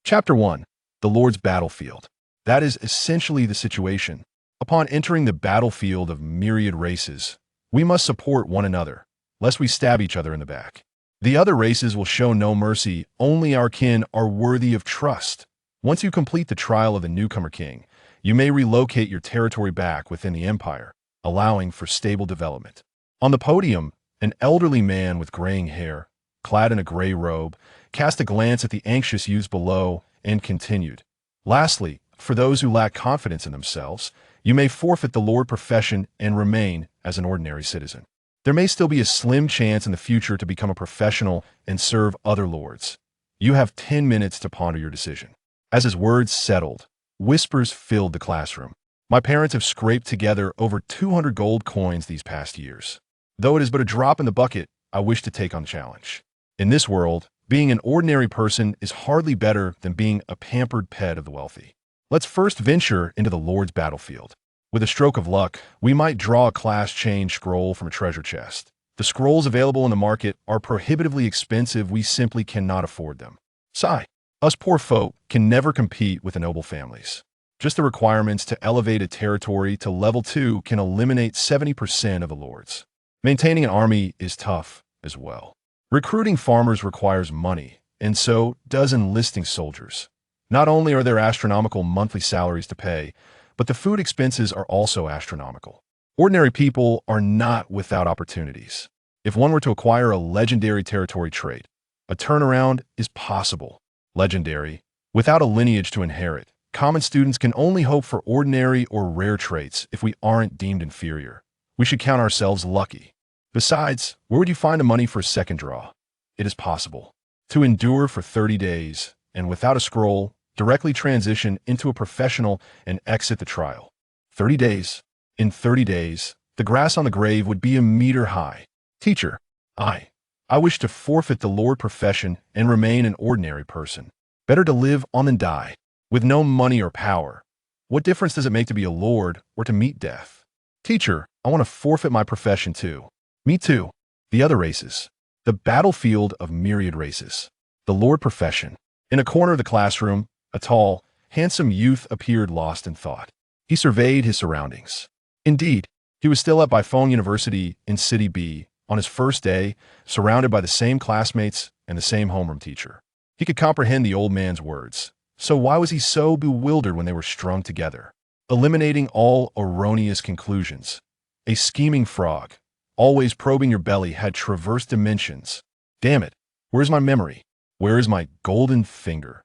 Chapter 1. The Lord's Battlefield. That is essentially the situation. Upon entering the battlefield of myriad races, we must support one another, lest we stab each other in the back. The other races will show no mercy, only our kin are worthy of trust. Once you complete the trial of the newcomer king, you may relocate your territory back within the empire, allowing for stable development. On the podium, an elderly man with graying hair, clad in a gray robe, cast a glance at the anxious youths below and continued. Lastly, for those who lack confidence in themselves, you may forfeit the lord profession and remain as an ordinary citizen. There may still be a slim chance in the future to become a professional and serve other lords. You have 10 minutes to ponder your decision. As his words settled, whispers filled the classroom. My parents have scraped together over 200 gold coins these past years. Though it is but a drop in the bucket, I wish to take on the challenge. In this world, being an ordinary person is hardly better than being a pampered pet of the wealthy. Let's first venture into the Lord's battlefield. With a stroke of luck, we might draw a class change scroll from a treasure chest. The scrolls available in the market are prohibitively expensive. We simply cannot afford them. Sigh. Us poor folk can never compete with the noble families. Just the requirements to elevate a territory to level 2 can eliminate 70% of the lords. Maintaining an army is tough as well. Recruiting farmers requires money, and so does enlisting soldiers. Not only are there astronomical monthly salaries to pay, but the food expenses are also astronomical. Ordinary people are not without opportunities. If one were to acquire a legendary territory trait, a turnaround is possible. Legendary, without a lineage to inherit, common students can only hope for ordinary or rare traits if we aren't deemed inferior. We should count ourselves lucky. Besides, where would you find the money for a second draw? It is possible to endure for 30 days, and without a scroll, directly transition into a professional and exit the trial. 30 days. In 30 days, the grass on the grave would be a meter high. Teacher, I wish to forfeit the lord profession and remain an ordinary person. Better to live on than die, with no money or power. What difference does it make to be a lord or to meet death? Teacher, I want to forfeit my profession too. Me too. The other races. The battlefield of myriad races. The lord profession. In a corner of the classroom, a tall, handsome youth appeared lost in thought. He surveyed his surroundings. Indeed, he was still at Bifone University in City B on his first day, surrounded by the same classmates and the same homeroom teacher. He could comprehend the old man's words. So why was he so bewildered when they were strung together? Eliminating all erroneous conclusions. A scheming frog, always probing your belly, had traversed dimensions. Damn it, where's my memory? Where is my golden finger?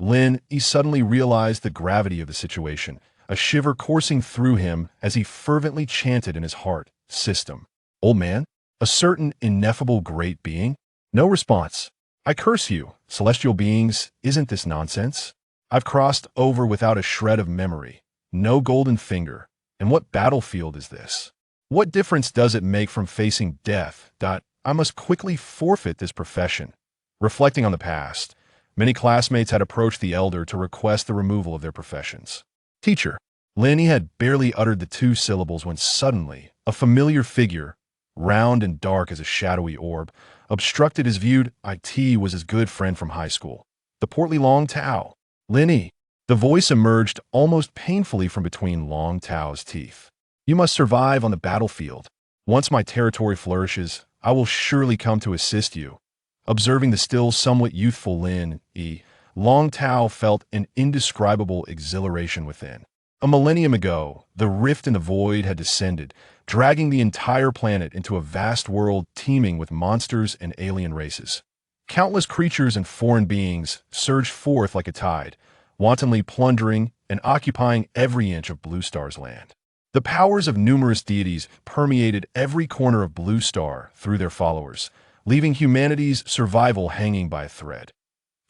Lin Yi suddenly realized the gravity of the situation, a shiver coursing through him as he fervently chanted in his heart, "System. Old man? A certain ineffable great being?" No response. I curse you, celestial beings, isn't this nonsense? I've crossed over without a shred of memory. No golden finger. And what battlefield is this? What difference does it make from facing death? I must quickly forfeit this profession. Reflecting on the past, many classmates had approached the elder to request the removal of their professions. Teacher. Lin Yi had barely uttered the 2 syllables when suddenly a familiar figure, round and dark as a shadowy orb, obstructed his view. It was his good friend from high school, the portly Long Tao. Lin Yi. The voice emerged almost painfully from between Long Tao's teeth. You must survive on the battlefield. Once my territory flourishes, I will surely come to assist you. Observing the still somewhat youthful Lin Yi, Long Tao felt an indescribable exhilaration within. A millennium ago, the rift in the void had descended, dragging the entire planet into a vast world teeming with monsters and alien races. Countless creatures and foreign beings surged forth like a tide, wantonly plundering and occupying every inch of Blue Star's land. The powers of numerous deities permeated every corner of Blue Star through their followers, leaving humanity's survival hanging by a thread.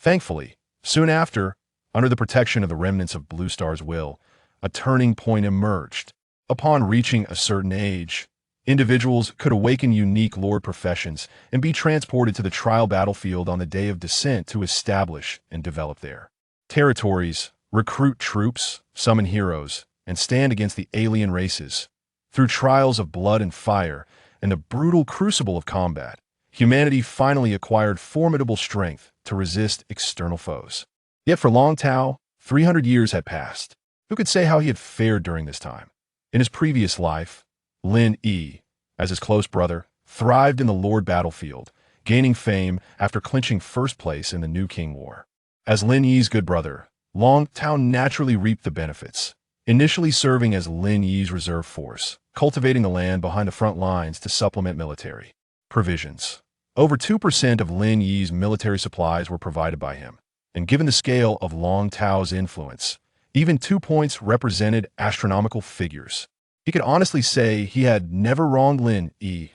Thankfully, soon after, under the protection of the remnants of Blue Star's will, a turning point emerged. Upon reaching a certain age, individuals could awaken unique lord professions and be transported to the trial battlefield on the day of descent to establish and develop their territories, recruit troops, summon heroes, and stand against the alien races. Through trials of blood and fire and the brutal crucible of combat, humanity finally acquired formidable strength to resist external foes. Yet for Long Tao, 300 years had passed. Who could say how he had fared during this time? In his previous life, Lin Yi, as his close brother, thrived in the Lord battlefield, gaining fame after clinching first place in the New King War. As Lin Yi's good brother, Long Tao naturally reaped the benefits, initially serving as Lin Yi's reserve force, cultivating the land behind the front lines to supplement military provisions. Over 2% of Lin Yi's military supplies were provided by him, and given the scale of Long Tao's influence, even 2 points represented astronomical figures. He could honestly say he had never wronged Lin Yi.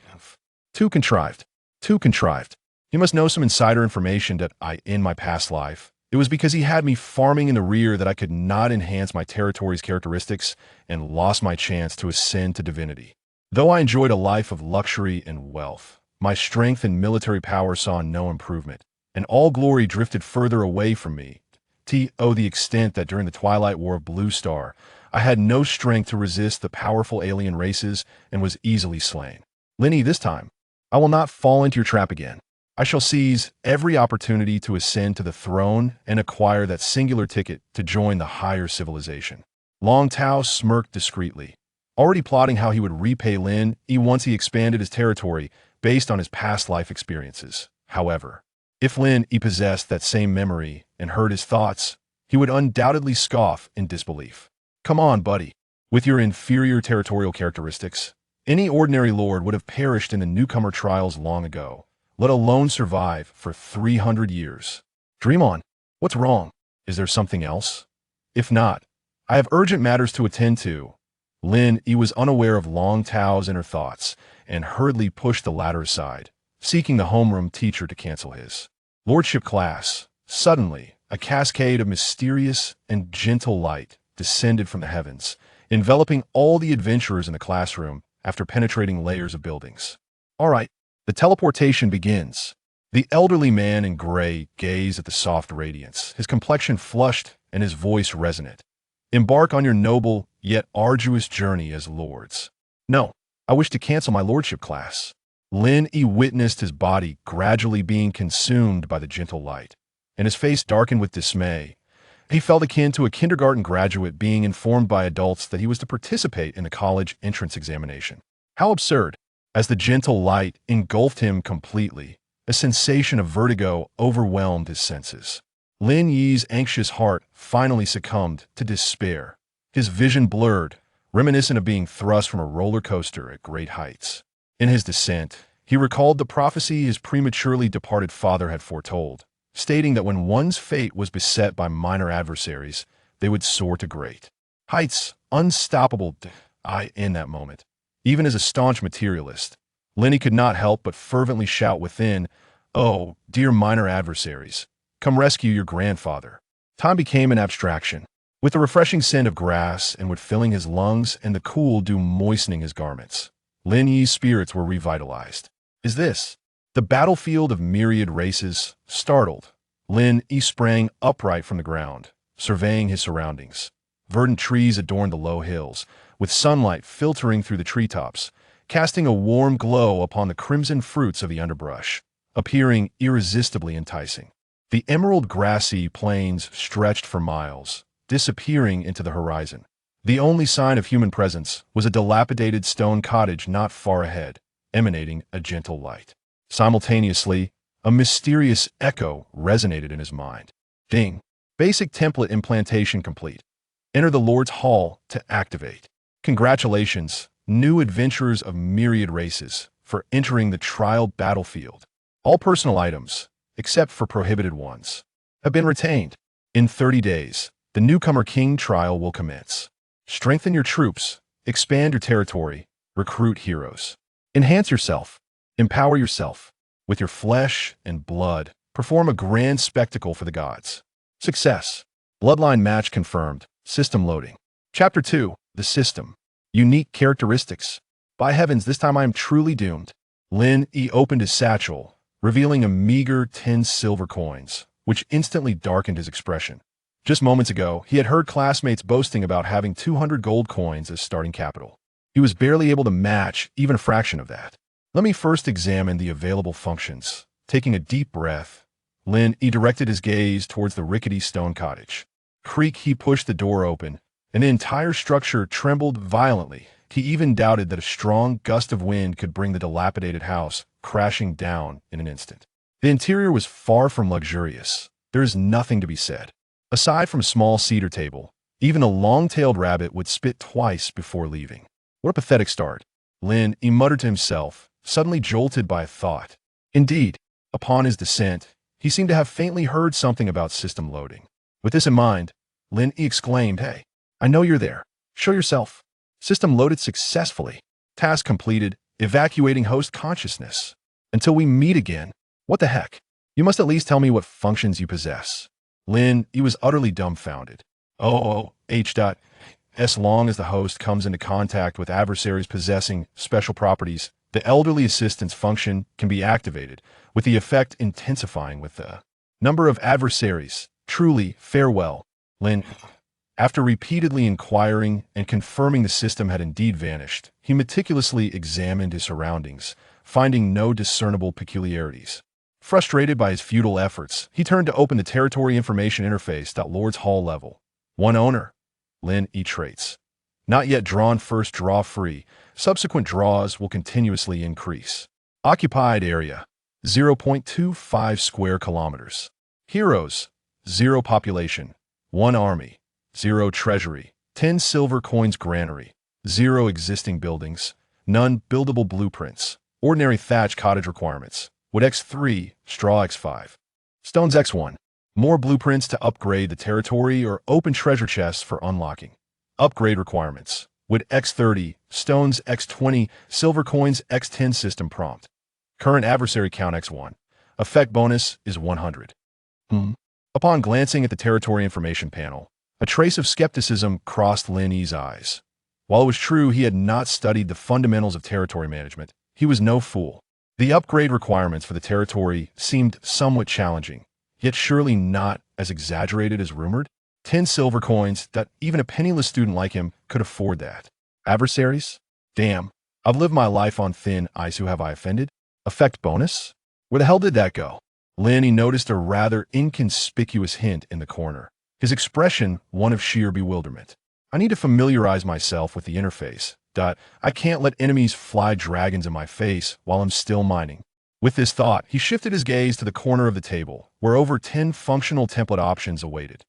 Too contrived. Too contrived. He must know some insider information that in my past life, it was because he had me farming in the rear that I could not enhance my territory's characteristics and lost my chance to ascend to divinity. Though I enjoyed a life of luxury and wealth, my strength and military power saw no improvement, and all glory drifted further away from me, to the extent that during the Twilight War of Blue Star, I had no strength to resist the powerful alien races and was easily slain. Lin Yi, this time, I will not fall into your trap again. I shall seize every opportunity to ascend to the throne and acquire that singular ticket to join the higher civilization. Long Tao smirked discreetly, already plotting how he would repay Lin Yi once he expanded his territory based on his past life experiences. However, if Lin Yi possessed that same memory and heard his thoughts, he would undoubtedly scoff in disbelief. Come on, buddy. With your inferior territorial characteristics, any ordinary lord would have perished in the newcomer trials long ago, let alone survive for 300 years. Dream on. What's wrong? Is there something else? If not, I have urgent matters to attend to. Lin Yi was unaware of Long Tao's inner thoughts and hurriedly pushed the latter aside, seeking the homeroom teacher to cancel his lordship class. Suddenly, a cascade of mysterious and gentle light descended from the heavens, enveloping all the adventurers in the classroom after penetrating layers of buildings. All right, the teleportation begins. The elderly man in gray gazed at the soft radiance, his complexion flushed and his voice resonant. Embark on your noble yet arduous journey as lords. No, I wish to cancel my lordship class. Lin Yi witnessed his body gradually being consumed by the gentle light, and his face darkened with dismay. He felt akin to a kindergarten graduate being informed by adults that he was to participate in the college entrance examination. How absurd! As the gentle light engulfed him completely, a sensation of vertigo overwhelmed his senses. Lin Yi's anxious heart finally succumbed to despair. His vision blurred, reminiscent of being thrust from a roller coaster at great heights. In his descent, he recalled the prophecy his prematurely departed father had foretold, stating that when one's fate was beset by minor adversaries, they would soar to great heights, unstoppable. In that moment, even as a staunch materialist, Lin Yi could not help but fervently shout within, "Oh, dear minor adversaries, come rescue your grandfather." Time became an abstraction, with the refreshing scent of grass and wood filling his lungs and the cool dew moistening his garments. Lin Yi's spirits were revitalized. Is this the battlefield of myriad races? Startled, Lin Yi sprang upright from the ground, surveying his surroundings. Verdant trees adorned the low hills, with sunlight filtering through the treetops, casting a warm glow upon the crimson fruits of the underbrush, appearing irresistibly enticing. The emerald grassy plains stretched for miles, disappearing into the horizon. The only sign of human presence was a dilapidated stone cottage not far ahead, emanating a gentle light. Simultaneously, a mysterious echo resonated in his mind. Ding! Basic template implantation complete. Enter the Lord's Hall to activate. Congratulations, new adventurers of myriad races, for entering the trial battlefield. All personal items, except for prohibited ones, have been retained. In 30 days, the newcomer king trial will commence. Strengthen your troops, expand your territory, recruit heroes. Enhance yourself, empower yourself. With your flesh and blood, perform a grand spectacle for the gods. Success. Bloodline match confirmed. System loading. Chapter 2. The System. Unique characteristics. By heavens, this time I am truly doomed. Lin Yi opened his satchel, revealing a meager 10 silver coins, which instantly darkened his expression. Just moments ago, he had heard classmates boasting about having 200 gold coins as starting capital. He was barely able to match even a fraction of that. Let me first examine the available functions. Taking a deep breath, Lin Yi directed his gaze towards the rickety stone cottage. Creak, he pushed the door open, and the entire structure trembled violently. He even doubted that a strong gust of wind could bring the dilapidated house crashing down in an instant. The interior was far from luxurious. There is nothing to be said. Aside from a small cedar table, even a long-tailed rabbit would spit twice before leaving. What a pathetic start. Lin Yi muttered to himself, suddenly jolted by a thought. Indeed, upon his descent, he seemed to have faintly heard something about system loading. With this in mind, Lin Yi exclaimed, "Hey, I know you're there. Show yourself." System loaded successfully. Task completed. Evacuating host consciousness. Until we meet again. What the heck? You must at least tell me what functions you possess. Lin Yi was utterly dumbfounded. As long as the host comes into contact with adversaries possessing special properties, the elderly assistance function can be activated, with the effect intensifying with the number of adversaries. Truly, farewell, Lin. After repeatedly inquiring and confirming the system had indeed vanished, he meticulously examined his surroundings, finding no discernible peculiarities. Frustrated by his futile efforts, he turned to open the Territory Information Interface at Lord's Hall level. One owner. Lin Yi traits. Not yet drawn, first draw free. Subsequent draws will continuously increase. Occupied area. 0.25 square kilometers. Heroes. 0 population. 1 army. 0 treasury. 10 silver coins granary. 0 existing buildings. None buildable blueprints. Ordinary thatch cottage requirements. Wood X3, straw X5. Stones X1. More blueprints to upgrade the territory or open treasure chests for unlocking. Upgrade requirements. Wood X30, stones X20, silver coins X10 system prompt. Current adversary count X1. Effect bonus is 100. Upon glancing at the territory information panel, a trace of skepticism crossed Lin Yi's eyes. While it was true he had not studied the fundamentals of territory management, he was no fool. The upgrade requirements for the territory seemed somewhat challenging, yet surely not as exaggerated as rumored. 10 silver coins, that even a penniless student like him could afford that. Adversaries? Damn, I've lived my life on thin ice. Who have I offended? Effect bonus? Where the hell did that go? Lin Yi noticed a rather inconspicuous hint in the corner. His expression, one of sheer bewilderment. I need to familiarize myself with the interface. I can't let enemies fly dragons in my face while I'm still mining. With this thought, he shifted his gaze to the corner of the table, where over 10 functional template options awaited.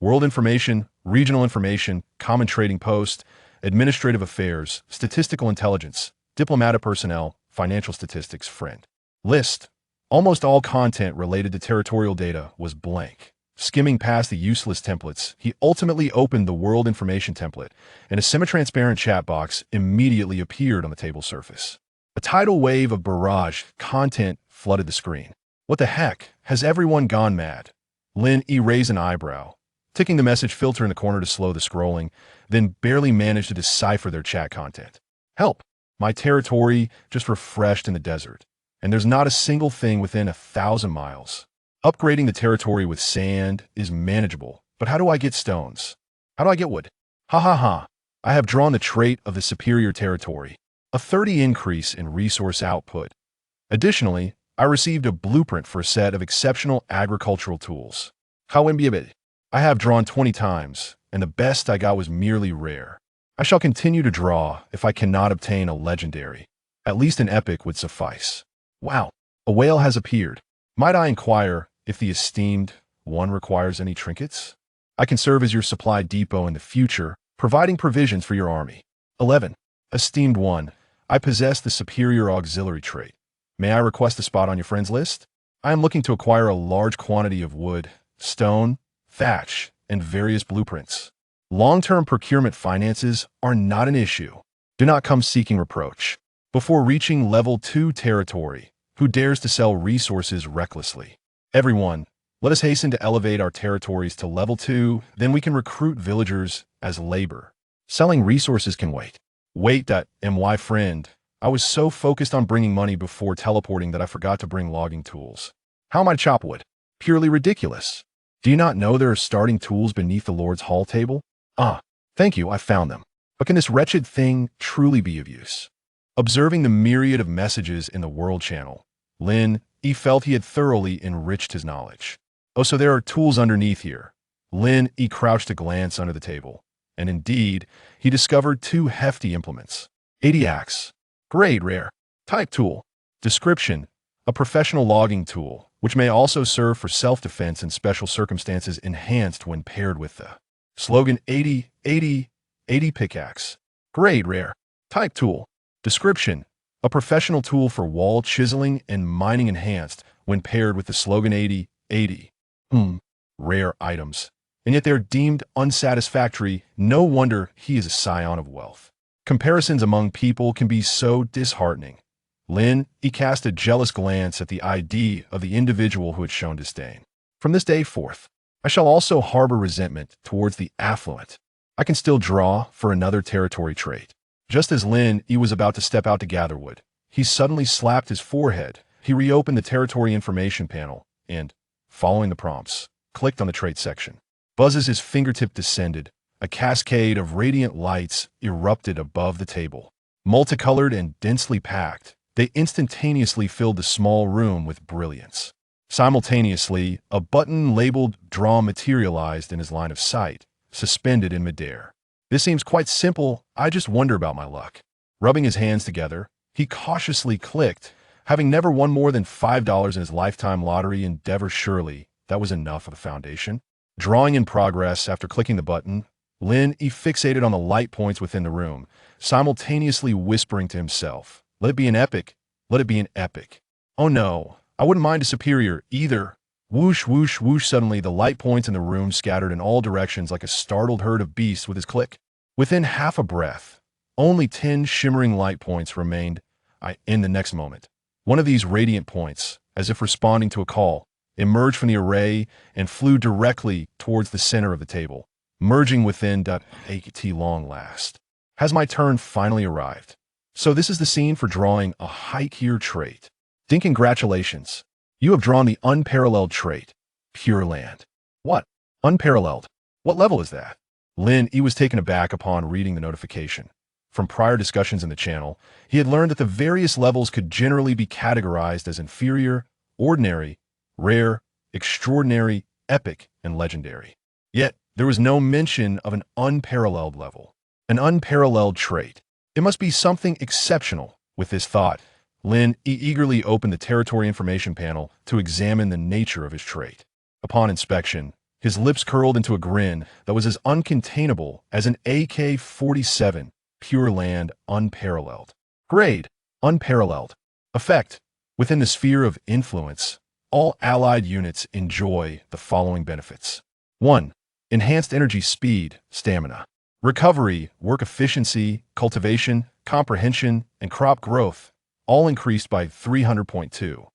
World information, regional information, common trading post, administrative affairs, statistical intelligence, diplomatic personnel, financial statistics, friend. List. Almost all content related to territorial data was blank. Skimming past the useless templates, he ultimately opened the World Information template, and a semi-transparent chat box immediately appeared on the table surface. A tidal wave of barrage content flooded the screen. What the heck? Has everyone gone mad? Lin Yi raised an eyebrow, ticking the message filter in the corner to slow the scrolling, then barely managed to decipher their chat content. Help! My territory just refreshed in the desert, and there's not a single thing within 1,000 miles. Upgrading the territory with sand is manageable, but how do I get stones? How do I get wood? Ha ha ha. I have drawn the trait of the superior territory, a 30 increase in resource output. Additionally, I received a blueprint for a set of exceptional agricultural tools. I have drawn 20 times, and the best I got was merely rare. I shall continue to draw if I cannot obtain a legendary. At least an epic would suffice. Wow, a whale has appeared. Might I inquire if the esteemed one requires any trinkets? I can serve as your supply depot in the future, providing provisions for your army. 11. Esteemed one, I possess the superior auxiliary trait. May I request a spot on your friends list? I am looking to acquire a large quantity of wood, stone, thatch, and various blueprints. Long-term procurement finances are not an issue. Do not come seeking reproach. Before reaching level 2 territory, who dares to sell resources recklessly? Everyone, let us hasten to elevate our territories to level 2, then we can recruit villagers as labor. Selling resources can wait. My friend. I was so focused on bringing money before teleporting that I forgot to bring logging tools. How am I to chop wood? Purely ridiculous. Do you not know there are starting tools beneath the Lord's Hall table? Thank you, I found them. But can this wretched thing truly be of use? Observing the myriad of messages in the world channel, Lin Yi felt he had thoroughly enriched his knowledge. Oh, so there are tools underneath here. Lin Yi crouched a glance under the table, and indeed, he discovered two hefty implements. 80 axe. Grade rare. Type tool. Description: a professional logging tool, which may also serve for self-defense in special circumstances, enhanced when paired with the slogan 80 pickaxe. Grade rare. Type tool. Description: a professional tool for wall chiseling and mining, enhanced when paired with the slogan 80. Rare items. And yet they're deemed unsatisfactory. No wonder he is a scion of wealth. Comparisons among people can be so disheartening. Lin Yi cast a jealous glance at the ID of the individual who had shown disdain. From this day forth, I shall also harbor resentment towards the affluent. I can still draw for another territory trait. Just as Lin Yi was about to step out to gather wood, he suddenly slapped his forehead. He reopened the territory information panel and, following the prompts, clicked on the trait section. Buzz as his fingertip descended, a cascade of radiant lights erupted above the table. Multicolored and densely packed, they instantaneously filled the small room with brilliance. Simultaneously, a button labeled Draw materialized in his line of sight, suspended in midair. This seems quite simple. I just wonder about my luck. Rubbing his hands together, he cautiously clicked. Having never won more than $5 in his lifetime lottery endeavor, surely that was enough of a foundation. Drawing in progress after clicking the button, Lin Yi fixated on the light points within the room, simultaneously whispering to himself, "Let it be an epic. Let it be an epic. Oh no, I wouldn't mind a superior either." Whoosh, whoosh, whoosh. Suddenly, the light points in the room scattered in all directions like a startled herd of beasts with his click. Within half a breath, only 10 shimmering light points remained. In the next moment, one of these radiant points, as if responding to a call, emerged from the array and flew directly towards the center of the table, merging within. At long last, has my turn finally arrived? So this is the scene for drawing a high-tier trait. Then congratulations. You have drawn the unparalleled trait, Pure Land. What? Unparalleled? What level is that? Lin Yi was taken aback upon reading the notification. From prior discussions in the channel, he had learned that the various levels could generally be categorized as inferior, ordinary, rare, extraordinary, epic, and legendary. Yet, there was no mention of an unparalleled level. An unparalleled trait. It must be something exceptional. With this thought, Lin Yi eagerly opened the territory information panel to examine the nature of his trait. Upon inspection, his lips curled into a grin that was as uncontainable as an AK-47. Pure Land Unparalleled. Grade: Unparalleled. Effect: within the sphere of influence, all allied units enjoy the following benefits. 1. Enhanced energy speed, stamina, recovery, work efficiency, cultivation, comprehension, and crop growth, all increased by 300.2.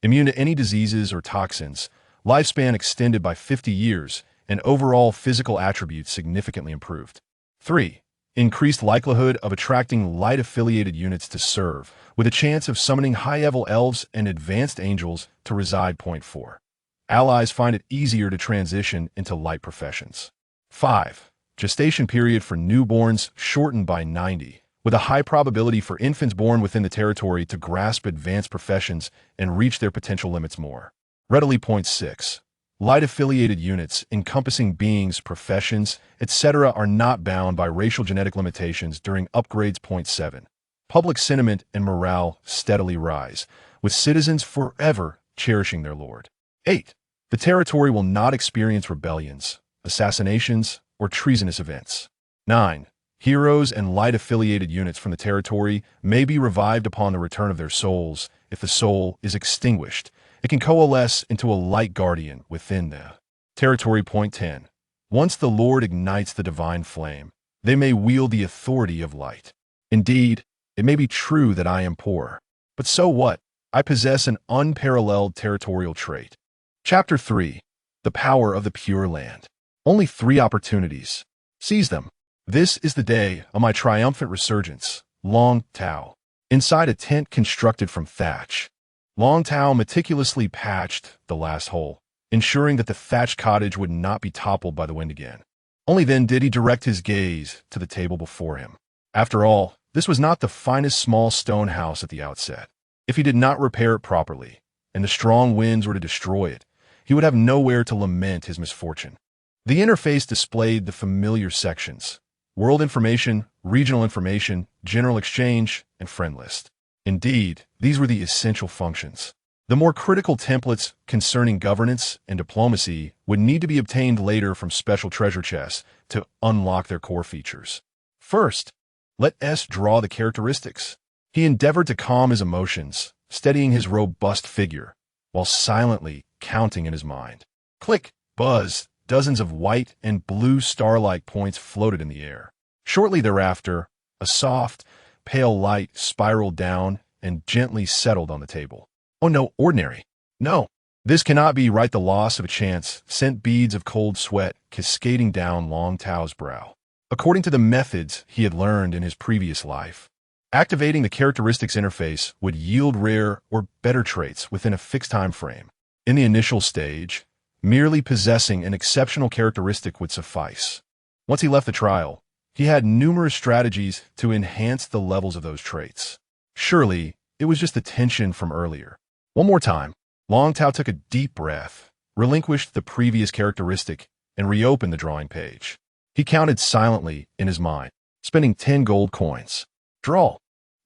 Immune to any diseases or toxins, lifespan extended by 50 years, and overall physical attributes significantly improved. 3. Increased likelihood of attracting light-affiliated units to serve, with a chance of summoning high-level elves and advanced angels to reside. 4. Allies find it easier to transition into light professions. 5. Gestation period for newborns shortened by 90, with a high probability for infants born within the territory to grasp advanced professions and reach their potential limits more readily. 6. Light-affiliated units encompassing beings, professions, etc. are not bound by racial genetic limitations during upgrades. 7. Public sentiment and morale steadily rise, with citizens forever cherishing their lord. 8. The territory will not experience rebellions, assassinations, or treasonous events. 9. Heroes and light-affiliated units from the territory may be revived upon the return of their souls. If the soul is extinguished, it can coalesce into a light guardian within the territory. 10. Once the Lord ignites the divine flame, they may wield the authority of light. Indeed, it may be true that I am poor, but so what? I possess an unparalleled territorial trait. Chapter 3. The Power of the Pure Land. Only 3 opportunities. Seize them. This is the day of my triumphant resurgence. Long Tao. Inside a tent constructed from thatch, Long Tao meticulously patched the last hole, ensuring that the thatched cottage would not be toppled by the wind again. Only then did he direct his gaze to the table before him. After all, this was not the finest small stone house at the outset. If he did not repair it properly, and the strong winds were to destroy it, he would have nowhere to lament his misfortune. The interface displayed the familiar sections: world information, regional information, general exchange, and friend list. Indeed, these were the essential functions. The more critical templates concerning governance and diplomacy would need to be obtained later from special treasure chests to unlock their core features. First, let S draw the characteristics. He endeavored to calm his emotions, steadying his robust figure, while silently counting in his mind. Click, buzz, dozens of white and blue star-like points floated in the air. Shortly thereafter, a soft, pale light spiraled down and gently settled on the table. Oh no, ordinary. No, this cannot be right. The loss of a chance sent beads of cold sweat cascading down Long Tao's brow. According to the methods he had learned in his previous life, activating the characteristics interface would yield rare or better traits within a fixed time frame. In the initial stage, merely possessing an exceptional characteristic would suffice. Once he left the trial, he had numerous strategies to enhance the levels of those traits. Surely, it was just the tension from earlier. One more time, Long Tao took a deep breath, relinquished the previous characteristic, and reopened the drawing page. He counted silently in his mind, spending 10 gold coins. Draw.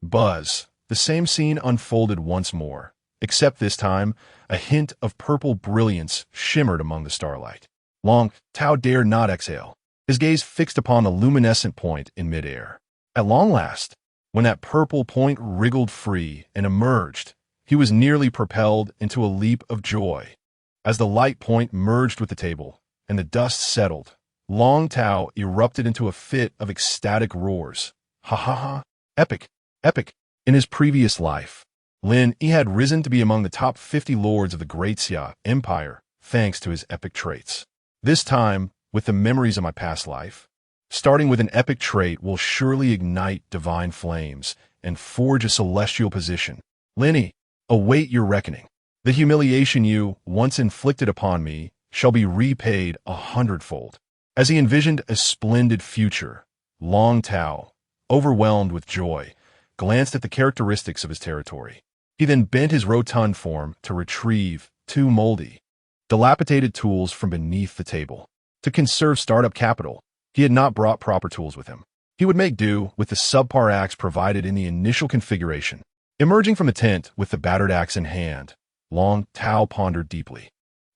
Buzz. The same scene unfolded once more, except this time, a hint of purple brilliance shimmered among the starlight. Long Tao dared not exhale, his gaze fixed upon a luminescent point in midair. At long last, when that purple point wriggled free and emerged, he was nearly propelled into a leap of joy. As the light point merged with the table and the dust settled, Long Tao erupted into a fit of ecstatic roars. Ha ha ha! Epic! Epic! In his previous life, Lin Yi had risen to be among the top 50 lords of the Great Xia Empire thanks to his epic traits. This time, with the memories of my past life, starting with an epic trait will surely ignite divine flames and forge a celestial position. Lin Yi, await your reckoning. The humiliation you once inflicted upon me shall be repaid 100-fold. As he envisioned a splendid future, Long Tao, overwhelmed with joy, glanced at the characteristics of his territory. He then bent his rotund form to retrieve 2 moldy, dilapidated tools from beneath the table. To conserve startup capital, he had not brought proper tools with him. He would make do with the subpar axe provided in the initial configuration. Emerging from the tent with the battered axe in hand, Long Tao pondered deeply.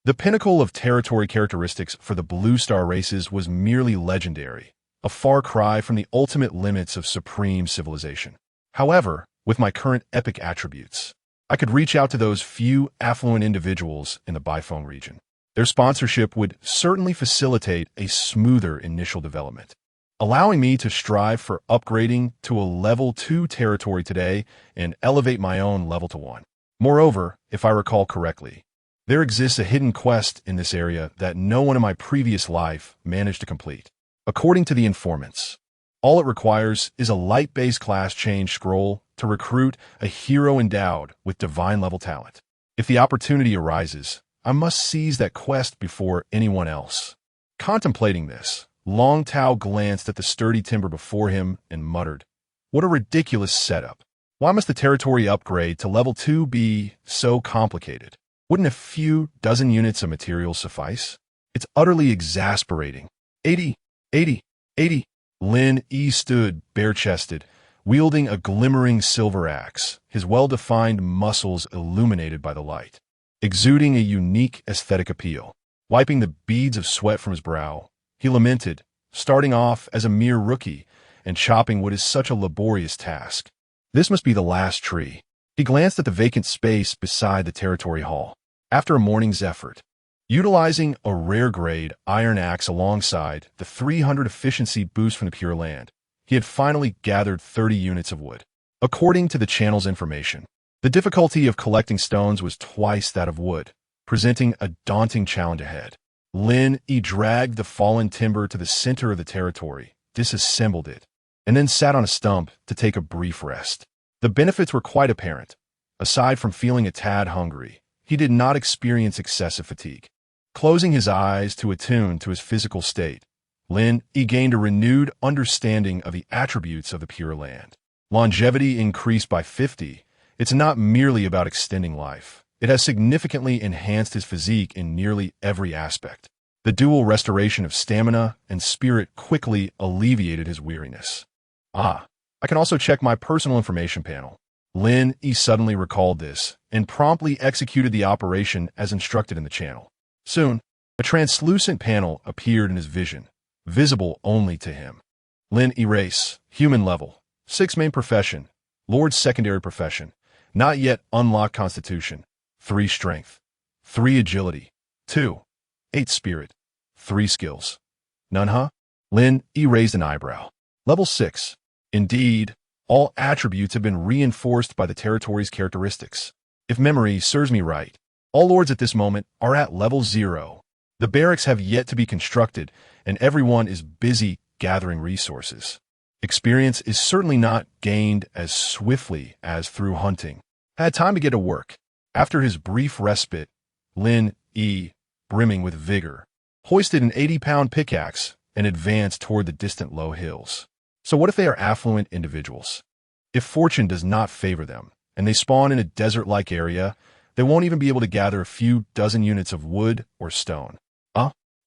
The pinnacle of territory characteristics for the Blue Star races was merely legendary, a far cry from the ultimate limits of supreme civilization. However, with my current epic attributes, I could reach out to those few affluent individuals in the Bifeng region. Their sponsorship would certainly facilitate a smoother initial development, allowing me to strive for upgrading to a level 2 territory today and elevate my own level to 1. Moreover, if I recall correctly, there exists a hidden quest in this area that no one in my previous life managed to complete. According to the informants, all it requires is a light-based class change scroll to recruit a hero endowed with divine-level talent. If the opportunity arises, I must seize that quest before anyone else. Contemplating this, Long Tao glanced at the sturdy timber before him and muttered, "What a ridiculous setup. Why must the territory upgrade to level 2 be so complicated? Wouldn't a few dozen units of material suffice? It's utterly exasperating." 80, 80, 80. Lin Yi stood bare-chested, wielding a glimmering silver axe, his well-defined muscles illuminated by the light, exuding a unique aesthetic appeal. Wiping the beads of sweat from his brow, he lamented, starting off as a mere rookie, and chopping wood is such a laborious task. This must be the last tree. He glanced at the vacant space beside the territory hall. After a morning's effort, utilizing a rare-grade iron axe alongside the 300 efficiency boost from the Pure Land, he had finally gathered 30 units of wood. According to the channel's information, the difficulty of collecting stones was twice that of wood, presenting a daunting challenge ahead. Lin Yi dragged the fallen timber to the center of the territory, disassembled it, and then sat on a stump to take a brief rest. The benefits were quite apparent. Aside from feeling a tad hungry, he did not experience excessive fatigue. Closing his eyes to attune to his physical state, Lin Yi gained a renewed understanding of the attributes of the Pure Land. Longevity increased by 50. It's not merely about extending life. It has significantly enhanced his physique in nearly every aspect. The dual restoration of stamina and spirit quickly alleviated his weariness. I can also check my personal information panel. Lin Yi suddenly recalled this and promptly executed the operation as instructed in the channel. Soon, a translucent panel appeared in his vision, visible only to him. Lin Yi race, human level, 6 main profession, Lord's secondary profession, not yet unlocked constitution, 3 strength, 3 agility, 2, 8 spirit, 3 skills. None, Lin Yi raised an eyebrow. Level 6. Indeed, all attributes have been reinforced by the territory's characteristics. If memory serves me right, all lords at this moment are at level 0. The barracks have yet to be constructed, and everyone is busy gathering resources. Experience is certainly not gained as swiftly as through hunting. I had time to get to work. After his brief respite, Lin Yi, brimming with vigor, hoisted an 80-pound pickaxe and advanced toward the distant low hills. So what if they are affluent individuals? If fortune does not favor them, and they spawn in a desert-like area, they won't even be able to gather a few dozen units of wood or stone.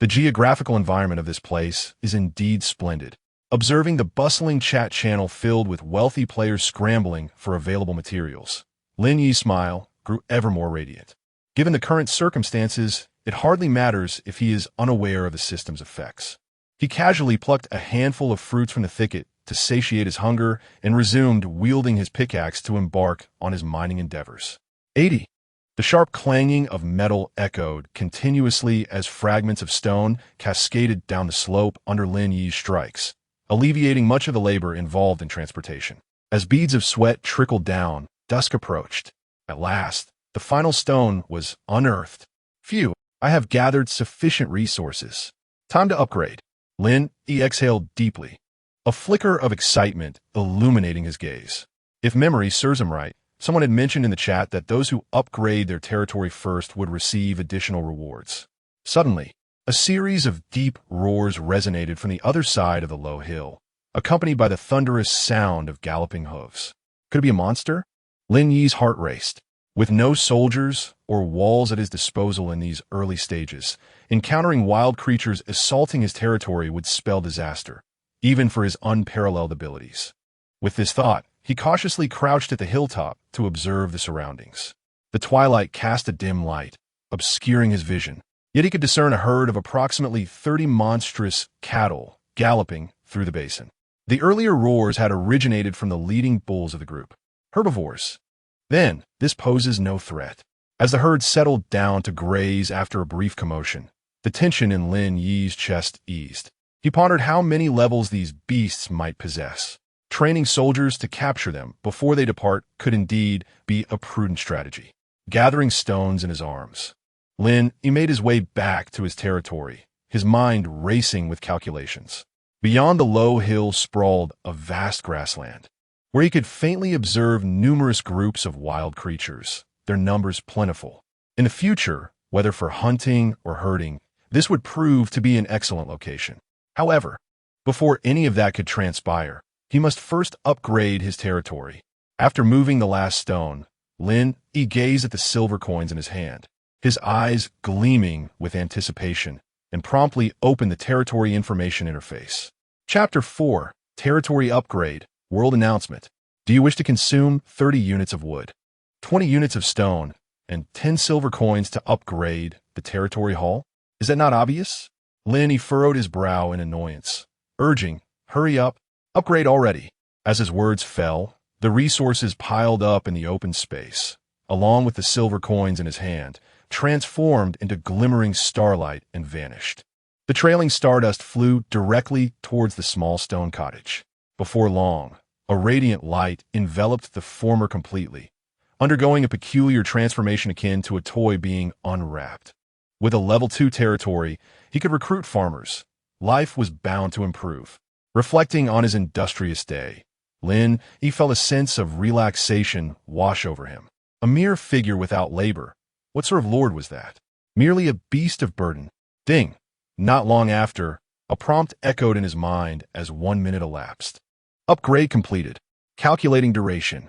The geographical environment of this place is indeed splendid. Observing the bustling chat channel filled with wealthy players scrambling for available materials, Lin Yi's smile grew ever more radiant. Given the current circumstances, it hardly matters if he is unaware of the system's effects. He casually plucked a handful of fruits from the thicket to satiate his hunger and resumed wielding his pickaxe to embark on his mining endeavors. 80. The sharp clanging of metal echoed continuously as fragments of stone cascaded down the slope under Lin Yi's strikes, alleviating much of the labor involved in transportation. As beads of sweat trickled down, dusk approached. At last, the final stone was unearthed. Phew, I have gathered sufficient resources. Time to upgrade. Lin Yi exhaled deeply, a flicker of excitement illuminating his gaze. If memory serves him right, someone had mentioned in the chat that those who upgrade their territory first would receive additional rewards. Suddenly, a series of deep roars resonated from the other side of the low hill, accompanied by the thunderous sound of galloping hooves. Could it be a monster? Lin Yi's heart raced. With no soldiers or walls at his disposal in these early stages, encountering wild creatures assaulting his territory would spell disaster, even for his unparalleled abilities. With this thought, he cautiously crouched at the hilltop to observe the surroundings. The twilight cast a dim light, obscuring his vision, yet he could discern a herd of approximately 30 monstrous cattle galloping through the basin. The earlier roars had originated from the leading bulls of the group, herbivores. Then, this poses no threat. As the herd settled down to graze after a brief commotion, the tension in Lin Yi's chest eased. He pondered how many levels these beasts might possess. Training soldiers to capture them before they depart could indeed be a prudent strategy. Gathering stones in his arms, Lin Yi made his way back to his territory, his mind racing with calculations. Beyond the low hill sprawled a vast grassland, where he could faintly observe numerous groups of wild creatures, their numbers plentiful. In the future, whether for hunting or herding, this would prove to be an excellent location. However, before any of that could transpire, he must first upgrade his territory. After moving the last stone, Lin Yi gazed at the silver coins in his hand, his eyes gleaming with anticipation, and promptly opened the territory information interface. Chapter 4, Territory Upgrade, World Announcement. Do you wish to consume 30 units of wood, 20 units of stone, and 10 silver coins to upgrade the territory hall? Is that not obvious? Lin Yi furrowed his brow in annoyance, urging, hurry up, upgrade already. As his words fell, the resources piled up in the open space, along with the silver coins in his hand, transformed into glimmering starlight and vanished. The trailing stardust flew directly towards the small stone cottage. Before long, a radiant light enveloped the former completely, undergoing a peculiar transformation akin to a toy being unwrapped. With a level 2 territory, he could recruit farmers. Life was bound to improve. Reflecting on his industrious day, Lin Yi felt a sense of relaxation wash over him. A mere figure without labor. What sort of lord was that? Merely a beast of burden. Ding! Not long after, a prompt echoed in his mind as 1 minute elapsed. Upgrade completed. Calculating duration.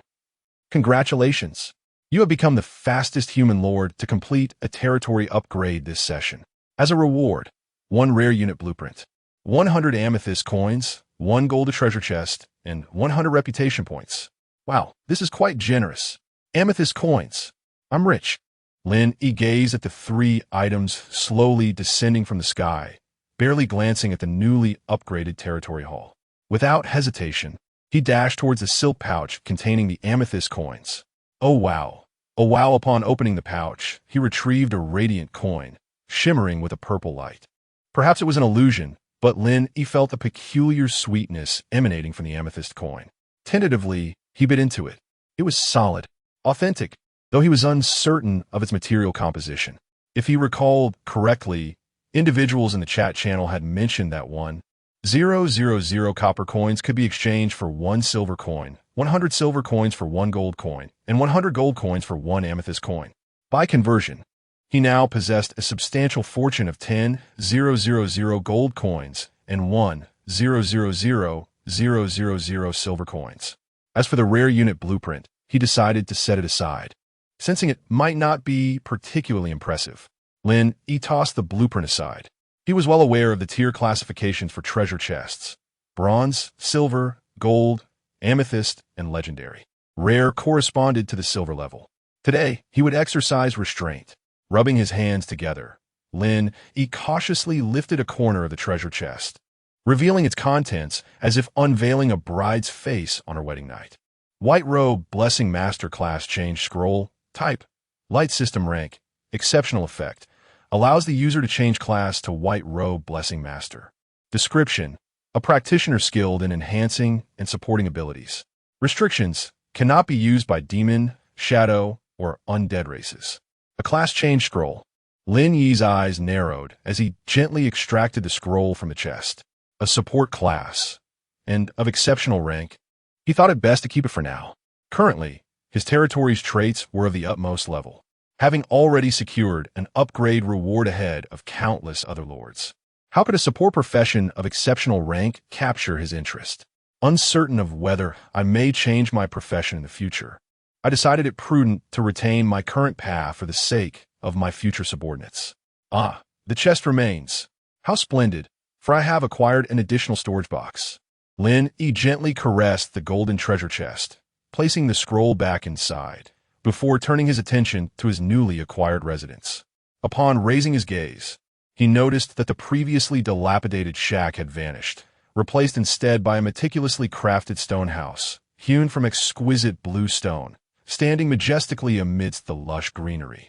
Congratulations! You have become the fastest human lord to complete a territory upgrade this session. As a reward, 1 rare unit blueprint, 100 amethyst coins, 1 gold treasure chest, and 100 reputation points. Wow, this is quite generous. Amethyst coins. I'm rich. Lin Yi gazed at the 3 items slowly descending from the sky, barely glancing at the newly upgraded territory hall. Without hesitation, he dashed towards the silk pouch containing the amethyst coins. Oh wow. Oh wow, upon opening the pouch, he retrieved a radiant coin, shimmering with a purple light. Perhaps it was an illusion, but Lin Yi felt a peculiar sweetness emanating from the amethyst coin. Tentatively, he bit into it. It was solid, authentic, though he was uncertain of its material composition. If he recalled correctly, individuals in the chat channel had mentioned that 1,000 copper coins could be exchanged for 1 silver coin, 100 silver coins for 1 gold coin, and 100 gold coins for 1 amethyst coin. By conversion, he now possessed a substantial fortune of 10,000 gold coins and 1,000,000 silver coins. As for the rare unit blueprint, he decided to set it aside. Sensing it might not be particularly impressive, Lin Yi tossed the blueprint aside. He was well aware of the tier classifications for treasure chests: bronze, silver, gold, amethyst, and legendary. Rare corresponded to the silver level. Today, he would exercise restraint. Rubbing his hands together, Lin Yi cautiously lifted a corner of the treasure chest, revealing its contents as if unveiling a bride's face on her wedding night. White robe blessing master class change scroll, type, light system rank, exceptional effect, allows the user to change class to white robe blessing master. Description: a practitioner skilled in enhancing and supporting abilities. Restrictions: cannot be used by demon, shadow, or undead races. A class change scroll. Lin Yi's eyes narrowed as he gently extracted the scroll from the chest. A support class, and of exceptional rank. He thought it best to keep it for now. Currently, his territory's traits were of the utmost level, having already secured an upgrade reward ahead of countless other lords. How could a support profession of exceptional rank capture his interest? Uncertain of whether I may change my profession in the future, I decided it prudent to retain my current path for the sake of my future subordinates. Ah, the chest remains. How splendid, for I have acquired an additional storage box. Lin Yi gently caressed the golden treasure chest, placing the scroll back inside, before turning his attention to his newly acquired residence. Upon raising his gaze, he noticed that the previously dilapidated shack had vanished, replaced instead by a meticulously crafted stone house, hewn from exquisite blue stone, standing majestically amidst the lush greenery.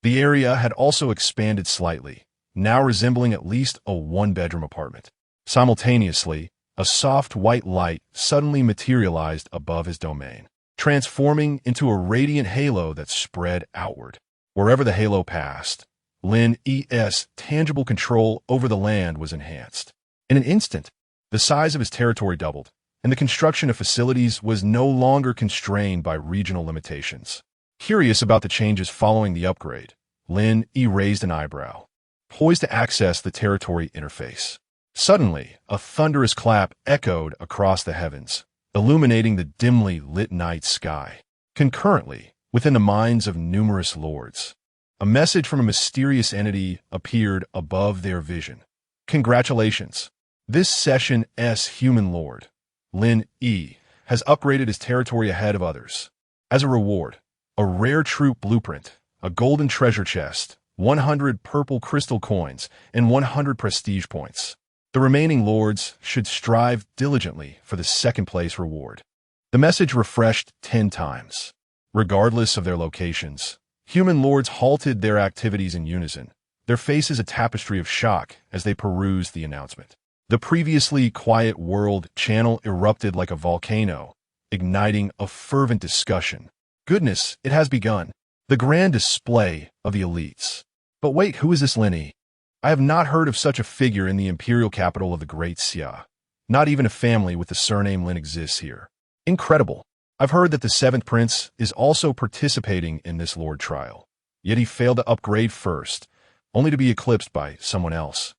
The area had also expanded slightly, now resembling at least a 1-bedroom apartment. Simultaneously, a soft white light suddenly materialized above his domain, transforming into a radiant halo that spread outward. Wherever the halo passed, Lin Yi's tangible control over the land was enhanced. In an instant, the size of his territory doubled, and the construction of facilities was no longer constrained by regional limitations. Curious about the changes following the upgrade, Lin Yi raised an eyebrow, poised to access the territory interface. Suddenly, a thunderous clap echoed across the heavens, illuminating the dimly lit night sky. Concurrently, within the minds of numerous lords, a message from a mysterious entity appeared above their vision. Congratulations! This session's human lord, Lin Yi, has upgraded his territory ahead of others. As a reward, a rare troop blueprint, a golden treasure chest, 100 purple crystal coins, and 100 prestige points. The remaining lords should strive diligently for the second-place reward. The message refreshed 10 times. Regardless of their locations, human lords halted their activities in unison, their faces a tapestry of shock as they perused the announcement. The previously quiet world channel erupted like a volcano, igniting a fervent discussion. Goodness, it has begun. The grand display of the elites. But wait, who is this Lin Yi? I have not heard of such a figure in the imperial capital of the Great Xia. Not even a family with the surname Lin exists here. Incredible. I've heard that the 7th prince is also participating in this lord trial. Yet he failed to upgrade first, only to be eclipsed by someone else.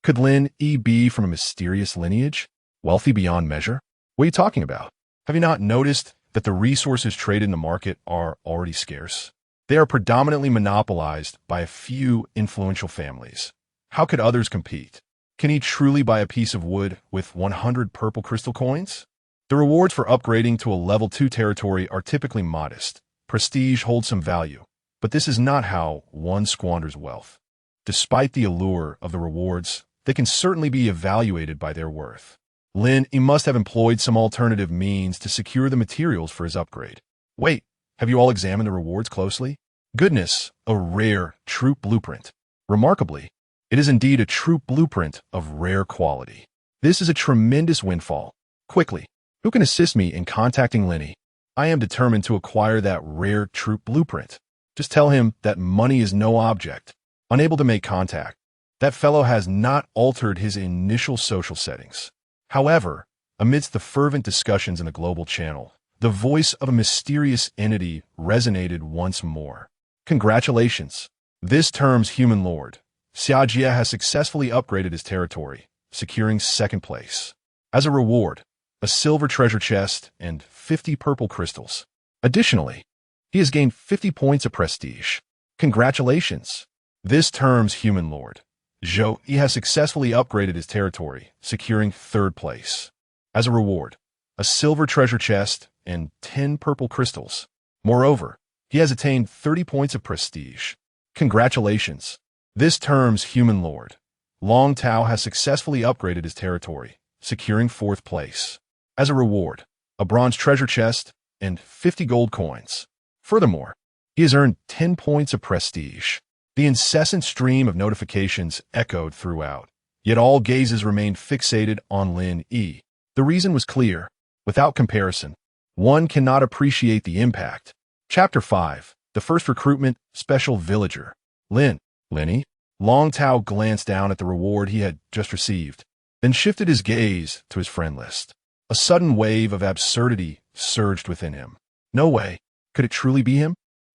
Could Lin Yi be from a mysterious lineage? Wealthy beyond measure? What are you talking about? Have you not noticed that the resources traded in the market are already scarce? They are predominantly monopolized by a few influential families. How could others compete? Can he truly buy a piece of wood with 100 purple crystal coins? The rewards for upgrading to a level 2 territory are typically modest. Prestige holds some value, but this is not how one squanders wealth. Despite the allure of the rewards, they can certainly be evaluated by their worth. Lin Yi must have employed some alternative means to secure the materials for his upgrade. Wait, have you all examined the rewards closely? Goodness, a rare troop blueprint. Remarkably, it is indeed a troop blueprint of rare quality. This is a tremendous windfall. Quickly, who can assist me in contacting Lin Yi? I am determined to acquire that rare troop blueprint. Just tell him that money is no object. Unable to make contact, that fellow has not altered his initial social settings. However, amidst the fervent discussions in the global channel, the voice of a mysterious entity resonated once more. Congratulations. This term's human lord, Xiajia, has successfully upgraded his territory, securing second place. As a reward, a silver treasure chest and 50 purple crystals. Additionally, he has gained 50 points of prestige. Congratulations. This term's human lord, Zhou, he has successfully upgraded his territory, securing third place. As a reward, a silver treasure chest and 10 purple crystals. Moreover, he has attained 30 points of prestige. Congratulations. This term's human lord, Long Tao, has successfully upgraded his territory, securing fourth place. As a reward, a bronze treasure chest and 50 gold coins. Furthermore, he has earned 10 points of prestige. The incessant stream of notifications echoed throughout, yet all gazes remained fixated on Lin Yi. The reason was clear. Without comparison, one cannot appreciate the impact. Chapter 5. The First Recruitment, Special Villager. Lin Yi. Long Tao glanced down at the reward he had just received, then shifted his gaze to his friend list. A sudden wave of absurdity surged within him. No way. Could it truly be him?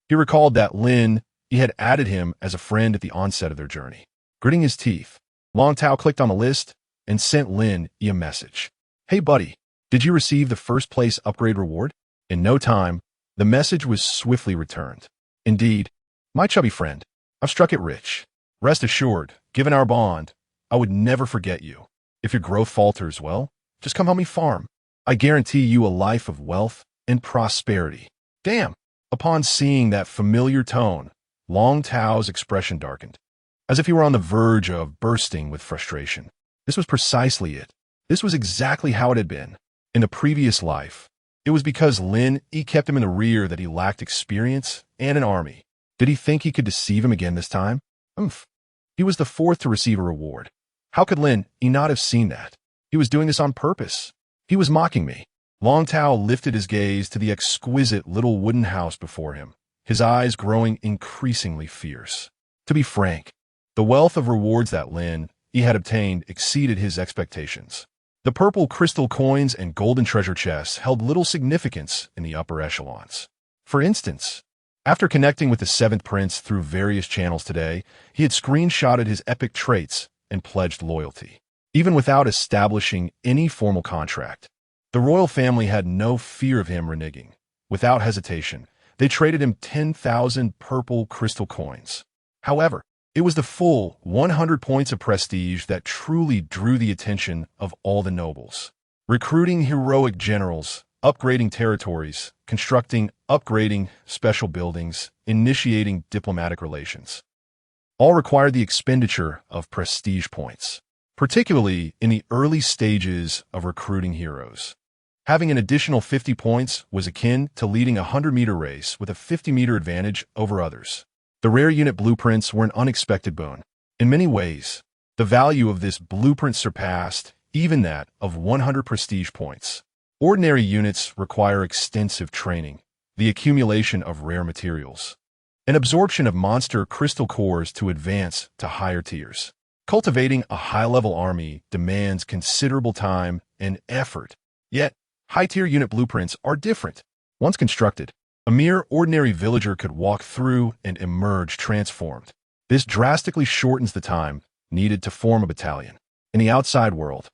He recalled that Lin Yi had added him as a friend at the onset of their journey. Gritting his teeth, Long Tao clicked on the list and sent Lin Yi a message. Hey buddy, did you receive the first place upgrade reward? In no time, the message was swiftly returned. Indeed, my chubby friend, I've struck it rich. Rest assured, given our bond, I would never forget you. If your growth falters, well, just come help me farm. I guarantee you a life of wealth and prosperity. Damn! Upon seeing that familiar tone, Long Tao's expression darkened, as if he were on the verge of bursting with frustration. This was precisely it. This was exactly how it had been. In the previous life, it was because Lin Yi kept him in the rear that he lacked experience and an army. Did he think he could deceive him again this time? He was the fourth to receive a reward. How could Lin Yi not have seen that? He was doing this on purpose. He was mocking me. Long Tao lifted his gaze to the exquisite little wooden house before him, his eyes growing increasingly fierce. To be frank, the wealth of rewards that Lin Yi had obtained exceeded his expectations. The purple crystal coins and golden treasure chests held little significance in the upper echelons. For instance, after connecting with the seventh prince through various channels today, he had screenshotted his epic traits and pledged loyalty. Even without establishing any formal contract, the royal family had no fear of him reneging. Without hesitation, they traded him 10,000 purple crystal coins. However, it was the full 100 points of prestige that truly drew the attention of all the nobles. Recruiting heroic generals, upgrading territories, constructing, upgrading special buildings, initiating diplomatic relations. All required the expenditure of prestige points, particularly in the early stages of recruiting heroes. Having an additional 50 points was akin to leading a 100-meter race with a 50-meter advantage over others. The rare unit blueprints were an unexpected boon. In many ways, the value of this blueprint surpassed even that of 100 prestige points. Ordinary units require extensive training, the accumulation of rare materials, and absorption of monster crystal cores to advance to higher tiers. Cultivating a high-level army demands considerable time and effort, yet high-tier unit blueprints are different. Once constructed, a mere ordinary villager could walk through and emerge transformed. This drastically shortens the time needed to form a battalion. In the outside world,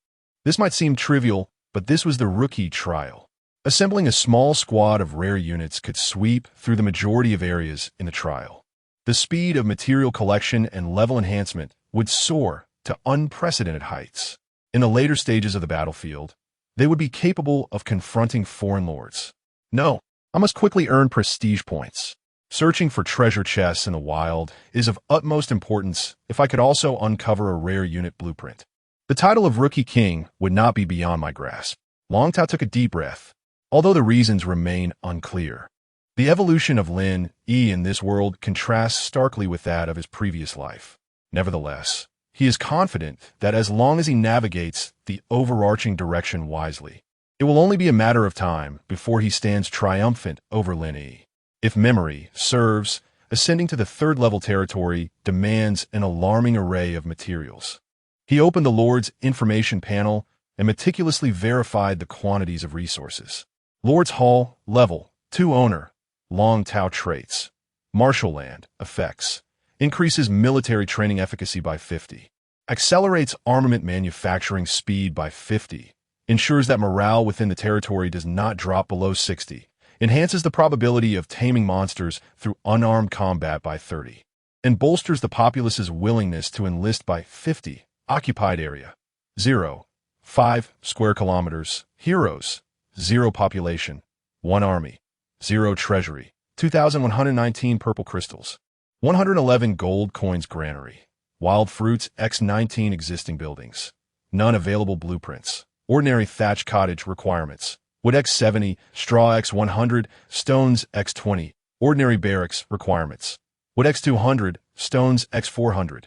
this might seem trivial, but this was the rookie trial. Assembling a small squad of rare units could sweep through the majority of areas in the trial. The speed of material collection and level enhancement would soar to unprecedented heights. In the later stages of the battlefield, they would be capable of confronting foreign lords. No, I must quickly earn prestige points. Searching for treasure chests in the wild is of utmost importance if I could also uncover a rare unit blueprint. The title of Rookie King would not be beyond my grasp. Long Tao took a deep breath, although the reasons remain unclear. The evolution of Lin Yi in this world contrasts starkly with that of his previous life. Nevertheless, he is confident that as long as he navigates the overarching direction wisely, it will only be a matter of time before he stands triumphant over Lin Yi. If memory serves, ascending to the third-level territory demands an alarming array of materials. He opened the Lord's information panel and meticulously verified the quantities of resources. Lord's Hall, Level 2 Owner, Long Tao Traits, Martial Land, Effects, increases military training efficacy by 50, accelerates armament manufacturing speed by 50, ensures that morale within the territory does not drop below 60, enhances the probability of taming monsters through unarmed combat by 30, and bolsters the populace's willingness to enlist by 50. Occupied area 0, 5 square kilometers. Heroes 0 population, 1 army, 0 treasury, 2,119 purple crystals, 111 gold coins granary, wild fruits x19 existing buildings, none available blueprints, ordinary thatch cottage requirements, wood x70, straw x100, stones x20, ordinary barracks requirements, wood x200, stones x400,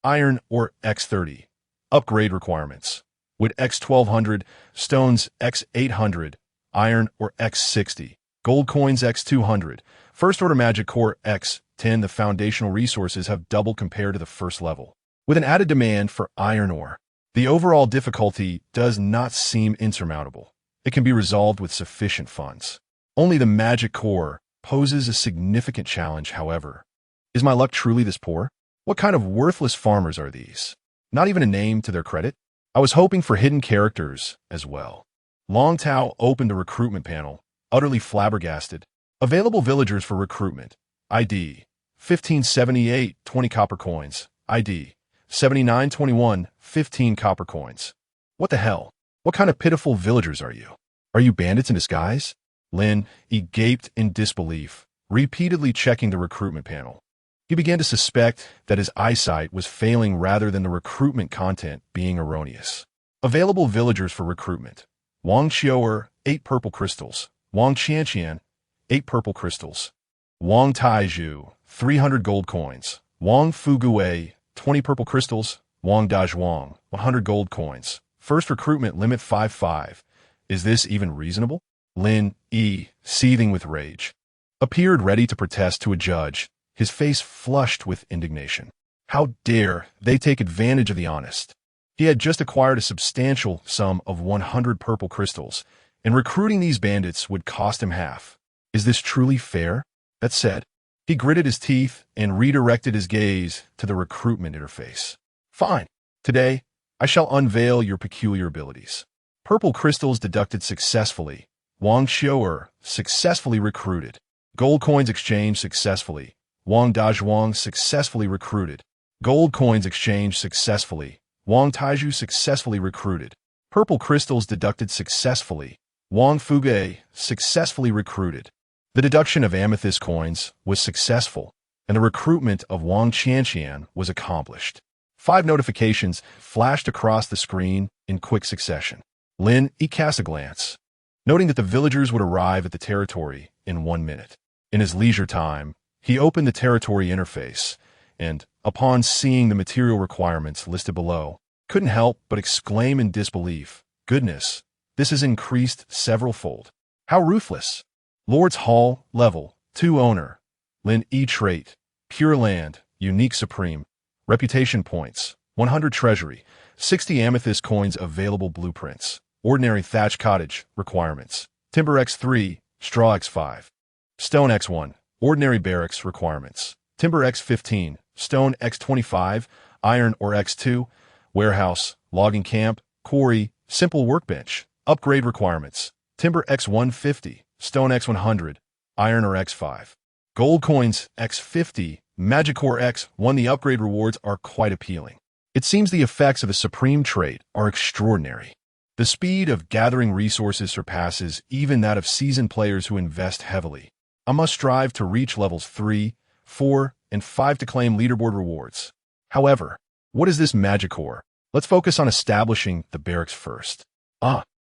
iron or x30, upgrade requirements, wood x1200, stones x800, iron or x60, gold coins x200, first order magic core x10. The foundational resources have doubled compared to the first level, with an added demand for iron ore. The overall difficulty does not seem insurmountable. It can be resolved with sufficient funds. Only the magic core poses a significant challenge, however. Is my luck truly this poor? What kind of worthless farmers are these? Not even a name to their credit? I was hoping for hidden characters as well. Long Tao opened a recruitment panel, utterly flabbergasted. Available villagers for recruitment. ID 1578, 20 copper coins. ID 7921, 15 copper coins. What the hell? What kind of pitiful villagers are you? Are you bandits in disguise? Lin Yi gaped in disbelief, repeatedly checking the recruitment panel. He began to suspect that his eyesight was failing rather than the recruitment content being erroneous. Available villagers for recruitment. Wang Qiuer, 8 purple crystals. Wang Qianqian, 8 purple crystals. Wang Taizhu, 300 gold coins. Wang Fuguei, 20 purple crystals. Wang Dazhuang, 100 gold coins. First recruitment limit 5-5. Is this even reasonable? Lin Yi, seething with rage, appeared ready to protest to a judge, his face flushed with indignation. How dare they take advantage of the honest? He had just acquired a substantial sum of 100 purple crystals, and recruiting these bandits would cost him half. Is this truly fair? That said, he gritted his teeth and redirected his gaze to the recruitment interface. Fine. Today, I shall unveil your peculiar abilities. Purple crystals deducted successfully. Wang Qiuer successfully recruited. Gold coins exchanged successfully. Wang Dazhuang successfully recruited. Gold coins exchanged successfully. Wang Taizhu successfully recruited. Purple crystals deducted successfully. Wang Fuguei successfully recruited. The deduction of amethyst coins was successful, and the recruitment of Wang Qianqian was accomplished. 5 notifications flashed across the screen in quick succession. Lin Yi cast a glance, noting that the villagers would arrive at the territory in 1 minute. In his leisure time, he opened the territory interface and, upon seeing the material requirements listed below, couldn't help but exclaim in disbelief, "Goodness, this has increased several-fold. How ruthless!" Lord's Hall, Level 2 Owner, Lin Yi Trait, Pure Land, Unique Supreme, Reputation Points, 100 Treasury, 60 Amethyst Coins. Available blueprints. Ordinary Thatch Cottage requirements. Timber X3, Straw X5. Stone X1, Ordinary Barracks requirements. Timber X15, Stone X25, Iron or X2, Warehouse, Logging Camp, Quarry, Simple Workbench. Upgrade requirements. Timber X150, Stone X100, Iron or X5. Gold coins X50, Magicore X1. The upgrade rewards are quite appealing. It seems the effects of a supreme trait are extraordinary. The speed of gathering resources surpasses even that of seasoned players who invest heavily. I must strive to reach levels 3, 4, and 5 to claim leaderboard rewards. However, what is this Magicore? Let's focus on establishing the barracks first.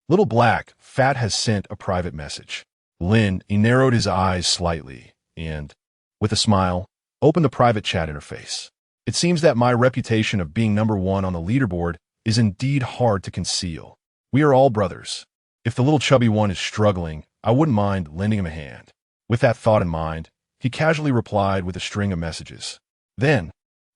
Little Black Fat has sent a private message. Lin Yi narrowed his eyes slightly and, with a smile, opened the private chat interface. It seems that my reputation of being number one on the leaderboard is indeed hard to conceal. We are all brothers. If the little chubby one is struggling, I wouldn't mind lending him a hand. With that thought in mind, he casually replied with a string of messages. Then,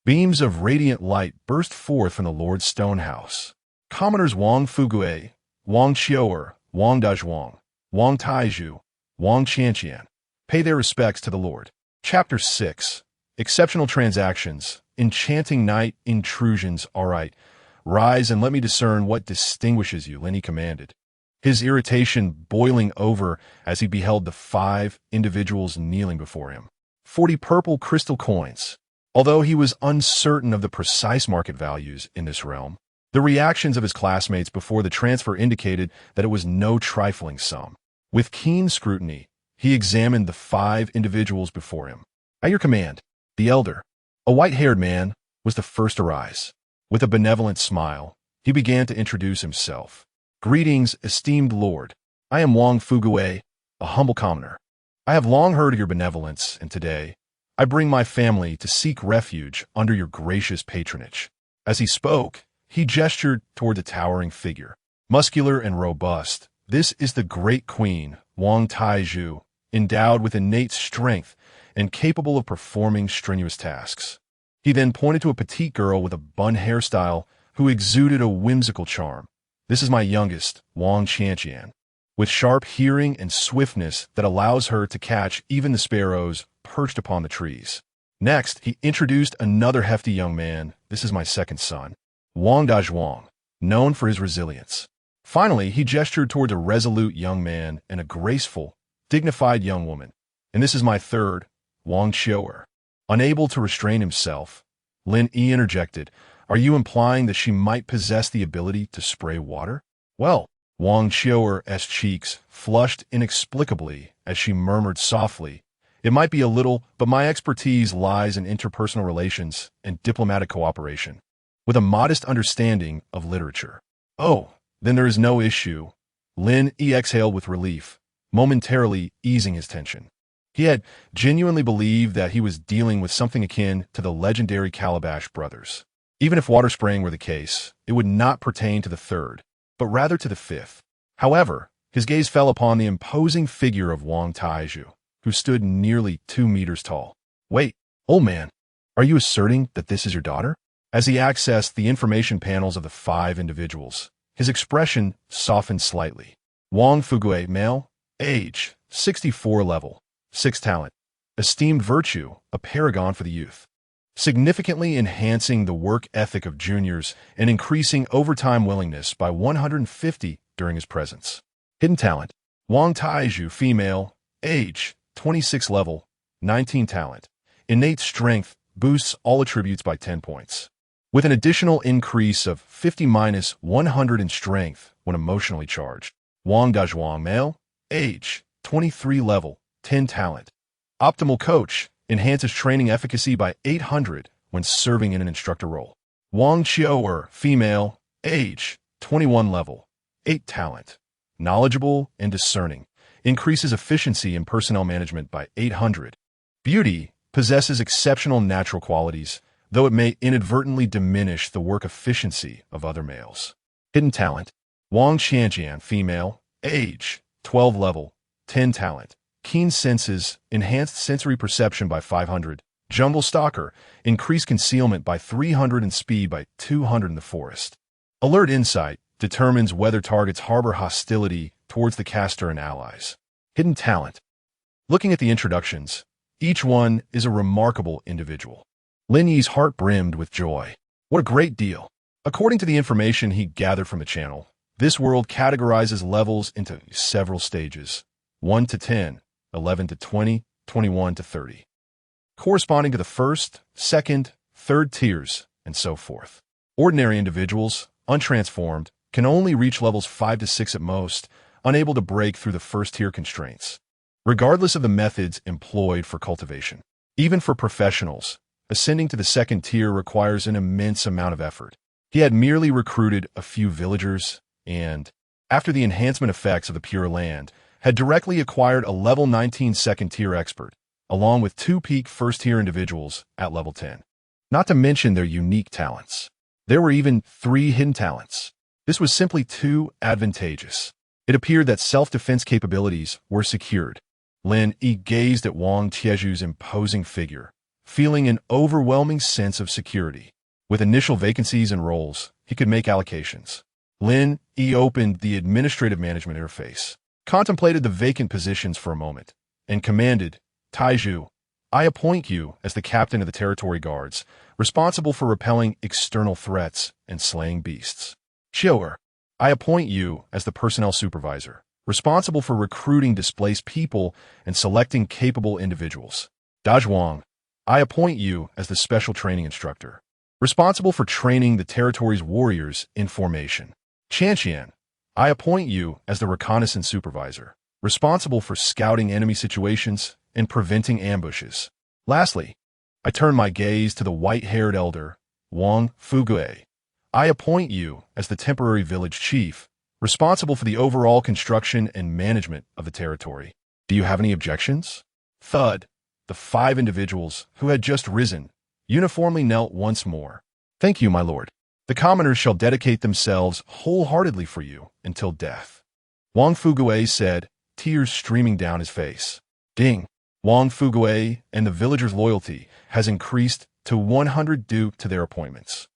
beams of radiant light burst forth from the Lord's stone house. Commoners Wang Fugue, Wang Qiuer, Wang Dazhuang, Wang Taizhu, Wang Qianqian pay their respects to the Lord. Chapter 6. Exceptional Transactions. Enchanting Night Intrusions. All right, rise and let me discern what distinguishes you, Lin Yi commanded, his irritation boiling over as he beheld the 5 individuals kneeling before him. 40 purple crystal coins. Although he was uncertain of the precise market values in this realm, the reactions of his classmates before the transfer indicated that it was no trifling sum. With keen scrutiny, he examined the 5 individuals before him. At your command, the elder, a white-haired man, was the first to rise. With a benevolent smile, he began to introduce himself. Greetings, esteemed lord. I am Wang Fugue, a humble commoner. I have long heard of your benevolence, and today, I bring my family to seek refuge under your gracious patronage. As he spoke, he gestured toward the towering figure. Muscular and robust, this is the great queen, Wang Taizhu, endowed with innate strength and capable of performing strenuous tasks. He then pointed to a petite girl with a bun hairstyle who exuded a whimsical charm. This is my youngest, Wang Qianqian, with sharp hearing and swiftness that allows her to catch even the sparrows perched upon the trees. Next, he introduced another hefty young man. This is my second son, Wang Dazhuang, known for his resilience. Finally, he gestured towards a resolute young man and a graceful, dignified young woman. And this is my third, Wang Qiuer. Unable to restrain himself, Lin Yi interjected, "Are you implying that she might possess the ability to spray water?" Well, Wang Qiuer's cheeks flushed inexplicably as she murmured softly, "It might be a little, but my expertise lies in interpersonal relations and diplomatic cooperation, with a modest understanding of literature." "Oh, then there is no issue." Lin Yi exhaled with relief, momentarily easing his tension. He had genuinely believed that he was dealing with something akin to the legendary Calabash brothers. Even if water spraying were the case, it would not pertain to the third, but rather to the 5th. However, his gaze fell upon the imposing figure of Wang Taizhu, who stood nearly 2 meters tall. "Wait, old man, are you asserting that this is your daughter?" As he accessed the information panels of the 5 individuals, his expression softened slightly. Wang Fugue, male, age, 64 level, 6 talent, esteemed virtue, a paragon for the youth, significantly enhancing the work ethic of juniors and increasing overtime willingness by 150 during his presence. Hidden talent, Wang Taizhu, female, age, 26 level, 19 talent, innate strength, boosts all attributes by 10 points, with an additional increase of 50-100 in strength when emotionally charged. Wang Dazhuang, male, age, 23 level, 10 talent. Optimal coach, enhances training efficacy by 800 when serving in an instructor role. Wang Qiuer, female, age, 21 level, 8 talent. Knowledgeable and discerning, increases efficiency in personnel management by 800. Beauty, possesses exceptional natural qualities, though it may inadvertently diminish the work efficiency of other males. Hidden talent, Wang Qianqian, female, age, 12 level, 10 talent. Keen senses, enhanced sensory perception by 500. Jungle Stalker, increased concealment by 300 and speed by 200 in the forest. Alert Insight, determines whether targets harbor hostility towards the caster and allies. Hidden talent. Looking at the introductions, each one is a remarkable individual. Lin Yi's heart brimmed with joy. What a great deal. According to the information he gathered from the channel, This world categorizes levels into several stages: 1 to 10, 11 to 20, 21 to 30, corresponding to the first, second, third tiers, and so forth. Ordinary individuals, untransformed, can only reach levels 5 to 6 at most, unable to break through the first-tier constraints, regardless of the methods employed for cultivation. Even for professionals, ascending to the second tier requires an immense amount of effort. He had merely recruited a few villagers and, after the enhancement effects of the Pure Land, had directly acquired a level 19 second-tier expert, along with 2 peak first-tier individuals at level 10. Not to mention their unique talents. There were even 3 hidden talents. This was simply too advantageous. It appeared that self-defense capabilities were secured. Lin Yi gazed at Wang Tieju's imposing figure, feeling an overwhelming sense of security. With initial vacancies and roles, he could make allocations. Lin Yi opened the administrative management interface, contemplated the vacant positions for a moment, and commanded, "Taiju, I appoint you as the captain of the territory guards, responsible for repelling external threats and slaying beasts. Xiu'er, I appoint you as the personnel supervisor, responsible for recruiting displaced people and selecting capable individuals. Dazhuang, I appoint you as the special training instructor, responsible for training the territory's warriors in formation. Qianqian, I appoint you as the reconnaissance supervisor, responsible for scouting enemy situations and preventing ambushes. Lastly, I turn my gaze to the white-haired elder, Wang Fugui. I appoint you as the temporary village chief, responsible for the overall construction and management of the territory. Do you have any objections?" Thud. The 5 individuals who had just risen uniformly knelt once more. "Thank you, my lord. The commoners shall dedicate themselves wholeheartedly for you until death." Wang Fugui said, tears streaming down his face. Ding. Wang Fugui and the villagers' loyalty has increased to 100 due to their appointments.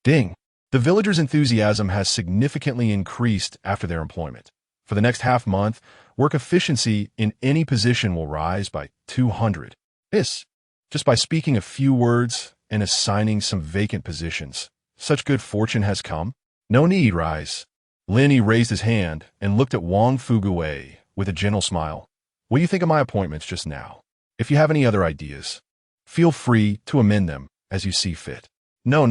Ding. The villagers' enthusiasm has significantly increased after their employment. For the next half month, work efficiency in any position will rise by 200. This, just by speaking a few words and assigning some vacant positions. Such good fortune has come? No need rise. Lin Yi raised his hand and looked at Wang Fugui with a gentle smile. "What do you think of my appointments just now? If you have any other ideas, feel free to amend them as you see fit." No.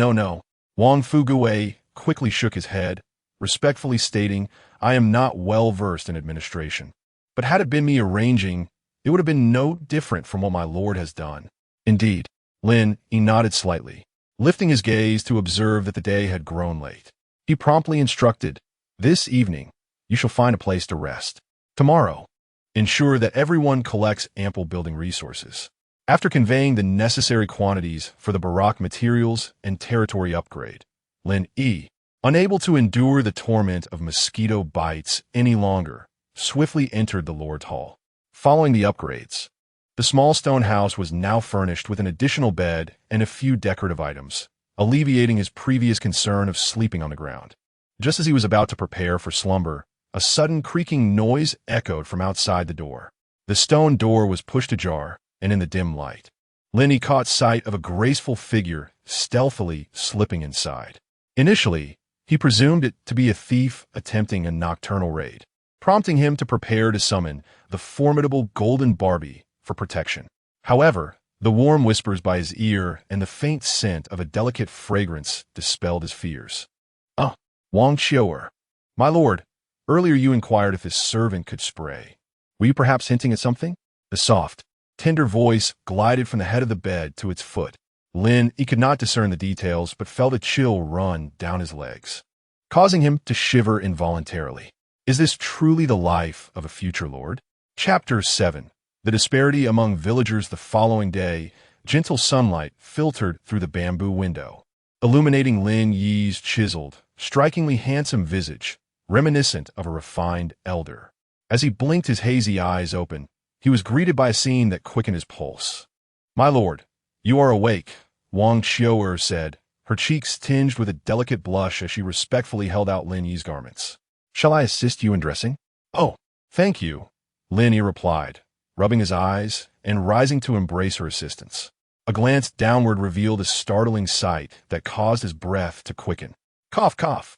Wang Fugui quickly shook his head, respectfully stating, "I am not well versed in administration. But had it been me arranging, it would have been no different from what my lord has done." Indeed. Lin Yi nodded slightly, lifting his gaze to observe that the day had grown late. He promptly instructed, "This evening, you shall find a place to rest. Tomorrow, ensure that everyone collects ample building resources." After conveying the necessary quantities for the Barak materials and territory upgrade, Lin Yi, unable to endure the torment of mosquito bites any longer, swiftly entered the Lord's Hall. Following the upgrades, the small stone house was now furnished with an additional bed and a few decorative items, alleviating his previous concern of sleeping on the ground. Just as he was about to prepare for slumber, a sudden creaking noise echoed from outside the door. The stone door was pushed ajar, and in the dim light, Lin Yi caught sight of a graceful figure stealthily slipping inside. Initially, he presumed it to be a thief attempting a nocturnal raid, prompting him to prepare to summon the formidable Golden Barbie for protection. However, the warm whispers by his ear and the faint scent of a delicate fragrance dispelled his fears. "Oh, Wang Xiu'er, my lord, earlier you inquired if his servant could spray. Were you perhaps hinting at something?" The soft, tender voice glided from the head of the bed to its foot. Lin Yi could not discern the details, but felt a chill run down his legs, causing him to shiver involuntarily. Is this truly the life of a future lord? Chapter 7. The disparity among villagers. The following day, gentle sunlight filtered through the bamboo window, illuminating Lin Yi's chiseled, strikingly handsome visage, reminiscent of a refined elder. As he blinked his hazy eyes open, he was greeted by a scene that quickened his pulse. "My lord, you are awake," Wang Xiu'er said, her cheeks tinged with a delicate blush as she respectfully held out Lin Yi's garments. "Shall I assist you in dressing?" "Oh, thank you," Lin Yi replied, rubbing his eyes and rising to embrace her assistance. A glance downward revealed a startling sight that caused his breath to quicken. Cough, cough.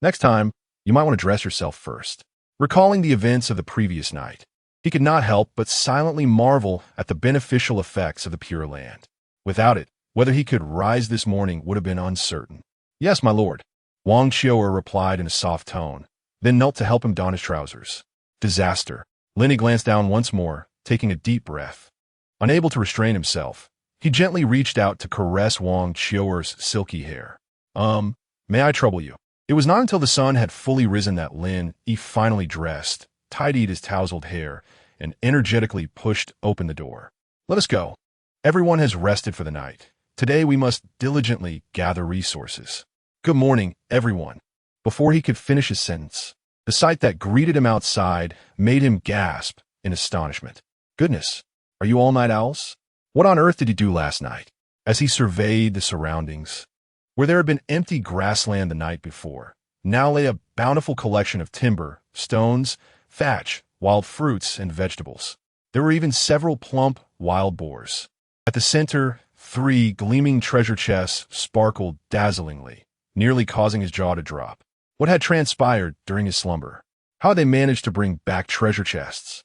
Next time, You might want to dress yourself first. Recalling the events of the previous night, he could not help but silently marvel at the beneficial effects of the Pure Land. Without it, whether he could rise this morning would have been uncertain. Yes, my lord, Wang Qiu'er replied in a soft tone, then knelt to help him don his trousers. Disaster. Lin Yi glanced down once more, taking a deep breath. Unable to restrain himself, he gently reached out to caress Wang Qiu'er's silky hair. May I trouble you? It was not until the sun had fully risen that Lin Yi finally dressed, tidied his tousled hair, and energetically pushed open the door. Let us go. Everyone has rested for the night. Today we must diligently gather resources. Good morning, everyone. Before he could finish his sentence, the sight that greeted him outside made him gasp in astonishment. Goodness, are you all night owls? What on earth did you do last night? As he surveyed the surroundings, where there had been empty grassland the night before, now lay a bountiful collection of timber, stones, thatch, wild fruits, and vegetables. There were even several plump wild boars. At the center, 3 gleaming treasure chests sparkled dazzlingly, nearly causing his jaw to drop. What had transpired during his slumber? How had they managed to bring back treasure chests?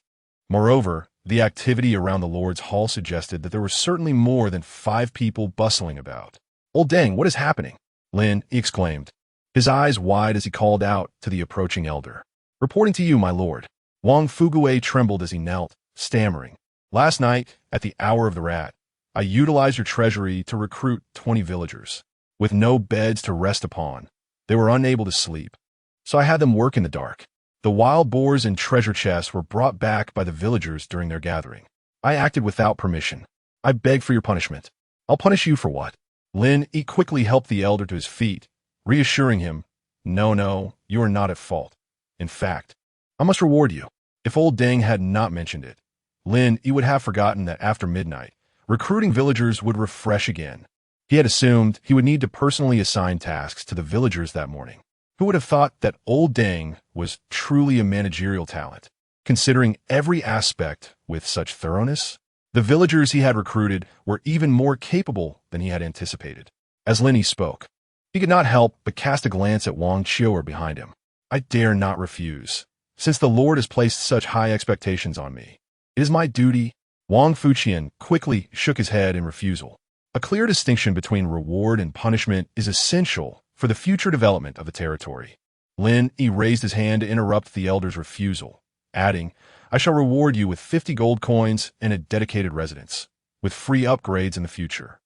Moreover, the activity around the Lord's Hall suggested that there were certainly more than 5 people bustling about. Old dang, what is happening? Lin, he exclaimed, his eyes wide as he called out to the approaching elder. Reporting to you, my lord. Wang Fuguei trembled as he knelt, stammering. Last night, at the hour of the rat, I utilized your treasury to recruit 20 villagers. With no beds to rest upon, they were unable to sleep. So I had them work in the dark. The wild boars and treasure chests were brought back by the villagers during their gathering. I acted without permission. I beg for your punishment. I'll punish you for what? Lin Yi quickly helped the elder to his feet, reassuring him, No, you are not at fault. In fact, I must reward you. If old Deng had not mentioned it, Lin Yi would have forgotten that after midnight, recruiting villagers would refresh again. He had assumed he would need to personally assign tasks to the villagers that morning. Who would have thought that old Deng was truly a managerial talent, considering every aspect with such thoroughness? The villagers he had recruited were even more capable than he had anticipated. As Lin Yi spoke, he could not help but cast a glance at Wang Qiu'er behind him. I dare not refuse, since the Lord has placed such high expectations on me. It is my duty. Wang Fuqian quickly shook his head in refusal. A clear distinction between reward and punishment is essential for the future development of the territory. Lin Yi raised his hand to interrupt the elder's refusal, adding, I shall reward you with 50 gold coins and a dedicated residence, with free upgrades in the future.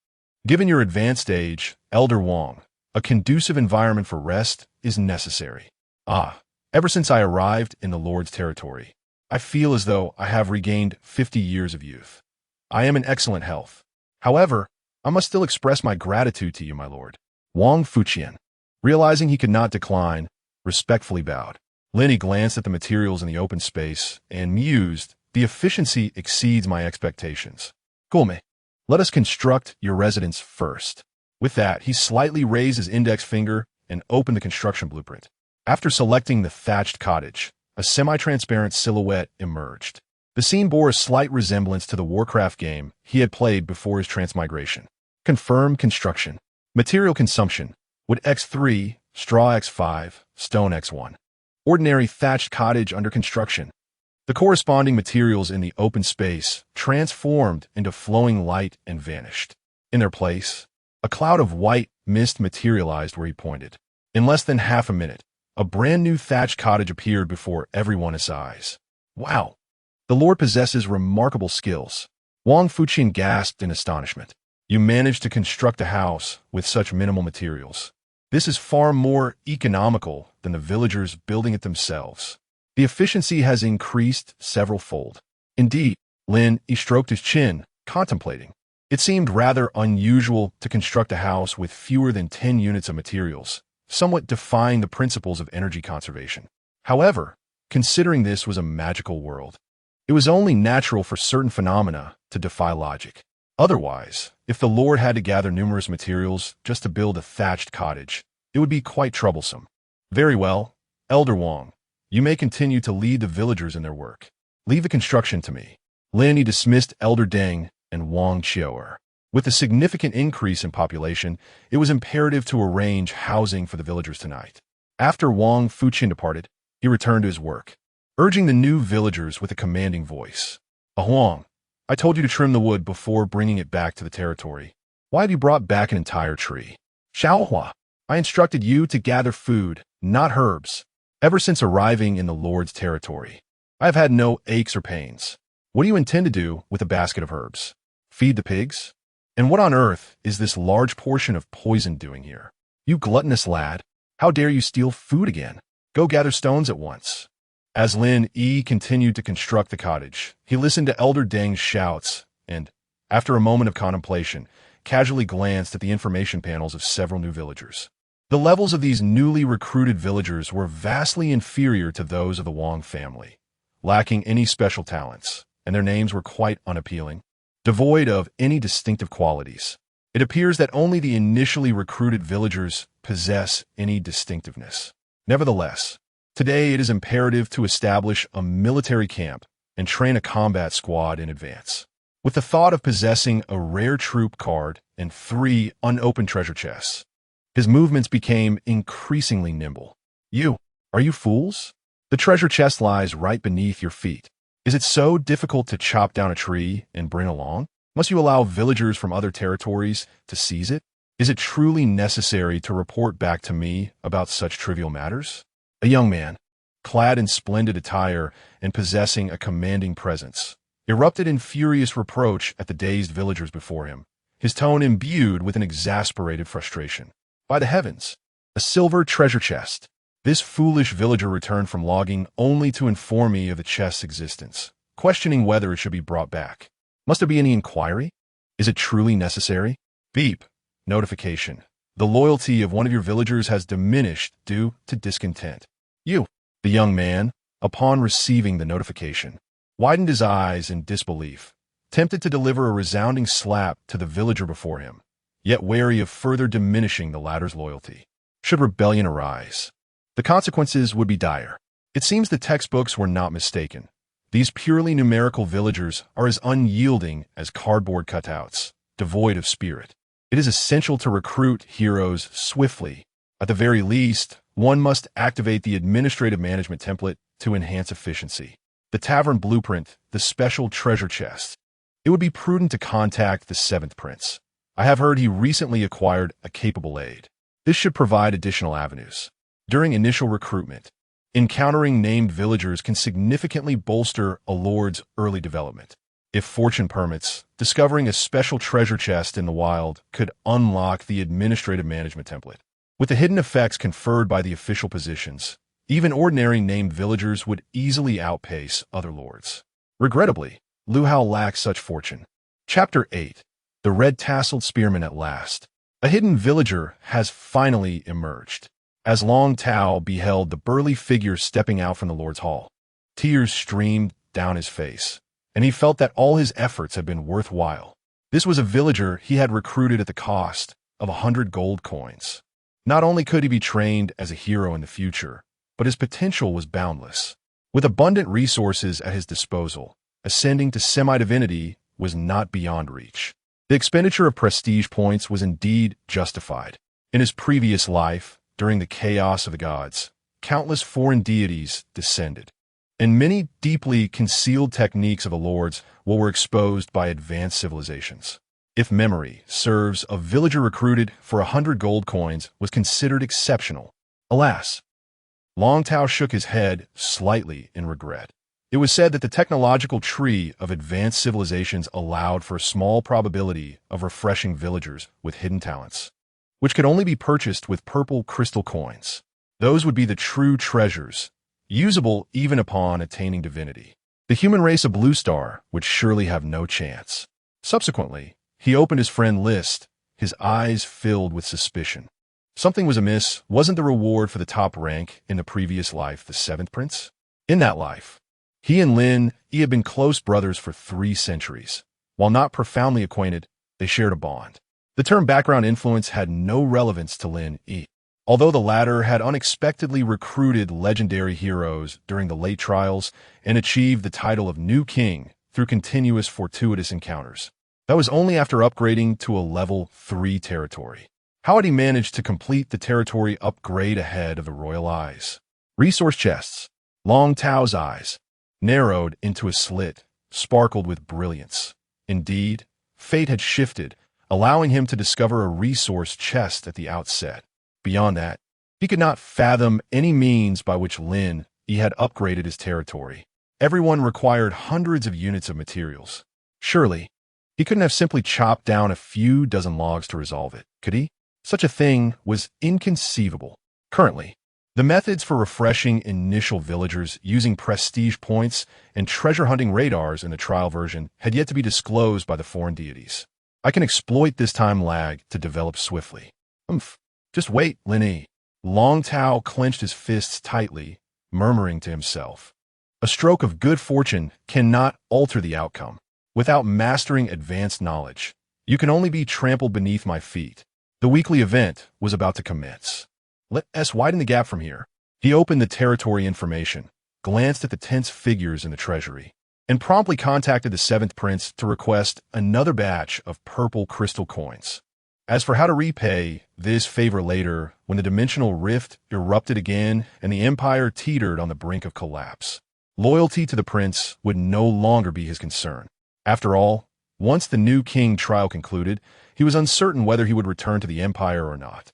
Given your advanced age, Elder Wang, a conducive environment for rest is necessary. Ever since I arrived in the Lord's territory, I feel as though I have regained 50 years of youth. I am in excellent health. However, I must still express my gratitude to you, my lord. Wang Fuqian, realizing he could not decline, respectfully bowed. Lin Yi glanced at the materials in the open space and mused, the efficiency exceeds my expectations. Gulme, let us construct your residence first. With that, he slightly raised his index finger and opened the construction blueprint. After selecting the thatched cottage, a semi-transparent silhouette emerged. The scene bore a slight resemblance to the Warcraft game he had played before his transmigration. Confirm construction. Material consumption. Wood X3, straw X5, stone X1. Ordinary thatched cottage under construction. The corresponding materials in the open space transformed into flowing light and vanished. In their place, a cloud of white mist materialized where he pointed. In less than half a minute, a brand new thatched cottage appeared before everyone's eyes. Wow! The Lord possesses remarkable skills. Wang Fuqian gasped in astonishment. You managed to construct a house with such minimal materials. This is far more economical than the villagers building it themselves. The efficiency has increased several-fold. Indeed, Lin Yi stroked his chin, contemplating. It seemed rather unusual to construct a house with fewer than 10 units of materials, somewhat defying the principles of energy conservation. However, considering this was a magical world, it was only natural for certain phenomena to defy logic. Otherwise, if the Lord had to gather numerous materials just to build a thatched cottage, it would be quite troublesome. Very well, Elder Wang, you may continue to lead the villagers in their work. Leave the construction to me. Lin Yi dismissed Elder Deng and Wang Qiu'er. With a significant increase in population, it was imperative to arrange housing for the villagers tonight. After Wang Fuqin departed, he returned to his work, urging the new villagers with a commanding voice. Huang, I told you to trim the wood before bringing it back to the territory. Why have you brought back an entire tree? Xiaohua, I instructed you to gather food, not herbs. Ever since arriving in the Lord's territory, I have had no aches or pains. What do you intend to do with a basket of herbs? Feed the pigs? And what on earth is this large portion of poison doing here? You gluttonous lad, how dare you steal food again? Go gather stones at once. As Lin Yi continued to construct the cottage, he listened to Elder Deng's shouts and, after a moment of contemplation, casually glanced at the information panels of several new villagers. The levels of these newly recruited villagers were vastly inferior to those of the Wang family, lacking any special talents, and their names were quite unappealing, devoid of any distinctive qualities. It appears that only the initially recruited villagers possess any distinctiveness. Nevertheless, today it is imperative to establish a military camp and train a combat squad in advance. With the thought of possessing a rare troop card and 3 unopened treasure chests, his movements became increasingly nimble. Are you fools? The treasure chest lies right beneath your feet. Is it so difficult to chop down a tree and bring along? Must you allow villagers from other territories to seize it? Is it truly necessary to report back to me about such trivial matters? A young man, clad in splendid attire and possessing a commanding presence, erupted in furious reproach at the dazed villagers before him, his tone imbued with an exasperated frustration. By the heavens, a silver treasure chest! This foolish villager returned from logging only to inform me of the chest's existence, questioning whether it should be brought back. Must there be any inquiry? Is it truly necessary? Beep. Notification. The loyalty of one of your villagers has diminished due to discontent. The young man, upon receiving the notification, widened his eyes in disbelief, tempted to deliver a resounding slap to the villager before him, yet wary of further diminishing the latter's loyalty. Should rebellion arise, the consequences would be dire. It seems the textbooks were not mistaken. These purely numerical villagers are as unyielding as cardboard cutouts, devoid of spirit. It is essential to recruit heroes swiftly. At the very least, one must activate the administrative management template to enhance efficiency. The tavern blueprint, the special treasure chest. It would be prudent to contact the 7th prince. I have heard he recently acquired a capable aide. This should provide additional avenues. During initial recruitment, encountering named villagers can significantly bolster a lord's early development. If fortune permits, discovering a special treasure chest in the wild could unlock the administrative management template. With the hidden effects conferred by the official positions, even ordinary named villagers would easily outpace other lords. Regrettably, Luhao lacks such fortune. Chapter 8. The Red-Tasseled Spearman at Last. A hidden villager has finally emerged. As Long Tao beheld the burly figure stepping out from the Lord's Hall, tears streamed down his face, and he felt that all his efforts had been worthwhile. This was a villager he had recruited at the cost of 100 gold coins. Not only could he be trained as a hero in the future, but his potential was boundless. With abundant resources at his disposal, ascending to semi-divinity was not beyond reach. The expenditure of prestige points was indeed justified. In his previous life, during the chaos of the gods, countless foreign deities descended, and many deeply concealed techniques of the lords were exposed by advanced civilizations. If memory serves, a villager recruited for 100 gold coins was considered exceptional. Alas, Long Tao shook his head slightly in regret. It was said that the technological tree of advanced civilizations allowed for a small probability of refreshing villagers with hidden talents, which could only be purchased with purple crystal coins. Those would be the true treasures, usable even upon attaining divinity. The human race of Blue Star would surely have no chance. Subsequently, he opened his friend list, his eyes filled with suspicion. Something was amiss. Wasn't the reward for the top rank in the previous life the 7th prince? In that life, he and Lin Yi had been close brothers for 3 centuries. While not profoundly acquainted, they shared a bond. The term background influence had no relevance to Lin Yi. Although the latter had unexpectedly recruited legendary heroes during the late trials and achieved the title of New King through continuous fortuitous encounters. That was only after upgrading to a level 3 territory. How had he managed to complete the territory upgrade ahead of the royal eyes? Resource chests. Long Tao's eyes, narrowed into a slit, sparkled with brilliance. Indeed, fate had shifted, allowing him to discover a resource chest at the outset. Beyond that, he could not fathom any means by which Lin Yi had upgraded his territory. Everyone required hundreds of units of materials. Surely, he couldn't have simply chopped down a few dozen logs to resolve it, could he? Such a thing was inconceivable. Currently, the methods for refreshing initial villagers using prestige points and treasure hunting radars in the trial version had yet to be disclosed by the foreign deities. I can exploit this time lag to develop swiftly. Just wait, Lin Yi. Long Tao clenched his fists tightly, murmuring to himself. A stroke of good fortune cannot alter the outcome. Without mastering advanced knowledge, you can only be trampled beneath my feet. The weekly event was about to commence. Let us widen the gap from here. He opened the territory information, glanced at the tense figures in the treasury, and promptly contacted the 7th prince to request another batch of purple crystal coins. As for how to repay this favor later, when the dimensional rift erupted again and the empire teetered on the brink of collapse, loyalty to the prince would no longer be his concern. After all, once the new king trial concluded, he was uncertain whether he would return to the empire or not.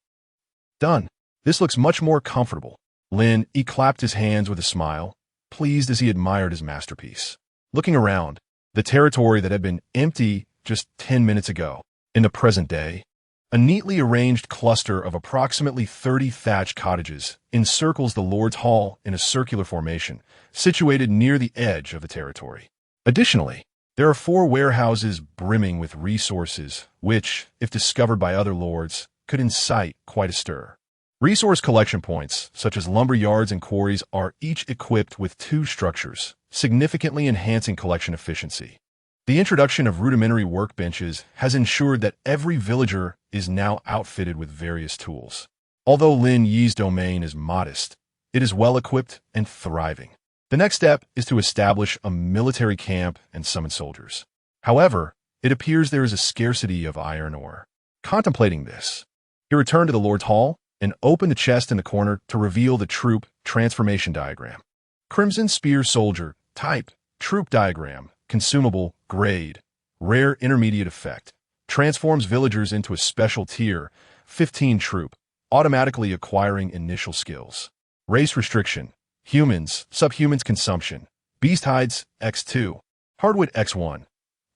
Done. This looks much more comfortable. Lin Yi clapped his hands with a smile, pleased as he admired his masterpiece. Looking around, the territory that had been empty just 10 minutes ago, in the present day, a neatly arranged cluster of approximately 30 thatched cottages encircles the Lord's Hall in a circular formation, situated near the edge of the territory. Additionally, there are 4 warehouses brimming with resources, which, if discovered by other lords, could incite quite a stir. Resource collection points, such as lumber yards and quarries, are each equipped with 2 structures, significantly enhancing collection efficiency. The introduction of rudimentary workbenches has ensured that every villager is now outfitted with various tools. Although Lin Yi's domain is modest, it is well-equipped and thriving. The next step is to establish a military camp and summon soldiers. However, it appears there is a scarcity of iron ore. Contemplating this, he returned to the Lord's Hall and opened the chest in the corner to reveal the troop transformation diagram. Crimson Spear Soldier, type, troop diagram, consumable, grade, rare intermediate effect. Transforms villagers into a special tier, 15 troop, automatically acquiring initial skills. Race restriction, humans, subhumans consumption, beast hides, X2, hardwood X1,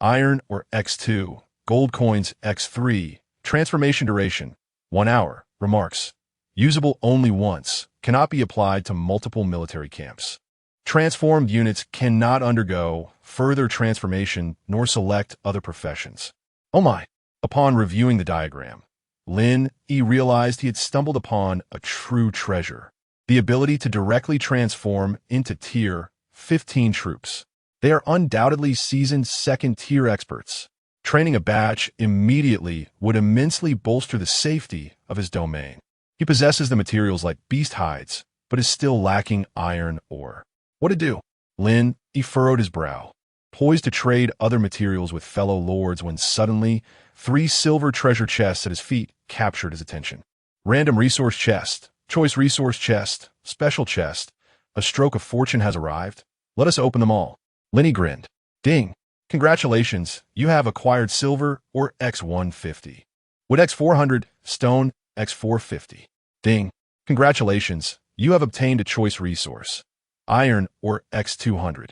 iron or X2, gold coins X3, transformation duration, 1 hour, remarks, usable only once, cannot be applied to multiple military camps. Transformed units cannot undergo further transformation nor select other professions. Oh my! Upon reviewing the diagram, Lin Yi realized he had stumbled upon a true treasure, the ability to directly transform into Tier 15 troops. They are undoubtedly seasoned second-tier experts. Training a batch immediately would immensely bolster the safety of his domain. He possesses the materials like beast hides, but is still lacking iron ore. What to do? Lin Yi furrowed his brow, poised to trade other materials with fellow lords when suddenly 3 silver treasure chests at his feet captured his attention. Random resource chest, choice resource chest, special chest. A stroke of fortune has arrived. Let us open them all. Lin Yi grinned. Ding. Congratulations, you have acquired silver or X150. Wood X400, stone X450. Ding. Congratulations, you have obtained a choice resource. Iron or X200.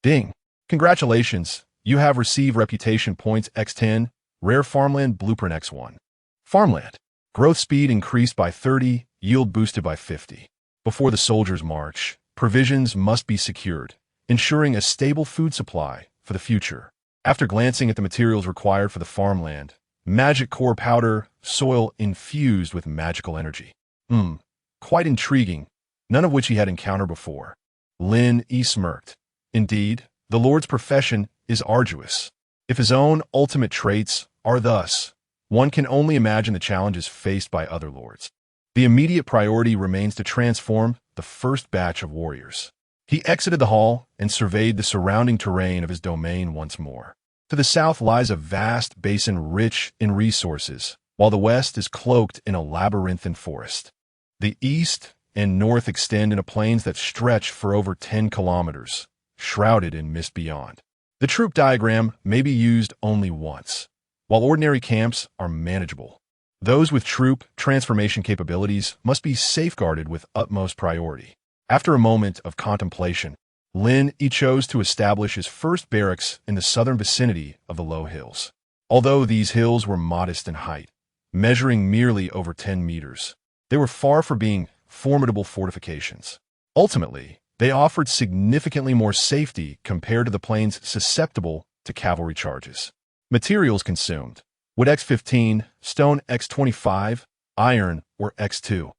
Ding. Congratulations, you have received reputation points X10, rare farmland blueprint X1. Farmland. Growth speed increased by 30, yield boosted by 50. Before the soldiers march, provisions must be secured, ensuring a stable food supply for the future. After glancing at the materials required for the farmland, magic core powder, soil infused with magical energy. Quite intriguing, none of which he had encountered before. Lin Yi smirked. Indeed, the Lord's profession is arduous. If his own ultimate traits are thus, one can only imagine the challenges faced by other lords. The immediate priority remains to transform the first batch of warriors. He exited the hall and surveyed the surrounding terrain of his domain once more. To the south lies a vast basin rich in resources, while the west is cloaked in a labyrinthine forest. The east and north extend into plains that stretch for over 10 kilometers, shrouded in mist beyond. The troop diagram may be used only once, while ordinary camps are manageable. Those with troop transformation capabilities must be safeguarded with utmost priority. After a moment of contemplation, Lin Yi chose to establish his first barracks in the southern vicinity of the low hills. Although these hills were modest in height, measuring merely over 10 meters, they were far from being formidable fortifications. Ultimately, they offered significantly more safety compared to the plains susceptible to cavalry charges. Materials consumed: wood X15, stone X25, iron or X2.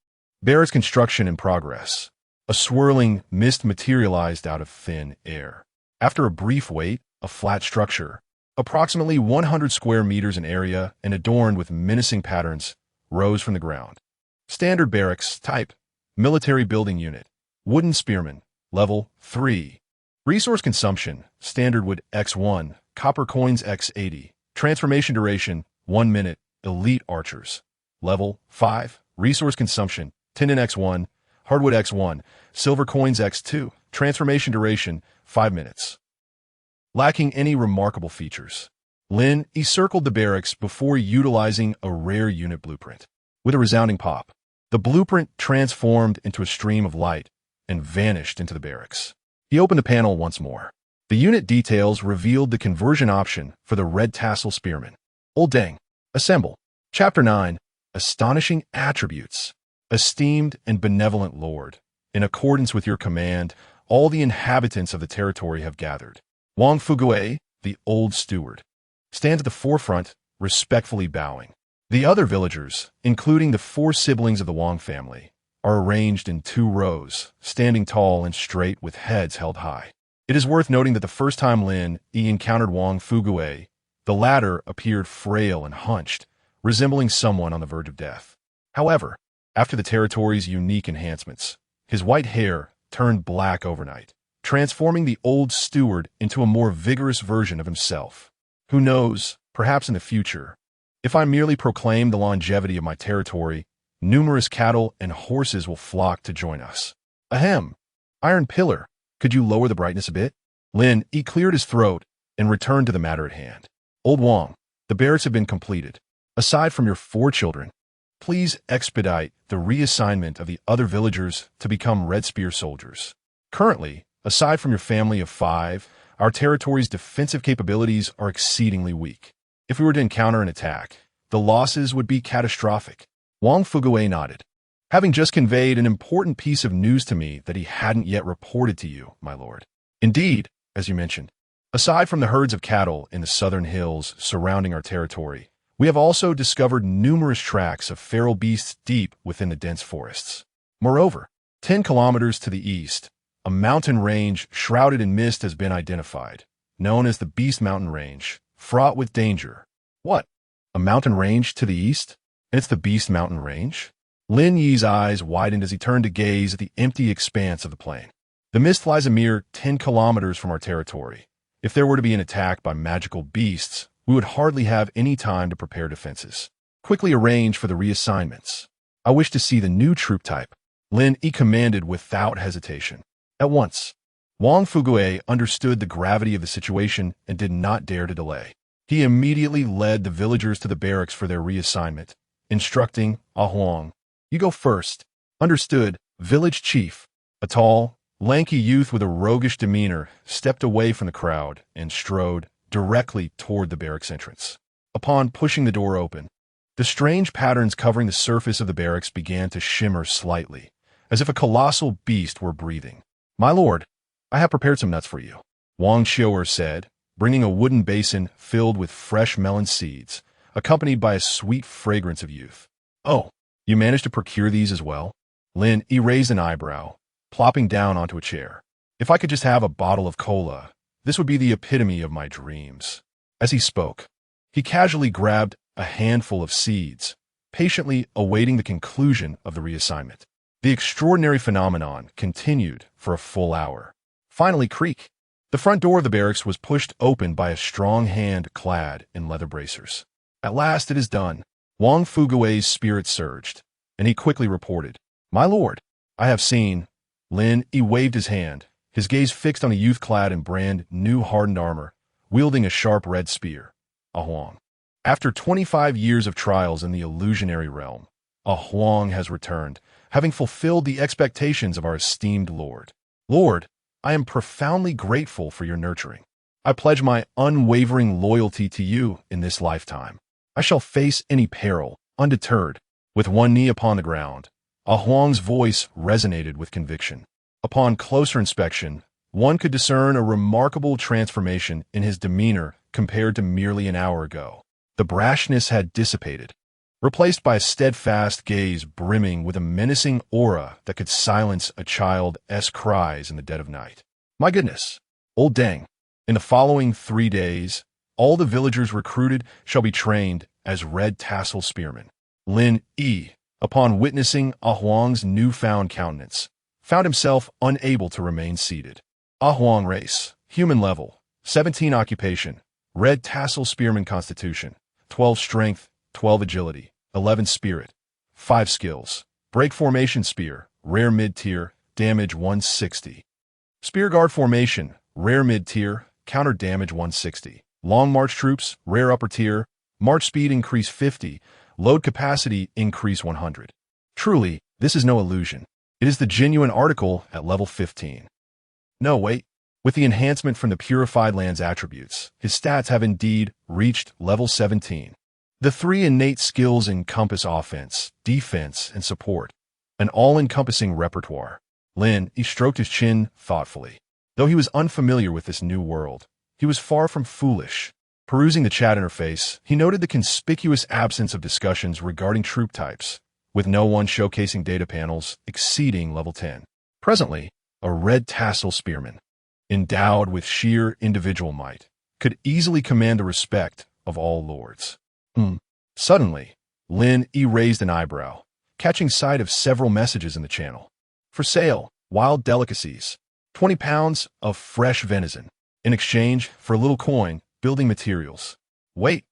Barracks construction in progress. A swirling mist materialized out of thin air. After a brief wait, a flat structure, approximately 100 square meters in area and adorned with menacing patterns, rose from the ground. Standard barracks type: military building unit, wooden spearman, level 3. Resource consumption: standard wood X1, copper coins X80. Transformation duration: 1 minute. Elite archers, level 5. Resource consumption: tendon X1, hardwood X1, silver coins X2. Transformation duration: 5 minutes. Lacking any remarkable features, Lin Yi circled the barracks before utilizing a rare unit blueprint. With a resounding pop, the blueprint transformed into a stream of light and vanished into the barracks. He opened the panel once more. The unit details revealed the conversion option for the red tassel spearman. Old Dang. Assemble. Chapter 9. Astonishing Attributes. Esteemed and benevolent Lord, in accordance with your command, all the inhabitants of the territory have gathered. Wang Fugue, the old steward, stands at the forefront, respectfully bowing. The other villagers, including the 4 siblings of the Wang family, are arranged in 2 rows, standing tall and straight with heads held high. It is worth noting that the first time Lin Yi encountered Wang Fugue, the latter appeared frail and hunched, resembling someone on the verge of death. However, after the territory's unique enhancements, his white hair turned black overnight, transforming the old steward into a more vigorous version of himself. Who knows, perhaps in the future, if I merely proclaim the longevity of my territory, numerous cattle and horses will flock to join us. Ahem. Iron Pillar, could you lower the brightness a bit? Lin Yi cleared his throat and returned to the matter at hand. Old Wang, the barracks have been completed. Aside from your 4 children, please expedite the reassignment of the other villagers to become Red Spear soldiers. Currently, aside from your family of 5, our territory's defensive capabilities are exceedingly weak. If we were to encounter an attack, the losses would be catastrophic. Wang Fugue nodded, having just conveyed an important piece of news to me that he hadn't yet reported to you, my lord. Indeed, as you mentioned, aside from the herds of cattle in the southern hills surrounding our territory, we have also discovered numerous tracks of feral beasts deep within the dense forests. Moreover, 10 kilometers to the east, a mountain range shrouded in mist has been identified, known as the Beast Mountain Range, fraught with danger. What? A mountain range to the east? And it's the Beast Mountain Range? Lin Yi's eyes widened as he turned to gaze at the empty expanse of the plain. The mist lies a mere 10 kilometers from our territory. If there were to be an attack by magical beasts, we would hardly have any time to prepare defenses. Quickly arrange for the reassignments. I wish to see the new troop type. Lin Yi commanded without hesitation. At once, Wang Fugue understood the gravity of the situation and did not dare to delay. He immediately led the villagers to the barracks for their reassignment, instructing Huang, "You go first." Understood. Village chief, a tall, lanky youth with a roguish demeanor, stepped away from the crowd and strode directly toward the barracks entrance. Upon pushing the door open, the strange patterns covering the surface of the barracks began to shimmer slightly, as if a colossal beast were breathing. "My lord, I have prepared some nuts for you," Wang Xiu'er said, bringing a wooden basin filled with fresh melon seeds, accompanied by a sweet fragrance of youth. "Oh, you managed to procure these as well?" Lin Yi raised an eyebrow, plopping down onto a chair. "If I could just have a bottle of cola, this would be the epitome of my dreams." As he spoke, he casually grabbed a handful of seeds, patiently awaiting the conclusion of the reassignment. The extraordinary phenomenon continued for a full hour. Finally, creak. The front door of the barracks was pushed open by a strong hand clad in leather bracers. "At last it is done." Wang Fugui's spirit surged, and he quickly reported, "My lord, I have seen." Lin Yi waved his hand, his gaze fixed on a youth clad in brand new hardened armor, wielding a sharp red spear. A Huang. After 25 years of trials in the illusionary realm, a Huang has returned, having fulfilled the expectations of our esteemed lord. Lord, I am profoundly grateful for your nurturing. I pledge my unwavering loyalty to you in this lifetime. I shall face any peril, undeterred. With one knee upon the ground, a Huang's voice resonated with conviction. Upon closer inspection, one could discern a remarkable transformation in his demeanor compared to merely an hour ago. The brashness had dissipated, replaced by a steadfast gaze brimming with a menacing aura that could silence a child's cries in the dead of night. My goodness, old dang. In the following 3 days, all the villagers recruited shall be trained as red tassel spearmen. Lin Yi, upon witnessing Ah Huang's newfound countenance, found himself unable to remain seated. Ah Huang race, human level, 17 occupation, red tassel spearman constitution, 12 strength, 12 agility, 11 spirit, 5 skills, break formation spear, rare mid-tier, damage 160. Spear guard formation, rare mid-tier, counter damage 160. Long march troops, rare upper tier, march speed increase 50, load capacity increase 100. Truly, this is no illusion. It is the genuine article at level 15. No, wait. With the enhancement from the Purified Land's attributes, his stats have indeed reached level 17. The 3 innate skills encompass offense, defense, and support, an all-encompassing repertoire. Lin Yi stroked his chin thoughtfully. Though he was unfamiliar with this new world, he was far from foolish. Perusing the chat interface, he noted the conspicuous absence of discussions regarding troop types, with no one showcasing data panels exceeding level 10. Presently, a red tassel spearman, endowed with sheer individual might, could easily command the respect of all lords. Suddenly, Lin Yi raised an eyebrow, catching sight of several messages in the channel. For sale, wild delicacies, 20 pounds of fresh venison, in exchange for a little coin, building materials. Wait,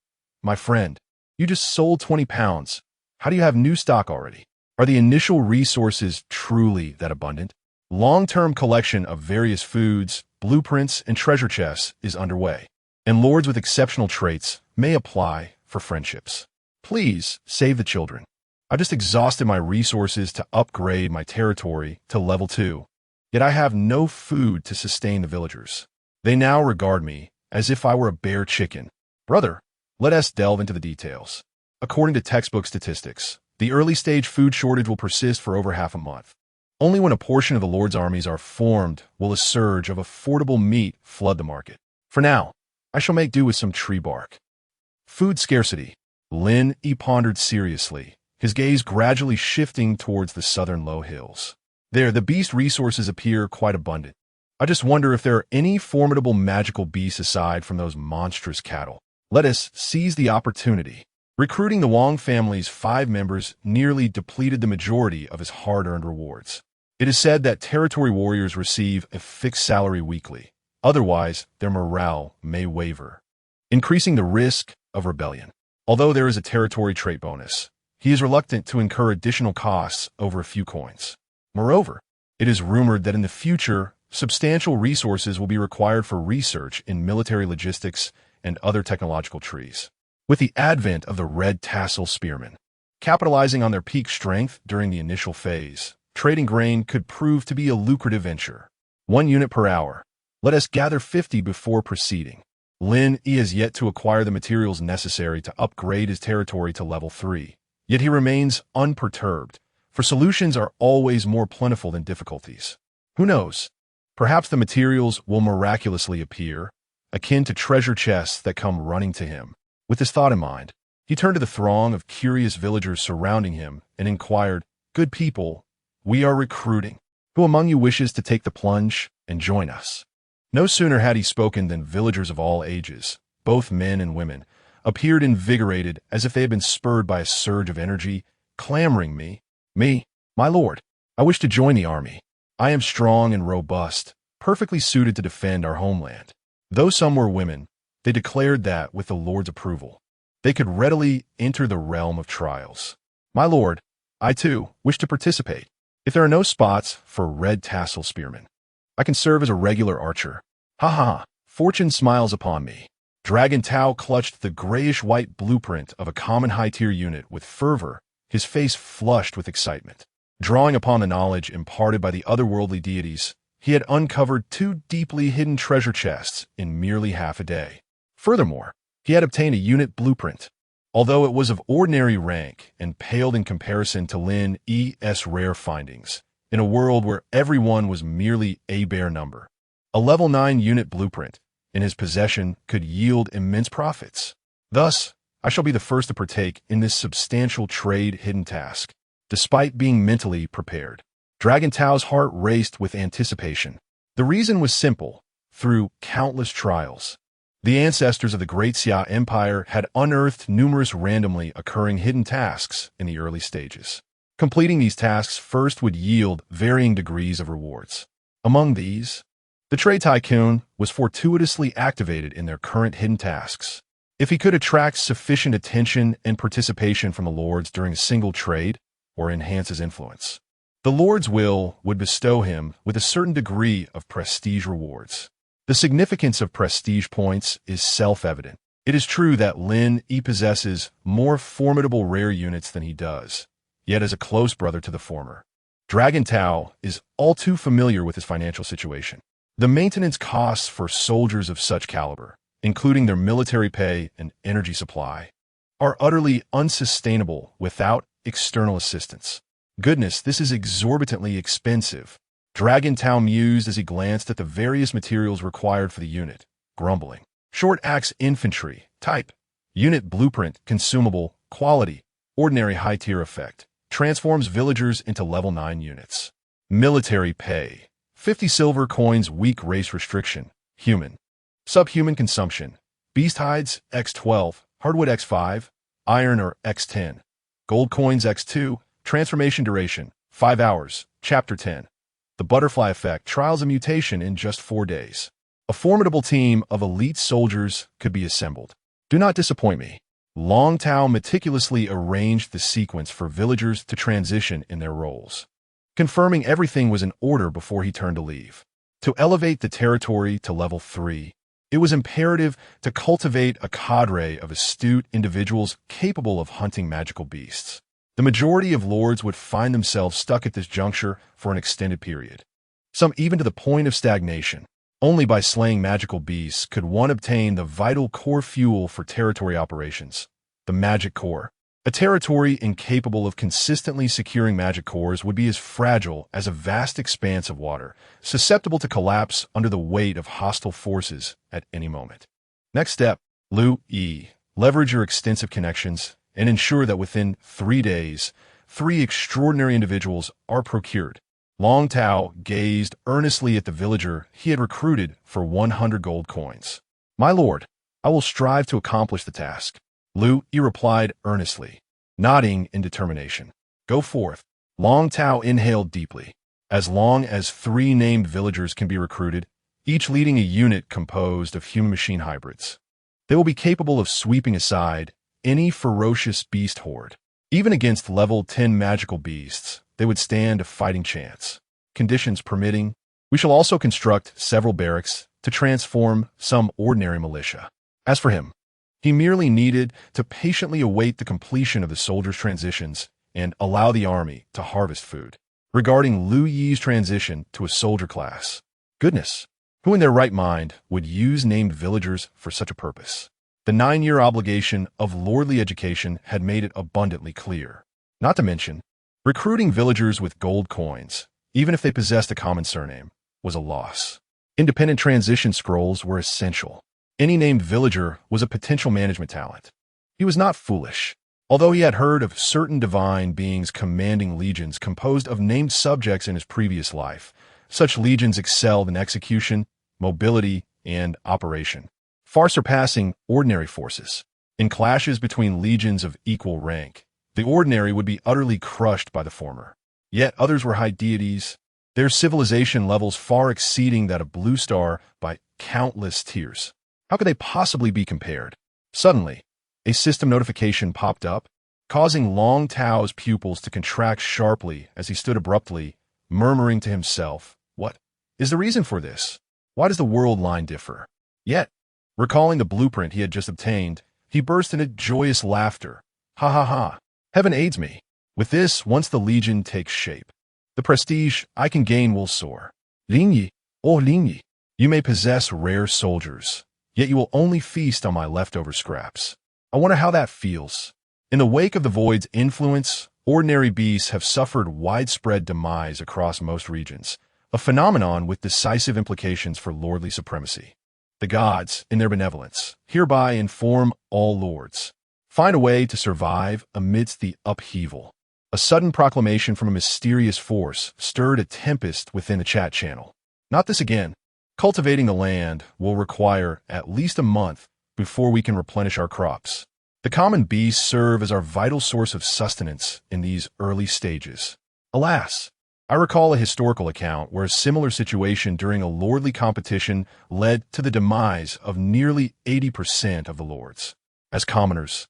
my friend, you just sold 20 pounds. How do you have new stock already? Are the initial resources truly that abundant? Long-term collection of various foods, blueprints, and treasure chests is underway, and lords with exceptional traits may apply for friendships. Please save the children. I've just exhausted my resources to upgrade my territory to level 2, yet I have no food to sustain the villagers. They now regard me as if I were a bare chicken. Brother, let us delve into the details. According to textbook statistics, the early-stage food shortage will persist for over half a month. Only when a portion of the Lord's armies are formed will a surge of affordable meat flood the market. For now, I shall make do with some tree bark. Food scarcity. Lin Yi pondered seriously, his gaze gradually shifting towards the southern low hills. There, the beast resources appear quite abundant. I just wonder if there are any formidable magical beasts aside from those monstrous cattle. Let us seize the opportunity. Recruiting the Wang family's 5 members nearly depleted the majority of his hard-earned rewards. It is said that territory warriors receive a fixed salary weekly. Otherwise, their morale may waver, increasing the risk of rebellion. Although there is a territory trait bonus, he is reluctant to incur additional costs over a few coins. Moreover, it is rumored that in the future, substantial resources will be required for research in military logistics and other technological trees. With the advent of the red tassel spearmen, capitalizing on their peak strength during the initial phase, trading grain could prove to be a lucrative venture. 1 unit per hour. Let us gather 50 before proceeding. Lin Yi has yet to acquire the materials necessary to upgrade his territory to level 3, yet he remains unperturbed, for solutions are always more plentiful than difficulties. Who knows? Perhaps the materials will miraculously appear, akin to treasure chests that come running to him. With this thought in mind, he turned to the throng of curious villagers surrounding him and inquired, "Good people, we are recruiting. Who among you wishes to take the plunge and join us?" No sooner had he spoken than villagers of all ages, both men and women, appeared invigorated as if they had been spurred by a surge of energy, clamoring, Me, my lord, I wish to join the army. I am strong and robust, perfectly suited to defend our homeland." Though some were women, they declared that with the Lord's approval. they could readily enter the realm of trials. My lord, I too wish to participate. If there are no spots for red tassel spearmen, I can serve as a regular archer. Ha ha ha, fortune smiles upon me. Dragon Tao clutched the grayish-white blueprint of a common high-tier unit with fervor, his face flushed with excitement. Drawing upon the knowledge imparted by the otherworldly deities, he had uncovered 2 deeply hidden treasure chests in merely half a day. Furthermore, he had obtained a unit blueprint. Although it was of ordinary rank and paled in comparison to Lin Yi's rare findings, in a world where everyone was merely a bare number, a level 9 unit blueprint in his possession could yield immense profits. Thus, I shall be the first to partake in this substantial trade hidden task. Despite being mentally prepared, Dragon Tao's heart raced with anticipation. The reason was simple. Through countless trials, the ancestors of the Great Xia Empire had unearthed numerous randomly occurring hidden tasks in the early stages. Completing these tasks first would yield varying degrees of rewards. Among these, the trade tycoon was fortuitously activated in their current hidden tasks. If he could attract sufficient attention and participation from the lords during a single trade, or enhance his influence, the lord's will would bestow him with a certain degree of prestige rewards. The significance of prestige points is self-evident. It is true that Lin Yi possesses more formidable rare units than he does, yet as a close brother to the former, Dragon Tao is all too familiar with his financial situation. The maintenance costs for soldiers of such caliber, including their military pay and energy supply, are utterly unsustainable without external assistance. Goodness, this is exorbitantly expensive. Dragon Tao mused as he glanced at the various materials required for the unit, grumbling. Short axe infantry, type, unit blueprint, consumable, quality, ordinary high-tier effect, transforms villagers into level 9 units. Military pay, 50 silver coins, weak race restriction, human. Subhuman consumption, beast hides, X12, hardwood X5, iron or X10. Gold coins X2, transformation duration, 5 hours, Chapter 10. The butterfly effect, trials a mutation in just 4 days. A formidable team of elite soldiers could be assembled. Do not disappoint me. Long Tao meticulously arranged the sequence for villagers to transition in their roles, confirming everything was in order before he turned to leave. To elevate the territory to level 3, it was imperative to cultivate a cadre of astute individuals capable of hunting magical beasts. The majority of lords would find themselves stuck at this juncture for an extended period, some even to the point of stagnation. Only by slaying magical beasts could one obtain the vital core fuel for territory operations, the magic core. A territory incapable of consistently securing magic cores would be as fragile as a vast expanse of water, susceptible to collapse under the weight of hostile forces at any moment. Next step, Lin Yi. Leverage your extensive connections and ensure that within 3 days, 3 extraordinary individuals are procured. Long Tao gazed earnestly at the villager he had recruited for 100 gold coins. My lord, I will strive to accomplish the task. Lin Yi replied earnestly, nodding in determination. Go forth. Long Tao inhaled deeply. As long as 3 named villagers can be recruited, each leading a unit composed of human-machine hybrids, they will be capable of sweeping aside any ferocious beast horde. Even against level 10 magical beasts, they would stand a fighting chance. Conditions permitting, we shall also construct several barracks to transform some ordinary militia. As for him, he merely needed to patiently await the completion of the soldiers' transitions and allow the army to harvest food. Regarding Lin Yi's transition to a soldier class, goodness, who in their right mind would use named villagers for such a purpose? The 9-year obligation of lordly education had made it abundantly clear. Not to mention, recruiting villagers with gold coins, even if they possessed a common surname, was a loss. Independent transition scrolls were essential. Any named villager was a potential management talent. He was not foolish. Although he had heard of certain divine beings commanding legions composed of named subjects in his previous life, such legions excelled in execution, mobility, and operation, far surpassing ordinary forces. In clashes between legions of equal rank, the ordinary would be utterly crushed by the former. Yet others were high deities, their civilization levels far exceeding that of Blue Star by countless tiers. How could they possibly be compared? Suddenly, A system notification popped up, causing Long Tao's pupils to contract sharply as he stood abruptly, murmuring to himself, "What is the reason for this? Why does the world line differ?" Yet, recalling the blueprint he had just obtained, he burst into joyous laughter. "Ha ha ha! Heaven aids me! With this, once the legion takes shape, the prestige I can gain will soar. Lin Yi, oh Lin Yi, you may possess rare soldiers, yet you will only feast on my leftover scraps. I wonder how that feels." In the wake of the Void's influence, ordinary beasts have suffered widespread demise across most regions, a phenomenon with decisive implications for lordly supremacy. The gods, in their benevolence, hereby inform all lords, find a way to survive amidst the upheaval. A sudden proclamation from a mysterious force stirred a tempest within the chat channel. "Not this again. Cultivating the land will require at least a month before we can replenish our crops. The common beasts serve as our vital source of sustenance in these early stages." Alas, I recall a historical account where a similar situation during a lordly competition led to the demise of nearly 80% of the lords. As commoners,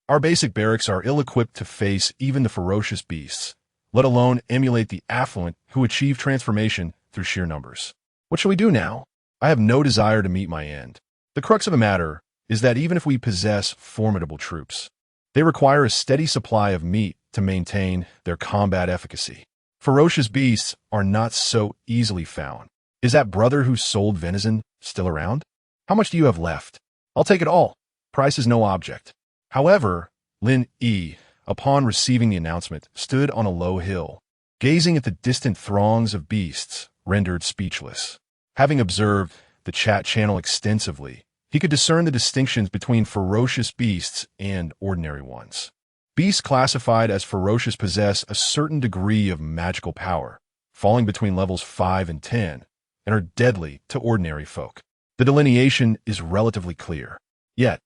our basic barracks are ill-equipped to face even the ferocious beasts, let alone emulate the affluent who achieve transformation through sheer numbers. What shall we do now? I have no desire to meet my end. The crux of the matter is that even if we possess formidable troops, they require a steady supply of meat to maintain their combat efficacy. Ferocious beasts are not so easily found. Is that brother who sold venison still around? How much do you have left? I'll take it all. Price is no object. However, Lin Yi, upon receiving the announcement, stood on a low hill, gazing at the distant throngs of beasts, rendered speechless. Having observed the chat channel extensively, he could discern the distinctions between ferocious beasts and ordinary ones. Beasts classified as ferocious possess a certain degree of magical power, falling between levels 5 and 10, and are deadly to ordinary folk. The delineation is relatively clear. Yet,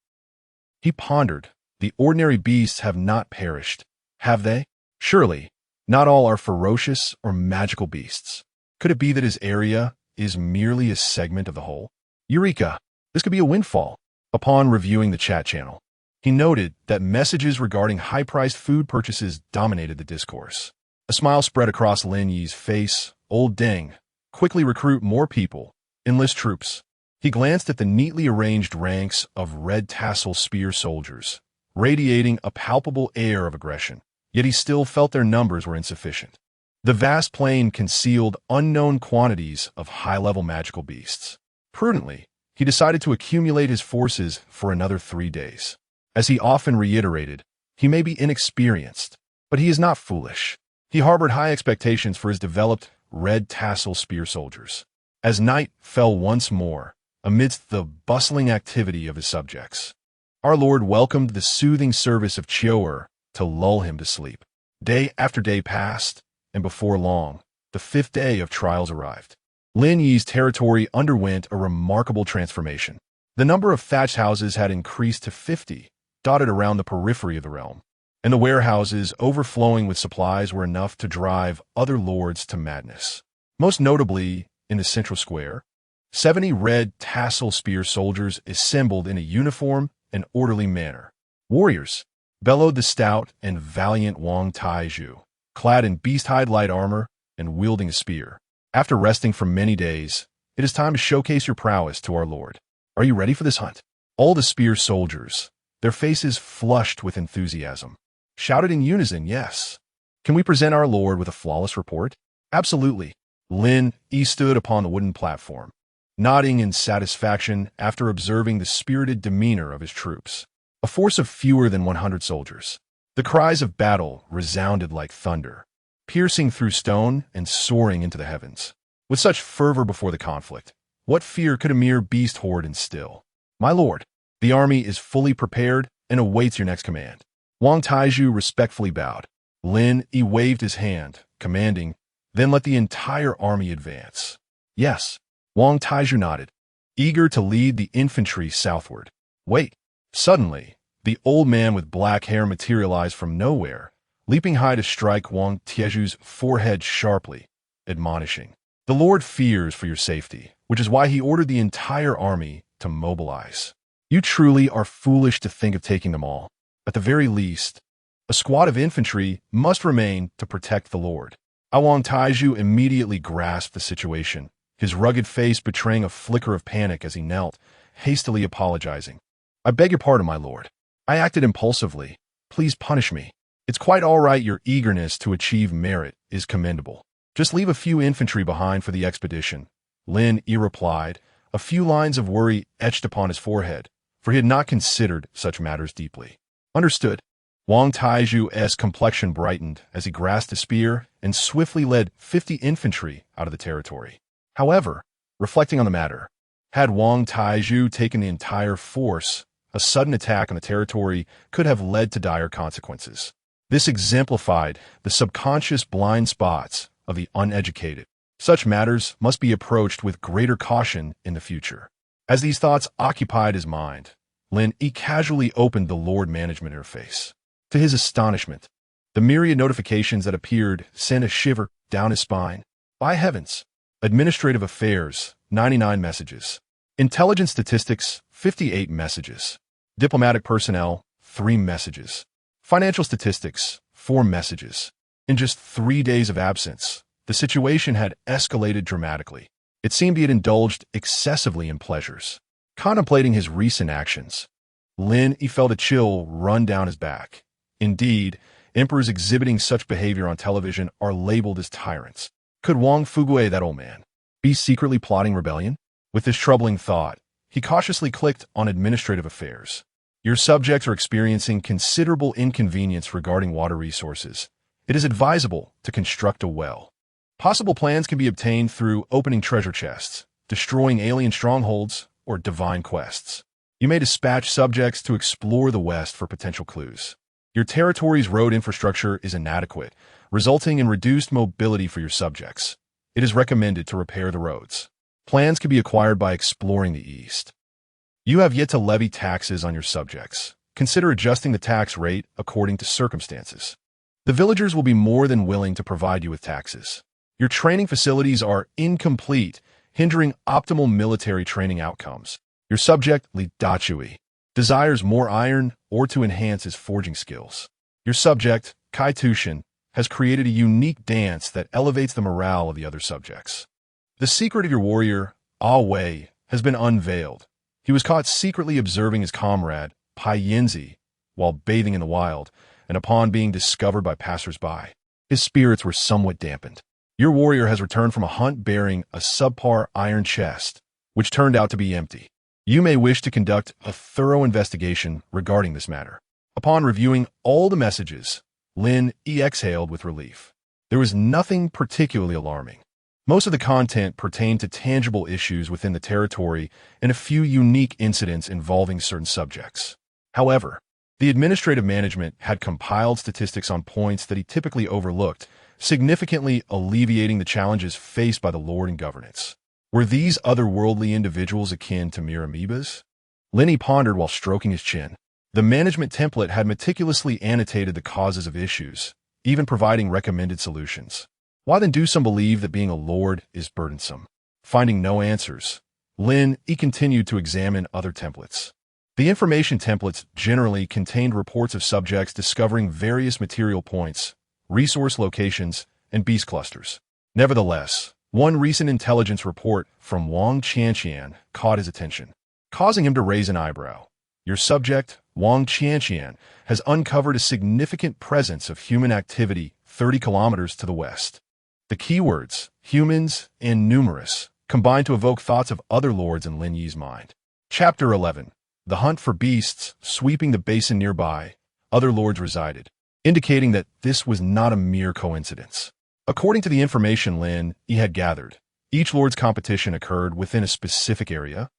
he pondered, the ordinary beasts have not perished, have they? Surely, not all are ferocious or magical beasts. Could it be that his area is merely a segment of the whole? Eureka! This could be a windfall. Upon reviewing the chat channel, he noted that messages regarding high-priced food purchases dominated the discourse. A smile spread across Lin Yi's face. Old Deng, quickly recruit more people, enlist troops. He glanced at the neatly arranged ranks of red tassel spear soldiers, radiating a palpable air of aggression, yet he still felt their numbers were insufficient. The vast plain concealed unknown quantities of high-level magical beasts. Prudently, he decided to accumulate his forces for another 3 days. As he often reiterated, he may be inexperienced, but he is not foolish. He harbored high expectations for his developed red tassel spear soldiers. As night fell once more, amidst the bustling activity of his subjects, our Lord welcomed the soothing service of Chioer to lull him to sleep. Day after day passed, and before long, the 5th day of trials arrived. Lin Yi's territory underwent a remarkable transformation. The number of thatched houses had increased to 50, dotted around the periphery of the realm, and the warehouses overflowing with supplies were enough to drive other lords to madness. Most notably, in the central square, 70 red tassel spear soldiers assembled in a uniform and orderly manner. Warriors, bellowed the stout and valiant Wang Taizhu, clad in beast-hide light armor and wielding a spear. After resting for many days, it is time to showcase your prowess to our Lord. Are you ready for this hunt? All the spear soldiers, their faces flushed with enthusiasm, shouted in unison, yes. Can we present our Lord with a flawless report? Absolutely. Lin Yi stood upon the wooden platform, nodding in satisfaction after observing the spirited demeanor of his troops. A force of fewer than 100 soldiers. The cries of battle resounded like thunder, piercing through stone and soaring into the heavens. With such fervor before the conflict, what fear could a mere beast horde instill? My lord, the army is fully prepared and awaits your next command. Wang Taizhu respectfully bowed. Lin Yi waved his hand, commanding, then let the entire army advance. Yes, Wang Taizhu nodded, eager to lead the infantry southward. Wait. Suddenly, the old man with black hair materialized from nowhere, leaping high to strike Wang Taizhu's forehead sharply, admonishing, "The Lord fears for your safety, which is why he ordered the entire army to mobilize. You truly are foolish to think of taking them all. At the very least, a squad of infantry must remain to protect the lord. Awang Taiju immediately grasped the situation, his rugged face betraying a flicker of panic as he knelt, hastily apologizing. I beg your pardon, my lord. I acted impulsively. Please punish me. It's quite all right. Your eagerness to achieve merit is commendable. Just leave a few infantry behind for the expedition. Lin Yi replied, a few lines of worry etched upon his forehead, for he had not considered such matters deeply. Understood. Wang Taiju's complexion brightened as he grasped a spear and swiftly led 50 infantry out of the territory. However, reflecting on the matter, had Wang Taiju taken the entire force, a sudden attack on the territory could have led to dire consequences. This exemplified the subconscious blind spots of the uneducated. Such matters must be approached with greater caution in the future. As these thoughts occupied his mind, Lin Yi casually opened the Lord Management interface. To his astonishment, the myriad notifications that appeared sent a shiver down his spine. By heavens! Administrative Affairs, 99 messages. Intelligence Statistics, 58 messages. Diplomatic Personnel, 3 messages. Financial Statistics, 4 messages. In just 3 days of absence, the situation had escalated dramatically. It seemed he had indulged excessively in pleasures. Contemplating his recent actions, Lin Yi felt a chill run down his back. Indeed, emperors exhibiting such behavior on television are labeled as tyrants. Could Wang Fugue, that old man, be secretly plotting rebellion? With this troubling thought, he cautiously clicked on Administrative Affairs. Your subjects are experiencing considerable inconvenience regarding water resources. It is advisable to construct a well. Possible plans can be obtained through opening treasure chests, destroying alien strongholds, or divine quests. You may dispatch subjects to explore the West for potential clues. Your territory's road infrastructure is inadequate, resulting in reduced mobility for your subjects. It is recommended to repair the roads. Plans can be acquired by exploring the East. You have yet to levy taxes on your subjects. Consider adjusting the tax rate according to circumstances. The villagers will be more than willing to provide you with taxes. Your training facilities are incomplete, hindering optimal military training outcomes. Your subject, Li Dachui, desires more iron or to enhance his forging skills. Your subject, Kai Tushin, has created a unique dance that elevates the morale of the other subjects. The secret of your warrior, Ah Wei, has been unveiled. He was caught secretly observing his comrade, Pai Yinzi, while bathing in the wild, and upon being discovered by passers-by, his spirits were somewhat dampened. Your warrior has returned from a hunt bearing a subpar iron chest, which turned out to be empty. You may wish to conduct a thorough investigation regarding this matter. Upon reviewing all the messages, Lin Yi exhaled with relief. There was nothing particularly alarming. Most of the content pertained to tangible issues within the territory and a few unique incidents involving certain subjects. However, the administrative management had compiled statistics on points that he typically overlooked, significantly alleviating the challenges faced by the Lord and governance. Were these otherworldly individuals akin to mere amoebas? Lin Yi pondered while stroking his chin. The management template had meticulously annotated the causes of issues, even providing recommended solutions. Why then do some believe that being a lord is burdensome? Finding no answers, Lin Yi continued to examine other templates. The information templates generally contained reports of subjects discovering various material points, resource locations, and beast clusters. Nevertheless, one recent intelligence report from Wang Qianqian caught his attention, causing him to raise an eyebrow. Your subject, Wang Qianqian, has uncovered a significant presence of human activity 30 kilometers to the west. The keywords, humans and numerous, combine to evoke thoughts of other lords in Lin Yi's mind. Chapter 11. The hunt for beasts sweeping the basin nearby, other lords resided, indicating that this was not a mere coincidence. According to the information Lin Yi had gathered, each lord's competition occurred within a specific area,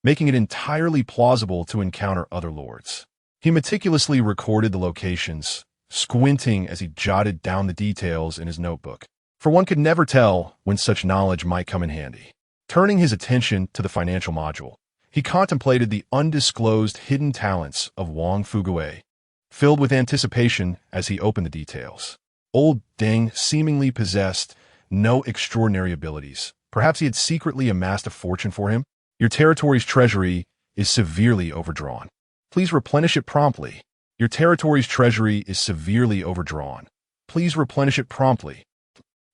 making it entirely plausible to encounter other lords. He meticulously recorded the locations, squinting as he jotted down the details in his notebook, for one could never tell when such knowledge might come in handy. Turning his attention to the financial module, he contemplated the undisclosed hidden talents of Wang Fugue, filled with anticipation as he opened the details. Old Deng seemingly possessed no extraordinary abilities. Perhaps he had secretly amassed a fortune for him. Your territory's treasury is severely overdrawn. Please replenish it promptly. Your territory's treasury is severely overdrawn. Please replenish it promptly.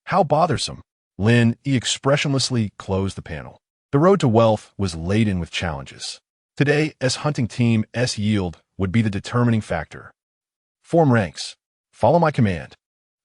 How bothersome. Lin Yi expressionlessly closed the panel. The road to wealth was laden with challenges. Today, hunting team S yield would be the determining factor. Form ranks. Follow my command.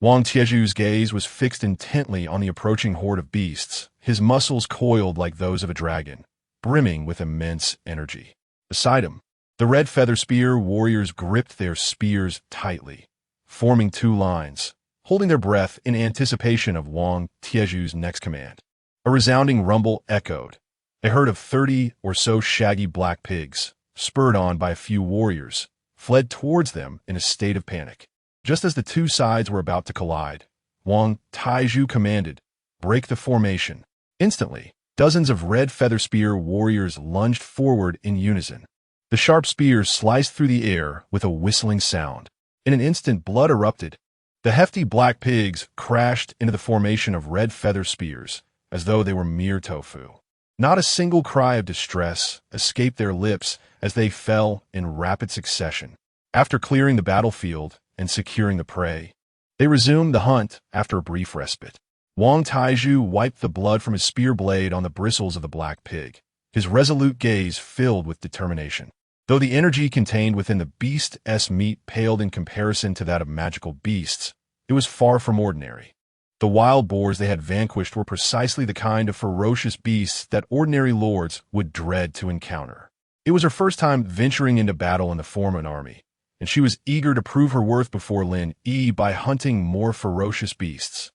Wang Tieju's gaze was fixed intently on the approaching horde of beasts, his muscles coiled like those of a dragon, brimming with immense energy. Beside him, the red feather spear warriors gripped their spears tightly, forming two lines, holding their breath in anticipation of Wang Tieju's next command. A resounding rumble echoed. A herd of 30 or so shaggy black pigs, spurred on by a few warriors, fled towards them in a state of panic. Just as the two sides were about to collide, Wang Taiju commanded, "Break the formation." Instantly, dozens of red feather spear warriors lunged forward in unison. The sharp spears sliced through the air with a whistling sound. In an instant, blood erupted. The hefty black pigs crashed into the formation of red feather spears, as though they were mere tofu. Not a single cry of distress escaped their lips as they fell in rapid succession. After clearing the battlefield and securing the prey, they resumed the hunt after a brief respite. Wang Taiju wiped the blood from his spear blade on the bristles of the black pig, his resolute gaze filled with determination. Though the energy contained within the beast's meat paled in comparison to that of magical beasts, it was far from ordinary. The wild boars they had vanquished were precisely the kind of ferocious beasts that ordinary lords would dread to encounter. It was her first time venturing into battle in the form of an army, and she was eager to prove her worth before Lin Yi by hunting more ferocious beasts.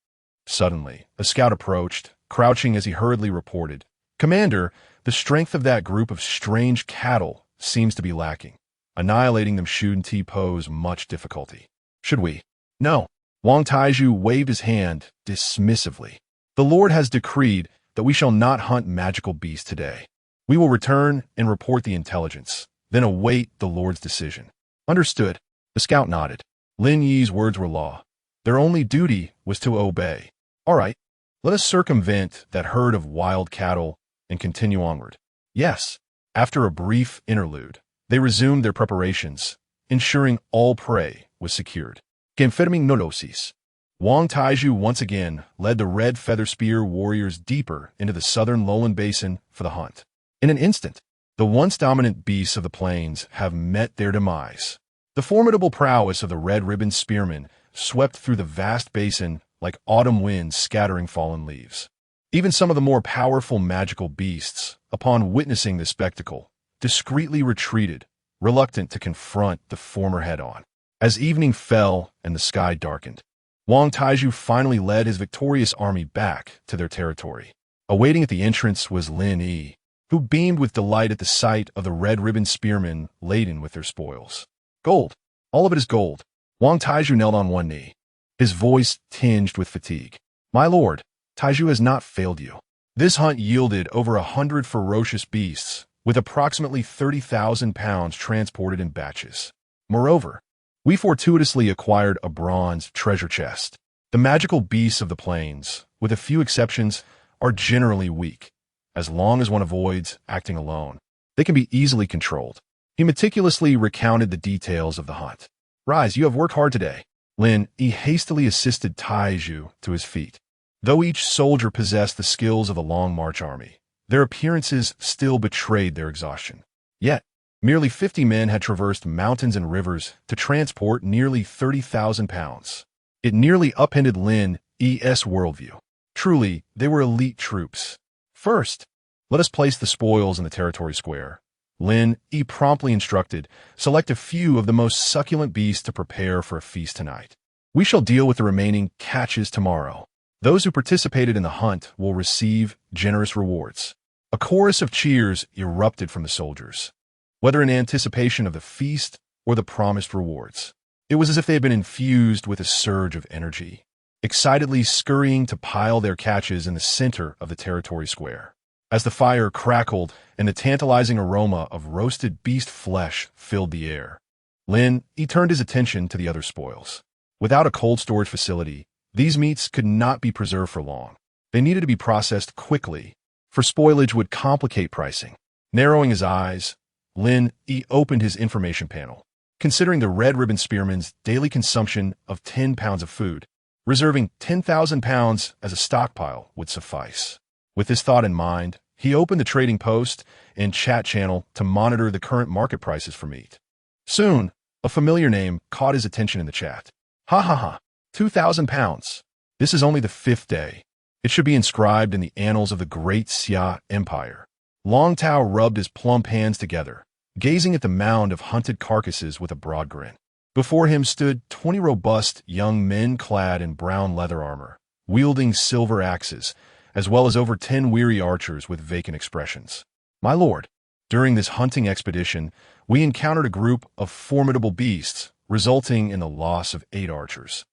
Suddenly, a scout approached, crouching as he hurriedly reported, "Commander, the strength of that group of strange cattle seems to be lacking. Annihilating them shouldn't pose much difficulty. Should we?" "No." Wang Taiju waved his hand dismissively. "The Lord has decreed that we shall not hunt magical beasts today. We will return and report the intelligence, then await the Lord's decision." "Understood." The scout nodded. Lin Yi's words were law. Their only duty was to obey. "All right, let us circumvent that herd of wild cattle and continue onward." "Yes." After a brief interlude, they resumed their preparations, ensuring all prey was secured. Confirming neurosis. Wang Taiju once again led the red feather spear warriors deeper into the southern lowland basin for the hunt. In an instant, the once dominant beasts of the plains have met their demise. The formidable prowess of the red-ribbon spearmen swept through the vast basin like autumn winds scattering fallen leaves. Even some of the more powerful magical beasts, upon witnessing this spectacle, discreetly retreated, reluctant to confront the former head-on. As evening fell and the sky darkened, Wang Taiju finally led his victorious army back to their territory. Awaiting at the entrance was Lin Yi, who beamed with delight at the sight of the red-ribbon spearmen laden with their spoils. "Gold. All of it is gold." Wang Taiju knelt on one knee, his voice tinged with fatigue. "My lord, Taiju has not failed you. This hunt yielded over 100 ferocious beasts, with approximately 30,000 pounds transported in batches. Moreover, we fortuitously acquired a bronze treasure chest. The magical beasts of the plains, with a few exceptions, are generally weak. As long as one avoids acting alone, they can be easily controlled." He meticulously recounted the details of the hunt. "Rise, you have worked hard today." Lin Yi hastily assisted Taiju to his feet. Though each soldier possessed the skills of a long march army, their appearances still betrayed their exhaustion. Yet, merely 50 men had traversed mountains and rivers to transport nearly 30,000 pounds. It nearly upended Lin Yi's worldview. Truly, they were elite troops. "First, let us place the spoils in the territory square." Lin Yi promptly instructed, "Select a few of the most succulent beasts to prepare for a feast tonight. We shall deal with the remaining catches tomorrow. Those who participated in the hunt will receive generous rewards." A chorus of cheers erupted from the soldiers, whether in anticipation of the feast or the promised rewards. It was as if they had been infused with a surge of energy, excitedly scurrying to pile their catches in the center of the territory square. As the fire crackled and the tantalizing aroma of roasted beast flesh filled the air, Lin Yi turned his attention to the other spoils. Without a cold storage facility, these meats could not be preserved for long. They needed to be processed quickly, for spoilage would complicate pricing. Narrowing his eyes, Lin Yi opened his information panel. Considering the Red Ribbon Spearman's daily consumption of 10 pounds of food, reserving 10,000 pounds as a stockpile would suffice. With this thought in mind, he opened the trading post and chat channel to monitor the current market prices for meat. Soon, a familiar name caught his attention in the chat. Ha ha ha, 2,000 pounds. This is only the 5th day. It should be inscribed in the annals of the great Xia Empire. Long Tao rubbed his plump hands together, gazing at the mound of hunted carcasses with a broad grin. Before him stood 20 robust young men clad in brown leather armor, wielding silver axes, as well as over 10 weary archers with vacant expressions. My lord, during this hunting expedition, we encountered a group of formidable beasts, resulting in the loss of 8 archers.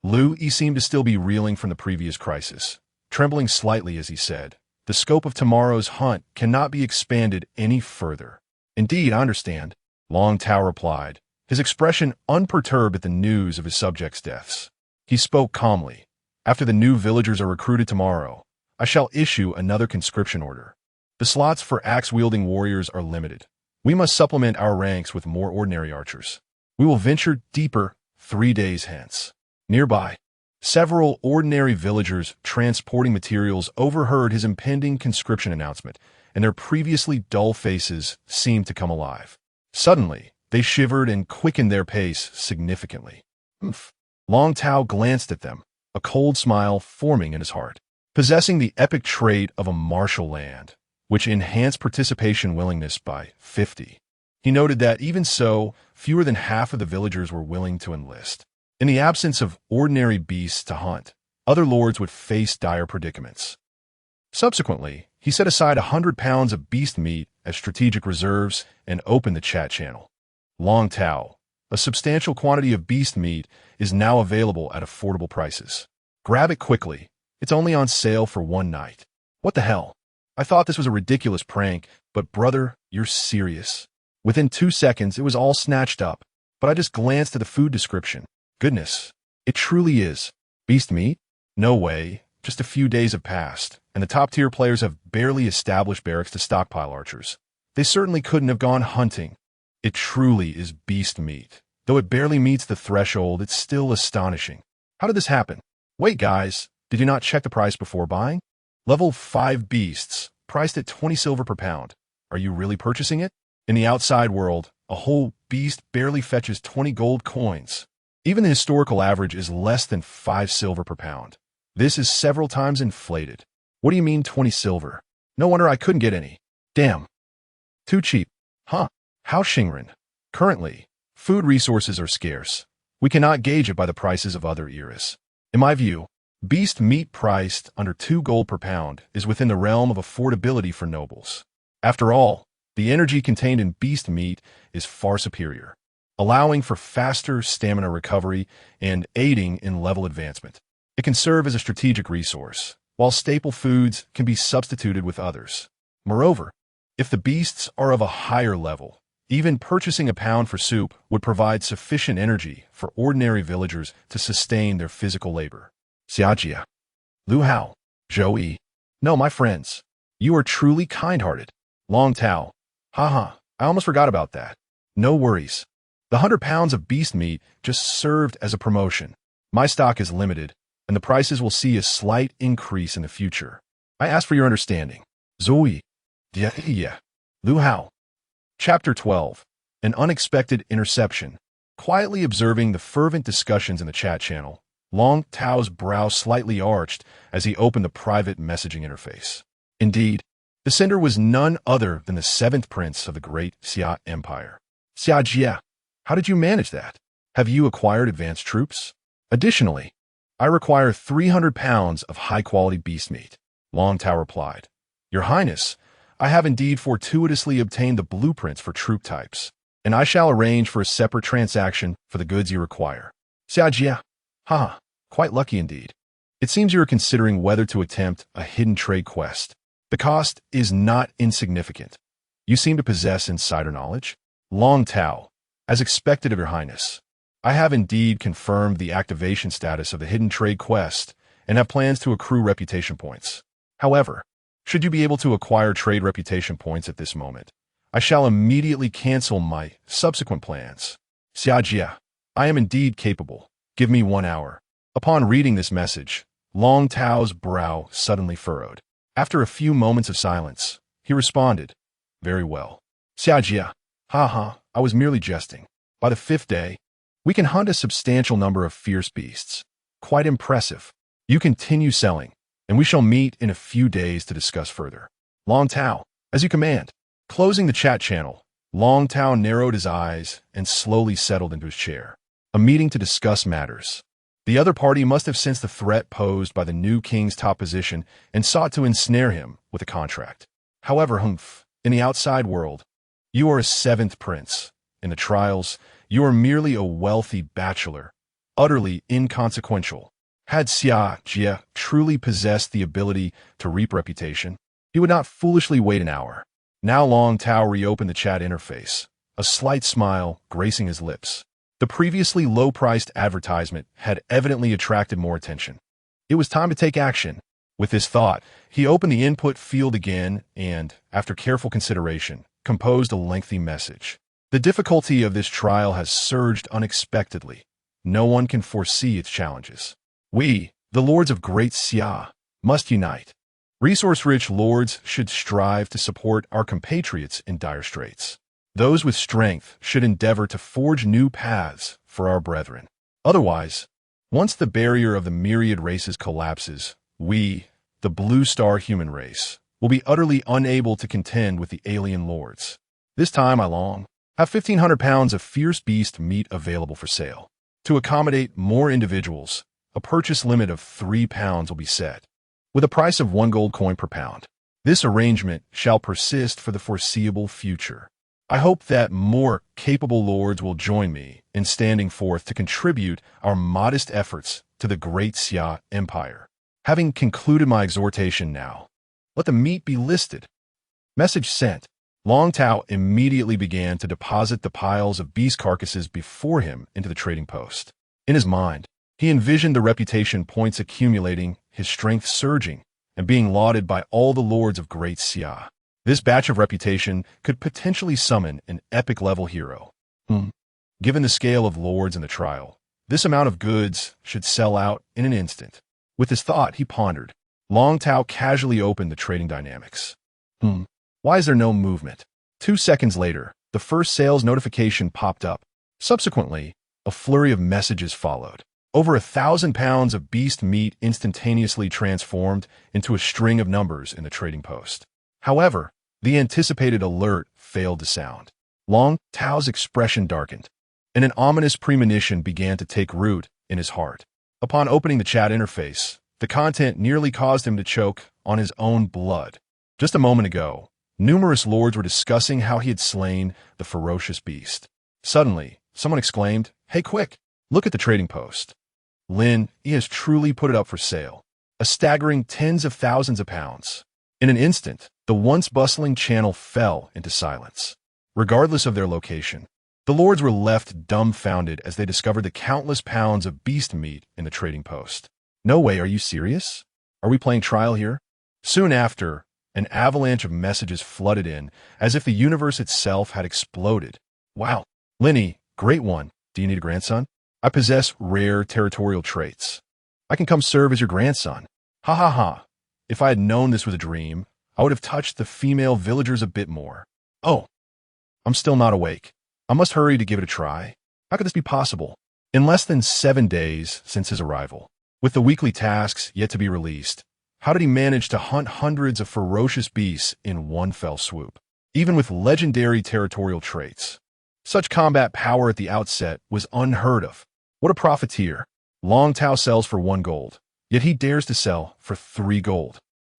Lin Yi seemed to still be reeling from the previous crisis, trembling slightly as he said, "The scope of tomorrow's hunt cannot be expanded any further." "Indeed, I understand," Long Tao replied, his expression unperturbed at the news of his subjects' deaths. He spoke calmly. "After the new villagers are recruited tomorrow, I shall issue another conscription order. The slots for axe-wielding warriors are limited. We must supplement our ranks with more ordinary archers. We will venture deeper 3 days hence." Nearby, several ordinary villagers transporting materials overheard his impending conscription announcement, and their previously dull faces seemed to come alive. Suddenly, they shivered and quickened their pace significantly. "Humph." Long Tao glanced at them, a cold smile forming in his heart. Possessing the epic trait of a martial land, which enhanced participation willingness by 50. He noted that, even so, fewer than half of the villagers were willing to enlist. In the absence of ordinary beasts to hunt, other lords would face dire predicaments. Subsequently, he set aside 100 pounds of beast meat as strategic reserves and opened the chat channel. Long Tao, a substantial quantity of beast meat is now available at affordable prices. Grab it quickly. It's only on sale for 1 night. What the hell? I thought this was a ridiculous prank, but brother, you're serious. Within 2 seconds, it was all snatched up, but I just glanced at the food description. Goodness, it truly is. Beast meat? No way. Just a few days have passed, and the top-tier players have barely established barracks to stockpile archers. They certainly couldn't have gone hunting. It truly is beast meat. Though it barely meets the threshold, it's still astonishing. How did this happen? Wait, guys, did you not check the price before buying? Level 5 beasts, priced at 20 silver per pound. Are you really purchasing it? In the outside world, a whole beast barely fetches 20 gold coins. Even the historical average is less than 5 silver per pound. This is several times inflated. What do you mean 20 silver? No wonder I couldn't get any. Damn. Too cheap. Huh. How Shingren? Currently, food resources are scarce. We cannot gauge it by the prices of other eras. In my view, beast meat priced under 2 gold per pound is within the realm of affordability for nobles. After all, the energy contained in beast meat is far superior, allowing for faster stamina recovery and aiding in level advancement. It can serve as a strategic resource, while staple foods can be substituted with others. Moreover, if the beasts are of a higher level, even purchasing a pound for soup would provide sufficient energy for ordinary villagers to sustain their physical labor. Xiajia. Lu Hao. Zhou. No, my friends. You are truly kind-hearted. Long Tao. Haha, I almost forgot about that. No worries. The 100 pounds of beast meat just served as a promotion. My stock is limited, and the prices will see a slight increase in the future. I ask for your understanding. Zui. Yeah. Lu Hao. Chapter 12. An Unexpected Interception. Quietly observing the fervent discussions in the chat channel, Long Tao's brow slightly arched as he opened the private messaging interface. Indeed, the sender was none other than the 7th prince of the great Xia Empire. Xiajia, how did you manage that? Have you acquired advanced troops? Additionally, I require 300 pounds of high-quality beast meat. Long Tao replied. Your Highness, I have indeed fortuitously obtained the blueprints for troop types, and I shall arrange for a separate transaction for the goods you require. Xiajia, haha, quite lucky indeed. It seems you are considering whether to attempt a hidden trade quest. The cost is not insignificant. You seem to possess insider knowledge. Long Tao, as expected of your Highness, I have indeed confirmed the activation status of the hidden trade quest and have plans to accrue reputation points. However, should you be able to acquire trade reputation points at this moment, I shall immediately cancel my subsequent plans. Xiajia, I am indeed capable. Give me 1 hour. Upon reading this message, Long Tao's brow suddenly furrowed. After a few moments of silence, he responded, very well. Xiajia, haha, I was merely jesting. By the 5th day, we can hunt a substantial number of fierce beasts. Quite impressive. You continue selling, and we shall meet in a few days to discuss further. Long Tao, as you command. Closing the chat channel, Long Tao narrowed his eyes and slowly settled into his chair. A meeting to discuss matters. The other party must have sensed the threat posed by the new king's top position and sought to ensnare him with a contract. However, in the outside world, you are a 7th prince. In the trials, you are merely a wealthy bachelor, utterly inconsequential. Had Xia Jia truly possessed the ability to reap reputation, he would not foolishly wait an hour. Now Long Tao reopened the chat interface, a slight smile gracing his lips. The previously low-priced advertisement had evidently attracted more attention. It was time to take action. With this thought, he opened the input field again and, after careful consideration, composed a lengthy message. The difficulty of this trial has surged unexpectedly. No one can foresee its challenges. We, the lords of Great Xia, must unite. Resource-rich lords should strive to support our compatriots in dire straits. Those with strength should endeavor to forge new paths for our brethren. Otherwise, once the barrier of the myriad races collapses, we, the Blue Star human race, will be utterly unable to contend with the alien lords. This time I long have 1,500 pounds of fierce beast meat available for sale. To accommodate more individuals, a purchase limit of 3 pounds will be set, with a price of 1 gold coin per pound. This arrangement shall persist for the foreseeable future. I hope that more capable lords will join me in standing forth to contribute our modest efforts to the Great Xia Empire. Having concluded my exhortation now, let the meat be listed. Message sent. Long Tao immediately began to deposit the piles of beast carcasses before him into the trading post. In his mind, he envisioned the reputation points accumulating, his strength surging, and being lauded by all the lords of Great Xia. This batch of reputation could potentially summon an epic-level hero. Given the scale of lords in the trial, this amount of goods should sell out in an instant. With this thought, he pondered. Long Tao casually opened the trading dynamics. Why is there no movement? 2 seconds later, the first sales notification popped up. Subsequently, a flurry of messages followed. Over 1,000 pounds of beast meat instantaneously transformed into a string of numbers in the trading post. However, the anticipated alert failed to sound. Long Tao's expression darkened, and an ominous premonition began to take root in his heart. Upon opening the chat interface, the content nearly caused him to choke on his own blood. Just a moment ago, numerous lords were discussing how he had slain the ferocious beast. Suddenly, someone exclaimed, "Hey, quick, look at the trading post. Lin Yi has truly put it up for sale. A staggering tens of thousands of pounds." In an instant, the once bustling channel fell into silence. Regardless of their location, the lords were left dumbfounded as they discovered the countless pounds of beast meat in the trading post. No way, are you serious? Are we playing trial here? Soon after, an avalanche of messages flooded in, as if the universe itself had exploded. Wow, Lin Yi, great one. Do you need a grandson? I possess rare territorial traits. I can come serve as your grandson. Ha ha ha. If I had known this was a dream, I would have touched the female villagers a bit more. Oh, I'm still not awake. I must hurry to give it a try. How could this be possible? In less than 7 days since his arrival, with the weekly tasks yet to be released, how did he manage to hunt hundreds of ferocious beasts in one fell swoop, even with legendary territorial traits? Such combat power at the outset was unheard of. What a profiteer. Long Tao sells for 1 gold, yet he dares to sell for 3 gold.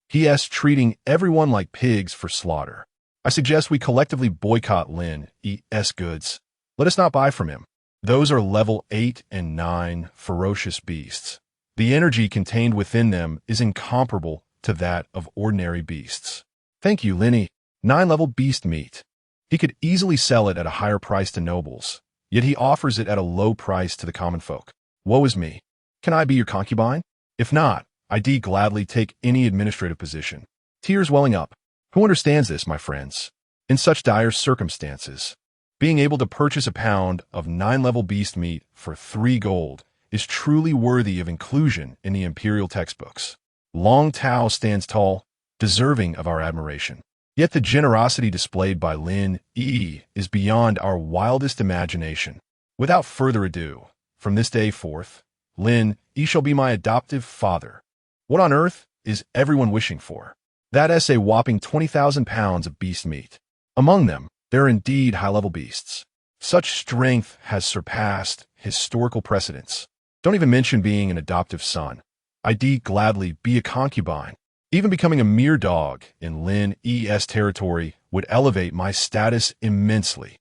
He is treating everyone like pigs for slaughter. I suggest we collectively boycott Lin Yi's goods. Let us not buy from him. Those are level 8 and 9 ferocious beasts. The energy contained within them is incomparable to that of ordinary beasts. Thank you, Lin Yi. 9-level beast meat. He could easily sell it at a higher price to nobles, yet he offers it at a low price to the common folk. Woe is me. Can I be your concubine? If not, I'd gladly take any administrative position. Tears welling up. Who understands this, my friends? In such dire circumstances, being able to purchase a pound of 9-level beast meat for 3 gold is truly worthy of inclusion in the imperial textbooks. Long Tao stands tall, deserving of our admiration. Yet the generosity displayed by Lin Yi is beyond our wildest imagination. Without further ado, from this day forth, Lin Yi shall be my adoptive father. What on earth is everyone wishing for? That is a whopping 20,000 pounds of beast meat. Among them, there are indeed high-level beasts. Such strength has surpassed historical precedents. Don't even mention being an adoptive son. I'd gladly be a concubine. Even becoming a mere dog in Lin Yi's territory would elevate my status immensely.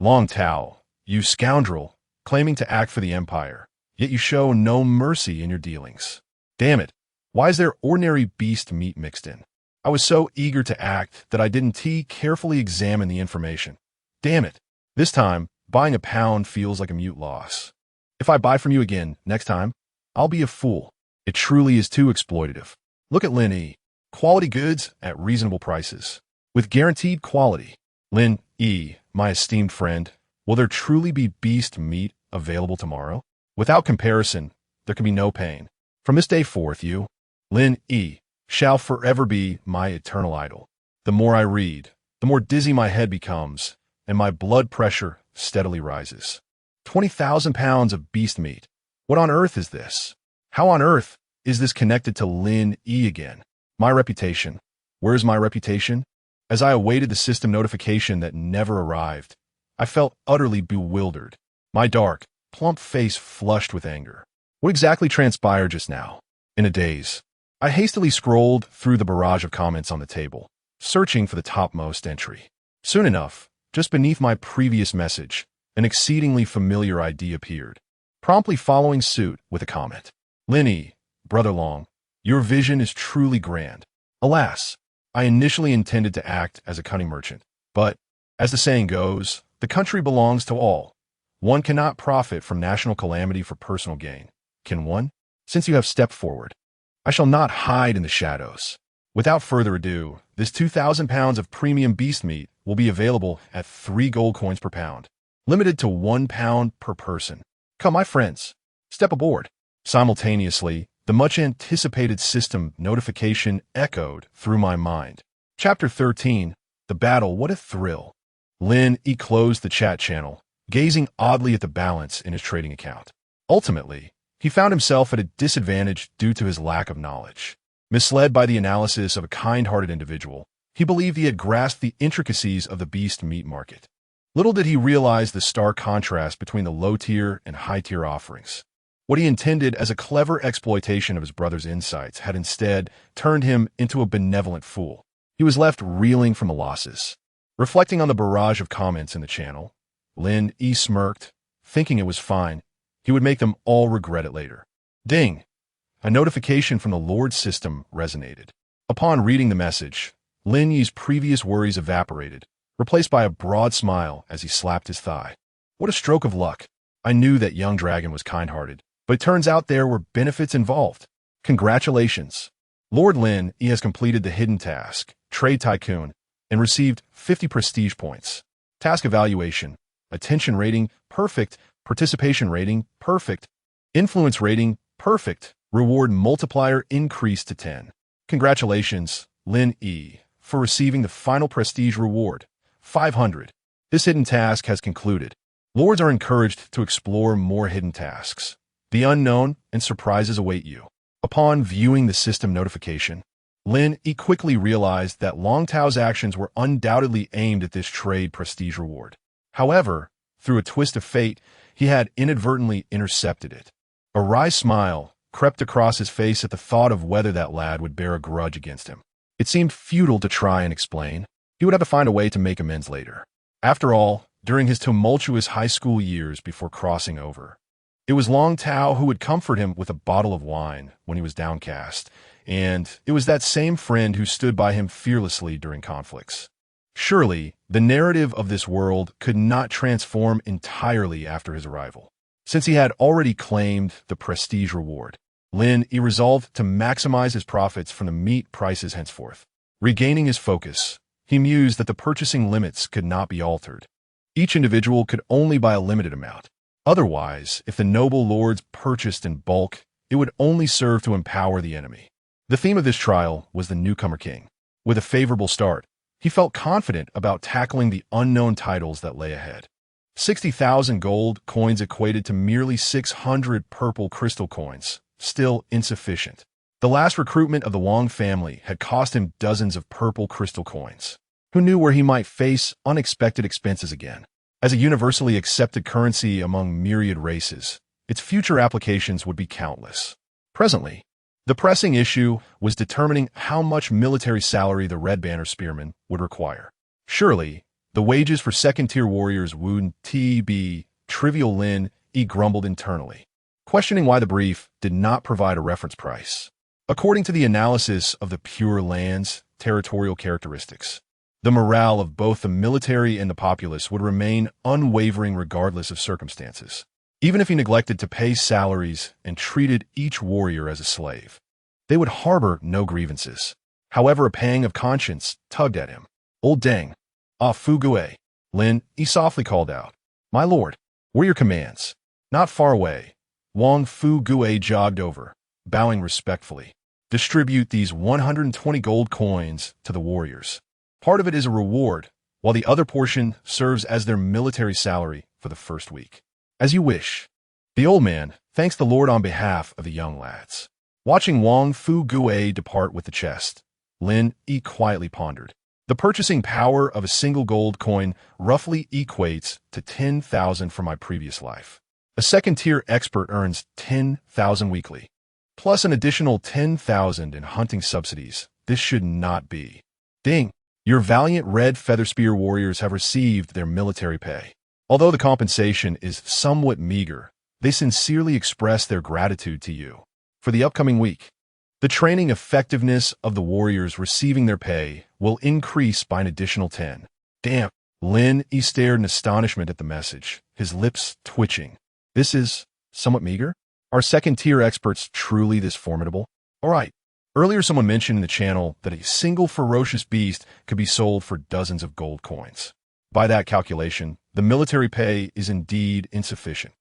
Long Tao, you scoundrel, claiming to act for the Empire, yet you show no mercy in your dealings. Damn it, why is there ordinary beast meat mixed in? I was so eager to act that I didn't carefully examine the information. Damn it, this time, buying a pound feels like a mute loss. If I buy from you again next time, I'll be a fool. It truly is too exploitative. Look at Lin Yi. Quality goods at reasonable prices. With guaranteed quality. Lin Yi, my esteemed friend, will there truly be beast meat available tomorrow? Without comparison, there can be no pain. From this day forth, you, Lin Yi, shall forever be my eternal idol. The more I read, the more dizzy my head becomes, and my blood pressure steadily rises. 20,000 pounds of beast meat. What on earth is this? How on earth is this connected to Lin Yi again? My reputation. Where's my reputation? As I awaited the system notification that never arrived, I felt utterly bewildered. My dark, plump face flushed with anger. What exactly transpired just now? In a daze, I hastily scrolled through the barrage of comments on the table, searching for the topmost entry. Soon enough, just beneath my previous message, an exceedingly familiar ID appeared, promptly following suit with a comment. Lin Yi, Brother Long, your vision is truly grand. Alas, I initially intended to act as a cunning merchant, but, as the saying goes, the country belongs to all. One cannot profit from national calamity for personal gain. Can one? Since you have stepped forward, I shall not hide in the shadows. Without further ado, this 2,000 pounds of premium beast meat will be available at 3 gold coins per pound, limited to 1 pound per person. Come, my friends, step aboard. Simultaneously, the much-anticipated system notification echoed through my mind. Chapter 13, The Battle, What a Thrill. Lin Yi closed the chat channel, gazing oddly at the balance in his trading account. Ultimately, he found himself at a disadvantage due to his lack of knowledge. Misled by the analysis of a kind-hearted individual, he believed he had grasped the intricacies of the beast meat market. Little did he realize the stark contrast between the low-tier and high-tier offerings. What he intended as a clever exploitation of his brother's insights had instead turned him into a benevolent fool. He was left reeling from the losses. Reflecting on the barrage of comments in the channel, Lin Yi smirked, thinking it was fine. He would make them all regret it later. Ding! A notification from the Lord system resonated. Upon reading the message, Lin Yi's previous worries evaporated, replaced by a broad smile as he slapped his thigh. What a stroke of luck. I knew that young dragon was kind-hearted, but it turns out there were benefits involved. Congratulations. Lord Lin Yi has completed the hidden task, Trade Tycoon, and received 50 prestige points. Task evaluation, attention rating, perfect. Participation rating, perfect. Influence rating, perfect. Reward multiplier increased to 10. Congratulations, Lin Yi, for receiving the final prestige reward, 500. This hidden task has concluded. Lords are encouraged to explore more hidden tasks. The unknown and surprises await you. Upon viewing the system notification, Lin Yi quickly realized that Long Tao's actions were undoubtedly aimed at this trade prestige reward. However, through a twist of fate, he had inadvertently intercepted it. A wry smile crept across his face at the thought of whether that lad would bear a grudge against him. It seemed futile to try and explain. He would have to find a way to make amends later. After all, during his tumultuous high school years before crossing over, it was Long Tao who would comfort him with a bottle of wine when he was downcast, and it was that same friend who stood by him fearlessly during conflicts. Surely, the narrative of this world could not transform entirely after his arrival. Since he had already claimed the prestige reward, Lin Yi resolved to maximize his profits from the meat prices henceforth. Regaining his focus, He mused that the purchasing limits could not be altered. Each individual could only buy a limited amount. Otherwise, if the noble lords purchased in bulk, it would only serve to empower the enemy. The theme of this trial was the newcomer king. With a favorable start, he felt confident about tackling the unknown titles that lay ahead. 60,000 gold coins equated to merely 600 purple crystal coins, still insufficient. The last recruitment of the Wang family had cost him dozens of purple crystal coins. Who knew where he might face unexpected expenses again? As a universally accepted currency among myriad races, its future applications would be countless. Presently, the pressing issue was determining how much military salary the Red Banner Spearmen would require. Surely, the wages for second-tier warriors wouldn't be trivial. Lin Yi grumbled internally, questioning why the brief did not provide a reference price. According to the analysis of the Pure Land's territorial characteristics, the morale of both the military and the populace would remain unwavering regardless of circumstances, even if he neglected to pay salaries and treated each warrior as a slave. They would harbor no grievances. However, a pang of conscience tugged at him. Old Deng, Fugue, Lin Yi softly called out. My lord, where are your commands? Not far away. Wang Fugue jogged over, bowing respectfully. Distribute these 120 gold coins to the warriors. Part of it is a reward, while the other portion serves as their military salary for the first week. As you wish. The old man thanks the Lord on behalf of the young lads. Watching Wang Fugue depart with the chest, Lin Yi quietly pondered. The purchasing power of a single gold coin roughly equates to 10,000 from my previous life. A second-tier expert earns 10,000 weekly, plus an additional 10,000 in hunting subsidies. This should not be. Ding! Your valiant red feather spear warriors have received their military pay. Although the compensation is somewhat meager, they sincerely express their gratitude to you. For the upcoming week, the training effectiveness of the warriors receiving their pay will increase by an additional 10. Damn! Lin Yi stared in astonishment at the message, his lips twitching. This is somewhat meager? Are second-tier experts truly this formidable? All right. Earlier someone mentioned in the channel that a single ferocious beast could be sold for dozens of gold coins. By that calculation, the military pay is indeed insufficient.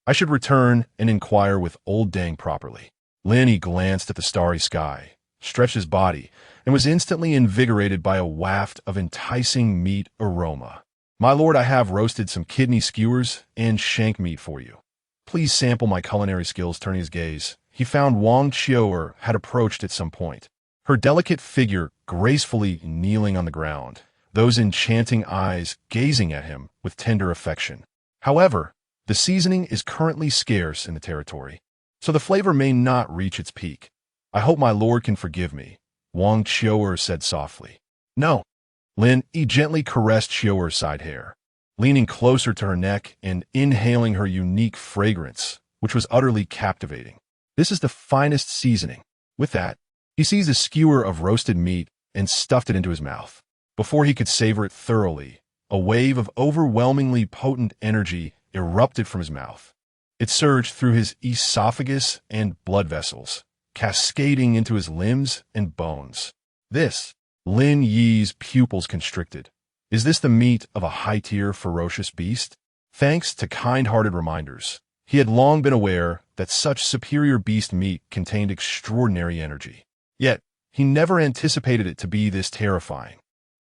I should return and inquire with old Deng properly. Lin Yi glanced at the starry sky, stretched his body, and was instantly invigorated by a waft of enticing meat aroma. My lord, I have roasted some kidney skewers and shank meat for you. Please sample my culinary skills. Turning his gaze, he found Wang Qiu'er had approached at some point, her delicate figure gracefully kneeling on the ground, those enchanting eyes gazing at him with tender affection. However, the seasoning is currently scarce in the territory, so the flavor may not reach its peak. I hope my lord can forgive me, Wang Qiu'er said softly. No. Lin Yi gently caressed Qiu'er's side hair, leaning closer to her neck and inhaling her unique fragrance, which was utterly captivating. This is the finest seasoning. With that, he seized a skewer of roasted meat and stuffed it into his mouth. Before he could savor it thoroughly, a wave of overwhelmingly potent energy erupted from his mouth. It surged through his esophagus and blood vessels, cascading into his limbs and bones. This, Lin Yi's pupils constricted. Is this the meat of a high-tier ferocious beast? Thanks to kind-hearted reminders, he had long been aware that such superior beast meat contained extraordinary energy. Yet, he never anticipated it to be this terrifying.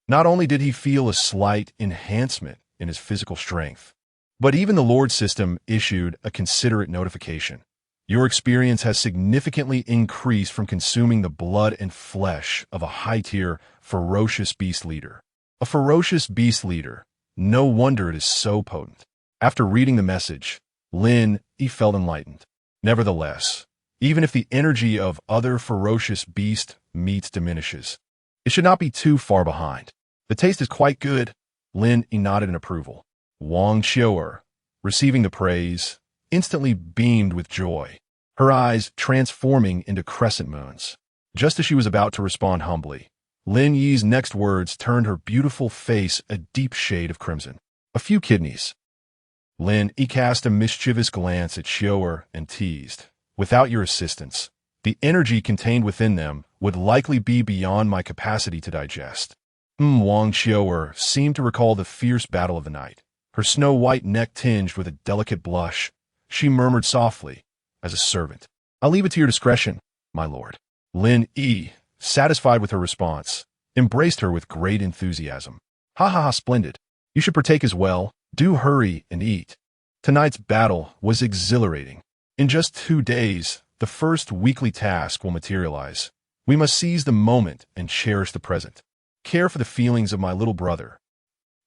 Not only did he feel a slight enhancement in his physical strength, but even the Lord system issued a considerate notification. Your experience has significantly increased from consuming the blood and flesh of a high-tier, ferocious beast leader. A ferocious beast leader. No wonder it is so potent. After reading the message, Lin Yi felt enlightened. Nevertheless, even if the energy of other ferocious beast meats diminishes, it should not be too far behind. The taste is quite good. Lin Yi nodded in approval. Wang Qiu'er, receiving the praise, instantly beamed with joy, her eyes transforming into crescent moons. Just as she was about to respond humbly, Lin Yi's next words turned her beautiful face a deep shade of crimson. A few kidneys. Lin Yi cast a mischievous glance at Qiu'er and teased. Without your assistance, the energy contained within them would likely be beyond my capacity to digest. Wang Xiaoer seemed to recall the fierce battle of the night, her snow-white neck tinged with a delicate blush. She murmured softly, as a servant, "I'll leave it to your discretion, my lord." Lin Yi, satisfied with her response, embraced her with great enthusiasm. "Ha ha ha, splendid. You should partake as well. Do hurry and eat." Tonight's battle was exhilarating. In just 2 days, the first weekly task will materialize. We must seize the moment and cherish the present. Care for the feelings of my little brother.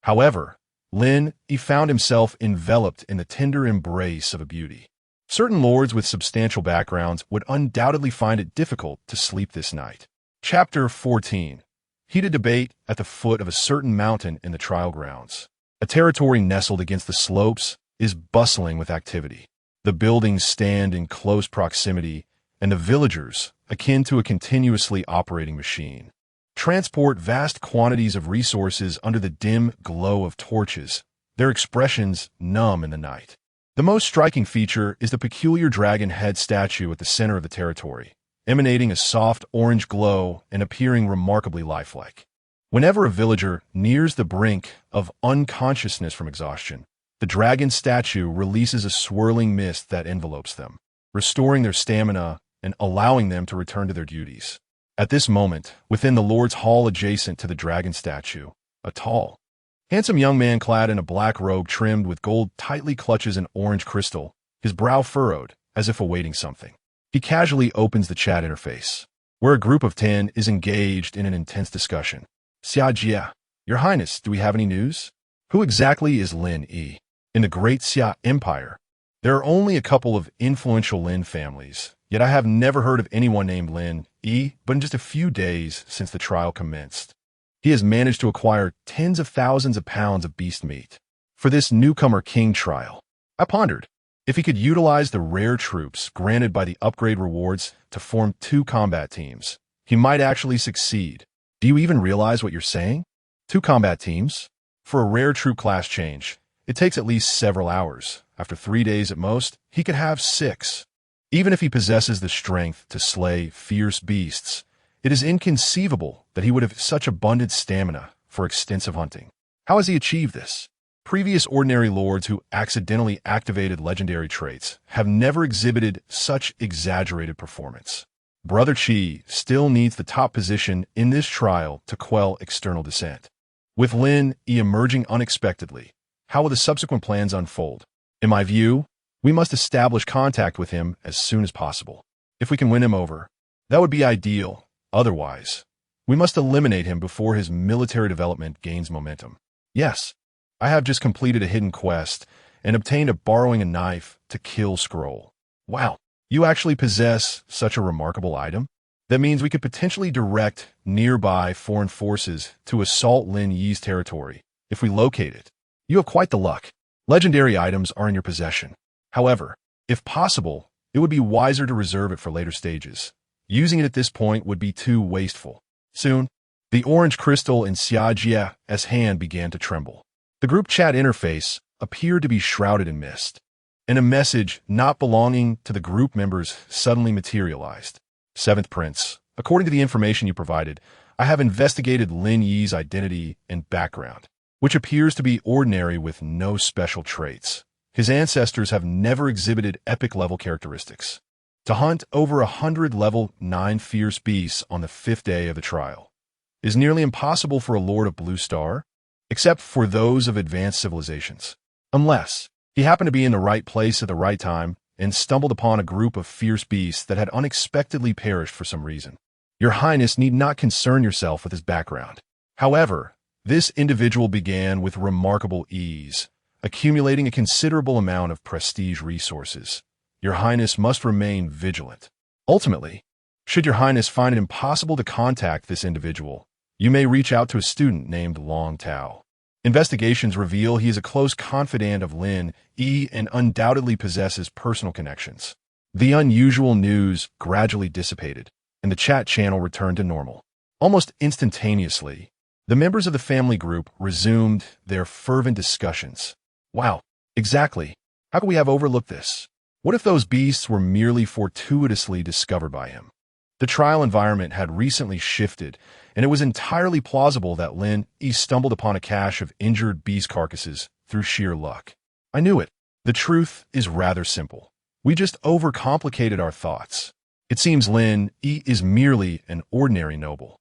However, Lin Yi found himself enveloped in the tender embrace of a beauty. Certain lords with substantial backgrounds would undoubtedly find it difficult to sleep this night. Chapter 14. Heated debate at the foot of a certain mountain in the trial grounds. A territory nestled against the slopes is bustling with activity. The buildings stand in close proximity, and the villagers, akin to a continuously operating machine, transport vast quantities of resources under the dim glow of torches, their expressions numb in the night. The most striking feature is the peculiar dragon head statue at the center of the territory, emanating a soft orange glow and appearing remarkably lifelike. Whenever a villager nears the brink of unconsciousness from exhaustion, the dragon statue releases a swirling mist that envelopes them, restoring their stamina and allowing them to return to their duties. At this moment, within the Lord's Hall adjacent to the dragon statue, a tall, handsome young man clad in a black robe trimmed with gold tightly clutches an orange crystal, his brow furrowed, as if awaiting something. He casually opens the chat interface, where a group of 10 is engaged in an intense discussion. "Xia Jia, Your Highness, do we have any news? Who exactly is Lin Yi? In the great Xia Empire, there are only a couple of influential Lin families, yet I have never heard of anyone named Lin Yi, but in just a few days since the trial commenced, he has managed to acquire tens of thousands of pounds of beast meat for this newcomer king trial." I pondered. If he could utilize the rare troops granted by the upgrade rewards to form 2 combat teams, he might actually succeed. Do you even realize what you're saying? 2 combat teams? For a rare troop class change, it takes at least several hours. After 3 days at most, he could have 6. Even if he possesses the strength to slay fierce beasts, it is inconceivable that he would have such abundant stamina for extensive hunting. How has he achieved this? Previous ordinary lords who accidentally activated legendary traits have never exhibited such exaggerated performance. Brother Qi still needs the top position in this trial to quell external dissent. With Lin Yi emerging unexpectedly, how will the subsequent plans unfold? In my view, we must establish contact with him as soon as possible. If we can win him over, that would be ideal. Otherwise, we must eliminate him before his military development gains momentum. Yes, I have just completed a hidden quest and obtained a borrowing a knife to kill scroll. Wow, you actually possess such a remarkable item? That means we could potentially direct nearby foreign forces to assault Lin Yi's territory if we locate it. You have quite the luck. Legendary items are in your possession. However, if possible, it would be wiser to reserve it for later stages. Using it at this point would be too wasteful. Soon, the orange crystal in Xia Jia's hand began to tremble. The group chat interface appeared to be shrouded in mist, and a message not belonging to the group members suddenly materialized. 7th Prince, according to the information you provided, I have investigated Lin Yi's identity and background, which appears to be ordinary with no special traits. His ancestors have never exhibited epic-level characteristics. To hunt over 100 level 9 fierce beasts on the 5th day of the trial is nearly impossible for a Lord of Blue Star, except for those of advanced civilizations. Unless he happened to be in the right place at the right time and stumbled upon a group of fierce beasts that had unexpectedly perished for some reason. Your Highness need not concern yourself with his background. However, this individual began with remarkable ease, accumulating a considerable amount of prestige resources. Your Highness must remain vigilant. Ultimately, should Your Highness find it impossible to contact this individual, you may reach out to a student named Long Tao. Investigations reveal he is a close confidant of Lin Yi and undoubtedly possesses personal connections. The unusual news gradually dissipated, and the chat channel returned to normal. Almost instantaneously, the members of the family group resumed their fervent discussions. Wow, exactly. How could we have overlooked this? What if those beasts were merely fortuitously discovered by him? The trial environment had recently shifted, and it was entirely plausible that Lin Yi stumbled upon a cache of injured beast carcasses through sheer luck. I knew it. The truth is rather simple. We just overcomplicated our thoughts. It seems Lin Yi is merely an ordinary noble.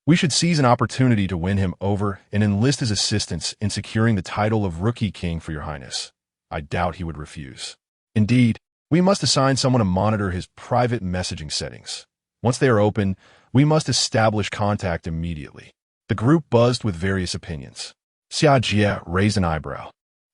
We should seize an opportunity to win him over and enlist his assistance in securing the title of Rookie King for your highness. I doubt he would refuse. Indeed, we must assign someone to monitor his private messaging settings. Once they are open, we must establish contact immediately. The group buzzed with various opinions. Xia Jie raised an eyebrow,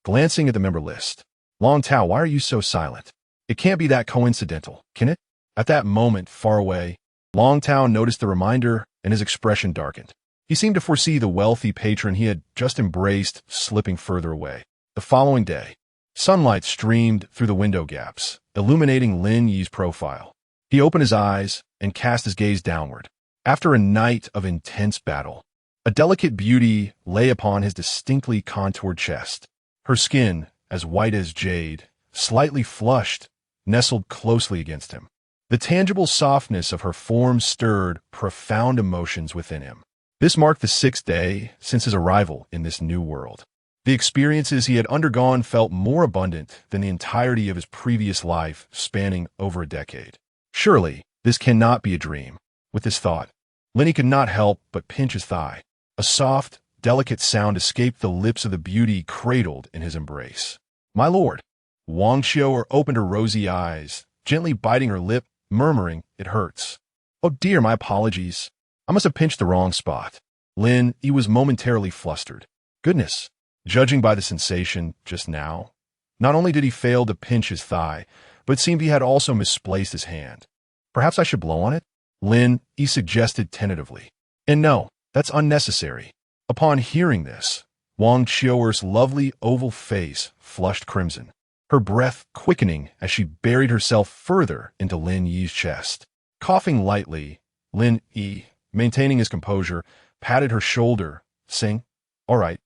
glancing at the member list. Long Tao, why are you so silent? It can't be that coincidental, can it? At that moment, far away, Long Tao noticed the reminder and his expression darkened. He seemed to foresee the wealthy patron he had just embraced slipping further away. The following day, sunlight streamed through the window gaps, illuminating Lin Yi's profile. He opened his eyes and cast his gaze downward. After a night of intense battle, a delicate beauty lay upon his distinctly contoured chest. Her skin, as white as jade, slightly flushed, nestled closely against him. The tangible softness of her form stirred profound emotions within him. This marked the 6th day since his arrival in this new world. The experiences he had undergone felt more abundant than the entirety of his previous life spanning over a decade. Surely, this cannot be a dream. With this thought, Lin Yi could not help but pinch his thigh. A soft, delicate sound escaped the lips of the beauty cradled in his embrace. My lord. Wang Xiao opened her rosy eyes, gently biting her lip, murmuring, "It hurts." Oh dear, my apologies. I must have pinched the wrong spot. Lin Yi was momentarily flustered. Goodness. Judging by the sensation just now, not only did he fail to pinch his thigh, but it seemed he had also misplaced his hand. Perhaps I should blow on it? Lin Yi suggested tentatively. And no, that's unnecessary. Upon hearing this, Wang Qiuer's lovely oval face flushed crimson, her breath quickening as she buried herself further into Lin Yi's chest. Coughing lightly, Lin Yi, maintaining his composure, patted her shoulder, saying, "All right,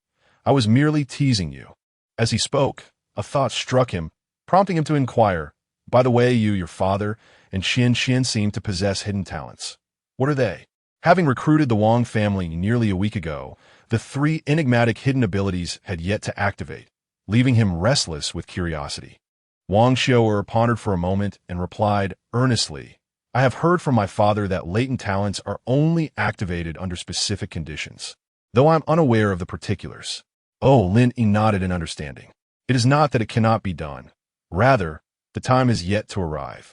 I was merely teasing you." As he spoke, a thought struck him, prompting him to inquire, "By the way, your father, and Xian seem to possess hidden talents. What are they?" Having recruited the Wang family nearly a week ago, the 3 enigmatic hidden abilities had yet to activate, leaving him restless with curiosity. Wang Xiuer pondered for a moment and replied earnestly, "I have heard from my father that latent talents are only activated under specific conditions, though I'm unaware of the particulars." Oh, Lin Yi nodded in understanding. It is not that it cannot be done. Rather, the time is yet to arrive.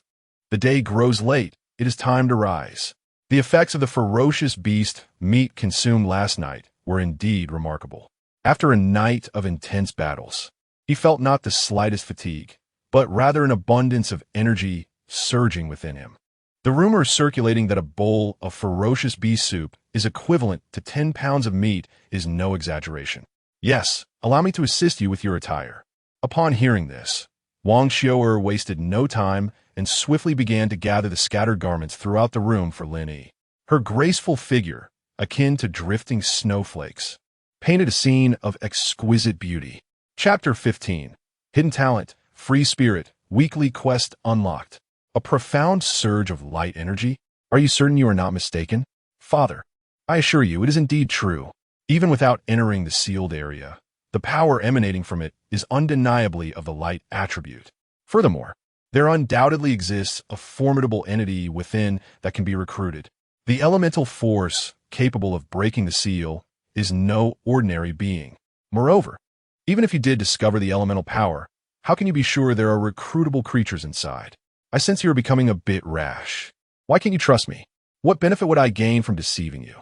The day grows late. It is time to rise. The effects of the ferocious beast meat consumed last night were indeed remarkable. After a night of intense battles, he felt not the slightest fatigue, but rather an abundance of energy surging within him. The rumor circulating that a bowl of ferocious beast soup is equivalent to 10 pounds of meat is no exaggeration. Yes, allow me to assist you with your attire. Upon hearing this, Wang Xiuer wasted no time and swiftly began to gather the scattered garments throughout the room for Lin Yi. Her graceful figure, akin to drifting snowflakes, painted a scene of exquisite beauty. Chapter 15. Hidden Talent, Free Spirit, Weekly Quest Unlocked. A profound surge of light energy? Are you certain you are not mistaken? Father, I assure you it is indeed true. Even without entering the sealed area, the power emanating from it is undeniably of the light attribute. Furthermore, there undoubtedly exists a formidable entity within that can be recruited. The elemental force capable of breaking the seal is no ordinary being. Moreover, even if you did discover the elemental power, how can you be sure there are recruitable creatures inside? I sense you are becoming a bit rash. Why can't you trust me? What benefit would I gain from deceiving you?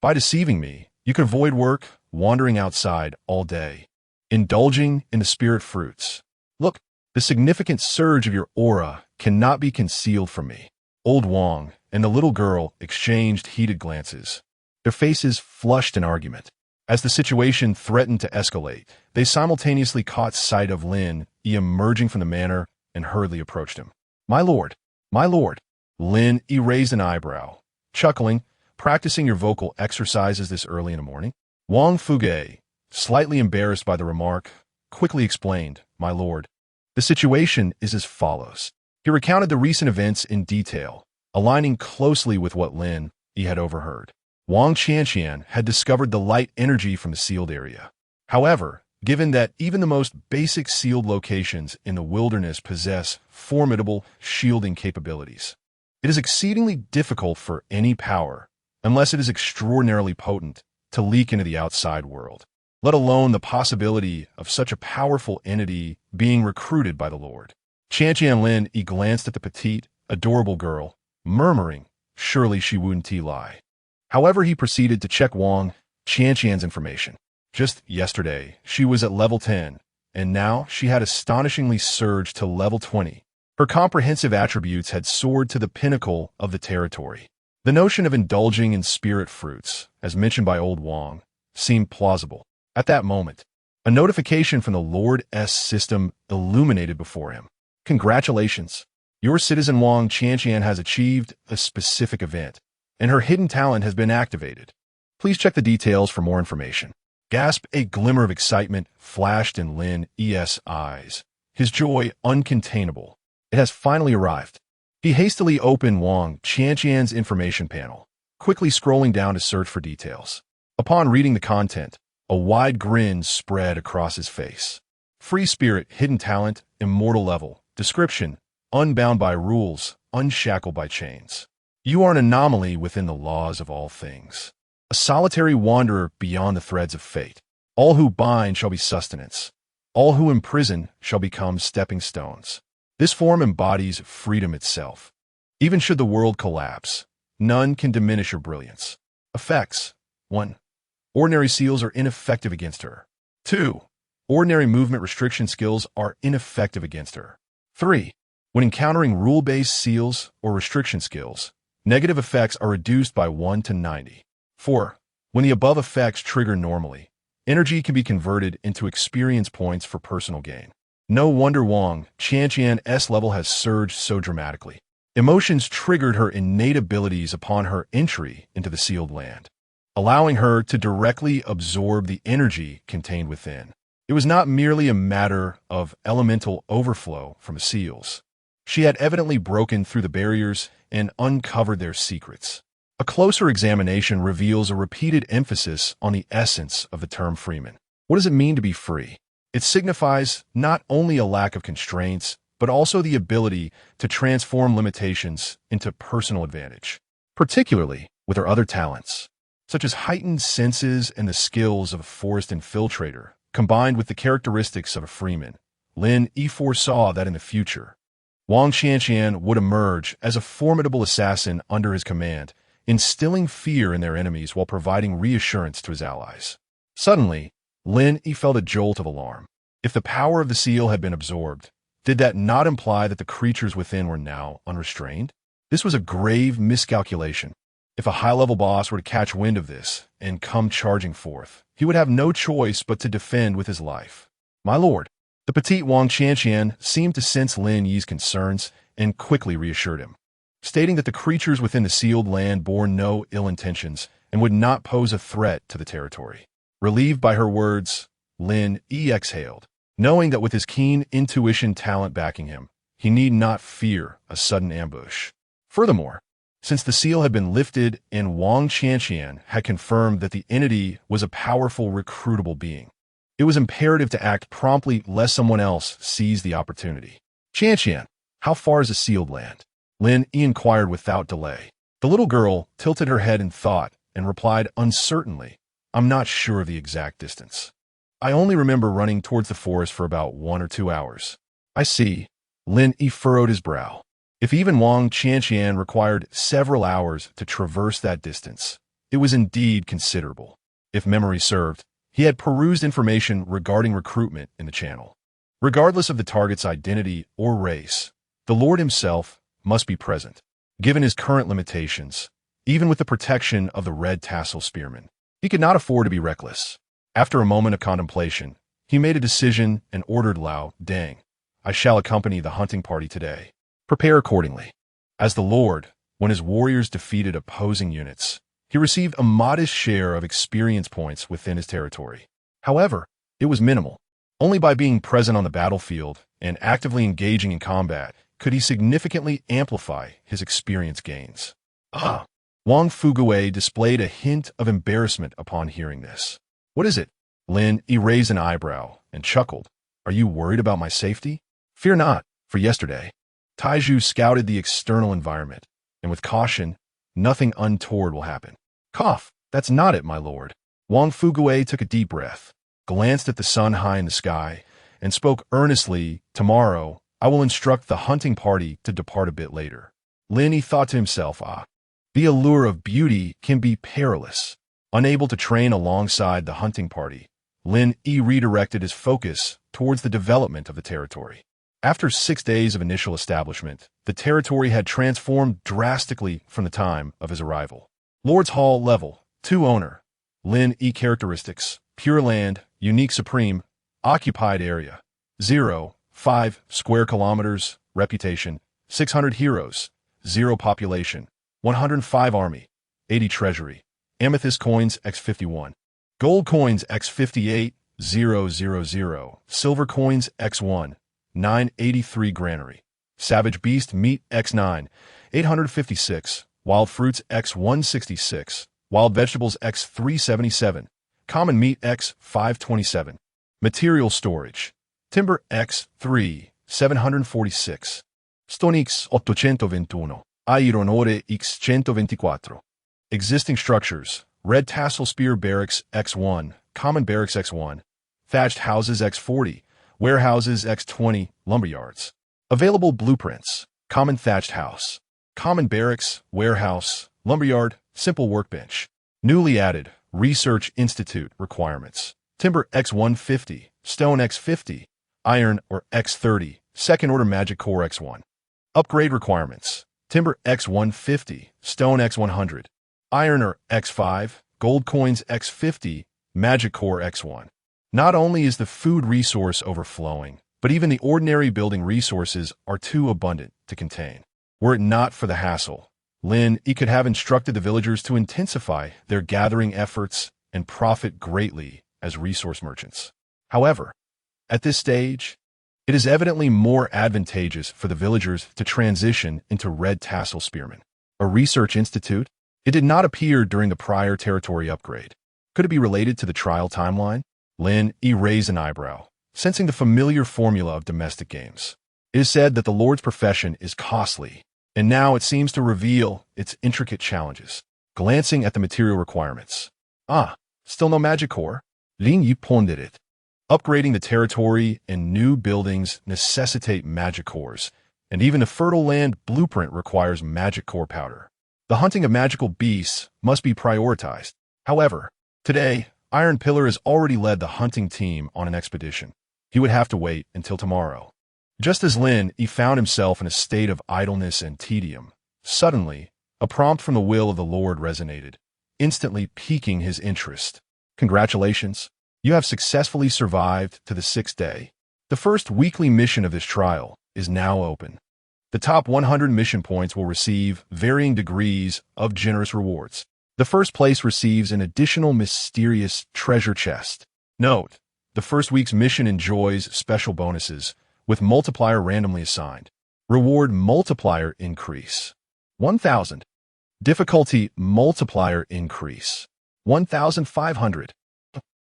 By deceiving me, you could avoid work, wandering outside all day, indulging in the spirit fruits. Look, the significant surge of your aura cannot be concealed from me. Old Wang and the little girl exchanged heated glances, their faces flushed in argument. As the situation threatened to escalate, they simultaneously caught sight of Lin Yi emerging from the manor and hurriedly approached him. My lord, my lord. Lin Yi raised an eyebrow, chuckling, practicing your vocal exercises this early in the morning? Wang Fuge, slightly embarrassed by the remark, quickly explained, my lord. The situation is as follows. He recounted the recent events in detail, aligning closely with what Lin Yi had overheard. Wang Qianqian had discovered the light energy from the sealed area. However, given that even the most basic sealed locations in the wilderness possess formidable shielding capabilities, it is exceedingly difficult for any power, unless it is extraordinarily potent, to leak into the outside world, let alone the possibility of such a powerful entity being recruited by the Lord. Qianqian Lin Yi glanced at the petite, adorable girl, murmuring, "Surely she wouldn't lie." However, he proceeded to check Wang Qianqian's information. Just yesterday, she was at level 10, and now she had astonishingly surged to level 20. Her comprehensive attributes had soared to the pinnacle of the territory. The notion of indulging in spirit fruits, as mentioned by old Wang, seemed plausible. At that moment, a notification from the Lord's system illuminated before him. "Congratulations! Your citizen Wang Qianqian has achieved a specific event, and her hidden talent has been activated. Please check the details for more information." Gasp! A glimmer of excitement flashed in Lin Yi's eyes, his joy uncontainable. It has finally arrived. He hastily opened Wang Qianqian's information panel, quickly scrolling down to search for details. Upon reading the content, a wide grin spread across his face. Free spirit, hidden talent, immortal level. Description: unbound by rules, unshackled by chains. You are an anomaly within the laws of all things. A solitary wanderer beyond the threads of fate. All who bind shall be sustenance. All who imprison shall become stepping stones. This form embodies freedom itself. Even should the world collapse, none can diminish her brilliance. Effects: 1. Ordinary seals are ineffective against her. 2. Ordinary movement restriction skills are ineffective against her. 3. When encountering rule-based seals or restriction skills, negative effects are reduced by 1 to 90. 4. When the above effects trigger normally, energy can be converted into experience points for personal gain. No wonder Wang Qianqian's level has surged so dramatically. Emotions triggered her innate abilities upon her entry into the sealed land, allowing her to directly absorb the energy contained within. It was not merely a matter of elemental overflow from the seals. She had evidently broken through the barriers and uncovered their secrets. A closer examination reveals a repeated emphasis on the essence of the term freeman. What does it mean to be free? It signifies not only a lack of constraints, but also the ability to transform limitations into personal advantage, particularly with her other talents, such as heightened senses and the skills of a forest infiltrator, combined with the characteristics of a freeman. Lin Yi foresaw that in the future, Wang Qianqian would emerge as a formidable assassin under his command, instilling fear in their enemies while providing reassurance to his allies. Suddenly, Lin Yi felt a jolt of alarm. If the power of the seal had been absorbed, did that not imply that the creatures within were now unrestrained? This was a grave miscalculation. If a high-level boss were to catch wind of this and come charging forth, he would have no choice but to defend with his life. "My lord," the petite Wang Qianqian seemed to sense Lin Yi's concerns and quickly reassured him, stating that the creatures within the sealed land bore no ill intentions and would not pose a threat to the territory. Relieved by her words, Lin Yi exhaled, knowing that with his keen intuition talent backing him, he need not fear a sudden ambush. Furthermore, since the seal had been lifted and Wang Qianqian had confirmed that the entity was a powerful, recruitable being, it was imperative to act promptly lest someone else seize the opportunity. "Qianqian, how far is the sealed land?" Lin Yi inquired without delay. The little girl tilted her head in thought and replied uncertainly, "I'm not sure of the exact distance. I only remember running towards the forest for about 1 or 2 hours." "I see." Lin Yi furrowed his brow. If even Wang Qianqian required several hours to traverse that distance, it was indeed considerable. If memory served, he had perused information regarding recruitment in the channel. Regardless of the target's identity or race, the Lord himself must be present. Given his current limitations, even with the protection of the red tassel spearman, he could not afford to be reckless. After a moment of contemplation, he made a decision and ordered Lao Deng, "I shall accompany the hunting party today. Prepare accordingly." As the Lord, when his warriors defeated opposing units, he received a modest share of experience points within his territory. However, it was minimal. Only by being present on the battlefield and actively engaging in combat could he significantly amplify his experience gains? Wang Fugui displayed a hint of embarrassment upon hearing this. What is it? Lin Yi raised an eyebrow and chuckled. Are you worried about my safety? Fear not, for yesterday, Taiju scouted the external environment, and with caution, nothing untoward will happen. Cough, that's not it, my lord. Wang Fugui took a deep breath, glanced at the sun high in the sky, and spoke earnestly. Tomorrow, I will instruct the hunting party to depart a bit later. Lin Yi thought to himself, the allure of beauty can be perilous. Unable to train alongside the hunting party, Lin Yi redirected his focus towards the development of the territory. After 6 days of initial establishment, the territory had transformed drastically from the time of his arrival. Lord's Hall Level 2 Owner. Lin Yi Characteristics: Pure Land, Unique Supreme, Occupied Area 0.5 square kilometers, Reputation 600 Heroes, 0 Population, 105 Army, 80 Treasury, Amethyst Coins X51, Gold Coins X58, 000, Silver Coins X1, 983 Granary, Savage Beast Meat X9, 856, Wild Fruits X166, Wild Vegetables X377, Common Meat X527, Material Storage, Timber X3, 746, Stone X821, Iron Ore X124. Existing structures: Red Tassel Spear Barracks X1, Common Barracks X1, Thatched Houses X40, Warehouses X20, Lumberyards. Available blueprints: Common Thatched House, Common Barracks, Warehouse, Lumberyard, Simple Workbench. Newly added: Research Institute requirements: Timber X150, Stone X50, Iron or X30, Second Order Magic Core X1. Upgrade requirements: Timber X150, Stone X100, Iron or X5, Gold Coins X50, Magic Core X1. Not only is the food resource overflowing, but even the ordinary building resources are too abundant to contain. Were it not for the hassle, Lin Yi could have instructed the villagers to intensify their gathering efforts and profit greatly as resource merchants. However, at this stage, it is evidently more advantageous for the villagers to transition into Red Tassel Spearmen. A research institute? It did not appear during the prior territory upgrade. Could it be related to the trial timeline? Lin Yi raised an eyebrow, sensing the familiar formula of domestic games. It is said that the Lord's profession is costly, and now it seems to reveal its intricate challenges. Glancing at the material requirements. Still no magic core? Lin Yi pondered it. Upgrading the territory and new buildings necessitate magic cores, and even the fertile land blueprint requires magic core powder. The hunting of magical beasts must be prioritized. However, today, Iron Pillar has already led the hunting team on an expedition. He would have to wait until tomorrow. Just as Lin Yi found himself in a state of idleness and tedium, suddenly, a prompt from the will of the Lord resonated, instantly piquing his interest. Congratulations! You have successfully survived to the 6th day. The first weekly mission of this trial is now open. The top 100 mission points will receive varying degrees of generous rewards. The first place receives an additional mysterious treasure chest. Note: the first week's mission enjoys special bonuses, with multiplier randomly assigned. Reward multiplier increase: 1,000. Difficulty multiplier increase: 1,500.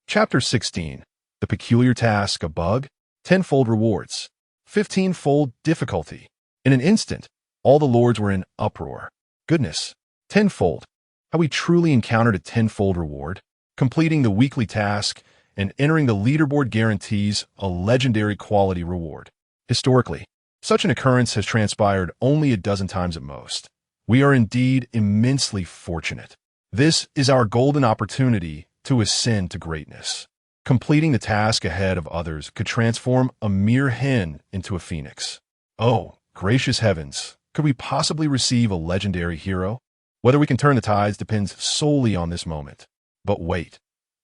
Chapter 16. The Peculiar Task, a Bug. 10-fold rewards. 15-fold difficulty. In an instant, all the lords were in uproar. Goodness, 10-fold. How we truly encountered a 10-fold reward. Completing the weekly task and entering the leaderboard guarantees a legendary quality reward. Historically, such an occurrence has transpired only a dozen times at most. We are indeed immensely fortunate. This is our golden opportunity to ascend to greatness. Completing the task ahead of others could transform a mere hen into a phoenix. Oh, gracious heavens, could we possibly receive a legendary hero? Whether we can turn the tides depends solely on this moment. But wait,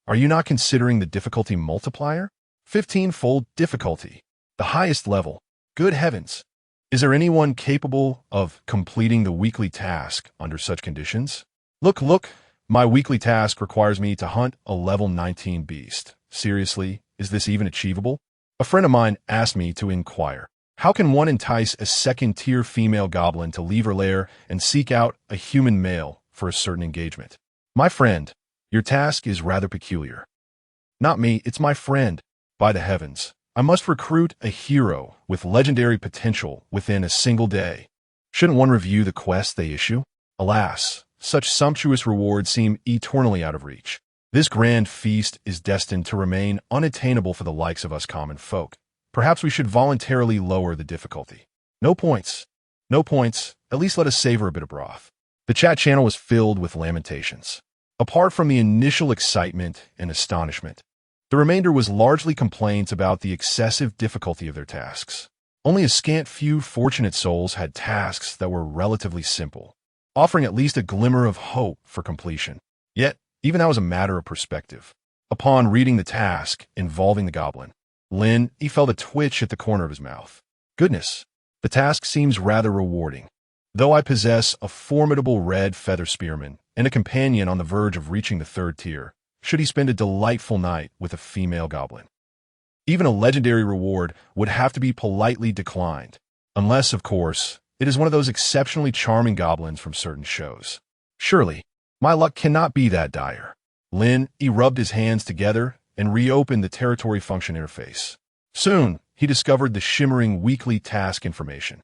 are you not considering the difficulty multiplier? 15-fold difficulty. The highest level. Good heavens! Is there anyone capable of completing the weekly task under such conditions? Look, my weekly task requires me to hunt a level 19 beast. Seriously, is this even achievable? A friend of mine asked me to inquire. How can one entice a second-tier female goblin to leave her lair and seek out a human male for a certain engagement? My friend, your task is rather peculiar. Not me, it's my friend. By the heavens, I must recruit a hero with legendary potential within a single day. Shouldn't one review the quest they issue? Alas, such sumptuous rewards seem eternally out of reach. This grand feast is destined to remain unattainable for the likes of us common folk. Perhaps we should voluntarily lower the difficulty. No points. No points. At least let us savor a bit of broth. The chat channel was filled with lamentations. Apart from the initial excitement and astonishment, the remainder was largely complaints about the excessive difficulty of their tasks. Only a scant few fortunate souls had tasks that were relatively simple, offering at least a glimmer of hope for completion. Yet, even that was a matter of perspective. Upon reading the task involving the goblin, Lin Yi felt a twitch at the corner of his mouth. Goodness, the task seems rather rewarding. Though I possess a formidable red feather spearman and a companion on the verge of reaching the 3rd tier, should he spend a delightful night with a female goblin. Even a legendary reward would have to be politely declined, unless, of course, it is one of those exceptionally charming goblins from certain shows. Surely, my luck cannot be that dire. Lin Yi rubbed his hands together and reopened the territory function interface. Soon, he discovered the shimmering weekly task information.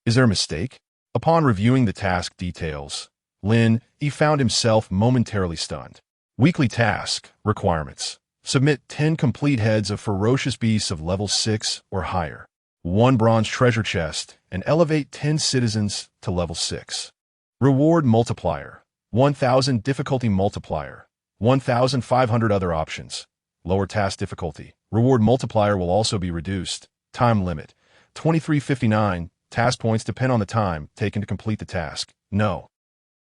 Is there a mistake? Upon reviewing the task details, Lin Yi found himself momentarily stunned. Weekly task requirements. Submit 10 complete heads of ferocious beasts of level 6 or higher, 1 bronze treasure chest, and elevate 10 citizens to level 6. Reward multiplier, 1,000 difficulty multiplier, 1,500 other options. Lower task difficulty. Reward multiplier will also be reduced. Time limit, 23:59. Task points depend on the time taken to complete the task. No.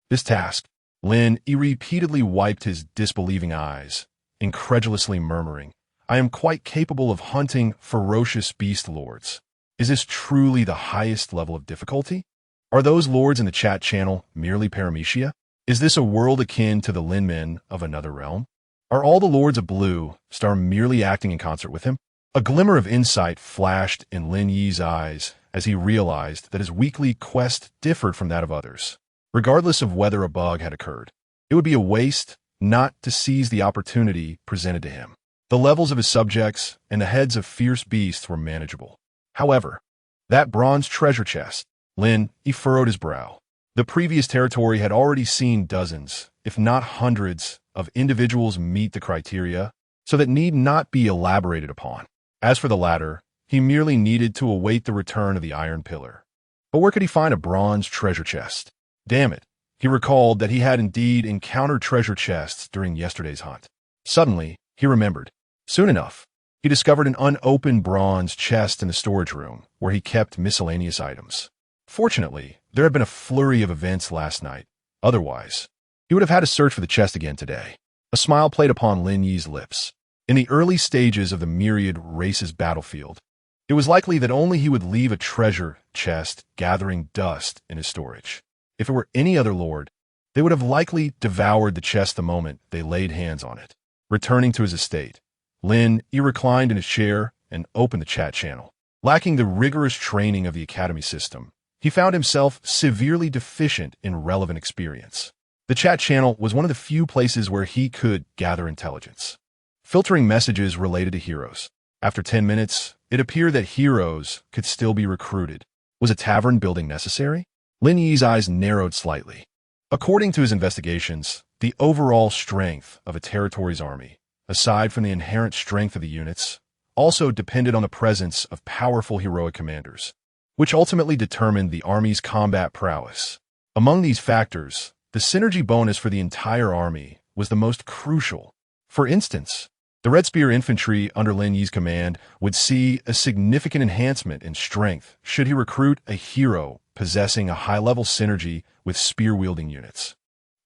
This task. Lin Yi repeatedly wiped his disbelieving eyes, incredulously murmuring, I am quite capable of hunting ferocious beast lords. Is this truly the highest level of difficulty? Are those lords in the chat channel merely paramecia? Is this a world akin to the Lin men of another realm? Are all the lords of Blue Star merely acting in concert with him? A glimmer of insight flashed in Lin Yi's eyes as he realized that his weekly quest differed from that of others. Regardless of whether a bug had occurred, it would be a waste not to seize the opportunity presented to him. The levels of his subjects and the heads of fierce beasts were manageable. However, that bronze treasure chest, Lin Yi furrowed his brow. The previous territory had already seen dozens, if not hundreds, of individuals meet the criteria, so that need not be elaborated upon. As for the latter, he merely needed to await the return of the iron pillar. But where could he find a bronze treasure chest? Damn it, he recalled that he had indeed encountered treasure chests during yesterday's hunt. Suddenly, he remembered. Soon enough, he discovered an unopened bronze chest in the storage room where he kept miscellaneous items. Fortunately, there had been a flurry of events last night. Otherwise, he would have had to search for the chest again today. A smile played upon Lin Yi's lips. In the early stages of the myriad races battlefield, it was likely that only he would leave a treasure chest gathering dust in his storage. If it were any other lord, they would have likely devoured the chest the moment they laid hands on it. Returning to his estate, Lin Yi reclined in his chair and opened the chat channel. Lacking the rigorous training of the academy system, he found himself severely deficient in relevant experience. The chat channel was one of the few places where he could gather intelligence. Filtering messages related to heroes. After 10 minutes, it appeared that heroes could still be recruited. Was a tavern building necessary? Lin Yi's eyes narrowed slightly. According to his investigations, the overall strength of a territory's army, aside from the inherent strength of the units, also depended on the presence of powerful heroic commanders, which ultimately determined the army's combat prowess. Among these factors, the synergy bonus for the entire army was the most crucial. For instance, the Red Spear infantry under Lin Yi's command would see a significant enhancement in strength should he recruit a hero possessing a high-level synergy with spear-wielding units.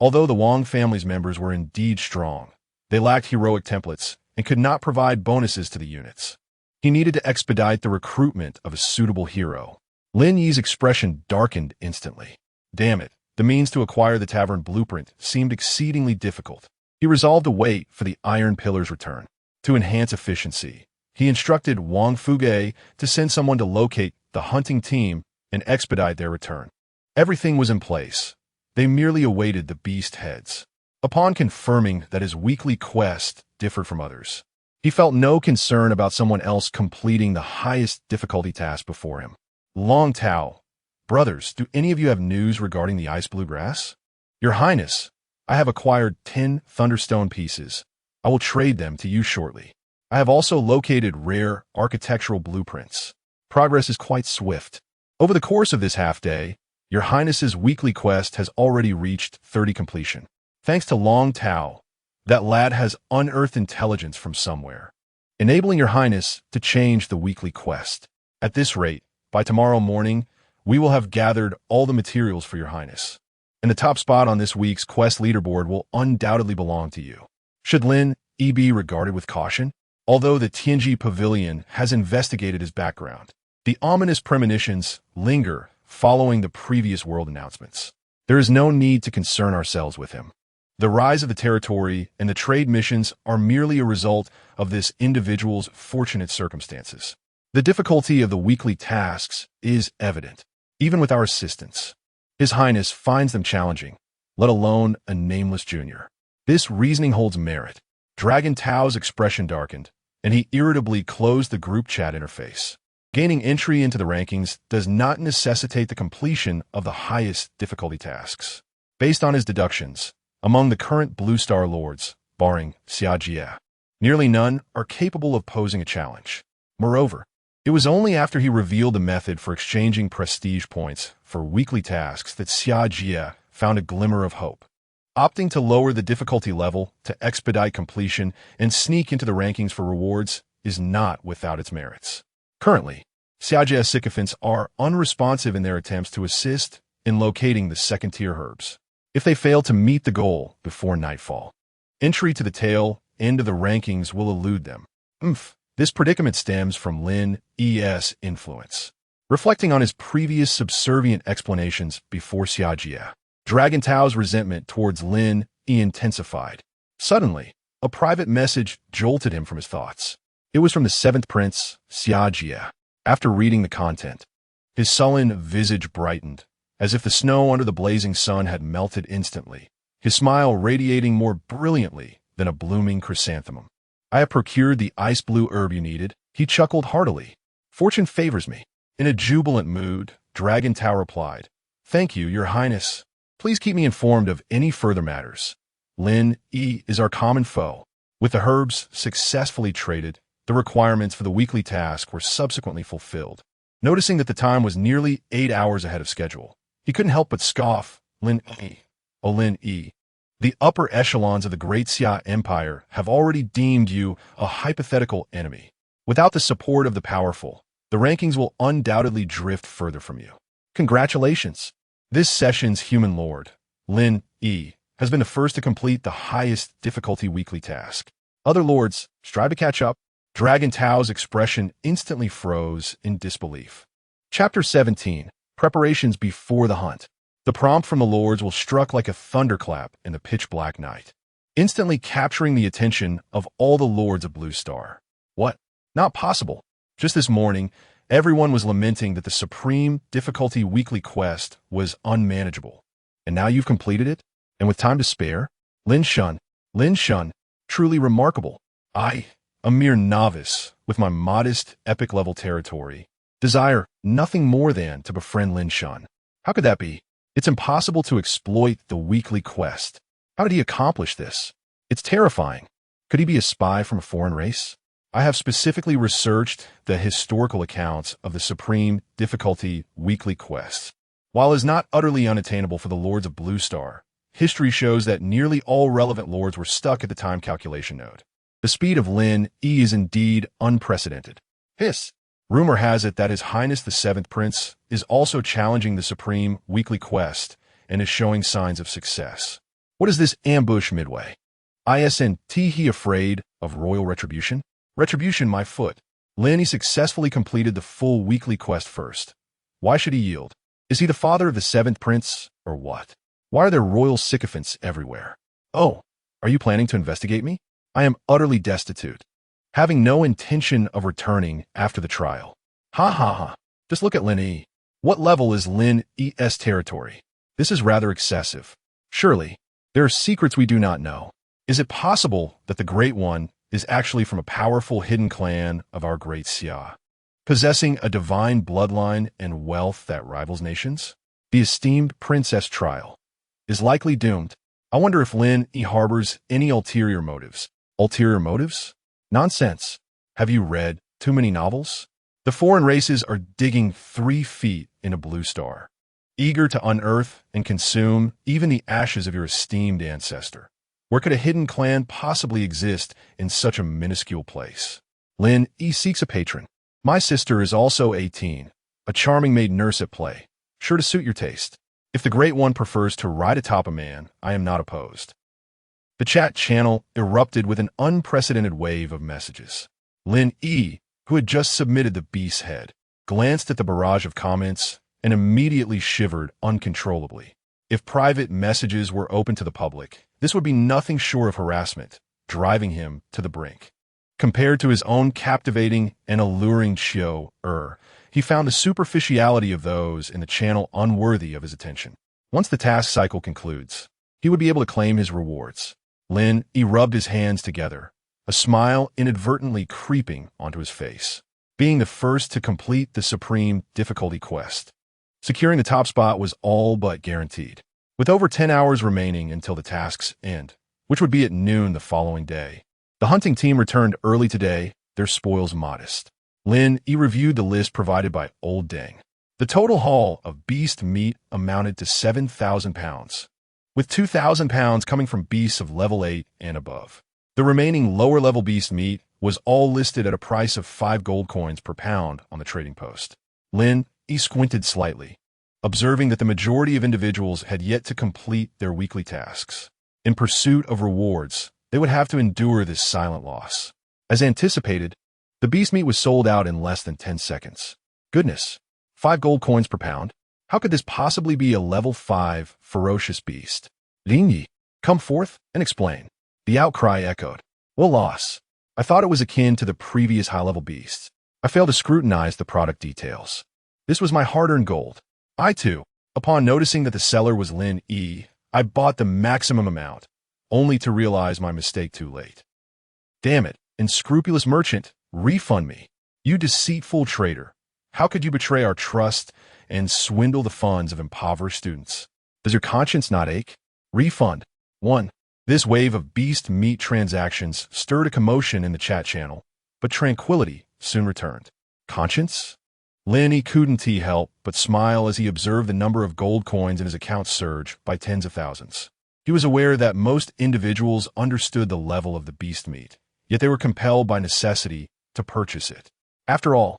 Although the Wang family's members were indeed strong, they lacked heroic templates and could not provide bonuses to the units. He needed to expedite the recruitment of a suitable hero. Lin Yi's expression darkened instantly. Damn it, the means to acquire the tavern blueprint seemed exceedingly difficult. He resolved to wait for the iron pillar's return. To enhance efficiency, He instructed Wang Fuge to send someone to locate the hunting team and expedite their return. Everything was in place. They merely awaited the beast heads. Upon confirming that his weekly quest differed from others, he felt no concern about someone else completing the highest difficulty task before him. Long Tao, brothers, do any of you have news regarding the ice bluegrass? Your Highness, I have acquired 10 thunderstone pieces. I will trade them to you shortly. I have also located rare architectural blueprints. Progress is quite swift. Over the course of this half-day, Your Highness's weekly quest has already reached 30 completion. Thanks to Long Tao, that lad has unearthed intelligence from somewhere, enabling Your Highness to change the weekly quest. At this rate, by tomorrow morning, we will have gathered all the materials for Your Highness, and the top spot on this week's quest leaderboard will undoubtedly belong to you. Should Lin Yi be regarded with caution? Although the Tianji Pavilion has investigated his background, the ominous premonitions linger following the previous world announcements. There is no need to concern ourselves with him. The rise of the territory and the trade missions are merely a result of this individual's fortunate circumstances. The difficulty of the weekly tasks is evident, even with our assistance. His Highness finds them challenging, let alone a nameless junior. This reasoning holds merit. Dragon Tao's expression darkened, and he irritably closed the group chat interface. Gaining entry into the rankings does not necessitate the completion of the highest difficulty tasks. Based on his deductions, among the current Blue Star Lords, barring Xia Jie, nearly none are capable of posing a challenge. Moreover, it was only after he revealed the method for exchanging prestige points for weekly tasks that Xia Jie found a glimmer of hope. Opting to lower the difficulty level to expedite completion and sneak into the rankings for rewards is not without its merits. Currently, Xia Jie's sycophants are unresponsive in their attempts to assist in locating the second-tier herbs. If they fail to meet the goal before nightfall, entry to the tail end of the rankings will elude them. This predicament stems from Lin Yi's influence. Reflecting on his previous subservient explanations before Xia Jie, Dragon Tao's resentment towards Lin Yi intensified. Suddenly, a private message jolted him from his thoughts. It was from the seventh prince, Xia Jie. After reading the content, his sullen visage brightened, as if the snow under the blazing sun had melted instantly, his smile radiating more brilliantly than a blooming chrysanthemum. I have procured the ice blue herb you needed. He chuckled heartily. Fortune favors me. In a jubilant mood, Dragon Tao replied, Thank you, Your Highness. Please keep me informed of any further matters. Lin Yi is our common foe. With the herbs successfully traded, the requirements for the weekly task were subsequently fulfilled. Noticing that the time was nearly 8 hours ahead of schedule, he couldn't help but scoff. Lin Yi, oh Lin Yi, the upper echelons of the Great Xia Empire have already deemed you a hypothetical enemy. Without the support of the powerful, the rankings will undoubtedly drift further from you. Congratulations! This session's human lord, Lin Yi, has been the first to complete the highest difficulty weekly task. Other lords, strive to catch up. Dragon Tao's expression instantly froze in disbelief. Chapter 17. Preparations before the hunt. The prompt from the lords will struck like a thunderclap in the pitch-black night, instantly capturing the attention of all the lords of Blue Star. What? Not possible. Just this morning, everyone was lamenting that the supreme difficulty weekly quest was unmanageable. And now you've completed it? And with time to spare? Lin Shun, truly remarkable. I, a mere novice, with my modest epic-level territory, desire nothing more than to befriend Lin Shun. How could that be? It's impossible to exploit the weekly quest. How did he accomplish this? It's terrifying. Could he be a spy from a foreign race? I have specifically researched the historical accounts of the supreme difficulty weekly quests. While it is not utterly unattainable for the lords of Blue Star, history shows that nearly all relevant lords were stuck at the time calculation node. The speed of Lin Yi is indeed unprecedented. Rumor has it that His Highness the Seventh Prince is also challenging the supreme weekly quest and is showing signs of success. What is this ambush midway? Isn't he afraid of royal retribution? Retribution, my foot. Lin Yi successfully completed the full weekly quest first. Why should he yield? Is he the father of the Seventh Prince, or what? Why are there royal sycophants everywhere? Oh, are you planning to investigate me? I am utterly destitute. having no intention of returning after the trial. Ha ha ha. Just look at Lin Yi. What level is Lin Yi's territory? This is rather excessive. Surely, there are secrets we do not know. Is it possible that the Great One is actually from a powerful hidden clan of our great Xia, possessing a divine bloodline and wealth that rivals nations? The esteemed Princess Trial is likely doomed. I wonder if Lin Yi harbors any ulterior motives. Ulterior motives? Nonsense. Have you read too many novels? The foreign races are digging 3 feet in a blue star, eager to unearth and consume even the ashes of your esteemed ancestor. Where could a hidden clan possibly exist in such a minuscule place? Lin Yi seeks a patron. My sister is also 18, a charming maid nurse at play, sure to suit your taste. If the Great One prefers to ride atop a man, I am not opposed. The chat channel erupted with an unprecedented wave of messages. Lin Yi, who had just submitted the beast's head, glanced at the barrage of comments and immediately shivered uncontrollably. If private messages were open to the public, this would be nothing short of harassment, driving him to the brink. Compared to his own captivating and alluring he found the superficiality of those in the channel unworthy of his attention. Once the task cycle concludes, he would be able to claim his rewards. Lin Yi rubbed his hands together, a smile inadvertently creeping onto his face. Being the first to complete the supreme difficulty quest, securing the top spot was all but guaranteed. With over 10 hours remaining until the task's end, which would be at noon the following day, the hunting team returned early today, their spoils modest. Lin Yi reviewed the list provided by Old Deng. The total haul of beast meat amounted to 7,000 pounds, with 2,000 pounds coming from beasts of level 8 and above. The remaining lower-level beast meat was all listed at a price of 5 gold coins per pound on the trading post. Lin Yi squinted slightly, observing that the majority of individuals had yet to complete their weekly tasks. In pursuit of rewards, they would have to endure this silent loss. As anticipated, the beast meat was sold out in less than 10 seconds. Goodness, 5 gold coins per pound? How could this possibly be a level 5 ferocious beast? Lin Yi, come forth and explain. The outcry echoed. What loss? I thought it was akin to the previous high-level beasts. I failed to scrutinize the product details. This was my hard-earned gold. I, too, upon noticing that the seller was Lin Yi, I bought the maximum amount, only to realize my mistake too late. Damn it, unscrupulous merchant, refund me. You deceitful trader. How could you betray our trust and swindle the funds of impoverished students? Does your conscience not ache? Refund. 1. This wave of beast meat transactions stirred a commotion in the chat channel, but tranquility soon returned. Conscience? Lin Yi couldn't help but smile as he observed the number of gold coins in his account surge by tens of thousands. He was aware that most individuals understood the level of the beast meat, yet they were compelled by necessity to purchase it. After all,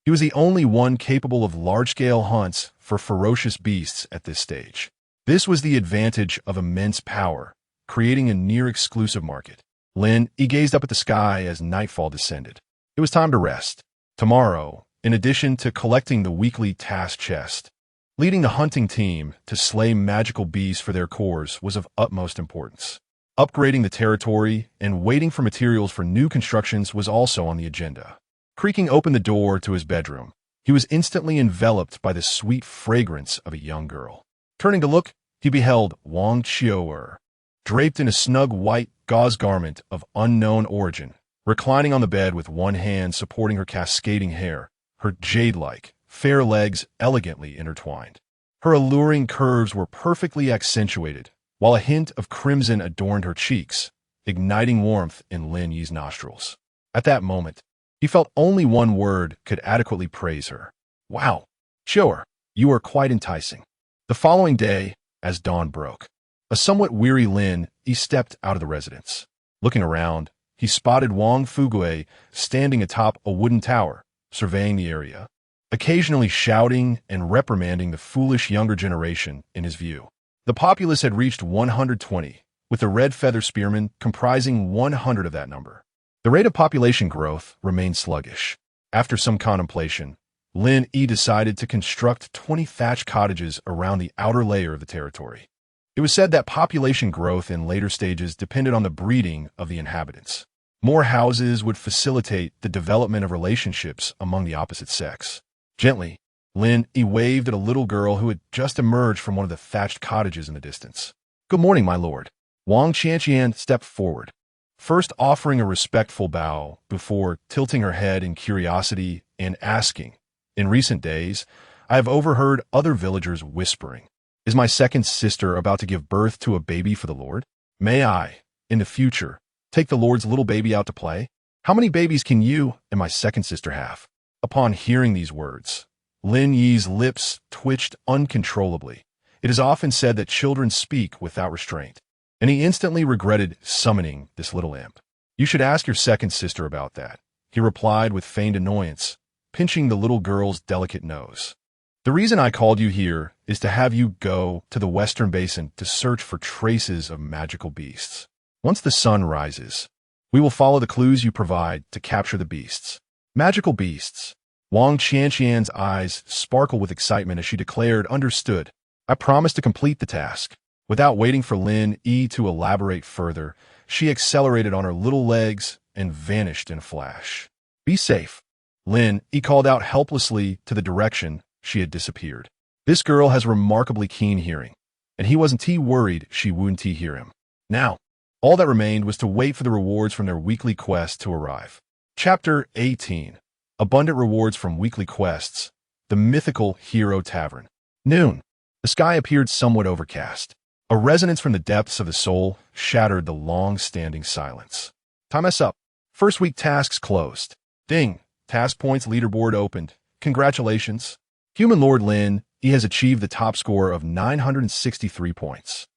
he was the only one capable of large-scale hunts for ferocious beasts at this stage. This was the advantage of immense power, creating a near-exclusive market. Lin Yi gazed up at the sky as nightfall descended. It was time to rest. Tomorrow, in addition to collecting the weekly task chest, leading the hunting team to slay magical beasts for their cores was of utmost importance. Upgrading the territory and waiting for materials for new constructions was also on the agenda. Creaking open the door to his bedroom, he was instantly enveloped by the sweet fragrance of a young girl. Turning to look, he beheld Wang Qiu'er, draped in a snug white gauze garment of unknown origin, reclining on the bed with one hand supporting her cascading hair, her jade-like, fair legs elegantly intertwined. Her alluring curves were perfectly accentuated, while a hint of crimson adorned her cheeks, igniting warmth in Lin Yi's nostrils. At that moment, he felt only one word could adequately praise her. Wow, Qiu'er, you are quite enticing. The following day, as dawn broke, a somewhat weary Lin Yi stepped out of the residence. Looking around, he spotted Wang Fugui standing atop a wooden tower, surveying the area, occasionally shouting and reprimanding the foolish younger generation in his view. The populace had reached 120, with the red feather spearmen comprising 100 of that number. The rate of population growth remained sluggish. After some contemplation, Lin Yi decided to construct 20 thatched cottages around the outer layer of the territory. It was said that population growth in later stages depended on the breeding of the inhabitants. More houses would facilitate the development of relationships among the opposite sex. Gently, Lin Yi waved at a little girl who had just emerged from one of the thatched cottages in the distance. "Good morning, my lord." Wang Qianqian stepped forward, first offering a respectful bow before tilting her head in curiosity and asking, "In recent days, I have overheard other villagers whispering. Is my second sister about to give birth to a baby for the Lord? May I, in the future, take the Lord's little baby out to play? How many babies can you and my second sister have?" Upon hearing these words, Lin Yi's lips twitched uncontrollably. It is often said that children speak without restraint, and he instantly regretted summoning this little imp. "You should ask your second sister about that," he replied with feigned annoyance, pinching the little girl's delicate nose. "The reason I called you here is to have you go to the Western Basin to search for traces of magical beasts. Once the sun rises, we will follow the clues you provide to capture the beasts." Magical beasts. Wang Qianqian's eyes sparkled with excitement as she declared, "Understood. I promise to complete the task." Without waiting for Lin Yi to elaborate further, she accelerated on her little legs and vanished in a flash. "Be safe." Lin Yi called out helplessly to the direction she had disappeared. This girl has remarkably keen hearing, and he wasn't too worried she wouldn't hear him. Now, all that remained was to wait for the rewards from their weekly quest to arrive. Chapter 18. Abundant rewards from weekly quests. The Mythical Hero Tavern. Noon. The sky appeared somewhat overcast. A resonance from the depths of the soul shattered the long-standing silence. "Time us up. First week tasks closed." Ding. Task points leaderboard opened. "Congratulations. Human Lord Lin Yi has achieved the top score of 963 points.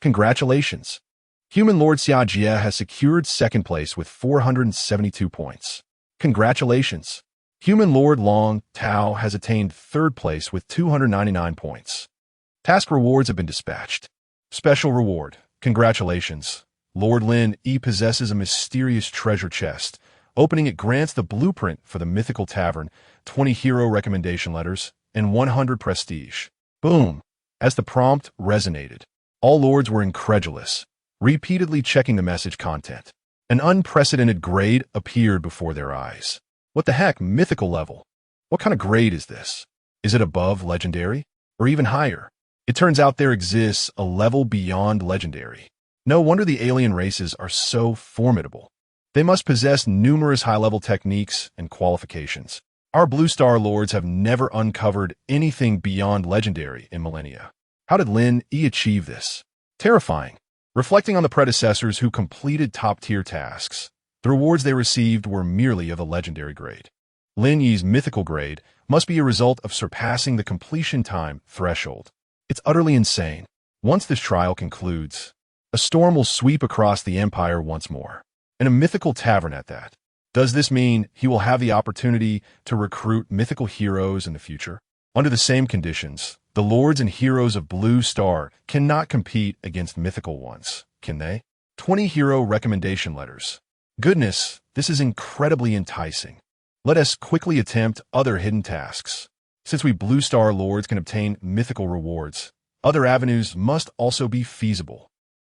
Congratulations. Human Lord Xia Jie has secured second place with 472 points. Congratulations. Human Lord Long Tao has attained third place with 299 points. Task rewards have been dispatched. Special reward. Congratulations. Lord Lin Yi possesses a mysterious treasure chest. Opening it grants the blueprint for the Mythical Tavern, 20 hero recommendation letters, and 100 prestige. Boom. As the prompt resonated, all lords were incredulous, repeatedly checking the message content. An unprecedented grade appeared before their eyes. What the heck, mythical level? What kind of grade is this? Is it above legendary? Or even higher? It turns out there exists a level beyond legendary. No wonder the alien races are so formidable. They must possess numerous high-level techniques and qualifications. Our Blue Star Lords have never uncovered anything beyond legendary in millennia. How did Lin Yi achieve this? Terrifying. Reflecting on the predecessors who completed top-tier tasks, the rewards they received were merely of a legendary grade. Lin Yi's mythical grade must be a result of surpassing the completion time threshold. It's utterly insane. Once this trial concludes, a storm will sweep across the empire once more. In a mythical tavern at that. Does this mean he will have the opportunity to recruit mythical heroes in the future? Under the same conditions, the lords and heroes of Blue Star cannot compete against mythical ones, can they? 20 hero recommendation letters. Goodness, this is incredibly enticing. Let us quickly attempt other hidden tasks. Since we Blue Star Lords can obtain mythical rewards, other avenues must also be feasible.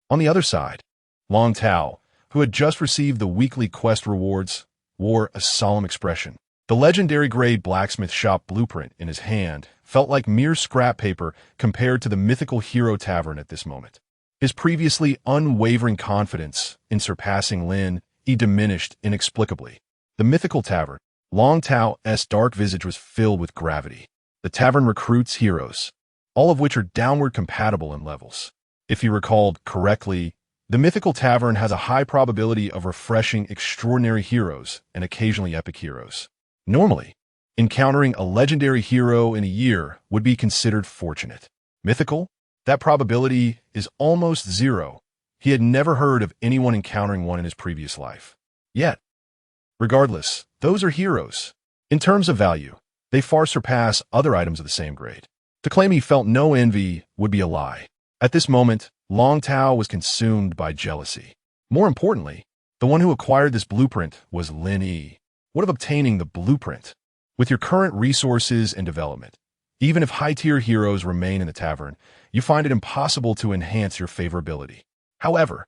On the other side, Long Tao, who had just received the weekly quest rewards, wore a solemn expression. The legendary grade blacksmith shop blueprint in his hand felt like mere scrap paper compared to the mythical hero tavern at this moment. His previously unwavering confidence in surpassing Lin Yi diminished inexplicably. The mythical tavern, Long Tao's dark visage was filled with gravity. The tavern recruits heroes, all of which are downward compatible in levels. If you recalled correctly, the Mythical Tavern has a high probability of refreshing extraordinary heroes and occasionally epic heroes. Normally, encountering a legendary hero in a year would be considered fortunate. Mythical? That probability is almost zero. He had never heard of anyone encountering one in his previous life. Yet, regardless, those are heroes. In terms of value, they far surpass other items of the same grade. To claim he felt no envy would be a lie. At this moment, Long Tao was consumed by jealousy. More importantly, the one who acquired this blueprint was Lin Yi. What of obtaining the blueprint? With your current resources and development, even if high-tier heroes remain in the tavern, you find it impossible to enhance your favorability. However,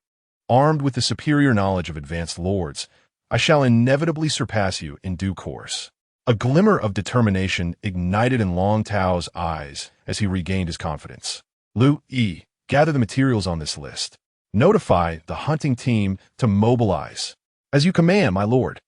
armed with the superior knowledge of advanced lords, I shall inevitably surpass you in due course. A glimmer of determination ignited in Long Tao's eyes as he regained his confidence. Lin Yi, gather the materials on this list. Notify the hunting team to mobilize. As you command, my lord.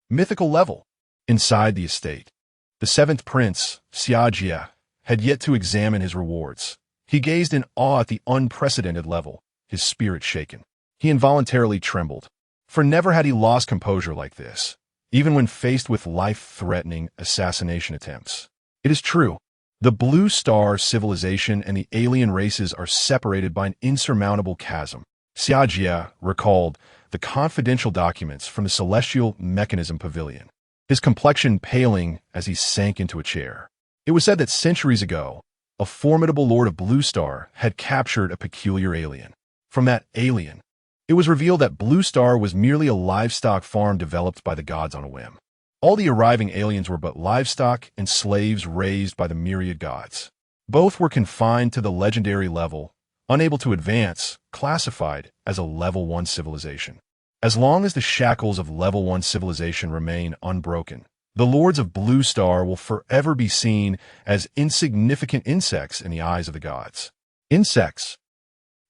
Mythical level. Inside the estate, the seventh prince, Xiajie, had yet to examine his rewards. He gazed in awe at the unprecedented level, his spirit shaken. He involuntarily trembled, for never had he lost composure like this, even when faced with life-threatening assassination attempts. It is true. The Blue Star civilization and the alien races are separated by an insurmountable chasm. Xiajie recalled the confidential documents from the Celestial Mechanism Pavilion, his complexion paling as he sank into a chair. It was said that centuries ago, a formidable lord of Blue Star had captured a peculiar alien. From that alien, it was revealed that Blue Star was merely a livestock farm developed by the gods on a whim. All the arriving aliens were but livestock and slaves raised by the myriad gods. Both were confined to the legendary level, unable to advance, classified as a Level 1 civilization. As long as the shackles of Level 1 civilization remain unbroken, the lords of Blue Star will forever be seen as insignificant insects in the eyes of the gods. Insects.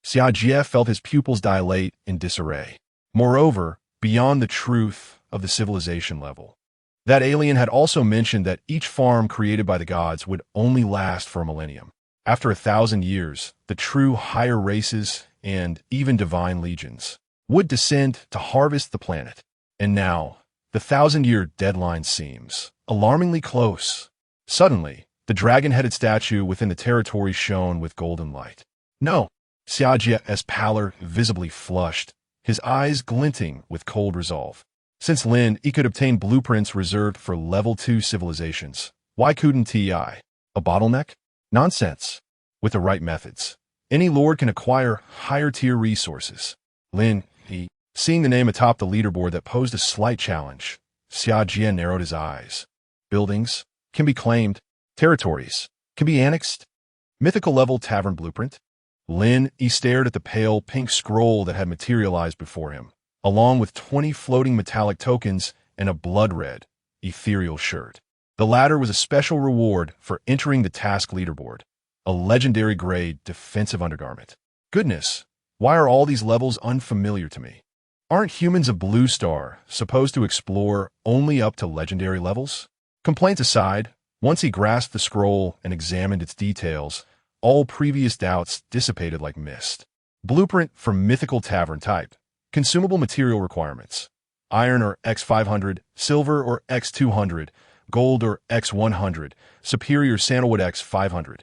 Xiajie felt his pupils dilate in disarray. Moreover, beyond the truth of the civilization level, that alien had also mentioned that each farm created by the gods would only last for a millennium. After 1,000 years, the true higher races and even divine legions would descend to harvest the planet. And now, the 1,000-year deadline seems alarmingly close. Suddenly, the dragon-headed statue within the territory shone with golden light. No, Xiajie's pallor visibly flushed, his eyes glinting with cold resolve. Since Lin Yi could obtain blueprints reserved for Level 2 civilizations, why couldn't he? A bottleneck? Nonsense. With the right methods, any lord can acquire higher-tier resources. Lin Yi, seeing the name atop the leaderboard that posed a slight challenge, Xiajie narrowed his eyes. Buildings can be claimed. Territories can be annexed. Mythical level tavern blueprint. Lin Yi stared at the pale pink scroll that had materialized before him, along with 20 floating metallic tokens and a blood-red, ethereal shirt. The latter was a special reward for entering the task leaderboard, a legendary-grade defensive undergarment. Goodness, why are all these levels unfamiliar to me? Aren't humans of Blue Star supposed to explore only up to legendary levels? Complaints aside, once he grasped the scroll and examined its details, all previous doubts dissipated like mist. Blueprint for Mythical Tavern type. Consumable material requirements. Iron or X500, silver or X200, gold or X100, superior sandalwood X500.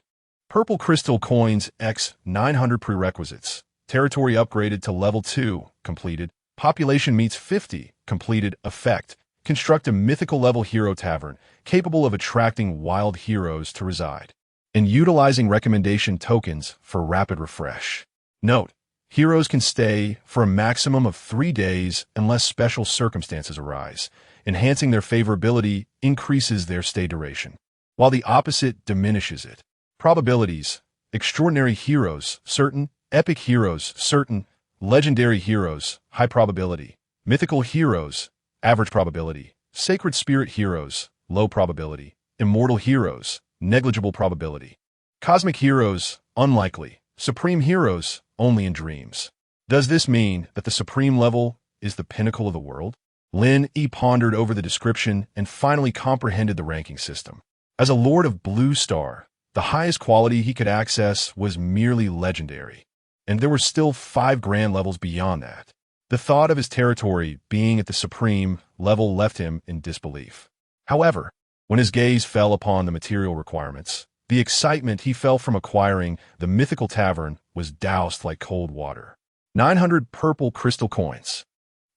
Purple crystal coins X900 prerequisites. Territory upgraded to Level 2, completed. Population meets 50, completed. Effect. Construct a mythical level hero tavern, capable of attracting wild heroes to reside, and utilizing recommendation tokens for rapid refresh. Note: heroes can stay for a maximum of 3 days unless special circumstances arise. Enhancing their favorability increases their stay duration, while the opposite diminishes it. Probabilities: extraordinary heroes, certain. Epic heroes, certain. Legendary heroes, high probability. Mythical heroes, average probability. Sacred spirit heroes, low probability. Immortal heroes, negligible probability. Cosmic heroes, unlikely. Supreme heroes, only in dreams. Does this mean that the supreme level is the pinnacle of the world? Lin Yi pondered over the description and finally comprehended the ranking system. As a lord of Blue Star, the highest quality he could access was merely legendary, and there were still 5 grand levels beyond that. The thought of his territory being at the supreme level left him in disbelief. However, when his gaze fell upon the material requirements, the excitement he felt from acquiring the mythical tavern was doused like cold water. 900 purple crystal coins.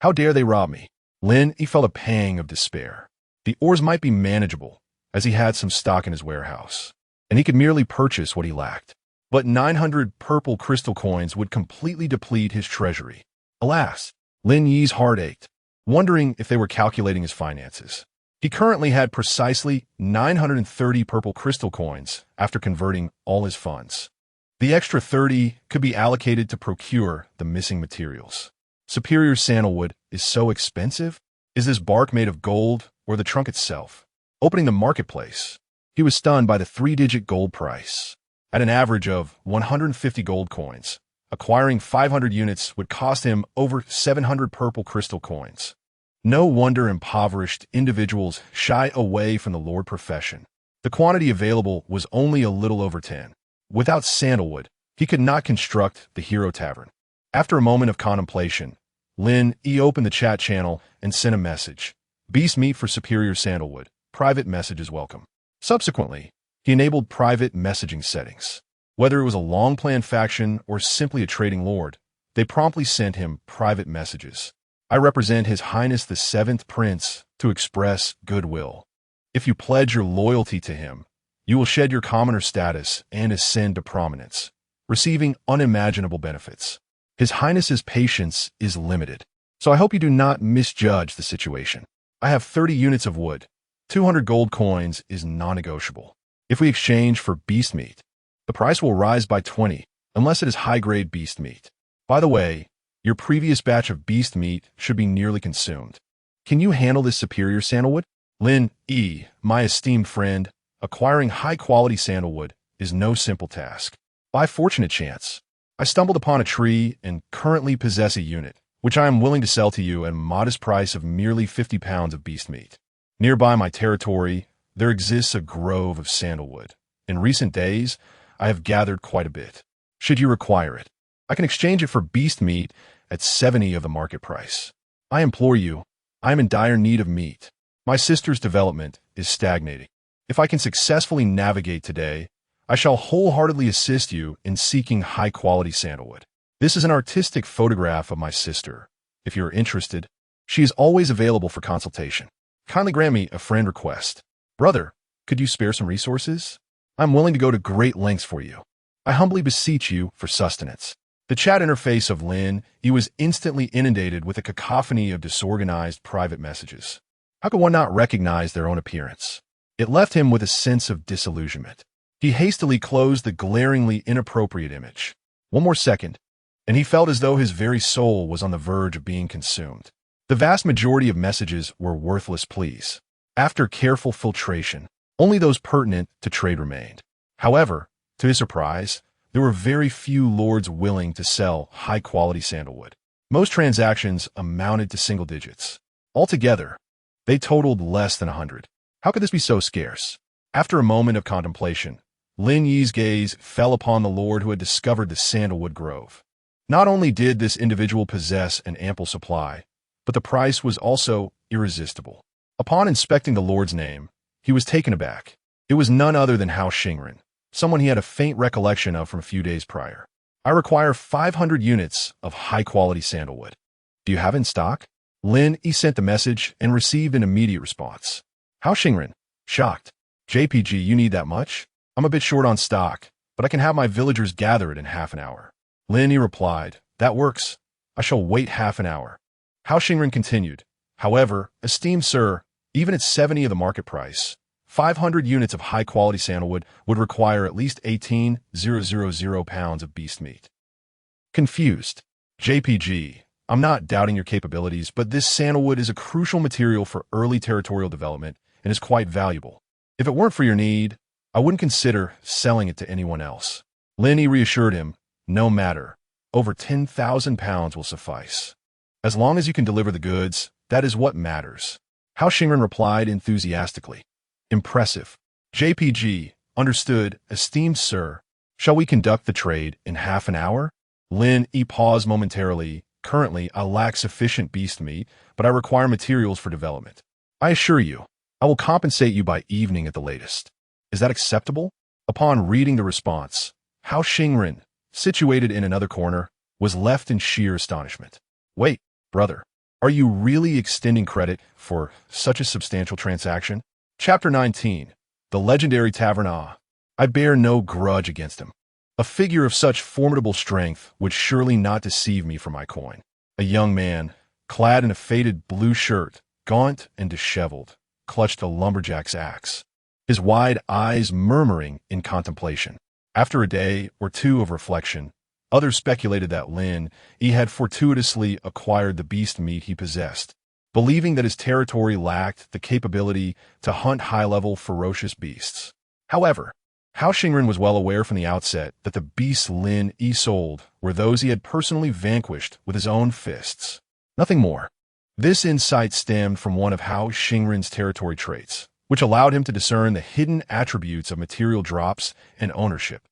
How dare they rob me? Lin Yi felt a pang of despair. The ores might be manageable, as he had some stock in his warehouse, and he could merely purchase what he lacked. But 900 purple crystal coins would completely deplete his treasury. Alas, Lin Yi's heart ached, wondering if they were calculating his finances. He currently had precisely 930 purple crystal coins after converting all his funds. The extra 30 could be allocated to procure the missing materials. Superior sandalwood is so expensive? Is this bark made of gold or the trunk itself? Opening the marketplace, he was stunned by the three-digit gold price. At an average of 150 gold coins, acquiring 500 units would cost him over 700 purple crystal coins. No wonder impoverished individuals shy away from the lord profession. The quantity available was only a little over 10. Without sandalwood, he could not construct the Hero Tavern. After a moment of contemplation, Lin Yi opened the chat channel and sent a message. Beast meat for superior sandalwood. Private messages welcome. Subsequently, he enabled private messaging settings. Whether it was a long-planned faction or simply a trading lord, they promptly sent him private messages. I represent His Highness the Seventh Prince to express goodwill. If you pledge your loyalty to him, you will shed your commoner status and ascend to prominence, receiving unimaginable benefits. His Highness's patience is limited, so I hope you do not misjudge the situation. I have 30 units of wood. 200 gold coins is non-negotiable. If we exchange for beast meat, the price will rise by 20, unless it is high-grade beast meat. By the way, your previous batch of beast meat should be nearly consumed. Can you handle this superior sandalwood? Lin Yi, my esteemed friend, acquiring high-quality sandalwood is no simple task. By fortunate chance, I stumbled upon a tree and currently possess a unit, which I am willing to sell to you at a modest price of merely 50 pounds of beast meat. Nearby my territory, there exists a grove of sandalwood. In recent days, I have gathered quite a bit. Should you require it, I can exchange it for beast meat at 70 of the market price. I implore you, I am in dire need of meat. My sister's development is stagnating. If I can successfully navigate today, I shall wholeheartedly assist you in seeking high-quality sandalwood. This is an artistic photograph of my sister. If you are interested, she is always available for consultation. Kindly grant me a friend request. Brother, could you spare some resources? I'm willing to go to great lengths for you. I humbly beseech you for sustenance. The chat interface of Lin Yi was instantly inundated with a cacophony of disorganized private messages. How could one not recognize their own appearance? It left him with a sense of disillusionment. He hastily closed the glaringly inappropriate image. One more second, and he felt as though his very soul was on the verge of being consumed. The vast majority of messages were worthless pleas. After careful filtration, only those pertinent to trade remained. However, to his surprise, there were very few lords willing to sell high-quality sandalwood. Most transactions amounted to single digits. Altogether, they totaled less than 100. How could this be so scarce? After a moment of contemplation, Lin Yi's gaze fell upon the lord who had discovered the sandalwood grove. Not only did this individual possess an ample supply, but the price was also irresistible. Upon inspecting the lord's name, he was taken aback. It was none other than Hao Xingren, someone he had a faint recollection of from a few days prior. I require 500 units of high-quality sandalwood. Do you have it in stock? Lin Yi sent the message and received an immediate response. Hao Xingren, shocked. JPG, you need that much? I'm a bit short on stock, but I can have my villagers gather it in half an hour. Lin Yi replied, that works. I shall wait half an hour. Hao Xingren continued, however, esteemed sir, even at 70 of the market price, 500 units of high-quality sandalwood would require at least 18,000 pounds of beast meat. Confused. JPG, I'm not doubting your capabilities, but this sandalwood is a crucial material for early territorial development and is quite valuable. If it weren't for your need, I wouldn't consider selling it to anyone else. Lin Yi reassured him, no matter, over 10,000 pounds will suffice. As long as you can deliver the goods, that is what matters. Hao Xingren replied enthusiastically. Impressive. JPG, understood, esteemed sir. Shall we conduct the trade in half an hour? Lin Yi paused momentarily. Currently, I lack sufficient beast meat, but I require materials for development. I assure you, I will compensate you by evening at the latest. Is that acceptable? Upon reading the response, Hao Xingren, situated in another corner, was left in sheer astonishment. Wait, brother, are you really extending credit for such a substantial transaction? Chapter 19, The Legendary Tavern. I bear no grudge against him. A figure of such formidable strength would surely not deceive me for my coin. A young man, clad in a faded blue shirt, gaunt and disheveled, clutched a lumberjack's axe, his wide eyes murmuring in contemplation. After a day or two of reflection, others speculated that Lin Yi had fortuitously acquired the beast meat he possessed. believing that his territory lacked the capability to hunt high-level ferocious beasts. However, Hao Xingren was well aware from the outset that the beasts Lin Yi sold were those he had personally vanquished with his own fists. Nothing more. This insight stemmed from one of Hao Xingren's territory traits, which allowed him to discern the hidden attributes of material drops and ownership.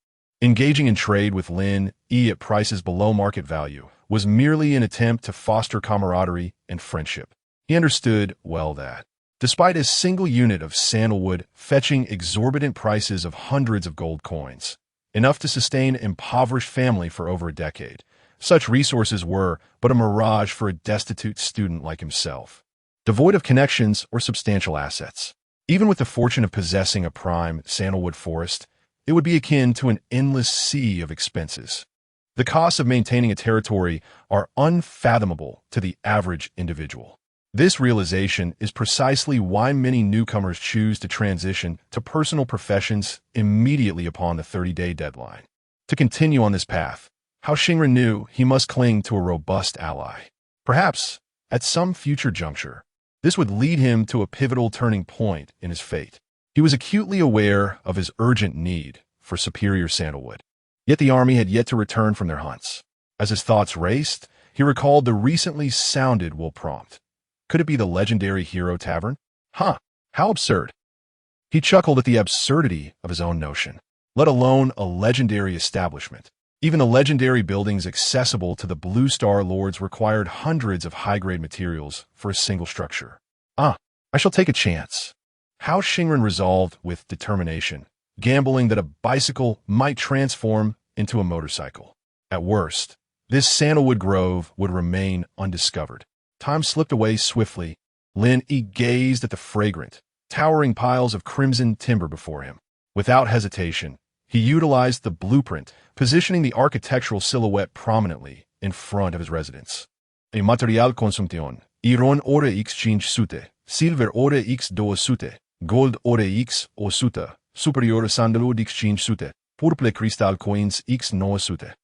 Engaging in trade with Lin Yi at prices below market value was merely an attempt to foster camaraderie and friendship. He understood well that, despite a single unit of sandalwood fetching exorbitant prices of hundreds of gold coins, enough to sustain an impoverished family for over a decade, such resources were but a mirage for a destitute student like himself, devoid of connections or substantial assets. Even with the fortune of possessing a prime sandalwood forest, it would be akin to an endless sea of expenses. The costs of maintaining a territory are unfathomable to the average individual. This realization is precisely why many newcomers choose to transition to personal professions immediately upon the 30-day deadline. To continue on this path, Hao Xingren knew he must cling to a robust ally. Perhaps, at some future juncture, this would lead him to a pivotal turning point in his fate. He was acutely aware of his urgent need for superior sandalwood. Yet the army had yet to return from their hunts. As his thoughts raced, he recalled the recently sounded will prompt. Could it be the legendary Hero Tavern? Huh, how absurd. He chuckled at the absurdity of his own notion, let alone a legendary establishment. Even the legendary buildings accessible to the Blue Star Lords required hundreds of high-grade materials for a single structure. I shall take a chance. Hao Xingren resolved with determination, gambling that a bicycle might transform into a motorcycle. At worst, this sandalwood grove would remain undiscovered. Time slipped away swiftly. Lin Yi gazed at the fragrant, towering piles of crimson timber before him. Without hesitation, he utilized the blueprint, positioning the architectural silhouette prominently in front of his residence. A material consumption, iron ore exchange sute, silver ore x do sute, gold ore x o sute, superior sandalwood exchange sute, purple crystal coins x no sute.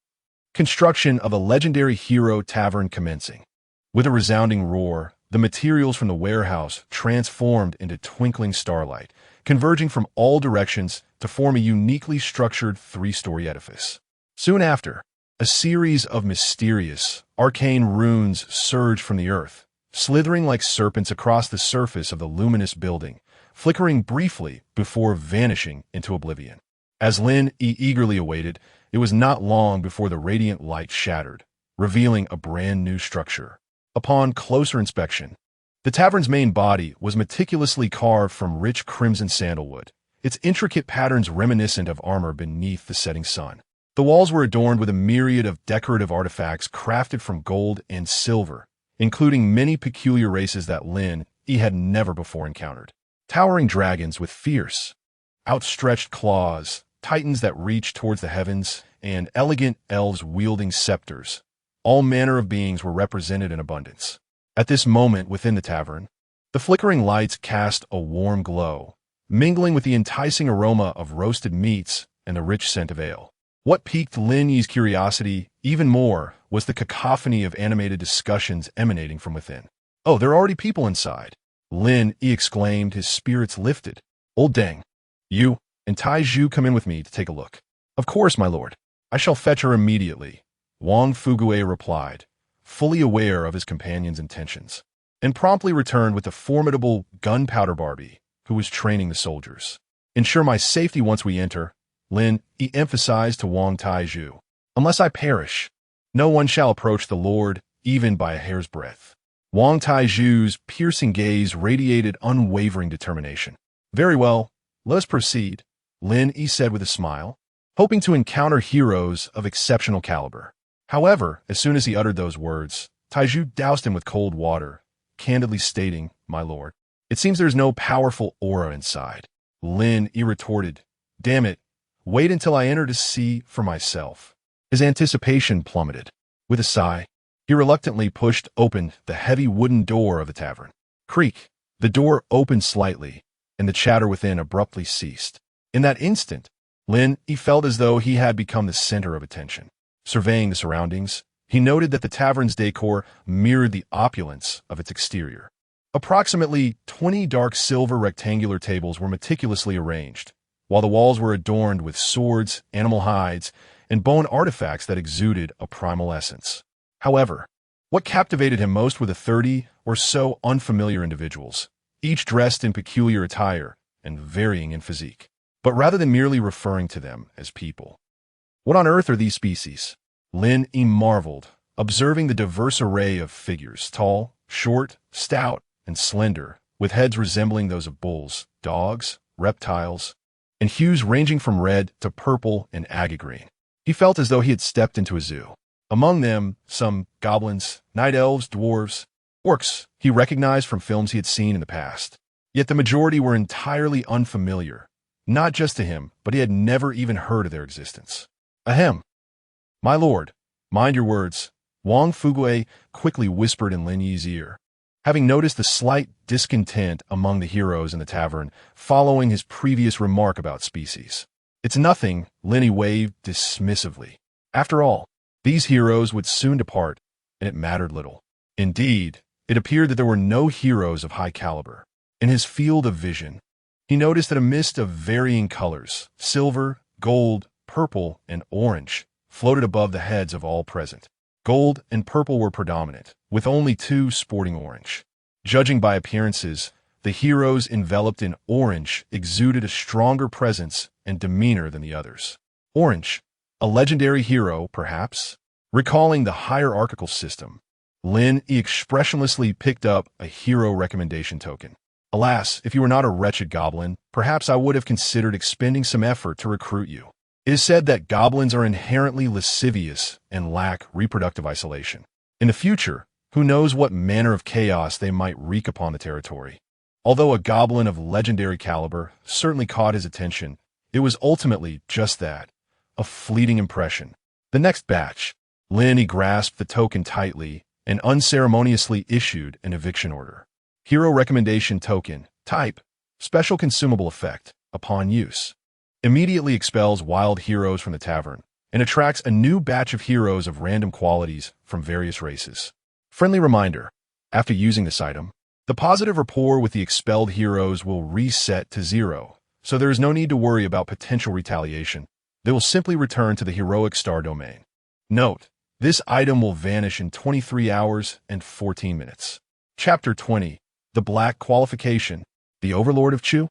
Construction of a legendary Hero Tavern commencing. With a resounding roar, the materials from the warehouse transformed into twinkling starlight, converging from all directions to form a uniquely structured three-story edifice. Soon after, a series of mysterious, arcane runes surged from the earth, slithering like serpents across the surface of the luminous building, flickering briefly before vanishing into oblivion. As Lin Yi eagerly awaited, it was not long before the radiant light shattered, revealing a brand new structure. Upon closer inspection, the tavern's main body was meticulously carved from rich crimson sandalwood, its intricate patterns reminiscent of armor beneath the setting sun. The walls were adorned with a myriad of decorative artifacts crafted from gold and silver, including many peculiar races that Lin Yi had never before encountered. Towering dragons with fierce, outstretched claws, titans that reached towards the heavens, and elegant elves wielding scepters. All manner of beings were represented in abundance. At this moment within the tavern, the flickering lights cast a warm glow, mingling with the enticing aroma of roasted meats and the rich scent of ale. What piqued Lin Yi's curiosity even more was the cacophony of animated discussions emanating from within. Oh, there are already people inside. Lin Yi exclaimed, his spirits lifted. Old dang. You and Tai Zhu come in with me to take a look. Of course, my lord. I shall fetch her immediately. Wang Fugue replied, fully aware of his companion's intentions, and promptly returned with the formidable gunpowder Barbie, who was training the soldiers. Ensure my safety once we enter, Lin Yi emphasized to Wang Taizhu. Unless I perish, no one shall approach the Lord, even by a hair's breadth. Wang Taizhu's piercing gaze radiated unwavering determination. Very well, let us proceed, Lin Yi said with a smile, hoping to encounter heroes of exceptional caliber. However, as soon as he uttered those words, Taizhu doused him with cold water, candidly stating, my lord, it seems there's no powerful aura inside. Lin Yi retorted, damn it, wait until I enter to see for myself. His anticipation plummeted. With a sigh, he reluctantly pushed open the heavy wooden door of the tavern. Creak, the door opened slightly, and the chatter within abruptly ceased. In that instant, Lin Yi felt as though he had become the center of attention. Surveying the surroundings, he noted that the tavern's decor mirrored the opulence of its exterior. Approximately 20 dark silver rectangular tables were meticulously arranged, while the walls were adorned with swords, animal hides, and bone artifacts that exuded a primal essence. However, what captivated him most were the 30 or so unfamiliar individuals, each dressed in peculiar attire and varying in physique. But rather than merely referring to them as people, what on earth are these species? Lin Yi marveled, observing the diverse array of figures, tall, short, stout, and slender, with heads resembling those of bulls, dogs, reptiles, and hues ranging from red to purple and agate green. He felt as though he had stepped into a zoo. Among them, some goblins, night elves, dwarves, orcs he recognized from films he had seen in the past. Yet the majority were entirely unfamiliar, not just to him, but he had never even heard of their existence. Ahem. My lord, mind your words, Wang Fugui quickly whispered in Lin Yi's ear, having noticed the slight discontent among the heroes in the tavern following his previous remark about species. It's nothing, Lin Yi waved dismissively. After all, these heroes would soon depart, and it mattered little. Indeed, it appeared that there were no heroes of high caliber. In his field of vision, he noticed that a mist of varying colors, silver, gold, purple, and orange, floated above the heads of all present. Gold and purple were predominant, with only two sporting orange. Judging by appearances, the heroes enveloped in orange exuded a stronger presence and demeanor than the others. Orange, a legendary hero, perhaps? Recalling the hierarchical system, Lin Yi expressionlessly picked up a hero recommendation token. Alas, if you were not a wretched goblin, perhaps I would have considered expending some effort to recruit you. It is said that goblins are inherently lascivious and lack reproductive isolation. In the future, who knows what manner of chaos they might wreak upon the territory. Although a goblin of legendary caliber certainly caught his attention, it was ultimately just that, a fleeting impression. The next batch, Lin Yi grasped the token tightly and unceremoniously issued an eviction order. Hero recommendation token, type, special consumable effect, upon use. Immediately expels wild heroes from the tavern and attracts a new batch of heroes of random qualities from various races. Friendly reminder, after using this item, the positive rapport with the expelled heroes will reset to 0, so there is no need to worry about potential retaliation. They will simply return to the heroic star domain. Note, this item will vanish in 23 hours and 14 minutes. Chapter 20, The Black Qualification, the Overlord of Chu?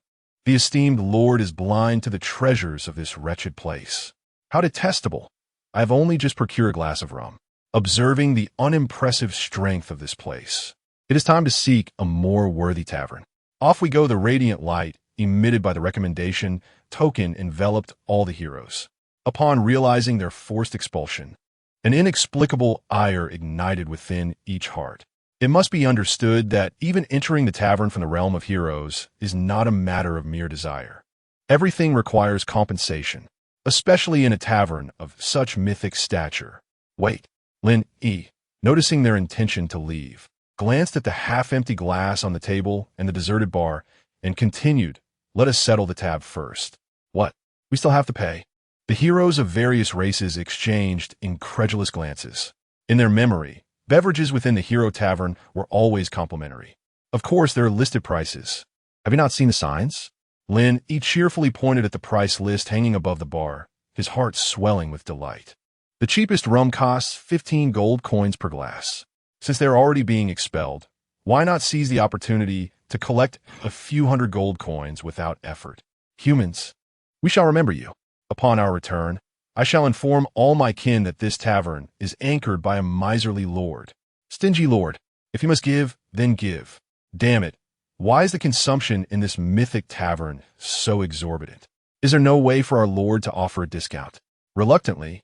The esteemed lord is blind to the treasures of this wretched place. How detestable! I have only just procured a glass of rum. Observing the unimpressive strength of this place, it is time to seek a more worthy tavern. Off we go. The radiant light emitted by the recommendation token enveloped all the heroes. Upon realizing their forced expulsion, an inexplicable ire ignited within each heart. It must be understood that even entering the tavern from the realm of heroes is not a matter of mere desire. Everything requires compensation, especially in a tavern of such mythic stature. Wait, Lin Yi, noticing their intention to leave, glanced at the half-empty glass on the table and the deserted bar, and continued, let us settle the tab first. What? We still have to pay? The heroes of various races exchanged incredulous glances. In their memory, beverages within the hero tavern were always complimentary. Of course, there are listed prices. Have you not seen the signs? Lin Yi cheerfully pointed at the price list hanging above the bar, his heart swelling with delight. The cheapest rum costs 15 gold coins per glass. Since they're already being expelled, why not seize the opportunity to collect a few hundred gold coins without effort? Humans, we shall remember you. Upon our return, I shall inform all my kin that this tavern is anchored by a miserly lord. Stingy lord, if you must give, then give. Damn it, why is the consumption in this mythic tavern so exorbitant? Is there no way for our lord to offer a discount? Reluctantly,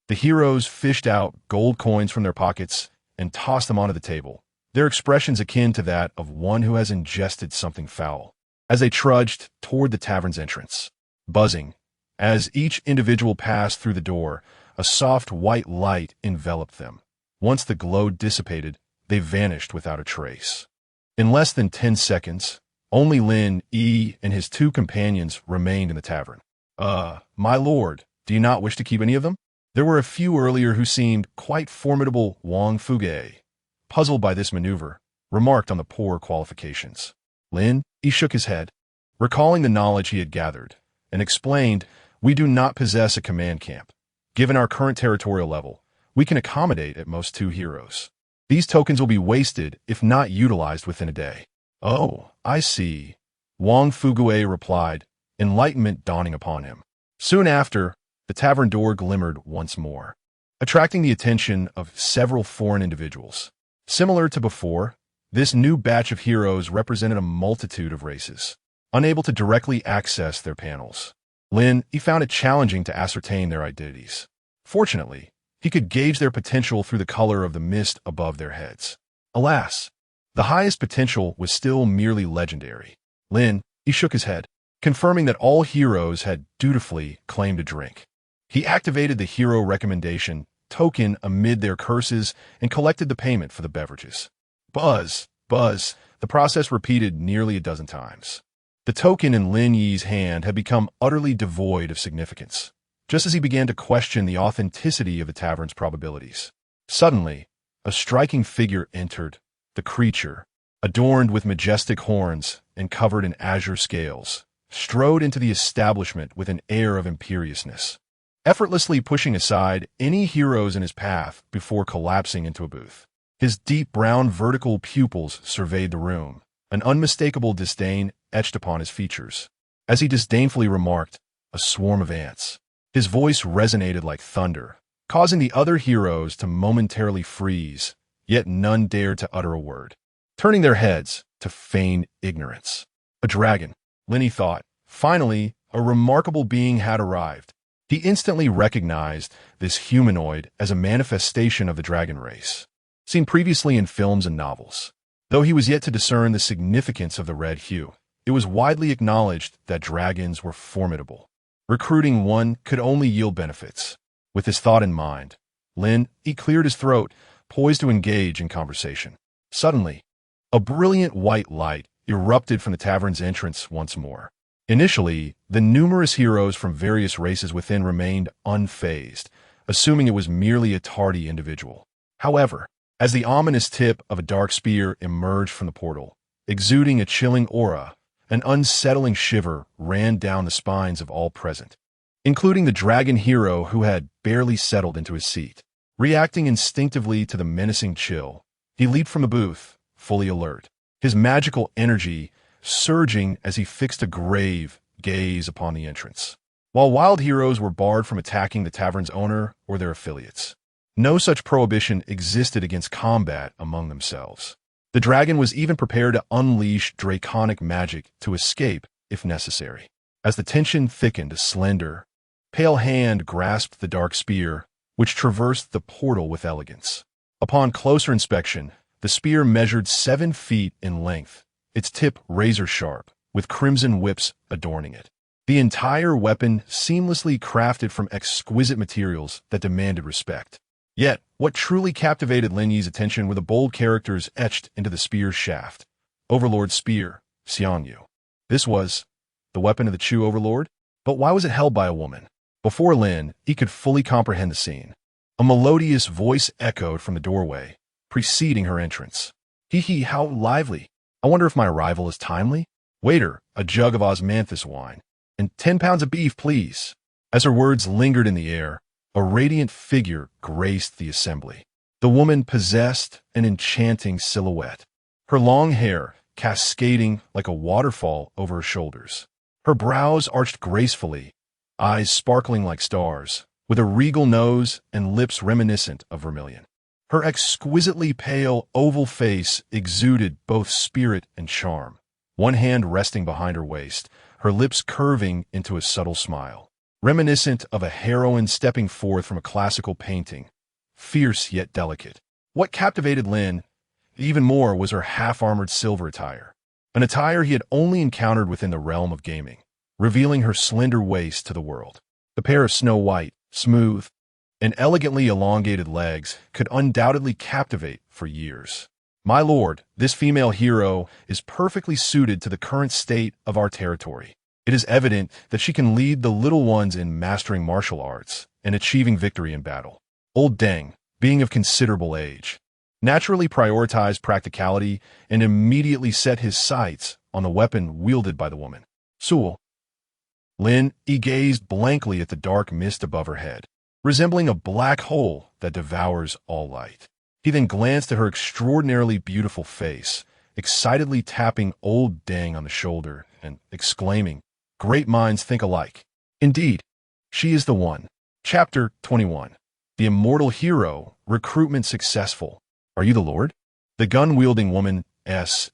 the heroes fished out gold coins from their pockets and tossed them onto the table, their expressions akin to that of one who has ingested something foul. As they trudged toward the tavern's entrance, buzzing, as each individual passed through the door, a soft white light enveloped them. Once the glow dissipated, they vanished without a trace. In less than 10 seconds, only Lin Yi and his two companions remained in the tavern. My lord, do you not wish to keep any of them? There were a few earlier who seemed quite formidable. Wang Fugui, puzzled by this maneuver, remarked on the poor qualifications. Lin Yi shook his head, recalling the knowledge he had gathered, and explained, "We do not possess a command camp. Given our current territorial level, we can accommodate at most 2 heroes. These tokens will be wasted if not utilized within a day." "Oh, I see," Wang Fugue replied, enlightenment dawning upon him. Soon after, the tavern door glimmered once more, attracting the attention of several foreign individuals. Similar to before, this new batch of heroes represented a multitude of races, unable to directly access their panels. Lin Yi found it challenging to ascertain their identities. Fortunately, he could gauge their potential through the color of the mist above their heads. Alas, the highest potential was still merely legendary. Lin Yi shook his head, confirming that all heroes had dutifully claimed a drink. He activated the hero recommendation token amid their curses and collected the payment for the beverages. Buzz, buzz, the process repeated nearly a dozen times. The token in Lin Yi's hand had become utterly devoid of significance, just as he began to question the authenticity of the tavern's probabilities. Suddenly, a striking figure entered. The creature, adorned with majestic horns and covered in azure scales, strode into the establishment with an air of imperiousness, effortlessly pushing aside any heroes in his path before collapsing into a booth. His deep brown vertical pupils surveyed the room, an unmistakable disdain etched upon his features. As he disdainfully remarked, "A swarm of ants." His voice resonated like thunder, causing the other heroes to momentarily freeze, yet none dared to utter a word, turning their heads to feign ignorance. A dragon, Lin Yi thought. Finally, a remarkable being had arrived. He instantly recognized this humanoid as a manifestation of the dragon race, seen previously in films and novels. Though he was yet to discern the significance of the red hue, it was widely acknowledged that dragons were formidable. Recruiting one could only yield benefits. With this thought in mind, Lin Yi cleared his throat, poised to engage in conversation. Suddenly, a brilliant white light erupted from the tavern's entrance once more. Initially, the numerous heroes from various races within remained unfazed, assuming it was merely a tardy individual. However, as the ominous tip of a dark spear emerged from the portal, exuding a chilling aura, an unsettling shiver ran down the spines of all present, including the dragon hero who had barely settled into his seat. Reacting instinctively to the menacing chill, he leaped from the booth, fully alert, his magical energy surging as he fixed a grave gaze upon the entrance. While wild heroes were barred from attacking the tavern's owner or their affiliates, no such prohibition existed against combat among themselves. The dragon was even prepared to unleash draconic magic to escape if necessary. As the tension thickened, a slender, pale hand grasped the dark spear, which traversed the portal with elegance. Upon closer inspection, the spear measured 7 feet in length, its tip razor-sharp, with crimson whips adorning it. The entire weapon seamlessly crafted from exquisite materials that demanded respect. Yet, what truly captivated Lin Yi's attention were the bold characters etched into the spear's shaft. Overlord's Spear, Xiangyu. This was the weapon of the Chu Overlord? But why was it held by a woman? Before Lin, he could fully comprehend the scene. A melodious voice echoed from the doorway, preceding her entrance. "Hee hee, how lively. I wonder if my arrival is timely? Waiter, a jug of osmanthus wine, and 10 pounds of beef, please." As her words lingered in the air, a radiant figure graced the assembly. The woman possessed an enchanting silhouette, her long hair cascading like a waterfall over her shoulders. Her brows arched gracefully, eyes sparkling like stars, with a regal nose and lips reminiscent of vermilion. Her exquisitely pale, oval face exuded both spirit and charm, one hand resting behind her waist, her lips curving into a subtle smile, reminiscent of a heroine stepping forth from a classical painting, fierce yet delicate. What captivated Lin even more was her half-armored silver attire, an attire he had only encountered within the realm of gaming, revealing her slender waist to the world. The pair of snow-white, smooth, and elegantly elongated legs could undoubtedly captivate for years. "My lord, this female hero is perfectly suited to the current state of our territory. It is evident that she can lead the little ones in mastering martial arts and achieving victory in battle." Old Deng, being of considerable age, naturally prioritized practicality and immediately set his sights on the weapon wielded by the woman. Sul. Lin Yi gazed blankly at the dark mist above her head, resembling a black hole that devours all light. He then glanced at her extraordinarily beautiful face, excitedly tapping old Deng on the shoulder and exclaiming, "Great minds think alike." Indeed, she is the one. Chapter 21. The Immortal Hero, Recruitment Successful. Are you the Lord? The gun-wielding woman's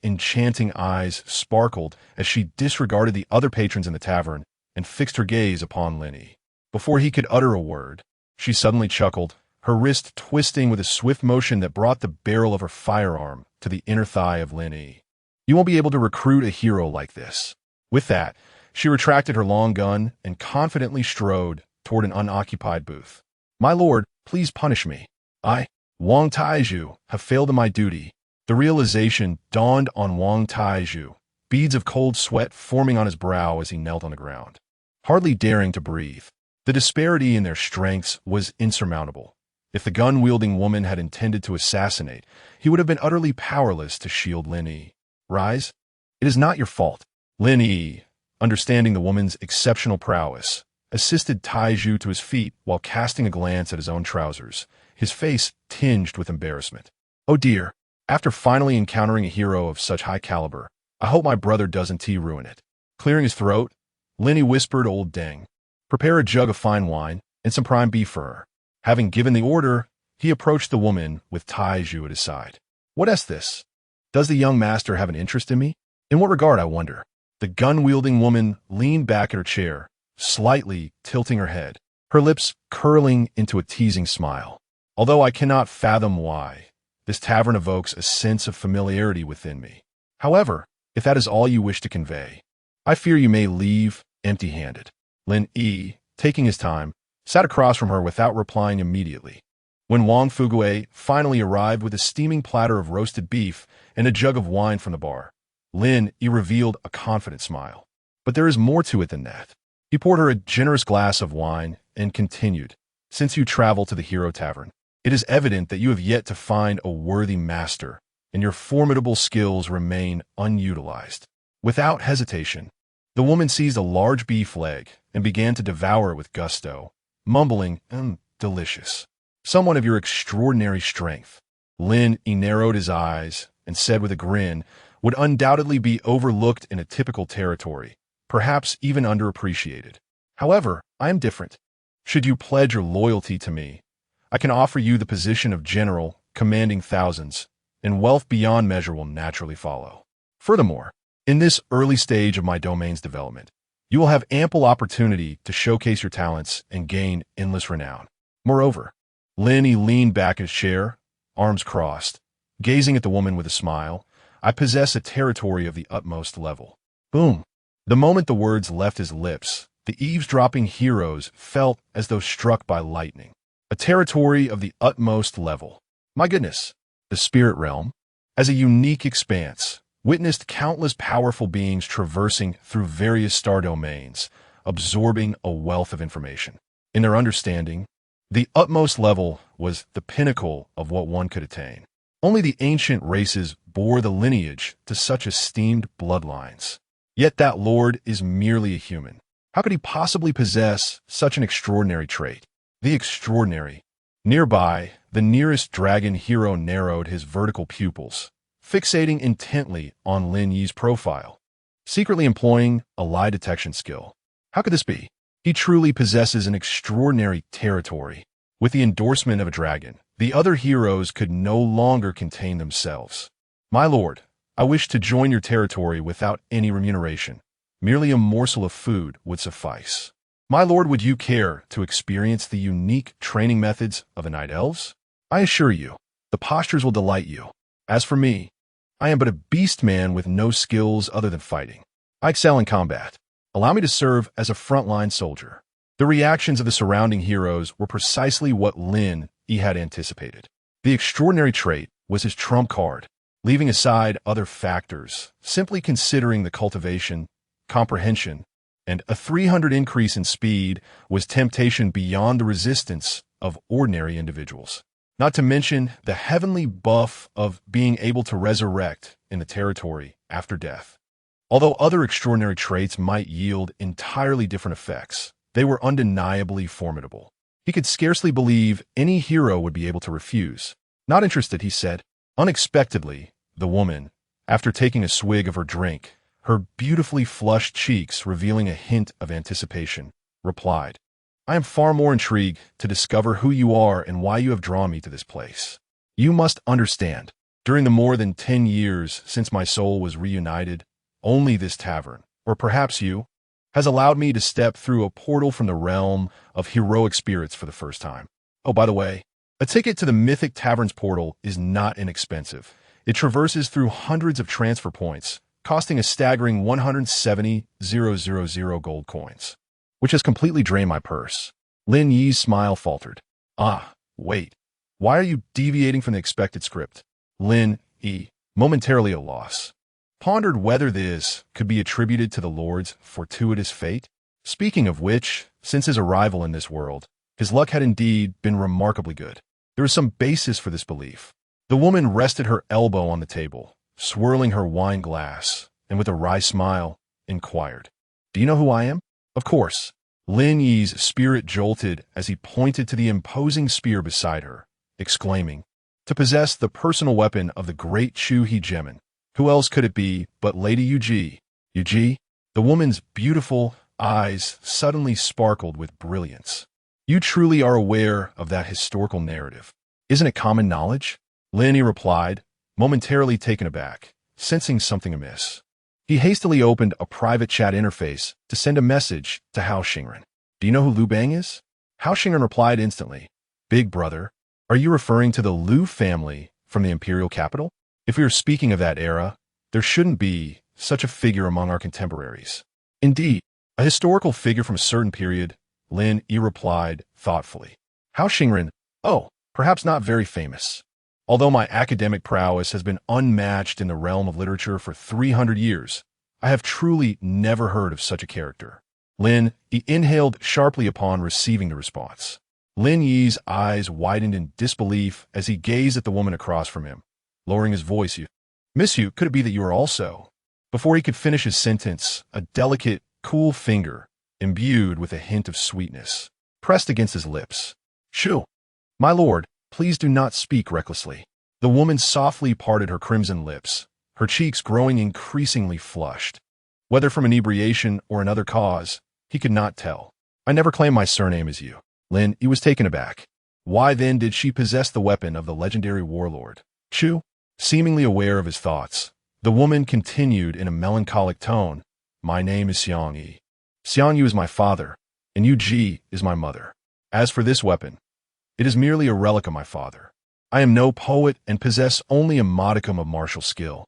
enchanting eyes sparkled as she disregarded the other patrons in the tavern and fixed her gaze upon Lin Yi. Before he could utter a word, she suddenly chuckled, her wrist twisting with a swift motion that brought the barrel of her firearm to the inner thigh of Lin Yi. "You won't be able to recruit a hero like this." With that, she retracted her long gun and confidently strode toward an unoccupied booth. "My lord, please punish me. I, Wang Taizhu, have failed in my duty." The realization dawned on Wang Taizhu, beads of cold sweat forming on his brow as he knelt on the ground, hardly daring to breathe. The disparity in their strengths was insurmountable. If the gun-wielding woman had intended to assassinate, he would have been utterly powerless to shield Lin Yi. "Rise. It is not your fault." Lin Yi, understanding the woman's exceptional prowess, assisted Taizhu to his feet while casting a glance at his own trousers, his face tinged with embarrassment. "Oh dear, after finally encountering a hero of such high caliber, I hope my brother doesn't ruin it." Clearing his throat, Lin Yi whispered to old Deng, "Prepare a jug of fine wine and some prime beef for her." Having given the order, he approached the woman with Taizhu at his side. "What is this? Does the young master have an interest in me? In what regard, I wonder?" The gun-wielding woman leaned back in her chair, slightly tilting her head, her lips curling into a teasing smile. "Although I cannot fathom why, this tavern evokes a sense of familiarity within me. However, if that is all you wish to convey, I fear you may leave empty-handed." Lin Yi, taking his time, sat across from her without replying immediately. When Wang Fugue finally arrived with a steaming platter of roasted beef and a jug of wine from the bar, Lin Yi revealed a confident smile. "But there is more to it than that." He poured her a generous glass of wine and continued, "Since you travel to the Hero Tavern, it is evident that you have yet to find a worthy master, and your formidable skills remain unutilized." Without hesitation, the woman seized a large beef leg and began to devour it with gusto, mumbling, "Delicious. Someone of your extraordinary strength." Lin Yi narrowed his eyes and said with a grin, "Would undoubtedly be overlooked in a typical territory, perhaps even underappreciated. However, I am different. Should you pledge your loyalty to me, I can offer you the position of general, commanding thousands, and wealth beyond measure will naturally follow. Furthermore, in this early stage of my domain's development, you will have ample opportunity to showcase your talents and gain endless renown. Moreover," Lin Yi leaned back in his chair, arms crossed, gazing at the woman with a smile, "I possess a territory of the utmost level." Boom! The moment the words left his lips, the eavesdropping heroes felt as though struck by lightning. A territory of the utmost level. My goodness! The spirit realm, as a unique expanse, witnessed countless powerful beings traversing through various star domains, absorbing a wealth of information. In their understanding, the utmost level was the pinnacle of what one could attain. Only the ancient races bore the lineage to such esteemed bloodlines. Yet that lord is merely a human. How could he possibly possess such an extraordinary trait? The extraordinary. Nearby, the nearest dragon hero narrowed his vertical pupils, fixating intently on Lin Yi's profile, secretly employing a lie detection skill. How could this be? He truly possesses an extraordinary territory. With the endorsement of a dragon, the other heroes could no longer contain themselves. "My lord, I wish to join your territory without any remuneration. Merely a morsel of food would suffice." "My lord, would you care to experience the unique training methods of the Night Elves? I assure you, the postures will delight you. As for me, I am but a beast man with no skills other than fighting. I excel in combat. Allow me to serve as a frontline soldier." The reactions of the surrounding heroes were precisely what Lin Yi had anticipated. The extraordinary trait was his trump card, leaving aside other factors, simply considering the cultivation, comprehension, and a 300 increase in speed was temptation beyond the resistance of ordinary individuals. Not to mention the heavenly buff of being able to resurrect in the territory after death. Although other extraordinary traits might yield entirely different effects, they were undeniably formidable. He could scarcely believe any hero would be able to refuse. Not interested, he said. Unexpectedly, the woman, after taking a swig of her drink, her beautifully flushed cheeks revealing a hint of anticipation, replied, I am far more intrigued to discover who you are and why you have drawn me to this place. You must understand, during the more than 10 years since my soul was reunited, only this tavern, or perhaps you, has allowed me to step through a portal from the realm of heroic spirits for the first time. Oh, by the way, a ticket to the Mythic Tavern's portal is not inexpensive. It traverses through hundreds of transfer points, costing a staggering 170,000 gold coins, which has completely drained my purse. Lin Yi's smile faltered. Ah, wait. Why are you deviating from the expected script? Lin Yi, momentarily at a loss, pondered whether this could be attributed to the Lord's fortuitous fate. Speaking of which, since his arrival in this world, his luck had indeed been remarkably good. There was some basis for this belief. The woman rested her elbow on the table, swirling her wine glass, and with a wry smile, inquired, Do you know who I am? Of course. Lin Yi's spirit jolted as he pointed to the imposing spear beside her, exclaiming, To possess the personal weapon of the great Chu Hegemon. Who else could it be but Lady Yuji? Yuji? The woman's beautiful eyes suddenly sparkled with brilliance. You truly are aware of that historical narrative. Isn't it common knowledge? Lin Yi replied, momentarily taken aback, sensing something amiss. He hastily opened a private chat interface to send a message to Hao Xingren. Do you know who Liu Bang is? Hao Xingren replied instantly. Big brother, are you referring to the Liu family from the imperial capital? If we are speaking of that era, there shouldn't be such a figure among our contemporaries. Indeed, a historical figure from a certain period, Lin Yi replied thoughtfully. Hao Xingren, oh, perhaps not very famous. Although my academic prowess has been unmatched in the realm of literature for 300 years, I have truly never heard of such a character. Lin Yi inhaled sharply upon receiving the response. Lin Yi's eyes widened in disbelief as he gazed at the woman across from him. Lowering his voice, Miss Yu, could it be that you are also? Before he could finish his sentence, a delicate, cool finger, imbued with a hint of sweetness, pressed against his lips. Shoo! My lord, please do not speak recklessly. The woman softly parted her crimson lips, her cheeks growing increasingly flushed. Whether from inebriation or another cause, he could not tell. I never claimed my surname as you. Lin Yi was taken aback. Why then did she possess the weapon of the legendary warlord? Chu? Seemingly aware of his thoughts, the woman continued in a melancholic tone, My name is Xiang Yi. Xiang Yu is my father, and Yu Ji is my mother. As for this weapon, it is merely a relic of my father. I am no poet and possess only a modicum of martial skill.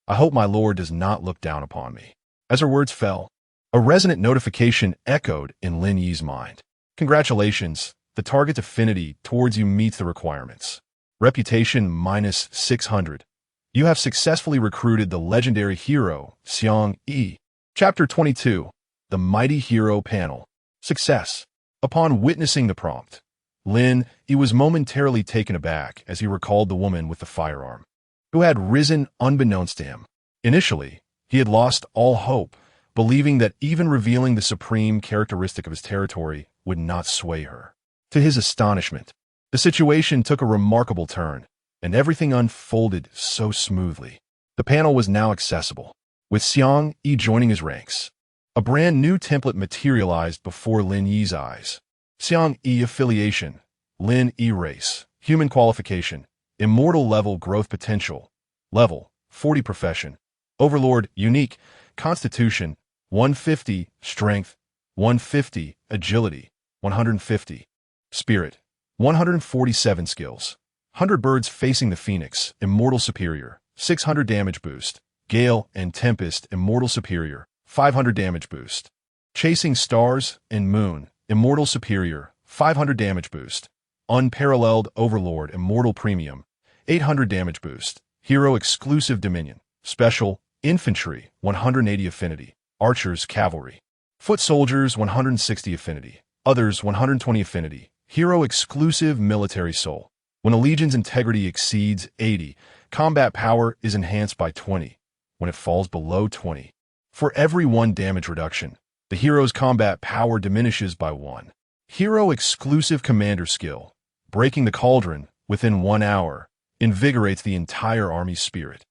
I hope my lord does not look down upon me. As her words fell, a resonant notification echoed in Lin Yi's mind. Congratulations, the target's affinity towards you meets the requirements. Reputation minus 600. You have successfully recruited the legendary hero, Xiang Yi. Chapter 22. The Mighty Hero Panel. Success. Upon witnessing the prompt, Lin Yi was momentarily taken aback as he recalled the woman with the firearm, who had risen unbeknownst to him. Initially, he had lost all hope, believing that even revealing the supreme characteristic of his territory would not sway her. To his astonishment, the situation took a remarkable turn, and everything unfolded so smoothly. The panel was now accessible, with Xiang Yi joining his ranks. A brand new template materialized before Lin Yi's eyes. Xiang Yi affiliation, Lin Yi race, human qualification, immortal level growth potential, level 40 profession, overlord unique, constitution 150, strength 150, agility 150, spirit 147 skills. 100 birds facing the phoenix, immortal superior, 600 damage boost. Gale and tempest, immortal superior, 500 damage boost. Chasing stars and moon, immortal superior, 500 damage boost. Unparalleled overlord, immortal premium, 800 damage boost. Hero exclusive dominion, special, infantry, 180 affinity. Archers, cavalry. Foot soldiers, 160 affinity. Others, 120 affinity. Hero exclusive military soul. When a legion's integrity exceeds 80, combat power is enhanced by 20. When it falls below 20, for every 1 damage reduction, the hero's combat power diminishes by 1. Hero exclusive commander skill, breaking the cauldron within 1 hour, invigorates the entire army's spirit,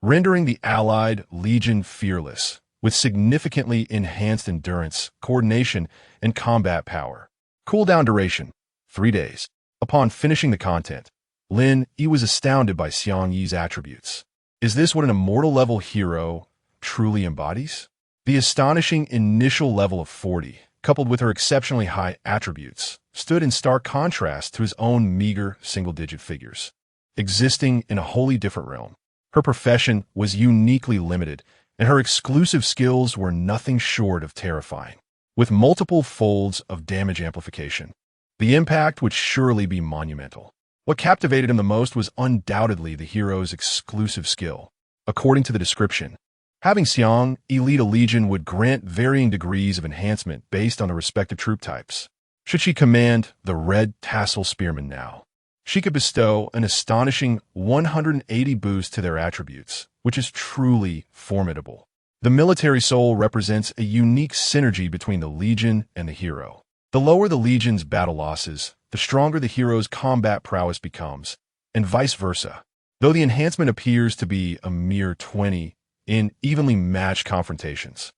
rendering the allied legion fearless, with significantly enhanced endurance, coordination, and combat power. Cooldown duration, 3 days. Upon finishing the content, Lin Yi was astounded by Xiang Yi's attributes. Is this what an immortal-level hero truly embodies? The astonishing initial level of 40, coupled with her exceptionally high attributes, stood in stark contrast to his own meager single-digit figures. Existing in a wholly different realm, her profession was uniquely limited, and her exclusive skills were nothing short of terrifying. With multiple folds of damage amplification, the impact would surely be monumental. What captivated him the most was undoubtedly the hero's exclusive skill. According to the description, having Xiang Yi lead a legion would grant varying degrees of enhancement based on the respective troop types. Should she command the Red Tassel Spearmen now, she could bestow an astonishing 180 boost to their attributes, which is truly formidable. The military soul represents a unique synergy between the legion and the hero. The lower the legion's battle losses, the stronger the hero's combat prowess becomes, and vice versa. Though the enhancement appears to be a mere 20 in evenly matched confrontations,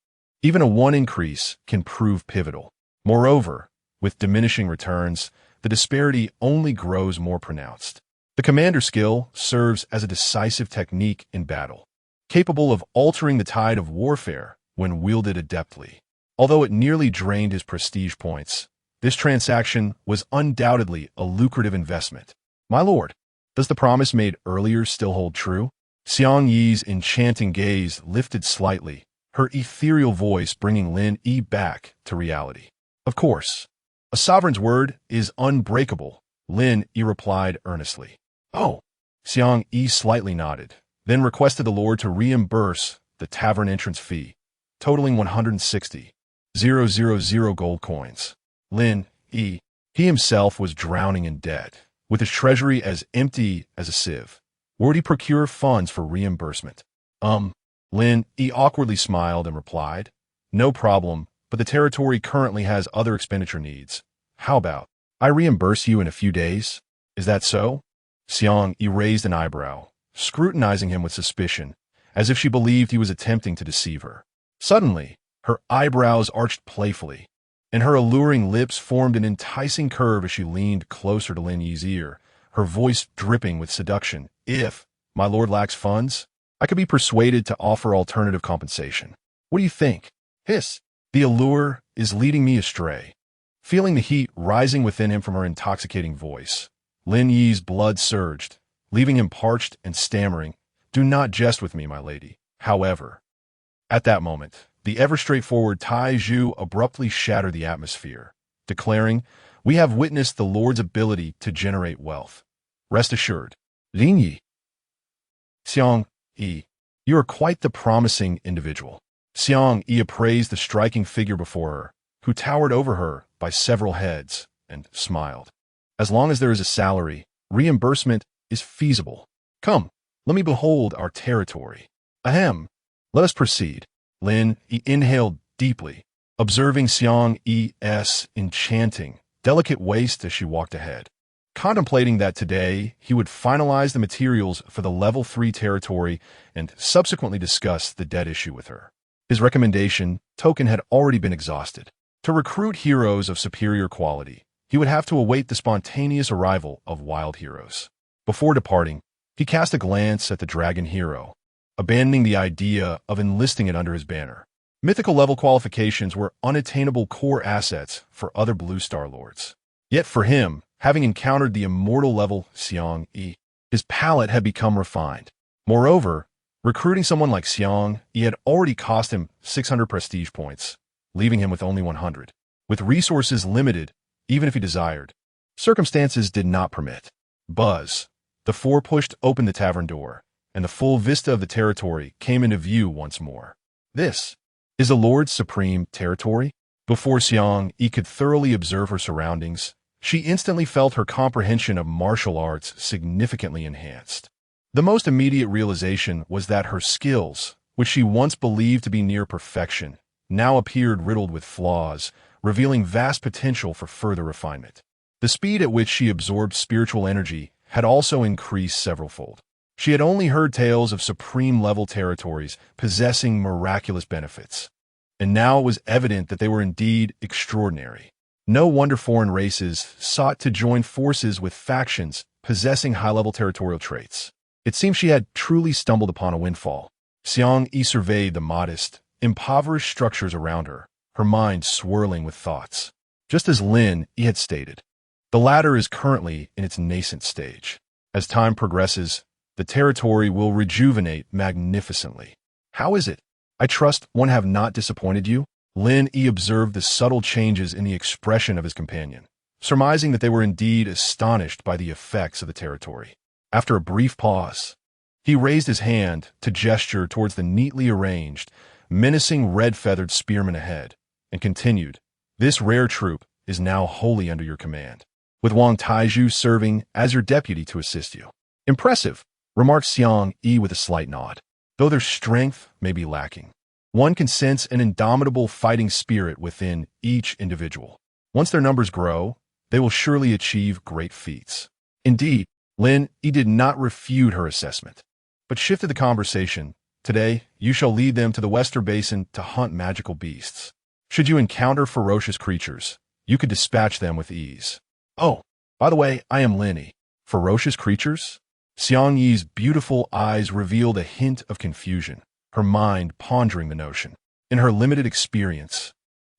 even a 1 increase can prove pivotal. Moreover, with diminishing returns, the disparity only grows more pronounced. The commander skill serves as a decisive technique in battle, capable of altering the tide of warfare when wielded adeptly. Although it nearly drained his prestige points, this transaction was undoubtedly a lucrative investment. My lord, does the promise made earlier still hold true? Xiang Yi's enchanting gaze lifted slightly, her ethereal voice bringing Lin Yi back to reality. Of course. A sovereign's word is unbreakable, Lin Yi replied earnestly. Oh. Xiang Yi slightly nodded, then requested the lord to reimburse the tavern entrance fee, totaling 160,000 gold coins. Lin Yi, he himself was drowning in debt, with his treasury as empty as a sieve. Would he procure funds for reimbursement? Lin Yi awkwardly smiled and replied, no problem, but the territory currently has other expenditure needs. How about I reimburse you in a few days? Is that so? Xiang Yi raised an eyebrow, scrutinizing him with suspicion, as if she believed he was attempting to deceive her. Suddenly, her eyebrows arched playfully, and her alluring lips formed an enticing curve as she leaned closer to Lin Yi's ear, her voice dripping with seduction. If my lord lacks funds, I could be persuaded to offer alternative compensation. What do you think? Hiss. The allure is leading me astray. Feeling the heat rising within him from her intoxicating voice, Lin Yi's blood surged, leaving him parched and stammering. Do not jest with me, my lady. However, at that moment, the ever-straightforward Tai Zhu abruptly shattered the atmosphere, declaring, we have witnessed the Lord's ability to generate wealth. Rest assured. Lin Yi. Xiang Yi, you are quite the promising individual. Xiang Yi appraised the striking figure before her, who towered over her by several heads, and smiled. As long as there is a salary, reimbursement is feasible. Come, let me behold our territory. Ahem. Let us proceed. Lin Yi inhaled deeply, observing Xiang Yi's enchanting, delicate waist as she walked ahead, contemplating that today he would finalize the materials for the level 3 territory and subsequently discuss the debt issue with her. His recommendation token had already been exhausted. To recruit heroes of superior quality, he would have to await the spontaneous arrival of wild heroes. Before departing, he cast a glance at the dragon hero, abandoning the idea of enlisting it under his banner. Mythical level qualifications were unattainable core assets for other Blue Star Lords. Yet for him, having encountered the immortal level Xiang Yi, his palate had become refined. Moreover, recruiting someone like Xiang Yi had already cost him 600 prestige points, leaving him with only 100. With resources limited, even if he desired, circumstances did not permit. Buzz. The four pushed open the tavern door, and the full vista of the territory came into view once more. This is the Lord's supreme territory? Before Xiang Yi could thoroughly observe her surroundings, She instantly felt her comprehension of martial arts significantly enhanced. The most immediate realization was that her skills, which she once believed to be near perfection, now appeared riddled with flaws, revealing vast potential for further refinement. The speed at which she absorbed spiritual energy had also increased severalfold. She had only heard tales of supreme-level territories possessing miraculous benefits, and now it was evident that they were indeed extraordinary. No wonder foreign races sought to join forces with factions possessing high-level territorial traits. It seemed she had truly stumbled upon a windfall. Xiang Yi surveyed the modest, impoverished structures around her, her mind swirling with thoughts. Just as Lin Yi had stated, the latter is currently in its nascent stage. As time progresses, the territory will rejuvenate magnificently. How is it? I trust one have not disappointed you? Lin Yi observed the subtle changes in the expression of his companion, surmising that they were indeed astonished by the effects of the territory. After a brief pause, he raised his hand to gesture towards the neatly arranged, menacing red-feathered spearmen ahead, and continued, "This rare troop is now wholly under your command, with Wang Taizhu serving as your deputy to assist you." "Impressive," remarked Xiang Yi with a slight nod. "Though their strength may be lacking, one can sense an indomitable fighting spirit within each individual. Once their numbers grow, they will surely achieve great feats." Indeed, Lin Yi did not refute her assessment, but shifted the conversation. "Today, you shall lead them to the Western Basin to hunt magical beasts. Should you encounter ferocious creatures, you could dispatch them with ease." "Oh, by the way, I am Lin Yi." "Ferocious creatures?" Xiang Yi's beautiful eyes revealed a hint of confusion, her mind pondering the notion. In her limited experience,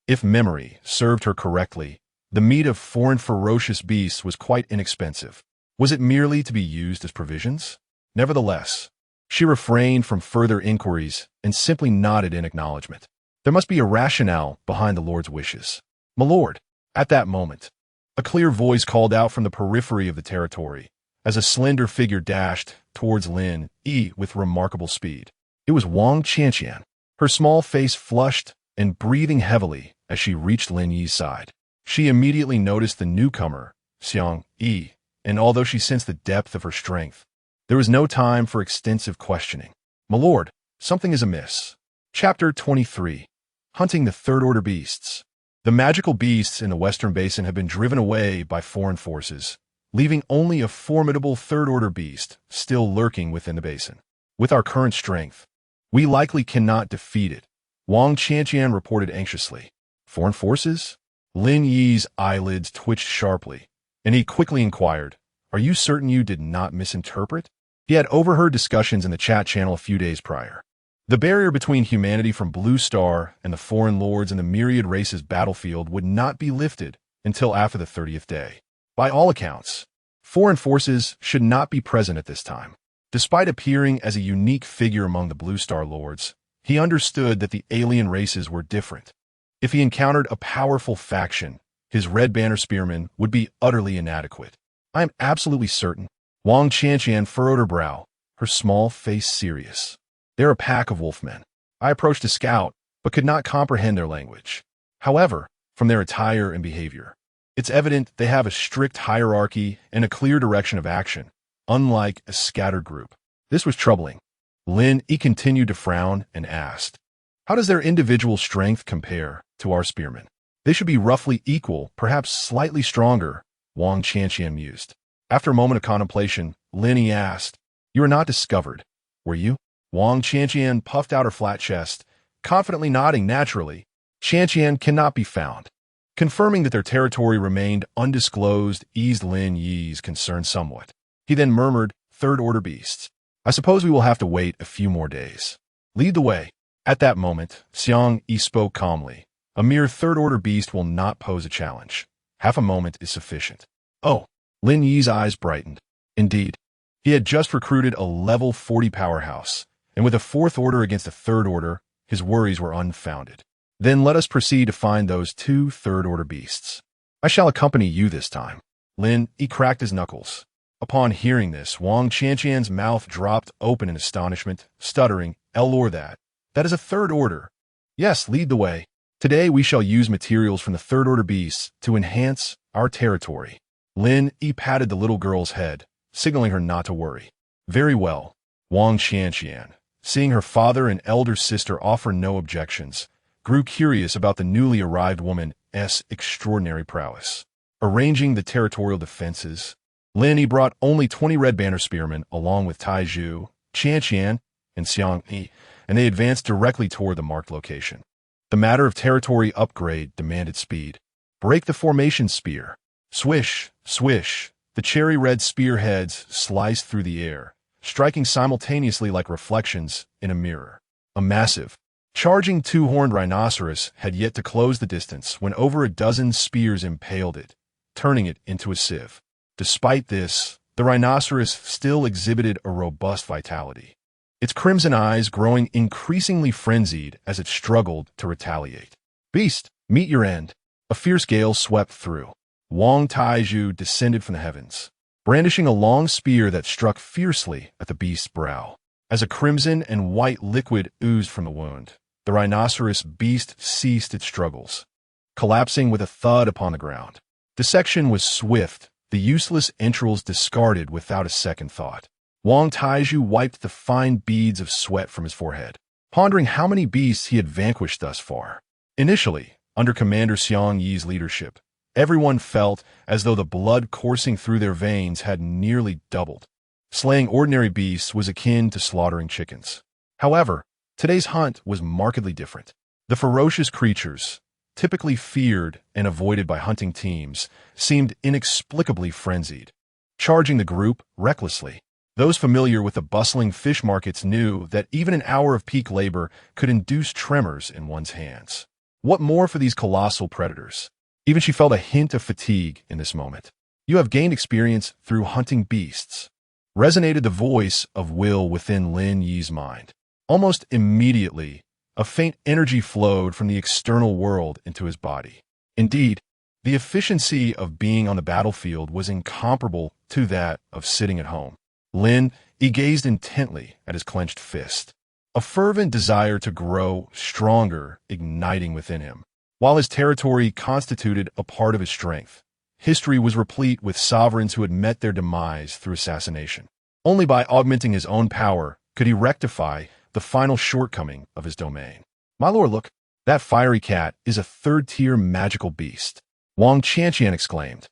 if memory served her correctly, the meat of foreign ferocious beasts was quite inexpensive. Was it merely to be used as provisions? Nevertheless, she refrained from further inquiries and simply nodded in acknowledgement. There must be a rationale behind the Lord's wishes. "My lord," at that moment, a clear voice called out from the periphery of the territory, as a slender figure dashed towards Lin Yi with remarkable speed. It was Wang Qianqian, her small face flushed and breathing heavily as she reached Lin Yi's side. She immediately noticed the newcomer, Xiang Yi, and although she sensed the depth of her strength, there was no time for extensive questioning. "My lord, something is amiss." Chapter 23. Hunting the Third-Order Beasts. The magical beasts in the Western Basin have been driven away by foreign forces, leaving only a formidable third-order beast still lurking within the basin. "With our current strength, we likely cannot defeat it," Wang Qianqian reported anxiously. "Foreign forces?" Lin Yi's eyelids twitched sharply, and he quickly inquired, "Are you certain you did not misinterpret?" He had overheard discussions in the chat channel a few days prior. The barrier between humanity from Blue Star and the foreign lords in the myriad races battlefield would not be lifted until after the 30th day. By all accounts, foreign forces should not be present at this time. Despite appearing as a unique figure among the Blue Star lords, he understood that the alien races were different. If he encountered a powerful faction, his Red Banner spearmen would be utterly inadequate. "I am absolutely certain." Wang Qianqian furrowed her brow, her small face serious. "They're a pack of wolfmen. I approached a scout, but could not comprehend their language. However, from their attire and behavior, it's evident they have a strict hierarchy and a clear direction of action, unlike a scattered group." This was troubling. Lin Yi continued to frown and asked, "How does their individual strength compare to our spearmen?" "They should be roughly equal, perhaps slightly stronger," Wang Qianqian mused. After a moment of contemplation, Lin Yi asked, "You were not discovered, were you?" Wang Qianqian puffed out her flat chest, confidently nodding naturally. "Qianqian cannot be found." Confirming that their territory remained undisclosed eased Lin Yi's concern somewhat. He then murmured, "Third-order beasts. I suppose we will have to wait a few more days. Lead the way." At that moment, Xiang Yi spoke calmly. "A mere third-order beast will not pose a challenge. Half a moment is sufficient." "Oh." Lin Yi's eyes brightened. Indeed, he had just recruited a level 40 powerhouse, and with a fourth order against a third order, his worries were unfounded. "Then let us proceed to find those two third-order beasts. I shall accompany you this time." Lin Yi cracked his knuckles. Upon hearing this, Wang Qianqian's mouth dropped open in astonishment, stuttering, "Elor, that is a third order." "Yes, lead the way. Today we shall use materials from the third-order beasts to enhance our territory. Lin Yi patted the little girl's head, signaling her not to worry. Very well. Wang Qianqian, seeing her father and elder sister offer no objections, grew curious about the newly arrived woman's extraordinary prowess. Arranging the territorial defenses, Lin Yi brought only 20 red banner spearmen along with Tai Zhu, Qianqian, and Xiang Yi, and they advanced directly toward the marked location. The matter of territory upgrade demanded speed. Break the formation spear. Swish, swish, the cherry-red spearheads sliced through the air, striking simultaneously like reflections in a mirror. A massive, charging two-horned rhinoceros had yet to close the distance when over a dozen spears impaled it, turning it into a sieve. Despite this, the rhinoceros still exhibited a robust vitality, its crimson eyes growing increasingly frenzied as it struggled to retaliate. Beast, meet your end. A fierce gale swept through. Wang Taizhu descended from the heavens, brandishing a long spear that struck fiercely at the beast's brow. As a crimson and white liquid oozed from the wound, the rhinoceros beast ceased its struggles, collapsing with a thud upon the ground. Dissection was swift, the useless entrails discarded without a second thought. Wang Taizhu wiped the fine beads of sweat from his forehead, pondering how many beasts he had vanquished thus far. Initially, under Commander Xiang Yi's leadership, everyone felt as though the blood coursing through their veins had nearly doubled. Slaying ordinary beasts was akin to slaughtering chickens. However, today's hunt was markedly different. The ferocious creatures, typically feared and avoided by hunting teams, seemed inexplicably frenzied, charging the group recklessly. Those familiar with the bustling fish markets knew that even an hour of peak labor could induce tremors in one's hands. What more for these colossal predators? Even she felt a hint of fatigue in this moment. You have gained experience through hunting beasts, resonated the voice of will within Lin Yi's mind. Almost immediately, a faint energy flowed from the external world into his body. Indeed, the efficiency of being on the battlefield was incomparable to that of sitting at home. Lin Yi gazed intently at his clenched fist, a fervent desire to grow stronger igniting within him. While his territory constituted a part of his strength, history was replete with sovereigns who had met their demise through assassination. Only by augmenting his own power could he rectify the final shortcoming of his domain. My lord, look, that fiery cat is a third-tier magical beast, Wang Qianqian exclaimed,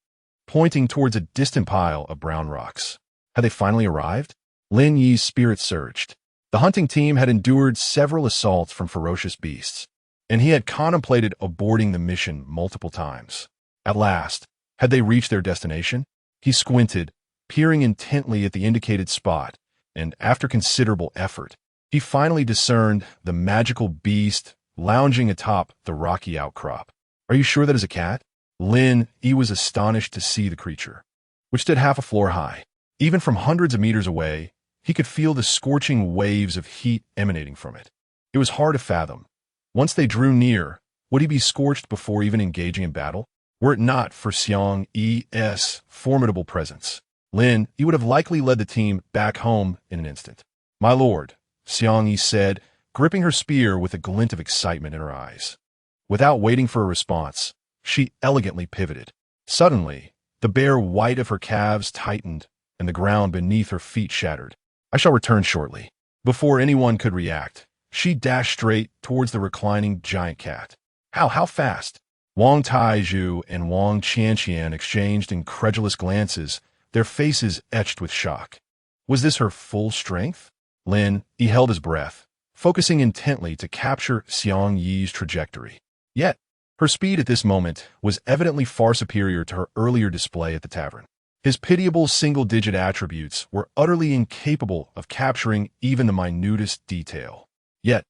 pointing towards a distant pile of brown rocks. Had they finally arrived? Lin Yi's spirit surged. The hunting team had endured several assaults from ferocious beasts, and he had contemplated aborting the mission multiple times. At last, had they reached their destination? He squinted, peering intently at the indicated spot, and after considerable effort, he finally discerned the magical beast lounging atop the rocky outcrop. Are you sure that is a cat? Lin Yi was astonished to see the creature, which stood half a floor high. Even from hundreds of meters away, he could feel the scorching waves of heat emanating from it. It was hard to fathom. Once they drew near, would he be scorched before even engaging in battle? Were it not for Xiang Yi's formidable presence, Lin Yi would have likely led the team back home in an instant. My lord, Xiang Yi said, gripping her spear with a glint of excitement in her eyes. Without waiting for a response, she elegantly pivoted. Suddenly, the bare white of her calves tightened, and the ground beneath her feet shattered. I shall return shortly. Before anyone could react, she dashed straight towards the reclining giant cat. How fast? Wang Taizhu and Wang Qianqian exchanged incredulous glances, their faces etched with shock. Was this her full strength? Lin Yi held his breath, focusing intently to capture Xiang Yi's trajectory. Yet, her speed at this moment was evidently far superior to her earlier display at the tavern. His pitiable single-digit attributes were utterly incapable of capturing even the minutest detail. Yet,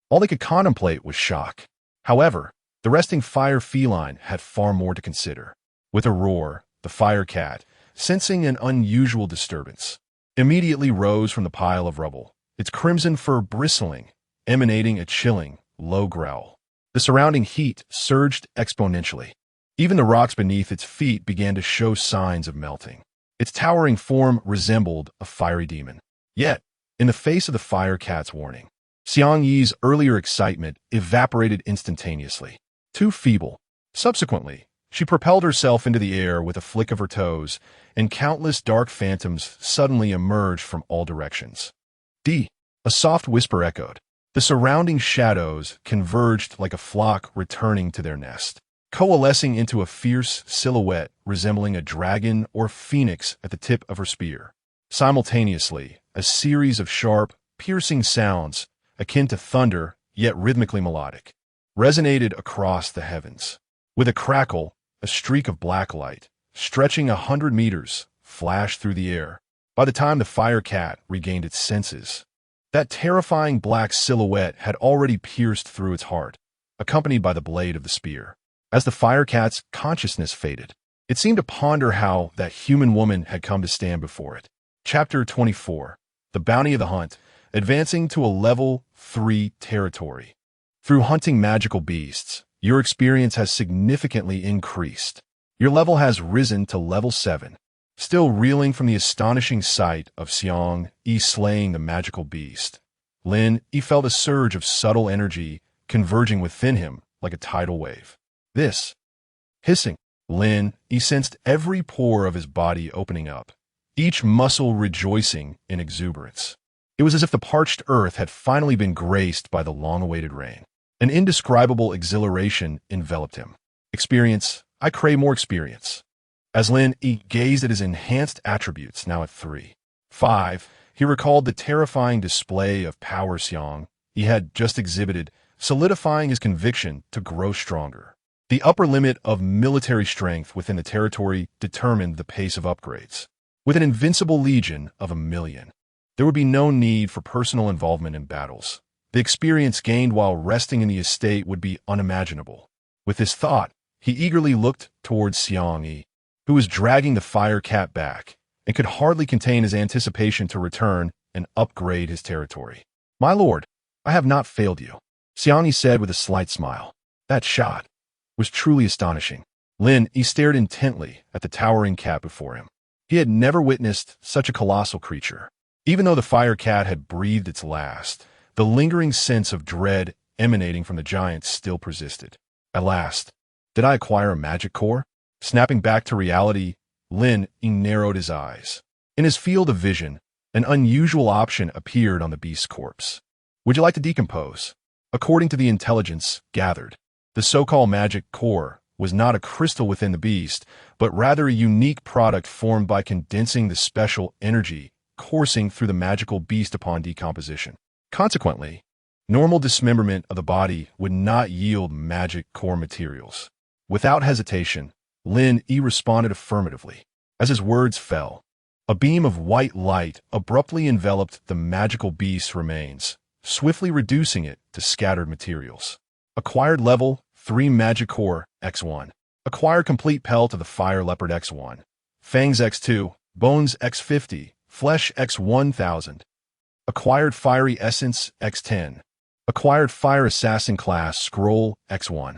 all they could contemplate was shock. However, the resting fire feline had far more to consider. With a roar, the fire cat, sensing an unusual disturbance, immediately rose from the pile of rubble, its crimson fur bristling, emanating a chilling, low growl. The surrounding heat surged exponentially. Even the rocks beneath its feet began to show signs of melting. Its towering form resembled a fiery demon. Yet, in the face of the fire cat's warning, Xiang Yi's earlier excitement evaporated instantaneously. Too feeble. Subsequently, She propelled herself into the air with a flick of her toes, and countless dark phantoms suddenly emerged from all directions. D. A soft whisper echoed. The surrounding shadows converged like a flock returning to their nest, coalescing into a fierce silhouette resembling a dragon or phoenix at the tip of her spear. Simultaneously, a series of sharp, piercing sounds, akin to thunder, yet rhythmically melodic, resonated across the heavens. With a crackle, a streak of black light, stretching 100 meters, flashed through the air. By the time the fire cat regained its senses, that terrifying black silhouette had already pierced through its heart, accompanied by the blade of the spear. As the fire cat's consciousness faded, it seemed to ponder how that human woman had come to stand before it. Chapter 24. The Bounty of the Hunt, advancing to a level 3 territory. Through hunting magical beasts, your experience has significantly increased. Your level has risen to level 7. Still reeling from the astonishing sight of Xiang Yi slaying the magical beast, Lin Yi felt a surge of subtle energy converging within him like a tidal wave. This, hissing, Lin Yi sensed every pore of his body opening up, each muscle rejoicing in exuberance. It was as if the parched earth had finally been graced by the long-awaited rain. An indescribable exhilaration enveloped him. Experience, I crave more experience. As Lin Yi gazed at his enhanced attributes, now at 3. 5, he recalled the terrifying display of power Xiang Yi had just exhibited, solidifying his conviction to grow stronger. The upper limit of military strength within the territory determined the pace of upgrades. With an invincible legion of 1,000,000, there would be no need for personal involvement in battles. The experience gained while resting in the estate would be unimaginable. With this thought, he eagerly looked towards Xiang Yi, who was dragging the fire cat back, and could hardly contain his anticipation to return and upgrade his territory. My lord, I have not failed you, Xiang Yi said with a slight smile. That shot was truly astonishing. Lin Yi stared intently at the towering cat before him. He had never witnessed such a colossal creature. Even though the fire cat had breathed its last, the lingering sense of dread emanating from the giant still persisted. At last, did I acquire a magic core? Snapping back to reality, Lin Yi narrowed his eyes. In his field of vision, an unusual option appeared on the beast's corpse. Would you like to decompose? According to the intelligence gathered, the so-called magic core was not a crystal within the beast, but rather a unique product formed by condensing the special energy coursing through the magical beast upon decomposition. Consequently, normal dismemberment of the body would not yield magic core materials. Without hesitation, Lin Yi responded affirmatively. As his words fell, a beam of white light abruptly enveloped the magical beast's remains, swiftly reducing it to scattered materials. Acquired level 3 magic core X1. Acquired complete pelt of the fire leopard X1. Fangs X2, bones X50, flesh X1000. Acquired fiery essence X10. Acquired fire assassin class scroll X1.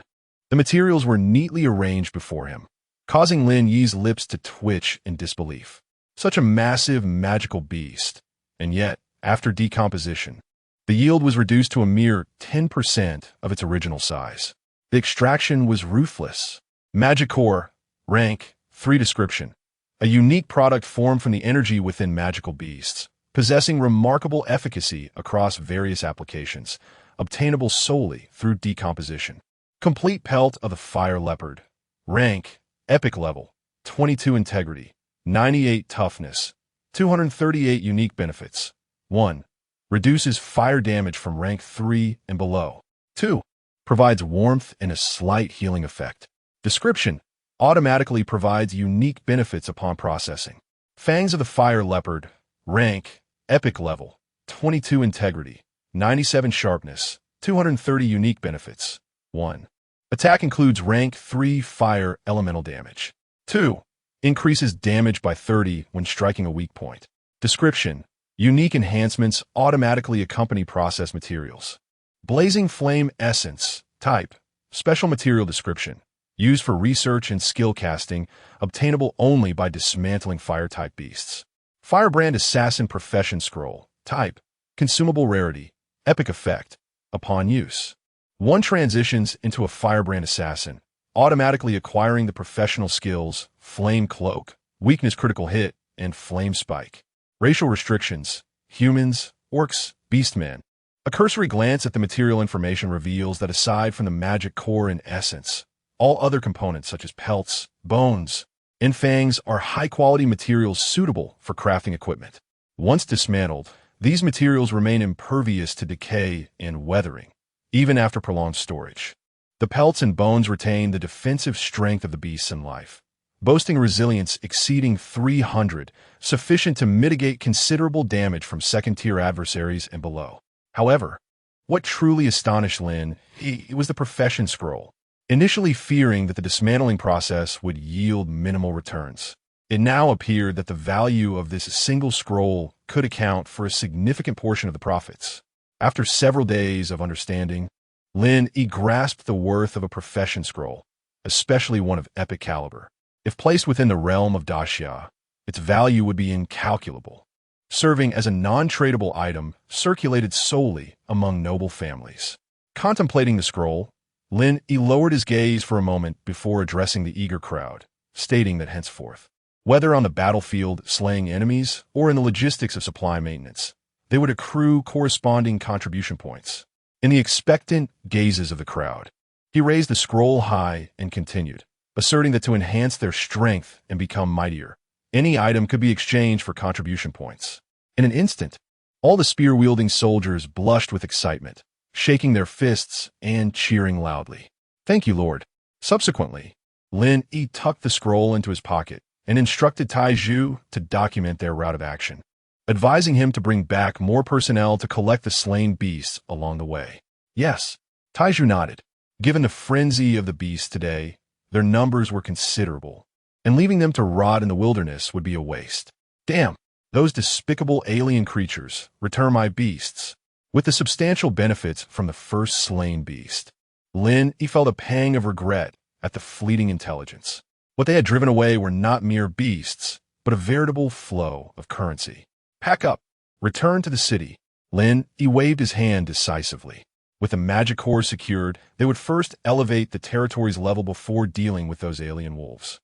The materials were neatly arranged before him, causing Lin Yi's lips to twitch in disbelief. Such a massive magical beast, and yet, after decomposition, the yield was reduced to a mere 10% of its original size. The extraction was ruthless. Magic core, rank, 3 description. A unique product formed from the energy within magical beasts, possessing remarkable efficacy across various applications, obtainable solely through decomposition. Complete pelt of the fire leopard. Rank, epic level, 22 integrity, 98 toughness, 238 unique benefits. 1. Reduces fire damage from rank 3 and below. 2. Provides warmth and a slight healing effect. Description: automatically provides unique benefits upon processing. Fangs of the fire leopard. Rank, epic level, 22 integrity, 97 sharpness, 230 unique benefits. 1. Attack includes rank 3 fire elemental damage. 2. Increases damage by 30 when striking a weak point. Description: unique enhancements automatically accompany process materials. Blazing Flame Essence. Type: special material. Description: used for research and skill casting, obtainable only by dismantling fire-type beasts. Firebrand Assassin Profession Scroll. Type: consumable rarity. Epic effect: upon use, one transitions into a Firebrand Assassin, automatically acquiring the professional skills Flame Cloak, Weakness Critical Hit, and Flame Spike. Racial restrictions: humans, orcs, beastmen. A cursory glance at the material information reveals that aside from the magic core and essence, all other components such as pelts, bones, and fangs are high-quality materials suitable for crafting equipment. Once dismantled, these materials remain impervious to decay and weathering, even after prolonged storage. The pelts and bones retain the defensive strength of the beasts in life, boasting resilience exceeding 300, sufficient to mitigate considerable damage from second-tier adversaries and below. However, what truly astonished Lin Yi was the profession scroll. Initially fearing that the dismantling process would yield minimal returns, it now appeared that the value of this single scroll could account for a significant portion of the profits. After several days of understanding, Lin Yi grasped the worth of a profession scroll, especially one of epic caliber. If placed within the realm of Daxia, its value would be incalculable, serving as a non-tradable item circulated solely among noble families. Contemplating the scroll, Lin Yi lowered his gaze for a moment before addressing the eager crowd, stating that henceforth, whether on the battlefield slaying enemies or in the logistics of supply maintenance, they would accrue corresponding contribution points. In the expectant gazes of the crowd, he raised the scroll high and continued, asserting that to enhance their strength and become mightier, any item could be exchanged for contribution points. In an instant, all the spear-wielding soldiers blushed with excitement, shaking their fists and cheering loudly. "Thank you, Lord." Subsequently, Lin Yi tucked the scroll into his pocket and instructed Taiju to document their route of action, advising him to bring back more personnel to collect the slain beasts along the way. Yes, Taiju nodded. Given the frenzy of the beasts today, their numbers were considerable, and leaving them to rot in the wilderness would be a waste. Damn, those despicable alien creatures, return my beasts. With the substantial benefits from the first slain beast, Lin Yi felt a pang of regret at the fleeting intelligence. What they had driven away were not mere beasts, but a veritable flow of currency. Pack up. Return to the city. Lin Yi waved his hand decisively. With the magic core secured, they would first elevate the territory's level before dealing with those alien wolves.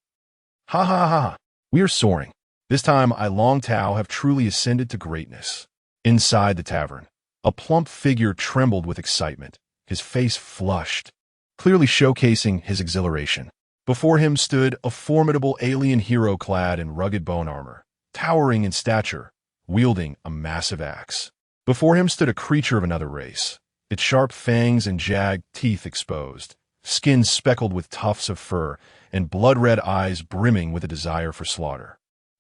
Ha ha ha. We are soaring. This time I Long Tao have truly ascended to greatness. Inside the tavern, a plump figure trembled with excitement, his face flushed, clearly showcasing his exhilaration. Before him stood a formidable alien hero clad in rugged bone armor, towering in stature, wielding a massive axe. Before him stood a creature of another race, its sharp fangs and jagged teeth exposed, skin speckled with tufts of fur, and blood-red eyes brimming with a desire for slaughter.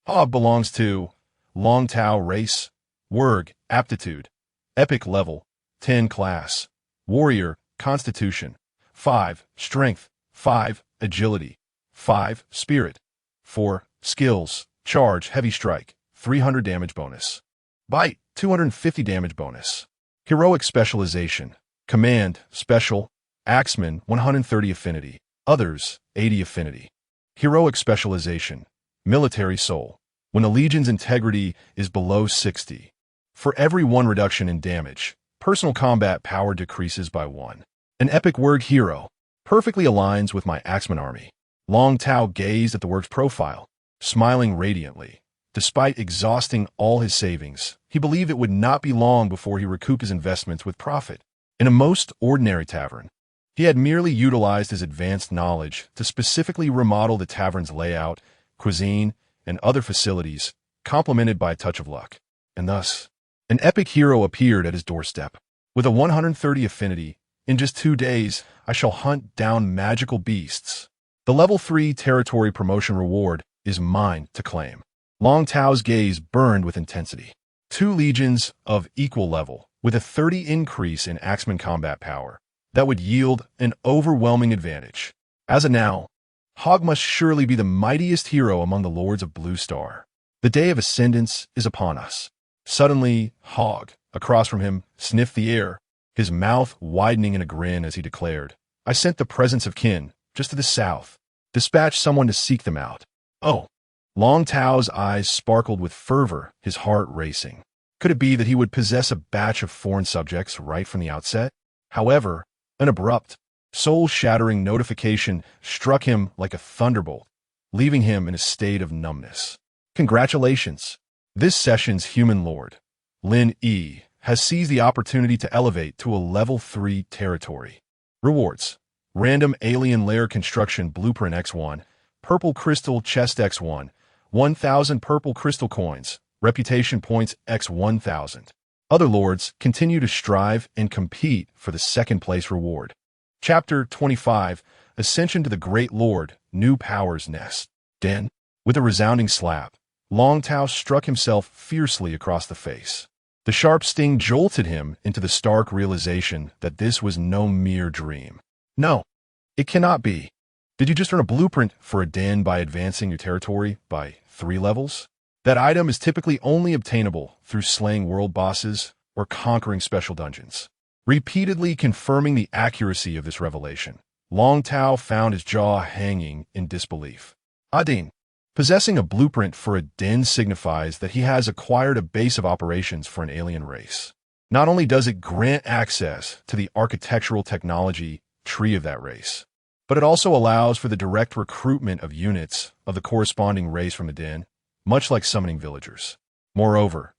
Hob belongs to Long Tao race, Werg, aptitude, epic level, 10 class, warrior, constitution, 5, strength, 5, agility, 5, spirit, 4, skills, charge, heavy strike, 300 damage bonus, bite, 250 damage bonus, heroic specialization, command, special, axeman, 130 affinity, others, 80 affinity, heroic specialization, military soul, when the legion's integrity is below 60. For every 1 reduction in damage, personal combat power decreases by 1. An epic Werg hero, perfectly aligns with my axeman army. Long Tao gazed at the Werg's profile, smiling radiantly. Despite exhausting all his savings, he believed it would not be long before he recouped his investments with profit. In a most ordinary tavern, he had merely utilized his advanced knowledge to specifically remodel the tavern's layout, cuisine, and other facilities, complemented by a touch of luck. And thus, an epic hero appeared at his doorstep. With a 130 affinity, in just 2 days, I shall hunt down magical beasts. The level 3 territory promotion reward is mine to claim. Long Tao's gaze burned with intensity. 2 legions of equal level, with a 30 increase in axeman combat power, that would yield an overwhelming advantage. As of now, Hog must surely be the mightiest hero among the lords of Blue Star. The day of ascendance is upon us. Suddenly, Hog, across from him, sniffed the air, his mouth widening in a grin as he declared, "I sent the presence of kin, just to the south. Dispatch someone to seek them out." Oh! Long Tao's eyes sparkled with fervor, his heart racing. Could it be that he would possess a batch of foreign subjects right from the outset? However, an abrupt, Soul-shattering notification struck him like a thunderbolt, leaving him in a state of numbness. Congratulations! This session's human lord, Lin Yi, has seized the opportunity to elevate to a level 3 territory. Rewards: Random Alien Lair Construction Blueprint X1, Purple Crystal Chest X1, 1,000 Purple Crystal Coins, Reputation Points X1,000. Other lords continue to strive and compete for the second-place reward. Chapter 25, Ascension to the Great Lord, New Powers Nest. Den. With a resounding slap, Long Tao struck himself fiercely across the face. The sharp sting jolted him into the stark realization that this was no mere dream. No, it cannot be. Did you just earn a blueprint for a den by advancing your territory by 3 levels? That item is typically only obtainable through slaying world bosses or conquering special dungeons. Repeatedly confirming the accuracy of this revelation, Long Tao found his jaw hanging in disbelief. Adin. Possessing a blueprint for a den signifies that he has acquired a base of operations for an alien race. Not only does it grant access to the architectural technology tree of that race, but it also allows for the direct recruitment of units of the corresponding race from the den, much like summoning villagers. Moreover,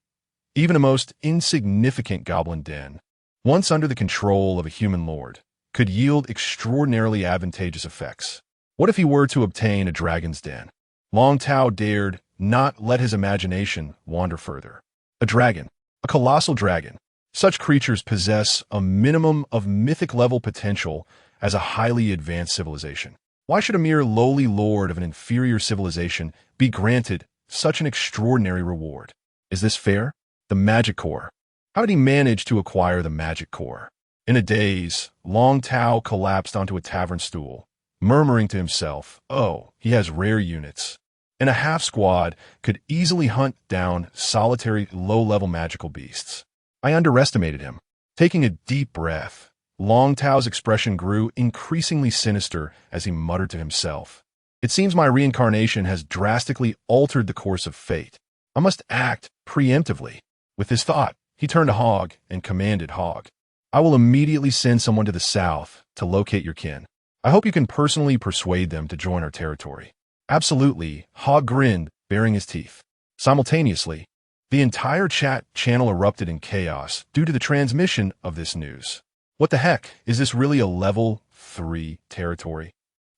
even a most insignificant goblin den, once under the control of a human lord, could yield extraordinarily advantageous effects. What if he were to obtain a dragon's den? Long Tao dared not let his imagination wander further. A dragon, a colossal dragon. Such creatures possess a minimum of mythic-level potential as a highly advanced civilization. Why should a mere lowly lord of an inferior civilization be granted such an extraordinary reward? Is this fair? The magic core. How did he manage to acquire the magic core? In a daze, Long Tao collapsed onto a tavern stool, murmuring to himself, "Oh, he has rare units." And a half-squad could easily hunt down solitary low-level magical beasts. I underestimated him. Taking a deep breath, Long Tao's expression grew increasingly sinister as he muttered to himself, "It seems my reincarnation has drastically altered the course of fate. I must act preemptively." With this thought, he turned to Hog and commanded Hog, "I will immediately send someone to the south to locate your kin. I hope you can personally persuade them to join our territory." "Absolutely," Hog grinned, baring his teeth. Simultaneously, the entire chat channel erupted in chaos due to the transmission of this news. What the heck? Is this really a level 3 territory?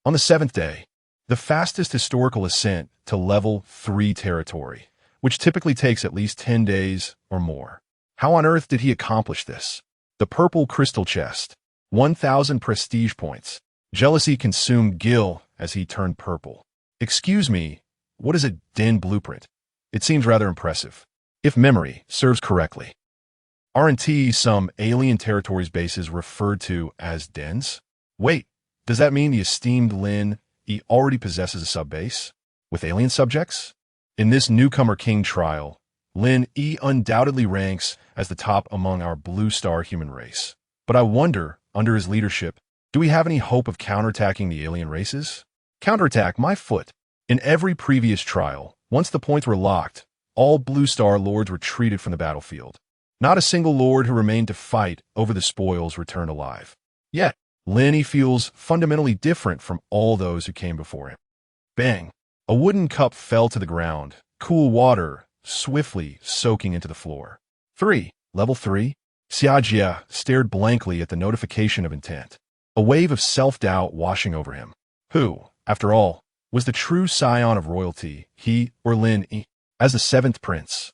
On the 7th day, the fastest historical ascent to level 3 territory, which typically takes at least 10 days or more. How on earth did he accomplish this? The purple crystal chest, 1,000 prestige points. Jealousy consumed Gil as he turned purple. "Excuse me, what is a den blueprint? It seems rather impressive. If memory serves correctly, aren't some alien territories bases referred to as dens? Wait, does that mean the esteemed Lin Yi already possesses a sub-base with alien subjects? In this newcomer king trial, Lin Yi undoubtedly ranks as the top among our blue star human race. But I wonder, under his leadership, do we have any hope of counterattacking the alien races? Counterattack my foot. In every previous trial, once the points were locked, all blue star lords retreated from the battlefield. Not a single lord who remained to fight over the spoils returned alive. Yet, Lin Yi feels fundamentally different from all those who came before him. Bang! A wooden cup fell to the ground, cool water swiftly soaking into the floor. 3. Level 3? Xiajia stared blankly at the notification of intent, a wave of self-doubt washing over him. Who, after all, was the true scion of royalty, he or Lin Yi? As the 7th prince,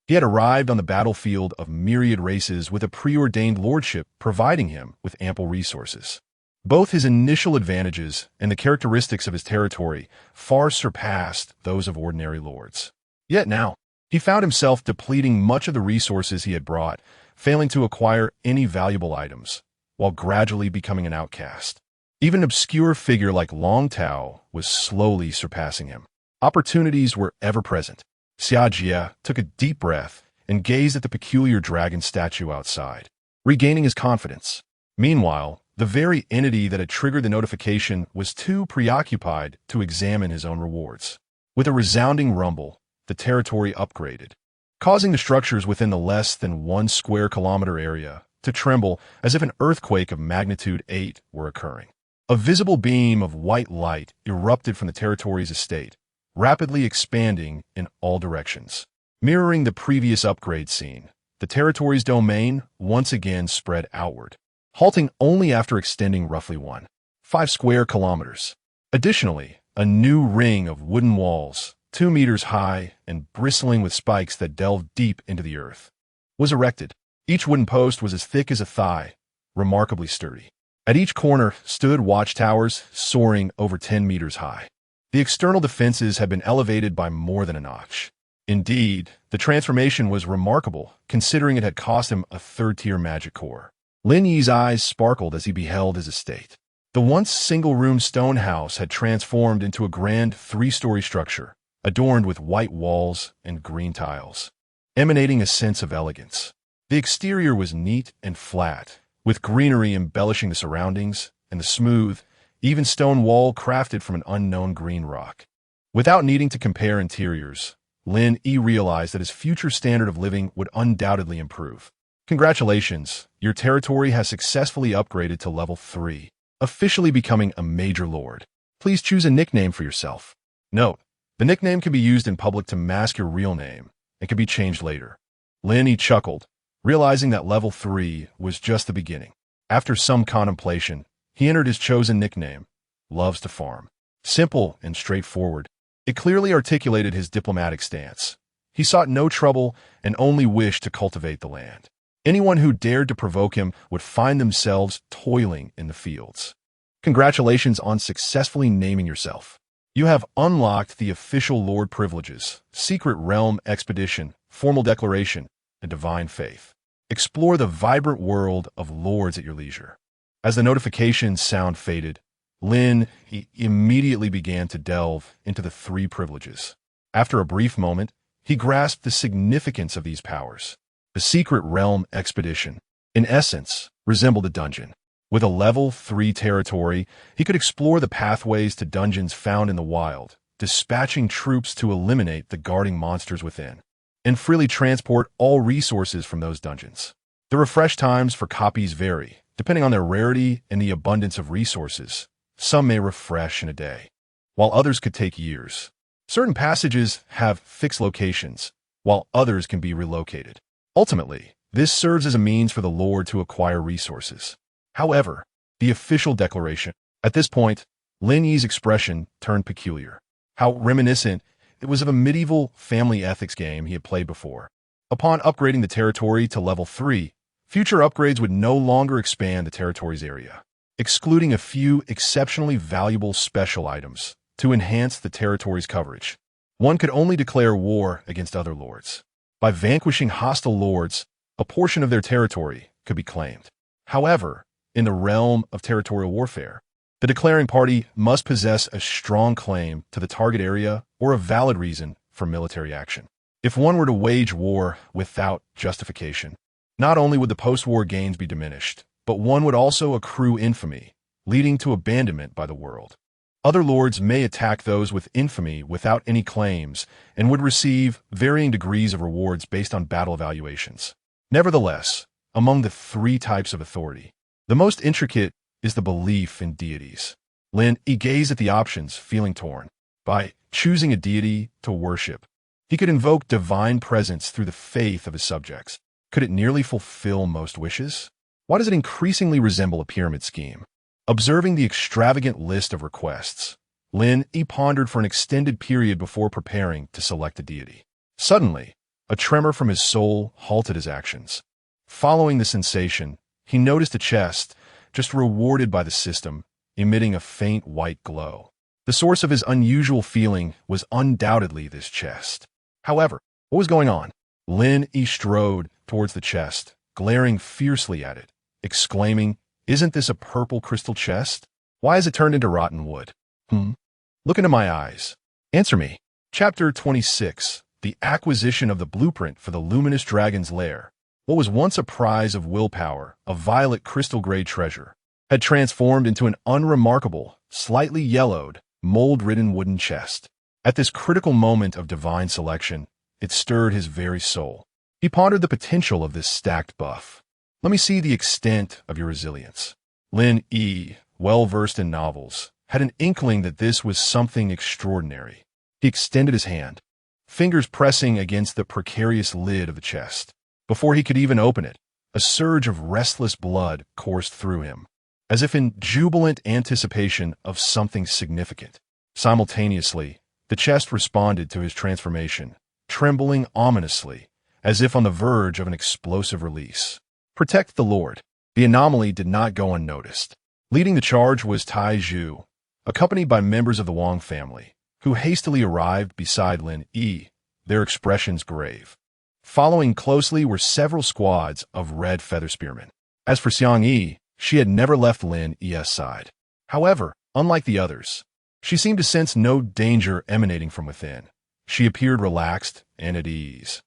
he had arrived on the battlefield of myriad races with a preordained lordship providing him with ample resources. Both his initial advantages and the characteristics of his territory far surpassed those of ordinary lords. Yet now, he found himself depleting much of the resources he had brought, failing to acquire any valuable items, while gradually becoming an outcast. Even an obscure figure like Long Tao was slowly surpassing him. Opportunities were ever present. Xiajia took a deep breath and gazed at the peculiar dragon statue outside, regaining his confidence. Meanwhile, the very entity that had triggered the notification was too preoccupied to examine his own rewards. With a resounding rumble, the territory upgraded, causing the structures within the less than 1 square kilometer area to tremble as if an earthquake of magnitude 8 were occurring. A visible beam of white light erupted from the territory's estate, rapidly expanding in all directions. Mirroring the previous upgrade scene, the territory's domain once again spread outward, halting only after extending roughly 1.5 square kilometers. Additionally, a new ring of wooden walls, 2 meters high and bristling with spikes that delved deep into the earth, was erected. Each wooden post was as thick as a thigh, remarkably sturdy. At each corner stood watchtowers soaring over 10 meters high. The external defenses had been elevated by more than a notch. Indeed, the transformation was remarkable, considering it had cost him a third-tier magic core. Lin Yi's eyes sparkled as he beheld his estate. The once single-room stone house had transformed into a grand 3-story structure, adorned with white walls and green tiles, emanating a sense of elegance. The exterior was neat and flat, with greenery embellishing the surroundings and the smooth, even stone wall crafted from an unknown green rock. Without needing to compare interiors, Lin Yi realized that his future standard of living would undoubtedly improve. Congratulations, your territory has successfully upgraded to level 3, officially becoming a major lord. Please choose a nickname for yourself. Note, the nickname can be used in public to mask your real name and can be changed later. Lin Yi chuckled, realizing that level 3 was just the beginning. After some contemplation, he entered his chosen nickname, Loves to Farm. Simple and straightforward, it clearly articulated his diplomatic stance. He sought no trouble and only wished to cultivate the land. Anyone who dared to provoke him would find themselves toiling in the fields. Congratulations on successfully naming yourself. You have unlocked the official lord privileges, secret realm expedition, formal declaration, and divine faith. Explore the vibrant world of lords at your leisure. As the notification sound faded, Lin immediately began to delve into the 3 privileges. After a brief moment, he grasped the significance of these powers. The secret realm expedition, in essence, resembled a dungeon. With a level 3 territory, he could explore the pathways to dungeons found in the wild, dispatching troops to eliminate the guarding monsters within, and freely transport all resources from those dungeons. The refresh times for copies vary, depending on their rarity and the abundance of resources. Some may refresh in a day, while others could take years. Certain passages have fixed locations, while others can be relocated. Ultimately, this serves as a means for the lord to acquire resources. However, the official declaration. At this point, Lin Yi's expression turned peculiar. How reminiscent it was of a medieval family ethics game he had played before. Upon upgrading the territory to level 3, future upgrades would no longer expand the territory's area, excluding a few exceptionally valuable special items to enhance the territory's coverage. One could only declare war against other lords. By vanquishing hostile lords, a portion of their territory could be claimed. However, in the realm of territorial warfare, the declaring party must possess a strong claim to the target area or a valid reason for military action. If one were to wage war without justification, not only would the post-war gains be diminished, but one would also accrue infamy, leading to abandonment by the world. Other lords may attack those with infamy without any claims and would receive varying degrees of rewards based on battle evaluations. Nevertheless, among the 3 types of authority, the most intricate is the belief in deities. Lin Yi gazed at the options, feeling torn. By choosing a deity to worship, he could invoke divine presence through the faith of his subjects. Could it nearly fulfill most wishes? Why does it increasingly resemble a pyramid scheme? Observing the extravagant list of requests, Lin Yi pondered for an extended period before preparing to select a deity. Suddenly, a tremor from his soul halted his actions. Following the sensation, he noticed a chest, just rewarded by the system, emitting a faint white glow. The source of his unusual feeling was undoubtedly this chest. However, what was going on? Lin Yi strode towards the chest, glaring fiercely at it, exclaiming, "Isn't this a purple crystal chest? Why has it turned into rotten wood? Look into my eyes. Answer me." Chapter 26. The acquisition of the blueprint for the luminous dragon's lair. What was once a prize of willpower, a violet crystal-gray treasure, had transformed into an unremarkable, slightly yellowed, mold-ridden wooden chest. At this critical moment of divine selection, it stirred his very soul. He pondered the potential of this stacked buff. Let me see the extent of your resilience. Lin Yi well-versed in novels, had an inkling that this was something extraordinary. He extended his hand, fingers pressing against the precarious lid of the chest. Before he could even open it, a surge of restless blood coursed through him, as if in jubilant anticipation of something significant. Simultaneously, the chest responded to his transformation, trembling ominously, as if on the verge of an explosive release. Protect the Lord. The anomaly did not go unnoticed. Leading the charge was Tai Zhu, accompanied by members of the Wang family, who hastily arrived beside Lin Yi, their expressions grave. Following closely were several squads of red feather spearmen. As for Xiang Yi, she had never left Lin Yi's side. However, unlike the others, she seemed to sense no danger emanating from within. She appeared relaxed and at ease,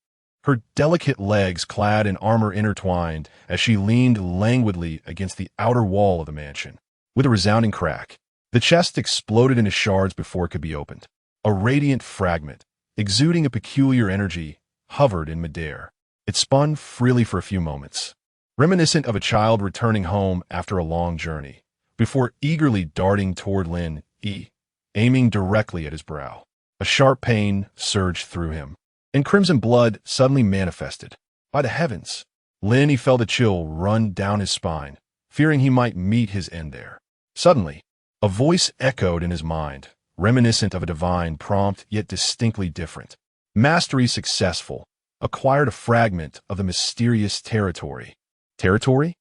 her delicate legs clad in armor intertwined as she leaned languidly against the outer wall of the mansion. With a resounding crack, the chest exploded into shards before it could be opened. A radiant fragment, exuding a peculiar energy, hovered in midair. It spun freely for a few moments, reminiscent of a child returning home after a long journey, before eagerly darting toward Lin Yi, aiming directly at his brow. A sharp pain surged through him, and crimson blood suddenly manifested. By the heavens! Lin Yi felt a chill run down his spine, fearing he might meet his end there. Suddenly, a voice echoed in his mind, reminiscent of a divine prompt yet distinctly different. Mastery successful. Acquired a fragment of the mysterious territory. Territory?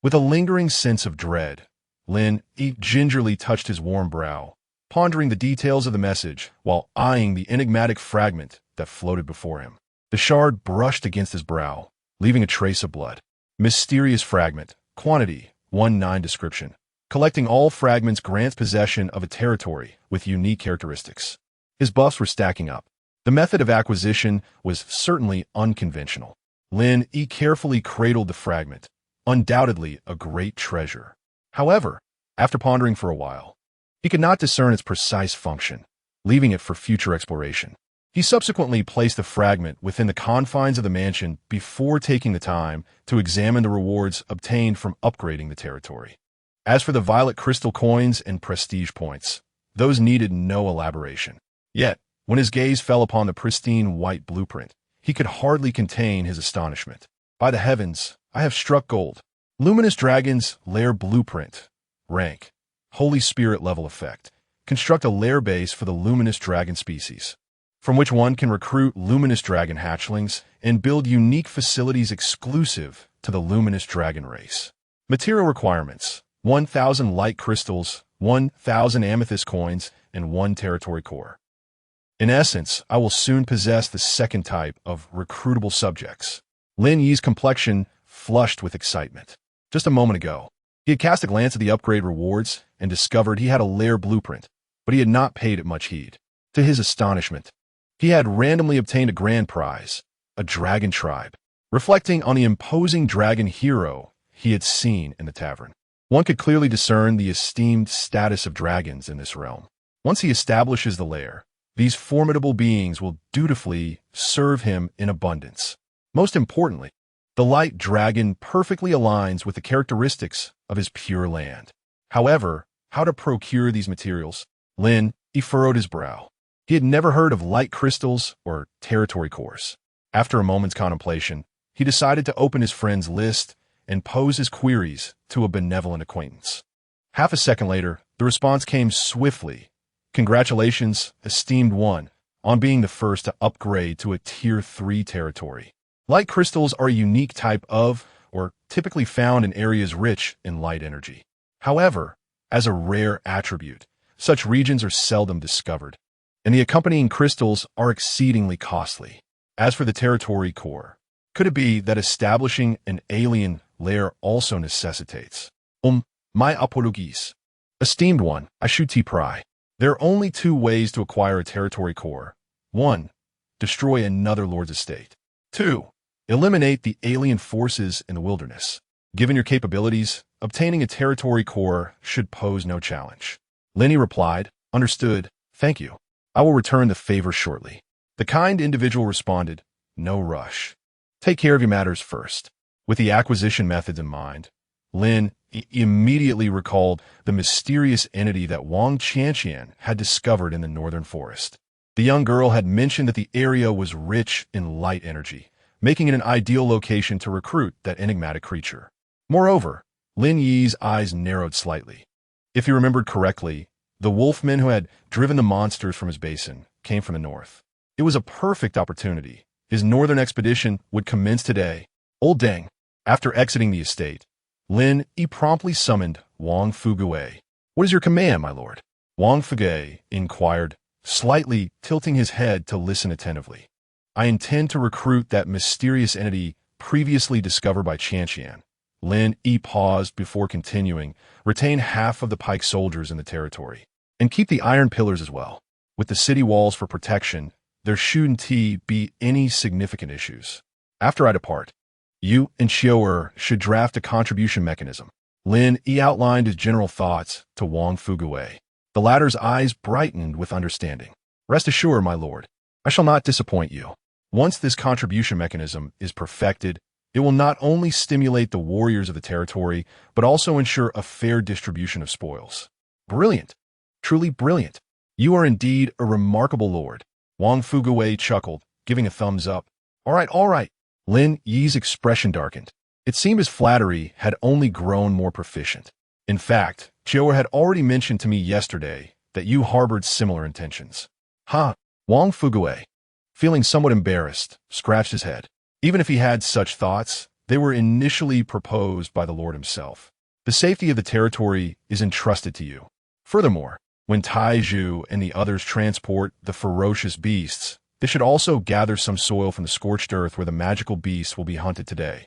With a lingering sense of dread, Lin Yi gingerly touched his warm brow, pondering the details of the message while eyeing the enigmatic fragment that floated before him. The shard brushed against his brow, leaving a trace of blood. Mysterious fragment. Quantity, 1-9 description. Collecting all fragments grants possession of a territory with unique characteristics. His buffs were stacking up. The method of acquisition was certainly unconventional. Lin Yi carefully cradled the fragment, undoubtedly a great treasure. However, after pondering for a while, he could not discern its precise function, leaving it for future exploration. He subsequently placed the fragment within the confines of the mansion before taking the time to examine the rewards obtained from upgrading the territory. As for the violet crystal coins and prestige points, those needed no elaboration. Yet, when his gaze fell upon the pristine white blueprint, he could hardly contain his astonishment. By the heavens, I have struck gold. Luminous Dragon's Lair Blueprint. Rank. Holy Spirit level effect. Construct a lair base for the Luminous Dragon species, from which one can recruit Luminous Dragon hatchlings and build unique facilities exclusive to the Luminous Dragon race. Material requirements. 1,000 light crystals, 1,000 amethyst coins, and 1 territory core. In essence, I will soon possess the second type of recruitable subjects. Lin Yi's complexion flushed with excitement. Just a moment ago, he had cast a glance at the upgrade rewards and discovered he had a lair blueprint, but he had not paid it much heed. To his astonishment, he had randomly obtained a grand prize, a dragon tribe, reflecting on the imposing dragon hero he had seen in the tavern. One could clearly discern the esteemed status of dragons in this realm. Once he establishes the lair, these formidable beings will dutifully serve him in abundance. Most importantly, the light dragon perfectly aligns with the characteristics of his pure land. However, how to procure these materials? Lin Yi furrowed his brow. He had never heard of light crystals or territory cores. After a moment's contemplation, he decided to open his friend's list and pose his queries to a benevolent acquaintance. Half a second later, the response came swiftly. Congratulations, esteemed one, on being the first to upgrade to a Tier 3 territory. Light crystals are a unique type of, or typically found in areas rich in light energy. However, as a rare attribute, such regions are seldom discovered, and the accompanying crystals are exceedingly costly. As for the territory core, could it be that establishing an alien lair also necessitates? My apologies. Esteemed one, I should pry. There are only 2 ways to acquire a territory core. 1. Destroy another lord's estate. 2. Eliminate the alien forces in the wilderness. Given your capabilities, obtaining a territory core should pose no challenge. Lin Yi replied, Understood, thank you. I will return the favor shortly. The kind individual responded, No rush. Take care of your matters first. With the acquisition methods in mind, Lin immediately recalled the mysterious entity that Wang Qianqian had discovered in the northern forest. The young girl had mentioned that the area was rich in light energy, making it an ideal location to recruit that enigmatic creature. Moreover, Lin Yi's eyes narrowed slightly. If he remembered correctly, the wolfmen who had driven the monsters from his basin came from the north. It was a perfect opportunity. His northern expedition would commence today. Old Deng. After exiting the estate, Lin Yi promptly summoned Wang Fugue. "What is your command, my lord?" Wang Fugue inquired, slightly tilting his head to listen attentively. "I intend to recruit that mysterious entity previously discovered by Qianqian." Lin Yi paused before continuing. "Retain half of the pike soldiers in the territory, and keep the iron pillars as well. With the city walls for protection, there shouldn't be any significant issues. After I depart, you and Xiao should draft a contribution mechanism." Lin Yi outlined his general thoughts to Wang Fugue. The latter's eyes brightened with understanding. "Rest assured, my lord, I shall not disappoint you. Once this contribution mechanism is perfected, it will not only stimulate the warriors of the territory, but also ensure a fair distribution of spoils." "Brilliant. Truly brilliant. You are indeed a remarkable lord." Wang Fugue chuckled, giving a thumbs up. All right, all right." Lin Yi's expression darkened. It seemed his flattery had only grown more proficient. "In fact, Xiao had already mentioned to me yesterday that you harbored similar intentions." "Ha!" Wang Fugue, feeling somewhat embarrassed, scratched his head. Even if he had such thoughts, they were initially proposed by the Lord himself. The safety of the territory is entrusted to you. Furthermore, when Taizhu and the others transport the ferocious beasts, they should also gather some soil from the scorched earth where the magical beasts will be hunted today.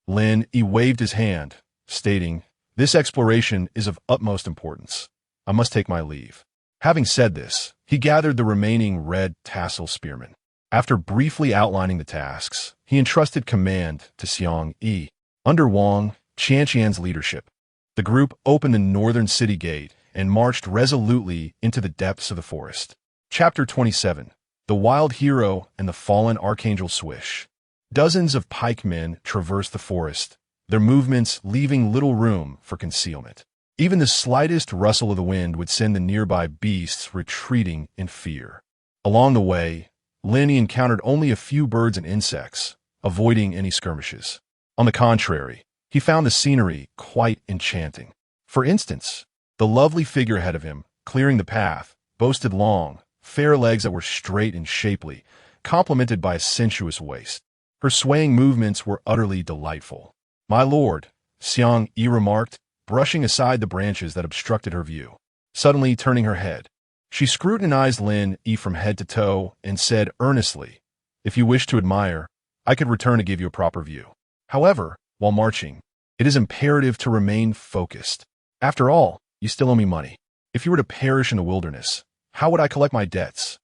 Lin Yi waved his hand, stating, "This exploration is of utmost importance. I must take my leave." Having said this, he gathered the remaining red tassel spearmen. After briefly outlining the tasks, he entrusted command to Xiang Yi. Under Wang Qianqian's leadership, the group opened the northern city gate and marched resolutely into the depths of the forest. Chapter 27. The Wild Hero and the Fallen Archangel Swish. Dozens of pikemen traversed the forest, their movements leaving little room for concealment. Even the slightest rustle of the wind would send the nearby beasts retreating in fear. Along the way, Lin Yi encountered only a few birds and insects, avoiding any skirmishes. On the contrary, he found the scenery quite enchanting. For instance, the lovely figure ahead of him, clearing the path, boasted long, fair legs that were straight and shapely, complemented by a sensuous waist. Her swaying movements were utterly delightful. "My lord," Xiang Yi remarked, brushing aside the branches that obstructed her view. Suddenly turning her head, she scrutinized Lin Yi from head to toe and said earnestly, "If you wish to admire, I could return to give you a proper view. However, while marching, it is imperative to remain focused. After all, you still owe me money. If you were to perish in the wilderness, how would I collect my debts?"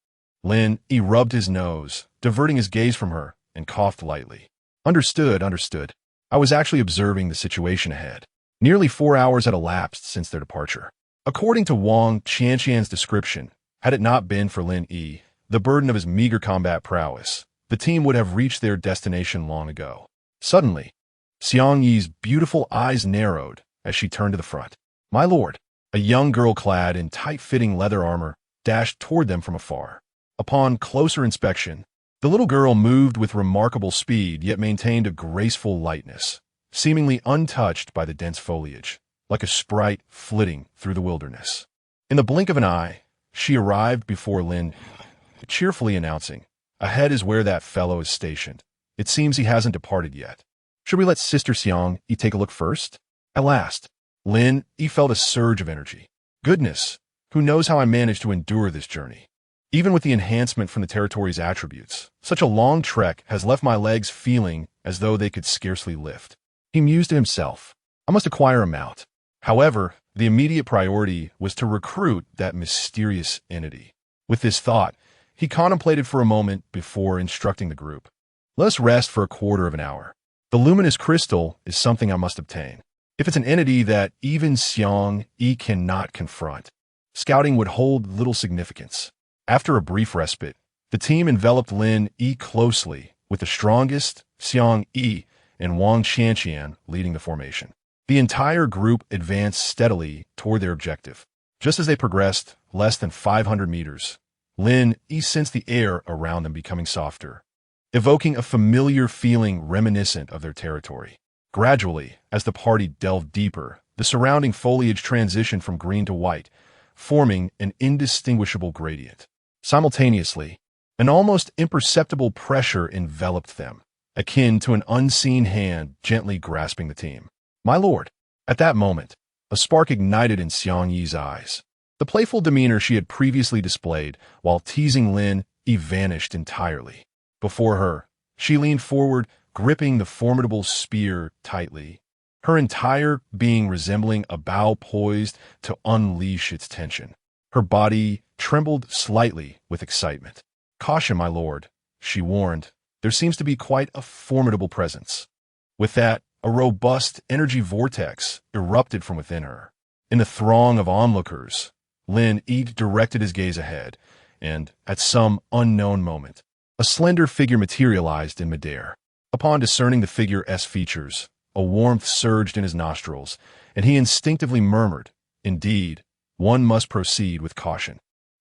Lin Yi rubbed his nose, diverting his gaze from her, and coughed lightly. Understood, understood. I was actually observing the situation ahead." Nearly 4 hours had elapsed since their departure. According to Wang Qianqian's description, had it not been for Lin Yi, the burden of his meager combat prowess, the team would have reached their destination long ago. Suddenly, Xiang Yi's beautiful eyes narrowed as she turned to the front. "My lord," a young girl clad in tight-fitting leather armor dashed toward them from afar. Upon closer inspection, the little girl moved with remarkable speed yet maintained a graceful lightness, seemingly untouched by the dense foliage, like a sprite flitting through the wilderness. In the blink of an eye, she arrived before Lin, cheerfully announcing, "Ahead is where that fellow is stationed. It seems he hasn't departed yet. Should we let Sister Xiang Yi take a look first?" At last, Lin Yi felt a surge of energy. "Goodness, who knows how I managed to endure this journey? Even with the enhancement from the territory's attributes, such a long trek has left my legs feeling as though they could scarcely lift." He mused to himself, "I must acquire a mount." However, the immediate priority was to recruit that mysterious entity. With this thought, he contemplated for a moment before instructing the group. "Let us rest for a quarter of an hour. The luminous crystal is something I must obtain. If it's an entity that even Xiang Yi cannot confront, scouting would hold little significance." After a brief respite, the team enveloped Lin Yi closely, with the strongest, Xiang Yi, and Wang Qianqian leading the formation. The entire group advanced steadily toward their objective. Just as they progressed less than 500 meters, Lin Yi sensed the air around them becoming softer, evoking a familiar feeling reminiscent of their territory. Gradually, as the party delved deeper, the surrounding foliage transitioned from green to white, forming an indistinguishable gradient. Simultaneously, an almost imperceptible pressure enveloped them, akin to an unseen hand gently grasping the team. "My lord!" At that moment, a spark ignited in Xiang Yi's eyes. The playful demeanor she had previously displayed while teasing Lin Yi vanished entirely. Before her, she leaned forward, gripping the formidable spear tightly, her entire being resembling a bow poised to unleash its tension. Her body trembled slightly with excitement. "Caution, my lord," she warned. "There seems to be quite a formidable presence." With that, a robust energy vortex erupted from within her. In the throng of onlookers, Lin Yi directed his gaze ahead, and, at some unknown moment, a slender figure materialized in midair. Upon discerning the figure's features, a warmth surged in his nostrils, and he instinctively murmured, "Indeed, one must proceed with caution."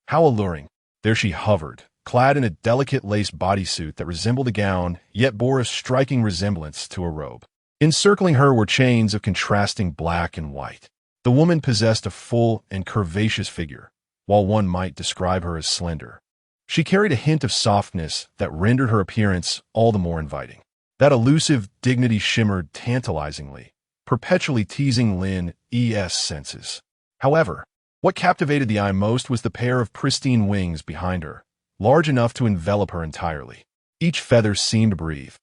How alluring! There she hovered, clad in a delicate lace bodysuit that resembled a gown, yet bore a striking resemblance to a robe. Encircling her were chains of contrasting black and white. The woman possessed a full and curvaceous figure, while one might describe her as slender. She carried a hint of softness that rendered her appearance all the more inviting. That elusive dignity shimmered tantalizingly, perpetually teasing Lin Yi's senses. However, what captivated the eye most was the pair of pristine wings behind her, large enough to envelop her entirely. Each feather seemed to breathe,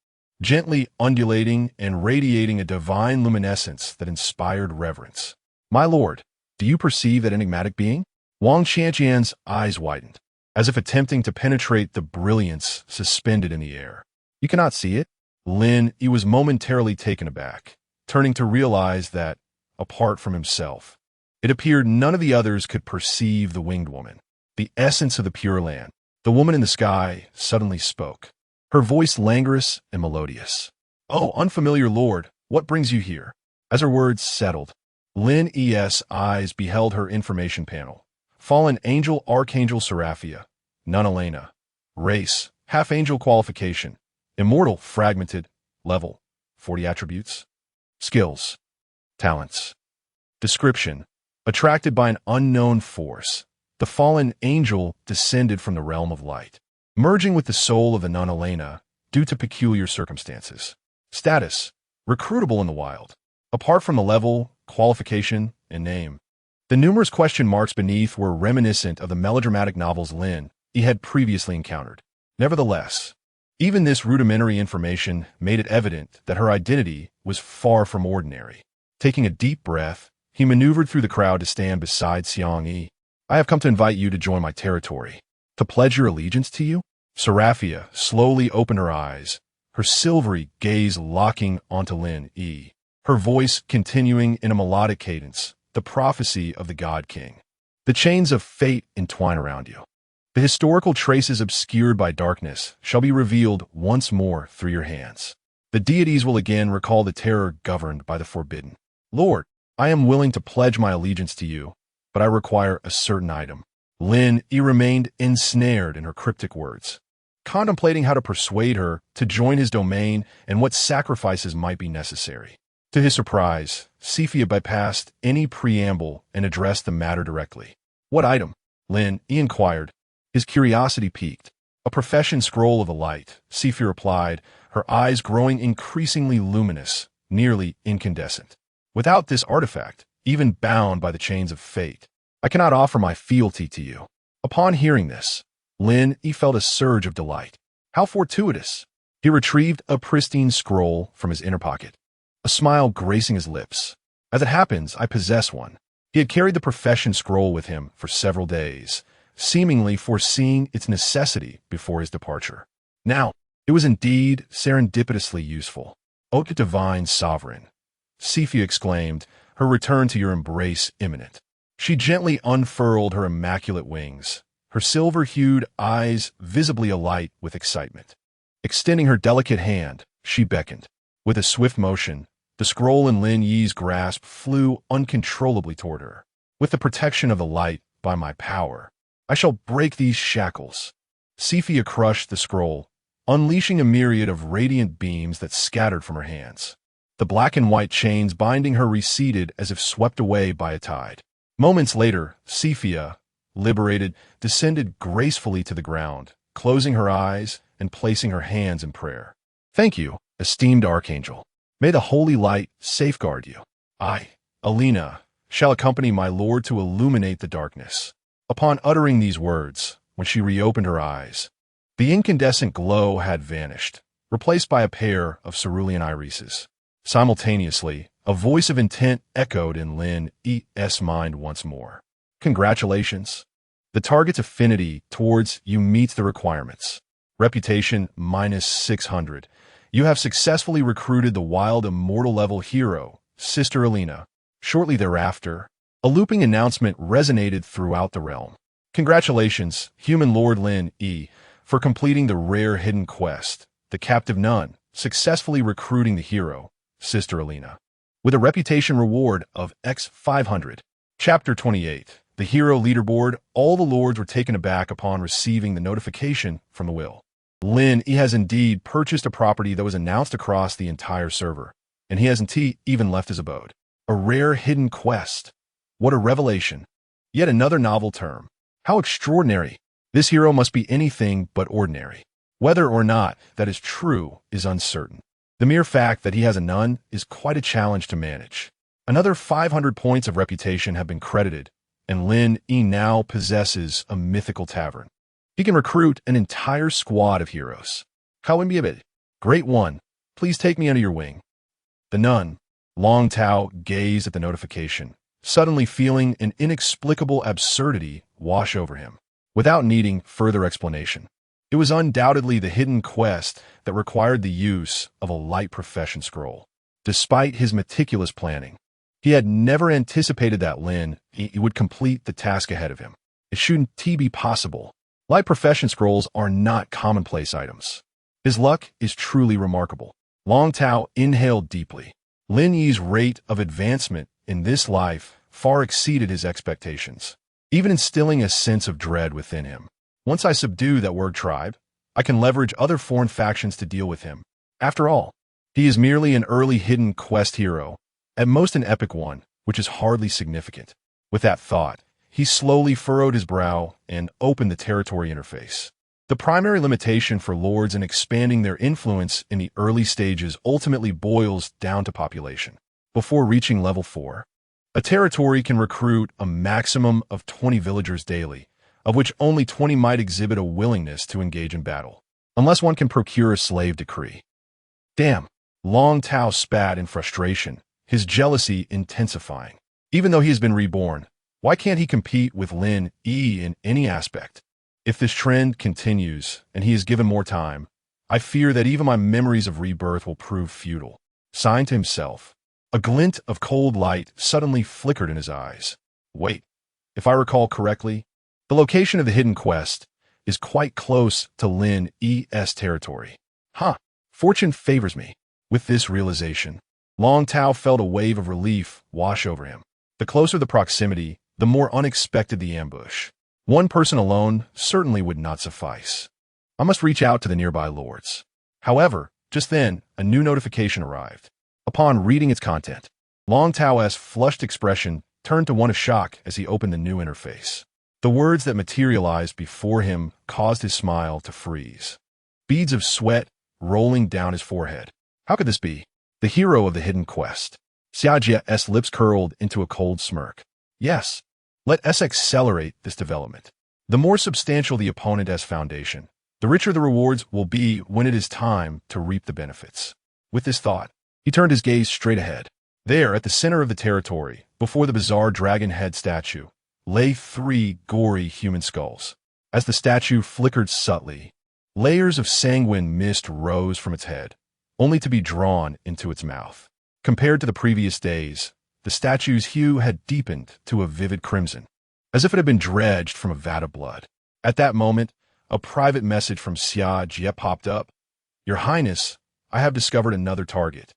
gently undulating and radiating a divine luminescence that inspired reverence. "My lord, do you perceive that enigmatic being?" Wang Qianqian's eyes widened, as if attempting to penetrate the brilliance suspended in the air. "You cannot see it?" Lin Yi was momentarily taken aback, turning to realize that, apart from himself, it appeared none of the others could perceive the winged woman, the essence of the Pure Land. The woman in the sky suddenly spoke, her voice languorous and melodious. "Oh, unfamiliar lord, what brings you here?" As her words settled, Lin Yi's eyes beheld her information panel. Fallen Angel Archangel Seraphia, Nun Elena. Race, Half-Angel Qualification. Immortal Fragmented. Level, 40 attributes. Skills, Talents. Description: attracted by an unknown force, the fallen angel descended from the realm of light, merging with the soul of the Nun Elena due to peculiar circumstances. Status: recruitable in the wild. Apart from the level, qualification, and name, the numerous question marks beneath were reminiscent of the melodramatic novels Lin Yi had previously encountered. Nevertheless, even this rudimentary information made it evident that her identity was far from ordinary. Taking a deep breath, he maneuvered through the crowd to stand beside Xiang Yi. "I have come to invite you to join my territory, to pledge your allegiance to you." Seraphia slowly opened her eyes, her silvery gaze locking onto Lin Yi, her voice continuing in a melodic cadence, the prophecy of the God King. "The chains of fate entwine around you. The historical traces obscured by darkness shall be revealed once more through your hands. The deities will again recall the terror governed by the forbidden. Lord, I am willing to pledge my allegiance to you, but I require a certain item." Lin Yi remained ensnared in her cryptic words, contemplating how to persuade her to join his domain and what sacrifices might be necessary. To his surprise, Sifia bypassed any preamble and addressed the matter directly. "What item?" Lin Yi inquired, his curiosity piqued. "A profession scroll of the light," Sifia replied, her eyes growing increasingly luminous, nearly incandescent. "Without this artifact, even bound by the chains of fate, I cannot offer my fealty to you." Upon hearing this, Lin Yi felt a surge of delight. How fortuitous! He retrieved a pristine scroll from his inner pocket, a smile gracing his lips. "As it happens, I possess one." He had carried the profession scroll with him for several days, seemingly foreseeing its necessity before his departure. Now, it was indeed serendipitously useful. "O divine sovereign," Sifia exclaimed, her return to your embrace imminent. She gently unfurled her immaculate wings, her silver-hued eyes visibly alight with excitement. Extending her delicate hand, she beckoned. With a swift motion, The scroll in Lin Yi's grasp flew uncontrollably toward her. With the protection of the light by my power, I shall break these shackles. Sephia crushed the scroll, unleashing a myriad of radiant beams that scattered from her hands. The black and white chains binding her receded as if swept away by a tide. Moments later, Sephia, liberated, descended gracefully to the ground, closing her eyes and placing her hands in prayer. Thank you, esteemed Archangel. May the holy light safeguard you. I, Alina, shall accompany my lord to illuminate the darkness. Upon uttering these words, when she reopened her eyes, the incandescent glow had vanished, replaced by a pair of cerulean irises. Simultaneously, a voice of intent echoed in Lin Yi's mind once more. Congratulations. The target's affinity towards you meets the requirements. Reputation -600. You have successfully recruited the wild immortal level hero, Sister Alina. Shortly thereafter, a looping announcement resonated throughout the realm. Congratulations, human Lord Lin Yi, for completing the rare hidden quest, the captive nun, successfully recruiting the hero, Sister Alina, with a reputation reward of X500. Chapter 28. The Hero Leaderboard. All the lords were taken aback upon receiving the notification from the will. Lin Yi has indeed purchased a property that was announced across the entire server, and he hasn't even left his abode. A rare hidden quest. What a revelation. Yet another novel term. How extraordinary. This hero must be anything but ordinary. Whether or not that is true is uncertain. The mere fact that he has a nun is quite a challenge to manage. Another 500 points of reputation have been credited, and Lin Yi now possesses a mythical tavern. He can recruit an entire squad of heroes. Kawimbiabit, Great One, please take me under your wing. The nun, Long Tao, gazed at the notification, suddenly feeling an inexplicable absurdity wash over him, without needing further explanation. It was undoubtedly the hidden quest that required the use of a light profession scroll. Despite his meticulous planning, he had never anticipated that Lin Yi would complete the task ahead of him. It shouldn't be possible. Light profession scrolls are not commonplace items. His luck is truly remarkable. Long Tao inhaled deeply. Lin Yi's rate of advancement in this life far exceeded his expectations, even instilling a sense of dread within him. Once I subdue that word tribe, I can leverage other foreign factions to deal with him. After all, he is merely an early hidden quest hero, at most an epic one, which is hardly significant. With that thought, he slowly furrowed his brow and opened the territory interface. The primary limitation for lords in expanding their influence in the early stages ultimately boils down to population. Before reaching level 4, a territory can recruit a maximum of 20 villagers daily, of which only 20 might exhibit a willingness to engage in battle, unless one can procure a slave decree. Damn! Long Tao spat in frustration, his jealousy intensifying. Even though he has been reborn, why can't he compete with Lin Yi in any aspect? If this trend continues, and he is given more time, I fear that even my memories of rebirth will prove futile. Signed to himself. A glint of cold light suddenly flickered in his eyes. Wait, if I recall correctly, the location of the hidden quest is quite close to Lin Yi's territory. Fortune favors me. With this realization, Long Tao felt a wave of relief wash over him. The closer the proximity, the more unexpected the ambush. One person alone certainly would not suffice. I must reach out to the nearby lords. However, just then, a new notification arrived. Upon reading its content, Long Tao's flushed expression turned to one of shock as he opened the new interface. The words that materialized before him caused his smile to freeze. Beads of sweat rolling down his forehead. How could this be? The hero of the hidden quest. Xiajia's lips curled into a cold smirk. Yes, let us accelerate this development. The more substantial the opponent as foundation, the richer the rewards will be when it is time to reap the benefits. With this thought, he turned his gaze straight ahead. There, at the center of the territory, before the bizarre dragon head statue, lay 3 gory human skulls. As the statue flickered subtly, layers of sanguine mist rose from its head, only to be drawn into its mouth. Compared to the previous days, the statue's hue had deepened to a vivid crimson, as if it had been dredged from a vat of blood. At that moment, a private message from Xia Jie popped up. Your Highness, I have discovered another target.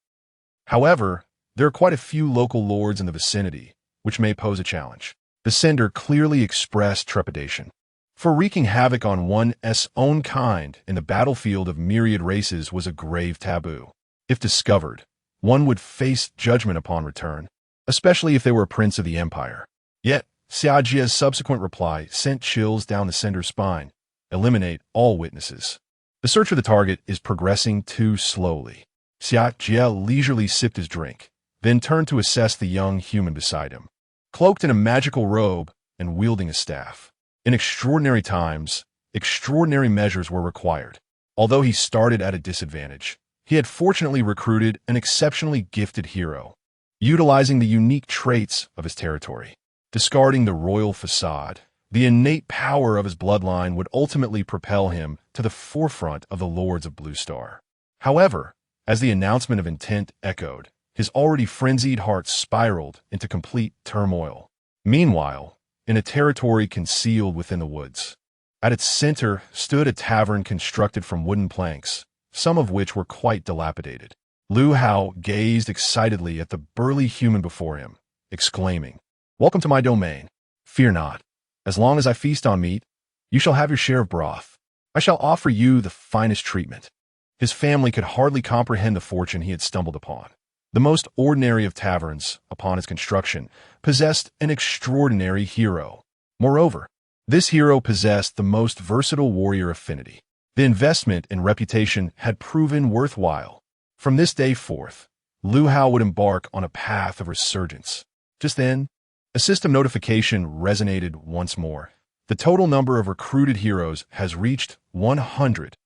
However, There are quite a few local lords in the vicinity, which may pose a challenge. The sender clearly expressed trepidation. For wreaking havoc on one's own kind in the battlefield of myriad races was a grave taboo. If discovered, one would face judgment upon return, especially if they were a prince of the empire. Yet, Xiajia's subsequent reply sent chills down the sender's spine. Eliminate all witnesses. The search for the target is progressing too slowly. Xiajia leisurely sipped his drink, then turned to assess the young human beside him. Cloaked in a magical robe and wielding a staff. In extraordinary times, extraordinary measures were required. Although he started at a disadvantage, he had fortunately recruited an exceptionally gifted hero, utilizing the unique traits of his territory. Discarding the royal facade, the innate power of his bloodline would ultimately propel him to the forefront of the Lords of Blue Star. However, as the announcement of intent echoed, his already frenzied heart spiraled into complete turmoil. Meanwhile, in a territory concealed within the woods, at its center stood a tavern constructed from wooden planks, some of which were quite dilapidated. Lu Hao gazed excitedly at the burly human before him, exclaiming, "Welcome to my domain. Fear not. As long as I feast on meat, you shall have your share of broth. I shall offer you the finest treatment." His family could hardly comprehend the fortune he had stumbled upon. The most ordinary of taverns, upon its construction, possessed an extraordinary hero. Moreover, this hero possessed the most versatile warrior affinity. The investment in reputation had proven worthwhile. From this day forth, Lu Hao would embark on a path of resurgence. Just then, a system notification resonated once more. The total number of recruited heroes has reached 100.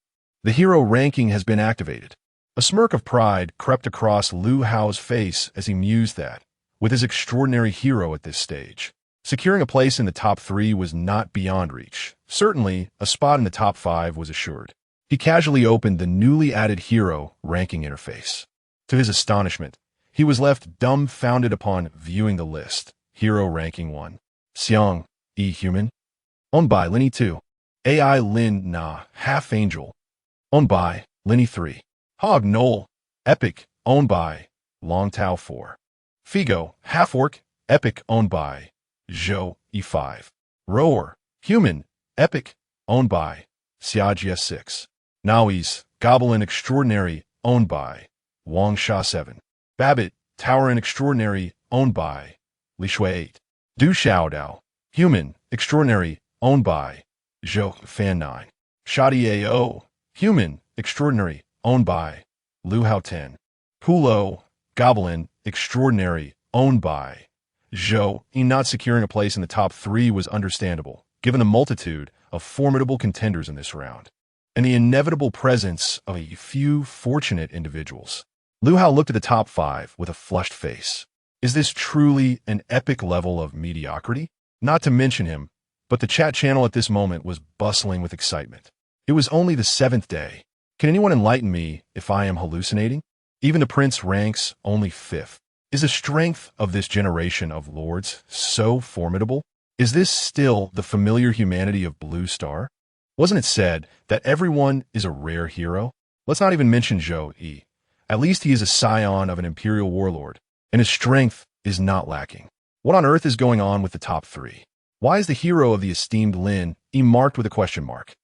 The hero ranking has been activated. A smirk of pride crept across Lu Hao's face as he mused that, with his extraordinary hero at this stage, securing a place in the top 3 was not beyond reach. Certainly, a spot in the top 5 was assured. He casually opened the newly added hero ranking interface. To his astonishment, he was left dumbfounded upon viewing the list. Hero ranking 1. Xiang, E human. Owned by Lin Yi 2. AI Lin Na, half angel. Owned by Lin Yi 3. Hog Knoll, epic, owned by Long Tao 4. Figo, half orc, epic, owned by Zhou E5. Rower, human, epic, owned by Xiajia 6. Naois, goblin extraordinary, owned by Wang Sha 7. Babbitt, tower and extraordinary, owned by Li Shui 8. Du Xiaodao, human, extraordinary, owned by Zhou Fan 9. Shadi Ao, human, extraordinary, owned by Lu Hao 10. Pulo, goblin, extraordinary, owned by Zhou. Not securing a place in the top 3 was understandable, given the multitude of formidable contenders in this round, and the inevitable presence of a few fortunate individuals. Lu Hao looked at the top 5 with a flushed face. Is this truly an epic level of mediocrity? Not to mention him, but the chat channel at this moment was bustling with excitement. It was only the 7th day. Can anyone enlighten me if I am hallucinating? Even the prince ranks only 5th. Is the strength of this generation of lords so formidable? Is this still the familiar humanity of Blue Star? Wasn't it said that everyone is a rare hero? Let's not even mention Zhou Yi. At least he is a scion of an imperial warlord, and his strength is not lacking. What on earth is going on with the top 3? Why is the hero of the esteemed Lin Yi marked with a question mark?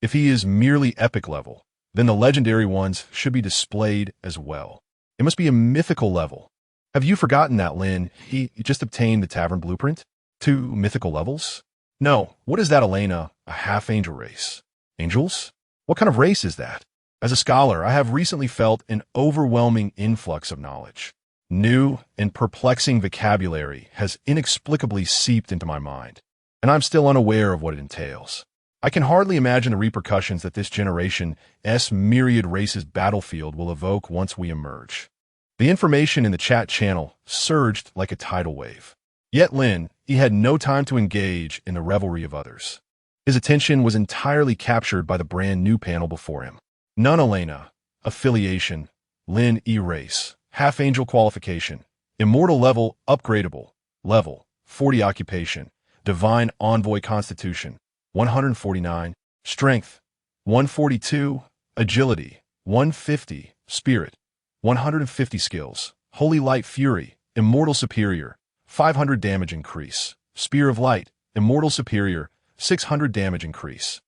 If he is merely epic level, then the legendary ones should be displayed as well. It must be a mythical level. Have you forgotten that, Lin? He just obtained the tavern blueprint? 2 mythical levels? No, what is that, Elena? A half-angel race. Angels? What kind of race is that? As a scholar, I have recently felt an overwhelming influx of knowledge. New and perplexing vocabulary has inexplicably seeped into my mind, and I'm still unaware of what it entails. I can hardly imagine the repercussions that this generation's myriad races battlefield will evoke once we emerge. The information in the chat channel surged like a tidal wave. Yet Lin, he had no time to engage in the revelry of others. His attention was entirely captured by the brand new panel before him. None Elena, affiliation, Lin E race, half-angel qualification, immortal level upgradable, level 40 occupation, divine envoy constitution, 149, strength, 142, agility, 150, spirit, 150 skills, Holy Light Fury, Immortal Superior, 500 damage increase. Spear of Light, Immortal Superior, 600 damage increase.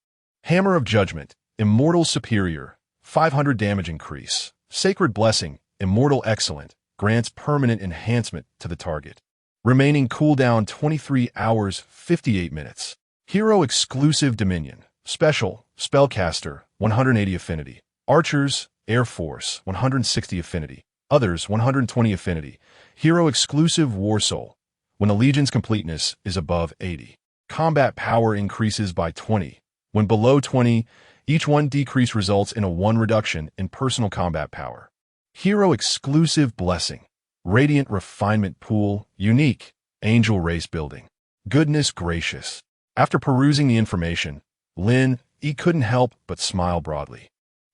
Hammer of Judgment, Immortal Superior, 500 damage increase. Sacred Blessing, Immortal Excellent, grants permanent enhancement to the target. Remaining cooldown 23 hours 58 minutes. Hero Exclusive Dominion, Special, Spellcaster, 180 Affinity. Archers, Air Force, 160 Affinity. Others, 120 Affinity. Hero Exclusive War Soul, when the Legion's completeness is above 80. Combat power increases by 20. When below 20, each 1 decrease results in a 1 reduction in personal combat power. Hero Exclusive Blessing, Radiant Refinement Pool, Unique, Angel Race Building. Goodness gracious. After perusing the information, Lin Yi couldn't help but smile broadly.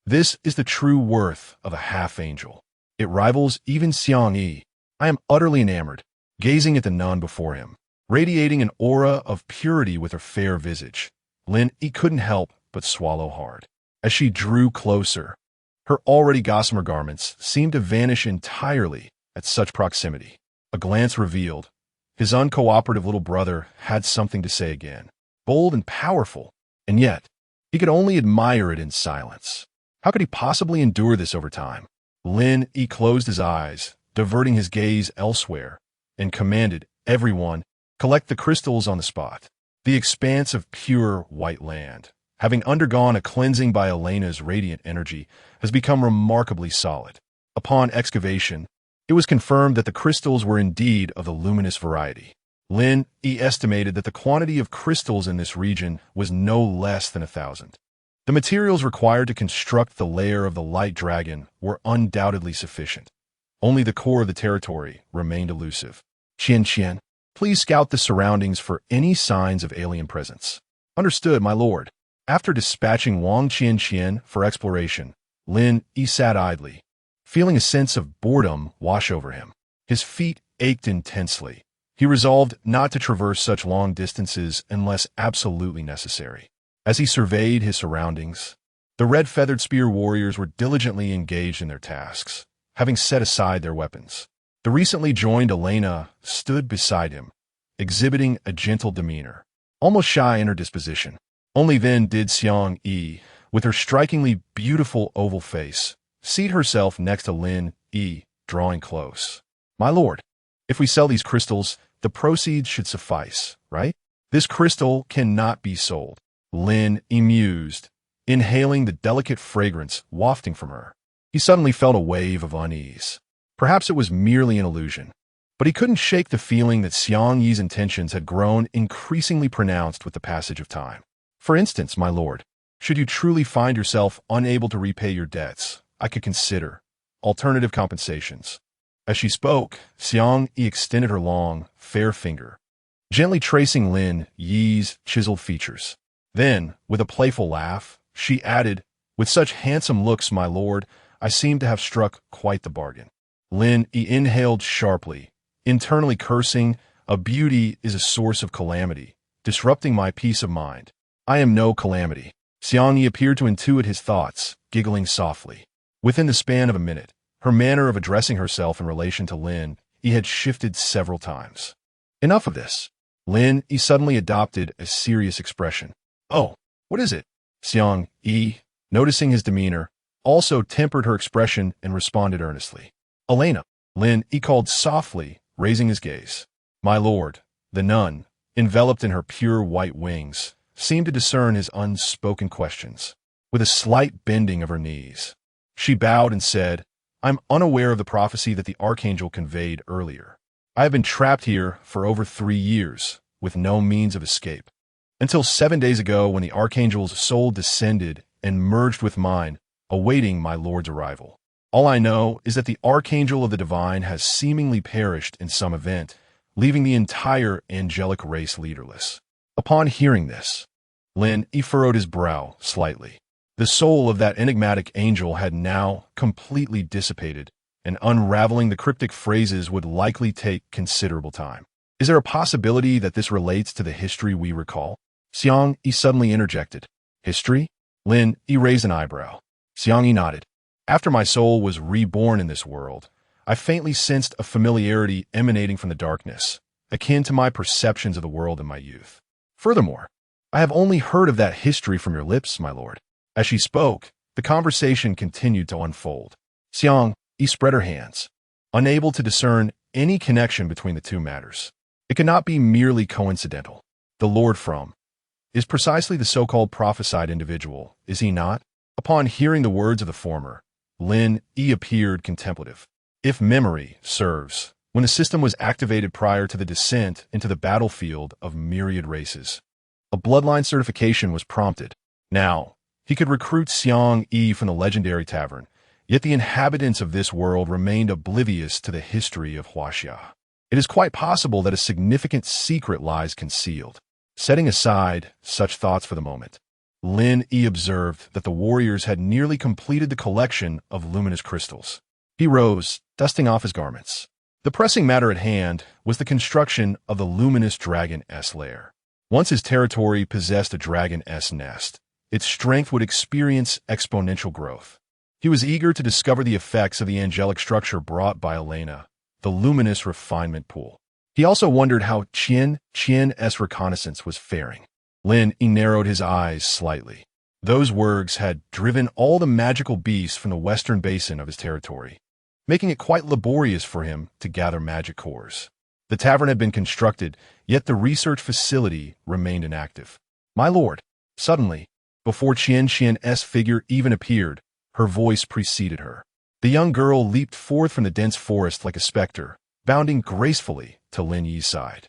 This is the true worth of a half-angel. It rivals even Xiang Yi. I am utterly enamored, gazing at the nun before him, radiating an aura of purity with her fair visage. Lin Yi couldn't help but swallow hard. As she drew closer, her already gossamer garments seemed to vanish entirely at such proximity. A glance revealed his uncooperative little brother had something to say again, bold and powerful, and yet he could only admire it in silence. How could he possibly endure this over time? Lin Yi closed his eyes, diverting his gaze elsewhere, and commanded everyone, collect the crystals on the spot. The expanse of pure white land, having undergone a cleansing by Elena's radiant energy, has become remarkably solid. Upon excavation, it was confirmed that the crystals were indeed of the luminous variety. Lin Yi estimated that the quantity of crystals in this region was no less than 1,000. The materials required to construct the lair of the light dragon were undoubtedly sufficient. Only the core of the territory remained elusive. Qian, please scout the surroundings for any signs of alien presence. Understood, my lord. After dispatching Wang Qian for exploration, Lin Yi sat idly, feeling a sense of boredom wash over him. His feet ached intensely. He resolved not to traverse such long distances unless absolutely necessary. As he surveyed his surroundings, the red-feathered spear warriors were diligently engaged in their tasks, having set aside their weapons. The recently joined Elena stood beside him, exhibiting a gentle demeanor, almost shy in her disposition. Only then did Xiang Yi, with her strikingly beautiful oval face, seat herself next to Lin Yi, drawing close. My lord, if we sell these crystals, the proceeds should suffice, right? This crystal cannot be sold. Lin Yi mused, inhaling the delicate fragrance wafting from her. He suddenly felt a wave of unease. Perhaps it was merely an illusion, but he couldn't shake the feeling that Xiang Yi's intentions had grown increasingly pronounced with the passage of time. For instance, my lord, should you truly find yourself unable to repay your debts, I could consider alternative compensations. As she spoke, Xiang Yi extended her long, fair finger, gently tracing Lin Yi's chiseled features. Then, with a playful laugh, she added, with such handsome looks, my lord, I seem to have struck quite the bargain. Lin Yi inhaled sharply, internally cursing, a beauty is a source of calamity, disrupting my peace of mind. I am no calamity. Xiang Yi appeared to intuit his thoughts, giggling softly. Within the span of a minute, her manner of addressing herself in relation to Lin Yi had shifted several times. Enough of this. Lin Yi suddenly adopted a serious expression. Oh, what is it? Xiang Yi, noticing his demeanor, also tempered her expression and responded earnestly. Elena, Lin Yi called softly, raising his gaze. My lord, the nun, enveloped in her pure white wings, seemed to discern his unspoken questions. With a slight bending of her knees, she bowed and said, I'm unaware of the prophecy that the archangel conveyed earlier. I have been trapped here for over 3 years, with no means of escape. Until 7 days ago when the archangel's soul descended and merged with mine, awaiting my lord's arrival. All I know is that the archangel of the divine has seemingly perished in some event, leaving the entire angelic race leaderless. Upon hearing this, Lin Yi furrowed his brow slightly. The soul of that enigmatic angel had now completely dissipated, and unraveling the cryptic phrases would likely take considerable time. Is there a possibility that this relates to the history we recall? Xiang Yi suddenly interjected. History? Lin Yi raised an eyebrow. Xiang Yi nodded. After my soul was reborn in this world, I faintly sensed a familiarity emanating from the darkness, akin to my perceptions of the world in my youth. Furthermore, I have only heard of that history from your lips, my lord. As she spoke, the conversation continued to unfold. Xiang Yi spread her hands, unable to discern any connection between the two matters. It could not be merely coincidental. The Lord from is precisely the so-called prophesied individual, is he not? Upon hearing the words of the former, Lin Yi appeared contemplative. If memory serves, when the system was activated prior to the descent into the battlefield of myriad races, a bloodline certification was prompted. Now, he could recruit Xiang Yi from the legendary tavern, yet the inhabitants of this world remained oblivious to the history of Huaxia. It is quite possible that a significant secret lies concealed. Setting aside such thoughts for the moment, Lin Yi observed that the warriors had nearly completed the collection of luminous crystals. He rose, dusting off his garments. The pressing matter at hand was the construction of the luminous Dragon S lair. Once his territory possessed a Dragon S nest, its strength would experience exponential growth. He was eager to discover the effects of the angelic structure brought by Elena, the luminous refinement pool. He also wondered how Qian's reconnaissance was faring. Lin Yi narrowed his eyes slightly. Those words had driven all the magical beasts from the western basin of his territory, making it quite laborious for him to gather magic cores. The tavern had been constructed, yet the research facility remained inactive. My lord, suddenly, before Qian's figure even appeared, her voice preceded her. The young girl leaped forth from the dense forest like a specter, bounding gracefully to Lin Yi's side.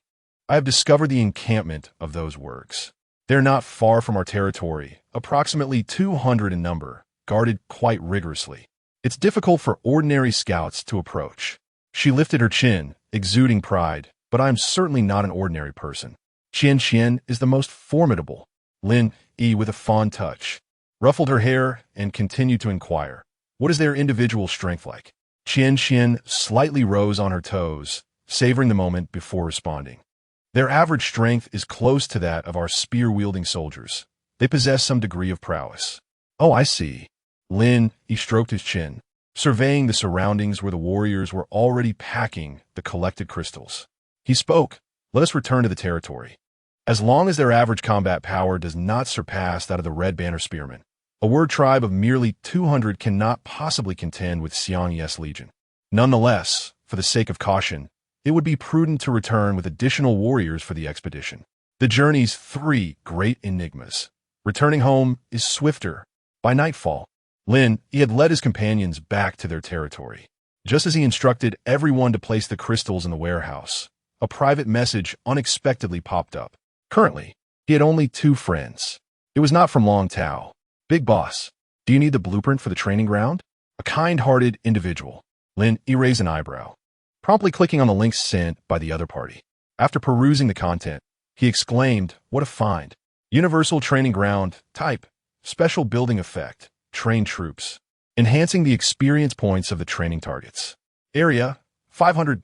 I have discovered the encampment of those works. They're not far from our territory, approximately 200 in number, guarded quite rigorously. It's difficult for ordinary scouts to approach. She lifted her chin, exuding pride, but I am certainly not an ordinary person. Qian is the most formidable. Lin Yi, with a fond touch, ruffled her hair and continued to inquire, what is their individual strength like? Qian slightly rose on her toes, savoring the moment before responding. Their average strength is close to that of our spear-wielding soldiers. They possess some degree of prowess. Oh, I see. Lin Yi stroked his chin, surveying the surroundings where the warriors were already packing the collected crystals. He spoke, let us return to the territory. As long as their average combat power does not surpass that of the Red Banner Spearmen, a word tribe of merely 200 cannot possibly contend with Xiang Yi's legion. Nonetheless, for the sake of caution, it would be prudent to return with additional warriors for the expedition. The journey's three great enigmas. Returning home is swifter. By nightfall, Lin Yi had led his companions back to their territory. Just as he instructed everyone to place the crystals in the warehouse, a private message unexpectedly popped up. Currently, he had only 2 friends. It was not from Long Tao. Big boss, do you need the blueprint for the training ground? A kind-hearted individual. Lin Yi raised an eyebrow, promptly clicking on the link sent by the other party. After perusing the content, he exclaimed, what a find. Universal training ground, type, special building effect, train troops, enhancing the experience points of the training targets. Area, 500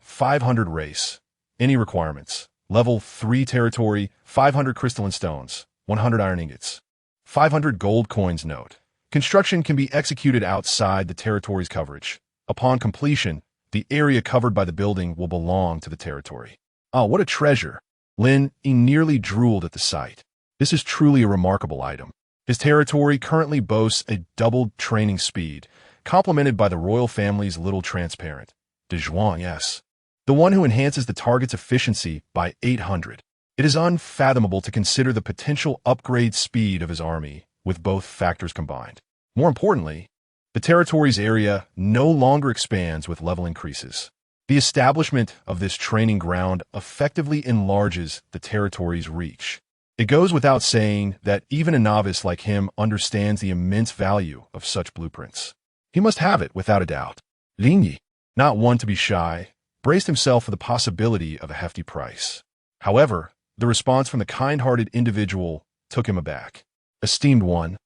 race. Any requirements? Level 3 territory, 500 crystalline stones, 100 iron ingots, 500 gold coins. Note: construction can be executed outside the territory's coverage. Upon completion, the area covered by the building will belong to the territory. Oh, what a treasure! Lin Yi nearly drooled at the sight. This is truly a remarkable item. His territory currently boasts a doubled training speed, complemented by the royal family's little transparent, de Zhuang S, the one who enhances the target's efficiency by 800. It is unfathomable to consider the potential upgrade speed of his army with both factors combined. More importantly, the territory's area no longer expands with level increases. The establishment of this training ground effectively enlarges the territory's reach. It goes without saying that even a novice like him understands the immense value of such blueprints. He must have it without a doubt. Lin Yi, not one to be shy, braced himself for the possibility of a hefty price. However, the response from the kind-hearted individual took him aback. Esteemed one,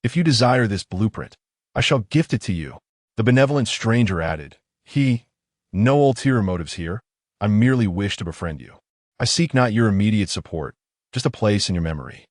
if you desire this blueprint, I shall gift it to you. The benevolent stranger added, no ulterior motives here. I merely wish to befriend you. I seek not your immediate support, just a place in your memory.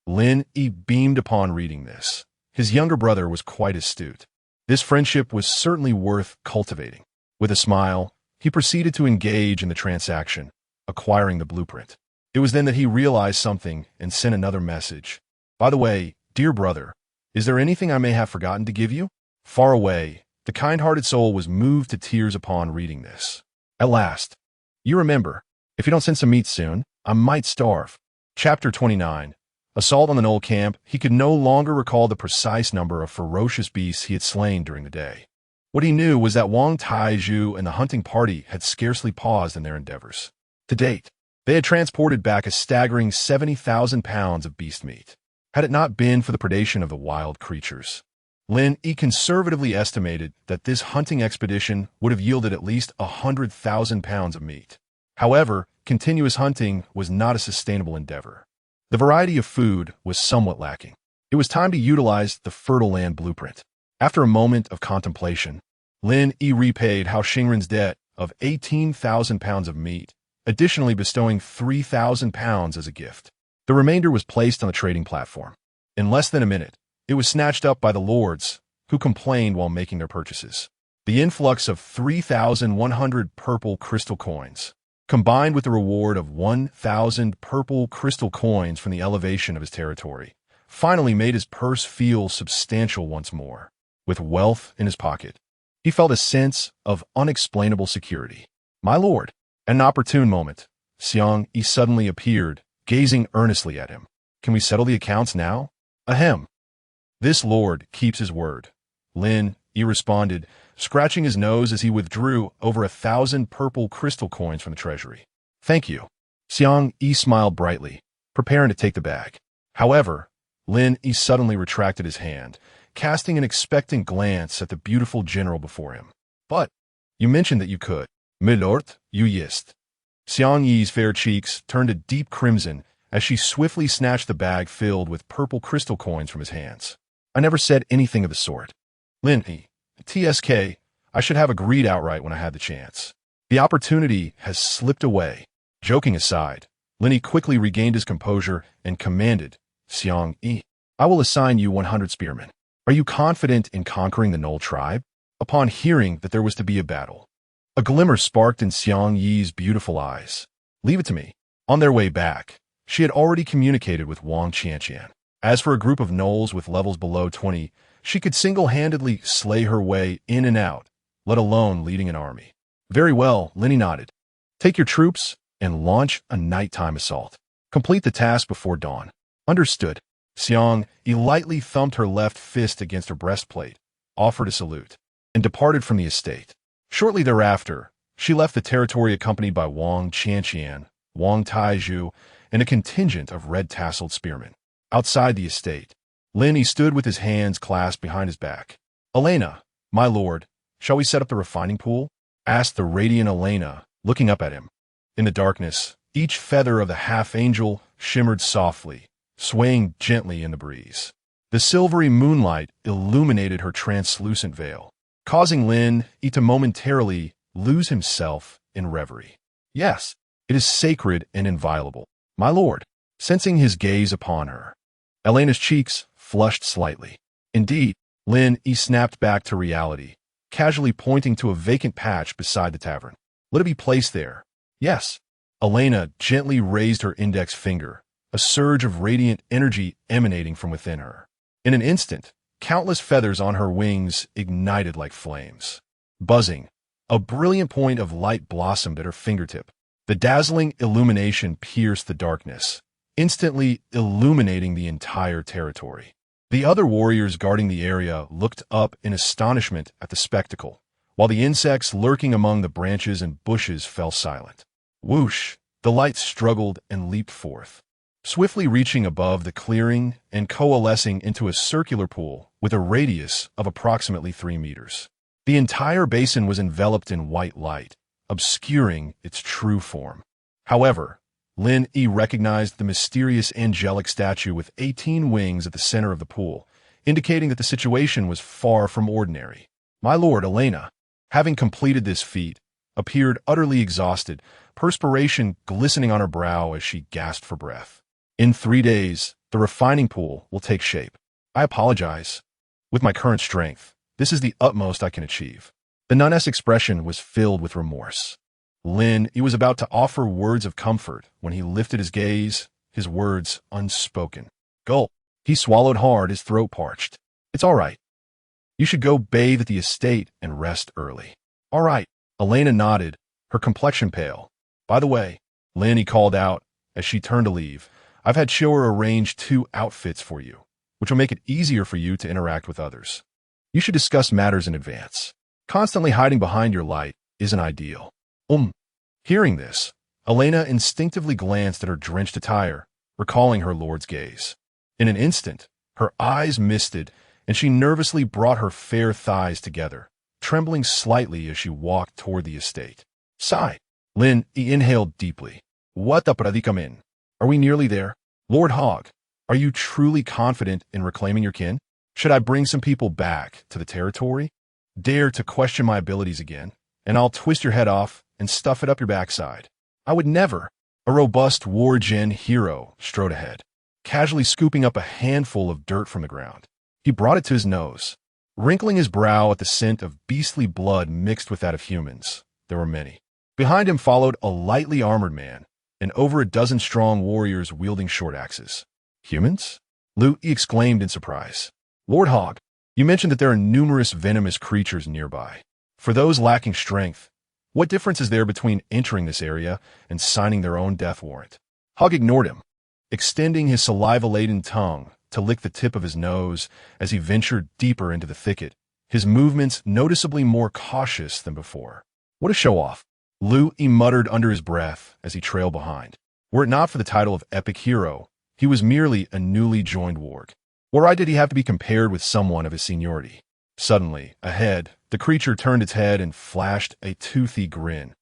Lin Yi beamed upon reading this. His younger brother was quite astute. This friendship was certainly worth cultivating. With a smile, he proceeded to engage in the transaction, acquiring the blueprint. It was then that he realized something and sent another message. By the way, dear brother, is there anything I may have forgotten to give you? Far away, the kind-hearted soul was moved to tears upon reading this. At last, you remember, if you don't send some meat soon, I might starve. Chapter 29. Assault on the Knoll camp. He could no longer recall the precise number of ferocious beasts he had slain during the day. What he knew was that Wang Taizhu and the hunting party had scarcely paused in their endeavors. To date, they had transported back a staggering 70,000 pounds of beast meat. Had it not been for the predation of the wild creatures, Lin Yi conservatively estimated that this hunting expedition would have yielded at least 100,000 pounds of meat. However, continuous hunting was not a sustainable endeavor. The variety of food was somewhat lacking. It was time to utilize the fertile land blueprint. After a moment of contemplation, Lin Yi repaid Hao Xingren's debt of 18,000 pounds of meat, additionally bestowing 3,000 pounds as a gift. The remainder was placed on the trading platform. In less than a minute, it was snatched up by the lords, who complained while making their purchases. The influx of 3,100 purple crystal coins, combined with the reward of 1,000 purple crystal coins from the elevation of his territory, finally made his purse feel substantial once more. With wealth in his pocket, he felt a sense of unexplainable security. My lord, at an opportune moment, Xiang Yi suddenly appeared, gazing earnestly at him. Can we settle the accounts now? Ahem. This lord keeps his word. Lin Yi responded, scratching his nose as he withdrew over 1,000 purple crystal coins from the treasury. Thank you. Xiang Yi smiled brightly, preparing to take the bag. However, Lin Yi suddenly retracted his hand, casting an expectant glance at the beautiful general before him. But, you mentioned that you could. Milord, you yist. Xiang Yi's fair cheeks turned a deep crimson as she swiftly snatched the bag filled with purple crystal coins from his hands. I never said anything of the sort. Lin Yi, TSK, I should have agreed outright when I had the chance. The opportunity has slipped away. Joking aside, Lin Yi quickly regained his composure and commanded, Xiang Yi, I will assign you 100 spearmen. Are you confident in conquering the Knoll tribe? Upon hearing that there was to be a battle, a glimmer sparked in Xiang Yi's beautiful eyes. Leave it to me. On their way back, she had already communicated with Wang Qianqian. As for a group of gnolls with levels below 20, she could single-handedly slay her way in and out, let alone leading an army. Very well, Lin Yi nodded. Take your troops and launch a nighttime assault. Complete the task before dawn. Understood. Xiang Yi lightly thumped her left fist against her breastplate, offered a salute, and departed from the estate. Shortly thereafter, she left the territory accompanied by Wang Qianqian, Wang Taizhu, and a contingent of red-tasseled spearmen. Outside the estate, Lin Yi stood with his hands clasped behind his back. Elena, my lord, shall we set up the refining pool? Asked the radiant Elena, looking up at him. In the darkness, each feather of the half-angel shimmered softly, swaying gently in the breeze. The silvery moonlight illuminated her translucent veil, causing Lin Yi to momentarily lose himself in reverie. Yes, it is sacred and inviolable, my lord. Sensing his gaze upon her, Elena's cheeks flushed slightly. Indeed, Lin Yi snapped back to reality, casually pointing to a vacant patch beside the tavern. Let it be placed there. Yes. Elena gently raised her index finger, a surge of radiant energy emanating from within her. In an instant, countless feathers on her wings ignited like flames. Buzzing, a brilliant point of light blossomed at her fingertip. The dazzling illumination pierced the darkness, instantly illuminating the entire territory. The other warriors guarding the area looked up in astonishment at the spectacle, while the insects lurking among the branches and bushes fell silent. Whoosh! The light struggled and leaped forth, swiftly reaching above the clearing and coalescing into a circular pool with a radius of approximately 3 meters. The entire basin was enveloped in white light, obscuring its true form. However, Lin Yi recognized the mysterious angelic statue with 18 wings at the center of the pool, indicating that the situation was far from ordinary. My lord, Elena, having completed this feat, appeared utterly exhausted, perspiration glistening on her brow as she gasped for breath. In 3 days, the refining pool will take shape. I apologize. With my current strength, this is the utmost I can achieve. The nun's expression was filled with remorse. Lin Yi was about to offer words of comfort when he lifted his gaze, his words unspoken. Gulp. He swallowed hard, his throat parched. It's all right. You should go bathe at the estate and rest early. All right. Elena nodded, her complexion pale. By the way, Lin Yi called out as she turned to leave, I've had Shower arrange 2 outfits for you, which will make it easier for you to interact with others. You should discuss matters in advance. Constantly hiding behind your light isn't ideal. Hearing this, Elena instinctively glanced at her drenched attire, recalling her lord's gaze. In an instant, her eyes misted, and she nervously brought her fair thighs together, trembling slightly as she walked toward the estate. Sigh. Lin Yi inhaled deeply. What the predicament? Are we nearly there? Lord Hog, are you truly confident in reclaiming your kin? Should I bring some people back to the territory? Dare to question my abilities again, and I'll twist your head off and stuff it up your backside. I would never. A robust war-gen hero strode ahead, casually scooping up a handful of dirt from the ground. He brought it to his nose, wrinkling his brow at the scent of beastly blood mixed with that of humans. There were many. Behind him followed a lightly armored man, and over a dozen strong warriors wielding short axes. Humans? Lin Yi exclaimed in surprise. Lord Hog, you mentioned that there are numerous venomous creatures nearby. For those lacking strength, what difference is there between entering this area and signing their own death warrant? Hog ignored him, extending his saliva-laden tongue to lick the tip of his nose as he ventured deeper into the thicket, his movements noticeably more cautious than before. What a show-off! Lin Yi muttered under his breath as he trailed behind. Were it not for the title of epic hero, he was merely a newly joined warg. Why did he have to be compared with someone of his seniority? Suddenly, ahead, the creature turned its head and flashed a toothy grin.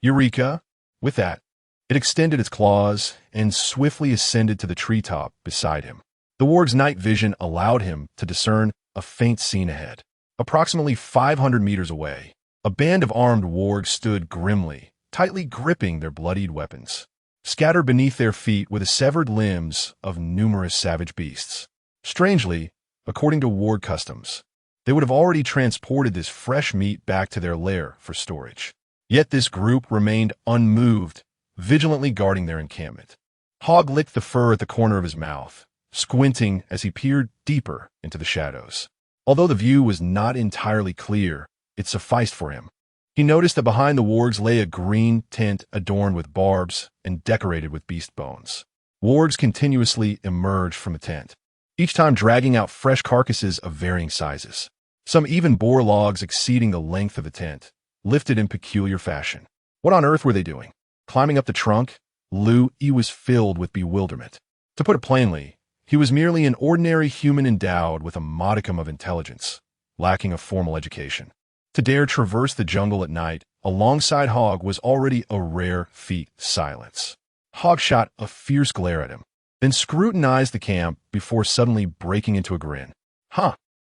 Eureka! With that, it extended its claws and swiftly ascended to the treetop beside him. The warg's night vision allowed him to discern a faint scene ahead. Approximately 500 meters away, a band of armed wargs stood grimly, tightly gripping their bloodied weapons. Scattered beneath their feet were the severed limbs of numerous savage beasts. Strangely, according to warg customs, they would have already transported this fresh meat back to their lair for storage. Yet this group remained unmoved, vigilantly guarding their encampment. Hog licked the fur at the corner of his mouth, squinting as he peered deeper into the shadows. Although the view was not entirely clear, it sufficed for him. He noticed that behind the wargs lay a green tent adorned with barbs and decorated with beast bones. Wargs continuously emerged from the tent, each time dragging out fresh carcasses of varying sizes. Some even bore logs exceeding the length of the tent, lifted in peculiar fashion. What on earth were they doing? Climbing up the trunk? Lin Yi was filled with bewilderment. To put it plainly, he was merely an ordinary human endowed with a modicum of intelligence, lacking a formal education. To dare traverse the jungle at night alongside Hog was already a rare feat. Silence. Hog shot a fierce glare at him, then scrutinized the camp before suddenly breaking into a grin.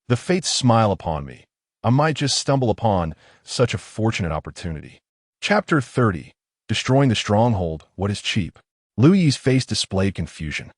The fates smile upon me. I might just stumble upon such a fortunate opportunity. Chapter 30. Destroying the Stronghold, What is Cheap? Lin Yi's face displayed confusion.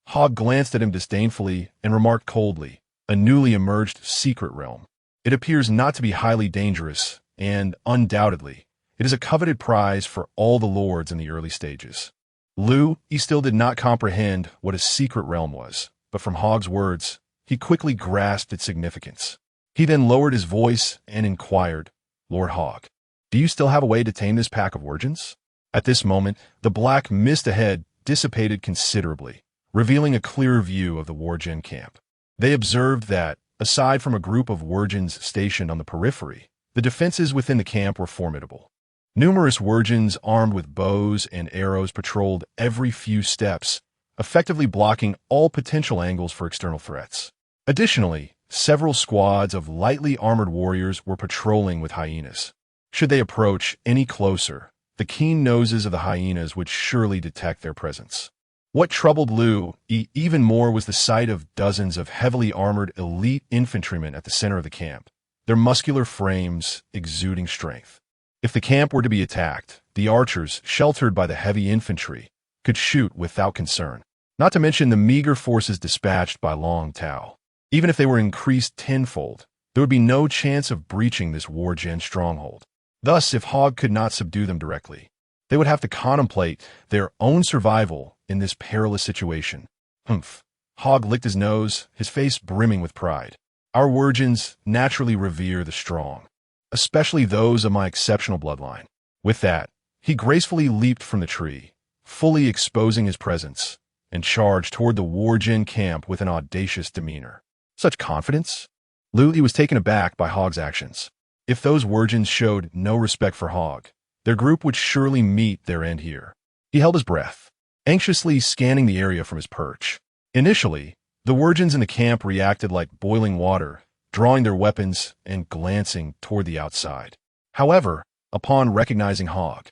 Hog glanced at him disdainfully and remarked coldly, a newly emerged secret realm. It appears not to be highly dangerous, and, undoubtedly, it is a coveted prize for all the lords in the early stages. Lin Yi still did not comprehend what a secret realm was, but from Hog's words, he quickly grasped its significance. He then lowered his voice and inquired, Lord Hog, do you still have a way to tame this pack of virgins? At this moment, the black mist ahead dissipated considerably, revealing a clearer view of the Wargen camp. They observed that, aside from a group of Wargens stationed on the periphery, the defenses within the camp were formidable. Numerous Wargens armed with bows and arrows patrolled every few steps, effectively blocking all potential angles for external threats. Additionally, several squads of lightly armored warriors were patrolling with hyenas. Should they approach any closer, the keen noses of the hyenas would surely detect their presence. What troubled Lin Yi even more was the sight of dozens of heavily armored elite infantrymen at the center of the camp, their muscular frames exuding strength. If the camp were to be attacked, the archers, sheltered by the heavy infantry, could shoot without concern, not to mention the meager forces dispatched by Long Tao. Even if they were increased tenfold, there would be no chance of breaching this war-gen stronghold. Thus, if Hog could not subdue them directly, they would have to contemplate their own survival in this perilous situation. Humph. Hog licked his nose, his face brimming with pride. Our Wurgens naturally revere the strong, especially those of my exceptional bloodline. With that, he gracefully leaped from the tree, fully exposing his presence, and charged toward the Wargen camp with an audacious demeanor. Such confidence? Lin Yi was taken aback by Hog's actions. If those Wurgens showed no respect for Hog, their group would surely meet their end here. He held his breath, anxiously scanning the area from his perch. Initially, the Wurgens in the camp reacted like boiling water, drawing their weapons and glancing toward the outside. However, upon recognizing Hog,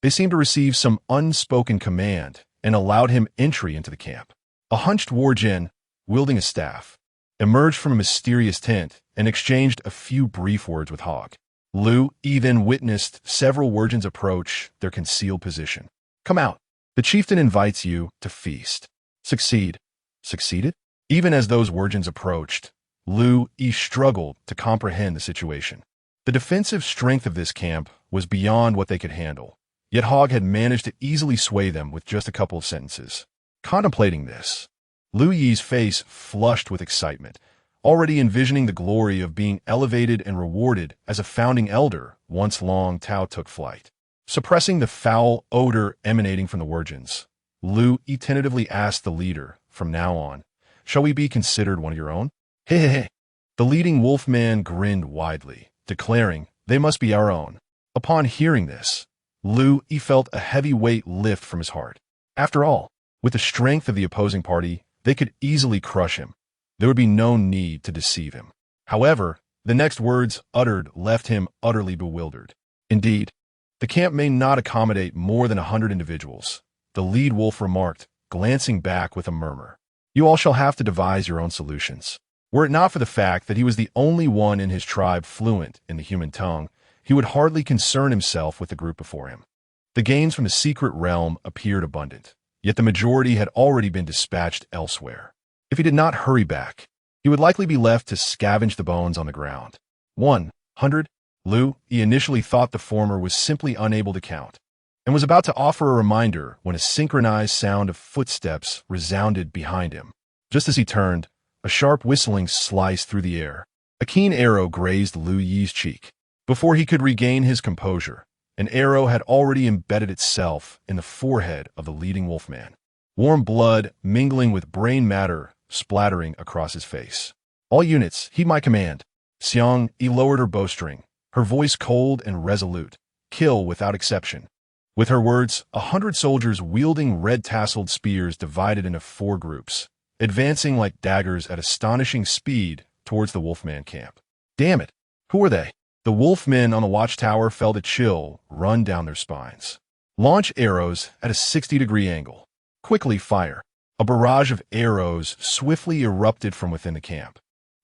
they seemed to receive some unspoken command and allowed him entry into the camp. A hunched Wargen, wielding a staff, emerged from a mysterious tent and exchanged a few brief words with Hog. Lin Yi then witnessed several Wurgens approach their concealed position. Come out. The chieftain invites you to feast. Succeed. Succeeded? Even as those Wurgens approached, Lin Yi struggled to comprehend the situation. The defensive strength of this camp was beyond what they could handle, yet Hog had managed to easily sway them with just a couple of sentences. Contemplating this, Lin Yi's face flushed with excitement, already envisioning the glory of being elevated and rewarded as a founding elder once Long Tao took flight. Suppressing the foul odor emanating from the Wurgens, Lin Yi tentatively asked the leader, from now on, shall we be considered one of your own? Hehehe. The leading wolfman grinned widely, declaring, they must be our own. Upon hearing this, Lin Yi felt a heavy weight lift from his heart. After all, with the strength of the opposing party, they could easily crush him. There would be no need to deceive him. However, the next words uttered left him utterly bewildered. Indeed, the camp may not accommodate more than 100 individuals, the lead wolf remarked, glancing back with a murmur. You all shall have to devise your own solutions. Were it not for the fact that he was the only one in his tribe fluent in the human tongue, he would hardly concern himself with the group before him. The gains from the secret realm appeared abundant, yet the majority had already been dispatched elsewhere. If he did not hurry back, he would likely be left to scavenge the bones on the ground. 100? Lin Yi initially thought the former was simply unable to count, and was about to offer a reminder when a synchronized sound of footsteps resounded behind him. Just as he turned, a sharp whistling sliced through the air. A keen arrow grazed Lin Yi's cheek. Before he could regain his composure, an arrow had already embedded itself in the forehead of the leading wolfman. Warm blood mingling with brain matter splattering across his face. All units, heed my command. Xiang Yi lowered her bowstring, her voice cold and resolute. Kill without exception. With her words, 100 soldiers wielding red-tasseled spears divided into 4 groups, advancing like daggers at astonishing speed towards the wolfman camp. Damn it! Who are they? The wolfmen on the watchtower felt a chill run down their spines. Launch arrows at a 60-degree angle. Quickly fire. A barrage of arrows swiftly erupted from within the camp,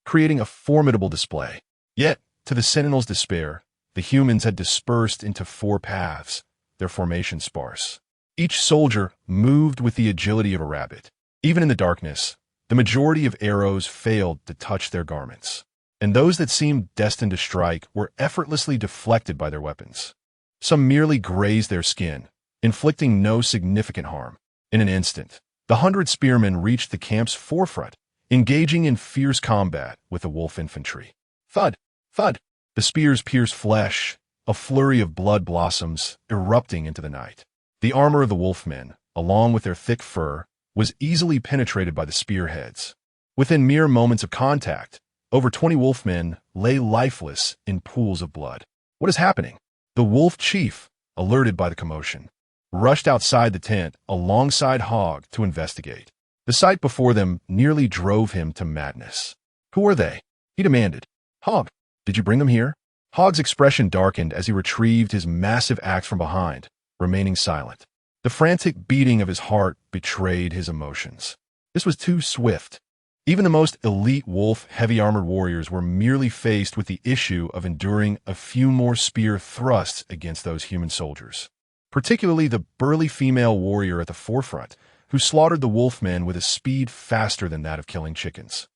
creating a formidable display. Yet, to the sentinels' despair, the humans had dispersed into 4 paths, their formation sparse. Each soldier moved with the agility of a rabbit. Even in the darkness, the majority of arrows failed to touch their garments, and those that seemed destined to strike were effortlessly deflected by their weapons. Some merely grazed their skin, inflicting no significant harm. In an instant, the 100 spearmen reached the camp's forefront, engaging in fierce combat with the wolf infantry. Thud! Thud! The spears pierced flesh, a flurry of blood blossoms erupting into the night. The armor of the wolfmen, along with their thick fur, was easily penetrated by the spearheads. Within mere moments of contact, over 20 wolfmen lay lifeless in pools of blood. What is happening? The wolf chief, alerted by the commotion, rushed outside the tent alongside Hog to investigate. The sight before them nearly drove him to madness. Who are they? He demanded. Hog, did you bring them here? Hog's expression darkened as he retrieved his massive axe from behind, remaining silent. The frantic beating of his heart betrayed his emotions. This was too swift. Even the most elite wolf heavy-armored warriors were merely faced with the issue of enduring a few more spear thrusts against those human soldiers. Particularly the burly female warrior at the forefront, who slaughtered the wolfmen with a speed faster than that of killing chickens.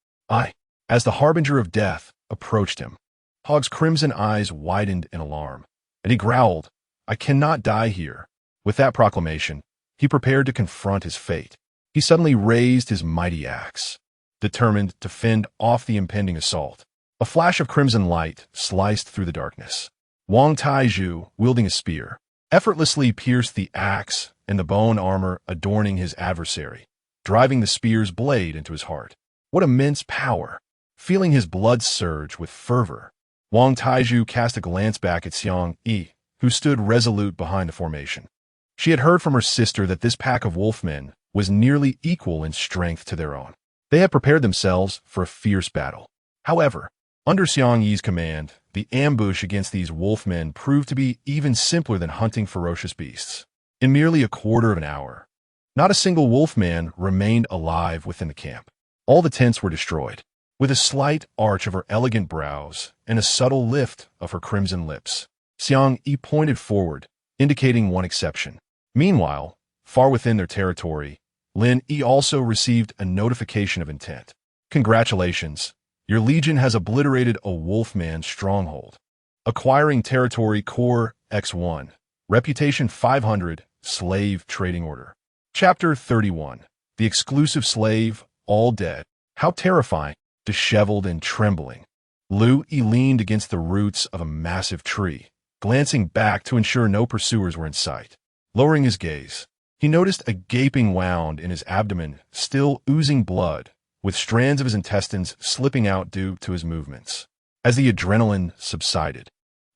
As the harbinger of death, approached him. Hog's crimson eyes widened in alarm, and he growled, "I cannot die here." With that proclamation, he prepared to confront his fate. He suddenly raised his mighty axe, determined to fend off the impending assault. A flash of crimson light sliced through the darkness. Wang Taizhu, wielding a spear, effortlessly pierced the axe and the bone armor adorning his adversary, driving the spear's blade into his heart. What immense power! Feeling his blood surge with fervor, Wang Taizhu cast a glance back at Xiang Yi, who stood resolute behind the formation. She had heard from her sister that this pack of wolfmen was nearly equal in strength to their own. They had prepared themselves for a fierce battle. However, under Xiang Yi's command, the ambush against these wolfmen proved to be even simpler than hunting ferocious beasts. In merely a quarter of an hour, not a single wolfman remained alive within the camp. All the tents were destroyed. With a slight arch of her elegant brows and a subtle lift of her crimson lips, Xiang Yi pointed forward, indicating one exception. Meanwhile, far within their territory, Lin Yi also received a notification of intent. "Congratulations, your legion has obliterated a wolfman stronghold. Acquiring territory core X1, reputation 500, slave trading order." Chapter 31. The exclusive slave, all dead. How terrifying. Disheveled and trembling, Lin Yi leaned against the roots of a massive tree, glancing back to ensure no pursuers were in sight. Lowering his gaze, he noticed a gaping wound in his abdomen, still oozing blood, with strands of his intestines slipping out due to his movements. As the adrenaline subsided,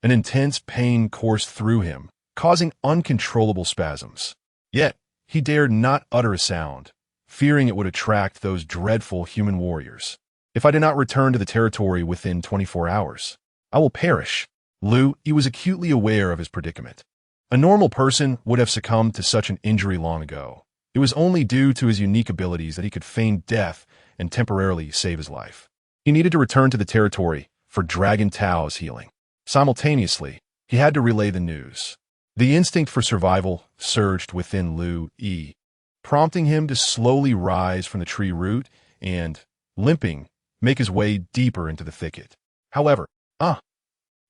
an intense pain coursed through him, causing uncontrollable spasms. Yet, he dared not utter a sound, fearing it would attract those dreadful human warriors. "If I do not return to the territory within 24 hours, I will perish." Lin Yi was acutely aware of his predicament. A normal person would have succumbed to such an injury long ago. It was only due to his unique abilities that he could feign death and temporarily save his life. He needed to return to the territory for Dragon Tao's healing. Simultaneously, he had to relay the news. The instinct for survival surged within Lin Yi, prompting him to slowly rise from the tree root and, limping, make his way deeper into the thicket. However,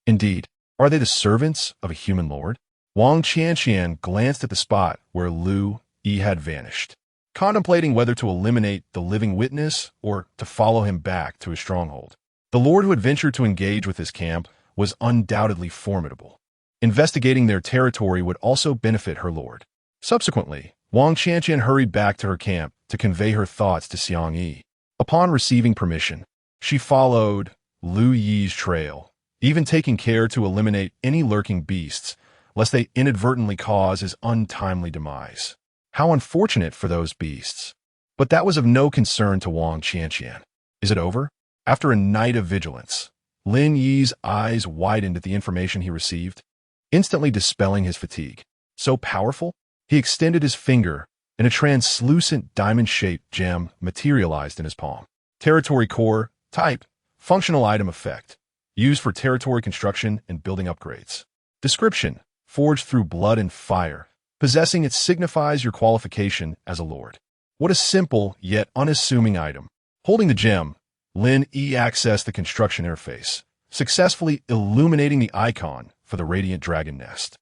indeed, are they the servants of a human lord? Wang Qianqian glanced at the spot where Lin Yi had vanished, contemplating whether to eliminate the living witness or to follow him back to his stronghold. The lord who had ventured to engage with his camp was undoubtedly formidable. Investigating their territory would also benefit her lord. Subsequently, Wang Qianqian hurried back to her camp to convey her thoughts to Xiang Yi. Upon receiving permission, she followed Lin Yi's trail, even taking care to eliminate any lurking beasts, lest they inadvertently cause his untimely demise. How unfortunate for those beasts. But that was of no concern to Wang Qianqian. Is it over? After a night of vigilance, Lin Yi's eyes widened at the information he received, instantly dispelling his fatigue. So powerful? He extended his finger, and a translucent diamond-shaped gem materialized in his palm. Territory core, type, functional item effect, used for territory construction and building upgrades. Description, forged through blood and fire. Possessing it signifies your qualification as a lord. What a simple yet unassuming item. Holding the gem, Lin Yi accessed the construction interface, successfully illuminating the icon for the Radiant Dragon Nest.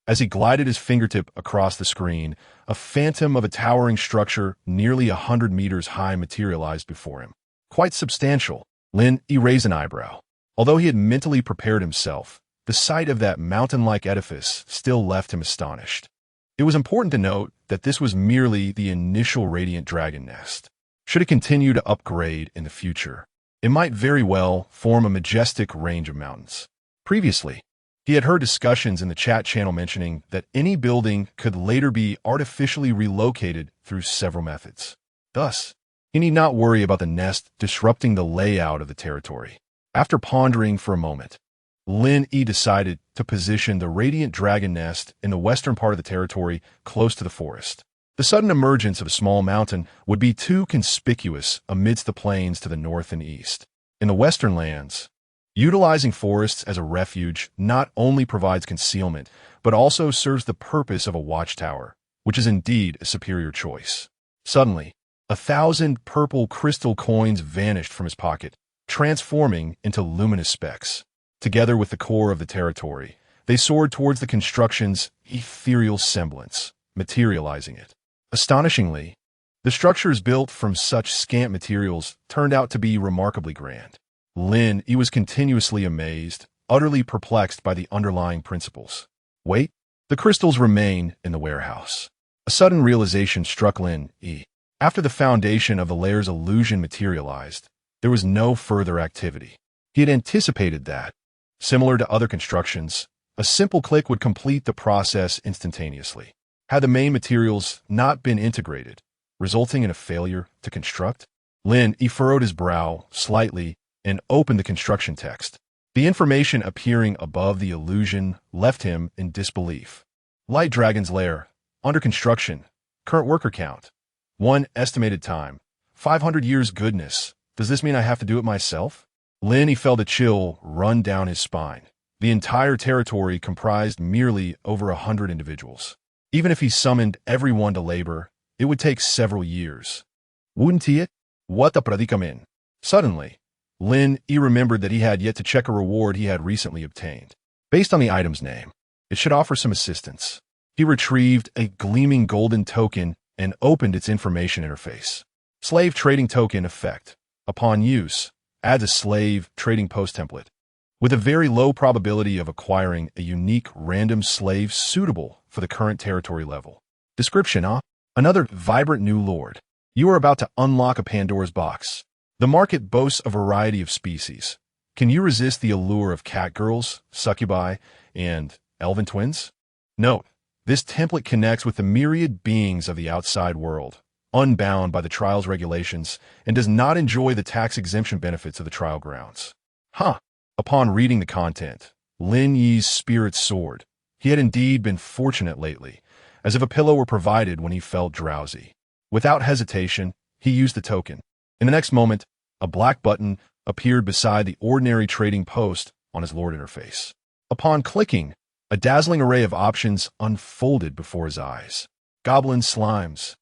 As he glided his fingertip across the screen, a phantom of a towering structure nearly 100 meters high materialized before him. Quite substantial, Lin Yi raised an eyebrow. Although he had mentally prepared himself, the sight of that mountain-like edifice still left him astonished. It was important to note that this was merely the initial Radiant Dragon Nest. Should it continue to upgrade in the future, it might very well form a majestic range of mountains. Previously, he had heard discussions in the chat channel mentioning that any building could later be artificially relocated through several methods. Thus, he need not worry about the nest disrupting the layout of the territory. After pondering for a moment, Lin Yi decided to position the Radiant Dragon Nest in the western part of the territory close to the forest. The sudden emergence of a small mountain would be too conspicuous amidst the plains to the north and east. In the western lands, utilizing forests as a refuge not only provides concealment, but also serves the purpose of a watchtower, which is indeed a superior choice. Suddenly, 1,000 purple crystal coins vanished from his pocket, transforming into luminous specks. Together with the core of the territory, they soared towards the construction's ethereal semblance, materializing it. Astonishingly, the structures built from such scant materials turned out to be remarkably grand. Lin Yi was continuously amazed, utterly perplexed by the underlying principles. Wait, the crystals remain in the warehouse. A sudden realization struck Lin Yi. After the foundation of the layer's illusion materialized, there was no further activity. He had anticipated that, similar to other constructions, a simple click would complete the process instantaneously. Had the main materials not been integrated, resulting in a failure to construct? Lin Yi furrowed his brow slightly and opened the construction text. The information appearing above the illusion left him in disbelief. Light Dragon's Lair, under construction, current worker count, 1 estimated time, 500 years. Goodness, does this mean I have to do it myself? Lin Yi felt a chill run down his spine. The entire territory comprised merely over 100 individuals. Even if he summoned everyone to labor, it would take several years. Wouldn't he? What the predicament? Suddenly, Lin Yi remembered that he had yet to check a reward he had recently obtained. Based on the item's name, it should offer some assistance. He retrieved a gleaming golden token and opened its information interface. Slave Trading Token Effect. Upon use, adds a slave trading post template, with a very low probability of acquiring a unique random slave suitable for the current territory level. Description: another vibrant new lord. You are about to unlock a Pandora's box. The market boasts a variety of species. Can you resist the allure of catgirls, succubi, and elven twins? Note, this template connects with the myriad beings of the outside world, unbound by the trial's regulations, and does not enjoy the tax exemption benefits of the trial grounds. Upon reading the content, Lin Yi's spirits soared. He had indeed been fortunate lately, as if a pillow were provided when he felt drowsy. Without hesitation, he used the token. In the next moment, a black button appeared beside the ordinary trading post on his Lord interface. Upon clicking, a dazzling array of options unfolded before his eyes. Goblin slimes.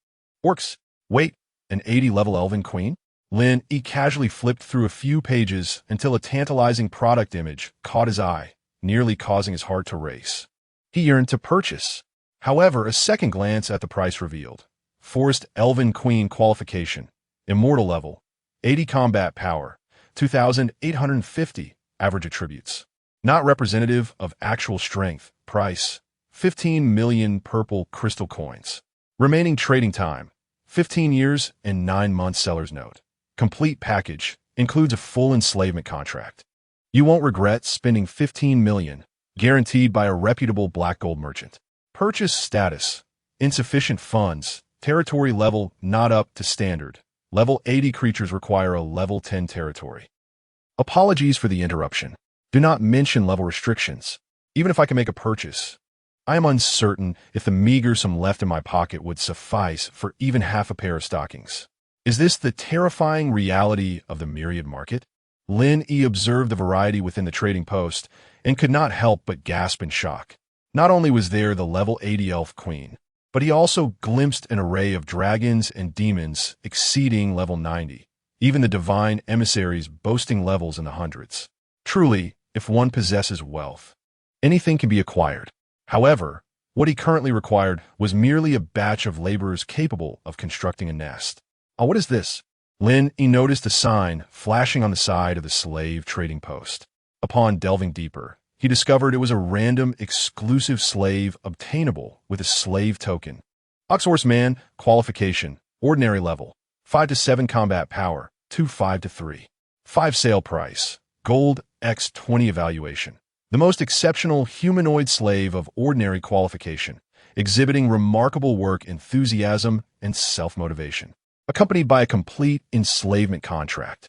Orcs. Wait, an 80-level elven queen? Lin Yi casually flipped through a few pages until a tantalizing product image caught his eye, nearly causing his heart to race. He yearned to purchase. However, a second glance at the price revealed. Forest Elven Queen Qualification. Immortal level. 80 combat power. 2,850 average attributes. Not representative of actual strength. Price: 15 million purple crystal coins. Remaining trading time: 15 years and 9 months. Seller's note. Complete package includes a full enslavement contract. You won't regret spending 15 million, guaranteed by a reputable black gold merchant. Purchase status: insufficient funds. Territory level not up to standard. Level 80 creatures require a level 10 territory. Apologies for the interruption. Do not mention level restrictions. Even if I can make a purchase, I am uncertain if the meager sum left in my pocket would suffice for even half a pair of stockings. Is this the terrifying reality of the myriad market? Lin Yi observed the variety within the trading post and could not help but gasp in shock. Not only was there the level 80 elf queen, but he also glimpsed an array of dragons and demons exceeding level 90, even the divine emissaries boasting levels in the hundreds. Truly, if one possesses wealth, anything can be acquired. However, what he currently required was merely a batch of laborers capable of constructing a nest. What is this? Lin Yi noticed a sign flashing on the side of the slave trading post. Upon delving deeper, he discovered it was a random, exclusive slave obtainable with a slave token. Oxhorseman Qualification. Ordinary level. 5 to 7 combat power. 5 to 3. 5 sale price. Gold x 20 evaluation. The most exceptional humanoid slave of ordinary qualification, exhibiting remarkable work enthusiasm and self-motivation, accompanied by a complete enslavement contract.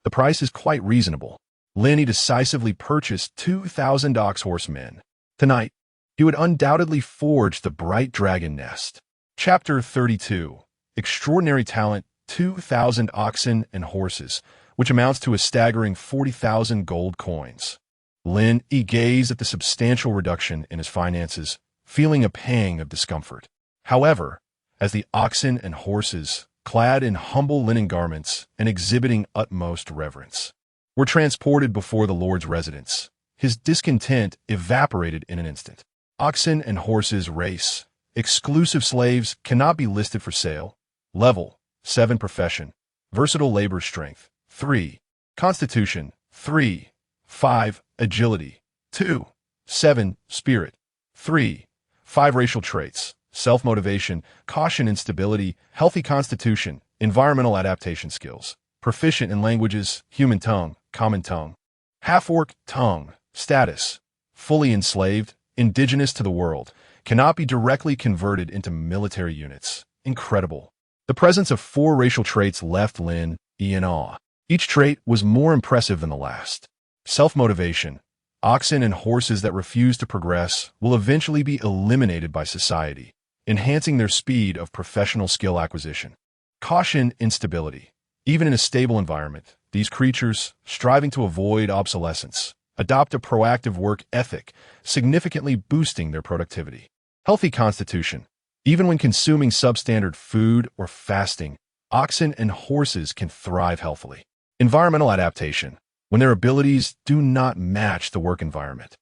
The price is quite reasonable. Lin Yi decisively purchased 2,000 oxhorsemen. Tonight, he would undoubtedly forge the bright dragon nest. Chapter 32. Extraordinary talent, 2,000 oxen and horses, which amounts to a staggering 40,000 gold coins. Lin Yi gazed at the substantial reduction in his finances, feeling a pang of discomfort. However, as the oxen and horses, clad in humble linen garments and exhibiting utmost reverence, were transported before the Lord's residence. His discontent evaporated in an instant. Oxen and horses race. Exclusive slaves cannot be listed for sale. Level 7 profession. Versatile labor strength. 3. Constitution. 3. 5. Agility. 2. 7. Spirit. 3. 5 racial traits. Self-motivation, caution and stability, healthy constitution, environmental adaptation skills. Proficient in languages, human tongue, common tongue. Half-orc tongue. Status. Fully enslaved, indigenous to the world, cannot be directly converted into military units. Incredible. The presence of 4 racial traits left Lin Yi in awe. Each trait was more impressive than the last. Self-motivation. Oxen and horses that refuse to progress will eventually be eliminated by society, enhancing their speed of professional skill acquisition. Caution and stability. Even in a stable environment, these creatures, striving to avoid obsolescence, adopt a proactive work ethic, significantly boosting their productivity. Healthy constitution. Even when consuming substandard food or fasting, oxen and horses can thrive healthily. Environmental adaptation. When their abilities do not match the work environment,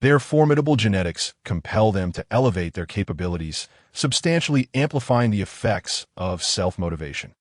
their formidable genetics compel them to elevate their capabilities, substantially amplifying the effects of self-motivation.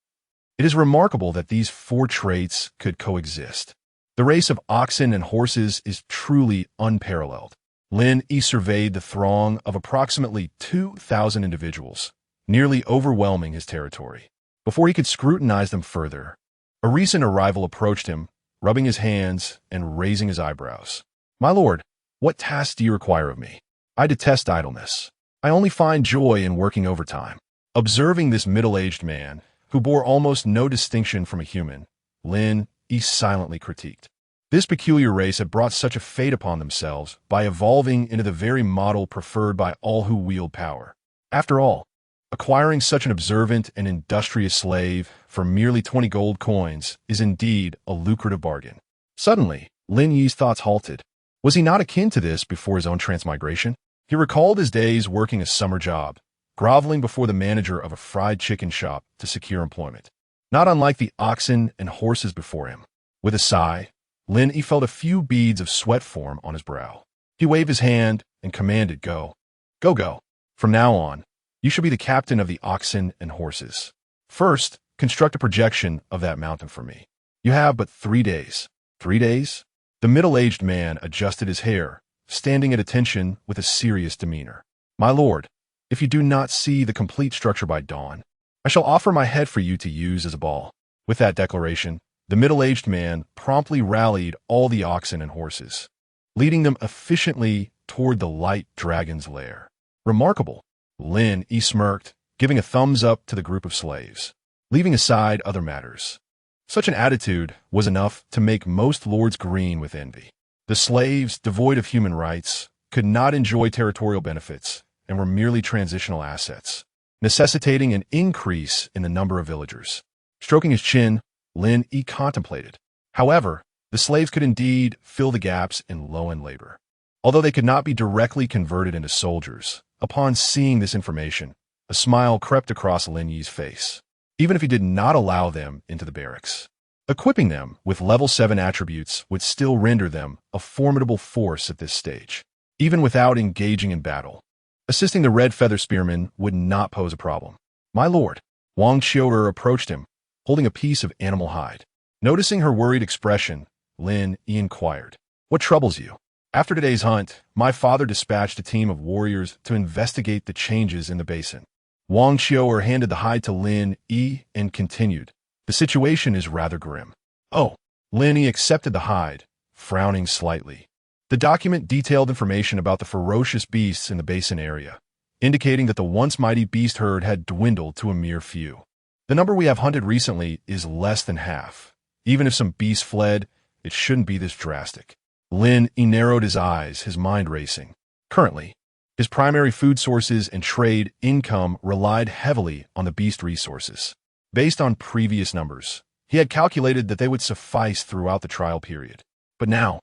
It is remarkable that these 4 traits could coexist. The race of oxen and horses is truly unparalleled. Lin Yi surveyed the throng of approximately 2,000 individuals, nearly overwhelming his territory. Before he could scrutinize them further, a recent arrival approached him, rubbing his hands and raising his eyebrows. "My lord, what tasks do you require of me? I detest idleness. I only find joy in working overtime." Observing this middle-aged man, who bore almost no distinction from a human, Lin Yi silently critiqued. This peculiar race had brought such a fate upon themselves by evolving into the very model preferred by all who wield power. After all, acquiring such an observant and industrious slave for merely 20 gold coins is indeed a lucrative bargain. Suddenly, Lin Yi's thoughts halted. Was he not akin to this before his own transmigration? He recalled his days working a summer job, groveling before the manager of a fried chicken shop to secure employment. Not unlike the oxen and horses before him. With a sigh, Lin Yi felt a few beads of sweat form on his brow. He waved his hand and commanded, "Go. Go, go. From now on, you shall be the captain of the oxen and horses. First, construct a projection of that mountain for me. You have but 3 days." 3 days? The middle-aged man adjusted his hair, standing at attention with a serious demeanor. "My lord, if you do not see the complete structure by dawn, I shall offer my head for you to use as a ball." With that declaration, the middle-aged man promptly rallied all the oxen and horses, leading them efficiently toward the light dragon's lair. Remarkable. Lin Yi smirked, giving a thumbs up to the group of slaves, leaving aside other matters. Such an attitude was enough to make most lords green with envy. The slaves, devoid of human rights, could not enjoy territorial benefits and were merely transitional assets, necessitating an increase in the number of villagers. Stroking his chin, Lin Yi contemplated. However, the slaves could indeed fill the gaps in low-end labor. Although they could not be directly converted into soldiers, upon seeing this information, a smile crept across Lin Yi's face. Even if he did not allow them into the barracks, equipping them with level 7 attributes would still render them a formidable force at this stage. Even without engaging in battle, assisting the red feather spearmen would not pose a problem. "My lord," Wang Qiu'er approached him, holding a piece of animal hide. Noticing her worried expression, Lin Yi inquired, "What troubles you?" "After today's hunt, my father dispatched a team of warriors to investigate the changes in the basin." Wang Qiu'er handed the hide to Lin Yi and continued, "The situation is rather grim." "Oh." Lin Yi accepted the hide, frowning slightly. The document detailed information about the ferocious beasts in the basin area, indicating that the once mighty beast herd had dwindled to a mere few. "The number we have hunted recently is less than half. Even if some beasts fled, it shouldn't be this drastic." Lin Yi narrowed his eyes, his mind racing. Currently, his primary food sources and trade income relied heavily on the beast resources. Based on previous numbers, he had calculated that they would suffice throughout the trial period. But now,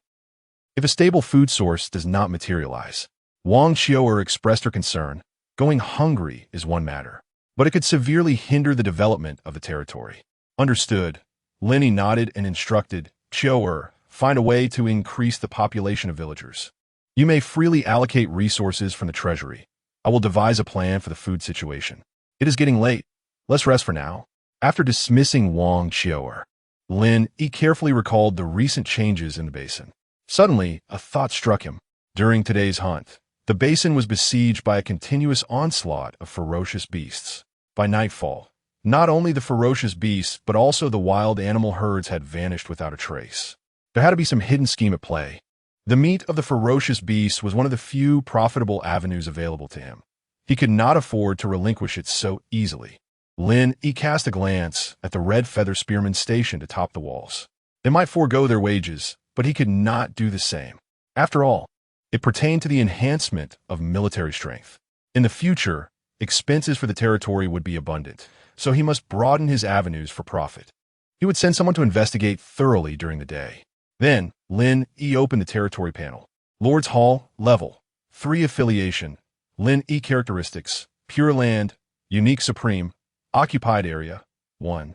if a stable food source does not materialize, Wang Qiu'er expressed her concern. Going hungry is one matter, but it could severely hinder the development of the territory. Understood. Lin Yi nodded and instructed, "Qiu'er, find a way to increase the population of villagers. You may freely allocate resources from the treasury. I will devise a plan for the food situation. It is getting late. Let's rest for now. After dismissing Wang Qiu'er, Lin Yi carefully recalled the recent changes in the basin. Suddenly, a thought struck him. During today's hunt, the basin was besieged by a continuous onslaught of ferocious beasts. By nightfall, not only the ferocious beasts but also the wild animal herds had vanished without a trace. There had to be some hidden scheme at play. The meat of the ferocious beasts was one of the few profitable avenues available to him. He could not afford to relinquish it so easily. Lin Yi cast a glance at the red feather spearmen stationed atop the walls. They might forego their wages, but he could not do the same. After all, it pertained to the enhancement of military strength. In the future, expenses for the territory would be abundant, so he must broaden his avenues for profit. He would send someone to investigate thoroughly during the day. Then, Lin Yi opened the territory panel. Lord's Hall, level 3 affiliation, Lin Yi characteristics, pure land, unique supreme, occupied area, 1.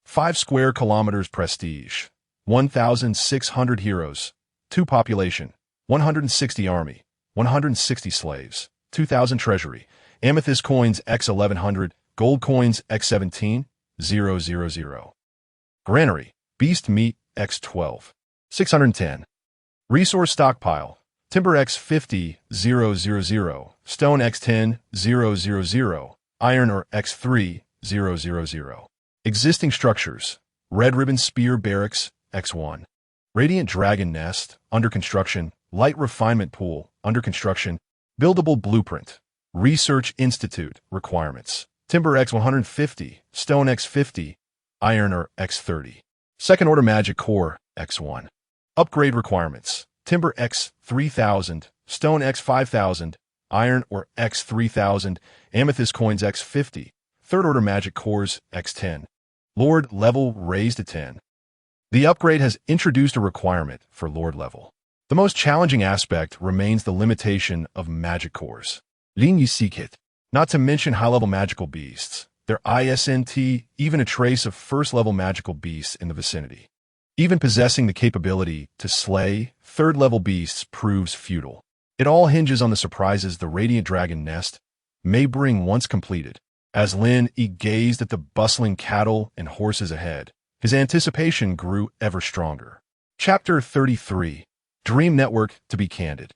5 square kilometers prestige, 1,600 heroes, 2 population, 160 army, 160 slaves, 2,000 treasury, amethyst coins x 1100, gold coins x 17, 000. Granary, beast meat x 12, 610. Resource stockpile, timber x 50, 000, stone x 10, 000, iron ore x 3, 000. Existing structures, red ribbon spear barracks x1, radiant dragon nest, under construction, light refinement pool, under construction, buildable blueprint, research institute, requirements, timber x 150, stone x 50, iron ore x 30, second order magic core x1. Upgrade requirements, timber x 3000, stone x 5000, iron ore x 3000, amethyst coins x 50, third order magic cores x 10. Lord level raised to 10. The upgrade has introduced a requirement for Lord level. The most challenging aspect remains the limitation of magic cores. Lin Yi seek it, not to mention high-level magical beasts, their ISNT, even a trace of first-level magical beasts in the vicinity. Even possessing the capability to slay third-level beasts proves futile. It all hinges on the surprises the Radiant Dragon Nest may bring once completed. As Lin Yi gazed at the bustling cattle and horses ahead, his anticipation grew ever stronger. Chapter 33. Dream Network. To be candid,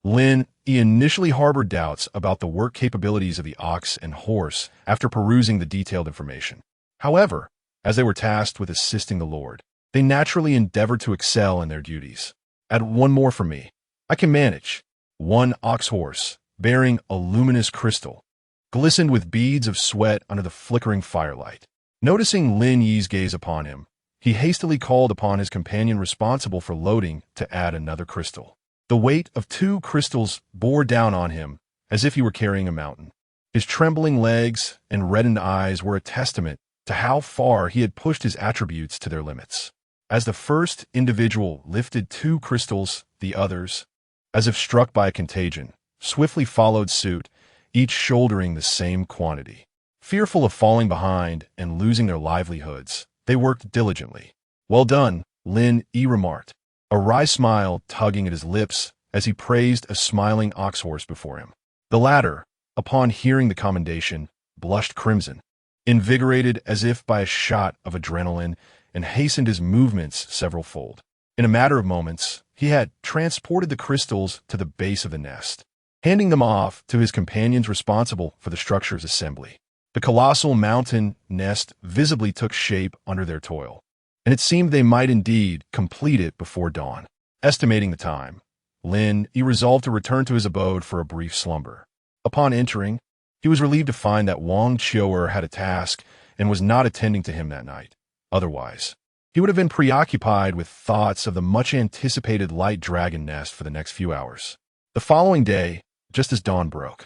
Lin Yi initially harbored doubts about the work capabilities of the ox and horse after perusing the detailed information. However, as they were tasked with assisting the Lord, they naturally endeavored to excel in their duties. Add one more for me. I can manage. One ox horse, bearing a luminous crystal, glistened with beads of sweat under the flickering firelight. Noticing Lin Yi's gaze upon him, he hastily called upon his companion responsible for loading to add another crystal. The weight of 2 crystals bore down on him as if he were carrying a mountain. His trembling legs and reddened eyes were a testament to how far he had pushed his attributes to their limits. As the first individual lifted 2 crystals, the others, as if struck by a contagion, swiftly followed suit, each shouldering the same quantity. Fearful of falling behind and losing their livelihoods, they worked diligently. Well done, Lin Yi remarked, a wry smile tugging at his lips as he praised a smiling ox horse before him. The latter, upon hearing the commendation, blushed crimson, invigorated as if by a shot of adrenaline, and hastened his movements several-fold. In a matter of moments, he had transported the crystals to the base of the nest, handing them off to his companions responsible for the structure's assembly. The colossal mountain nest visibly took shape under their toil, and it seemed they might indeed complete it before dawn. Estimating the time, Lin Yi resolved to return to his abode for a brief slumber. Upon entering, he was relieved to find that Wang Qiu'er had a task and was not attending to him that night. Otherwise, he would have been preoccupied with thoughts of the much-anticipated light dragon nest for the next few hours. The following day, just as dawn broke,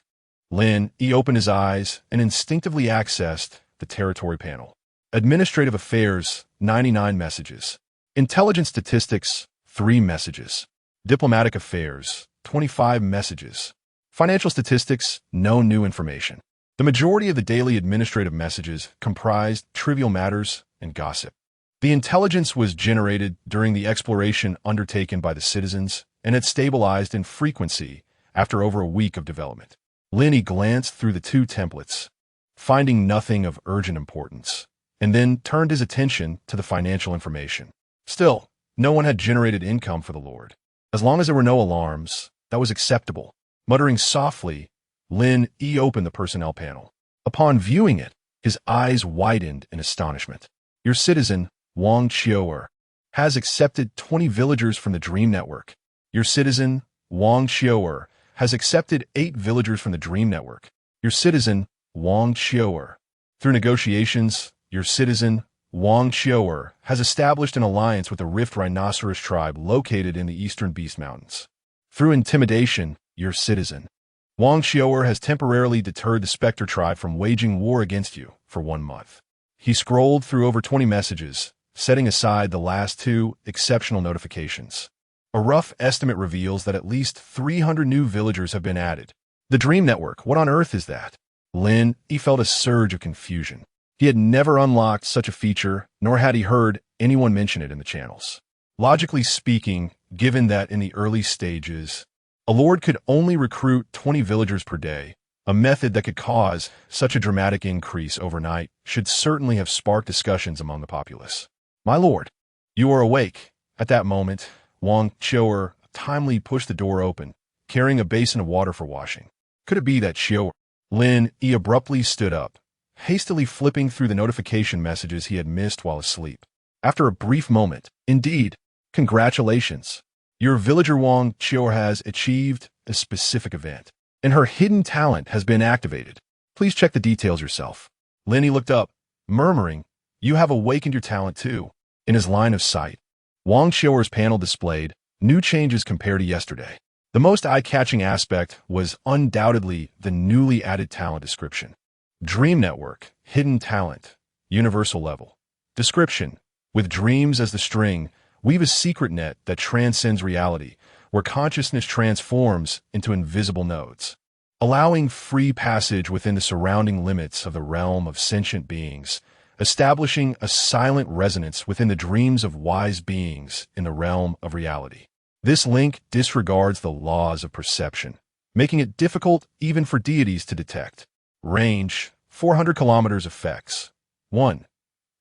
Lin Yi opened his eyes and instinctively accessed the territory panel. Administrative affairs, 99 messages. Intelligence statistics, 3 messages. Diplomatic affairs, 25 messages. Financial statistics, no new information. The majority of the daily administrative messages comprised trivial matters and gossip. The intelligence was generated during the exploration undertaken by the citizens, and had stabilized in frequency after over a week of development. Lin Yi glanced through the two templates, finding nothing of urgent importance, and then turned his attention to the financial information. Still, no one had generated income for the Lord. As long as there were no alarms, that was acceptable. Muttering softly, Lin Yi opened the personnel panel. Upon viewing it, his eyes widened in astonishment. Your citizen, Wang Qiu'er, has accepted 20 villagers from the Dream Network. Your citizen, Wang Qiu'er, has accepted 8 villagers from the Dream Network. Your citizen, Wang Qiu'er. Through negotiations, your citizen, Wang Qiu'er, has established an alliance with the Rift Rhinoceros tribe located in the eastern Beast Mountains. Through intimidation, your citizen, Wang Qiu'er, has temporarily deterred the Spectre tribe from waging war against you for 1 month. He scrolled through over 20 messages, setting aside the last 2 exceptional notifications. A rough estimate reveals that at least 300 new villagers have been added. The Dream Network, what on earth is that? Lin Yi felt a surge of confusion. He had never unlocked such a feature, nor had he heard anyone mention it in the channels. Logically speaking, given that in the early stages, a lord could only recruit 20 villagers per day, a method that could cause such a dramatic increase overnight should certainly have sparked discussions among the populace. My lord, you are awake. At that moment, Wang Qiu'er timely pushed the door open, carrying a basin of water for washing. Could it be that Qiu'er? Lin Yi abruptly stood up, hastily flipping through the notification messages he had missed while asleep. After a brief moment, indeed, congratulations. Your villager Wang Qiu'er has achieved a specific event, and her hidden talent has been activated. Please check the details yourself. Lin Yi looked up, murmuring, you have awakened your talent too. In his line of sight, Wang Qiu'er's panel displayed new changes compared to yesterday. The most eye-catching aspect was undoubtedly the newly added talent description. Dream Network, hidden talent, universal level. Description: with dreams as the string, weave a secret net that transcends reality, where consciousness transforms into invisible nodes, allowing free passage within the surrounding limits of the realm of sentient beings, establishing a silent resonance within the dreams of wise beings in the realm of reality. This link disregards the laws of perception, making it difficult even for deities to detect. Range: 400 kilometers. Effects: 1.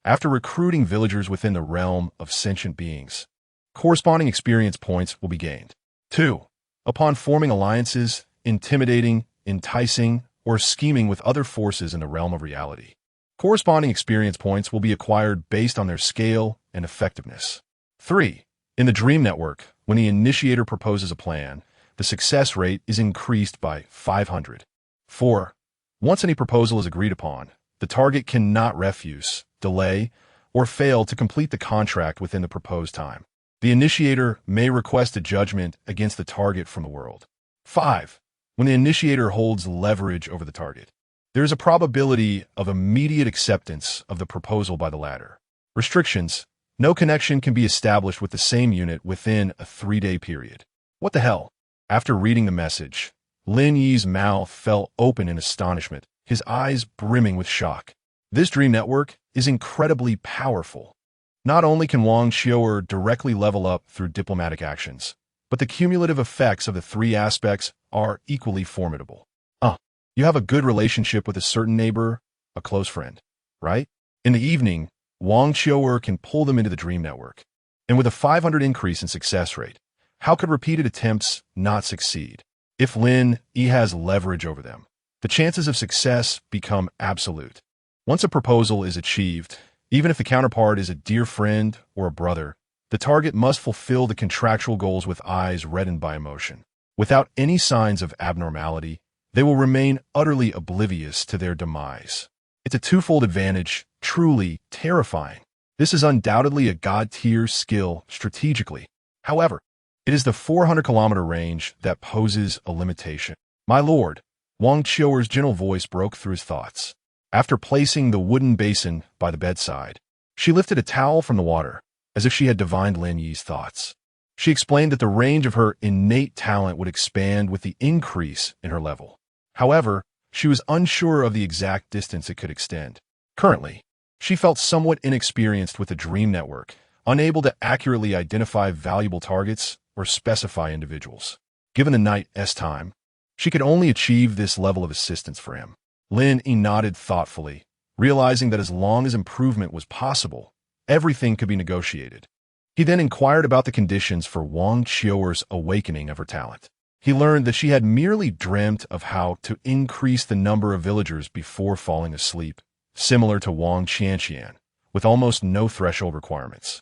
After recruiting villagers within the realm of sentient beings, corresponding experience points will be gained. 2. Upon forming alliances, intimidating, enticing, or scheming with other forces in the realm of reality, corresponding experience points will be acquired based on their scale and effectiveness. 3. In the Dream Network, when the initiator proposes a plan, the success rate is increased by 500. 4. Once any proposal is agreed upon, the target cannot refuse, delay, or fail to complete the contract within the proposed time. The initiator may request a judgment against the target from the world. 5. When the initiator holds leverage over the target, there is a probability of immediate acceptance of the proposal by the latter. Restrictions: no connection can be established with the same unit within a 3-day period. What the hell? After reading the message, Lin Yi's mouth fell open in astonishment, his eyes brimming with shock. This Dream Network is incredibly powerful. Not only can Wang Qiu'er directly level up through diplomatic actions, but the cumulative effects of the 3 aspects are equally formidable. You have a good relationship with a certain neighbor, a close friend, right? In the evening, Wang Qiu'er can pull them into the Dream Network. And with a 500 increase in success rate, how could repeated attempts not succeed? If Lin Yi has leverage over them, the chances of success become absolute. Once a proposal is achieved, even if the counterpart is a dear friend or a brother, the target must fulfill the contractual goals with eyes reddened by emotion. Without any signs of abnormality, they will remain utterly oblivious to their demise. It's a twofold advantage, truly terrifying. This is undoubtedly a god-tier skill strategically. However, it is the 400-kilometer range that poses a limitation. My lord, Wang Qiu'er's gentle voice broke through his thoughts. After placing the wooden basin by the bedside, she lifted a towel from the water, as if she had divined Lin Yi's thoughts. She explained that the range of her innate talent would expand with the increase in her level. However, she was unsure of the exact distance it could extend. Currently, She felt somewhat inexperienced with the dream network, unable to accurately identify valuable targets or specify individuals. Given the knight's time, she could only achieve this level of assistance for him. Lin Yi nodded thoughtfully, realizing that as long as improvement was possible, everything could be negotiated. He then inquired about the conditions for Wang Qiuer's awakening of her talent. He learned that she had merely dreamt of how to increase the number of villagers before falling asleep, similar to Wang Qianqian, with almost no threshold requirements.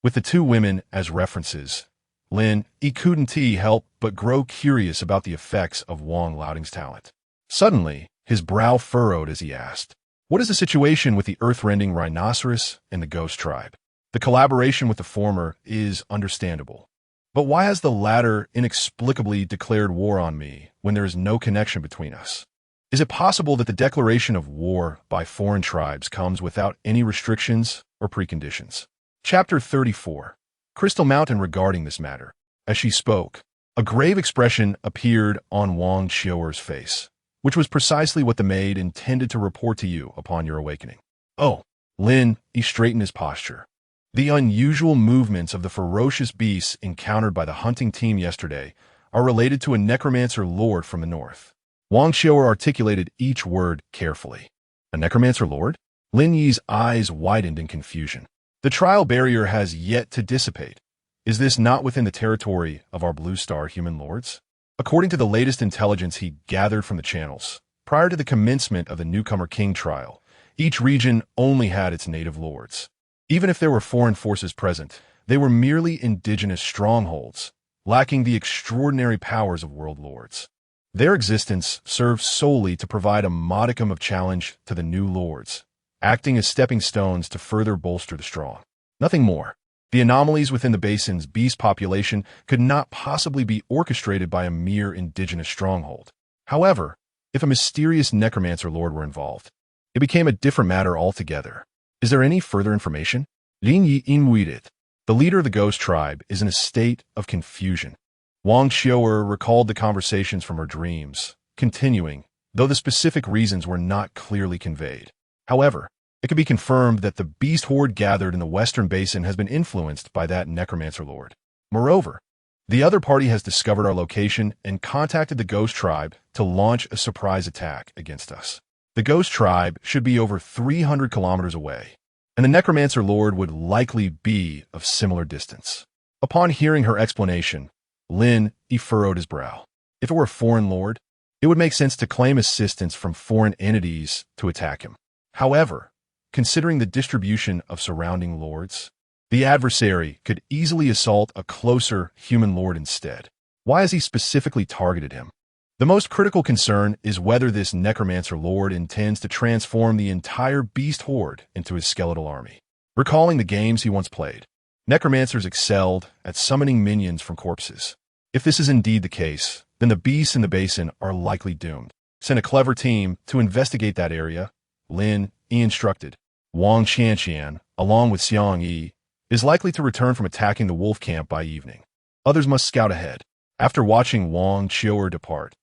With the two women as references, Lin Yi couldn't help but grow curious about the effects of Wang Laoding's talent. Suddenly, his brow furrowed as he asked, "What is the situation with the earth-rending rhinoceros and the ghost tribe? The collaboration with the former is understandable. But why has the latter inexplicably declared war on me when there is no connection between us? Is it possible that the declaration of war by foreign tribes comes without any restrictions or preconditions?" Chapter 34. Crystal Mountain. Regarding this matter, as she spoke, a grave expression appeared on Wang Qiuer's face, which was precisely what the maid intended to report to you upon your awakening. "Oh." Lin Yi straightened his posture. "The unusual movements of the ferocious beasts encountered by the hunting team yesterday are related to a necromancer lord from the north." Wang Qiuer articulated each word carefully. "A necromancer lord?" Lin Yi's eyes widened in confusion. "The trial barrier has yet to dissipate. Is this not within the territory of our Blue Star human lords?" According to the latest intelligence he gathered from the channels, prior to the commencement of the newcomer king trial, each region only had its native lords. Even if there were foreign forces present, they were merely indigenous strongholds, lacking the extraordinary powers of world lords. Their existence served solely to provide a modicum of challenge to the new lords, acting as stepping stones to further bolster the strong. Nothing more. The anomalies within the basin's beast population could not possibly be orchestrated by a mere indigenous stronghold. However, if a mysterious necromancer lord were involved, it became a different matter altogether. "Is there any further information?" Lin Yi inwaited. The leader of the ghost tribe is in a state of confusion. Wang Qiuer recalled the conversations from her dreams, continuing, though the specific reasons were not clearly conveyed. However, it could be confirmed that the beast horde gathered in the western basin has been influenced by that necromancer lord. Moreover, the other party has discovered our location and contacted the ghost tribe to launch a surprise attack against us. The ghost tribe should be over 300 kilometers away, and the necromancer lord would likely be of similar distance. Upon hearing her explanation, Lin Yi furrowed his brow. If it were a foreign lord, it would make sense to claim assistance from foreign entities to attack him. However, considering the distribution of surrounding lords, the adversary could easily assault a closer human lord instead. Why has he specifically targeted him? The most critical concern is whether this necromancer lord intends to transform the entire beast horde into his skeletal army. Recalling the games he once played, necromancers excelled at summoning minions from corpses. If this is indeed the case, then the beasts in the basin are likely doomed. Send a clever team to investigate that area, Lin Yi instructed. Wang Qianqian, along with Xiang Yi, is likely to return from attacking the wolf camp by evening. Others must scout ahead. After watching Wang Qiuer depart,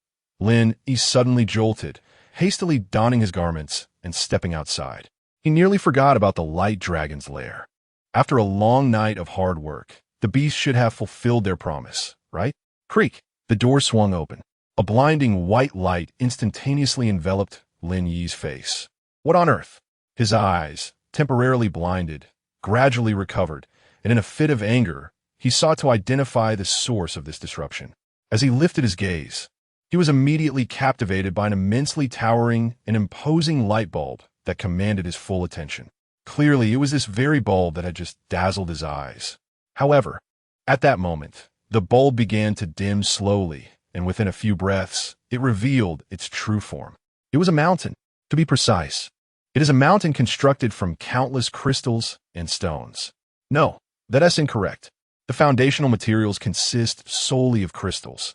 Lin Yi suddenly jolted, hastily donning his garments and stepping outside. He nearly forgot about the light dragon's lair. After a long night of hard work, the beasts should have fulfilled their promise, right? Creak! The door swung open. A blinding white light instantaneously enveloped Lin Yi's face. What on earth? His eyes, temporarily blinded, gradually recovered, and in a fit of anger, he sought to identify the source of this disruption. As he lifted his gaze, he was immediately captivated by an immensely towering and imposing light bulb that commanded his full attention. Clearly, it was this very bulb that had just dazzled his eyes. However, at that moment, the bulb began to dim slowly, and within a few breaths, it revealed its true form. It was a mountain, to be precise. It is a mountain constructed from countless crystals and stones. No, that's incorrect. The foundational materials consist solely of crystals.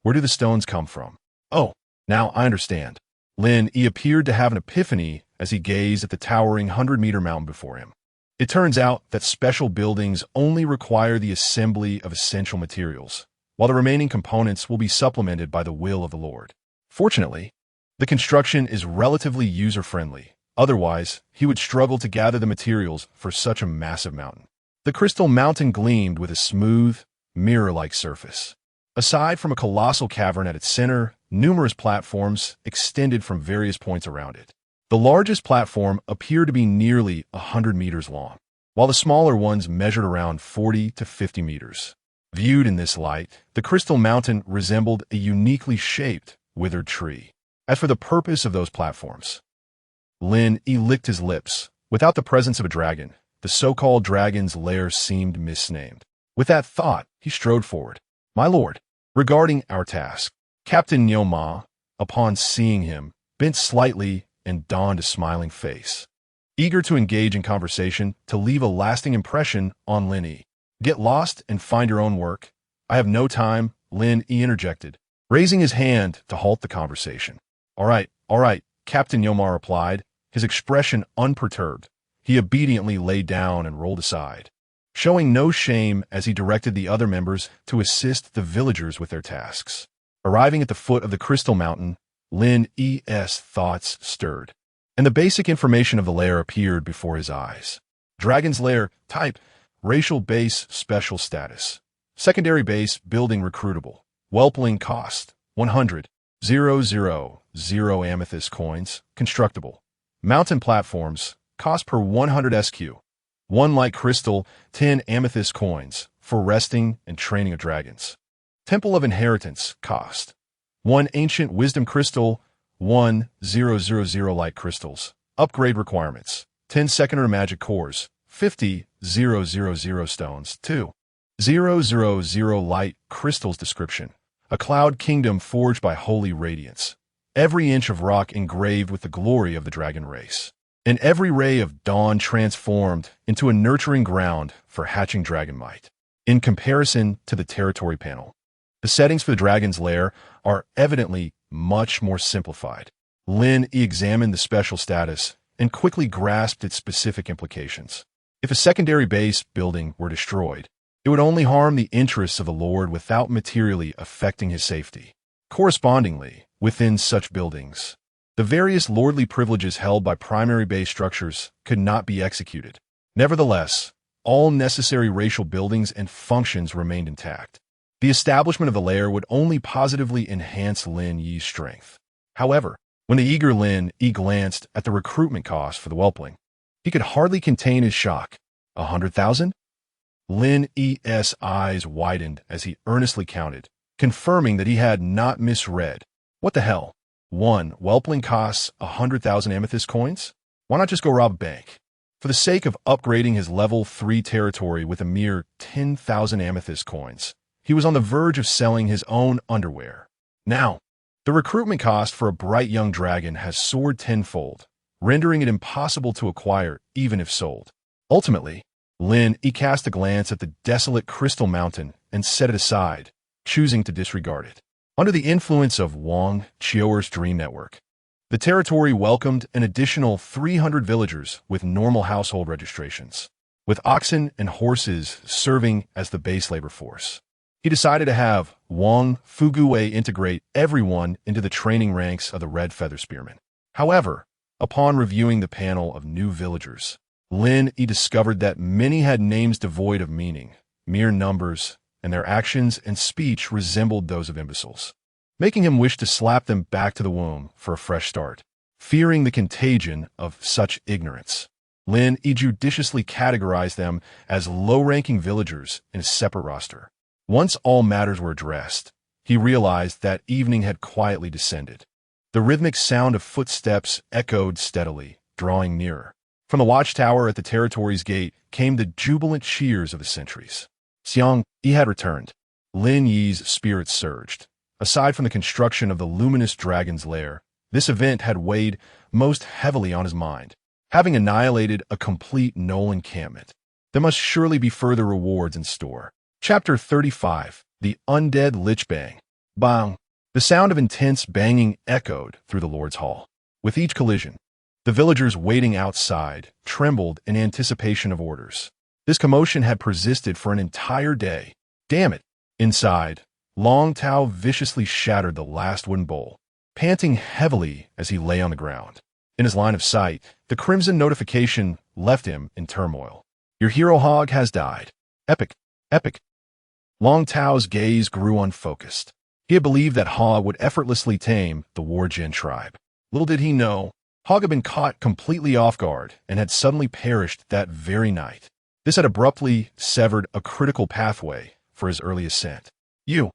Where do the stones come from? Oh, now I understand. Lin Yi appeared to have an epiphany as he gazed at the towering 100-meter mountain before him. It turns out that special buildings only require the assembly of essential materials, while the remaining components will be supplemented by the will of the Lord. Fortunately, the construction is relatively user-friendly, Otherwise, he would struggle to gather the materials for such a massive mountain. The crystal mountain gleamed with a smooth, mirror-like surface. Aside from a colossal cavern at its center, numerous platforms extended from various points around it. The largest platform appeared to be nearly 100 meters long, while the smaller ones measured around 40 to 50 meters. Viewed in this light, the crystal mountain resembled a uniquely shaped, withered tree. As for the purpose of those platforms, Lin Yi licked his lips. Without the presence of a dragon, the so-called dragon's lair seemed misnamed. With that thought, he strode forward. "My lord, regarding our task." Captain Nyoma, upon seeing him, bent slightly and donned a smiling face. Eager to engage in conversation to leave a lasting impression on Lin Yi. "Get lost and find your own work. I have no time," Lin Yi interjected, raising his hand to halt the conversation. All right, Captain Nyoma replied, his expression unperturbed. He obediently lay down and rolled aside, showing no shame as he directed the other members to assist the villagers with their tasks. Arriving at the foot of the crystal mountain, Lin Yi's thoughts stirred, and the basic information of the lair appeared before his eyes. Dragon's lair, type, racial base, special status. Secondary base, building recruitable. Whelpling cost, 100,000 amethyst coins, constructible. Mountain platforms, cost per 100 SQ. 1 light crystal, 10 amethyst coins, for resting and training of dragons. Temple of Inheritance, cost. 1 ancient wisdom crystal, 1,000 light crystals. Upgrade requirements, 10 secondary magic cores, 50,000 stones, 2,000 light crystals. Description: a cloud kingdom forged by holy radiance. Every inch of rock engraved with the glory of the dragon race, and every ray of dawn transformed into a nurturing ground for hatching dragon might. In comparison to the territory panel, the settings for the dragon's lair are evidently much more simplified. Lin Yi examined the special status and quickly grasped its specific implications. If a secondary base building were destroyed, it would only harm the interests of the lord without materially affecting his safety. Correspondingly, within such buildings, the various lordly privileges held by primary base structures could not be executed. Nevertheless, all necessary racial buildings and functions remained intact. The establishment of the lair would only positively enhance Lin Yi's strength. However, when the eager Lin Yi glanced at the recruitment cost for the whelpling, he could hardly contain his shock. 100,000? Lin Yi's eyes widened as he earnestly counted, confirming that he had not misread. What the hell? 1 whelpling costs 100,000 amethyst coins? Why not just go rob a bank? For the sake of upgrading his level 3 territory with a mere 10,000 amethyst coins, he was on the verge of selling his own underwear. Now, the recruitment cost for a bright young dragon has soared tenfold, rendering it impossible to acquire even if sold. Ultimately, Lin Yi cast a glance at the desolate crystal mountain and set it aside, choosing to disregard it. Under the influence of Wang Qiuer's dream network, the territory welcomed an additional 300 villagers with normal household registrations, with oxen and horses serving as the base labor force. He decided to have Wang Fuguwei integrate everyone into the training ranks of the Red Feather Spearmen. However, upon reviewing the panel of new villagers, Lin Yi discovered that many had names devoid of meaning, mere numbers, and their actions and speech resembled those of imbeciles, making him wish to slap them back to the womb for a fresh start. Fearing the contagion of such ignorance, Lin Yi judiciously categorized them as low-ranking villagers in a separate roster. Once all matters were addressed, he realized that evening had quietly descended. The rhythmic sound of footsteps echoed steadily, drawing nearer. From the watchtower at the territory's gate came the jubilant cheers of the sentries. Xiang Yi had returned. Lin Yi's spirits surged. Aside from the construction of the luminous dragon's lair, this event had weighed most heavily on his mind. Having annihilated a complete Knoll encampment, there must surely be further rewards in store. Chapter 35. The Undead Lich Bang. Bang! The sound of intense banging echoed through the Lord's Hall. With each collision, the villagers waiting outside trembled in anticipation of orders. This commotion had persisted for an entire day. Damn it! Inside, Long Tao viciously shattered the last wooden bowl, panting heavily as he lay on the ground. In his line of sight, the crimson notification left him in turmoil. Your hero hog has died. Epic. Epic. Long Tao's gaze grew unfocused. He had believed that Hog would effortlessly tame the Wargen tribe. Little did he know, Hog had been caught completely off guard and had suddenly perished that very night. This had abruptly severed a critical pathway for his early ascent. You.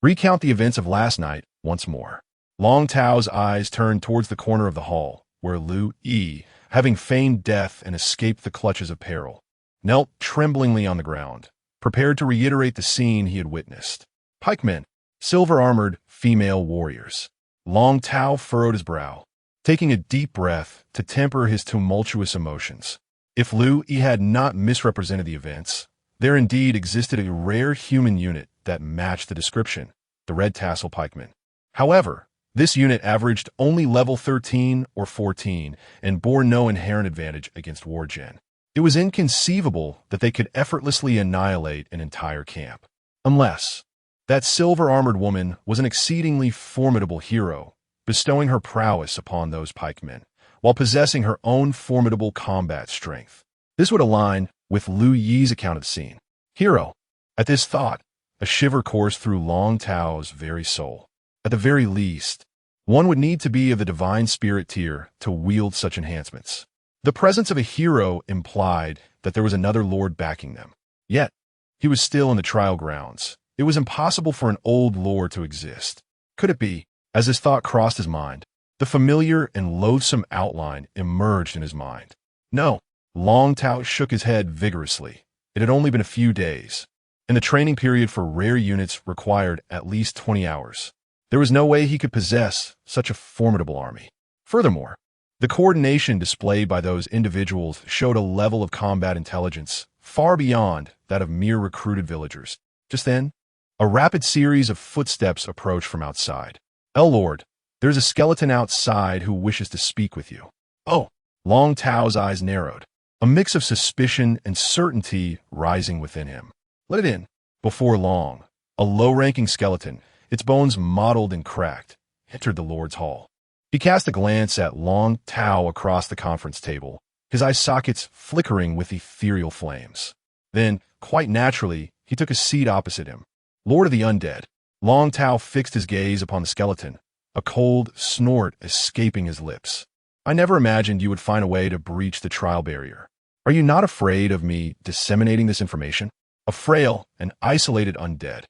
Recount the events of last night once more. Long Tao's eyes turned towards the corner of the hall, where Lin Yi, having feigned death and escaped the clutches of peril, knelt tremblingly on the ground, prepared to reiterate the scene he had witnessed. Pikemen, silver-armored female warriors. Long Tao furrowed his brow, taking a deep breath to temper his tumultuous emotions. If Lin Yi had not misrepresented the events, there indeed existed a rare human unit that matched the description, the Red Tassel Pikemen. However, this unit averaged only level 13 or 14 and bore no inherent advantage against Wargen. It was inconceivable that they could effortlessly annihilate an entire camp. Unless that silver-armored woman was an exceedingly formidable hero, bestowing her prowess upon those pikemen, while possessing her own formidable combat strength. This would align with Lin Yi's account of the scene. Hero. At this thought, a shiver coursed through Long Tao's very soul. At the very least, one would need to be of the divine spirit tier to wield such enhancements. The presence of a hero implied that there was another lord backing them. Yet, he was still in the trial grounds. It was impossible for an old lord to exist. Could it be? As his thought crossed his mind, the familiar and loathsome outline emerged in his mind. No. Long Tao shook his head vigorously. It had only been a few days, and the training period for rare units required at least 20 hours. There was no way he could possess such a formidable army. Furthermore, the coordination displayed by those individuals showed a level of combat intelligence far beyond that of mere recruited villagers. Just then, a rapid series of footsteps approached from outside. Lord, there's a skeleton outside who wishes to speak with you. Oh, Long Tao's eyes narrowed, a mix of suspicion and certainty rising within him. Let it in. Before long, a low-ranking skeleton, its bones mottled and cracked, entered the Lord's hall. He cast a glance at Long Tao across the conference table, his eye sockets flickering with ethereal flames. Then, quite naturally, he took a seat opposite him. Lord of the Undead. Long Tao fixed his gaze upon the skeleton, a cold snort escaping his lips. I never imagined you would find a way to breach the trial barrier. Are you not afraid of me disseminating this information? A frail and isolated undead,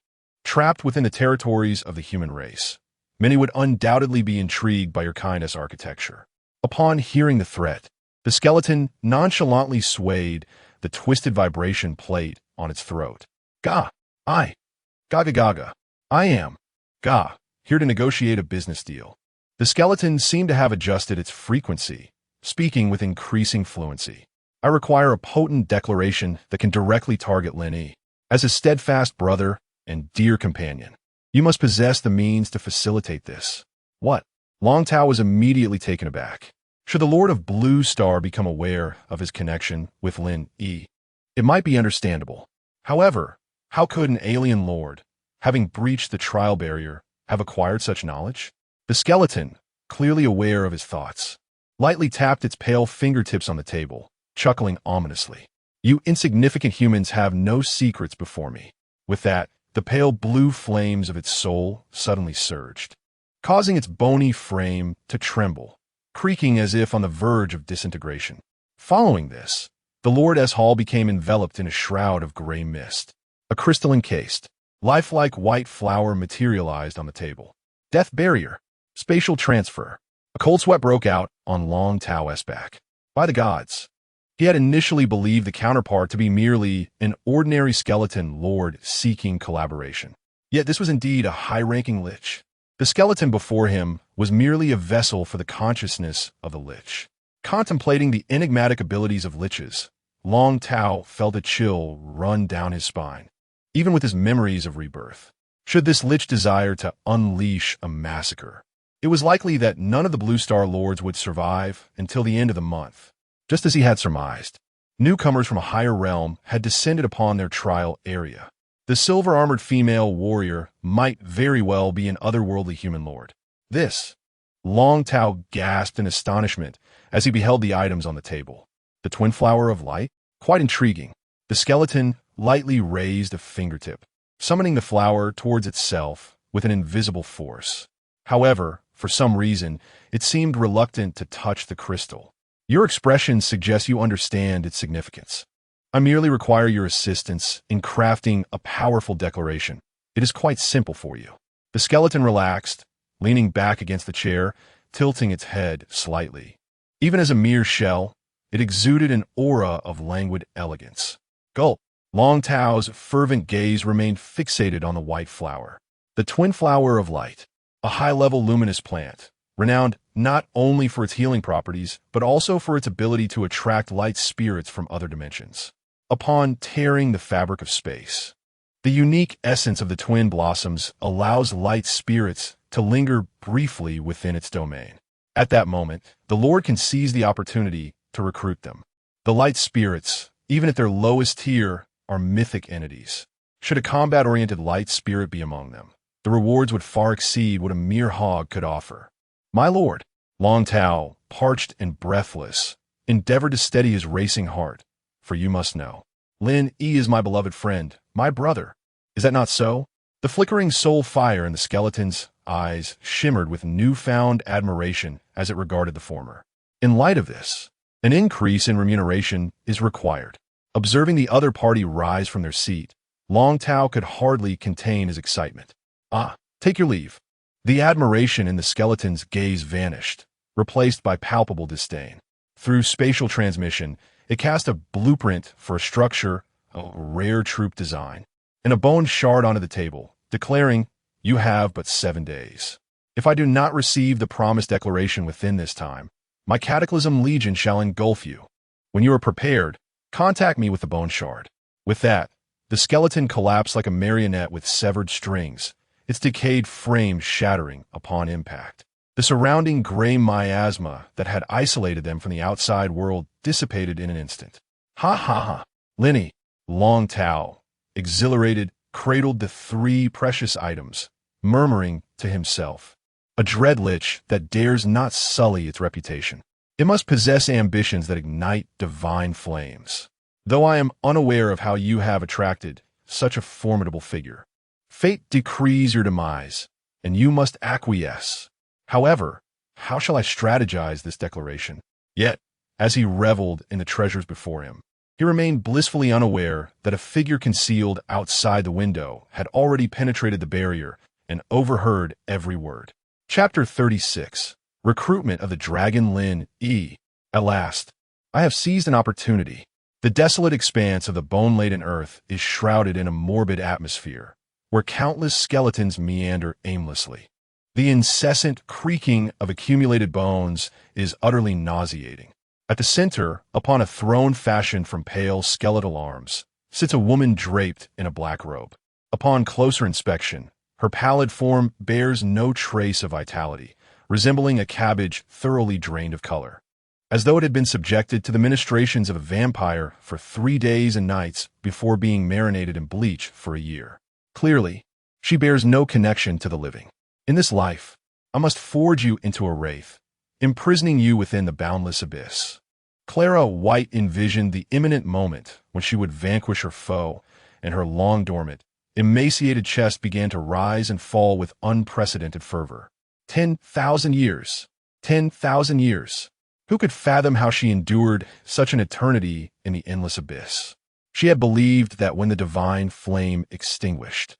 trapped within the territories of the human race. Many would undoubtedly be intrigued by your kindness architecture. Upon hearing the threat, the skeleton nonchalantly swayed the twisted vibration plate on its throat. Gaga, I am, here to negotiate a business deal. The skeleton seemed to have adjusted its frequency, speaking with increasing fluency. I require a potent declaration that can directly target Lin Yi. As a steadfast brother and dear companion, you must possess the means to facilitate this. What? Long Tao was immediately taken aback. Should the Lord of Blue Star become aware of his connection with Lin Yi, it might be understandable. However, how could an alien lord, having breached the trial barrier, have acquired such knowledge? The skeleton, clearly aware of his thoughts, lightly tapped its pale fingertips on the table, chuckling ominously. You insignificant humans have no secrets before me. With that, the pale blue flames of its soul suddenly surged, causing its bony frame to tremble, creaking as if on the verge of disintegration. Following this, the Lord S. Hall became enveloped in a shroud of gray mist. A crystal-encased, lifelike white flower materialized on the table. Death barrier. Spatial transfer. A cold sweat broke out on Long Tao's back. By the gods. He had initially believed the counterpart to be merely an ordinary skeleton lord seeking collaboration. Yet this was indeed a high-ranking lich. The skeleton before him was merely a vessel for the consciousness of the lich. Contemplating the enigmatic abilities of liches, Long Tao felt a chill run down his spine, even with his memories of rebirth. Should this lich desire to unleash a massacre, it was likely that none of the Blue Star Lords would survive until the end of the month. Just as he had surmised, newcomers from a higher realm had descended upon their trial area. The silver-armored female warrior might very well be an otherworldly human lord. This Long Tao gasped in astonishment as he beheld the items on the table. The twin flower of light? Quite intriguing. The skeleton lightly raised a fingertip, summoning the flower towards itself with an invisible force. However, for some reason, it seemed reluctant to touch the crystal. Your expression suggests you understand its significance. I merely require your assistance in crafting a powerful declaration. It is quite simple for you. The skeleton relaxed, leaning back against the chair, tilting its head slightly. Even as a mere shell, it exuded an aura of languid elegance. Gulp. Long Tao's fervent gaze remained fixated on the white flower. The twin flower of light, a high-level luminous plant, renowned not only for its healing properties, but also for its ability to attract light spirits from other dimensions. Upon tearing the fabric of space, the unique essence of the twin blossoms allows light spirits to linger briefly within its domain. At that moment, the Lord can seize the opportunity to recruit them. The light spirits, even at their lowest tier, are mythic entities. Should a combat-oriented light spirit be among them, the rewards would far exceed what a mere hog could offer. My lord, Long Tao, parched and breathless, endeavored to steady his racing heart, for you must know, Lin Yi is my beloved friend, my brother. Is that not so? The flickering soul fire in the skeleton's eyes shimmered with newfound admiration as it regarded the former. In light of this, an increase in remuneration is required. Observing the other party rise from their seat, Long Tao could hardly contain his excitement. Ah, take your leave. The admiration in the skeleton's gaze vanished, replaced by palpable disdain. Through spatial transmission, it cast a blueprint for a structure, a rare troop design, and a bone shard onto the table, declaring, "You have but 7 days. If I do not receive the promised declaration within this time, my Cataclysm Legion shall engulf you. When you are prepared, contact me with the bone shard." With that, the skeleton collapsed like a marionette with severed strings, its decayed frame shattering upon impact. The surrounding gray miasma that had isolated them from the outside world dissipated in an instant. Ha ha ha! Lin Yi, Long Tao, exhilarated, cradled the 3 precious items, murmuring to himself, "A dread lich that dares not sully its reputation. It must possess ambitions that ignite divine flames. Though I am unaware of how you have attracted such a formidable figure. Fate decrees your demise, and you must acquiesce. However, how shall I strategize this declaration?" Yet, as he reveled in the treasures before him, he remained blissfully unaware that a figure concealed outside the window had already penetrated the barrier and overheard every word. Chapter 36. Recruitment of the Dragon Lin Yi. At last, I have seized an opportunity. The desolate expanse of the bone-laden earth is shrouded in a morbid atmosphere, where countless skeletons meander aimlessly. The incessant creaking of accumulated bones is utterly nauseating. At the center, upon a throne fashioned from pale skeletal arms, sits a woman draped in a black robe. Upon closer inspection, her pallid form bears no trace of vitality, resembling a cabbage thoroughly drained of color, as though it had been subjected to the ministrations of a vampire for 3 days and nights before being marinated in bleach for a year. Clearly, she bears no connection to the living. In this life, I must forge you into a wraith, imprisoning you within the boundless abyss. Clara White envisioned the imminent moment when she would vanquish her foe, and her long-dormant, emaciated chest began to rise and fall with unprecedented fervor. 10,000 years. 10,000 years. Who could fathom how she endured such an eternity in the endless abyss? She had believed that when the divine flame extinguished,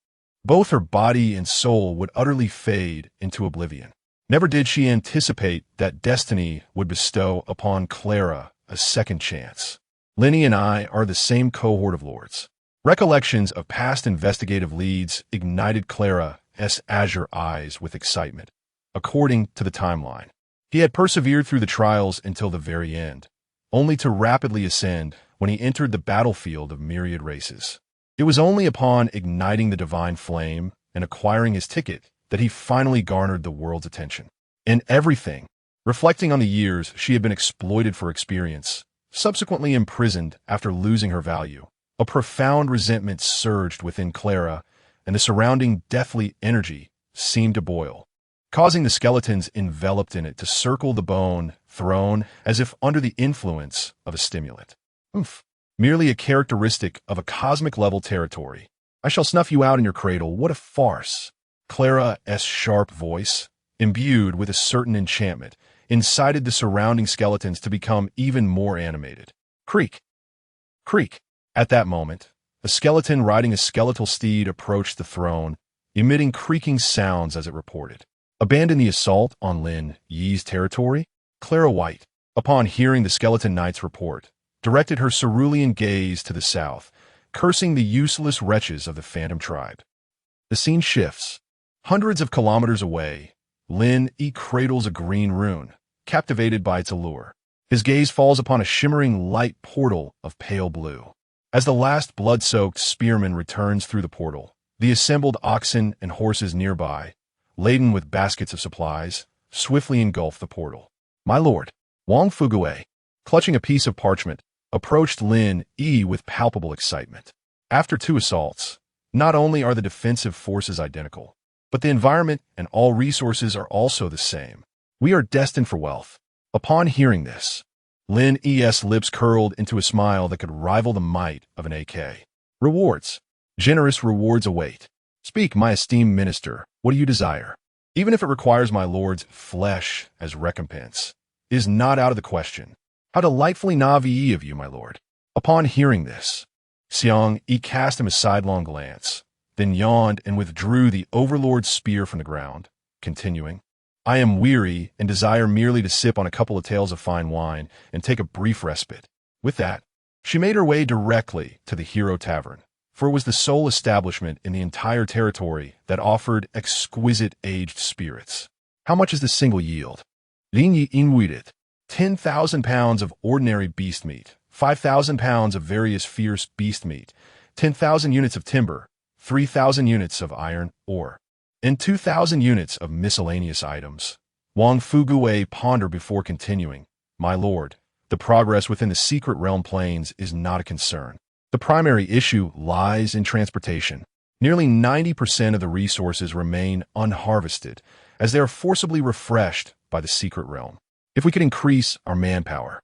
both her body and soul would utterly fade into oblivion. Never did she anticipate that destiny would bestow upon Clara a second chance. Lin Yi and I are the same cohort of lords. Recollections of past investigative leads ignited Clara's azure eyes with excitement. According to the timeline, he had persevered through the trials until the very end, only to rapidly ascend when he entered the battlefield of myriad races. It was only upon igniting the divine flame and acquiring his ticket that he finally garnered the world's attention. In everything, reflecting on the years she had been exploited for experience, subsequently imprisoned after losing her value, a profound resentment surged within Clara, and the surrounding deathly energy seemed to boil. causing the skeletons enveloped in it to circle the bone throne as if under the influence of a stimulant. Oof. Merely a characteristic of a cosmic-level territory. I shall snuff you out in your cradle. What a farce. Clara's sharp voice, imbued with a certain enchantment, incited the surrounding skeletons to become even more animated. Creak. Creak. At that moment, a skeleton riding a skeletal steed approached the throne, emitting creaking sounds as it reported. Abandon the assault on Lin Yi's territory? Clara White, upon hearing the skeleton knight's report, directed her cerulean gaze to the south, cursing the useless wretches of the phantom tribe. The scene shifts. Hundreds of kilometers away, Lin Yi cradles a green rune, captivated by its allure. His gaze falls upon a shimmering light portal of pale blue. As the last blood-soaked spearman returns through the portal, the assembled oxen and horses nearby, laden with baskets of supplies, swiftly engulf the portal. My lord, Wang Fuguei, clutching a piece of parchment, approached Lin Yi with palpable excitement. After 2 assaults, not only are the defensive forces identical, but the environment and all resources are also the same. We are destined for wealth. Upon hearing this, Lin Yi's lips curled into a smile that could rival the might of an AK. Rewards. Generous rewards await. Speak, my esteemed minister, what do you desire? Even if it requires my lord's flesh as recompense, is not out of the question. How delightfully naive of you, my lord. Upon hearing this, Xiang Yi cast him a sidelong glance, then yawned and withdrew the overlord's spear from the ground, continuing, I am weary and desire merely to sip on a couple of tails of fine wine and take a brief respite. With that, she made her way directly to the Hero Tavern, for it was the sole establishment in the entire territory that offered exquisite aged spirits. How much is the single yield? Lin Yi inwitted. 10,000 pounds of ordinary beast meat, 5,000 pounds of various fierce beast meat, 10,000 units of timber, 3,000 units of iron ore, and 2,000 units of miscellaneous items. Wang Fuguei pondered before continuing, My lord, the progress within the secret realm plains is not a concern. The primary issue lies in transportation. Nearly 90% of the resources remain unharvested, as they are forcibly refreshed by the secret realm. If we could increase our manpower.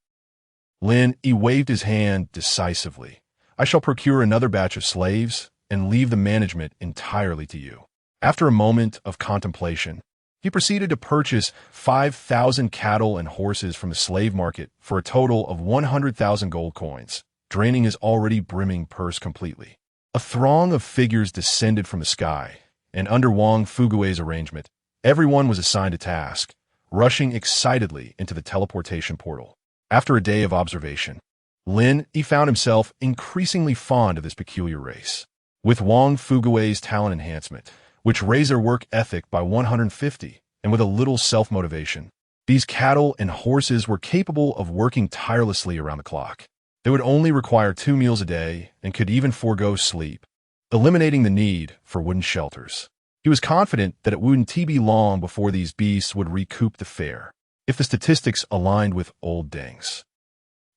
Lin Yi waved his hand decisively. I shall procure another batch of slaves and leave the management entirely to you. After a moment of contemplation, he proceeded to purchase 5,000 cattle and horses from the slave market for a total of 100,000 gold coins, draining his already brimming purse completely. A throng of figures descended from the sky, and under Wang Fuguei's arrangement, everyone was assigned a task, rushing excitedly into the teleportation portal. After a day of observation, Lin Yi found himself increasingly fond of this peculiar race. With Wang Fuguei's talent enhancement, which raised their work ethic by 150, and with a little self-motivation, these cattle and horses were capable of working tirelessly around the clock. They would only require 2 meals a day and could even forego sleep, eliminating the need for wooden shelters. He was confident that it wouldn't be long before these beasts would recoup the fare, if the statistics aligned with old Deng's.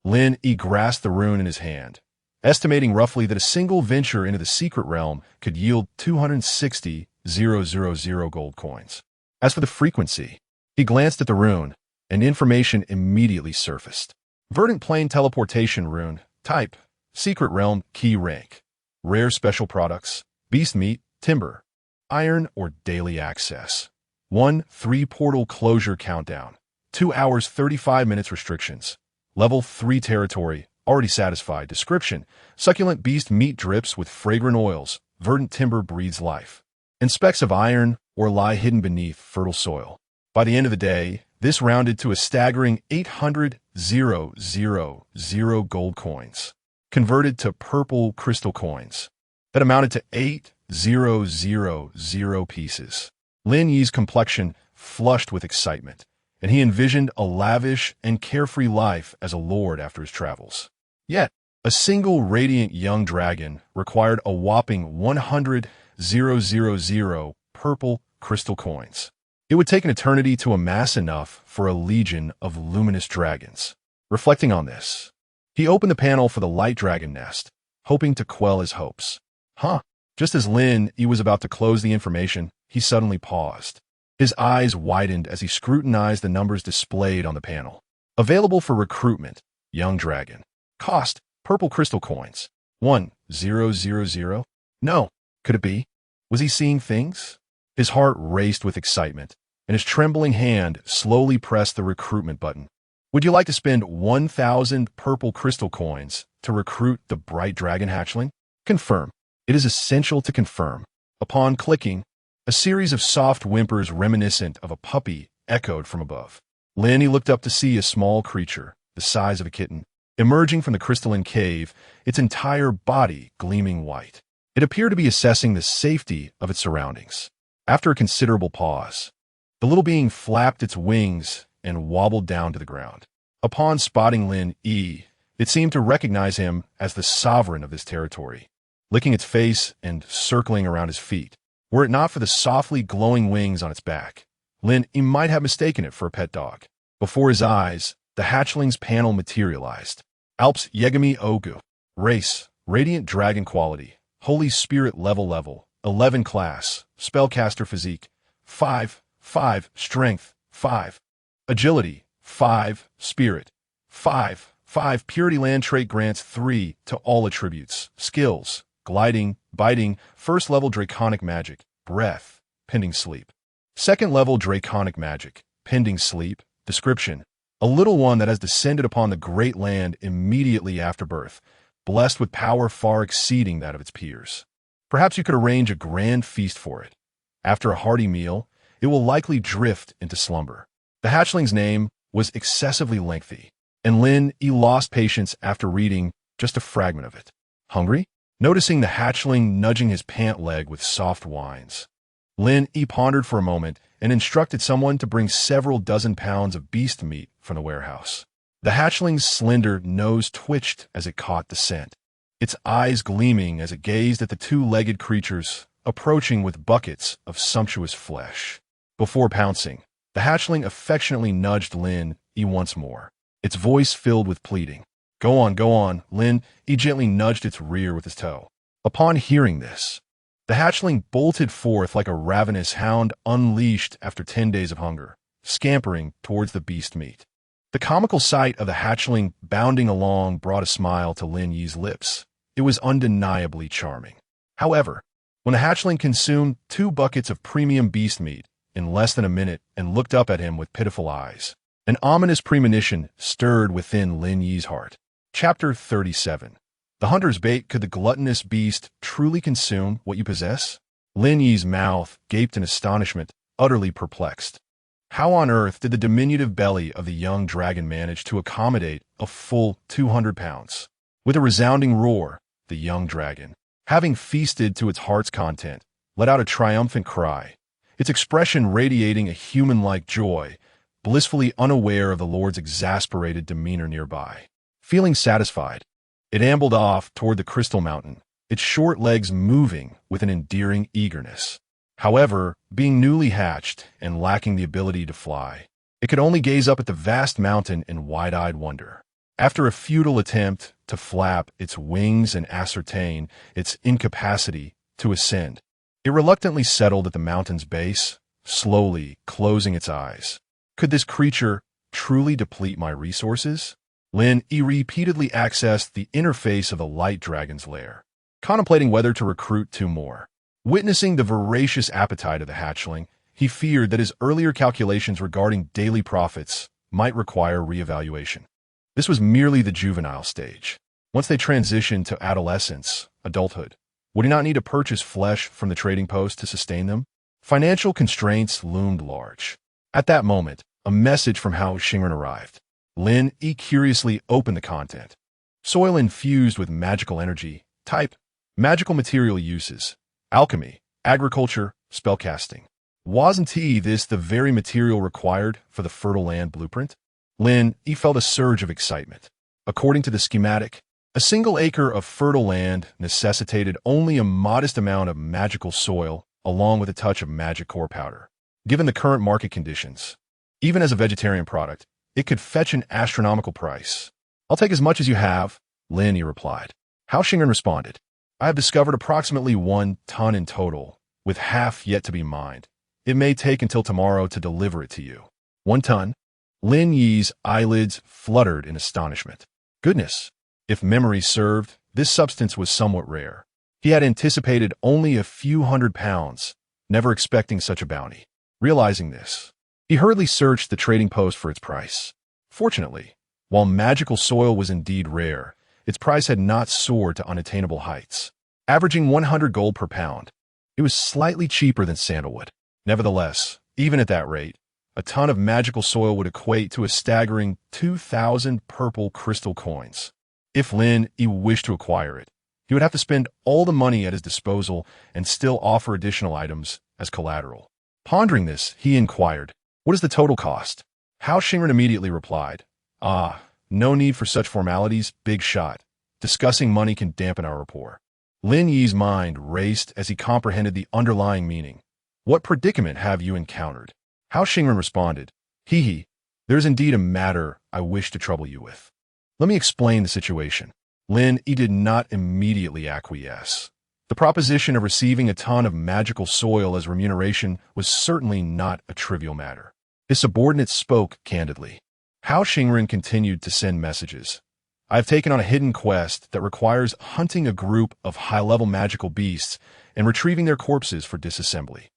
Lin Yi grasped the rune in his hand, estimating roughly that a single venture into the secret realm could yield 260,000 gold coins. As for the frequency, he glanced at the rune, and information immediately surfaced. Verdant plane teleportation rune, type, secret realm, key rank, rare special products, beast meat, timber, iron or daily access. 1-3 portal closure countdown. 2 hours 35 minutes restrictions. Level 3 territory, already satisfied. Description, succulent beast meat drips with fragrant oils. Verdant timber breathes life. And specks of iron or lie hidden beneath fertile soil. By the end of the day, this rounded to a staggering 800,000 gold coins, converted to purple crystal coins. That amounted to 8,000 pieces. Lin Yi's complexion flushed with excitement, and he envisioned a lavish and carefree life as a lord after his travels. Yet, a single radiant young dragon required a whopping 100,000 purple crystal coins. It would take an eternity to amass enough for a legion of luminous dragons. Reflecting on this, he opened the panel for the light dragon nest, hoping to quell his hopes. Just as Lin Yi was about to close the information, he suddenly paused. His eyes widened as he scrutinized the numbers displayed on the panel. Available for recruitment, young dragon. Cost, purple crystal coins. 1,000. No, could it be? Was he seeing things? His heart raced with excitement, and his trembling hand slowly pressed the recruitment button. Would you like to spend 1,000 purple crystal coins to recruit the bright dragon hatchling? Confirm. It is essential to confirm. Upon clicking, a series of soft whimpers reminiscent of a puppy echoed from above. Lin Yi looked up to see a small creature, the size of a kitten, emerging from the crystalline cave, its entire body gleaming white. It appeared to be assessing the safety of its surroundings. After a considerable pause, the little being flapped its wings and wobbled down to the ground. Upon spotting Lin Yi, it seemed to recognize him as the sovereign of this territory, licking its face and circling around his feet. Were it not for the softly glowing wings on its back, Lin Yi might have mistaken it for a pet dog. Before his eyes, the hatchling's panel materialized. Alps Yegami Ogu. Race, Radiant Dragon Quality. Holy Spirit Level, 11 Class. Spellcaster Physique, 5 Strength, 5 Agility, 5 Spirit, 5 Purity Land Trait grants 3 to all attributes. Skills, Gliding, Biting, First Level Draconic Magic, Breath, Pending Sleep. Second Level Draconic Magic, Pending Sleep. Description: a little one that has descended upon the great land immediately after birth, blessed with power far exceeding that of its peers. Perhaps you could arrange a grand feast for it. After a hearty meal, it will likely drift into slumber. The hatchling's name was excessively lengthy, and Lin Yi lost patience after reading just a fragment of it. Hungry? Noticing the hatchling nudging his pant leg with soft whines, Lin Yi pondered for a moment and instructed someone to bring several dozen pounds of beast meat from the warehouse. The hatchling's slender nose twitched as it caught the scent, its eyes gleaming as it gazed at the two-legged creatures approaching with buckets of sumptuous flesh. Before pouncing, the hatchling affectionately nudged Lin Yi once more, its voice filled with pleading. Go on, Lin Yi gently nudged its rear with his toe. Upon hearing this, the hatchling bolted forth like a ravenous hound unleashed after 10 days of hunger, scampering towards the beast meat. The comical sight of the hatchling bounding along brought a smile to Lin Yi's lips. It was undeniably charming. However, when the hatchling consumed 2 buckets of premium beast meat in less than a minute and looked up at him with pitiful eyes, an ominous premonition stirred within Lin Yi's heart. Chapter 37. The hunter's bait. Could the gluttonous beast truly consume what you possess? Lin Yi's mouth gaped in astonishment, utterly perplexed. How on earth did the diminutive belly of the young dragon manage to accommodate a full 200 pounds? With a resounding roar, the young dragon, having feasted to its heart's content, let out a triumphant cry, its expression radiating a human-like joy, blissfully unaware of the Lord's exasperated demeanor nearby. Feeling satisfied, it ambled off toward the crystal mountain, its short legs moving with an endearing eagerness. However, being newly hatched and lacking the ability to fly, it could only gaze up at the vast mountain in wide-eyed wonder. After a futile attempt to flap its wings and ascertain its incapacity to ascend, it reluctantly settled at the mountain's base, slowly closing its eyes. Could this creature truly deplete my resources? Lin Yi repeatedly accessed the interface of the light dragon's lair, contemplating whether to recruit 2 more. Witnessing the voracious appetite of the hatchling, he feared that his earlier calculations regarding daily profits might require reevaluation. This was merely the juvenile stage. Once they transitioned to adolescence, adulthood, would he not need to purchase flesh from the trading post to sustain them? Financial constraints loomed large. At that moment, a message from Hao Xingren arrived. Lin Yi curiously opened the content. Soil infused with magical energy. Type: magical material uses. Alchemy, agriculture, spellcasting. Wasn't this the very material required for the fertile land blueprint? Lin Yi felt a surge of excitement. According to the schematic, a single acre of fertile land necessitated only a modest amount of magical soil along with a touch of magic core powder. Given the current market conditions, even as a vegetarian product, it could fetch an astronomical price. I'll take as much as you have, Lin Yi replied. Hao Xingren responded. I have discovered approximately 1 ton in total, with half yet to be mined. It may take until tomorrow to deliver it to you. 1 ton? Lin Yi's eyelids fluttered in astonishment. Goodness! If memory served, this substance was somewhat rare. He had anticipated only a few £100, never expecting such a bounty. Realizing this, he hurriedly searched the trading post for its price. Fortunately, while magical soil was indeed rare, its price had not soared to unattainable heights. Averaging 100 gold per pound, it was slightly cheaper than sandalwood. Nevertheless, even at that rate, a ton of magical soil would equate to a staggering 2,000 purple crystal coins. If Lin Yi wished to acquire it, he would have to spend all the money at his disposal and still offer additional items as collateral. Pondering this, he inquired, "What is the total cost?" Hao Xingren immediately replied, "No need for such formalities, big shot. Discussing money can dampen our rapport." Lin Yi's mind raced as he comprehended the underlying meaning. "What predicament have you encountered?" Hao Xingren responded, "Hee, there's indeed a matter I wish to trouble you with. Let me explain the situation." Lin Yi did not immediately acquiesce. The proposition of receiving a ton of magical soil as remuneration was certainly not a trivial matter. His subordinate spoke candidly. Hao Xingren continued to send messages. "I have taken on a hidden quest that requires hunting a group of high-level magical beasts and retrieving their corpses for disassembly.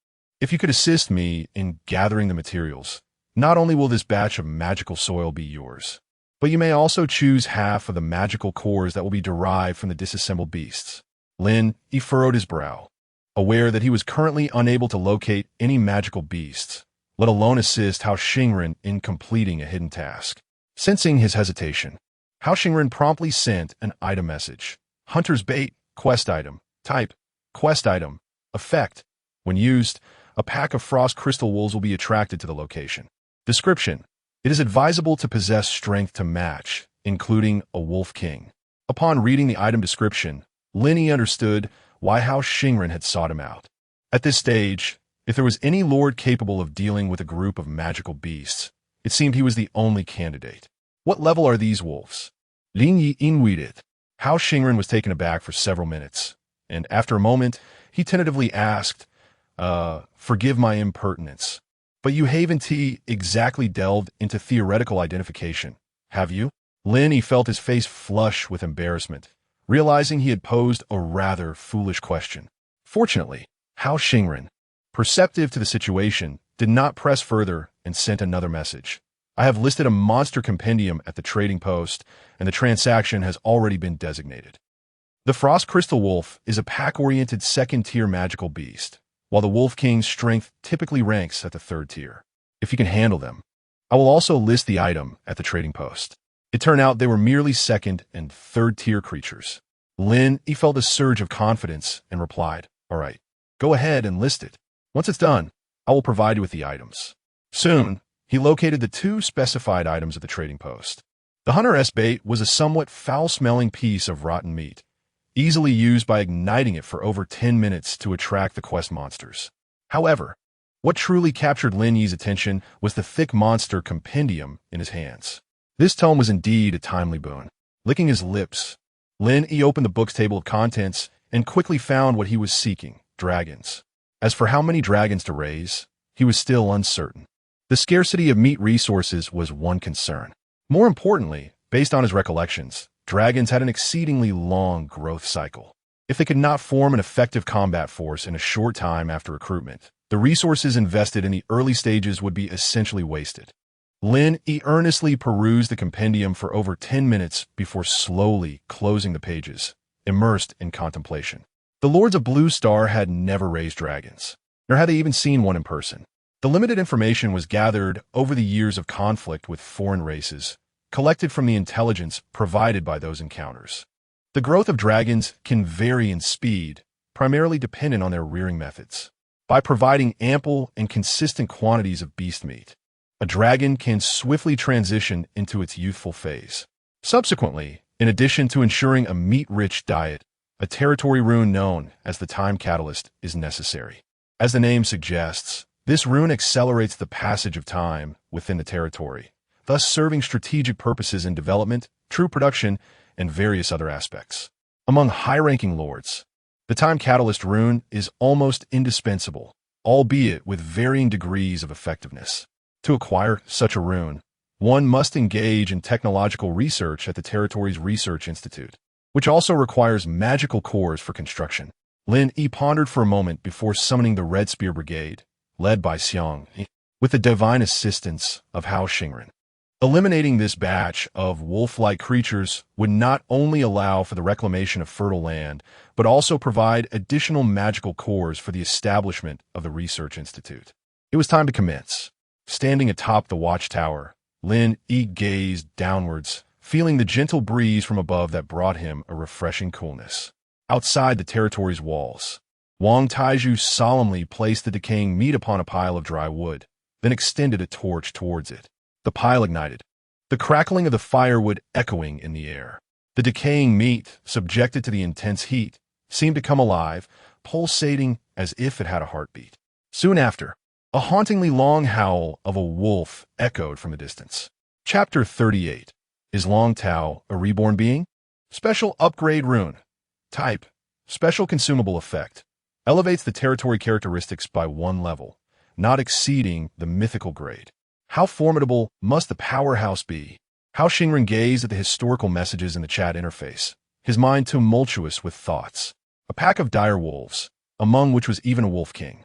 If you could assist me in gathering the materials, not only will this batch of magical soil be yours, but you may also choose half of the magical cores that will be derived from the disassembled beasts." Lin Yi furrowed his brow, aware that he was currently unable to locate any magical beasts, let alone assist Hao Xingren in completing a hidden task. Sensing his hesitation, Hao Xingren promptly sent an item message. "Hunter's bait, quest item. Type, quest item. Effect, when used, a pack of frost crystal wolves will be attracted to the location. Description, it is advisable to possess strength to match, including a wolf king." Upon reading the item description, Lin Yi understood why Hao Xingren had sought him out. At this stage, if there was any lord capable of dealing with a group of magical beasts, it seemed he was the only candidate. "What level are these wolves?" Lin Yi inquired. Hao Xingren was taken aback for several minutes, and after a moment, he tentatively asked, "Forgive my impertinence, but you haven't exactly delved into theoretical identification, have you?" Lin Yi felt his face flush with embarrassment, realizing he had posed a rather foolish question. Fortunately, Hao Xingren, perceptive to the situation, did not press further and sent another message. "I have listed a monster compendium at the trading post, and the transaction has already been designated. The Frost Crystal Wolf is a pack-oriented second-tier magical beast, while the Wolf King's strength typically ranks at the 3rd tier. If you can handle them, I will also list the item at the trading post." It turned out they were merely 2nd and 3rd tier creatures. Lin Yi felt a surge of confidence and replied, "All right, go ahead and list it. Once it's done, I will provide you with the items." Soon, he located the 2 specified items at the trading post. The hunter's bait was a somewhat foul-smelling piece of rotten meat, easily used by igniting it for over 10 minutes to attract the quest monsters. However, what truly captured Lin Yi's attention was the thick monster compendium in his hands. This tome was indeed a timely boon. Licking his lips, Lin Yi opened the book's table of contents and quickly found what he was seeking: dragons. As for how many dragons to raise, he was still uncertain. The scarcity of meat resources was one concern. More importantly, based on his recollections, dragons had an exceedingly long growth cycle. If they could not form an effective combat force in a short time after recruitment, the resources invested in the early stages would be essentially wasted. Lin Yi earnestly perused the compendium for over 10 minutes before slowly closing the pages, immersed in contemplation. The Lords of Blue Star had never raised dragons, nor had they even seen one in person. The limited information was gathered over the years of conflict with foreign races, collected from the intelligence provided by those encounters. The growth of dragons can vary in speed, primarily dependent on their rearing methods. By providing ample and consistent quantities of beast meat, a dragon can swiftly transition into its youthful phase. Subsequently, in addition to ensuring a meat-rich diet, a territory rune known as the Time Catalyst is necessary. As the name suggests, this rune accelerates the passage of time within the territory, thus serving strategic purposes in development, true production, and various other aspects. Among high-ranking lords, the Time Catalyst rune is almost indispensable, albeit with varying degrees of effectiveness. To acquire such a rune, one must engage in technological research at the territory's research institute, which also requires magical cores for construction. Lin Yi pondered for a moment before summoning the Red Spear Brigade, led by Xiang, with the divine assistance of Hao Xingren. Eliminating this batch of wolf-like creatures would not only allow for the reclamation of fertile land, but also provide additional magical cores for the establishment of the Research Institute. It was time to commence. Standing atop the watchtower, Lin Yi gazed downwards, feeling the gentle breeze from above that brought him a refreshing coolness. Outside the territory's walls, Wang Taizhu solemnly placed the decaying meat upon a pile of dry wood, then extended a torch towards it. The pile ignited, the crackling of the firewood echoing in the air. The decaying meat, subjected to the intense heat, seemed to come alive, pulsating as if it had a heartbeat. Soon after, a hauntingly long howl of a wolf echoed from a distance. Chapter 38. Is Long Tao a reborn being? Special upgrade rune. Type: special consumable effect. Elevates the territory characteristics by 1 level, not exceeding the mythical grade. How formidable must the powerhouse be? Hao Xingren gazed at the historical messages in the chat interface, his mind tumultuous with thoughts. A pack of dire wolves, among which was even a wolf king.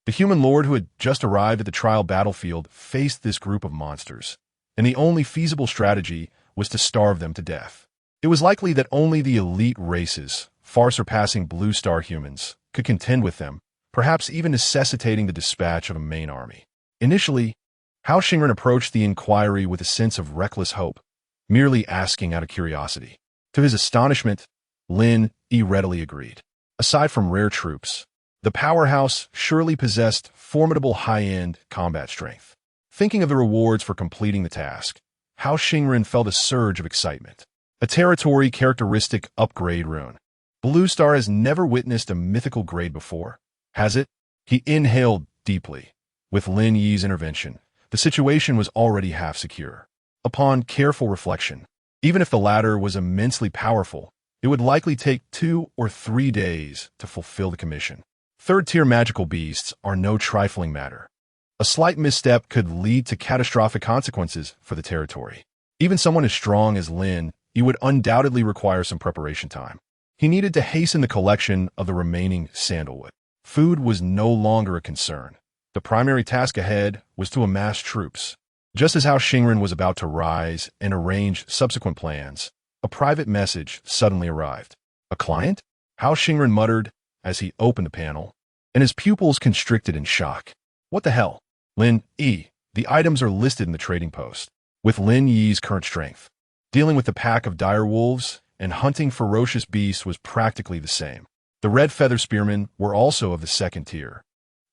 The human lord who had just arrived at the trial battlefield faced this group of monsters, and the only feasible strategy was to starve them to death. It was likely that only the elite races, far surpassing Blue Star humans, could contend with them, perhaps even necessitating the dispatch of a main army. Initially, Hao Xingren approached the inquiry with a sense of reckless hope, merely asking out of curiosity. To his astonishment, Lin Yi readily agreed. Aside from rare troops, the powerhouse surely possessed formidable high-end combat strength. Thinking of the rewards for completing the task, Hao Xingren felt a surge of excitement. A territory characteristic upgrade rune. Blue Star has never witnessed a mythical grade before, has it? He inhaled deeply. With Lin Yi's intervention, the situation was already half secure. Upon careful reflection, even if the latter was immensely powerful, it would likely take 2 or 3 days to fulfill the commission. Third-tier magical beasts are no trifling matter. A slight misstep could lead to catastrophic consequences for the territory. Even someone as strong as Lin Yi would undoubtedly require some preparation time. He needed to hasten the collection of the remaining sandalwood. Food was no longer a concern. The primary task ahead was to amass troops. Just as Hao Xingren was about to rise and arrange subsequent plans, a private message suddenly arrived. A client? Hao Xingren muttered as he opened the panel, and his pupils constricted in shock. What the hell? Lin Yi, the items are listed in the trading post. With Lin Yi's current strength, dealing with the pack of dire wolves and hunting ferocious beasts was practically the same. The Red Feather Spearmen were also of the 2nd tier,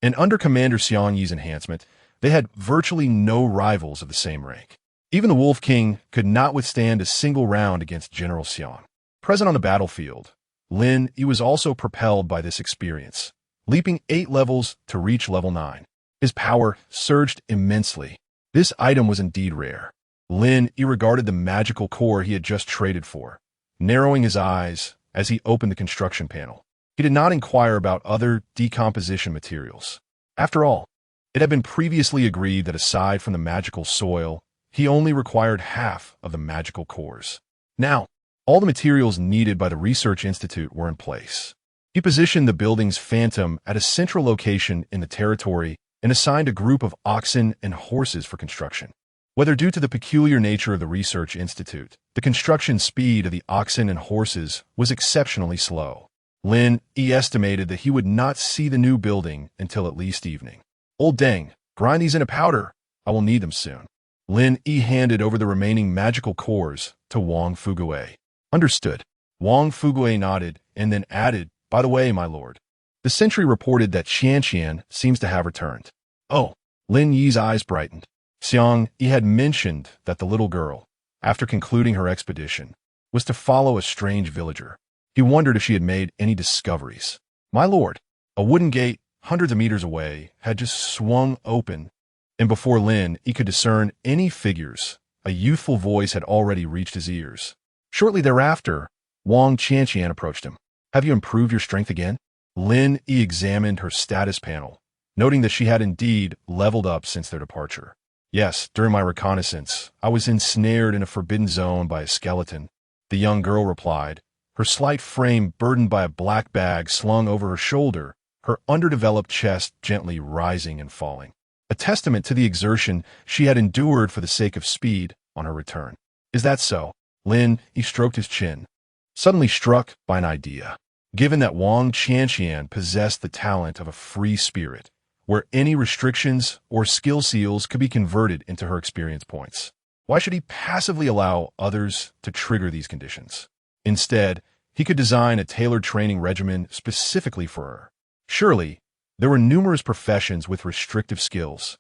and under Commander Xiang Yi's enhancement, they had virtually no rivals of the same rank. Even the Wolf King could not withstand a single round against General Xiang. Present on the battlefield, Lin Yi was also propelled by this experience, leaping 8 levels to reach level 9. His power surged immensely. This item was indeed rare. Lin Yi regarded the magical core he had just traded for, narrowing his eyes as he opened the construction panel. He did not inquire about other decomposition materials. After all, it had been previously agreed that aside from the magical soil, he only required half of the magical cores. Now, all the materials needed by the Research Institute were in place. He positioned the building's phantom at a central location in the territory and assigned a group of oxen and horses for construction. Whether due to the peculiar nature of the Research Institute, the construction speed of the oxen and horses was exceptionally slow. Lin Yi estimated that he would not see the new building until at least evening. Old Deng, grind these into powder. I will need them soon. Lin Yi handed over the remaining magical cores to Wang Fugue. Understood. Wang Fugue nodded and then added, by the way, my lord, the sentry reported that Xian seems to have returned. Oh, Lin Yi's eyes brightened. Xiang Yi had mentioned that the little girl, after concluding her expedition, was to follow a strange villager. He wondered if she had made any discoveries. My lord, a wooden gate hundreds of meters away had just swung open, and before Lin Yi could discern any figures, a youthful voice had already reached his ears. Shortly thereafter, Wang Qianqian approached him. Have you improved your strength again? Lin Yi examined her status panel, noting that she had indeed leveled up since their departure. Yes, during my reconnaissance, I was ensnared in a forbidden zone by a skeleton, the young girl replied, her slight frame burdened by a black bag slung over her shoulder, her underdeveloped chest gently rising and falling, a testament to the exertion she had endured for the sake of speed on her return. Is that so? Lin Yi stroked his chin, suddenly struck by an idea. Given that Wang Qianqian possessed the talent of a free spirit, where any restrictions or skill seals could be converted into her experience points, why should he passively allow others to trigger these conditions? Instead, he could design a tailored training regimen specifically for her. Surely, there were numerous professions with restrictive skills.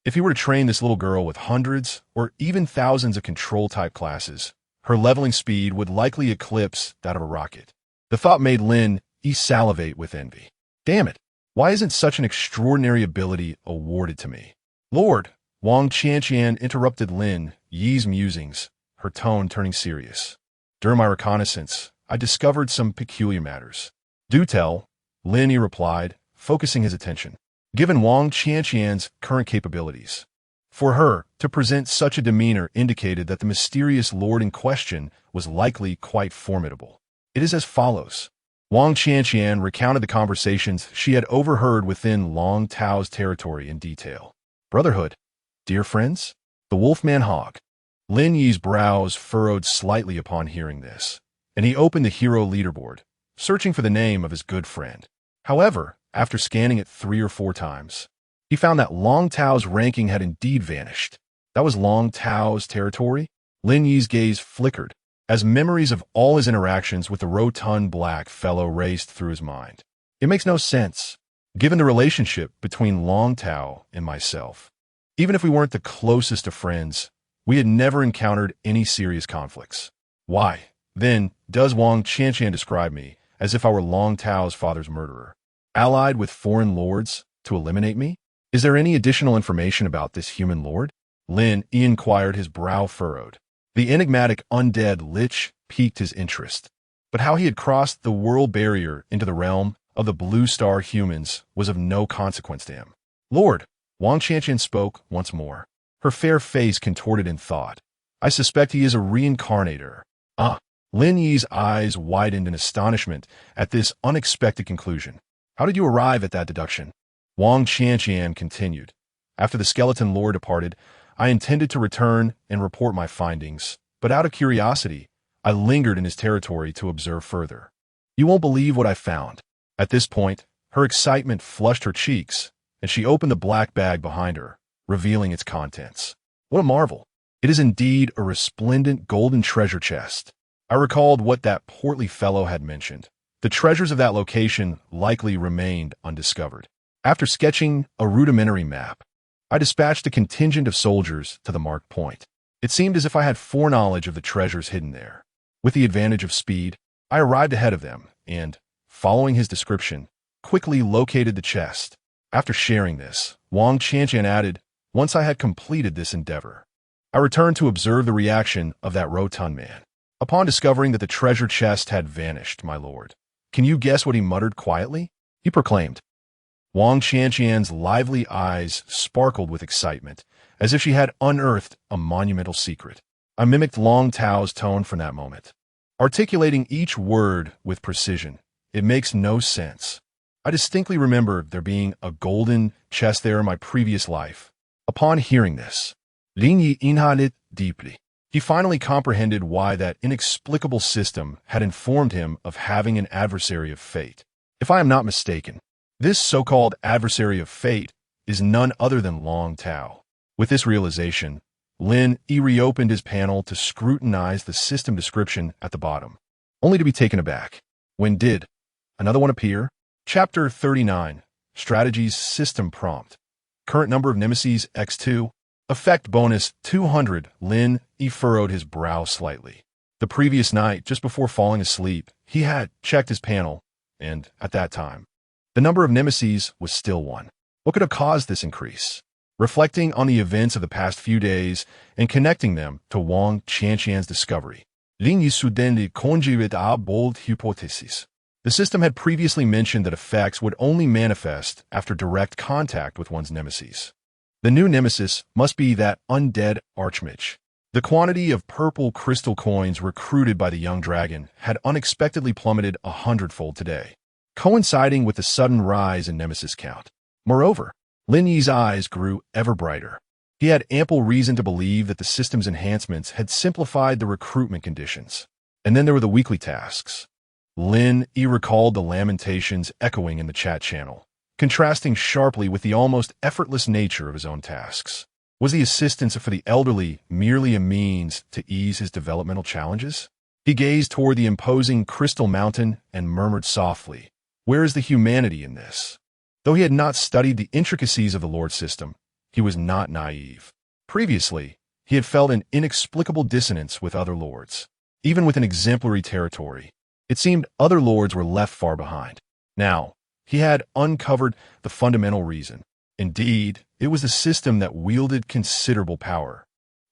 If he were to train this little girl with hundreds or even thousands of control-type classes, her leveling speed would likely eclipse that of a rocket. The thought made Lin Yi salivate with envy. Damn it, why isn't such an extraordinary ability awarded to me? Lord, Wang Qianqian interrupted Lin Yi's musings, her tone turning serious. During my reconnaissance, I discovered some peculiar matters. Do tell, Lin Yi replied, focusing his attention. Given Wang Qianqian's current capabilities, for her to present such a demeanor indicated that the mysterious lord in question was likely quite formidable. It is as follows. Wang Qianqian recounted the conversations she had overheard within Long Tao's territory in detail. Brotherhood, dear friends, the Wolfman Hog. Lin Yi's brows furrowed slightly upon hearing this, and he opened the hero leaderboard, searching for the name of his good friend. However, after scanning it 3 or 4 times, he found that Long Tao's ranking had indeed vanished. That was Long Tao's territory? Lin Yi's gaze flickered, as memories of all his interactions with the rotund black fellow raced through his mind. It makes no sense, given the relationship between Long Tao and myself. Even if we weren't the closest of friends, we had never encountered any serious conflicts. Why, then, does Wang Qianqian describe me as if I were Long Tao's father's murderer, allied with foreign lords to eliminate me? Is there any additional information about this human lord? Lin Yi inquired, his brow furrowed. The enigmatic undead lich piqued his interest, but how he had crossed the world barrier into the realm of the blue star humans was of no consequence to him. Lord, Wang Qianqian spoke once more, her fair face contorted in thought. I suspect he is a reincarnator. Lin Yi's eyes widened in astonishment at this unexpected conclusion. How did you arrive at that deduction? Wang Qianqian continued. After the skeleton lord departed, I intended to return and report my findings, but out of curiosity, I lingered in his territory to observe further. You won't believe what I found. At this point, her excitement flushed her cheeks, and she opened the black bag behind her, revealing its contents. What a marvel! It is indeed a resplendent golden treasure chest. I recalled what that portly fellow had mentioned. The treasures of that location likely remained undiscovered. After sketching a rudimentary map, I dispatched a contingent of soldiers to the marked point. It seemed as if I had foreknowledge of the treasures hidden there. With the advantage of speed, I arrived ahead of them and, following his description, quickly located the chest. After sharing this, Wang Qianqian added, once I had completed this endeavor, I returned to observe the reaction of that rotund man. Upon discovering that the treasure chest had vanished, my lord, can you guess what he muttered quietly? He proclaimed. Wang Qianqian's lively eyes sparkled with excitement, as if she had unearthed a monumental secret. I mimicked Long Tao's tone from that moment, articulating each word with precision. It makes no sense. I distinctly remember there being a golden chest there in my previous life. Upon hearing this, Lin Yi inhaled deeply. He finally comprehended why that inexplicable system had informed him of having an adversary of fate. If I am not mistaken, this so-called adversary of fate is none other than Long Tao. With this realization, Lin Yi reopened his panel to scrutinize the system description at the bottom, only to be taken aback. When did another one appear? Chapter 39, Strategies System Prompt. Current number of nemesis x2. Effect bonus 200. Lin Yi furrowed his brow slightly. The previous night, just before falling asleep, he had checked his panel, and at that time, the number of nemesis was still 1. What could have caused this increase? Reflecting on the events of the past few days and connecting them to Wang Qianqian's discovery, Lin Yi suddenly conjured a bold hypothesis. The system had previously mentioned that effects would only manifest after direct contact with one's nemesis. The new nemesis must be that undead archmage. The quantity of purple crystal coins recruited by the young dragon had unexpectedly plummeted 100-fold today, coinciding with the sudden rise in nemesis count. Moreover, Lin Yi's eyes grew ever brighter. He had ample reason to believe that the system's enhancements had simplified the recruitment conditions. And then there were the weekly tasks. Lin Yi recalled the lamentations echoing in the chat channel, contrasting sharply with the almost effortless nature of his own tasks. Was the assistance for the elderly merely a means to ease his developmental challenges? He gazed toward the imposing crystal mountain and murmured softly, "Where is the humanity in this?" Though he had not studied the intricacies of the Lord system, he was not naive. Previously, he had felt an inexplicable dissonance with other lords. Even with an exemplary territory, it seemed other lords were left far behind. Now, he had uncovered the fundamental reason. Indeed, it was the system that wielded considerable power.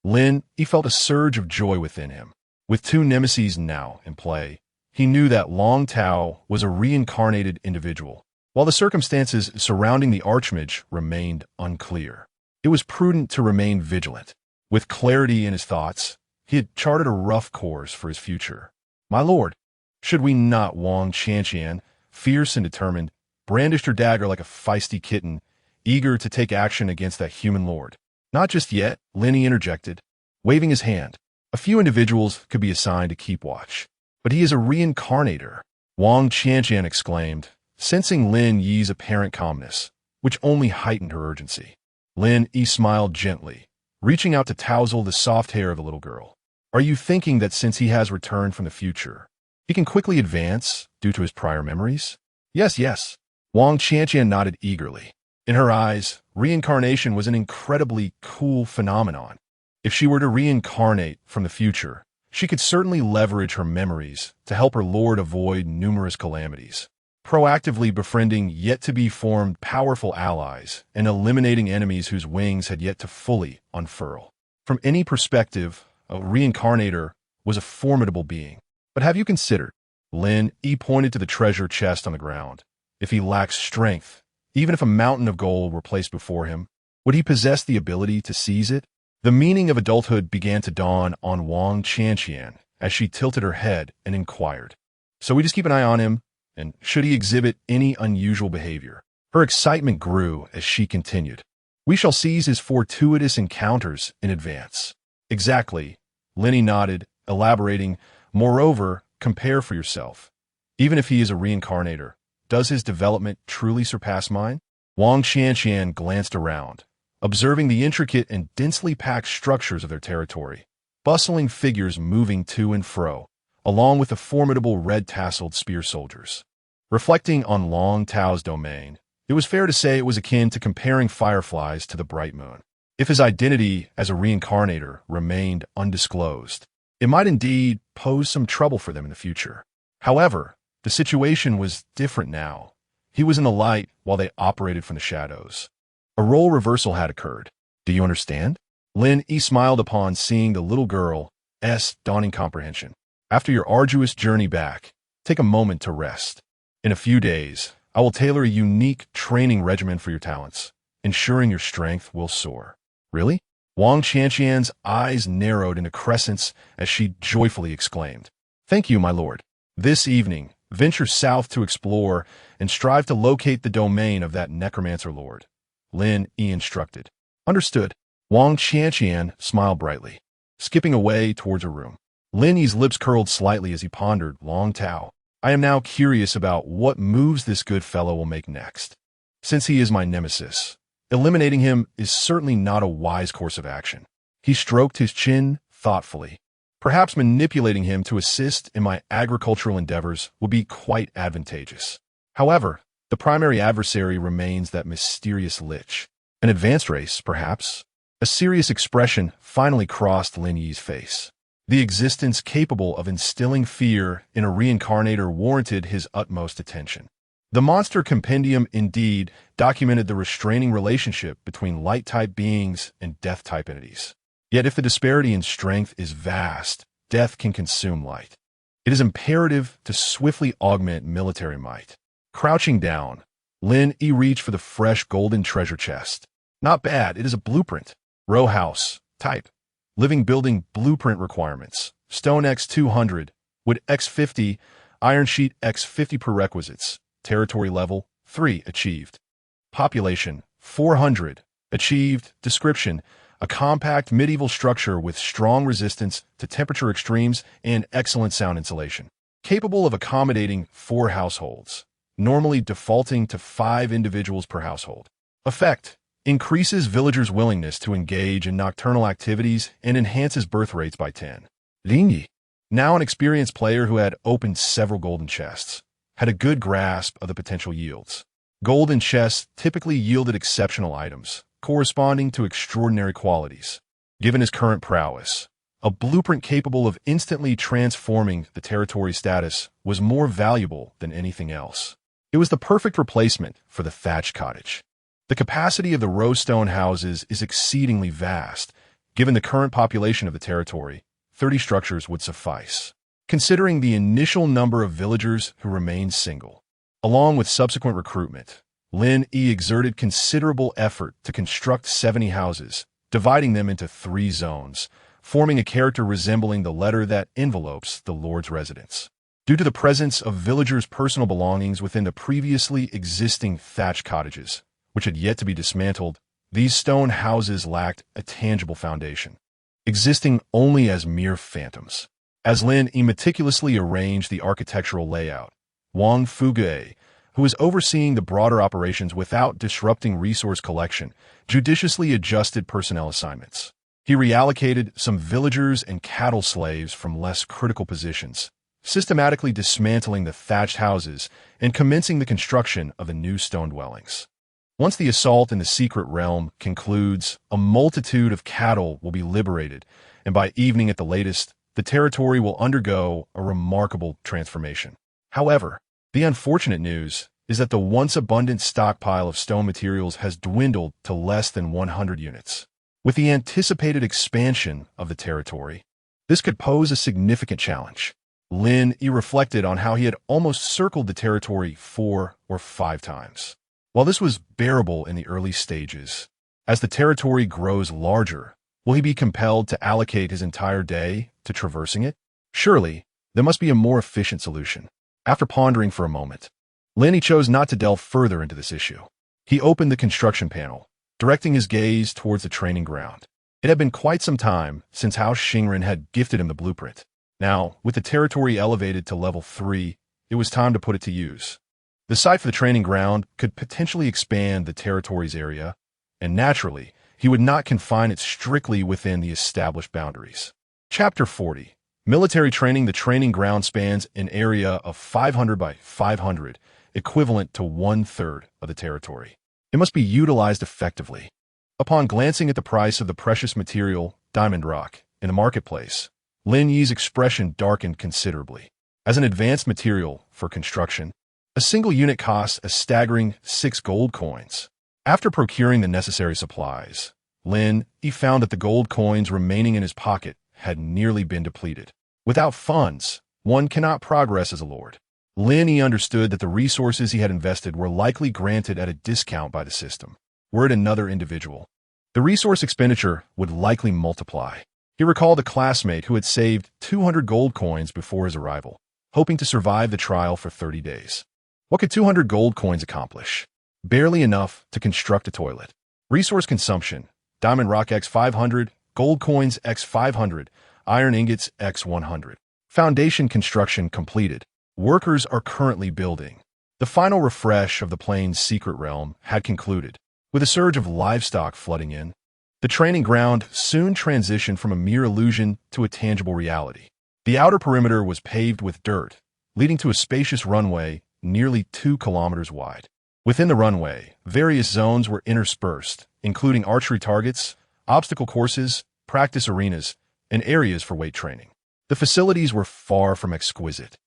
He felt a surge of joy within him. With two nemeses now in play, he knew that Long Tao was a reincarnated individual, while the circumstances surrounding the archmage remained unclear. It was prudent to remain vigilant. With clarity in his thoughts, he had charted a rough course for his future. "My lord, should we not?" Wang Qianqian, fierce and determined, brandished her dagger like a feisty kitten, eager to take action against that human lord. "Not just yet," Lin Yi interjected, waving his hand. "A few individuals could be assigned to keep watch. But he is a reincarnator," Wang Qianqian exclaimed, sensing Lin Yi's apparent calmness, which only heightened her urgency. Lin Yi smiled gently, reaching out to tousle the soft hair of the little girl. "Are you thinking that since he has returned from the future, he can quickly advance due to his prior memories?" Yes. Wang Qianqian nodded eagerly. In her eyes, reincarnation was an incredibly cool phenomenon. If she were to reincarnate from the future, she could certainly leverage her memories to help her lord avoid numerous calamities, proactively befriending yet-to-be-formed powerful allies and eliminating enemies whose wings had yet to fully unfurl. From any perspective, a reincarnator was a formidable being. But have you considered? Lin Yi pointed to the treasure chest on the ground. If he lacks strength, even if a mountain of gold were placed before him, would he possess the ability to seize it? The meaning of adulthood began to dawn on Wang Qianqian as she tilted her head and inquired. "So we just keep an eye on him, and should he exhibit any unusual behavior?" Her excitement grew as she continued. "We shall seize his fortuitous encounters in advance." "Exactly," Lin Yi nodded, elaborating, "Moreover, compare for yourself. Even if he is a reincarnator, does his development truly surpass mine?" Wang Qianqian glanced around, observing the intricate and densely packed structures of their territory, bustling figures moving to and fro, along with the formidable red-tasseled spear soldiers. Reflecting on Long Tao's domain, it was fair to say it was akin to comparing fireflies to the bright moon. If his identity as a reincarnator remained undisclosed, it might indeed pose some trouble for them in the future. However, the situation was different now. He was in the light while they operated from the shadows. A role reversal had occurred. "Do you understand?" Lin Yi smiled upon seeing the little girl's dawning comprehension. "After your arduous journey back, take a moment to rest. In a few days, I will tailor a unique training regimen for your talents, ensuring your strength will soar." "Really?" Wang Qianqian's eyes narrowed into crescents as she joyfully exclaimed. "Thank you, my lord. This evening, venture south to explore and strive to locate the domain of that necromancer lord," Lin Yi instructed. "Understood." Wang Qianqian smiled brightly, skipping away towards her room. Lin Yi's lips curled slightly as he pondered Long Tao. "I am now curious about what moves this good fellow will make next. Since he is my nemesis, eliminating him is certainly not a wise course of action." He stroked his chin thoughtfully. "Perhaps manipulating him to assist in my agricultural endeavors will be quite advantageous. However, the primary adversary remains that mysterious lich. An advanced race, perhaps?" A serious expression finally crossed Lin Yi's face. The existence capable of instilling fear in a reincarnator warranted his utmost attention. The monster compendium indeed documented the restraining relationship between light-type beings and death-type entities. Yet if the disparity in strength is vast, death can consume light. It is imperative to swiftly augment military might. Crouching down, Lin Yi reached for the fresh golden treasure chest. Not bad, it is a blueprint. Row house, type. Living building blueprint requirements. Stone X200, wood X50, iron sheet X50 prerequisites. Territory level 3 achieved. Population 400 achieved. Description: a compact medieval structure with strong resistance to temperature extremes and excellent sound insulation. Capable of accommodating 4 households, normally defaulting to 5 individuals per household. Effect: increases villagers' willingness to engage in nocturnal activities and enhances birth rates by 10. Lin Yi, now an experienced player who had opened several golden chests, had a good grasp of the potential yields. Golden chests typically yielded exceptional items, corresponding to extraordinary qualities. Given his current prowess, a blueprint capable of instantly transforming the territory status was more valuable than anything else. It was the perfect replacement for the thatched cottage. The capacity of the row stone houses is exceedingly vast. Given the current population of the territory, 30 structures would suffice. Considering the initial number of villagers who remained single, along with subsequent recruitment, Lin Yi exerted considerable effort to construct 70 houses, dividing them into 3 zones, forming a character resembling the letter that envelopes the Lord's residence. Due to the presence of villagers' personal belongings within the previously existing thatched cottages, which had yet to be dismantled, these stone houses lacked a tangible foundation, existing only as mere phantoms. As Lin Yi meticulously arranged the architectural layout, Wang Fugue, who was overseeing the broader operations without disrupting resource collection, judiciously adjusted personnel assignments. He reallocated some villagers and cattle slaves from less critical positions, systematically dismantling the thatched houses and commencing the construction of the new stone dwellings. Once the assault in the secret realm concludes, a multitude of cattle will be liberated, and by evening at the latest, the territory will undergo a remarkable transformation. However, the unfortunate news is that the once abundant stockpile of stone materials has dwindled to less than 100 units. With the anticipated expansion of the territory, this could pose a significant challenge. Lin Yi reflected on how he had almost circled the territory 4 or 5 times. While this was bearable in the early stages, as the territory grows larger, will he be compelled to allocate his entire day to traversing it? Surely, there must be a more efficient solution. After pondering for a moment, Lin Yi chose not to delve further into this issue. He opened the construction panel, directing his gaze towards the training ground. It had been quite some time since House Xingren had gifted him the blueprint. Now, with the territory elevated to level 3, it was time to put it to use. The site for the training ground could potentially expand the territory's area, and naturally, he would not confine it strictly within the established boundaries. Chapter 40. Military training. The training ground spans an area of 500 by 500, equivalent to 1/3 of the territory. It must be utilized effectively. Upon glancing at the price of the precious material, diamond rock, in the marketplace, Lin Yi's expression darkened considerably. As an advanced material for construction, a single unit costs a staggering 6 gold coins. After procuring the necessary supplies, Lin Yi found that the gold coins remaining in his pocket had nearly been depleted. Without funds, one cannot progress as a lord. Lin Yi understood that the resources he had invested were likely granted at a discount by the system. Were it another individual, the resource expenditure would likely multiply. He recalled a classmate who had saved 200 gold coins before his arrival, hoping to survive the trial for 30 days. What could 200 gold coins accomplish? Barely enough to construct a toilet. Resource consumption: diamond rock x 500, gold coins x 500, iron ingots x 100. Foundation construction completed. Workers are currently building. The final refresh of the plane's secret realm had concluded. With a surge of livestock flooding in, the training ground soon transitioned from a mere illusion to a tangible reality. The outer perimeter was paved with dirt, leading to a spacious runway nearly 2 kilometers wide. Within the runway, various zones were interspersed, including archery targets, obstacle courses, practice arenas, and areas for weight training. The facilities were far from exquisite.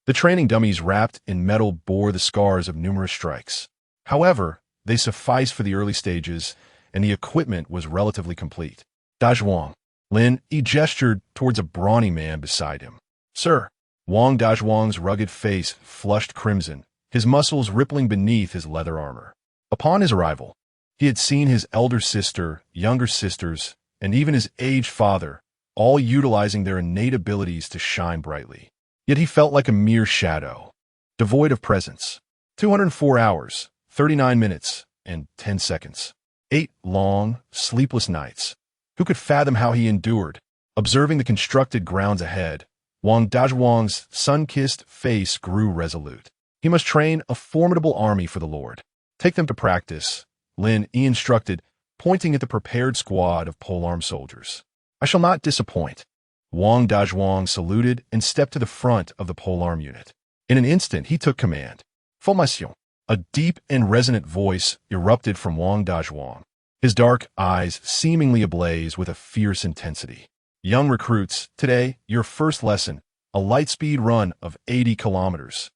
The training dummies wrapped in metal bore the scars of numerous strikes. However, they sufficed for the early stages, and the equipment was relatively complete. Dazhuang. Lin Yi gestured towards a brawny man beside him. "Sir, Wang Dazhuang's rugged face flushed crimson, his muscles rippling beneath his leather armor. Upon his arrival, he had seen his elder sister, younger sisters, and even his aged father, all utilizing their innate abilities to shine brightly. Yet he felt like a mere shadow, devoid of presence. 204 hours, 39 minutes, and 10 seconds. 8 long, sleepless nights. Who could fathom how he endured? Observing the constructed grounds ahead, Wang Dazhuang's sun-kissed face grew resolute. He must train a formidable army for the Lord. Take them to practice, Lin Yi instructed, pointing at the prepared squad of polearm soldiers. I shall not disappoint. Wang Dazhuang saluted and stepped to the front of the polearm unit. In an instant, he took command. Formation. A deep and resonant voice erupted from Wang Dazhuang, his dark eyes seemingly ablaze with a fierce intensity. Young recruits, today, your first lesson, a light-speed run of 80 kilometers.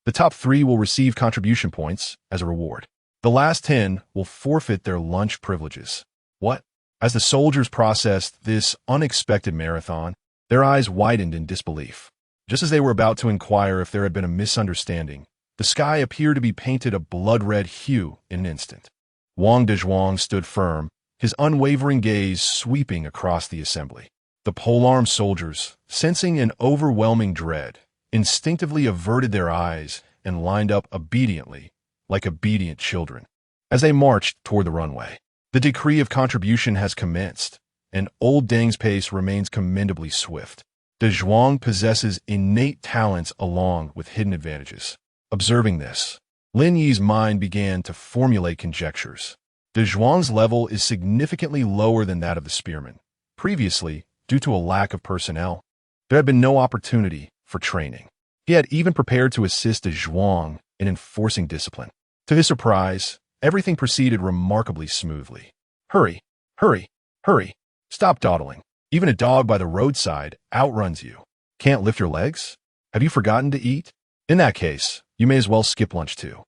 The top 3 will receive contribution points as a reward. The last 10 will forfeit their lunch privileges. What? As the soldiers processed this unexpected marathon, their eyes widened in disbelief. Just as they were about to inquire if there had been a misunderstanding, the sky appeared to be painted a blood-red hue in an instant. Wang Dazhuang stood firm, his unwavering gaze sweeping across the assembly. The polearm soldiers, sensing an overwhelming dread, instinctively averted their eyes and lined up obediently, like obedient children. As they marched toward the runway, the decree of contribution has commenced, and old Deng's pace remains commendably swift. Dazhuang possesses innate talents along with hidden advantages. Observing this, Lin Yi's mind began to formulate conjectures. Dazhuang's level is significantly lower than that of the spearmen. Previously, due to a lack of personnel, there had been no opportunity for training. He had even prepared to assist Dazhuang in enforcing discipline. To his surprise, everything proceeded remarkably smoothly. Hurry, hurry, hurry. Stop dawdling. Even a dog by the roadside outruns you. Can't lift your legs? Have you forgotten to eat? In that case, you may as well skip lunch too.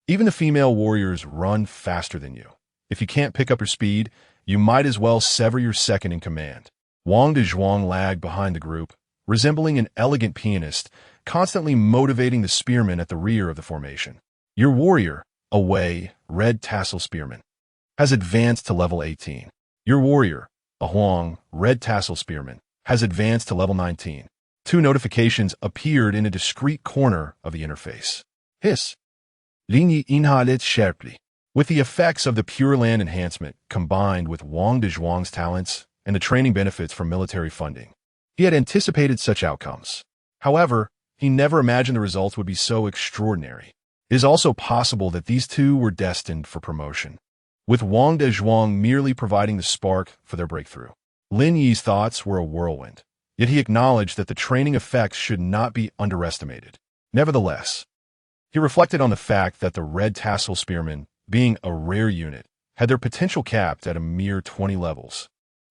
Even the female warriors run faster than you. If you can't pick up your speed, you might as well sever your second in command. Wang Dazhuang lagged behind the group, resembling an elegant pianist, constantly motivating the spearmen at the rear of the formation. Your warrior, a Wei, red tassel spearman, has advanced to level 18. Your warrior, a Huang, red tassel spearman, has advanced to level 19. 2 notifications appeared in a discrete corner of the interface. Hiss. Lin Yi inhaled sharply. With the effects of the Pure Land enhancement combined with Wang Dazhuang's talents and the training benefits from military funding, he had anticipated such outcomes. However, he never imagined the results would be so extraordinary. It is also possible that these two were destined for promotion, with Wang Dazhuang merely providing the spark for their breakthrough. Lin Yi's thoughts were a whirlwind, yet he acknowledged that the training effects should not be underestimated. Nevertheless, he reflected on the fact that the red tassel spearmen, being a rare unit, had their potential capped at a mere 20 levels,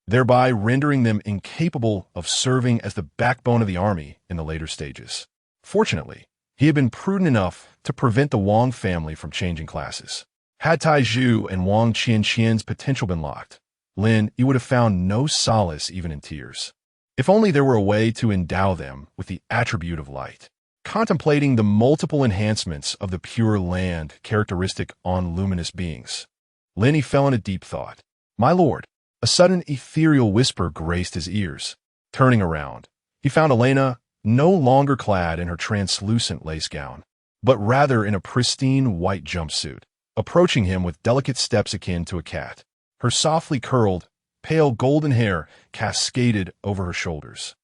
thereby rendering them incapable of serving as the backbone of the army in the later stages. Fortunately, he had been prudent enough to prevent the Wang family from changing classes. Had Taizhu and Wang Qianqian's potential been locked, Lin Yi would have found no solace even in tears. If only there were a way to endow them with the attribute of light. Contemplating the multiple enhancements of the Pure Land characteristic on luminous beings, Lin Yi fell in a deep thought. My lord, a sudden ethereal whisper graced his ears. Turning around, he found Elena no longer clad in her translucent lace gown, but rather in a pristine white jumpsuit, approaching him with delicate steps akin to a cat. Her softly curled, pale golden hair cascaded over her shoulders,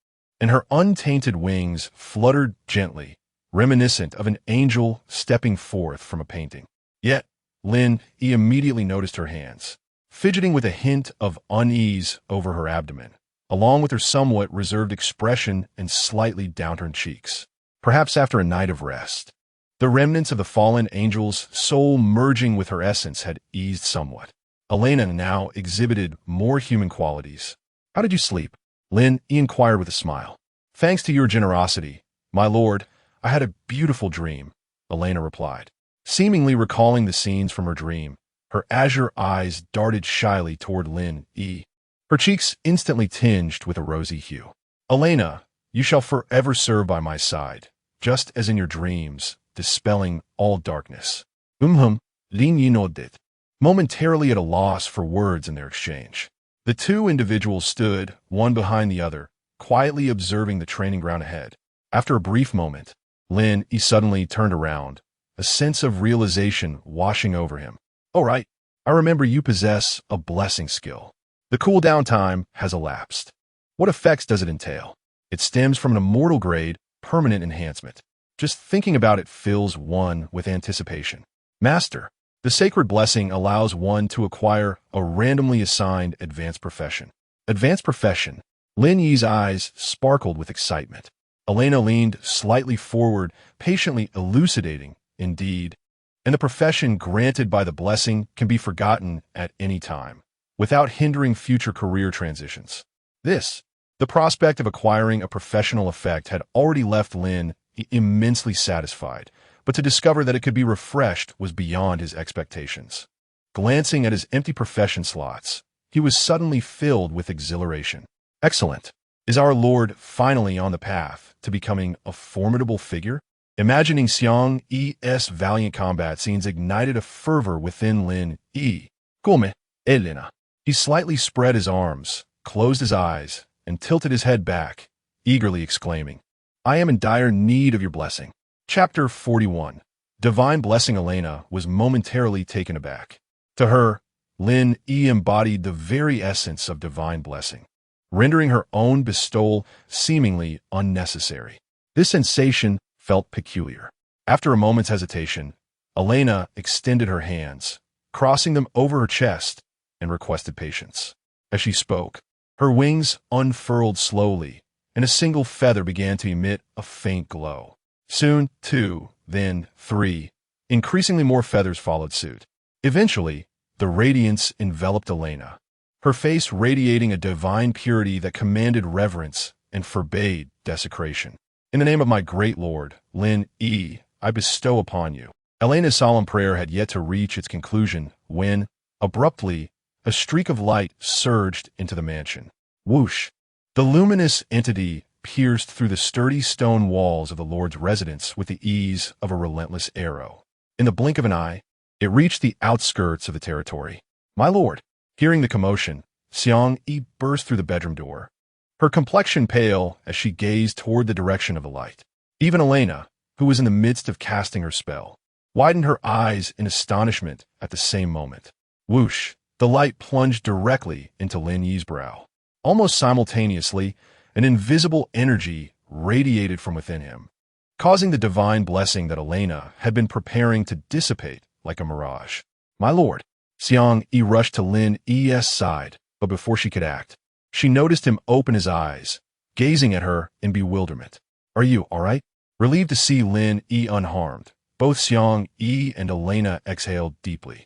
and her untainted wings fluttered gently, reminiscent of an angel stepping forth from a painting. Yet, Lin Yi immediately noticed her hands, fidgeting with a hint of unease over her abdomen, along with her somewhat reserved expression and slightly downturned cheeks. Perhaps after a night of rest, the remnants of the fallen angel's soul merging with her essence had eased somewhat. Elena now exhibited more human qualities. How did you sleep? Lin Yi inquired with a smile. Thanks to your generosity, my lord, I had a beautiful dream, Elena replied. Seemingly recalling the scenes from her dream, her azure eyes darted shyly toward Lin Yi, her cheeks instantly tinged with a rosy hue. Elena, you shall forever serve by my side, just as in your dreams, dispelling all darkness. Lin Yi nodded, momentarily at a loss for words in their exchange. The two individuals stood, one behind the other, quietly observing the training ground ahead. After a brief moment, Lin Yi suddenly turned around, a sense of realization washing over him. "All right, I remember you possess a blessing skill. The cooldown time has elapsed. What effects does it entail?" "It stems from an immortal grade, permanent enhancement. Just thinking about it fills one with anticipation." "Master, the sacred blessing allows one to acquire a randomly assigned advanced profession." "Advanced profession?" Lin Yi's eyes sparkled with excitement. Elena leaned slightly forward, patiently elucidating, "Indeed. And the profession granted by the blessing can be forgotten at any time, without hindering future career transitions." The prospect of acquiring a professional effect had already left Lin immensely satisfied, but to discover that it could be refreshed was beyond his expectations. Glancing at his empty profession slots, he was suddenly filled with exhilaration. "Excellent. Is our Lord finally on the path to becoming a formidable figure?" Imagining Xiang Yi's valiant combat scenes ignited a fervor within Lin Yi. "Come, Elena." He slightly spread his arms, closed his eyes, and tilted his head back, eagerly exclaiming, "I am in dire need of your blessing." Chapter 41. Divine Blessing. Elena was momentarily taken aback. To her, Lin Yi embodied the very essence of divine blessing, rendering her own bestowal seemingly unnecessary. This sensation felt peculiar. After a moment's hesitation, Elena extended her hands, crossing them over her chest, and requested patience. As she spoke, her wings unfurled slowly, and a single feather began to emit a faint glow. Soon, 2, then 3, increasingly more feathers followed suit. Eventually, the radiance enveloped Elena, her face radiating a divine purity that commanded reverence and forbade desecration. "In the name of my great lord, Lin Yi, I bestow upon you." Elena's solemn prayer had yet to reach its conclusion when, abruptly, a streak of light surged into the mansion. Whoosh! The luminous entity pierced through the sturdy stone walls of the Lord's residence with the ease of a relentless arrow. In the blink of an eye, it reached the outskirts of the territory. "My lord!" Hearing the commotion, Xiang Yi burst through the bedroom door, her complexion pale as she gazed toward the direction of the light. Even Elena, who was in the midst of casting her spell, widened her eyes in astonishment at the same moment. Whoosh! The light plunged directly into Lin Yi's brow. Almost simultaneously, an invisible energy radiated from within him, causing the divine blessing that Elena had been preparing to dissipate like a mirage. "My lord!" Xiang Yi rushed to Lin Yi's side, but before she could act, she noticed him open his eyes, gazing at her in bewilderment. "Are you all right?" Relieved to see Lin Yi unharmed, both Xiang Yi and Elena exhaled deeply.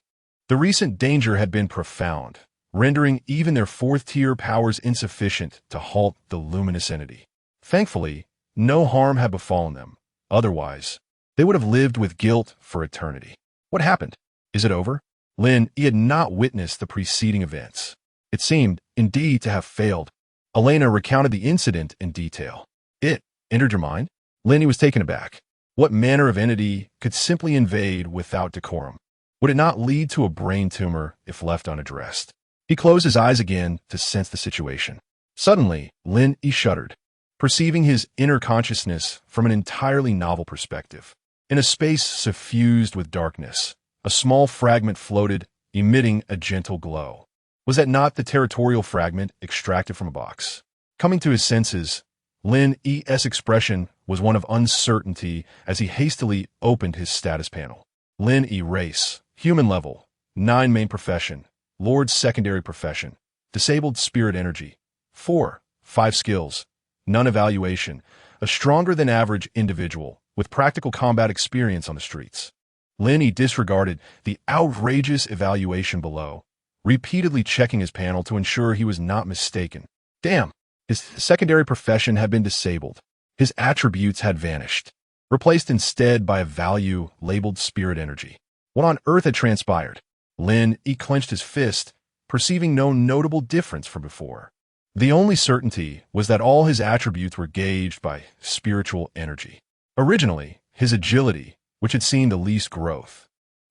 The recent danger had been profound, rendering even their fourth-tier powers insufficient to halt the luminous entity. Thankfully, no harm had befallen them. Otherwise, they would have lived with guilt for eternity. "What happened? Is it over?" Lin Yi had not witnessed the preceding events. It seemed, indeed, to have failed. Elena recounted the incident in detail. "It entered your mind?" Lin Yi was taken aback. What manner of entity could simply invade without decorum? Would it not lead to a brain tumor if left unaddressed? He closed his eyes again to sense the situation. Suddenly, Lin Yi shuddered, perceiving his inner consciousness from an entirely novel perspective. In a space suffused with darkness, a small fragment floated, emitting a gentle glow. Was that not the territorial fragment extracted from a box? Coming to his senses, Lin Yi's expression was one of uncertainty as he hastily opened his status panel. Lin Yi race, human level, 9 main profession, Lord's secondary profession, disabled spirit energy, 4, 5 skills, none evaluation, a stronger than average individual with practical combat experience on the streets. Lin Yi disregarded the outrageous evaluation below, repeatedly checking his panel to ensure he was not mistaken. Damn, his secondary profession had been disabled. His attributes had vanished, replaced instead by a value labeled spirit energy. What on earth had transpired? Lin Yi clenched his fist, perceiving no notable difference from before. The only certainty was that all his attributes were gauged by spiritual energy. Originally, his agility, which had seen the least growth,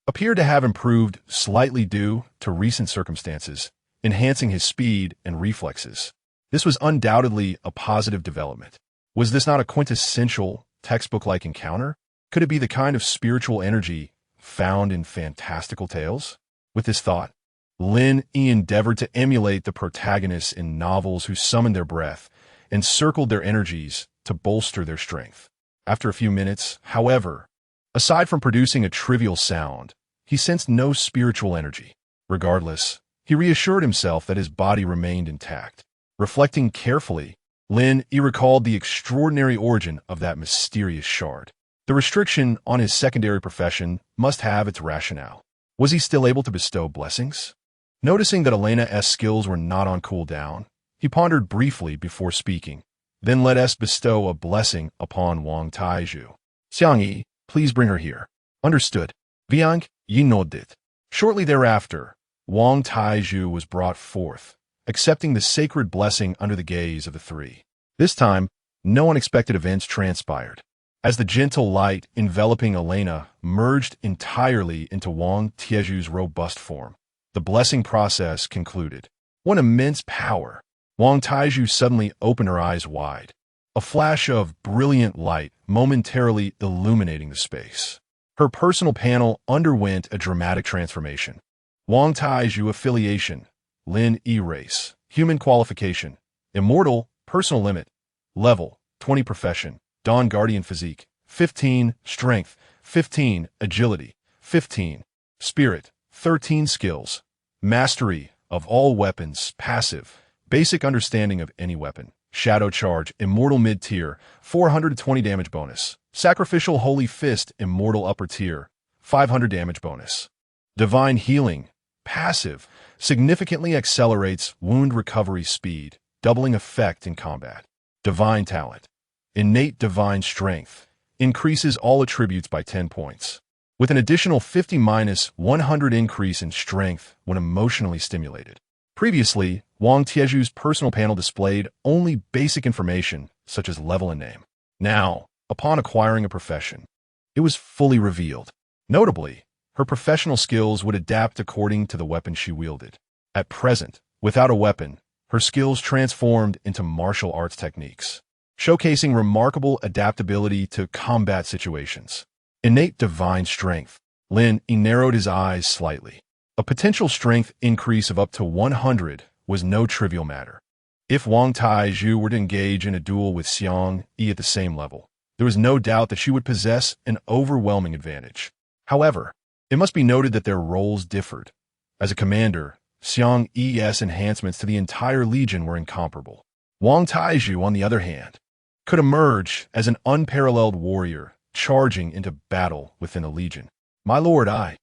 appeared to have improved slightly due to recent circumstances, enhancing his speed and reflexes. This was undoubtedly a positive development. Was this not a quintessential, textbook-like encounter? Could it be the kind of spiritual energy found in fantastical tales? With this thought, Lin Yi endeavored to emulate the protagonists in novels who summoned their breath and circled their energies to bolster their strength. After a few minutes, however, aside from producing a trivial sound, he sensed no spiritual energy. Regardless, he reassured himself that his body remained intact. Reflecting carefully, Lin Yi recalled the extraordinary origin of that mysterious shard. The restriction on his secondary profession must have its rationale. Was he still able to bestow blessings? Noticing that Elena's skills were not on cooldown, he pondered briefly before speaking, then let us bestow a blessing upon Wang Taizhu. Xiang Yi, please bring her here. Understood. Viang Yi nodded. Shortly thereafter, Wang Taizhu was brought forth, accepting the sacred blessing under the gaze of the three. This time, no unexpected events transpired. As the gentle light enveloping Elena merged entirely into Wang Taizhu's robust form, the blessing process concluded. What immense power! Wang Taizhu suddenly opened her eyes wide, a flash of brilliant light momentarily illuminating the space. Her personal panel underwent a dramatic transformation. Wang Taizhu affiliation, Lin Yi race, human qualification, immortal, personal limit, level, 20 profession, Dawn Guardian physique, 15 strength, 15 agility, 15 spirit, 13 skills, mastery of all weapons, passive, basic understanding of any weapon, shadow charge, immortal mid-tier, 420 damage bonus, sacrificial holy fist, immortal upper tier, 500 damage bonus, divine healing, passive, significantly accelerates wound recovery speed, doubling effect in combat, divine talent, innate divine strength, increases all attributes by 10 points, with an additional 50-100 increase in strength when emotionally stimulated. Previously, Wang Taizhu's personal panel displayed only basic information, such as level and name. Now, upon acquiring a profession, it was fully revealed. Notably, her professional skills would adapt according to the weapon she wielded. At present, without a weapon, her skills transformed into martial arts techniques, showcasing remarkable adaptability to combat situations. Innate divine strength. Lin Yi narrowed his eyes slightly. A potential strength increase of up to 100 was no trivial matter. If Wang Taizhu were to engage in a duel with Xiang Yi at the same level, there was no doubt that she would possess an overwhelming advantage. However, it must be noted that their roles differed. As a commander, Xiang Yi's enhancements to the entire legion were incomparable. Wang Taizhu, on the other hand, could emerge as an unparalleled warrior, charging into battle within a legion. My lord, I.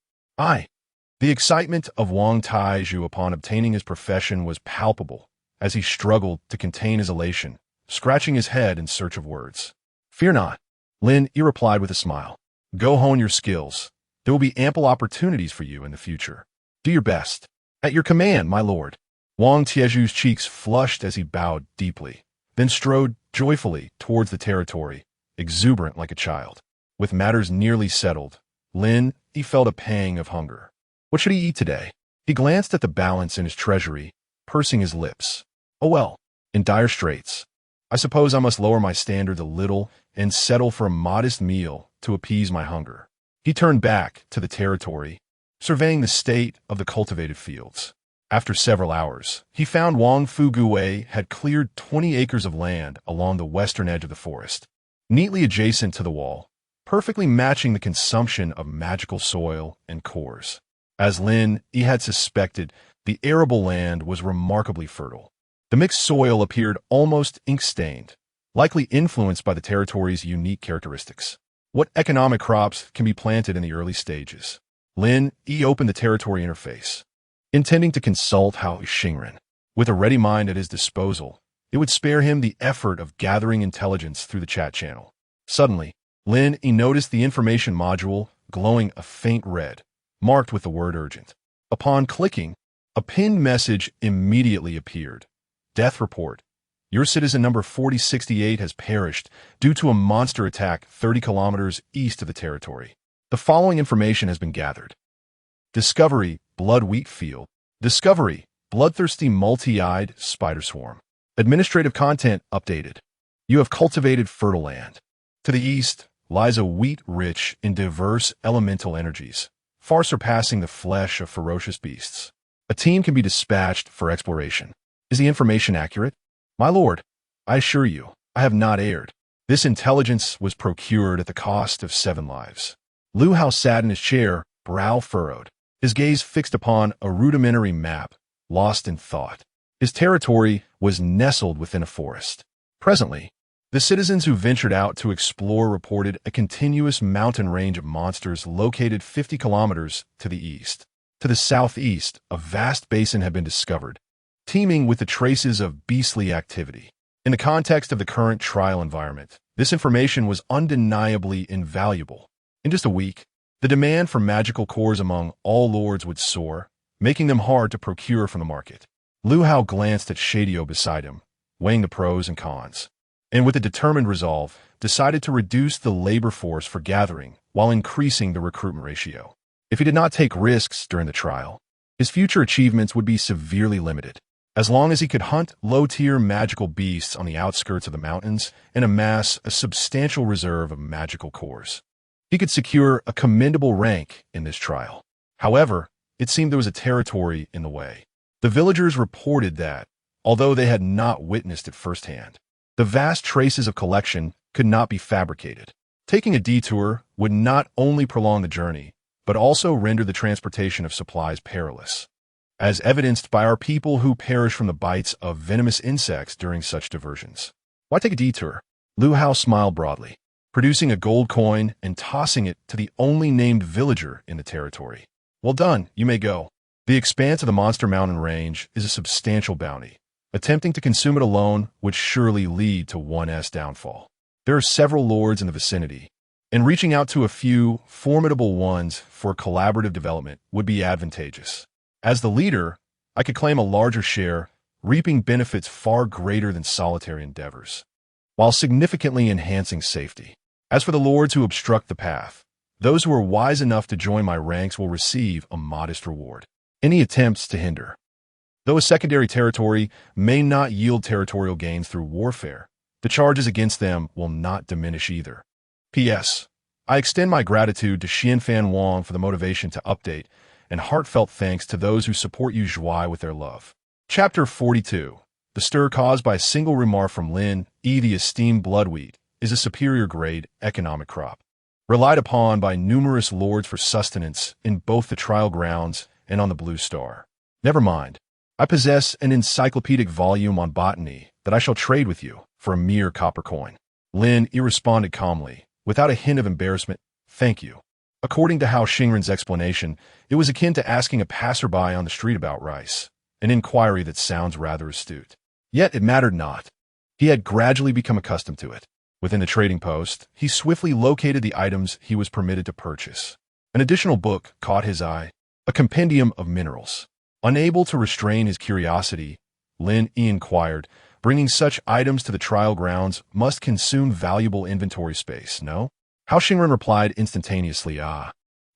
The excitement of Wang Taizhu upon obtaining his profession was palpable as he struggled to contain his elation, scratching his head in search of words. Fear not, Lin Yi replied with a smile. Go hone your skills. There will be ample opportunities for you in the future. Do your best. At your command, my lord. Wang Taizhu's cheeks flushed as he bowed deeply, then strode joyfully towards the territory, exuberant like a child. With matters nearly settled, Lin Yi felt a pang of hunger. What should he eat today? He glanced at the balance in his treasury, pursing his lips. Oh well, in dire straits. I suppose I must lower my standards a little and settle for a modest meal to appease my hunger. He turned back to the territory, surveying the state of the cultivated fields. After several hours, he found Wang Fuguwei had cleared 20 acres of land along the western edge of the forest, neatly adjacent to the wall, perfectly matching the consumption of magical soil and cores. As Lin Yi had suspected, the arable land was remarkably fertile. The mixed soil appeared almost ink-stained, likely influenced by the territory's unique characteristics. What economic crops can be planted in the early stages? Lin Yi opened the territory interface, intending to consult Hao Xingren. With a ready mind at his disposal, it would spare him the effort of gathering intelligence through the chat channel. Suddenly, Lin Yi noticed the information module glowing a faint red, marked with the word urgent. Upon clicking, a pinned message immediately appeared. Death report. Your citizen number 4068 has perished due to a monster attack 30 kilometers east of the territory. The following information has been gathered. Discovery, blood wheat field. Discovery, bloodthirsty multi-eyed spider swarm. Administrative content updated. You have cultivated fertile land. To the east lies a wheat rich in diverse elemental energies, far surpassing the flesh of ferocious beasts. A team can be dispatched for exploration. Is the information accurate? My lord, I assure you, I have not erred. This intelligence was procured at the cost of 7 lives. Liu Hao sat in his chair, brow furrowed, his gaze fixed upon a rudimentary map, lost in thought. His territory was nestled within a forest. Presently, the citizens who ventured out to explore reported a continuous mountain range of monsters located 50 kilometers to the east. To the southeast, a vast basin had been discovered, teeming with the traces of beastly activity. In the context of the current trial environment, this information was undeniably invaluable. In just a week, the demand for magical cores among all lords would soar, making them hard to procure from the market. Liu Hao glanced at Shadio beside him, weighing the pros and cons, and with a determined resolve, decided to reduce the labor force for gathering while increasing the recruitment ratio. If he did not take risks during the trial, his future achievements would be severely limited. As long as he could hunt low-tier magical beasts on the outskirts of the mountains and amass a substantial reserve of magical cores, he could secure a commendable rank in this trial. However, it seemed there was a territory in the way. The villagers reported that, although they had not witnessed it firsthand, the vast traces of collection could not be fabricated. Taking a detour would not only prolong the journey, but also render the transportation of supplies perilous, as evidenced by our people who perish from the bites of venomous insects during such diversions. Why take a detour? Liu Hao smiled broadly, producing a gold coin and tossing it to the only named villager in the territory. Well done, you may go. The expanse of the Monster Mountain Range is a substantial bounty. Attempting to consume it alone would surely lead to one's downfall. There are several lords in the vicinity, and reaching out to a few formidable ones for collaborative development would be advantageous. As the leader, I could claim a larger share, reaping benefits far greater than solitary endeavors, while significantly enhancing safety. As for the lords who obstruct the path, those who are wise enough to join my ranks will receive a modest reward. Any attempts to hinder, though a secondary territory may not yield territorial gains through warfare, the charges against them will not diminish either. P.S. I extend my gratitude to Xianfan Wang for the motivation to update, and heartfelt thanks to those who support Yu Zhuai with their love. Chapter 42. The stir caused by a single remark from Lin Yi. The esteemed bloodwheat is a superior grade economic crop, relied upon by numerous lords for sustenance in both the trial grounds and on the Blue Star. Never mind. I possess an encyclopedic volume on botany that I shall trade with you for a mere copper coin. Lin Yi responded calmly, without a hint of embarrassment. Thank you. According to Hao Xingren's explanation, it was akin to asking a passerby on the street about rice, an inquiry that sounds rather astute. Yet it mattered not. He had gradually become accustomed to it. Within the trading post, he swiftly located the items he was permitted to purchase. An additional book caught his eye, a compendium of minerals. Unable to restrain his curiosity, Lin Yi inquired, bringing such items to the trial grounds must consume valuable inventory space, no? Hao Xingren replied instantaneously,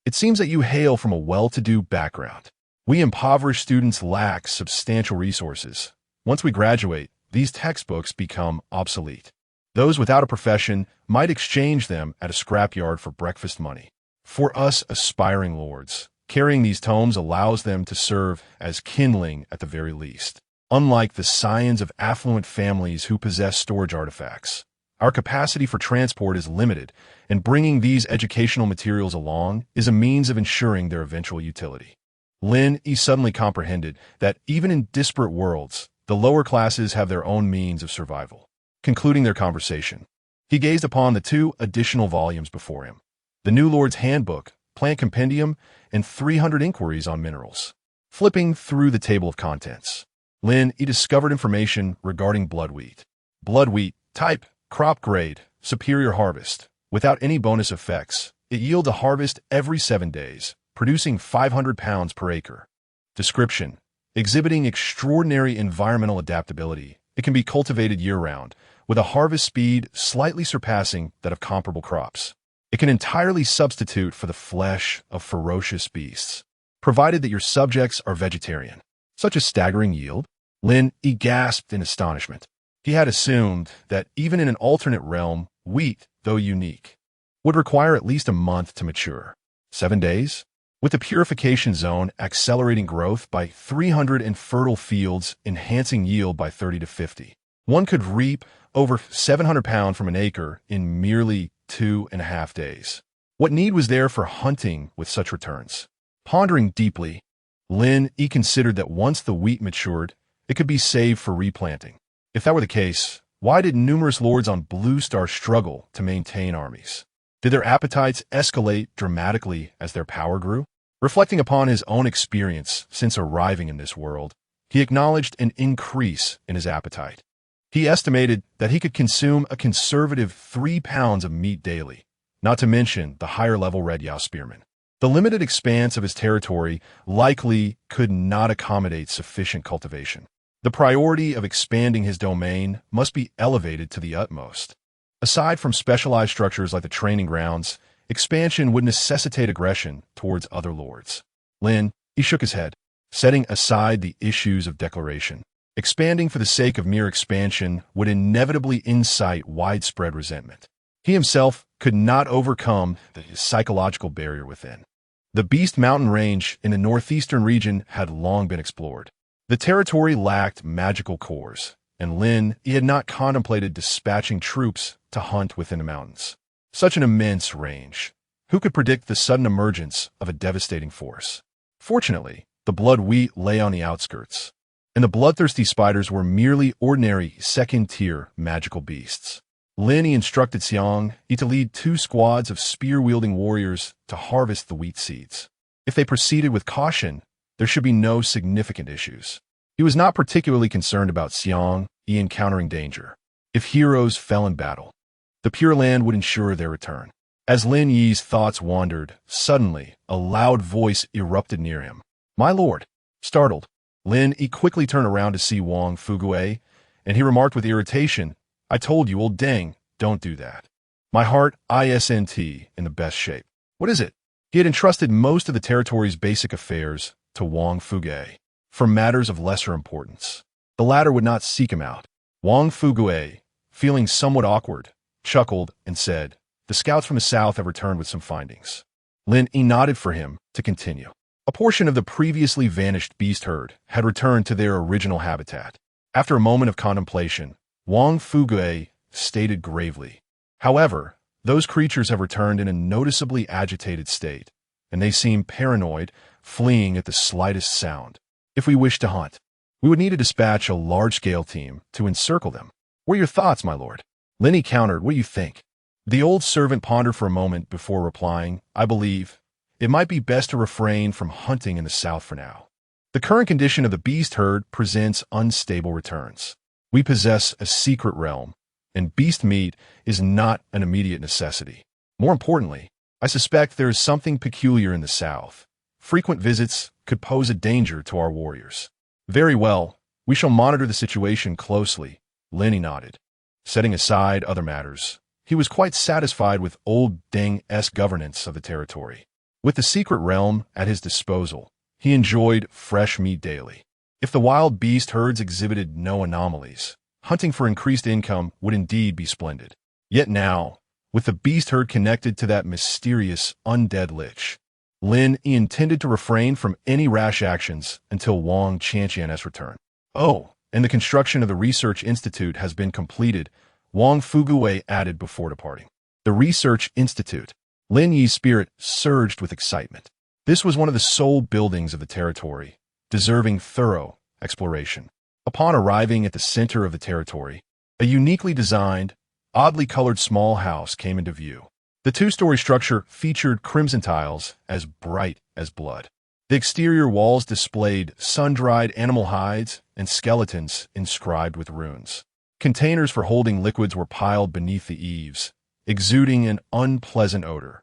It seems that you hail from a well-to-do background. We impoverished students lack substantial resources. Once we graduate, these textbooks become obsolete. Those without a profession might exchange them at a scrapyard for breakfast money. For us aspiring lords, carrying these tomes allows them to serve as kindling at the very least. Unlike the scions of affluent families who possess storage artifacts, our capacity for transport is limited, and bringing these educational materials along is a means of ensuring their eventual utility. Lin Yi suddenly comprehended that even in disparate worlds, the lower classes have their own means of survival. Concluding their conversation, he gazed upon the 2 additional volumes before him, the New Lord's Handbook, Plant Compendium, and 300 Inquiries on Minerals. Flipping through the table of contents, Lin Yi discovered information regarding bloodwheat. Bloodwheat, type, crop grade, superior harvest. Without any bonus effects, it yields a harvest every 7 days, producing 500 pounds per acre. Description: Exhibiting extraordinary environmental adaptability, it can be cultivated year-round, with a harvest speed slightly surpassing that of comparable crops. It can entirely substitute for the flesh of ferocious beasts, provided that your subjects are vegetarian. Such a staggering yield? Lin Yi gasped in astonishment. He had assumed that even in an alternate realm, wheat, though unique, would require at least a month to mature. 7 days? With the purification zone accelerating growth by 300 and fertile fields enhancing yield by 30 to 50. One could reap over 700 pounds from an acre in merely 2.5 days. What need was there for hunting with such returns? Pondering deeply, Lin Yi considered that once the wheat matured, it could be saved for replanting. If that were the case, why did numerous lords on Blue Star struggle to maintain armies? Did their appetites escalate dramatically as their power grew? Reflecting upon his own experience since arriving in this world, he acknowledged an increase in his appetite. He estimated that he could consume a conservative 3 pounds of meat daily, not to mention the higher-level red Yao spearmen. The limited expanse of his territory likely could not accommodate sufficient cultivation. The priority of expanding his domain must be elevated to the utmost. Aside from specialized structures like the training grounds, expansion would necessitate aggression towards other lords. He shook his head, setting aside the issues of declaration. Expanding for the sake of mere expansion would inevitably incite widespread resentment. He himself could not overcome the psychological barrier within. The Beast Mountain Range in the northeastern region had long been explored. The territory lacked magical cores, and he had not contemplated dispatching troops to hunt within the mountains. Such an immense range. Who could predict the sudden emergence of a devastating force? Fortunately, the blood wheat lay on the outskirts, and the bloodthirsty spiders were merely ordinary second-tier magical beasts. Lin Yi instructed Xiang Yi to lead 2 squads of spear-wielding warriors to harvest the wheat seeds. If they proceeded with caution, there should be no significant issues. He was not particularly concerned about Xiang Yi encountering danger. If heroes fell in battle, the Pure Land would ensure their return. As Lin Yi's thoughts wandered, suddenly a loud voice erupted near him. "My lord!" Startled, Lin Yi quickly turned around to see Wang Fugui, and he remarked with irritation, "I told you, old dang, don't do that. My heart isn't in the best shape." "What is it?" He had entrusted most of the territory's basic affairs to Wang Fugui for matters of lesser importance. The latter would not seek him out. Wang Fugui, feeling somewhat awkward, chuckled and said, "The scouts from the south have returned with some findings." Lin Yi nodded for him to continue. A portion of the previously vanished beast herd had returned to their original habitat. After a moment of contemplation, Wang Fugui stated gravely, "However, those creatures have returned in a noticeably agitated state, and they seem paranoid, fleeing at the slightest sound. If we wish to hunt, we would need to dispatch a large-scale team to encircle them." "What are your thoughts, my lord?" Lin Yi countered, "What do you think?" The old servant pondered for a moment before replying, "I believe it might be best to refrain from hunting in the south for now. The current condition of the beast herd presents unstable returns. We possess a secret realm, and beast meat is not an immediate necessity. More importantly, I suspect there is something peculiar in the south. Frequent visits could pose a danger to our warriors." "Very well, we shall monitor the situation closely," Lin Yi nodded. Setting aside other matters, he was quite satisfied with old Deng's governance of the territory. With the secret realm at his disposal, he enjoyed fresh meat daily. If the wild beast herds exhibited no anomalies, hunting for increased income would indeed be splendid. Yet now, with the beast herd connected to that mysterious undead lich, Lin Yi intended to refrain from any rash actions until Wang Chantian's return. "Oh, and the construction of the Research Institute has been completed," Wang Fugui added before departing. The Research Institute. Lin Yi's spirit surged with excitement. This was one of the sole buildings of the territory, deserving thorough exploration. Upon arriving at the center of the territory, a uniquely designed, oddly colored small house came into view. The 2-story structure featured crimson tiles as bright as blood. The exterior walls displayed sun-dried animal hides and skeletons inscribed with runes. Containers for holding liquids were piled beneath the eaves, exuding an unpleasant odor.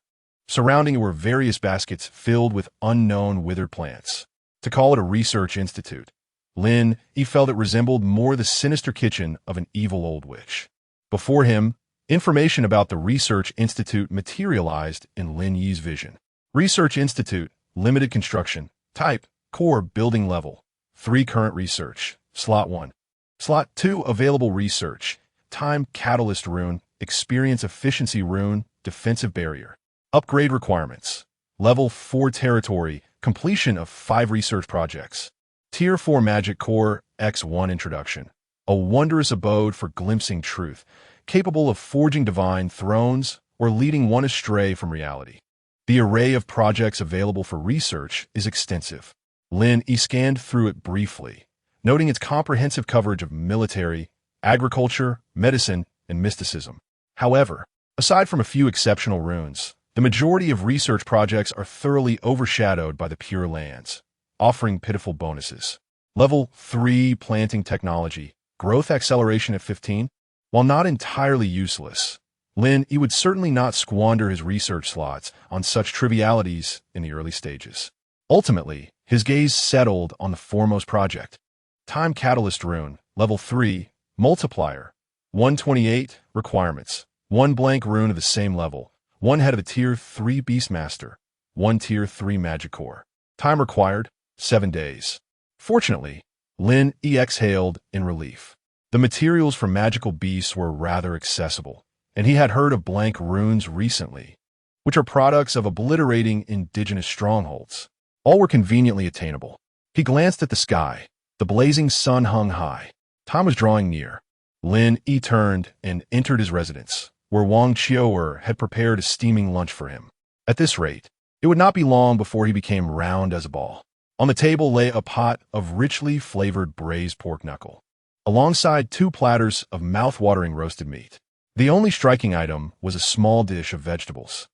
Surrounding it were various baskets filled with unknown withered plants. To call it a research institute Lin Yi felt it resembled more the sinister kitchen of an evil old witch. Before him, information about the Research Institute materialized in Lin Yi's vision. Research Institute, limited construction, type, core building level, 3 current research, slot 1. Slot 2 available research, time catalyst rune, experience efficiency rune, defensive barrier. Upgrade requirements, level 4 territory, completion of 5 research projects. Tier 4 magic core, X1 introduction, a wondrous abode for glimpsing truth, capable of forging divine thrones or leading one astray from reality. The array of projects available for research is extensive. Lin Yi scanned through it briefly, noting its comprehensive coverage of military, agriculture, medicine, and mysticism. However, aside from a few exceptional runes, the majority of research projects are thoroughly overshadowed by the Pure Lands, offering pitiful bonuses. Level 3 planting technology, growth acceleration at 15. While not entirely useless, Lin Yi would certainly not squander his research slots on such trivialities in the early stages. Ultimately, his gaze settled on the foremost project. Time Catalyst Rune, Level 3, Multiplier, 128, Requirements, 1 blank rune of the same level, 1 head of a Tier 3 Beastmaster, 1 Tier 3 Magic Core. Time required, 7 days. Fortunately, Lin Yi exhaled in relief. The materials for magical beasts were rather accessible, and he had heard of blank runes recently, which are products of obliterating indigenous strongholds. All were conveniently attainable. He glanced at the sky. The blazing sun hung high. Time was drawing near. Lin Yi turned and entered his residence, where Wang Qiu'er had prepared a steaming lunch for him. At this rate, it would not be long before he became round as a ball. On the table lay a pot of richly flavored braised pork knuckle, alongside 2 platters of mouth-watering roasted meat. The only striking item was a small dish of vegetables.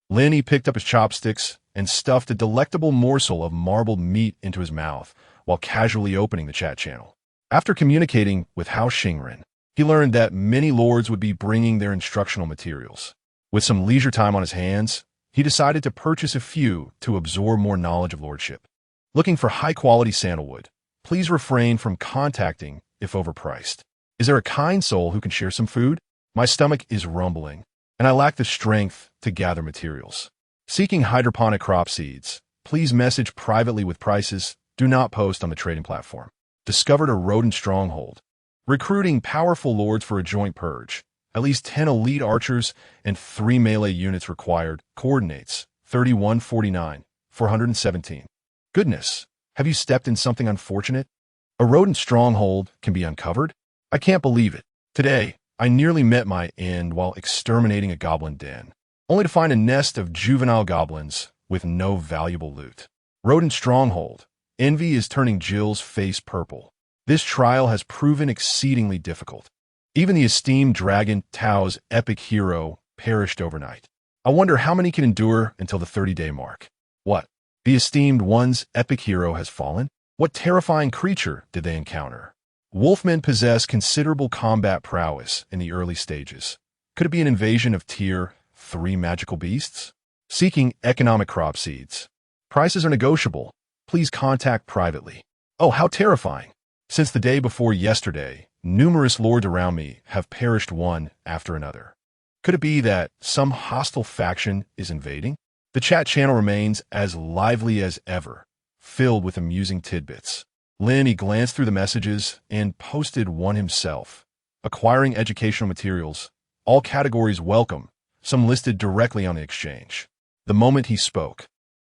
Lin Yi picked up his chopsticks and stuffed a delectable morsel of marbled meat into his mouth while casually opening the chat channel. After communicating with Hao Xingren, he learned that many lords would be bringing their instructional materials. With some leisure time on his hands, he decided to purchase a few to absorb more knowledge of lordship. Looking for high-quality sandalwood, please refrain from contacting if overpriced. Is there a kind soul who can share some food? My stomach is rumbling, and I lack the strength to gather materials. Seeking hydroponic crop seeds, please message privately with prices. Do not post on the trading platform. Discovered a rodent stronghold. Recruiting powerful lords for a joint purge. At least 10 elite archers and 3 melee units required. Coordinates, 3149, 417. Goodness, have you stepped in something unfortunate? A rodent stronghold can be uncovered? I can't believe it. Today, I nearly met my end while exterminating a goblin den, only to find a nest of juvenile goblins with no valuable loot. Rodent stronghold. Envy is turning Jill's face purple. This trial has proven exceedingly difficult. Even the esteemed dragon Tao's epic hero perished overnight. I wonder how many can endure until the 30-day mark. What? The esteemed one's epic hero has fallen? What terrifying creature did they encounter? Wolfmen possess considerable combat prowess in the early stages. Could it be an invasion of Tier 3 magical beasts? Seeking economic crop seeds. Prices are negotiable. Please contact privately. Oh, how terrifying. Since the day before yesterday, numerous lords around me have perished one after another. Could it be that some hostile faction is invading? The chat channel remains as lively as ever, filled with amusing tidbits. Lin Yi glanced through the messages and posted one himself. Acquiring educational materials, all categories welcome, some listed directly on the exchange. The moment he spoke,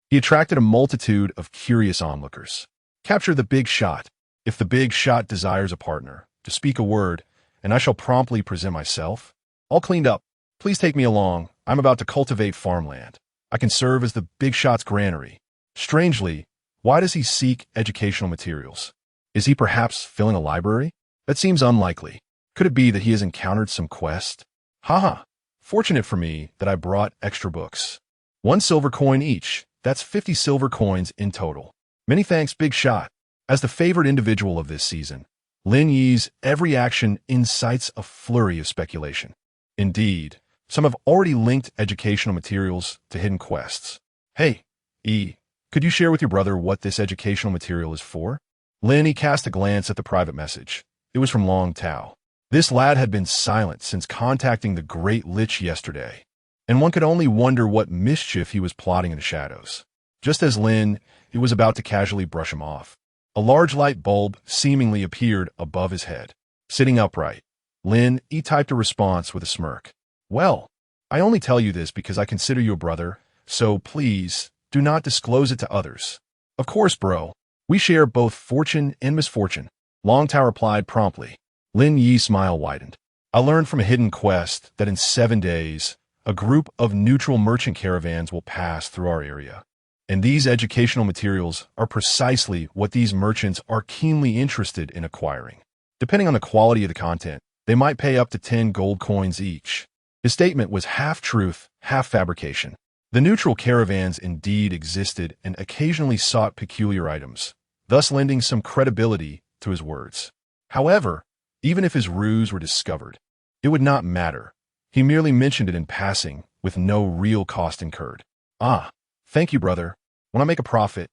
he attracted a multitude of curious onlookers. Capture the big shot. If the big shot desires a partner, to speak a word, and I shall promptly present myself. All cleaned up. Please take me along. I'm about to cultivate farmland. I can serve as the big shot's granary. Strangely, why does he seek educational materials? Is he perhaps filling a library? That seems unlikely. Could it be that he has encountered some quest? Haha. Fortunate for me that I brought extra books. 1 silver coin each. That's 50 silver coins in total. Many thanks, Big Shot. As the favored individual of this season, Lin Yi's every action incites a flurry of speculation. Indeed, some have already linked educational materials to hidden quests. Hey, E, could you share with your brother what this educational material is for? Lin Yi cast a glance at the private message. It was from Long Tao. This lad had been silent since contacting the Great Lich yesterday, and one could only wonder what mischief he was plotting in the shadows. Just as Lin Yi was about to casually brush him off, a large light bulb seemingly appeared above his head. Sitting upright, Lin Yi typed a response with a smirk. Well, I only tell you this because I consider you a brother, so please do not disclose it to others. Of course, bro. We share both fortune and misfortune. Long Tao replied promptly. Lin Yi's smile widened. I learned from a hidden quest that in 7 days, a group of neutral merchant caravans will pass through our area. And these educational materials are precisely what these merchants are keenly interested in acquiring. Depending on the quality of the content, they might pay up to 10 gold coins each. His statement was half truth, half fabrication. The neutral caravans indeed existed and occasionally sought peculiar items, thus lending some credibility to his words. However, even if his ruse were discovered, it would not matter. He merely mentioned it in passing, with no real cost incurred. Ah, thank you, brother. When I make a profit,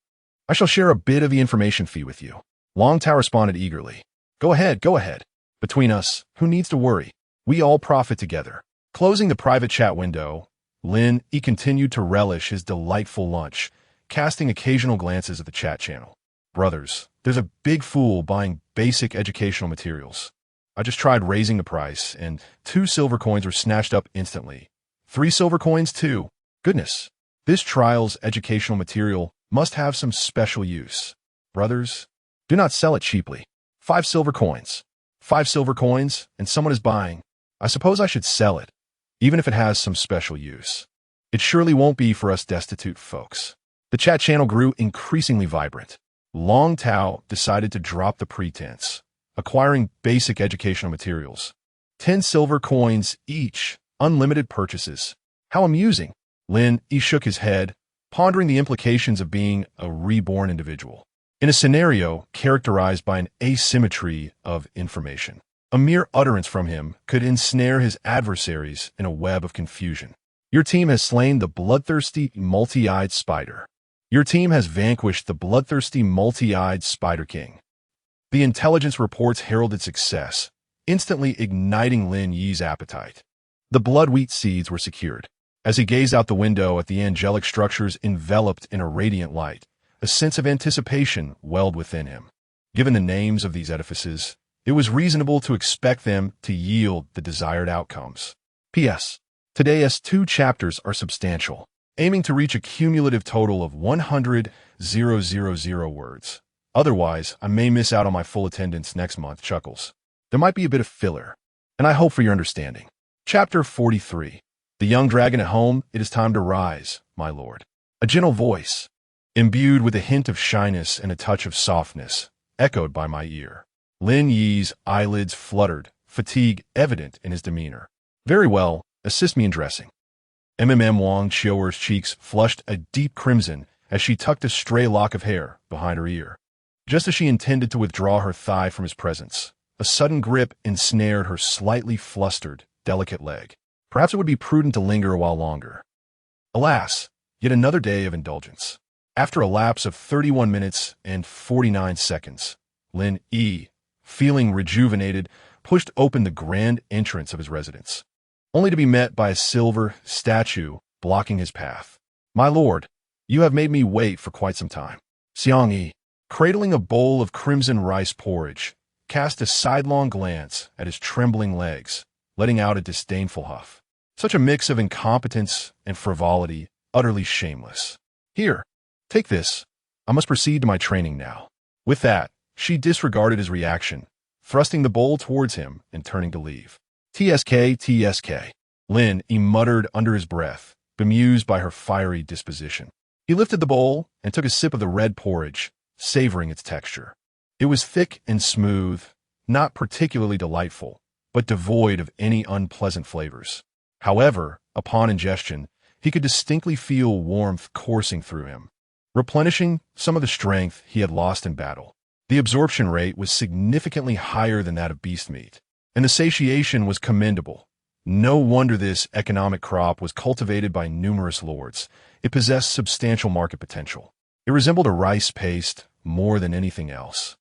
I shall share a bit of the information fee with you. Long Tao responded eagerly. Go ahead, go ahead. Between us, who needs to worry? We all profit together. Closing the private chat window, Lin Yi continued to relish his delightful lunch, casting occasional glances at the chat channel. Brothers, there's a big fool buying basic educational materials. I just tried raising the price, and 2 silver coins were snatched up instantly. 3 silver coins, too. Goodness, this trial's educational material must have some special use. Brothers, do not sell it cheaply. 5 silver coins. 5 silver coins, and someone is buying. I suppose I should sell it, even if it has some special use. It surely won't be for us destitute folks. The chat channel grew increasingly vibrant. Long Tao decided to drop the pretense, acquiring basic educational materials. 10 silver coins each, unlimited purchases. How amusing. Lin Yi shook his head, pondering the implications of being a reborn individual. In a scenario characterized by an asymmetry of information, a mere utterance from him could ensnare his adversaries in a web of confusion. Your team has slain the bloodthirsty, multi-eyed spider. Your team has vanquished the bloodthirsty, multi-eyed Spider King. The intelligence reports heralded success, instantly igniting Lin Yi's appetite. The blood wheat seeds were secured. As he gazed out the window at the angelic structures enveloped in a radiant light, a sense of anticipation welled within him. Given the names of these edifices, it was reasonable to expect them to yield the desired outcomes. P.S. Today's 2 chapters are substantial, aiming to reach a cumulative total of 100,000 words. Otherwise, I may miss out on my full attendance next month. Chuckles. There might be a bit of filler, and I hope for your understanding. Chapter 43. The young dragon at home, it is time to rise, my lord. A gentle voice, imbued with a hint of shyness and a touch of softness, echoed by my ear. Lin Yi's eyelids fluttered, fatigue evident in his demeanor. Very well, assist me in dressing. Wang Chioer's cheeks flushed a deep crimson as she tucked a stray lock of hair behind her ear. Just as she intended to withdraw her thigh from his presence, a sudden grip ensnared her slightly flustered, delicate leg. Perhaps it would be prudent to linger a while longer. Alas, yet another day of indulgence. After a lapse of 31 minutes and 49 seconds, Lin Yi, feeling rejuvenated, pushed open the grand entrance of his residence, only to be met by a silver statue blocking his path. My lord, you have made me wait for quite some time. Xiang Yi, cradling a bowl of crimson rice porridge, cast a sidelong glance at his trembling legs, letting out a disdainful huff. Such a mix of incompetence and frivolity, utterly shameless. Here, take this. I must proceed to my training now. With that, she disregarded his reaction, thrusting the bowl towards him and turning to leave. TSK, TSK. Lin Yi muttered under his breath, bemused by her fiery disposition. He lifted the bowl and took a sip of the red porridge, savoring its texture. It was thick and smooth, not particularly delightful, but devoid of any unpleasant flavors. However, upon ingestion, he could distinctly feel warmth coursing through him, replenishing some of the strength he had lost in battle. The absorption rate was significantly higher than that of beast meat, and the satiation was commendable. No wonder this economic crop was cultivated by numerous lords. It possessed substantial market potential. It resembled a rice paste more than anything else.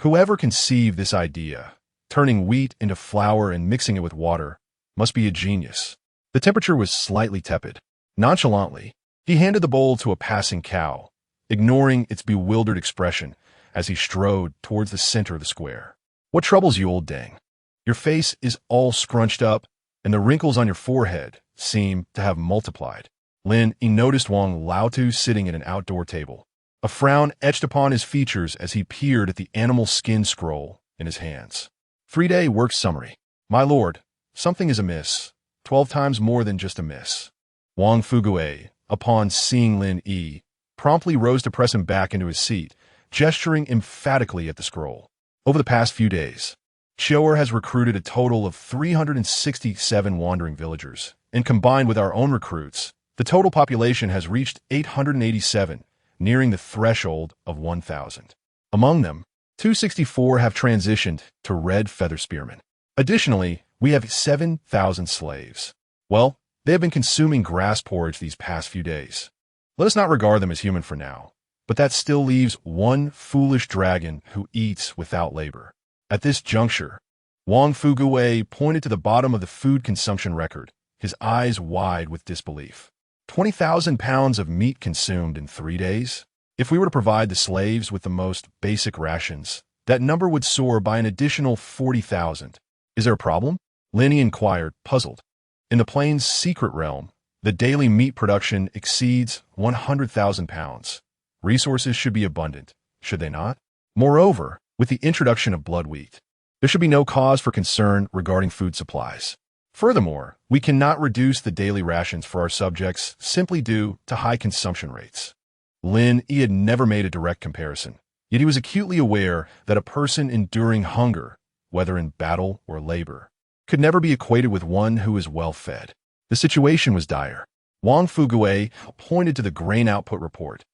Whoever conceived this idea, turning wheat into flour and mixing it with water, must be a genius. The temperature was slightly tepid. Nonchalantly, he handed the bowl to a passing cow, ignoring its bewildered expression as he strode towards the center of the square. "What troubles you, old dang? Your face is all scrunched up, and the wrinkles on your forehead seem to have multiplied." Lin Yi noticed Wang Laotu sitting at an outdoor table. A frown etched upon his features as he peered at the animal skin scroll in his hands. 3-day work summary. "My lord, something is amiss. 12 times more than just amiss." Wang Fugue, upon seeing Lin Yi, promptly rose to press him back into his seat, gesturing emphatically at the scroll. Over the past few days, Chioer has recruited a total of 367 wandering villagers, and combined with our own recruits, the total population has reached 887, nearing the threshold of 1,000. Among them, 264 have transitioned to red feather spearmen. Additionally, we have 7,000 slaves. Well, they have been consuming grass porridge these past few days. Let us not regard them as human for now, but that still leaves one foolish dragon who eats without labor. At this juncture, Wang Fugue pointed to the bottom of the food consumption record, his eyes wide with disbelief. 20,000 pounds of meat consumed in 3 days? If we were to provide the slaves with the most basic rations, that number would soar by an additional 40,000. Is there a problem? Lin Yi inquired, puzzled. In the plane's secret realm, the daily meat production exceeds 100,000 pounds. Resources should be abundant, should they not? Moreover, with the introduction of blood wheat, there should be no cause for concern regarding food supplies. Furthermore, we cannot reduce the daily rations for our subjects simply due to high consumption rates. Lin Yi had never made a direct comparison, yet he was acutely aware that a person enduring hunger, whether in battle or labor, could never be equated with one who is well-fed. The situation was dire. Wang Fugue pointed to the grain output report,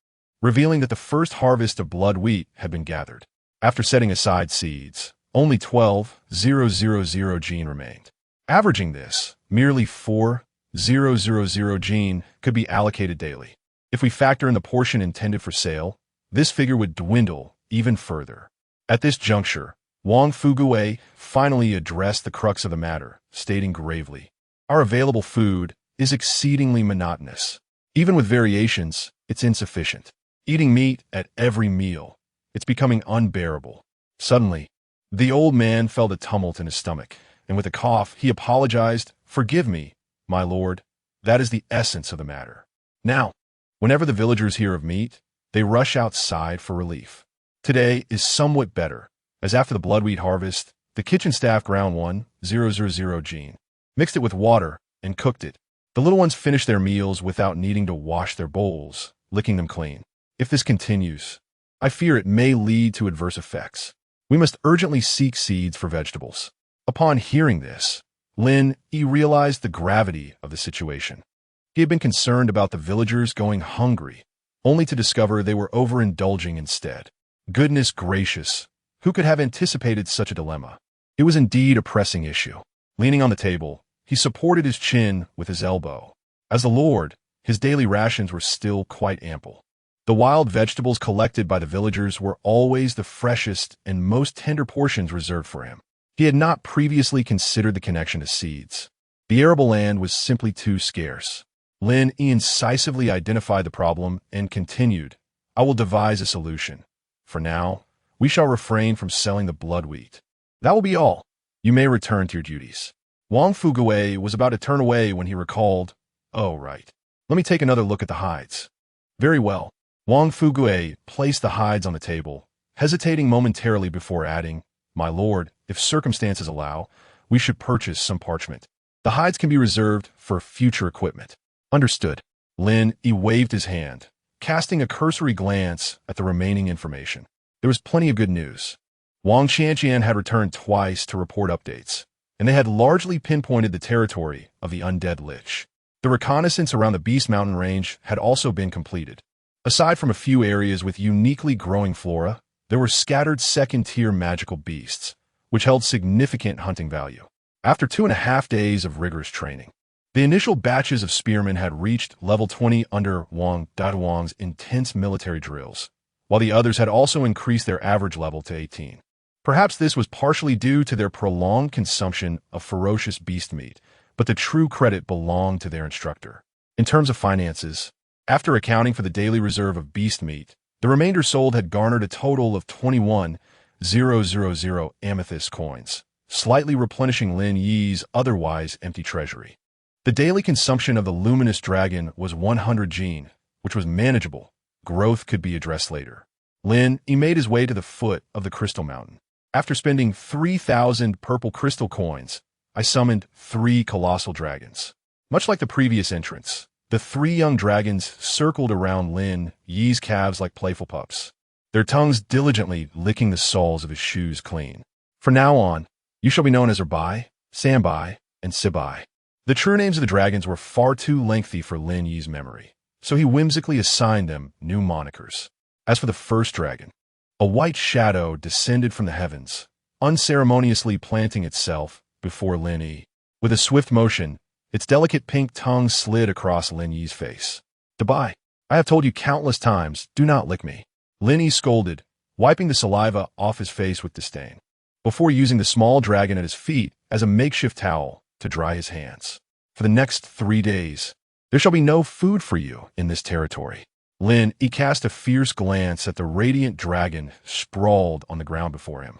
revealing that the first harvest of blood wheat had been gathered. After setting aside seeds, only 12,000 gene remained. Averaging this, merely 4,000 gene could be allocated daily. If we factor in the portion intended for sale, this figure would dwindle even further. At this juncture, Wang Fugue finally addressed the crux of the matter, stating gravely, "Our available food is exceedingly monotonous. Even with variations, it's insufficient. Eating meat at every meal, it's becoming unbearable." Suddenly, the old man felt a tumult in his stomach, and with a cough, he apologized. "Forgive me, my lord. That is the essence of the matter." Now, whenever the villagers hear of meat, they rush outside for relief. Today is somewhat better, as after the blood wheat harvest, the kitchen staff ground 1,000 gene, mixed it with water, and cooked it. The little ones finished their meals without needing to wash their bowls, licking them clean. If this continues, I fear it may lead to adverse effects. We must urgently seek seeds for vegetables. Upon hearing this, Lin Yi realized the gravity of the situation. He had been concerned about the villagers going hungry, only to discover they were overindulging instead. Goodness gracious, who could have anticipated such a dilemma? It was indeed a pressing issue. Leaning on the table, he supported his chin with his elbow. As the lord, his daily rations were still quite ample. The wild vegetables collected by the villagers were always the freshest and most tender portions reserved for him. He had not previously considered the connection to seeds. The arable land was simply too scarce. Lin Yi incisively identified the problem and continued, "I will devise a solution. For now, we shall refrain from selling the blood wheat. That will be all. You may return to your duties." Wang Fugue was about to turn away when he recalled, "Oh, right. Let me take another look at the hides." "Very well." Wang Fugue placed the hides on the table, hesitating momentarily before adding, "My lord, if circumstances allow, we should purchase some parchment. The hides can be reserved for future equipment." "Understood." Lin Yi waved his hand, casting a cursory glance at the remaining information. There was plenty of good news. Wang Qianqian had returned twice to report updates, and they had largely pinpointed the territory of the undead lich. The reconnaissance around the Beast Mountain range had also been completed. Aside from a few areas with uniquely growing flora, there were scattered second-tier magical beasts, which held significant hunting value. After 2.5 days of rigorous training, the initial batches of spearmen had reached level 20 under Wang Dawang's intense military drills, while the others had also increased their average level to 18. Perhaps this was partially due to their prolonged consumption of ferocious beast meat, but the true credit belonged to their instructor. In terms of finances, after accounting for the daily reserve of beast meat, the remainder sold had garnered a total of 21,000 amethyst coins, slightly replenishing Lin Yi's otherwise empty treasury. The daily consumption of the luminous dragon was 100 gene, which was manageable. Growth could be addressed later. Lin Yi made his way to the foot of the crystal mountain. After spending 3,000 purple crystal coins, I summoned 3 colossal dragons. Much like the previous entrance, the 3 young dragons circled around Lin Yi's calves like playful pups, their tongues diligently licking the soles of his shoes clean. From now on, you shall be known as Erbai, Sambai, and Sibai. The true names of the dragons were far too lengthy for Lin Yi's memory, so he whimsically assigned them new monikers. As for the first dragon, a white shadow descended from the heavens, unceremoniously planting itself before Lin Yi. With a swift motion, its delicate pink tongue slid across Lin Yi's face. "Dabai, I have told you countless times, do not lick me." Lin Yi scolded, wiping the saliva off his face with disdain, before using the small dragon at his feet as a makeshift towel to dry his hands. "For the next 3 days, there shall be no food for you in this territory." Lin Yi cast a fierce glance at the radiant dragon sprawled on the ground before him,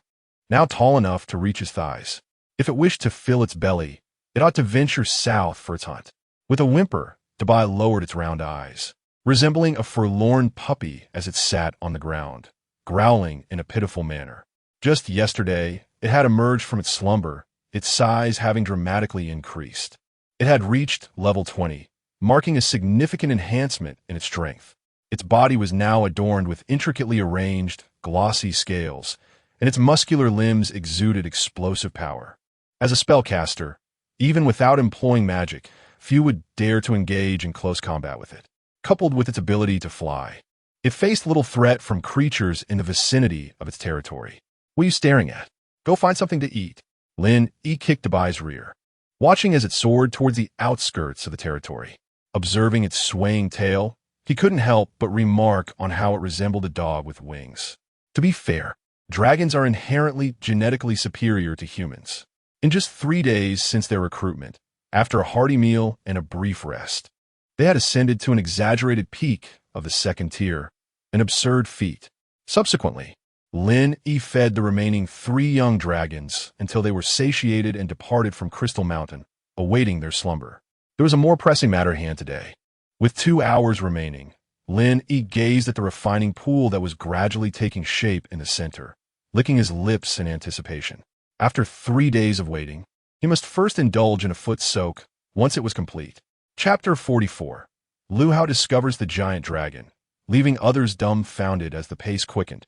now tall enough to reach his thighs. If it wished to fill its belly, it ought to venture south for its hunt. With a whimper, Dabai lowered its round eyes, resembling a forlorn puppy as it sat on the ground, growling in a pitiful manner. Just yesterday, it had emerged from its slumber, its size having dramatically increased. It had reached level 20, marking a significant enhancement in its strength. Its body was now adorned with intricately arranged, glossy scales, and its muscular limbs exuded explosive power. As a spellcaster, even without employing magic, few would dare to engage in close combat with it. Coupled with its ability to fly, it faced little threat from creatures in the vicinity of its territory. "What are you staring at? Go find something to eat." Lin Yi kicked Dabai's rear, watching as it soared towards the outskirts of the territory. Observing its swaying tail, he couldn't help but remark on how it resembled a dog with wings. To be fair, dragons are inherently genetically superior to humans. In just 3 days since their recruitment, after a hearty meal and a brief rest, they had ascended to an exaggerated peak of the 2nd tier, an absurd feat. Subsequently, Lin Yi fed the remaining 3 young dragons until they were satiated and departed from Crystal Mountain, awaiting their slumber. There was a more pressing matter at hand today. With 2 hours remaining, Lin Yi gazed at the refining pool that was gradually taking shape in the center, licking his lips in anticipation. After 3 days of waiting, he must first indulge in a foot soak once it was complete. Chapter 44. Lu Hao discovers the giant dragon, leaving others dumbfounded as the pace quickened.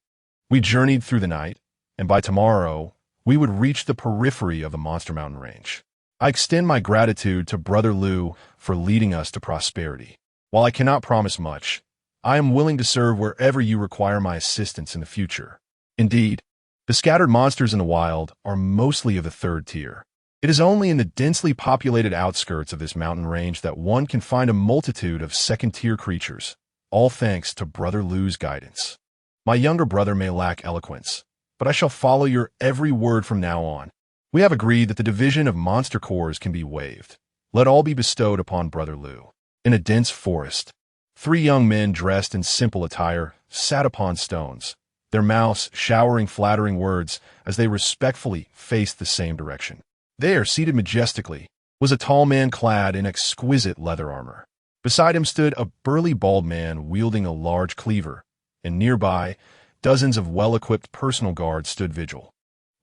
We journeyed through the night, and by tomorrow, we would reach the periphery of the Monster Mountain range. I extend my gratitude to Brother Lu for leading us to prosperity. While I cannot promise much, I am willing to serve wherever you require my assistance in the future. Indeed, the scattered monsters in the wild are mostly of the 3rd tier. It is only in the densely populated outskirts of this mountain range that one can find a multitude of 2nd-tier creatures, all thanks to Brother Lu's guidance. My younger brother may lack eloquence, but I shall follow your every word from now on. We have agreed that the division of monster cores can be waived. Let all be bestowed upon Brother Lu. In a dense forest, 3 young men dressed in simple attire sat upon stones, their mouths showering flattering words as they respectfully faced the same direction. There, seated majestically, was a tall man clad in exquisite leather armor. Beside him stood a burly bald man wielding a large cleaver, and nearby, dozens of well-equipped personal guards stood vigil.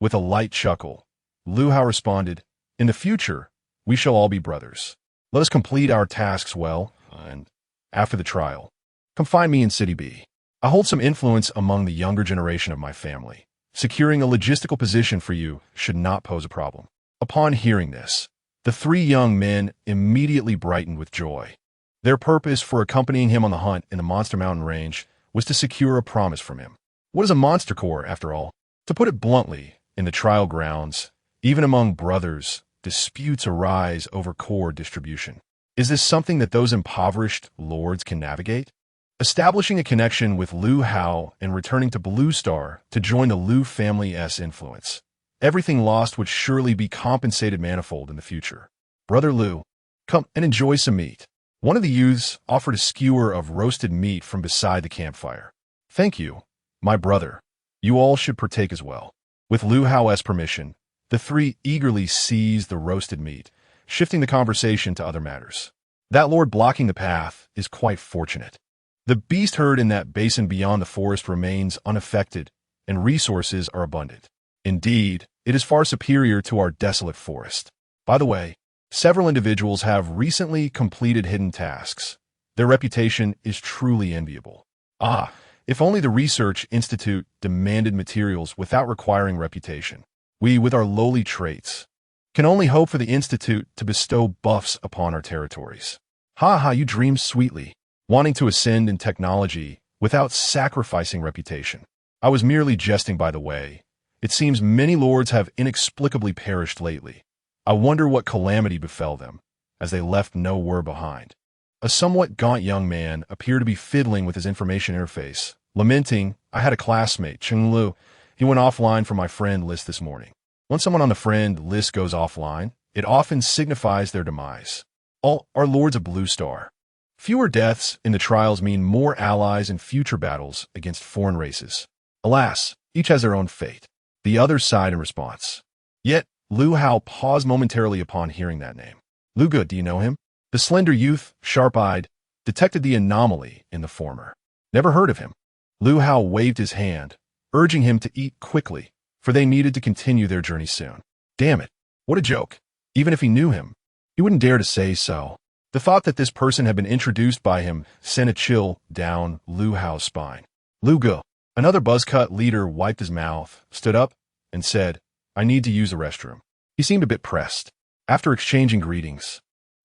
With a light chuckle, Lu Hao responded, "In the future, we shall all be brothers. Let us complete our tasks well, and after the trial, come find me in City B. I hold some influence among the younger generation of my family. Securing a logistical position for you should not pose a problem." Upon hearing this, the 3 young men immediately brightened with joy. Their purpose for accompanying him on the hunt in the Monster Mountain range was to secure a promise from him. What is a monster core, after all? To put it bluntly, in the trial grounds, even among brothers, disputes arise over core distribution. Is this something that those impoverished lords can navigate? establishing a connection with Liu Hao and returning to Blue Star to join the Liu family's influence. Everything lost would surely be compensated manifold in the future. Brother Liu, come and enjoy some meat. One of the youths offered a skewer of roasted meat from beside the campfire. Thank you, my brother. You all should partake as well. With Liu Hao's permission, the three eagerly seized the roasted meat, shifting the conversation to other matters. That lord blocking the path is quite fortunate. The beast herd in that basin beyond the forest remains unaffected, and resources are abundant. Indeed, it is far superior to our desolate forest. By the way, several individuals have recently completed hidden tasks. Their reputation is truly enviable. Ah, if only the Research Institute demanded materials without requiring reputation. We, with our lowly traits, can only hope for the Institute to bestow buffs upon our territories. Ha ha, you dream sweetly, wanting to ascend in technology without sacrificing reputation. I was merely jesting, by the way. It seems many lords have inexplicably perished lately. I wonder what calamity befell them, as they left no word behind. A somewhat gaunt young man appeared to be fiddling with his information interface, lamenting, I had a classmate, Cheng Lu. He went offline from my friend list this morning. When someone on the friend list goes offline, it often signifies their demise. All are lords of Blue Star. Fewer deaths in the trials mean more allies in future battles against foreign races. Alas, each has their own fate. The other sighed in response. Yet, Liu Hao paused momentarily upon hearing that name. Liu Ge, do you know him? The slender youth, sharp-eyed, detected the anomaly in the former. Never heard of him. Liu Hao waved his hand, urging him to eat quickly, for they needed to continue their journey soon. Damn it, what a joke. Even if he knew him, he wouldn't dare to say so. The thought that this person had been introduced by him sent a chill down Liu Hao's spine. Liu Ge, another buzzcut leader, wiped his mouth, stood up, and said, I need to use the restroom. He seemed a bit pressed. After exchanging greetings,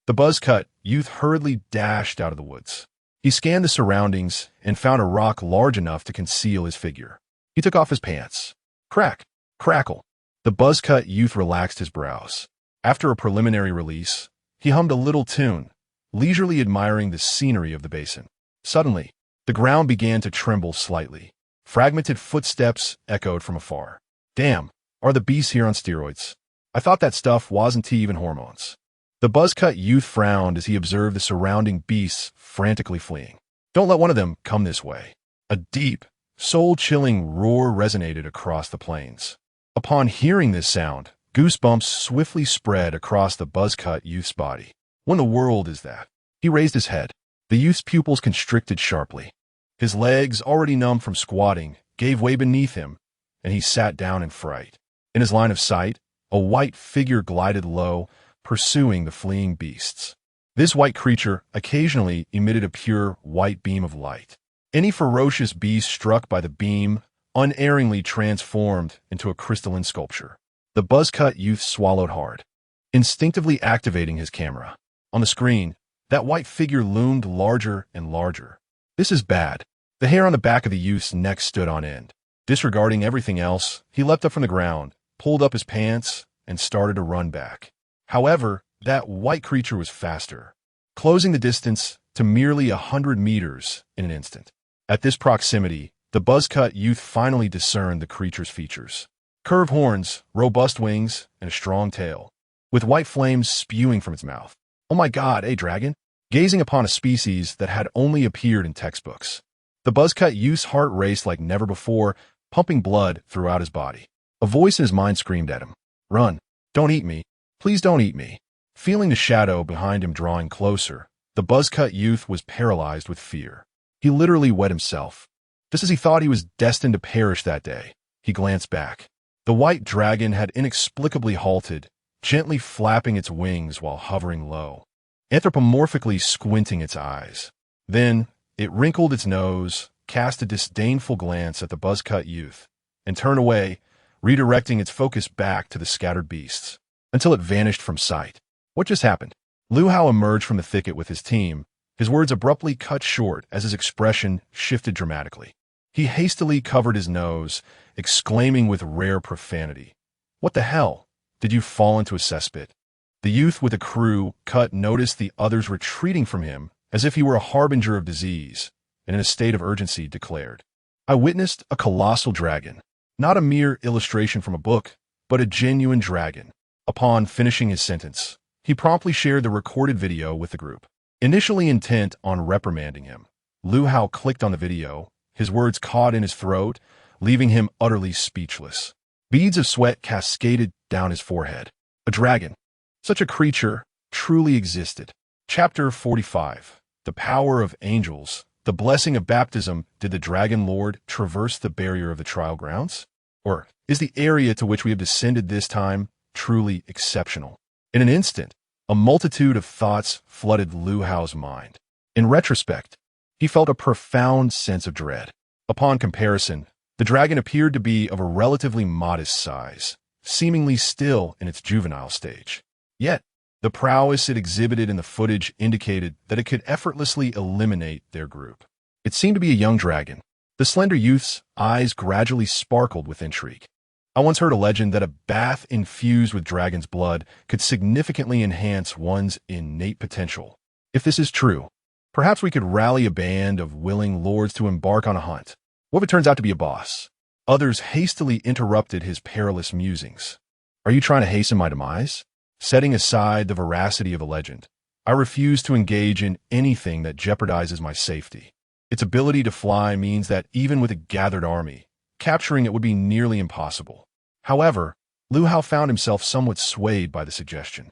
the buzzcut youth hurriedly dashed out of the woods. He scanned the surroundings and found a rock large enough to conceal his figure. He took off his pants. Crack, crackle. The buzzcut youth relaxed his brows. After a preliminary release, he hummed a little tune, leisurely admiring the scenery of the basin. Suddenly, the ground began to tremble slightly. Fragmented footsteps echoed from afar. Damn, are the beasts here on steroids? I thought that stuff wasn't even hormones. The buzzcut youth frowned as he observed the surrounding beasts frantically fleeing. Don't let one of them come this way. A deep, soul-chilling roar resonated across the plains. Upon hearing this sound, goosebumps swiftly spread across the buzzcut youth's body. What in the world is that? He raised his head. The youth's pupils constricted sharply. His legs, already numb from squatting, gave way beneath him, and he sat down in fright. In his line of sight, a white figure glided low, pursuing the fleeing beasts. This white creature occasionally emitted a pure white beam of light. Any ferocious beast struck by the beam unerringly transformed into a crystalline sculpture. The buzzcut youth swallowed hard, instinctively activating his camera. On the screen, that white figure loomed larger and larger. This is bad. The hair on the back of the youth's neck stood on end. Disregarding everything else, he leapt up from the ground, pulled up his pants, and started to run back. However, that white creature was faster, closing the distance to merely 100 meters in an instant. At this proximity, the buzzcut youth finally discerned the creature's features. Curved horns, robust wings, and a strong tail, with white flames spewing from its mouth. Oh my god, a dragon? Gazing upon a species that had only appeared in textbooks. The buzzcut youth's heart raced like never before, pumping blood throughout his body. A voice in his mind screamed at him. Run. Don't eat me. Please don't eat me. Feeling the shadow behind him drawing closer, the buzzcut youth was paralyzed with fear. He literally wet himself. Just as he thought he was destined to perish that day, he glanced back. The white dragon had inexplicably halted, gently flapping its wings while hovering low, anthropomorphically squinting its eyes. Then, it wrinkled its nose, cast a disdainful glance at the buzzcut youth, and turned away, redirecting its focus back to the scattered beasts, until it vanished from sight. What just happened? Liu Hao emerged from the thicket with his team, his words abruptly cut short as his expression shifted dramatically. He hastily covered his nose, exclaiming with rare profanity, What the hell? Did you fall into a cesspit? The youth with the crew cut noticed the others retreating from him as if he were a harbinger of disease, and in a state of urgency declared, "I witnessed a colossal dragon, not a mere illustration from a book, but a genuine dragon." Upon finishing his sentence, he promptly shared the recorded video with the group. Initially intent on reprimanding him, Lu Hao clicked on the video, his words caught in his throat, leaving him utterly speechless. Beads of sweat cascaded down his forehead. A dragon. Such a creature truly existed. Chapter 45. The Power of Angels. The Blessing of Baptism. Did the Dragon Lord traverse the barrier of the trial grounds? Or is the area to which we have descended this time truly exceptional? In an instant, a multitude of thoughts flooded Lu Hao's mind. In retrospect, he felt a profound sense of dread. Upon comparison, the dragon appeared to be of a relatively modest size, seemingly still in its juvenile stage. Yet, the prowess it exhibited in the footage indicated that it could effortlessly eliminate their group. It seemed to be a young dragon. The slender youth's eyes gradually sparkled with intrigue. I once heard a legend that a bath infused with dragon's blood could significantly enhance one's innate potential. If this is true, perhaps we could rally a band of willing lords to embark on a hunt. What if it turns out to be a boss? Others hastily interrupted his perilous musings. Are you trying to hasten my demise? Setting aside the veracity of the legend, I refuse to engage in anything that jeopardizes my safety. Its ability to fly means that even with a gathered army, capturing it would be nearly impossible. However, Lu Hao found himself somewhat swayed by the suggestion.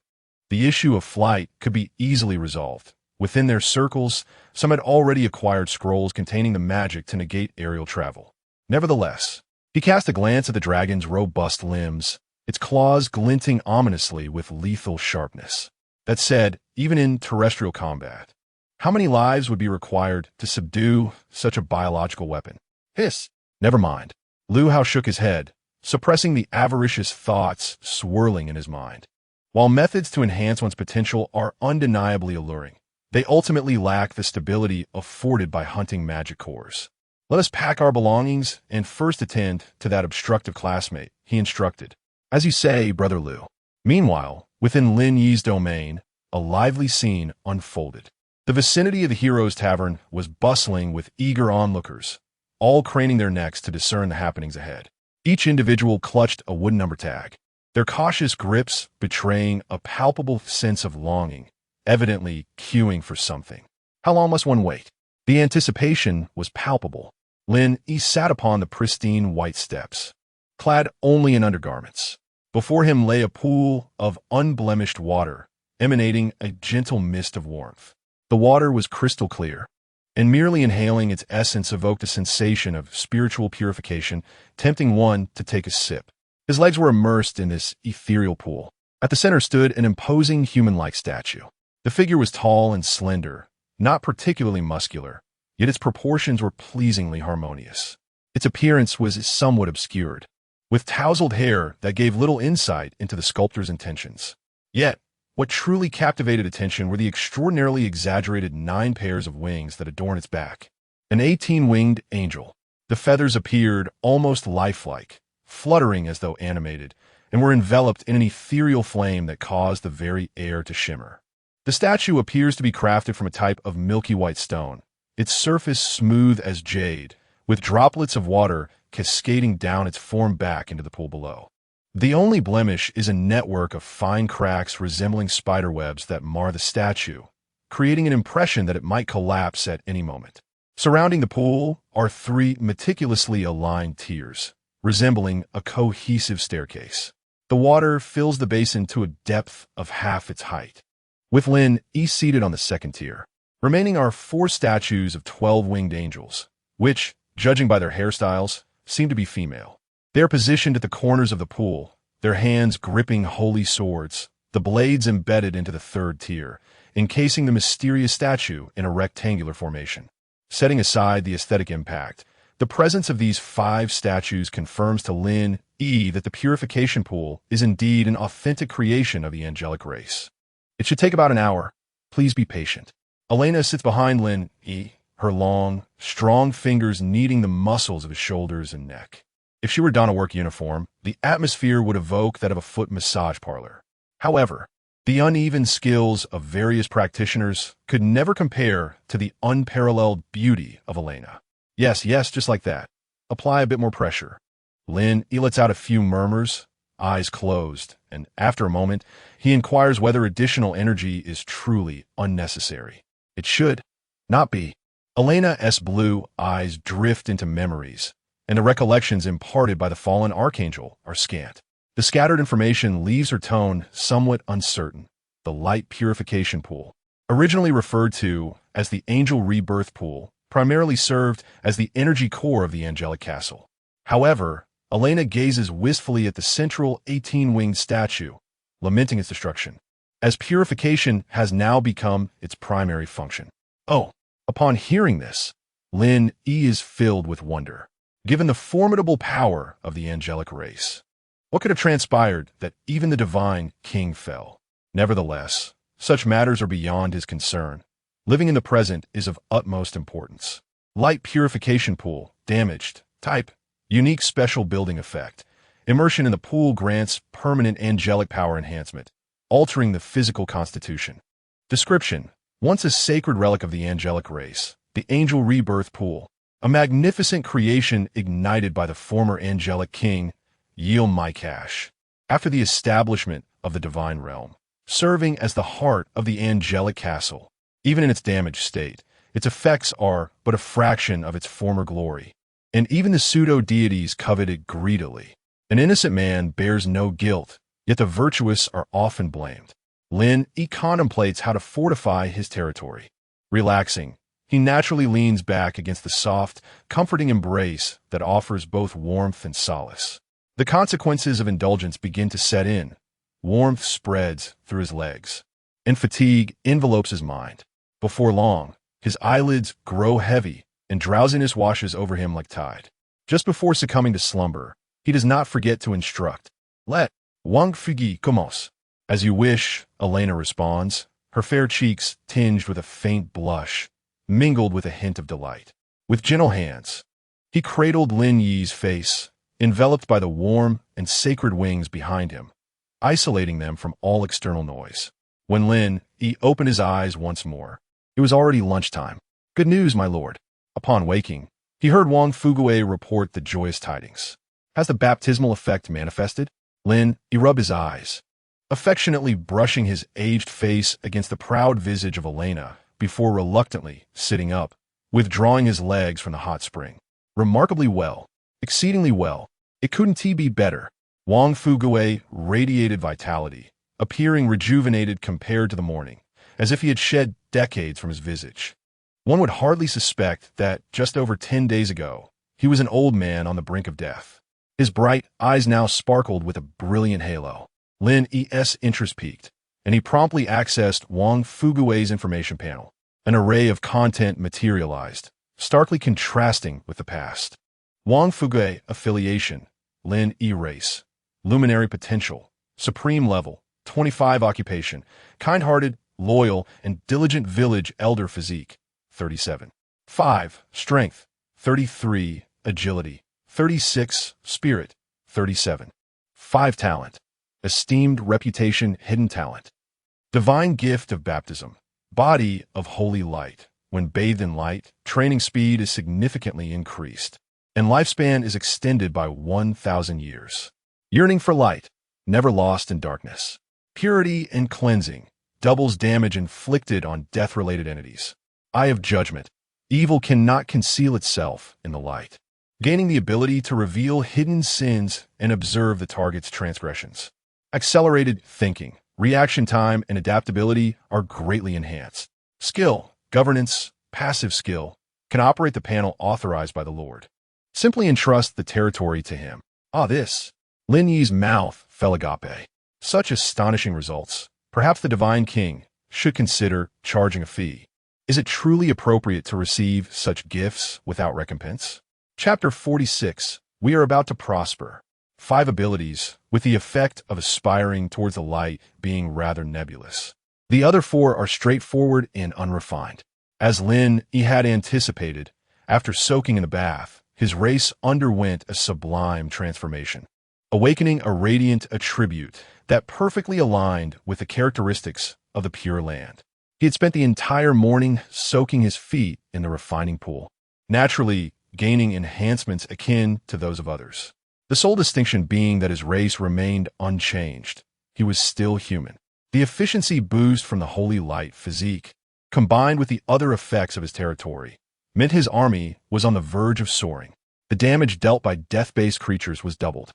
The issue of flight could be easily resolved. Within their circles, some had already acquired scrolls containing the magic to negate aerial travel. Nevertheless, he cast a glance at the dragon's robust limbs, its claws glinting ominously with lethal sharpness. That said, even in terrestrial combat, how many lives would be required to subdue such a biological weapon? Hiss! Never mind. Lu Hao shook his head, suppressing the avaricious thoughts swirling in his mind. While methods to enhance one's potential are undeniably alluring, they ultimately lack the stability afforded by hunting magic cores. Let us pack our belongings and first attend to that obstructive classmate, he instructed. As you say, Brother Lu. Meanwhile, within Lin Yi's domain, a lively scene unfolded. The vicinity of the hero's tavern was bustling with eager onlookers, all craning their necks to discern the happenings ahead. Each individual clutched a wooden number tag, their cautious grips betraying a palpable sense of longing, evidently queuing for something. How long must one wait? The anticipation was palpable. Lin Yi sat upon the pristine white steps, clad only in undergarments. Before him lay a pool of unblemished water, emanating a gentle mist of warmth. The water was crystal clear, and merely inhaling its essence evoked a sensation of spiritual purification, tempting one to take a sip. His legs were immersed in this ethereal pool. At the center stood an imposing human-like statue. The figure was tall and slender, not particularly muscular, yet its proportions were pleasingly harmonious. Its appearance was somewhat obscured, with tousled hair that gave little insight into the sculptor's intentions. Yet, what truly captivated attention were the extraordinarily exaggerated 9 pairs of wings that adorned its back. An 18-winged angel. The feathers appeared almost lifelike, fluttering as though animated, and were enveloped in an ethereal flame that caused the very air to shimmer. The statue appears to be crafted from a type of milky white stone, its surface smooth as jade, with droplets of water cascading down its form back into the pool below. The only blemish is a network of fine cracks resembling spider webs that mar the statue, creating an impression that it might collapse at any moment. Surrounding the pool are 3 meticulously aligned tiers, resembling a cohesive staircase. The water fills the basin to a depth of half its height. With Lin Yi seated on the second tier, remaining are 4 statues of 12-winged angels, which, judging by their hairstyles, seem to be female. They are positioned at the corners of the pool, their hands gripping holy swords, the blades embedded into the 3rd tier, encasing the mysterious statue in a rectangular formation. Setting aside the aesthetic impact, the presence of these 5 statues confirms to Lin Yi that the purification pool is indeed an authentic creation of the angelic race. It should take about an hour. Please be patient. Elena sits behind Lin Yi, her long, strong fingers kneading the muscles of his shoulders and neck. If she were donned a work uniform, the atmosphere would evoke that of a foot massage parlor. However, The uneven skills of various practitioners could never compare to the unparalleled beauty of Elena. Yes, yes, just like that. Apply a bit more pressure. Lin Yi lets out a few murmurs, eyes closed, and after a moment, he inquires whether additional energy is truly unnecessary. It should not be. Elena's blue eyes drift into memories, and the recollections imparted by the fallen archangel are scant. The scattered information leaves her tone somewhat uncertain. The light purification pool, originally referred to as the angel rebirth pool, primarily served as the energy core of the angelic castle. However, Elena gazes wistfully at the central 18-winged statue, lamenting its destruction, as purification has now become its primary function. Oh, upon hearing this, Lin Yi is filled with wonder, given the formidable power of the angelic race. What could have transpired that even the divine king fell? Nevertheless, such matters are beyond his concern. Living in the present is of utmost importance. Light purification pool, damaged, type, unique special building effect. Immersion in the pool grants permanent angelic power enhancement, altering the physical constitution. Description: once a sacred relic of the angelic race, the angel rebirth pool, a magnificent creation ignited by the former angelic king, Yilmikash, after the establishment of the divine realm, serving as the heart of the angelic castle. Even in its damaged state, its effects are but a fraction of its former glory, and even the pseudo-deities covet it greedily. An innocent man bears no guilt, yet the virtuous are often blamed. Lin Yi contemplates how to fortify his territory. Relaxing, he naturally leans back against the soft, comforting embrace that offers both warmth and solace. The consequences of indulgence begin to set in. Warmth spreads through his legs, and fatigue envelopes his mind. Before long, his eyelids grow heavy, and drowsiness washes over him like tide. Just before succumbing to slumber, he does not forget to instruct. Let Wang Fugi commence. As you wish, Elena responds, her fair cheeks tinged with a faint blush, mingled with a hint of delight. With gentle hands, he cradled Lin Yi's face, enveloped by the warm and sacred wings behind him, isolating them from all external noise. When Lin Yi opened his eyes once more, it was already lunchtime. Good news, my lord. Upon waking, he heard Wang Fugue report the joyous tidings. Has the baptismal effect manifested? Lin Yi rubbed his eyes, affectionately brushing his aged face against the proud visage of Elena before reluctantly sitting up, withdrawing his legs from the hot spring. Remarkably well. Exceedingly well. It couldn't be better. Wang Fugue radiated vitality, appearing rejuvenated compared to the morning, as if he had shed decades from his visage. One would hardly suspect that just over 10 days ago, he was an old man on the brink of death. His bright eyes now sparkled with a brilliant halo. Lin Yi's interest piqued, and he promptly accessed Wang Fugue's information panel. An array of content materialized, starkly contrasting with the past. Wang Fugue affiliation, Lin Yi race, luminary potential, supreme level, 25 occupation, kind-hearted, loyal, and diligent village elder physique, 37. 5. Strength, 33. Agility, 36. Spirit, 37. 5. Talent, esteemed reputation, hidden talent. Divine gift of baptism, body of holy light. When bathed in light, training speed is significantly increased, and lifespan is extended by 1,000 years. Yearning for light, never lost in darkness. Purity and cleansing, doubles damage inflicted on death-related entities. Eye of judgment, evil cannot conceal itself in the light. Gaining the ability to reveal hidden sins and observe the target's transgressions. Accelerated thinking, reaction time, and adaptability are greatly enhanced. Skill, governance, passive skill, can operate the panel authorized by the Lord. Simply entrust the territory to him. This. Lin Yi's mouth fell agape. Such astonishing results. Perhaps the divine king should consider charging a fee. Is it truly appropriate to receive such gifts without recompense? Chapter 46. We are about to prosper. 5 abilities, with the effect of aspiring towards the light being rather nebulous. The other 4 are straightforward and unrefined. As Lin Yi had anticipated, after soaking in the bath, his race underwent a sublime transformation. awakening a radiant attribute that perfectly aligned with the characteristics of the Pure Land. He had spent the entire morning soaking his feet in the refining pool, naturally gaining enhancements akin to those of others. The sole distinction being that his race remained unchanged. He was still human. The efficiency boost from the holy light physique, combined with the other effects of his territory, meant his army was on the verge of soaring. The damage dealt by death-based creatures was doubled,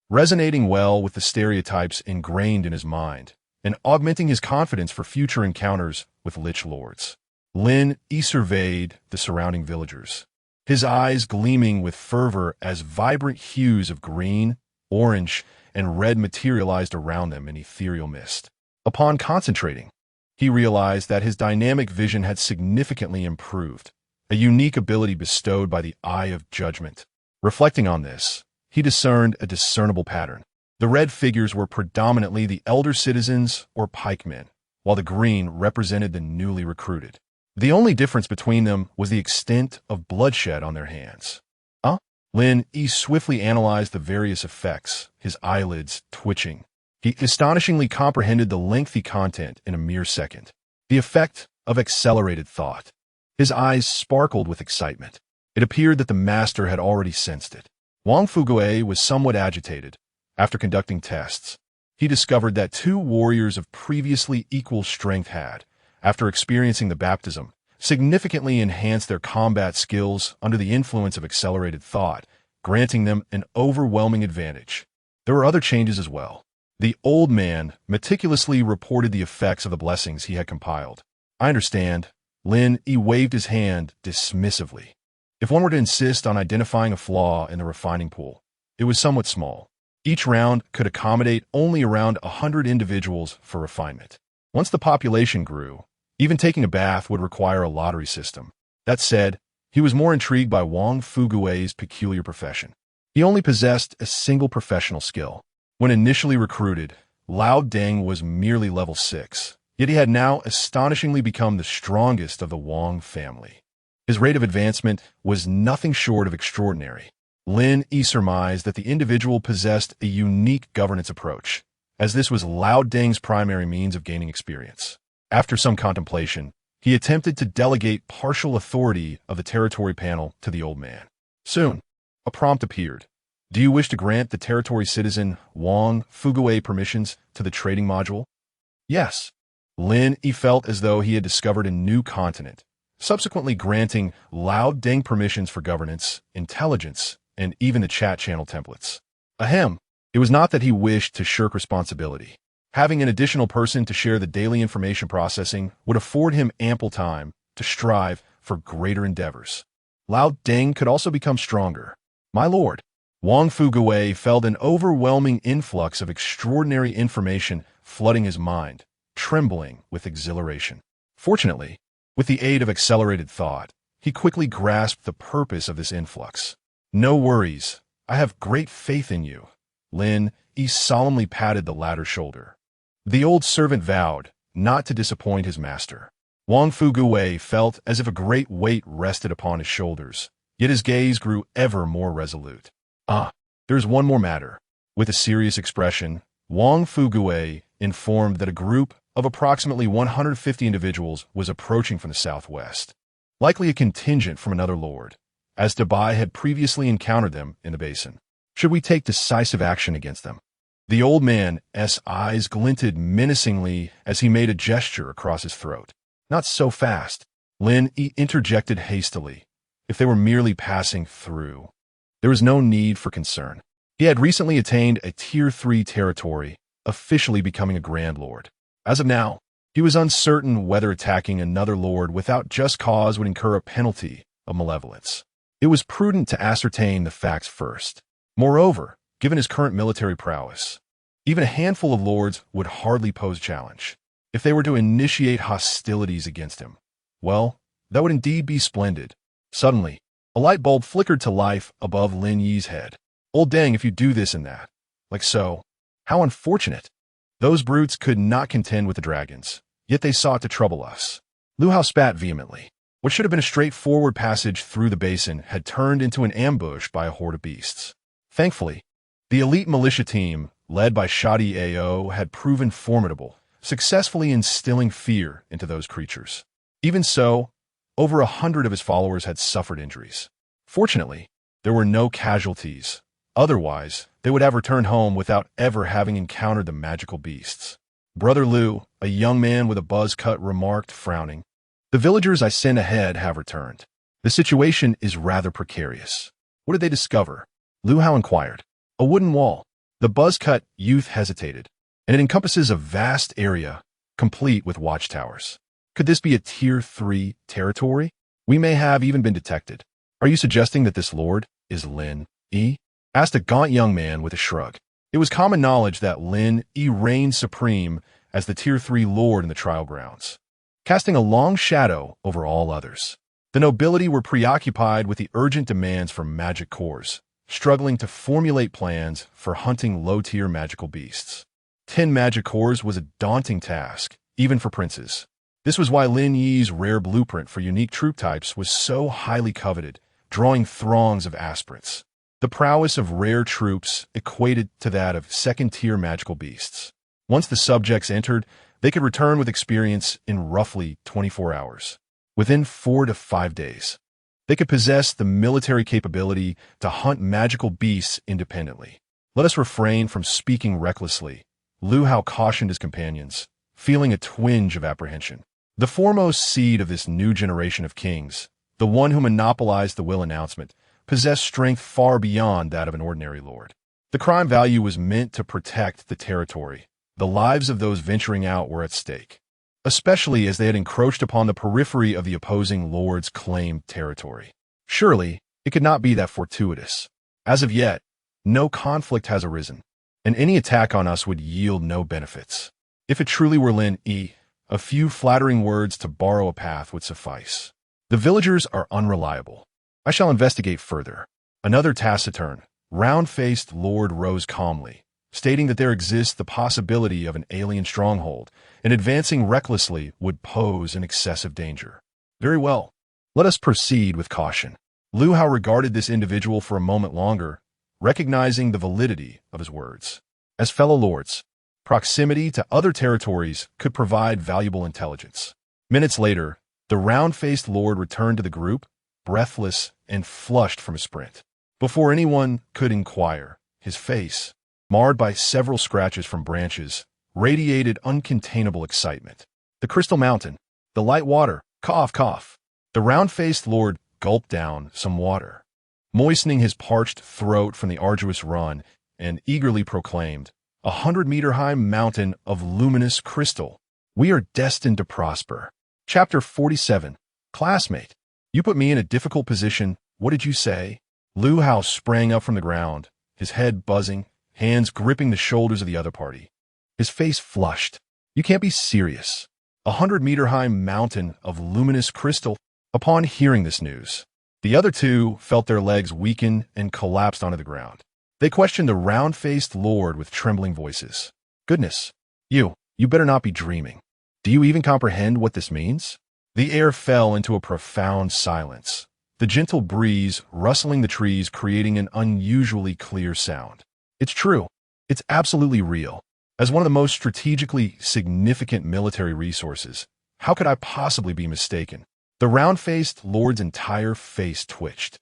resonating well with the stereotypes ingrained in his mind, and augmenting his confidence for future encounters with Lich Lords. Lin Yi surveyed the surrounding villagers, his eyes gleaming with fervor as vibrant hues of green, orange, and red materialized around them in ethereal mist. Upon concentrating, he realized that his dynamic vision had significantly improved, a unique ability bestowed by the Eye of Judgment. Reflecting on this, he discerned a discernible pattern. The red figures were predominantly the elder citizens or pikemen, while the green represented the newly recruited. The only difference between them was the extent of bloodshed on their hands. Lin Yi swiftly analyzed the various effects, his eyelids twitching. He astonishingly comprehended the lengthy content in a mere second. The effect of accelerated thought. His eyes sparkled with excitement. It appeared that the master had already sensed it. Wang Fugue was somewhat agitated. After conducting tests, he discovered that two warriors of previously equal strength had, after experiencing the baptism, significantly enhanced their combat skills under the influence of accelerated thought, granting them an overwhelming advantage. There were other changes as well. The old man meticulously reported the effects of the blessings he had compiled. I understand. Lin Yi waved his hand dismissively. If one were to insist on identifying a flaw in the refining pool, it was somewhat small. Each round could accommodate only around 100 individuals for refinement. Once the population grew, even taking a bath would require a lottery system. That said, he was more intrigued by Wang Fugue's peculiar profession. He only possessed a single professional skill. When initially recruited, Lao Deng was merely level 6, yet he had now astonishingly become the strongest of the Wang family. His rate of advancement was nothing short of extraordinary. Lin Yi surmised that the individual possessed a unique governance approach, as this was Lao Deng's primary means of gaining experience. After some contemplation, he attempted to delegate partial authority of the territory panel to the old man. Soon, a prompt appeared. Do you wish to grant the territory citizen Wang Fugue permissions to the trading module? Yes. Lin Yi felt as though he had discovered a new continent, subsequently granting Lao Deng permissions for governance, intelligence, and even the chat channel templates. Ahem. It was not that he wished to shirk responsibility. Having an additional person to share the daily information processing would afford him ample time to strive for greater endeavors. Lao Deng could also become stronger. My lord, Wang Fugue felt an overwhelming influx of extraordinary information flooding his mind, trembling with exhilaration. Fortunately, with the aid of accelerated thought, he quickly grasped the purpose of this influx. No worries. I have great faith in you. Lin Yi solemnly patted the latter's shoulder. The old servant vowed not to disappoint his master. Wang Fugue felt as if a great weight rested upon his shoulders, yet his gaze grew ever more resolute. There's one more matter. With a serious expression, Wang Fugue informed that a group of approximately 150 individuals was approaching from the southwest, likely a contingent from another lord, as Dabai had previously encountered them in the basin. Should we take decisive action against them? The old man's eyes glinted menacingly as he made a gesture across his throat. Not so fast. Lin Yi interjected hastily. If they were merely passing through, there was no need for concern. He had recently attained a Tier 3 territory, officially becoming a Grand Lord. As of now, he was uncertain whether attacking another lord without just cause would incur a penalty of malevolence. It was prudent to ascertain the facts first. Moreover, given his current military prowess, even a handful of lords would hardly pose challenge. If they were to initiate hostilities against him, well, that would indeed be splendid. Suddenly, a light bulb flickered to life above Lin Yi's head. Old Deng, if you do this and that. Like so. How unfortunate. Those brutes could not contend with the dragons, yet they sought to trouble us. Lu Hao spat vehemently. What should have been a straightforward passage through the basin had turned into an ambush by a horde of beasts. Thankfully, The elite militia team, led by Shadi Ao, had proven formidable, successfully instilling fear into those creatures. Even so, over 100 of his followers had suffered injuries. Fortunately, there were no casualties. Otherwise, they would have returned home without ever having encountered the magical beasts. Brother Liu, a young man with a buzz cut, remarked, frowning, "The villagers I sent ahead have returned. The situation is rather precarious." "What did they discover?" Liu Hao inquired. "A wooden wall." The buzz-cut youth hesitated, "and it encompasses a vast area, complete with watchtowers. Could this be a Tier 3 territory? We may have even been detected." "Are you suggesting that this lord is Lin Yi?" asked a gaunt young man with a shrug. It was common knowledge that Lin Yi reigned supreme as the Tier 3 lord in the trial grounds, casting a long shadow over all others. The nobility were preoccupied with the urgent demands for magic cores, struggling to formulate plans for hunting low-tier magical beasts. 10 magic cores was a daunting task, even for princes. This was why Lin Yi's rare blueprint for unique troop types was so highly coveted, drawing throngs of aspirants. The prowess of rare troops equated to that of second-tier magical beasts. Once the subjects entered, they could return with experience in roughly 24 hours. Within 4 to 5 days, they could possess the military capability to hunt magical beasts independently. "Let us refrain from speaking recklessly," Liu Hao cautioned his companions, feeling a twinge of apprehension. The foremost seed of this new generation of kings, the one who monopolized the will announcement, possessed strength far beyond that of an ordinary lord. The crime value was meant to protect the territory. The lives of those venturing out were at stake, especially as they had encroached upon the periphery of the opposing lord's claimed territory. Surely, it could not be that fortuitous. As of yet, no conflict has arisen, and any attack on us would yield no benefits. If it truly were Lin Yi, a few flattering words to borrow a path would suffice. "The villagers are unreliable. I shall investigate further." Another taciturn, round-faced lord rose calmly, stating that there exists the possibility of an alien stronghold, and advancing recklessly would pose an excessive danger. "Very well. Let us proceed with caution." Liu Hao regarded this individual for a moment longer, recognizing the validity of his words. As fellow lords, proximity to other territories could provide valuable intelligence. Minutes later, the round-faced lord returned to the group, breathless and flushed from a sprint. Before anyone could inquire, his face, marred by several scratches from branches, radiated uncontainable excitement. "The Crystal Mountain, the light water, cough, cough." The round-faced lord gulped down some water, moistening his parched throat from the arduous run, and eagerly proclaimed, "A 100-meter-high mountain of luminous crystal. We are destined to prosper." Chapter 47. Classmate. "You put me in a difficult position. What did you say?" Liu Hao sprang up from the ground, his head buzzing, hands gripping the shoulders of the other party. His face flushed. "You can't be serious. A 100-meter-high mountain of luminous crystal." Upon hearing this news, the other two felt their legs weaken and collapsed onto the ground. They questioned the round-faced lord with trembling voices. "Goodness, you better not be dreaming. Do you even comprehend what this means?" The air fell into a profound silence, the gentle breeze rustling the trees creating an unusually clear sound. "It's true. It's absolutely real. As one of the most strategically significant military resources, how could I possibly be mistaken?" The round-faced lord's entire face twitched,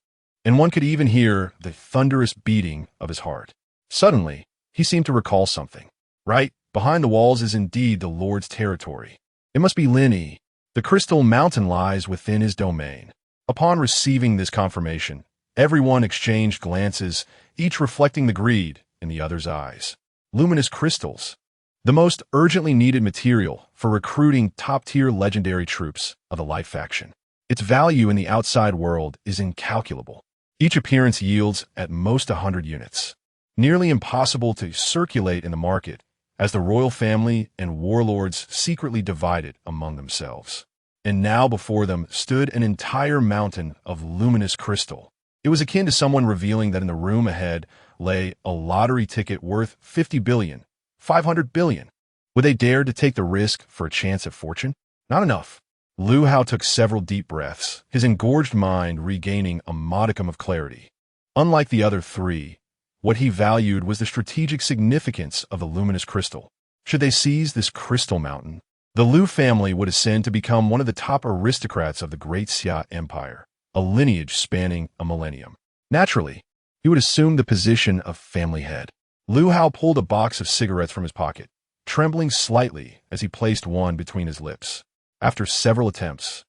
and one could even hear the thunderous beating of his heart. Suddenly, he seemed to recall something. Right behind the walls is indeed the lord's territory. It must be Lin Yi. The Crystal Mountain lies within his domain. Upon receiving this confirmation, everyone exchanged glances, each reflecting the greed in the other's eyes. Luminous crystals, the most urgently needed material for recruiting top-tier legendary troops of the Light faction. Its value in the outside world is incalculable. Each appearance yields at most 100 units. Nearly impossible to circulate in the market, as the royal family and warlords secretly divided among themselves. And now before them stood an entire mountain of luminous crystal. It was akin to someone revealing that in the room ahead lay a lottery ticket worth 50 billion, 500 billion. Would they dare to take the risk for a chance at fortune? Not enough. Liu Hao took several deep breaths, his engorged mind regaining a modicum of clarity. Unlike the other three, What he valued was the strategic significance of the luminous crystal. Should they seize this crystal mountain, the Liu family would ascend to become one of the top aristocrats of the Great Xia Empire, a lineage spanning a millennium. Naturally, he would assume the position of family head. Liu Hao pulled a box of cigarettes from his pocket, trembling slightly as he placed one between his lips. After several attempts,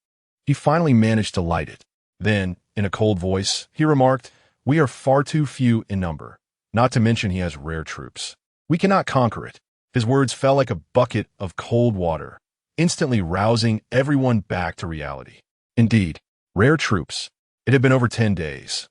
he finally managed to light it. Then, in a cold voice, he remarked, "We are far too few in number, not to mention he has rare troops. We cannot conquer it." His words fell like a bucket of cold water, instantly rousing everyone back to reality. Indeed, rare troops. It had been over 10 days.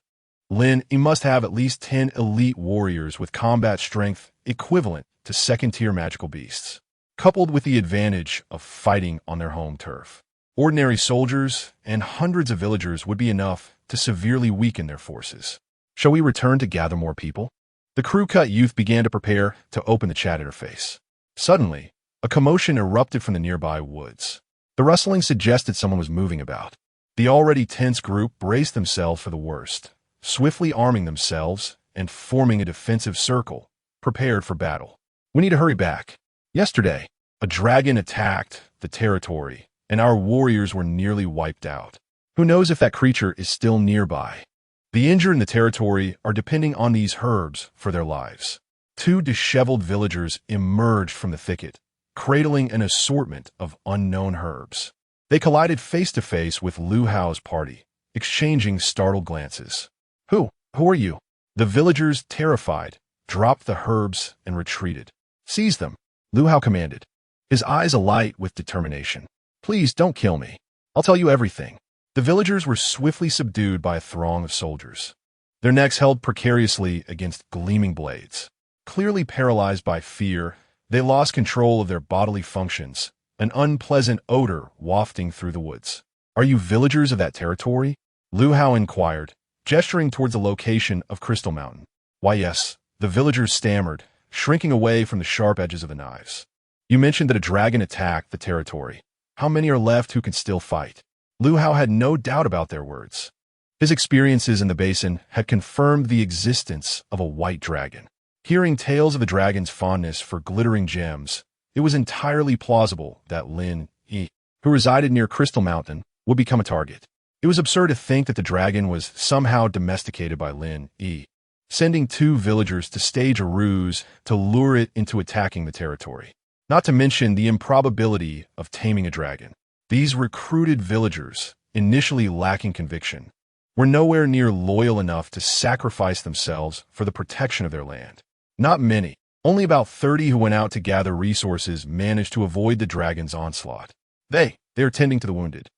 Lin Yi must have at least 10 elite warriors with combat strength equivalent to second-tier magical beasts, coupled with the advantage of fighting on their home turf. Ordinary soldiers and hundreds of villagers would be enough to severely weaken their forces. Shall we return to gather more people? The crew-cut youth began to prepare to open the chat interface. Suddenly, a commotion erupted from the nearby woods. The rustling suggested someone was moving about. The already tense group braced themselves for the worst, swiftly arming themselves and forming a defensive circle, prepared for battle. We need to hurry back. Yesterday, a dragon attacked the territory, and our warriors were nearly wiped out. Who knows if that creature is still nearby? The injured in the territory are depending on these herbs for their lives. 2 disheveled villagers emerged from the thicket, cradling an assortment of unknown herbs. They collided face-to-face with Liu Hao's party, exchanging startled glances. Who are you? The villagers, terrified, dropped the herbs and retreated. Seize them, Liu Hao commanded, his eyes alight with determination. Please don't kill me. I'll tell you everything. The villagers were swiftly subdued by a throng of soldiers, their necks held precariously against gleaming blades. Clearly paralyzed by fear, they lost control of their bodily functions, an unpleasant odor wafting through the woods. Are you villagers of that territory? Liu Hao inquired, gesturing towards the location of Crystal Mountain. Why, yes, the villagers stammered, shrinking away from the sharp edges of the knives. You mentioned that a dragon attacked the territory. How many are left who can still fight? Liu Hao had no doubt about their words. His experiences in the basin had confirmed the existence of a white dragon. Hearing tales of the dragon's fondness for glittering gems, it was entirely plausible that Lin Yi, who resided near Crystal Mountain, would become a target. It was absurd to think that the dragon was somehow domesticated by Lin Yi, sending 2 villagers to stage a ruse to lure it into attacking the territory. Not to mention the improbability of taming a dragon. These recruited villagers, initially lacking conviction, were nowhere near loyal enough to sacrifice themselves for the protection of their land. Not many, only about 30 who went out to gather resources managed to avoid the dragon's onslaught. They are tending to the wounded.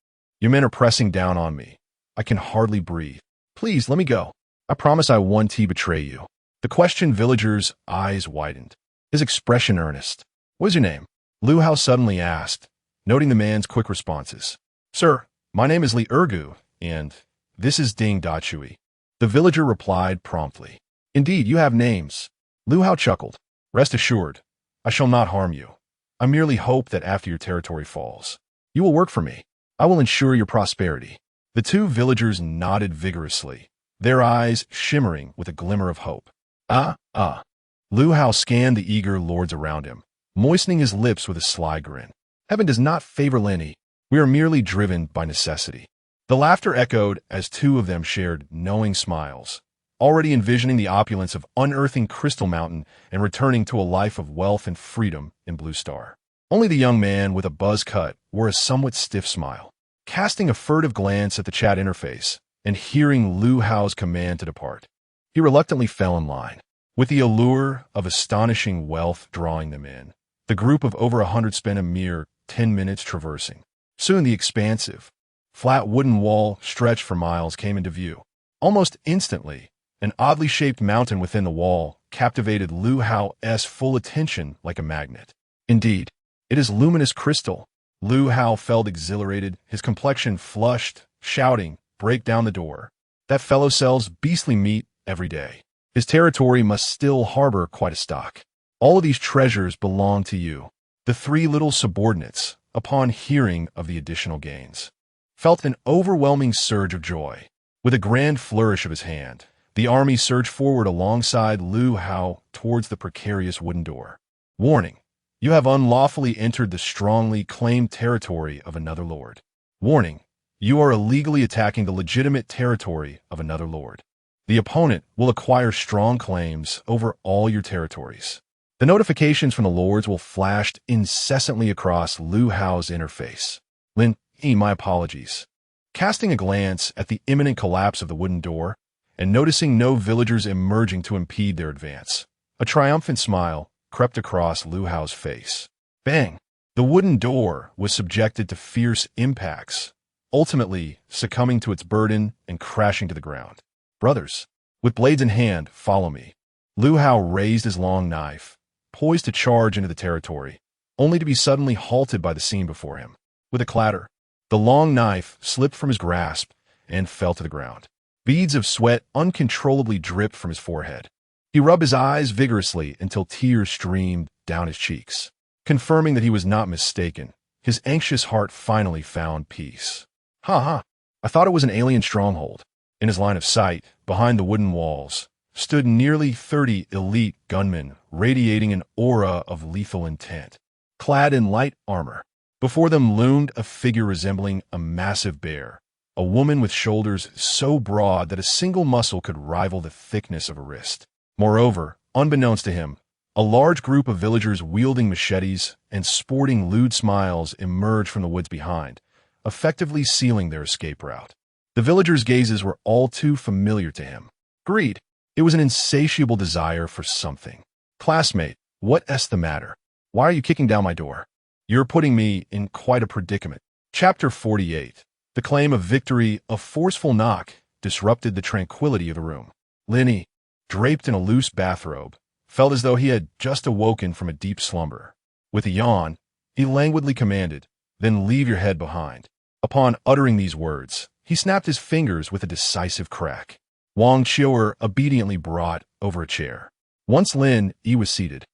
Your men are pressing down on me. I can hardly breathe. Please, let me go. I promise I won't betray you. The questioned villager's eyes widened, his expression earnest. What is your name? Liu Hao suddenly asked, noting the man's quick responses. Sir, my name is Li Ergu, and this is Ding Dachui. The villager replied promptly. Indeed, you have names. Liu Hao chuckled. Rest assured, I shall not harm you. I merely hope that after your territory falls, you will work for me. I will ensure your prosperity. The 2 villagers nodded vigorously, their eyes shimmering with a glimmer of hope. Liu Hao scanned the eager lords around him, moistening his lips with a sly grin. Heaven does not favor Lin Yi. We are merely driven by necessity. The laughter echoed as 2 of them shared knowing smiles, already envisioning the opulence of unearthing Crystal Mountain and returning to a life of wealth and freedom in Blue Star. Only the young man with a buzz cut wore a somewhat stiff smile. Casting a furtive glance at the chat interface and hearing Liu Hao's command to depart, he reluctantly fell in line. With the allure of astonishing wealth drawing them in, the group of over 100 spent a mere 10 minutes traversing. Soon the expansive, flat wooden wall stretched for miles came into view. Almost instantly, an oddly shaped mountain within the wall captivated Liu Hao's full attention like a magnet. Indeed, it is luminous crystal. Liu Hao felt exhilarated, his complexion flushed, shouting, break down the door. That fellow sells beastly meat every day. His territory must still harbor quite a stock. All of these treasures belong to you. The 3 little subordinates, upon hearing of the additional gains, felt an overwhelming surge of joy. With a grand flourish of his hand, The army surged forward alongside Lu Hao towards the precarious wooden door. Warning: you have unlawfully entered the strongly claimed territory of another lord. Warning: you are illegally attacking the legitimate territory of another lord. The opponent will acquire strong claims over all your territories. The notifications from the lords will flash incessantly across Lu Hao's interface. Lin Yi, my apologies. Casting a glance at the imminent collapse of the wooden door, and noticing no villagers emerging to impede their advance, a triumphant smile crept across Lu Hao's face. Bang! The wooden door was subjected to fierce impacts, ultimately succumbing to its burden and crashing to the ground. Brothers, with blades in hand, follow me. Lu Hao raised his long knife, poised to charge into the territory, only to be suddenly halted by the scene before him. With a clatter, the long knife slipped from his grasp and fell to the ground. Beads of sweat uncontrollably dripped from his forehead. He rubbed his eyes vigorously until tears streamed down his cheeks. Confirming that he was not mistaken, his anxious heart finally found peace. Ha! I thought it was an alien stronghold. In his line of sight, behind the wooden walls, stood nearly 30 elite gunmen radiating an aura of lethal intent. Clad in light armor, before them loomed a figure resembling a massive bear, a woman with shoulders so broad that a single muscle could rival the thickness of a wrist. Moreover, unbeknownst to him, a large group of villagers wielding machetes and sporting lewd smiles emerged from the woods behind, effectively sealing their escape route. The villagers' gazes were all too familiar to him. Greed. It was an insatiable desire for something. Classmate, what's the matter? Why are you kicking down my door? You're putting me in quite a predicament. Chapter 48. The claim of victory, a forceful knock, disrupted the tranquility of the room. Lin Yi, draped in a loose bathrobe, felt as though he had just awoken from a deep slumber. With a yawn, he languidly commanded, "Then leave your head behind." Upon uttering these words, he snapped his fingers with a decisive crack. Wang Qiu'er obediently brought over a chair. Once Lin Yi was seated,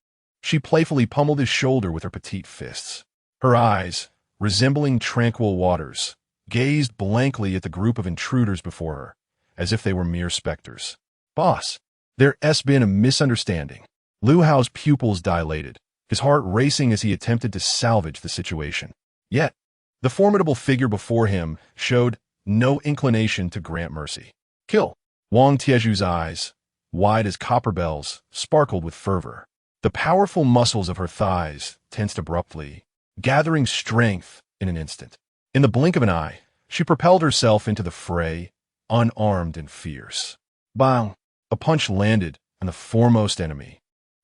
she playfully pummeled his shoulder with her petite fists. Her eyes, resembling tranquil waters, gazed blankly at the group of intruders before her, as if they were mere specters. "Boss, there's been a misunderstanding." Lu Hao's pupils dilated, his heart racing as he attempted to salvage the situation. Yet, the formidable figure before him showed no inclination to grant mercy. "Kill!" Wang Tieju's eyes, wide as copper bells, sparkled with fervor. The powerful muscles of her thighs tensed abruptly, gathering strength in an instant. In the blink of an eye, she propelled herself into the fray, unarmed and fierce. Bang! A punch landed on the foremost enemy.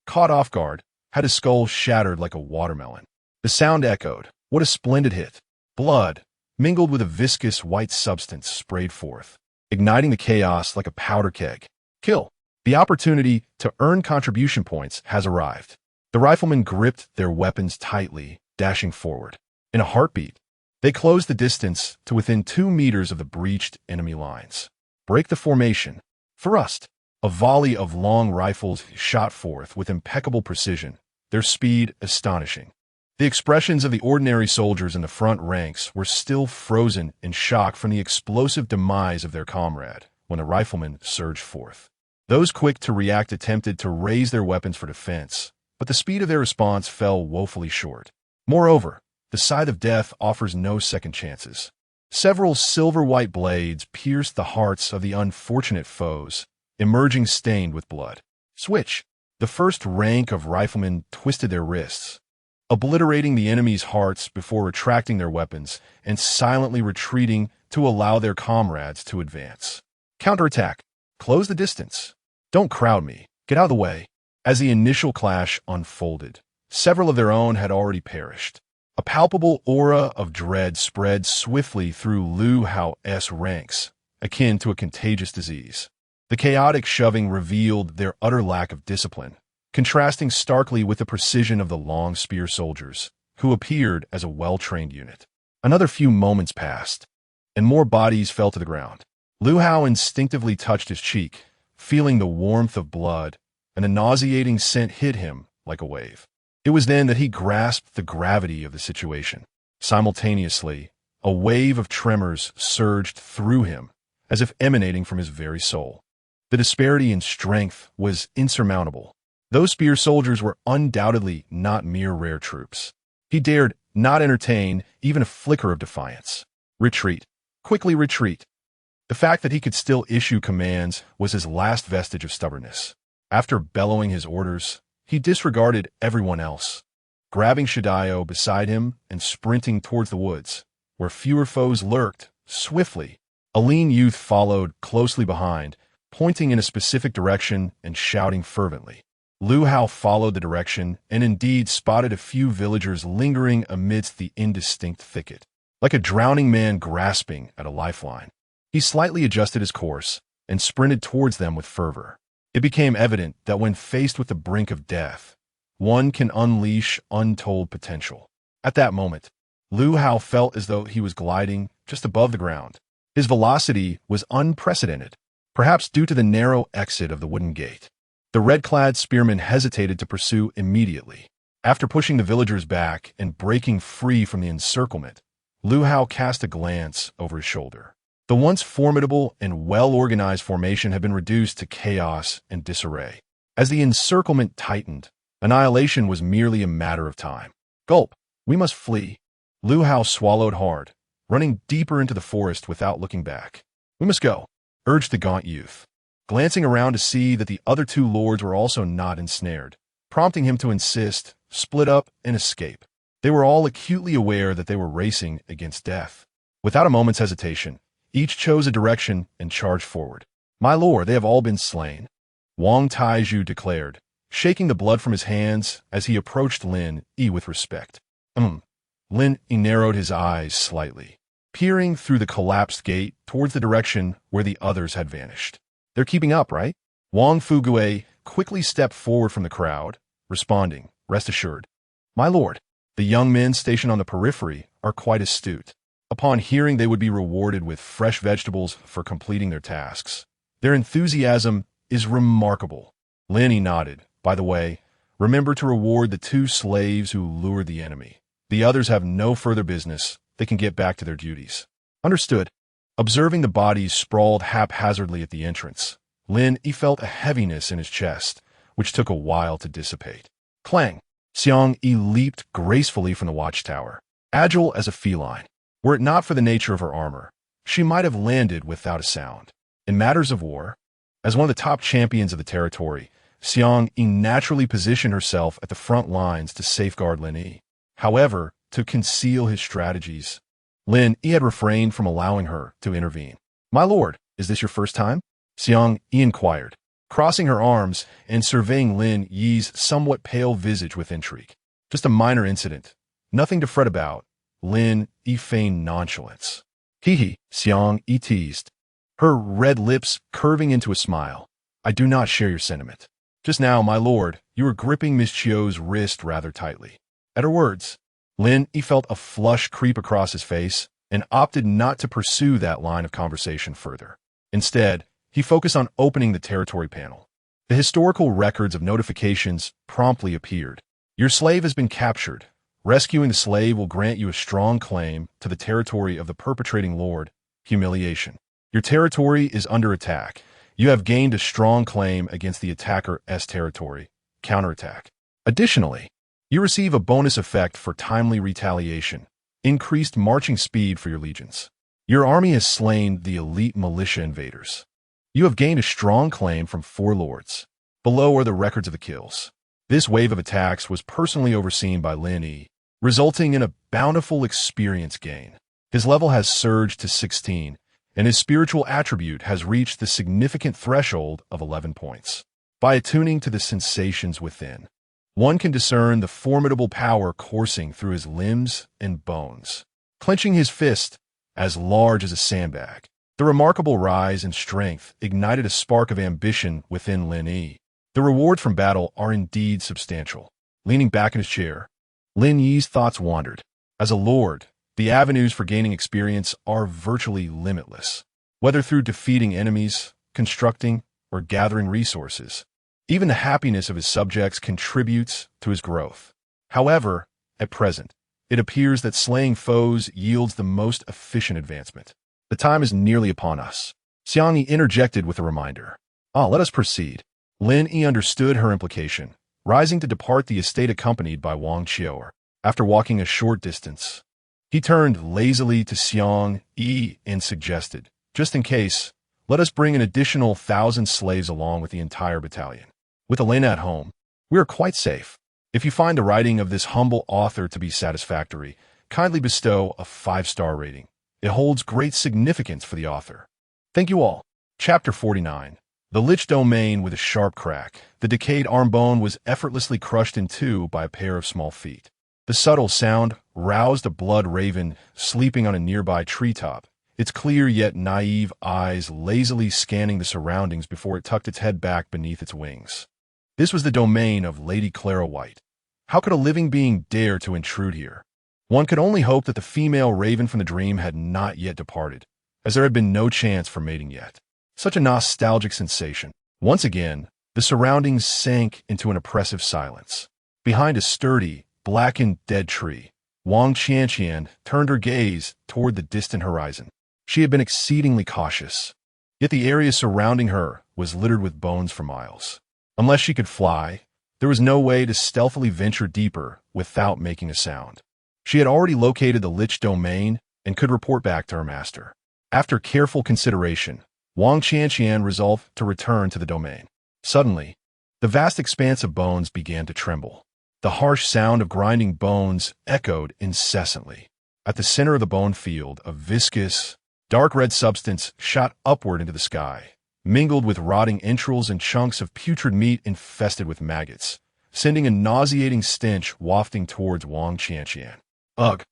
Caught off guard, had his skull shattered like a watermelon. The sound echoed. What a splendid hit! Blood, mingled with a viscous white substance, sprayed forth, igniting the chaos like a powder keg. Kill! The opportunity to earn contribution points has arrived. The riflemen gripped their weapons tightly, dashing forward. In a heartbeat, they closed the distance to within 2 meters of the breached enemy lines. Break the formation. Thrust. A volley of long rifles shot forth with impeccable precision, their speed astonishing. The expressions of the ordinary soldiers in the front ranks were still frozen in shock from the explosive demise of their comrade when the riflemen surged forth. Those quick to react attempted to raise their weapons for defense, but the speed of their response fell woefully short. Moreover, the scythe of death offers no second chances. Several silver-white blades pierced the hearts of the unfortunate foes, emerging stained with blood. Switch! The first rank of riflemen twisted their wrists, obliterating the enemy's hearts before retracting their weapons and silently retreating to allow their comrades to advance. Counterattack! Close the distance! Don't crowd me! Get out of the way! As the initial clash unfolded, several of their own had already perished. A palpable aura of dread spread swiftly through Lu Hao's ranks, akin to a contagious disease. The chaotic shoving revealed their utter lack of discipline, contrasting starkly with the precision of the long spear soldiers, who appeared as a well-trained unit. Another few moments passed, and more bodies fell to the ground. Lu Hao instinctively touched his cheek, feeling the warmth of blood, and a nauseating scent hit him like a wave. It was then that he grasped the gravity of the situation. Simultaneously, a wave of tremors surged through him, as if emanating from his very soul. The disparity in strength was insurmountable. Those spear soldiers were undoubtedly not mere rare troops. He dared not entertain even a flicker of defiance. Retreat. Quickly retreat. The fact that he could still issue commands was his last vestige of stubbornness. After bellowing his orders, he disregarded everyone else, grabbing Shadayo beside him and sprinting towards the woods, where fewer foes lurked, swiftly. A lean youth followed closely behind, pointing in a specific direction and shouting fervently. Lu Hao followed the direction and indeed spotted a few villagers lingering amidst the indistinct thicket, like a drowning man grasping at a lifeline. He slightly adjusted his course and sprinted towards them with fervor. It became evident that when faced with the brink of death, one can unleash untold potential. At that moment, Lu Hao felt as though he was gliding just above the ground. His velocity was unprecedented, perhaps due to the narrow exit of the wooden gate. The red-clad spearmen hesitated to pursue immediately. After pushing the villagers back and breaking free from the encirclement, Lu Hao cast a glance over his shoulder. The once formidable and well-organized formation had been reduced to chaos and disarray. As the encirclement tightened, annihilation was merely a matter of time. Gulp! We must flee. Lu Hao swallowed hard, running deeper into the forest without looking back. We must go, urged the gaunt youth, glancing around to see that the other two lords were also not ensnared, prompting him to insist, split up, and escape. They were all acutely aware that they were racing against death. Without a moment's hesitation, each chose a direction and charged forward. My lord, they have all been slain, Wang Taizhu declared, shaking the blood from his hands as he approached Lin Yi with respect. Lin Yi narrowed his eyes slightly, peering through the collapsed gate towards the direction where the others had vanished. They're keeping up, right? Wang Fugue quickly stepped forward from the crowd, responding, rest assured. My lord, the young men stationed on the periphery are quite astute. Upon hearing they would be rewarded with fresh vegetables for completing their tasks, their enthusiasm is remarkable. Lin Yi nodded. By the way, remember to reward the two slaves who lured the enemy. The others have no further business. They can get back to their duties. Understood. Observing the bodies sprawled haphazardly at the entrance, Lin Yi felt a heaviness in his chest, which took a while to dissipate. Clang! Xiang Yi leaped gracefully from the watchtower, agile as a feline. Were it not for the nature of her armor, she might have landed without a sound. In matters of war, as one of the top champions of the territory, Xiang Yi naturally positioned herself at the front lines to safeguard Lin Yi. However, to conceal his strategies, Lin Yi had refrained from allowing her to intervene. My lord, is this your first time? Xiang Yi inquired, crossing her arms and surveying Lin Yi's somewhat pale visage with intrigue. Just a minor incident. Nothing to fret about. Lin Yi feigned nonchalance. Hee, Xiang Yi teased, her red lips curving into a smile. I do not share your sentiment. Just now, my lord, you were gripping Miss Chio's wrist rather tightly. At her words, Lin Yi felt a flush creep across his face and opted not to pursue that line of conversation further. Instead, he focused on opening the territory panel. The historical records of notifications promptly appeared. Your slave has been captured. Rescuing the slave will grant you a strong claim to the territory of the perpetrating lord. Humiliation. Your territory is under attack. You have gained a strong claim against the attacker's territory. Counterattack. Additionally, you receive a bonus effect for timely retaliation, increased marching speed for your legions. Your army has slain the elite militia invaders. You have gained a strong claim from 4 lords. Below are the records of the kills. This wave of attacks was personally overseen by Lin Yi, resulting in a bountiful experience gain. His level has surged to 16, and his spiritual attribute has reached the significant threshold of 11 points. By attuning to the sensations within, one can discern the formidable power coursing through his limbs and bones. Clenching his fist, as large as a sandbag, the remarkable rise in strength ignited a spark of ambition within Lin Yi. The rewards from battle are indeed substantial. Leaning back in his chair, Lin Yi's thoughts wandered. As a lord, the avenues for gaining experience are virtually limitless. Whether through defeating enemies, constructing, or gathering resources, even the happiness of his subjects contributes to his growth. However, at present, it appears that slaying foes yields the most efficient advancement. The time is nearly upon us. Xiang Yi interjected with a reminder. Let us proceed. Lin Yi understood her implication, rising to depart the estate accompanied by Wang Qiuer. After walking a short distance, he turned lazily to Xiang Yi and suggested, just in case, let us bring an additional 1,000 slaves along with the entire battalion. With Elena at home, we are quite safe. If you find the writing of this humble author to be satisfactory, kindly bestow a 5-star rating. It holds great significance for the author. Thank you all. Chapter 49. The Lich Domain with a sharp crack. The decayed arm bone was effortlessly crushed in two by a pair of small feet. The subtle sound roused a blood raven sleeping on a nearby treetop, its clear yet naive eyes lazily scanning the surroundings before it tucked its head back beneath its wings. This was the domain of Lady Clara White. How could a living being dare to intrude here? One could only hope that the female raven from the dream had not yet departed, as there had been no chance for mating yet. Such a nostalgic sensation. Once again, the surroundings sank into an oppressive silence. Behind a sturdy, blackened dead tree, Wang Qianqian turned her gaze toward the distant horizon. She had been exceedingly cautious, yet the area surrounding her was littered with bones for miles. Unless she could fly, there was no way to stealthily venture deeper without making a sound. She had already located the Lich Domain and could report back to her master. After careful consideration, Wang Qianqian resolved to return to the domain. Suddenly, the vast expanse of bones began to tremble. The harsh sound of grinding bones echoed incessantly. At the center of the bone field, a viscous, dark red substance shot upward into the sky, mingled with rotting entrails and chunks of putrid meat infested with maggots, sending a nauseating stench wafting towards Wang Qianqian. Ugh!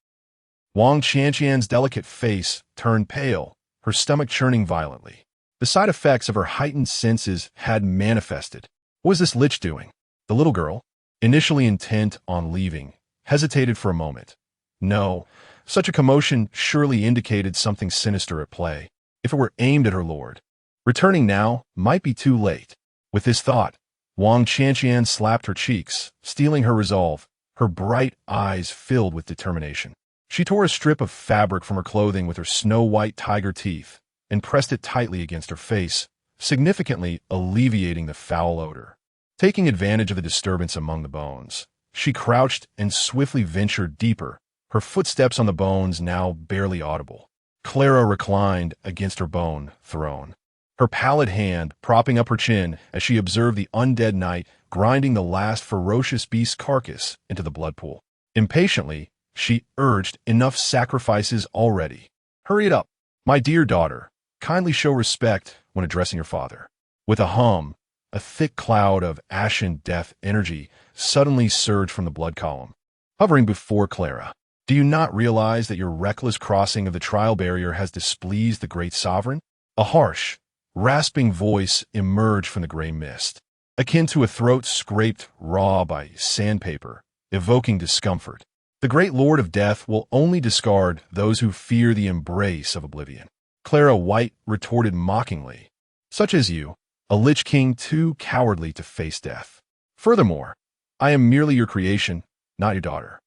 Wang Qianqian's delicate face turned pale, her stomach churning violently. The side effects of her heightened senses had manifested. What was this lich doing? The little girl, initially intent on leaving, hesitated for a moment. No, such a commotion surely indicated something sinister at play, if it were aimed at her lord. Returning now might be too late. With this thought, Wang Qianqian slapped her cheeks, steeling her resolve, her bright eyes filled with determination. She tore a strip of fabric from her clothing with her snow-white tiger teeth and pressed it tightly against her face, significantly alleviating the foul odor. Taking advantage of the disturbance among the bones, she crouched and swiftly ventured deeper, her footsteps on the bones now barely audible. Clara reclined against her bone throne, her pallid hand propping up her chin as she observed the undead knight grinding the last ferocious beast's carcass into the blood pool. Impatiently, she urged, enough sacrifices already. Hurry it up. My dear daughter, kindly show respect when addressing your father. With a hum, a thick cloud of ashen death energy suddenly surged from the blood column, hovering before Clara. Do you not realize that your reckless crossing of the trial barrier has displeased the great sovereign? A harsh, rasping voice emerged from the gray mist, akin to a throat scraped raw by sandpaper, evoking discomfort. The great lord of death will only discard those who fear the embrace of oblivion. Clara White retorted mockingly, such as you, a lich king too cowardly to face death. Furthermore, I am merely your creation, not your daughter.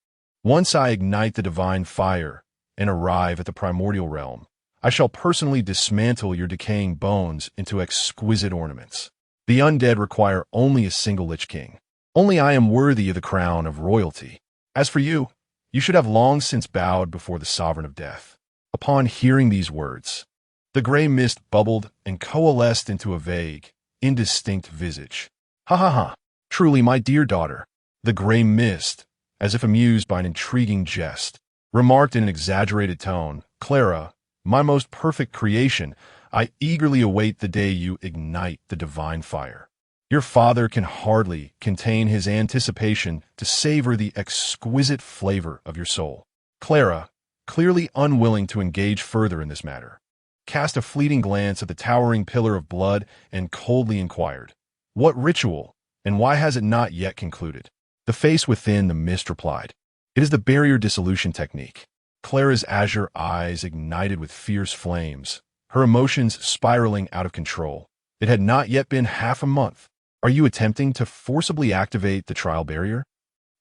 Once I ignite the divine fire and arrive at the primordial realm, I shall personally dismantle your decaying bones into exquisite ornaments. The undead require only a single lich king. Only I am worthy of the crown of royalty. As for you, you should have long since bowed before the sovereign of death. Upon hearing these words, the gray mist bubbled and coalesced into a vague, indistinct visage. Ha ha ha! Truly, my dear daughter, the gray mist, as if amused by an intriguing jest, remarked in an exaggerated tone, Clara, my most perfect creation, I eagerly await the day you ignite the divine fire. Your father can hardly contain his anticipation to savor the exquisite flavor of your soul. Clara, clearly unwilling to engage further in this matter, cast a fleeting glance at the towering pillar of blood and coldly inquired, what ritual, and why has it not yet concluded? The face within the mist replied, it is the barrier dissolution technique. Clara's azure eyes ignited with fierce flames, her emotions spiraling out of control. It had not yet been half a month. Are you attempting to forcibly activate the trial barrier?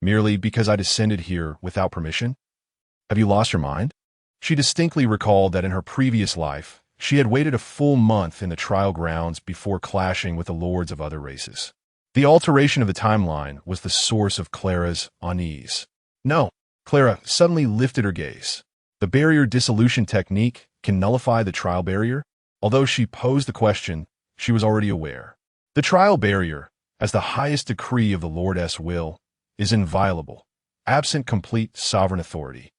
Merely because I descended here without permission? Have you lost your mind? She distinctly recalled that in her previous life, She had waited a full month in the trial grounds before clashing with the lords of other races. The alteration of the timeline was the source of Clara's unease. No, Clara suddenly lifted her gaze. The barrier dissolution technique can nullify the trial barrier? Although she posed the question, she was already aware. The trial barrier, as the highest decree of the Lord's will, is inviolable, absent complete sovereign authority.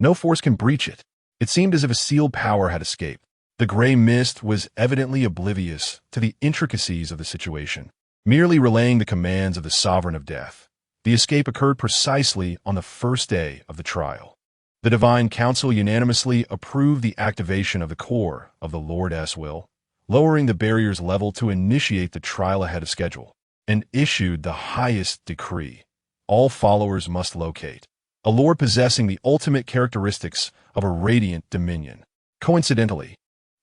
No force can breach it. It seemed as if a sealed power had escaped. The gray mist was evidently oblivious to the intricacies of the situation, merely relaying the commands of the sovereign of death. The escape occurred precisely on the first day of the trial. The Divine Council unanimously approved the activation of the core of the Lord's will, lowering the barrier's level to initiate the trial ahead of schedule, and issued the highest decree. All followers must locate a lord possessing the ultimate characteristics of a radiant dominion. Coincidentally,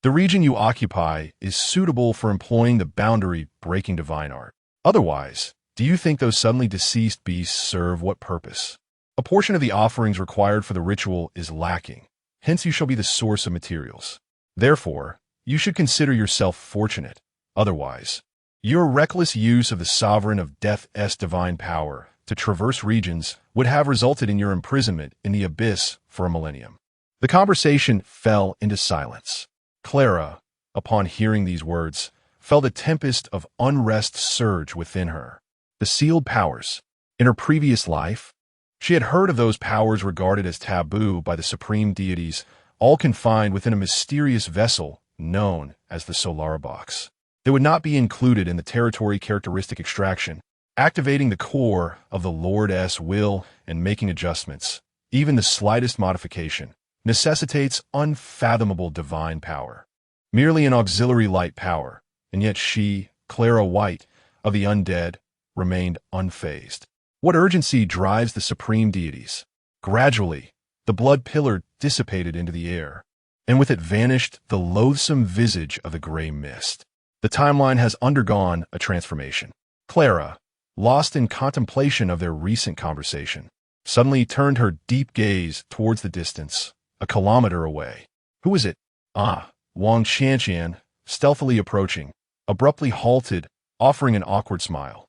the region you occupy is suitable for employing the boundary-breaking divine art. Otherwise, do you think those suddenly deceased beasts serve what purpose? A portion of the offerings required for the ritual is lacking, hence you shall be the source of materials. Therefore, you should consider yourself fortunate. Otherwise, your reckless use of the sovereign of death's divine power to traverse regions would have resulted in your imprisonment in the abyss for a millennium. The conversation fell into silence. Clara, upon hearing these words, felt a tempest of unrest surge within her. The sealed powers. In her previous life, she had heard of those powers regarded as taboo by the supreme deities, all confined within a mysterious vessel known as the Solara Box. They would not be included in the territory characteristic extraction. Activating the core of the Lord's will and making adjustments, even the slightest modification, necessitates unfathomable divine power. Merely an auxiliary light power, and yet she, Clara White, of the undead, remained unfazed. What urgency drives the supreme deities? Gradually, the blood pillar dissipated into the air, and with it vanished the loathsome visage of the gray mist. The timeline has undergone a transformation. Clara, lost in contemplation of their recent conversation, suddenly turned her deep gaze towards the distance, a kilometer away. Who is it? Ah, Wang Qianqian, stealthily approaching, abruptly halted, offering an awkward smile.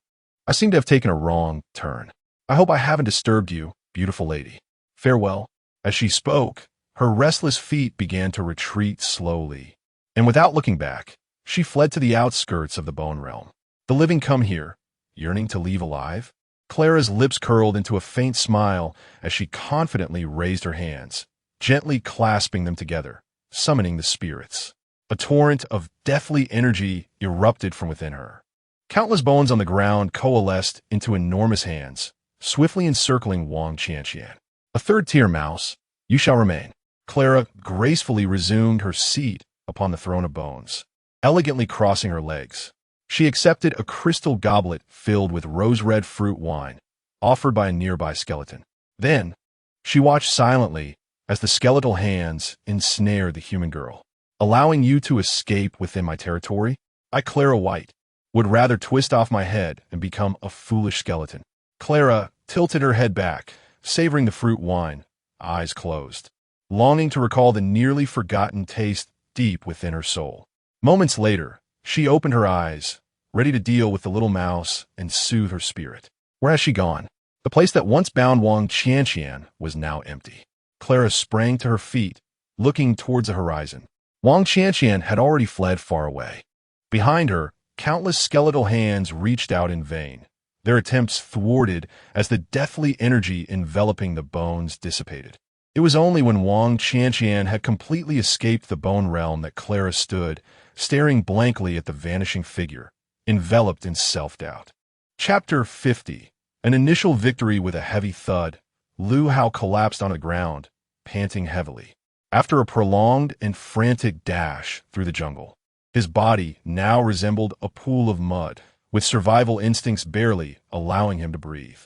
I seem to have taken a wrong turn. I hope I haven't disturbed you, beautiful lady. Farewell. As she spoke, her restless feet began to retreat slowly, and without looking back, she fled to the outskirts of the bone realm. The living come here, yearning to leave alive? Clara's lips curled into a faint smile as she confidently raised her hands, gently clasping them together, summoning the spirits. A torrent of deathly energy erupted from within her. Countless bones on the ground coalesced into enormous hands, swiftly encircling Wang Qianqian. A third-tier mouse, you shall remain. Clara gracefully resumed her seat upon the throne of bones, elegantly crossing her legs. She accepted a crystal goblet filled with rose-red fruit wine, offered by a nearby skeleton. Then, she watched silently as the skeletal hands ensnared the human girl. Allowing you to escape within my territory, I, Clara White, would rather twist off my head and become a foolish skeleton. Clara tilted her head back, savoring the fruit wine, eyes closed, longing to recall the nearly forgotten taste deep within her soul. Moments later, she opened her eyes, ready to deal with the little mouse and soothe her spirit. Where has she gone? The place that once bound Wang Qianqian was now empty. Clara sprang to her feet, looking towards the horizon. Wang Qianqian had already fled far away. Behind her, countless skeletal hands reached out in vain, their attempts thwarted as the deathly energy enveloping the bones dissipated. It was only when Wang Qianqian had completely escaped the bone realm that Clara stood, staring blankly at the vanishing figure, enveloped in self-doubt. Chapter 50. An initial victory with a heavy thud. Lu Hao collapsed on the ground, panting heavily. After a prolonged and frantic dash through the jungle, his body now resembled a pool of mud, with survival instincts barely allowing him to breathe.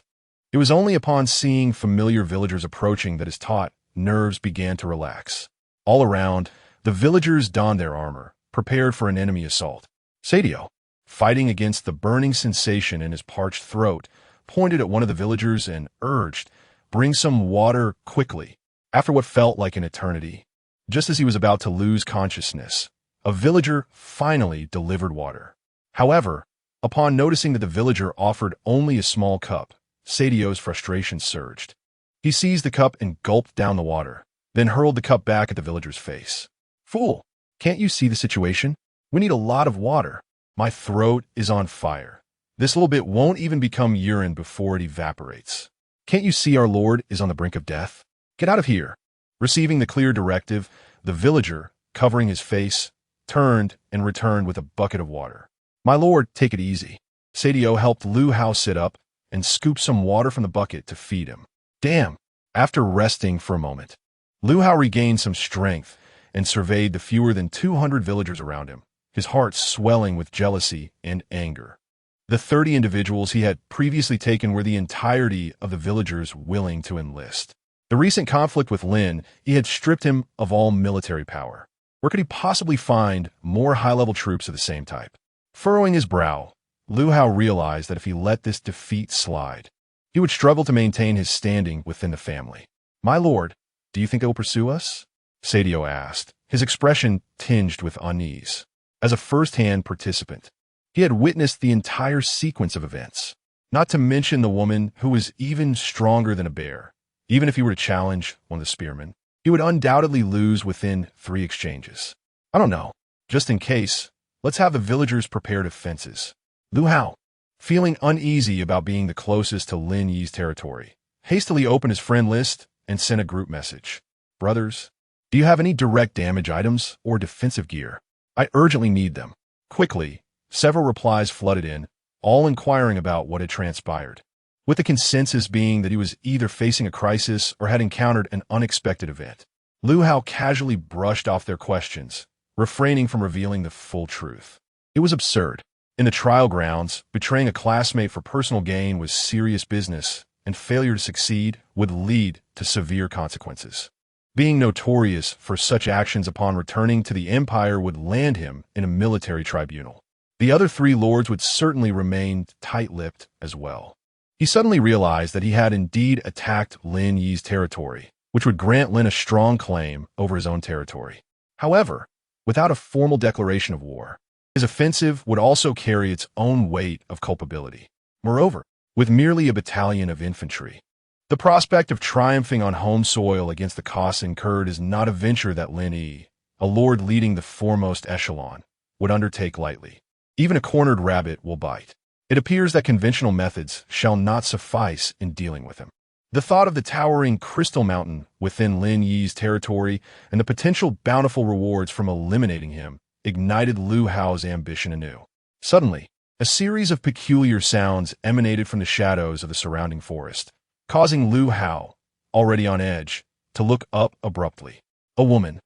It was only upon seeing familiar villagers approaching that his taut nerves began to relax. All around, the villagers donned their armor, prepared for an enemy assault. Sadio, fighting against the burning sensation in his parched throat, pointed at one of the villagers and urged, "Bring some water quickly." After what felt like an eternity, just as he was about to lose consciousness, a villager finally delivered water. However, upon noticing that the villager offered only a small cup, Sadio's frustration surged. He seized the cup and gulped down the water, then hurled the cup back at the villager's face. "Fool! Can't you see the situation? We need a lot of water. My throat is on fire. This little bit won't even become urine before it evaporates. Can't you see our Lord is on the brink of death? Get out of here." Receiving the clear directive, the villager, covering his face, turned and returned with a bucket of water. "My lord, take it easy." Sadio helped Lu Hao sit up and scoop some water from the bucket to feed him. Damn! After resting for a moment, Lu Hao regained some strength and surveyed the fewer than 200 villagers around him, his heart swelling with jealousy and anger. The 30 individuals he had previously taken were the entirety of the villagers willing to enlist. The recent conflict with Lin Yi had stripped him of all military power. Where could he possibly find more high-level troops of the same type? Furrowing his brow, Lu Hao realized that if he let this defeat slide, he would struggle to maintain his standing within the family. "My lord, do you think they will pursue us?" Sadio asked, his expression tinged with unease. As a first-hand participant, he had witnessed the entire sequence of events, not to mention the woman who was even stronger than a bear. Even if he were to challenge one of the spearmen, he would undoubtedly lose within 3 exchanges. "I don't know. Just in case, let's have the villagers prepare defenses." Lu Hao, feeling uneasy about being the closest to Lin Yi's territory, hastily opened his friend list and sent a group message. "Brothers, do you have any direct damage items or defensive gear? I urgently need them." Quickly, several replies flooded in, all inquiring about what had transpired, with the consensus being that he was either facing a crisis or had encountered an unexpected event. Lu Hao casually brushed off their questions, refraining from revealing the full truth. It was absurd. In the trial grounds, betraying a classmate for personal gain was serious business, and failure to succeed would lead to severe consequences. Being notorious for such actions upon returning to the Empire would land him in a military tribunal. The other 3 lords would certainly remain tight-lipped as well. He suddenly realized that he had indeed attacked Lin Yi's territory, which would grant Lin a strong claim over his own territory. However, without a formal declaration of war, his offensive would also carry its own weight of culpability. Moreover, with merely a battalion of infantry, the prospect of triumphing on home soil against the costs incurred is not a venture that Lin Yi, a lord leading the foremost echelon, would undertake lightly. Even a cornered rabbit will bite. It appears that conventional methods shall not suffice in dealing with him. The thought of the towering crystal mountain within Lin Yi's territory and the potential bountiful rewards from eliminating him ignited Lu Hao's ambition anew. Suddenly, a series of peculiar sounds emanated from the shadows of the surrounding forest, causing Lu Hao, already on edge, to look up abruptly. A woman,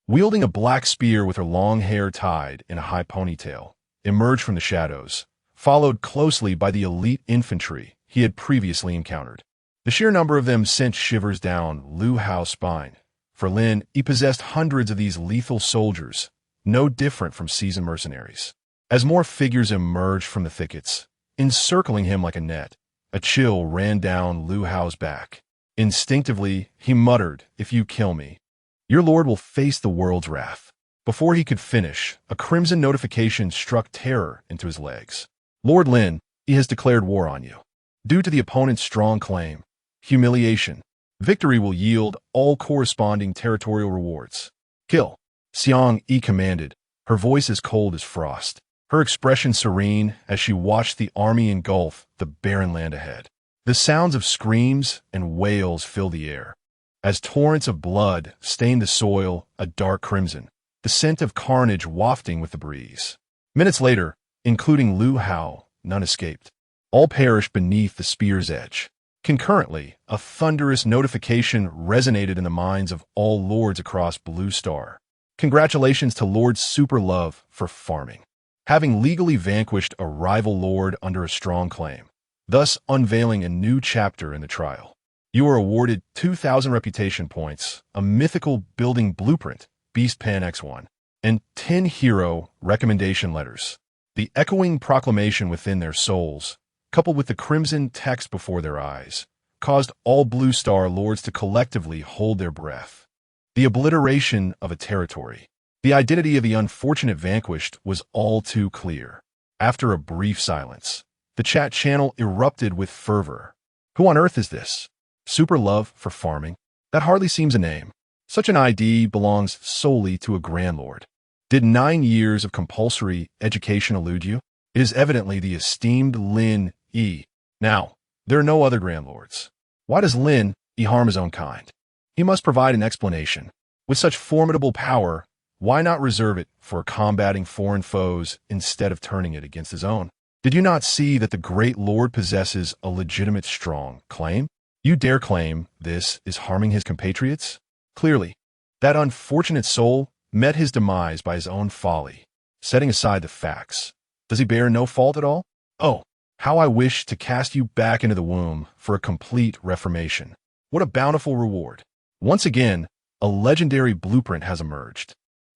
wielding a black spear with her long hair tied in a high ponytail, emerged from the shadows, followed closely by the elite infantry he had previously encountered. The sheer number of them sent shivers down Lu Hao's spine. For Lin, he possessed hundreds of these lethal soldiers, no different from seasoned mercenaries. As more figures emerged from the thickets, encircling him like a net, a chill ran down Lu Hao's back. Instinctively, he muttered, "If you kill me, your lord will face the world's wrath." Before he could finish, a crimson notification struck terror into his legs. "Lord Lin, he has declared war on you. Due to the opponent's strong claim, humiliation, victory will yield all corresponding territorial rewards. Kill." Xiang Yi commanded, her voice as cold as frost, her expression serene as she watched the army engulf the barren land ahead. The sounds of screams and wails filled the air, as torrents of blood stained the soil a dark crimson, the scent of carnage wafting with the breeze. Minutes later, including Lu Hao, none escaped. All perished beneath the spear's edge. Concurrently, a thunderous notification resonated in the minds of all lords across Blue Star. Congratulations to Lord Superlove for farming, having legally vanquished a rival lord under a strong claim, thus unveiling a new chapter in the trial. You are awarded 2,000 reputation points, a mythical building blueprint, Beast Pen X1, and 10 hero recommendation letters. The echoing proclamation within their souls, coupled with the crimson text before their eyes, caused all Blue Star lords to collectively hold their breath. The obliteration of a territory, The identity of the unfortunate vanquished was all too clear. After a brief silence, the chat channel erupted with fervor. Who on earth is this? Super love for farming? That hardly seems a name. Such an ID belongs solely to a grandlord. Did 9 years of compulsory education elude you? It is evidently the esteemed Lin Yi. Now, there are no other grandlords. Why does Lin Yi harm his own kind? He must provide an explanation. With such formidable power, why not reserve it for combating foreign foes instead of turning it against his own? Did you not see that the great lord possesses a legitimate strong claim? You dare claim this is harming his compatriots? Clearly, that unfortunate soul met his demise by his own folly. Setting aside the facts, does he bear no fault at all? Oh, how I wish to cast you back into the womb for a complete reformation. What a bountiful reward. Once again, a legendary blueprint has emerged,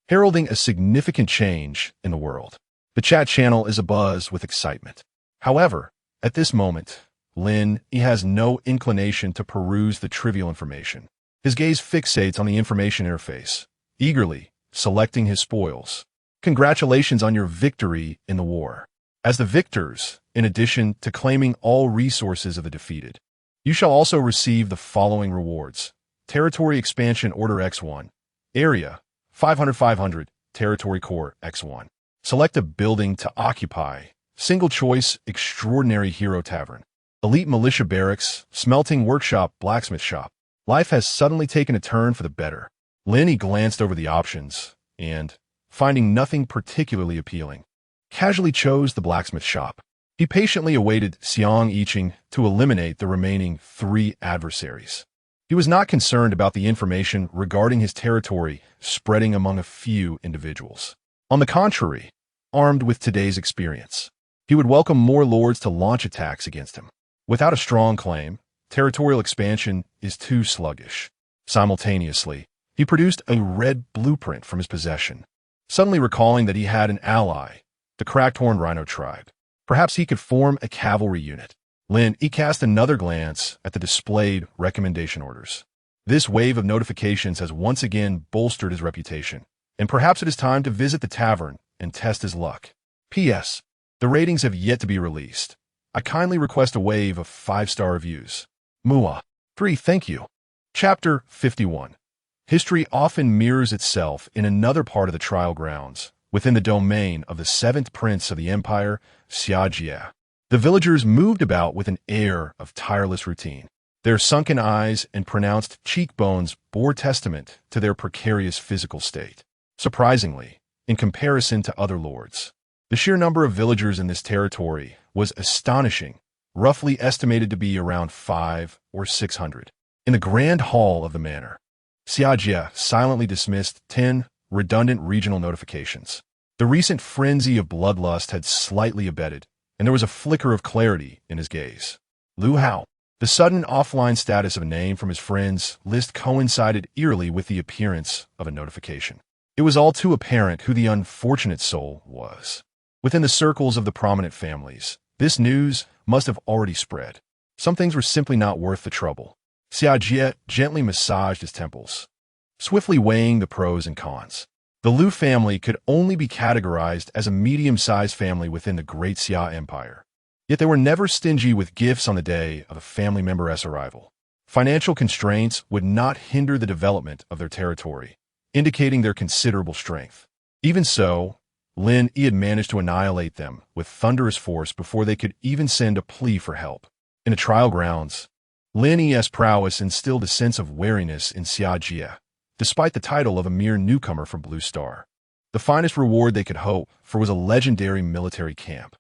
heralding a significant change in the world. The chat channel is abuzz with excitement. However, at this moment, Lin Yi has no inclination to peruse the trivial information. His gaze fixates on the information interface, eagerly selecting his spoils. Congratulations on your victory in the war. As the victors, in addition to claiming all resources of the defeated, you shall also receive the following rewards. Territory Expansion Order X1. Area 500-500. Territory Core X1. Select a building to occupy. Single choice Extraordinary Hero Tavern. Elite Militia Barracks. Smelting Workshop. Blacksmith Shop. Life has suddenly taken a turn for the better. Lin Yi glanced over the options and, finding nothing particularly appealing, casually chose the blacksmith shop. He patiently awaited Xiang Yiqing to eliminate the remaining 3 adversaries. He was not concerned about the information regarding his territory spreading among a few individuals. On the contrary, armed with today's experience, he would welcome more lords to launch attacks against him. Without a strong claim, territorial expansion is too sluggish. Simultaneously, he produced a red blueprint from his possession, suddenly recalling that he had an ally, the cracked-horned rhino tribe. Perhaps he could form a cavalry unit. Lin Yi cast another glance at the displayed recommendation orders. This wave of notifications has once again bolstered his reputation, and perhaps it is time to visit the tavern and test his luck. P.S. The ratings have yet to be released. I kindly request a wave of 5-star reviews. Mua. 3. Thank you. Chapter 51. History often mirrors itself in another part of the trial grounds, within the domain of the 7th prince of the empire, Xiajie. The villagers moved about with an air of tireless routine. Their sunken eyes and pronounced cheekbones bore testament to their precarious physical state. Surprisingly, in comparison to other lords, the sheer number of villagers in this territory was astonishing, roughly estimated to be around 500 or 600. In the grand hall of the manor, Xiajie silently dismissed 10 redundant regional notifications. The recent frenzy of bloodlust had slightly abated, and there was a flicker of clarity in his gaze. Lu Hao. The sudden offline status of a name from his friends list coincided eerily with the appearance of a notification. It was all too apparent who the unfortunate soul was. Within the circles of the prominent families, this news must have already spread. Some things were simply not worth the trouble. Xiajie gently massaged his temples, swiftly weighing the pros and cons. The Lu family could only be categorized as a medium-sized family within the Great Xia Empire. Yet they were never stingy with gifts on the day of a family member's arrival. Financial constraints would not hinder the development of their territory, indicating their considerable strength. Even so, Lin Yi had managed to annihilate them with thunderous force before they could even send a plea for help. In the trial grounds, Lin Yi's prowess instilled a sense of wariness in Xiajie, despite the title of a mere newcomer from Blue Star. The finest reward they could hope for was a legendary military camp.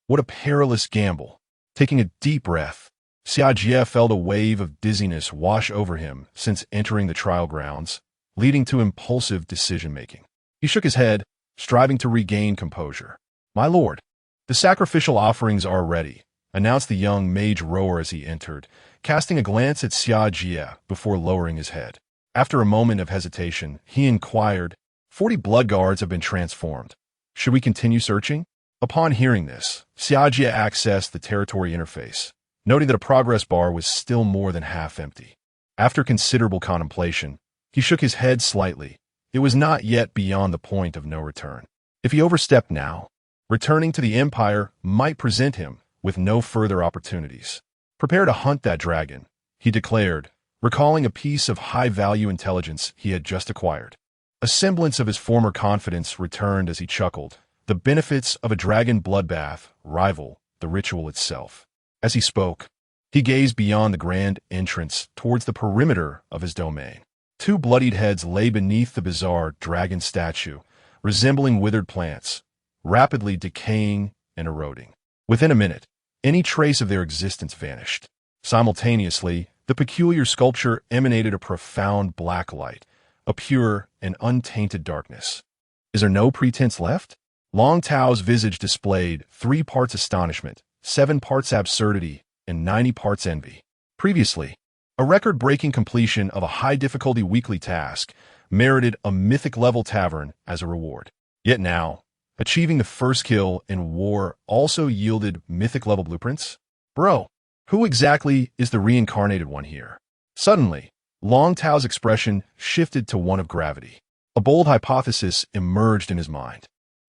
What a perilous gamble. Taking a deep breath, Xiajie felt a wave of dizziness wash over him since entering the trial grounds, leading to impulsive decision-making. He shook his head, striving to regain composure. "My lord, the sacrificial offerings are ready," announced the young mage rower as he entered, casting a glance at Xiajie before lowering his head. After a moment of hesitation, he inquired, 40 blood guards have been transformed. Should we continue searching?" Upon hearing this, Xiajie accessed the territory interface, noting that a progress bar was still more than half empty. After considerable contemplation, he shook his head slightly, it was not yet beyond the point of no return. If he overstepped now, returning to the Empire might present him with no further opportunities. Prepare to hunt that dragon, he declared, recalling a piece of high-value intelligence he had just acquired. A semblance of his former confidence returned as he chuckled. The benefits of a dragon bloodbath rival the ritual itself. As he spoke, he gazed beyond the grand entrance towards the perimeter of his domain. Two bloodied heads lay beneath the bizarre dragon statue, resembling withered plants, rapidly decaying and eroding. Within a minute, any trace of their existence vanished. Simultaneously, the peculiar sculpture emanated a profound black light, a pure and untainted darkness. Is there no pretense left? Long Tao's visage displayed 3 parts astonishment, 7 parts absurdity, and 90 parts envy. Previously, a record-breaking completion of a high-difficulty weekly task merited a mythic-level tavern as a reward. Yet now, achieving the first kill in war also yielded mythic-level blueprints? Bro, who exactly is the reincarnated one here? Suddenly, Long Tao's expression shifted to one of gravity. A bold hypothesis emerged in his mind.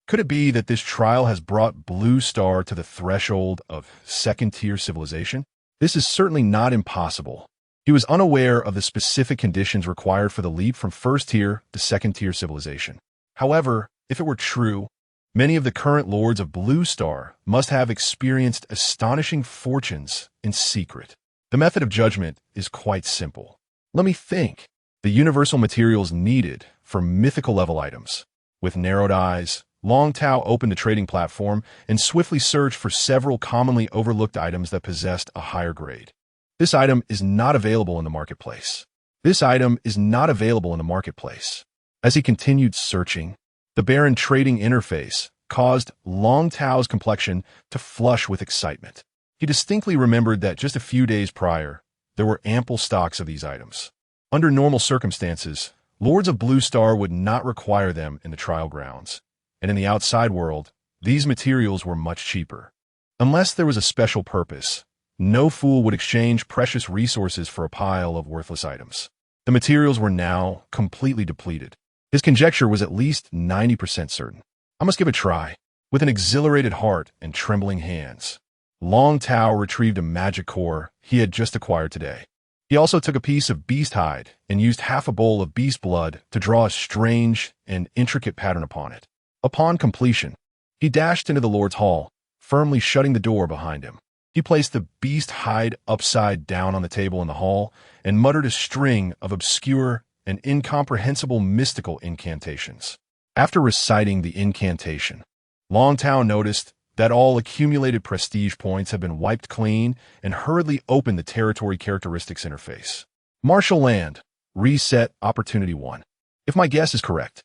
Could it be that this trial has brought Blue Star to the threshold of second-tier civilization? This is certainly not impossible. He was unaware of the specific conditions required for the leap from first-tier to second-tier civilization. However, if it were true, many of the current lords of Blue Star must have experienced astonishing fortunes in secret. The method of judgment is quite simple. Let me think. The universal materials needed for mythical-level items. With narrowed eyes, Long Tao opened the trading platform and swiftly searched for several commonly overlooked items that possessed a higher grade. This item is not available in the marketplace. This item is not available in the marketplace. As he continued searching, the barren trading interface caused Long Tao's complexion to flush with excitement. He distinctly remembered that just a few days prior, there were ample stocks of these items. Under normal circumstances, Lords of Blue Star would not require them in the trial grounds, and in the outside world, these materials were much cheaper. Unless there was a special purpose, no fool would exchange precious resources for a pile of worthless items. The materials were now completely depleted. His conjecture was at least 90% certain. I must give a try. With an exhilarated heart and trembling hands, Long Tao retrieved a magic core he had just acquired today. He also took a piece of beast hide and used half a bowl of beast blood to draw a strange and intricate pattern upon it. Upon completion, he dashed into the Lord's Hall, firmly shutting the door behind him. He placed the beast hide upside down on the table in the hall and muttered a string of obscure and incomprehensible mystical incantations. After reciting the incantation, Long Tao noticed that all accumulated prestige points had been wiped clean and hurriedly opened the territory characteristics interface. Martial Land, Reset Opportunity 1. If my guess is correct,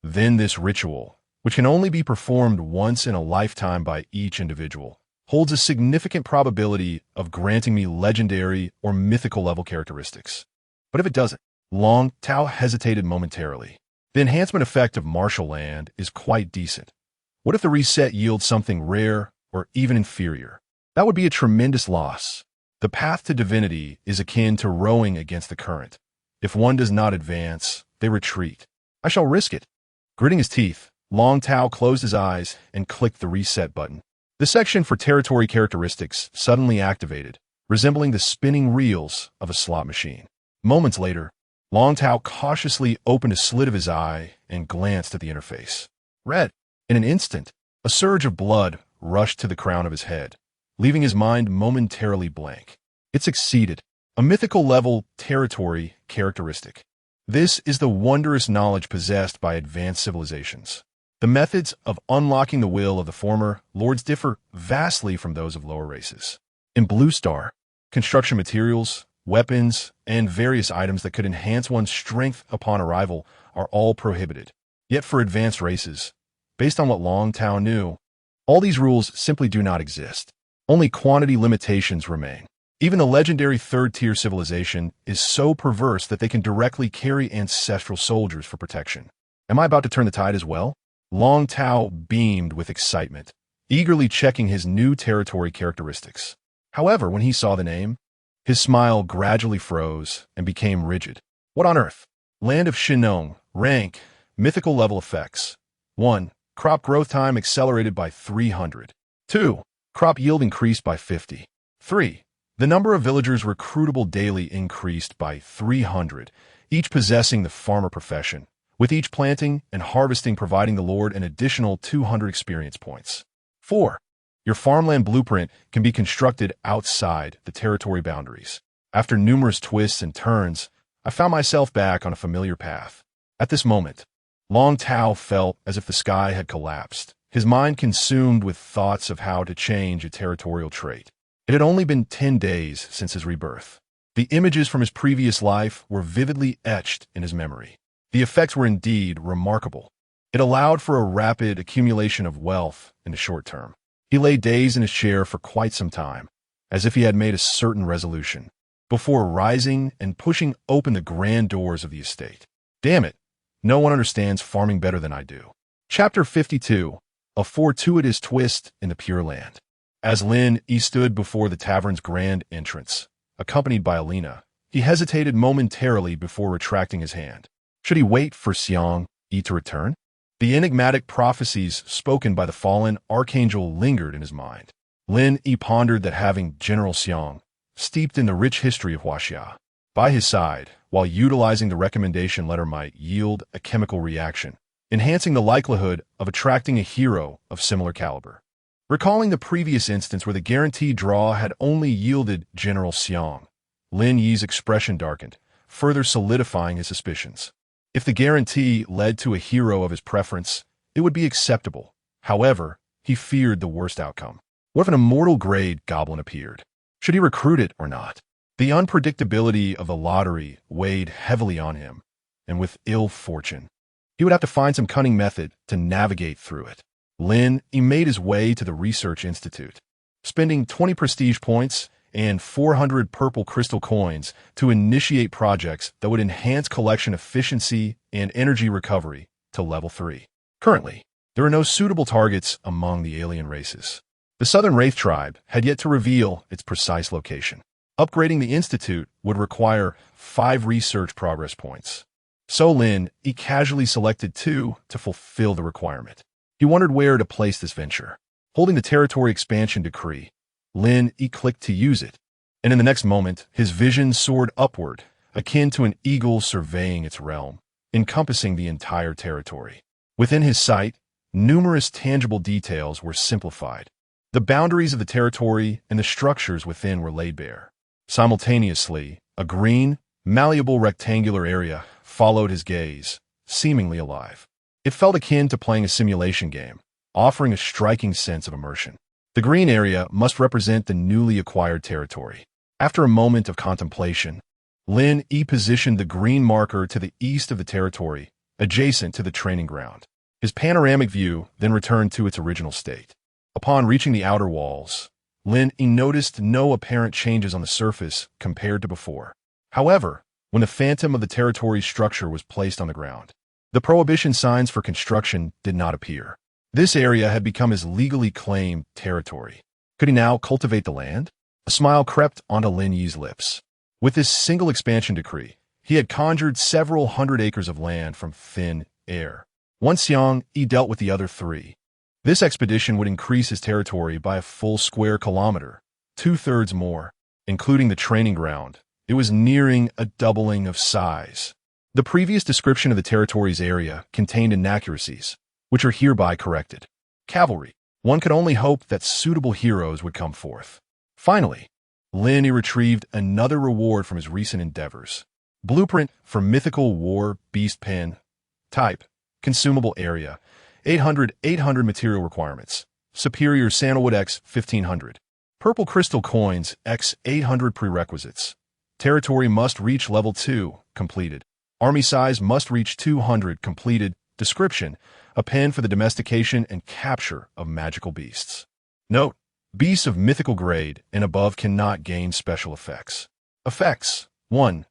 then this ritual, which can only be performed once in a lifetime by each individual, holds a significant probability of granting me legendary or mythical level characteristics. But if it doesn't, Long Tao hesitated momentarily. The enhancement effect of Martial Land is quite decent. What if the reset yields something rare or even inferior? That would be a tremendous loss. The path to divinity is akin to rowing against the current. If one does not advance, they retreat. I shall risk it. Gritting his teeth, Long Tao closed his eyes and clicked the reset button. The section for territory characteristics suddenly activated, resembling the spinning reels of a slot machine. Moments later, Long Tao cautiously opened a slit of his eye and glanced at the interface. Red. In an instant, a surge of blood rushed to the crown of his head, leaving his mind momentarily blank. It succeeded. A mythical-level territory characteristic. This is the wondrous knowledge possessed by advanced civilizations. The methods of unlocking the will of the former lords differ vastly from those of lower races. In Blue Star, construction materials, weapons, and various items that could enhance one's strength upon arrival are all prohibited. Yet for advanced races, based on what Long Tao knew, all these rules simply do not exist. Only quantity limitations remain. Even the legendary third-tier civilization is so perverse that they can directly carry ancestral soldiers for protection. Am I about to turn the tide as well? Long Tao beamed with excitement, eagerly checking his new territory characteristics. However, when he saw the name, his smile gradually froze and became rigid. What on earth? Land of Shinong, Rank, Mythical level effects. 1. Crop growth time accelerated by 300. 2. Crop yield increased by 50. 3. The number of villagers recruitable daily increased by 300, each possessing the farmer profession, with each planting and harvesting providing the Lord an additional 200 experience points. 4. Your farmland blueprint can be constructed outside the territory boundaries. After numerous twists and turns, I found myself back on a familiar path. At this moment, Long Tao felt as if the sky had collapsed, his mind consumed with thoughts of how to change a territorial trait. It had only been 10 days since his rebirth. The images from his previous life were vividly etched in his memory. The effects were indeed remarkable. It allowed for a rapid accumulation of wealth in the short term. He lay dazed in his chair for quite some time, as if he had made a certain resolution, before rising and pushing open the grand doors of the estate. Damn it, no one understands farming better than I do. Chapter 52, A Fortuitous Twist in the Pure Land. As Lin Yi stood before the tavern's grand entrance, accompanied by Alina, he hesitated momentarily before retracting his hand. Should he wait for Xiang Yi to return? The enigmatic prophecies spoken by the fallen archangel lingered in his mind. Lin Yi pondered that having General Xiang, steeped in the rich history of Huaxia, by his side, while utilizing the recommendation letter might yield a chemical reaction, enhancing the likelihood of attracting a hero of similar caliber. Recalling the previous instance where the guaranteed draw had only yielded General Xiang, Lin Yi's expression darkened, further solidifying his suspicions. If the guarantee led to a hero of his preference, it would be acceptable. However, he feared the worst outcome. What if an immortal grade goblin appeared? Should he recruit it or not? The unpredictability of the lottery weighed heavily on him, and with ill fortune, he would have to find some cunning method to navigate through it. Lin Yi made his way to the Research Institute, spending 20 prestige points and 400 purple crystal coins to initiate projects that would enhance collection efficiency and energy recovery to level 3. Currently, there are no suitable targets among the alien races. The Southern Wraith tribe had yet to reveal its precise location. Upgrading the Institute would require 5 research progress points. So Lin Yi casually selected 2 to fulfill the requirement. He wondered where to place this venture. Holding the territory expansion decree, Lin Yi clicked to use it, and in the next moment, his vision soared upward, akin to an eagle surveying its realm, encompassing the entire territory. Within his sight, numerous tangible details were simplified. The boundaries of the territory and the structures within were laid bare. Simultaneously, a green, malleable rectangular area followed his gaze, seemingly alive. It felt akin to playing a simulation game, offering a striking sense of immersion. The green area must represent the newly acquired territory. After a moment of contemplation, Lin Yi positioned the green marker to the east of the territory, adjacent to the training ground. His panoramic view then returned to its original state. Upon reaching the outer walls, Lin Yi noticed no apparent changes on the surface compared to before. However, when the phantom of the territory's structure was placed on the ground, the prohibition signs for construction did not appear. This area had become his legally claimed territory. Could he now cultivate the land? A smile crept onto Lin Yi's lips. With this single expansion decree, he had conjured several hundred acres of land from thin air. Once Xiang Yi dealt with the other 3. This expedition would increase his territory by a full square kilometer, 2/3 more, including the training ground. It was nearing a doubling of size. The previous description of the territory's area contained inaccuracies, which are hereby corrected. Cavalry. One could only hope that suitable heroes would come forth. Finally, Lin Yi retrieved another reward from his recent endeavors. Blueprint for Mythical War Beast Pen. Type, consumable area, 800 material requirements. Superior Sandalwood X 1500. Purple Crystal Coins X 800 prerequisites. Territory must reach level 2, completed. Army size must reach 200, completed. Description, a pen for the domestication and capture of magical beasts. Note, beasts of mythical grade and above cannot gain special effects. Effects: 1.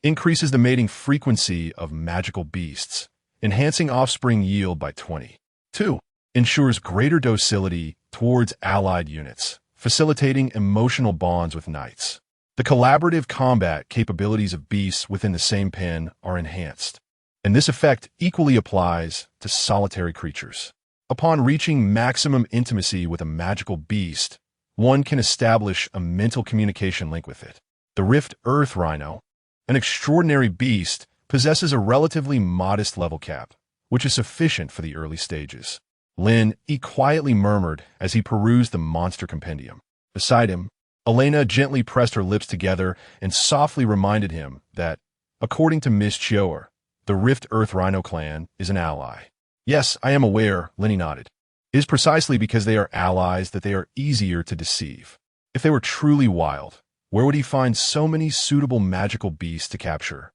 Increases the mating frequency of magical beasts, enhancing offspring yield by 20. 2. Ensures greater docility towards allied units, facilitating emotional bonds with knights. The collaborative combat capabilities of beasts within the same pen are enhanced. and this effect equally applies to solitary creatures. Upon reaching maximum intimacy with a magical beast, one can establish a mental communication link with it. The Rift Earth Rhino, an extraordinary beast, possesses a relatively modest level cap, which is sufficient for the early stages. Lin Yi quietly murmured as he perused the monster compendium. Beside him, Elena gently pressed her lips together and softly reminded him that, according to Miss Chior, the Rift Earth Rhino clan is an ally. Yes, I am aware, Lin Yi nodded. It is precisely because they are allies that they are easier to deceive. If they were truly wild, where would he find so many suitable magical beasts to capture?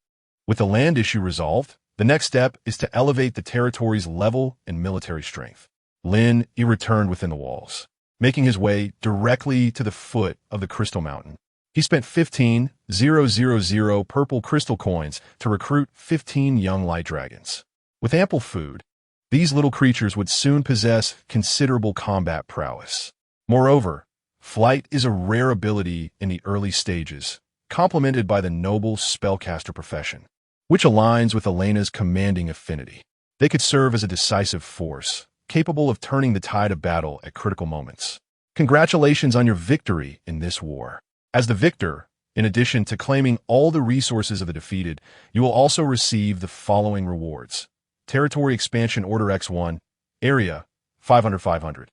With the land issue resolved, the next step is to elevate the territory's level and military strength. Lin Yi returned within the walls, making his way directly to the foot of the Crystal Mountain. He spent 15,000 purple crystal coins to recruit 15 young light dragons. With ample food, these little creatures would soon possess considerable combat prowess. Moreover, flight is a rare ability in the early stages, complemented by the noble spellcaster profession, which aligns with Elena's commanding affinity. They could serve as a decisive force, capable of turning the tide of battle at critical moments. Congratulations on your victory in this war. As the victor, in addition to claiming all the resources of the defeated, you will also receive the following rewards. Territory Expansion Order X1, Area 500-500.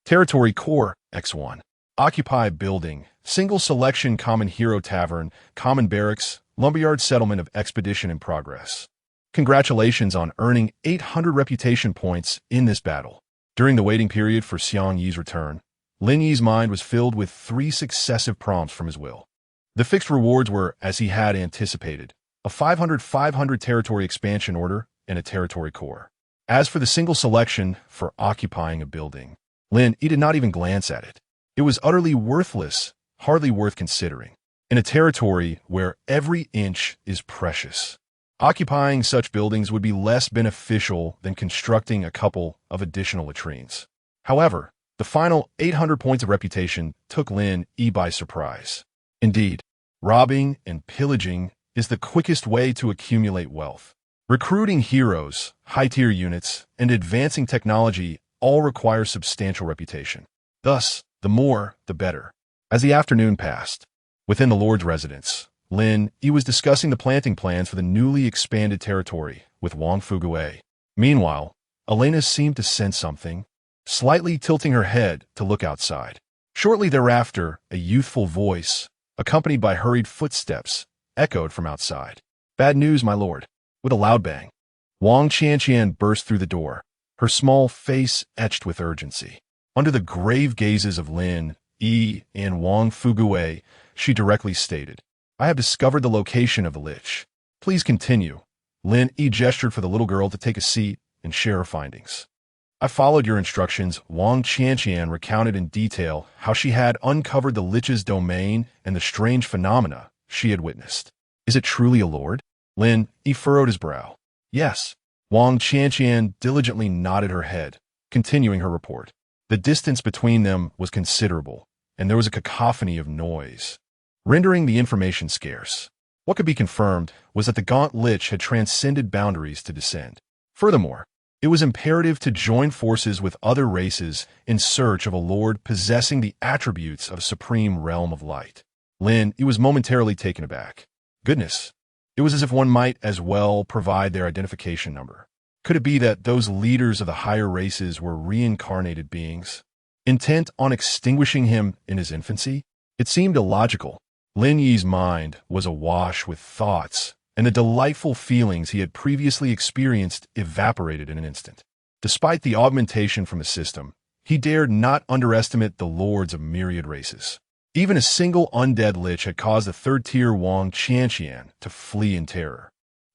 Territory Core X1. Occupy Building, Single Selection Common Hero Tavern, Common Barracks, Lumberyard Settlement of Expedition in Progress. Congratulations on earning 800 reputation points in this battle. During the waiting period for Xiang Yi's return, Lin Yi's mind was filled with 3 successive prompts from his will. The fixed rewards were, as he had anticipated, a 500-500 territory expansion order and a territory core. As for the single selection for occupying a building, Lin Yi did not even glance at it. It was utterly worthless, hardly worth considering. In a territory where every inch is precious, occupying such buildings would be less beneficial than constructing a couple of additional latrines. However, the final 800 points of reputation took Lin Yi by surprise. Indeed, robbing and pillaging is the quickest way to accumulate wealth. Recruiting heroes, high-tier units, and advancing technology all require substantial reputation. Thus, the more, the better. As the afternoon passed, within the Lord's residence, Lin Yi was discussing the planting plans for the newly expanded territory with Wang Fugue. Meanwhile, Elena seemed to sense something, slightly tilting her head to look outside. Shortly thereafter, a youthful voice, accompanied by hurried footsteps, echoed from outside. "Bad news, my lord." With a loud bang, Wang Qianqian burst through the door, her small face etched with urgency. Under the grave gazes of Lin Yi and Wang Fugue, she directly stated, "I have discovered the location of the lich. Please continue." Lin Yi gestured for the little girl to take a seat and share her findings. "I followed your instructions." Wang Qianqian recounted in detail how she had uncovered the lich's domain and the strange phenomena she had witnessed. "Is it truly a lord?" Lin Yi furrowed his brow. "Yes." Wang Qianqian diligently nodded her head, continuing her report. The distance between them was considerable, and there was a cacophony of noise, rendering the information scarce. What could be confirmed was that the gaunt lich had transcended boundaries to descend. Furthermore, it was imperative to join forces with other races in search of a lord possessing the attributes of a supreme realm of light. Lin Yi was momentarily taken aback. Goodness, it was as if one might as well provide their identification number. Could it be that those leaders of the higher races were reincarnated beings, intent on extinguishing him in his infancy? It seemed illogical. Lin Yi's mind was awash with thoughts, and the delightful feelings he had previously experienced evaporated in an instant. Despite the augmentation from the system, he dared not underestimate the lords of myriad races. Even a single undead lich had caused the third-tier Wang Qianqian to flee in terror.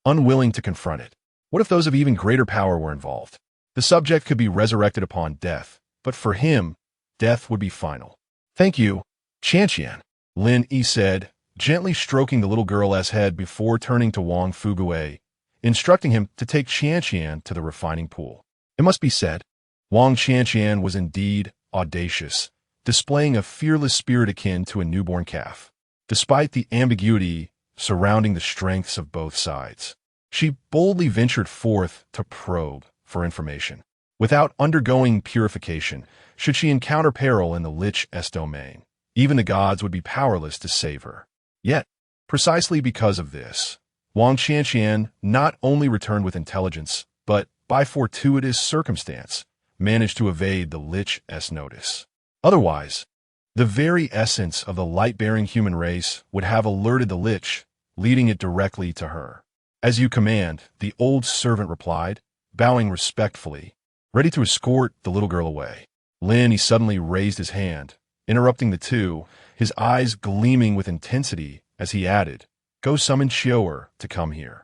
Unwilling to confront it, what if those of even greater power were involved? The subject could be resurrected upon death, but for him, death would be final. "Thank you, Qianqian," Lin Yi said, gently stroking the little girl's head before turning to Wang Fugue, instructing him to take Qianqian to the refining pool. It must be said, Wang Qianqian was indeed audacious, displaying a fearless spirit akin to a newborn calf. Despite the ambiguity surrounding the strengths of both sides, She boldly ventured forth to probe for information. Without undergoing purification, should she encounter peril in the Lich's domain, even the gods would be powerless to save her. Yet, precisely because of this, Wang Qianqian not only returned with intelligence, but, by fortuitous circumstance, managed to evade the Lich's notice. Otherwise, the very essence of the light-bearing human race would have alerted the Lich, leading it directly to her. "As you command," the old servant replied, bowing respectfully, ready to escort the little girl away. Lin Yi suddenly raised his hand, interrupting the two, his eyes gleaming with intensity as he added, "Go summon Xiao'er to come here."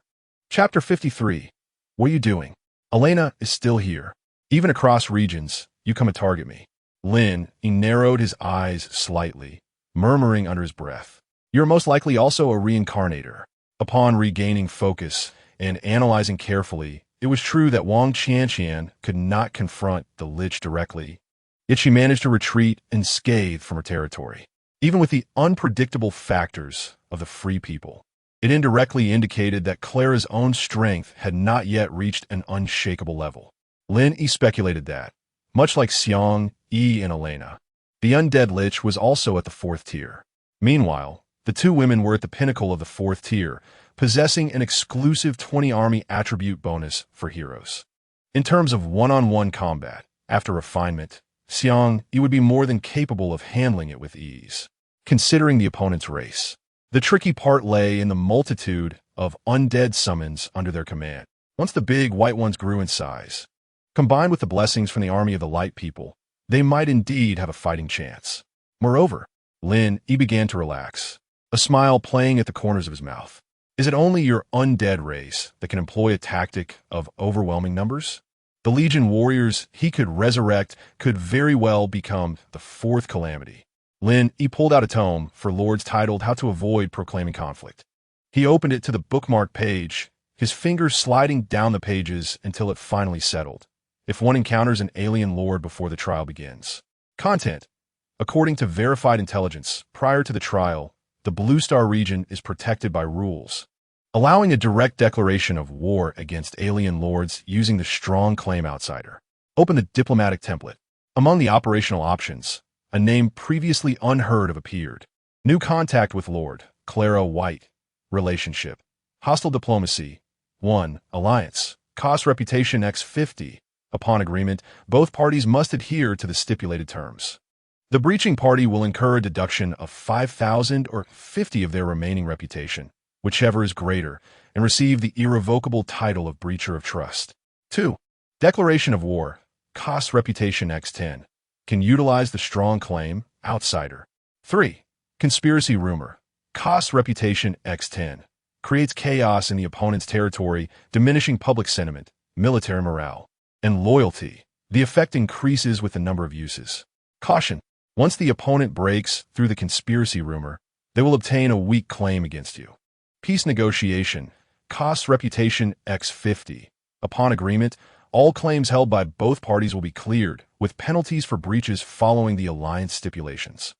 Chapter 53. What are you doing? Elena is still here. Even across regions, you come and target me. Lin Yi narrowed his eyes slightly, murmuring under his breath, "You're most likely also a reincarnator." Upon regaining focus and analyzing carefully, it was true that Wang Qianqian could not confront the Lich directly, yet she managed to retreat unscathed from her territory. Even with the unpredictable factors of the Free People, it indirectly indicated that Clara's own strength had not yet reached an unshakable level. Lin Yi speculated that, much like Xiang, Yi, and Elena, the undead Lich was also at the 4th tier. Meanwhile, the two women were at the pinnacle of the 4th tier, possessing an exclusive 20 army attribute bonus for heroes. In terms of one-on-one combat, after refinement, Xiang Yi would be more than capable of handling it with ease. Considering the opponent's race, the tricky part lay in the multitude of undead summons under their command. Once the big white ones grew in size, combined with the blessings from the army of the light people, they might indeed have a fighting chance. Moreover, Lin Yi began to relax, a smile playing at the corners of his mouth. Is it only your undead race that can employ a tactic of overwhelming numbers? The Legion warriors he could resurrect could very well become the 4th calamity. Lin Yi pulled out a tome for lords titled How to Avoid Proclaiming Conflict. He opened it to the bookmark page, his fingers sliding down the pages until it finally settled. If one encounters an alien lord before the trial begins. Content. According to verified intelligence, prior to the trial, the Blue Star region is protected by rules, allowing a direct declaration of war against alien lords using the strong claim outsider. Open the diplomatic template. Among the operational options, a name previously unheard of appeared. New contact with Lord Clara White. Relationship. Hostile diplomacy. 1. Alliance. Cost reputation x 50. Upon agreement, both parties must adhere to the stipulated terms. The breaching party will incur a deduction of 5,000 or 50 of their remaining reputation, whichever is greater, and receive the irrevocable title of breacher of trust. 2. Declaration of war. Cost reputation x 10. Can utilize the strong claim, outsider. 3. Conspiracy rumor. Cost reputation x 10. Creates chaos in the opponent's territory, diminishing public sentiment, military morale, and loyalty. The effect increases with the number of uses. Caution. Once the opponent breaks through the conspiracy rumor, they will obtain a weak claim against you. Peace negotiation. Costs reputation x 50. Upon agreement, all claims held by both parties will be cleared, with penalties for breaches following the alliance stipulations.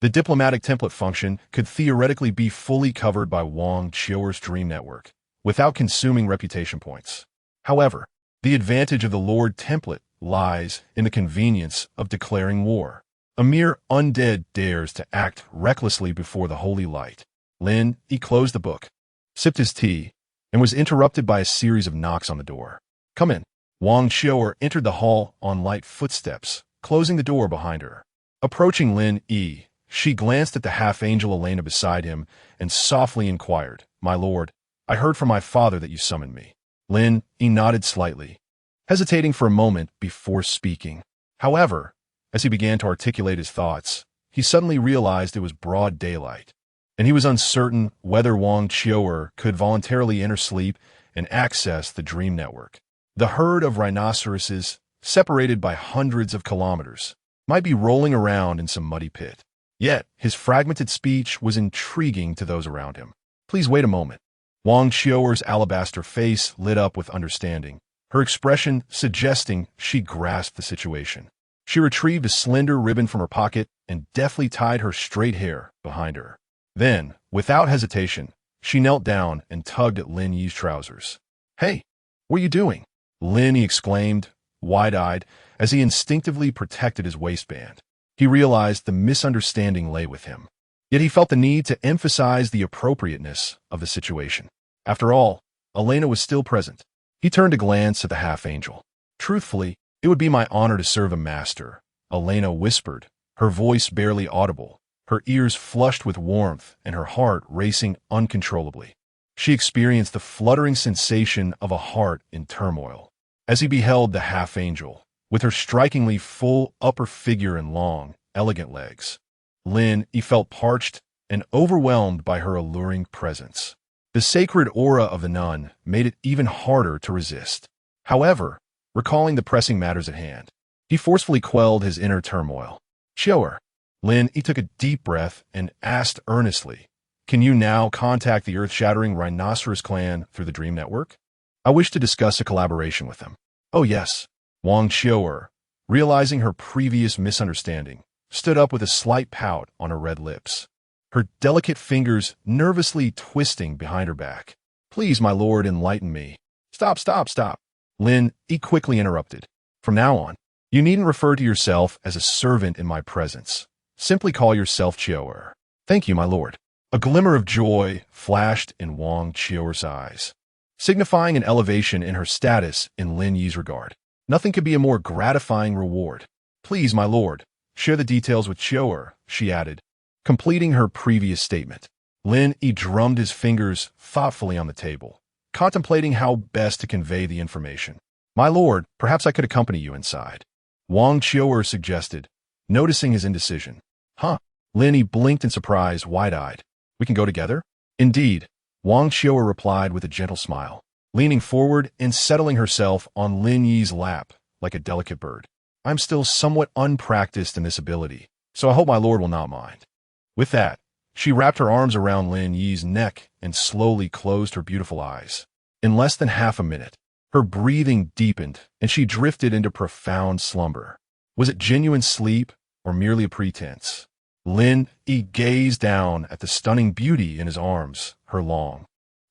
The diplomatic template function could theoretically be fully covered by Wang Qiao'er's dream network, without consuming reputation points. However, the advantage of the Lord template lies in the convenience of declaring war. A mere undead dares to act recklessly before the holy light. Lin Yi closed the book, sipped his tea, and was interrupted by a series of knocks on the door. "Come in." Wang Qiao'er entered the hall on light footsteps, closing the door behind her. Approaching Lin Yi, she glanced at the half-angel Elena beside him and softly inquired, "My lord, I heard from my father that you summoned me." Lin Yi nodded slightly, hesitating for a moment before speaking. However, as he began to articulate his thoughts, he suddenly realized it was broad daylight, and he was uncertain whether Wang Qiao'er could voluntarily enter sleep and access the dream network. The herd of rhinoceroses, separated by hundreds of kilometers, might be rolling around in some muddy pit. Yet, his fragmented speech was intriguing to those around him. "Please wait a moment." Wang Qiao'er's alabaster face lit up with understanding, her expression suggesting she grasped the situation. She retrieved a slender ribbon from her pocket and deftly tied her straight hair behind her. Then, without hesitation, she knelt down and tugged at Lin Yi's trousers. Hey, what are you doing? Lin Yi exclaimed, wide-eyed, as he instinctively protected his waistband. He realized the misunderstanding lay with him. Yet he felt the need to emphasize the appropriateness of the situation. After all, Elena was still present. He turned to glance at the half-angel. Truthfully, it would be my honor to serve a master, Elena whispered, her voice barely audible, her ears flushed with warmth and her heart racing uncontrollably. She experienced the fluttering sensation of a heart in turmoil. As he beheld the half-angel, with her strikingly full upper figure and long, elegant legs, Lin Yi felt parched and overwhelmed by her alluring presence. The sacred aura of the nun made it even harder to resist. However, recalling the pressing matters at hand, he forcefully quelled his inner turmoil. Show her. Lin Yi took a deep breath and asked earnestly, "Can you now contact the earth-shattering rhinoceros clan through the Dream Network? I wish to discuss a collaboration with them." "Oh yes." Wang Qiu'er, realizing her previous misunderstanding, stood up with a slight pout on her red lips, her delicate fingers nervously twisting behind her back. "Please, my lord, enlighten me." Stop, stop, stop. Lin Yi quickly interrupted. "From now on, you needn't refer to yourself as a servant in my presence. Simply call yourself Qiu'er." "Thank you, my lord." A glimmer of joy flashed in Wang Qiu'er's eyes, signifying an elevation in her status in Lin Yi's regard. Nothing could be a more gratifying reward. "Please, my lord, share the details with Qiu'er," she added, completing her previous statement. Lin Yi drummed his fingers thoughtfully on the table, contemplating how best to convey the information. "My lord, perhaps I could accompany you inside," Wang Qiu'er suggested, noticing his indecision. "Huh?" Lin Yi blinked in surprise, wide-eyed. "We can go together?" "Indeed," Wang Qiu'er replied with a gentle smile, leaning forward and settling herself on Lin Yi's lap like a delicate bird. "I'm still somewhat unpracticed in this ability, so I hope my lord will not mind." With that, she wrapped her arms around Lin Yi's neck and slowly closed her beautiful eyes. In less than half a minute, her breathing deepened and she drifted into profound slumber. Was it genuine sleep or merely a pretense? Lin Yi gazed down at the stunning beauty in his arms, her long,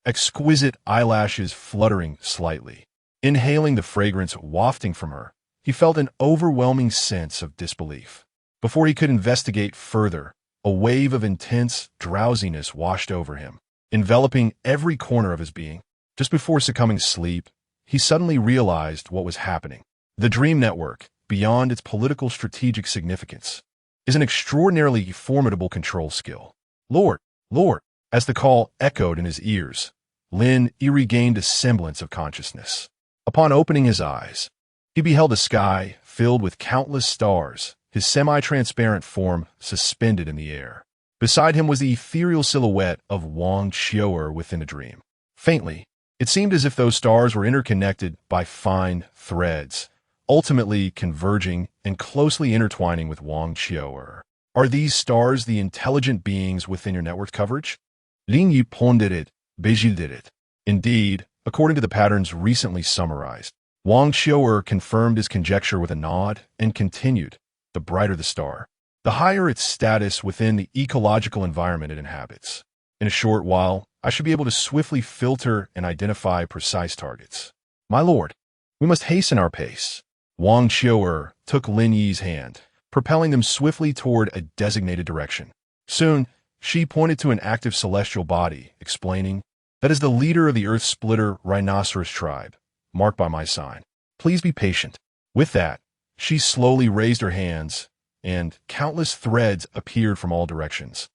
exquisite eyelashes fluttering slightly. Inhaling the fragrance wafting from her, he felt an overwhelming sense of disbelief. Before he could investigate further, a wave of intense drowsiness washed over him, enveloping every corner of his being. Just before succumbing to sleep, he suddenly realized what was happening. The Dream Network, beyond its political strategic significance, is an extraordinarily formidable control skill. "Lord, Lord," as the call echoed in his ears, Lin Yi regained a semblance of consciousness. Upon opening his eyes, he beheld a sky filled with countless stars, his semi-transparent form suspended in the air. Beside him was the ethereal silhouette of Wang Qiu'er within a dream. Faintly, it seemed as if those stars were interconnected by fine threads, ultimately converging and closely intertwining with Wang Qiu'er. "Are these stars the intelligent beings within your network coverage?" Lin Yi pondered, bezied it. Indeed, according to the patterns recently summarized, Wang Qiu'er confirmed his conjecture with a nod and continued, "The brighter the star, the higher its status within the ecological environment it inhabits. In a short while, I should be able to swiftly filter and identify precise targets. My lord, we must hasten our pace." Wang Qiu'er took Lin Yi's hand, propelling them swiftly toward a designated direction. Soon, she pointed to an active celestial body, explaining, "That is the leader of the Earth-Splitter Rhinoceros tribe, marked by my sign. Please be patient." With that, she slowly raised her hands, and countless threads appeared from all directions,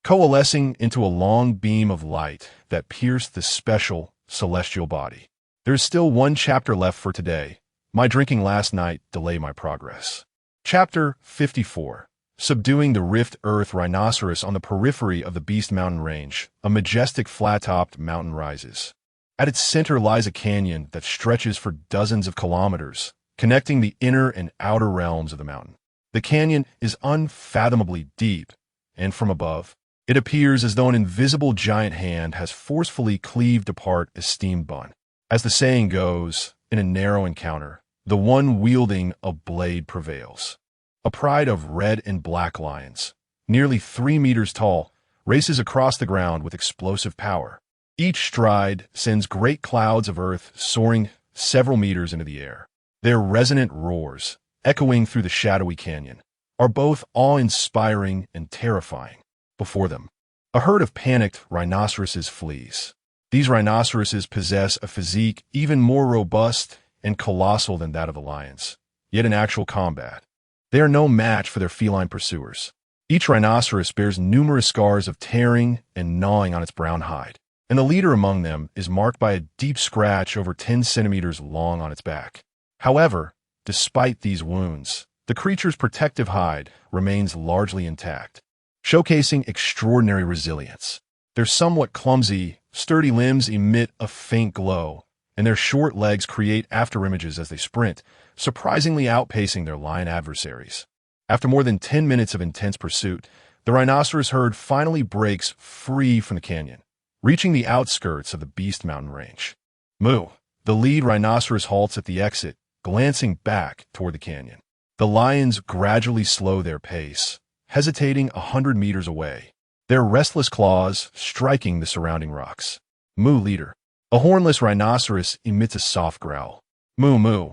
coalescing into a long beam of light that pierced the special celestial body. "There is still one chapter left for today. My drinking last night delayed my progress." Chapter 54. Subduing the Rift Earth Rhinoceros on the periphery of the Beast Mountain Range, a majestic flat-topped mountain rises. At its center lies a canyon that stretches for dozens of kilometers, connecting the inner and outer realms of the mountain. The canyon is unfathomably deep, and from above, it appears as though an invisible giant hand has forcefully cleaved apart a steam bun. As the saying goes, in a narrow encounter, the one wielding a blade prevails. A pride of red and black lions, nearly 3 meters tall, races across the ground with explosive power. Each stride sends great clouds of earth soaring several meters into the air. Their resonant roars, echoing through the shadowy canyon, are both awe-inspiring and terrifying. Before them, a herd of panicked rhinoceroses flees. These rhinoceroses possess a physique even more robust and colossal than that of the lions. Yet in actual combat, they are no match for their feline pursuers. Each rhinoceros bears numerous scars of tearing and gnawing on its brown hide, and the leader among them is marked by a deep scratch over 10 centimeters long on its back. However, despite these wounds, the creature's protective hide remains largely intact, showcasing extraordinary resilience. Their somewhat clumsy, sturdy limbs emit a faint glow, and their short legs create afterimages as they sprint, surprisingly outpacing their lion adversaries. After more than 10 minutes of intense pursuit, the rhinoceros herd finally breaks free from the canyon, reaching the outskirts of the Beast Mountain range. Moo, the lead rhinoceros, halts at the exit, glancing back toward the canyon. The lions gradually slow their pace, hesitating 100 meters away, their restless claws striking the surrounding rocks. Moo, leader. A hornless rhinoceros emits a soft growl. Moo, moo.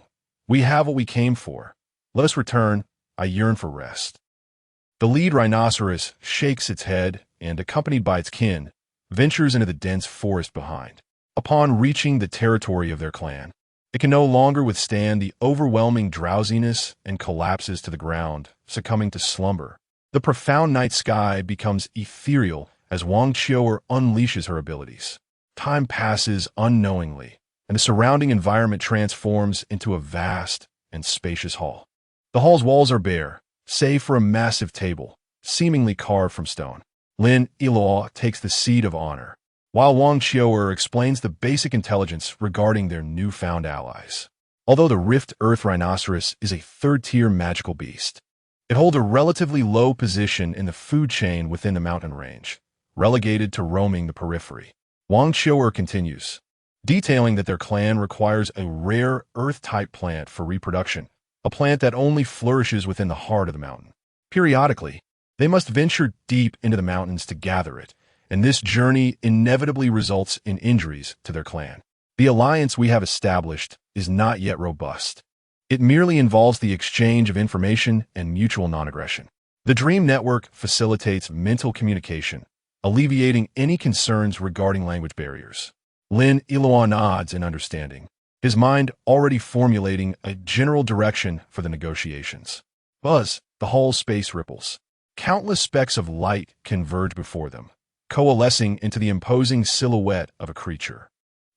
We have what we came for. Let us return. I yearn for rest. The lead rhinoceros shakes its head and, accompanied by its kin, ventures into the dense forest behind. Upon reaching the territory of their clan, it can no longer withstand the overwhelming drowsiness and collapses to the ground, succumbing to slumber. The profound night sky becomes ethereal as Wang Qiu'er unleashes her abilities. Time passes unknowingly, and the surrounding environment transforms into a vast and spacious hall. The hall's walls are bare, save for a massive table, seemingly carved from stone. Lin Yi takes the seat of honor, while Wang Qiu'er explains the basic intelligence regarding their newfound allies. Although the Rift Earth Rhinoceros is a third-tier magical beast, it holds a relatively low position in the food chain within the mountain range, relegated to roaming the periphery. Wang Qiu'er continues, detailing that their clan requires a rare earth-type plant for reproduction, a plant that only flourishes within the heart of the mountain. Periodically, they must venture deep into the mountains to gather it, and this journey inevitably results in injuries to their clan. The alliance we have established is not yet robust. It merely involves the exchange of information and mutual non-aggression. The Dream Network facilitates mental communication, alleviating any concerns regarding language barriers. Lin Yi nods in understanding, his mind already formulating a general direction for the negotiations. Buzz, the whole space ripples. Countless specks of light converge before them, coalescing into the imposing silhouette of a creature.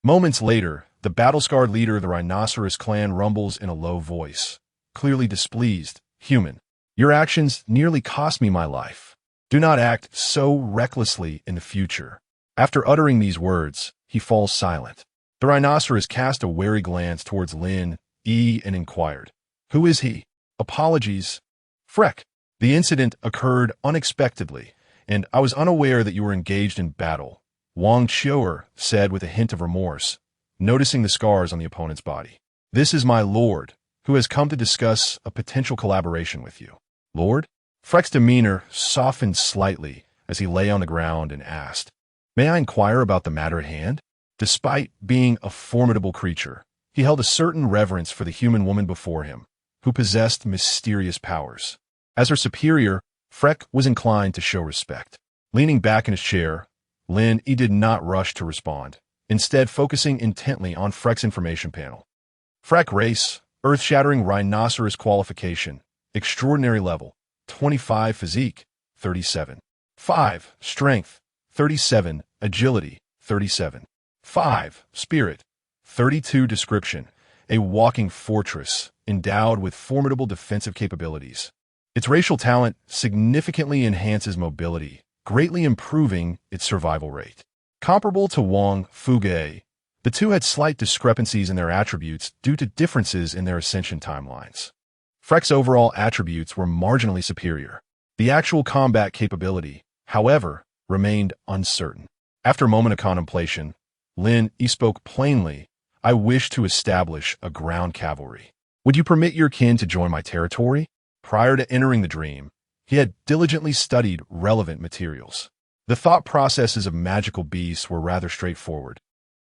Moments later, the battle-scarred leader of the rhinoceros clan rumbles in a low voice, clearly displeased. Human, your actions nearly cost me my life. Do not act so recklessly in the future. After uttering these words, he falls silent. The rhinoceros cast a wary glance towards Lin Yi and inquired, "Who is he?" "Apologies, Freck. The incident occurred unexpectedly, and I was unaware that you were engaged in battle," Wang Qiu'er said with a hint of remorse, noticing the scars on the opponent's body. "This is my lord, who has come to discuss a potential collaboration with you." "Lord?" Freck's demeanor softened slightly as he lay on the ground and asked, "May I inquire about the matter at hand?" Despite being a formidable creature, he held a certain reverence for the human woman before him, who possessed mysterious powers. As her superior, Freck was inclined to show respect. Leaning back in his chair, Lin Yi did not rush to respond, instead focusing intently on Freck's information panel. Freck race, earth-shattering rhinoceros qualification, extraordinary level, 25 physique, 37. 5 strength, 37 agility, 37. 5 spirit, 32 description, a walking fortress endowed with formidable defensive capabilities. Its racial talent significantly enhances mobility, greatly improving its survival rate. Comparable to Wang Fuge, the two had slight discrepancies in their attributes due to differences in their ascension timelines. Freck's overall attributes were marginally superior. The actual combat capability, however, remained uncertain. After a moment of contemplation, Lin Yi spoke plainly, "I wish to establish a ground cavalry. Would you permit your kin to join my territory?" Prior to entering the dream, he had diligently studied relevant materials. The thought processes of magical beasts were rather straightforward,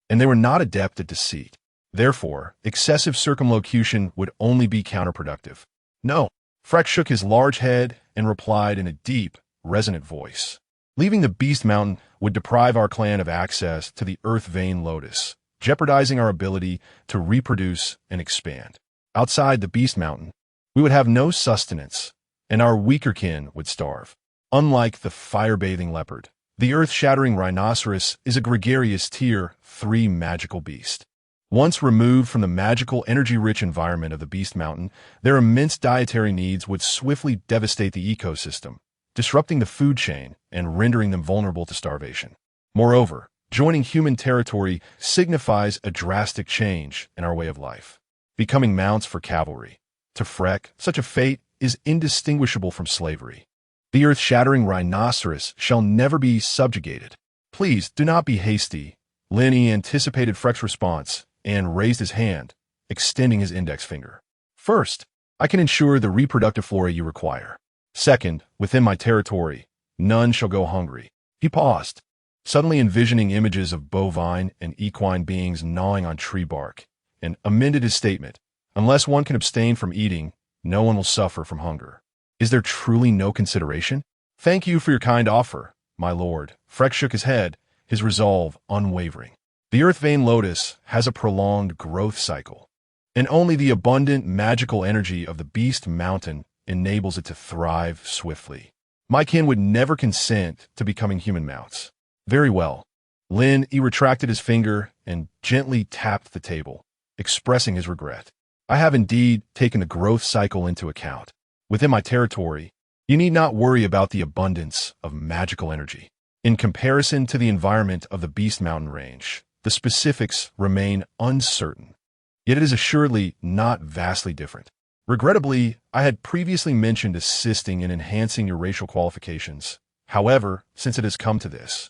and they were not adept at deceit. Therefore, excessive circumlocution would only be counterproductive. No, Freck shook his large head and replied in a deep, resonant voice. Leaving the Beast Mountain would deprive our clan of access to the Earth Vein Lotus, jeopardizing our ability to reproduce and expand. Outside the Beast Mountain, we would have no sustenance, and our weaker kin would starve. Unlike the fire-bathing leopard, the earth-shattering rhinoceros is a gregarious Tier 3 magical beast. Once removed from the magical, energy-rich environment of the Beast Mountain, their immense dietary needs would swiftly devastate the ecosystem, disrupting the food chain and rendering them vulnerable to starvation. Moreover, joining human territory signifies a drastic change in our way of life, becoming mounts for cavalry. To Freck, such a fate is indistinguishable from slavery. The earth-shattering rhinoceros shall never be subjugated. Please do not be hasty. Lin Yi anticipated Freck's response and raised his hand, extending his index finger. First, I can ensure the reproductive flora you require. Second, within my territory, none shall go hungry. He paused, suddenly envisioning images of bovine and equine beings gnawing on tree bark, and amended his statement. Unless one can abstain from eating, no one will suffer from hunger. Is there truly no consideration? Thank you for your kind offer, my lord. Freck shook his head, his resolve unwavering. The Earth Vein Lotus has a prolonged growth cycle, and only the abundant magical energy of the Beast Mountain enables it to thrive swiftly. My kin would never consent to becoming human mounts. Very well. Lin Yi retracted his finger and gently tapped the table, expressing his regret. I have indeed taken the growth cycle into account. Within my territory, you need not worry about the abundance of magical energy. In comparison to the environment of the Beast Mountain range, the specifics remain uncertain. Yet it is assuredly not vastly different. Regrettably, I had previously mentioned assisting in enhancing your racial qualifications. However, since it has come to this,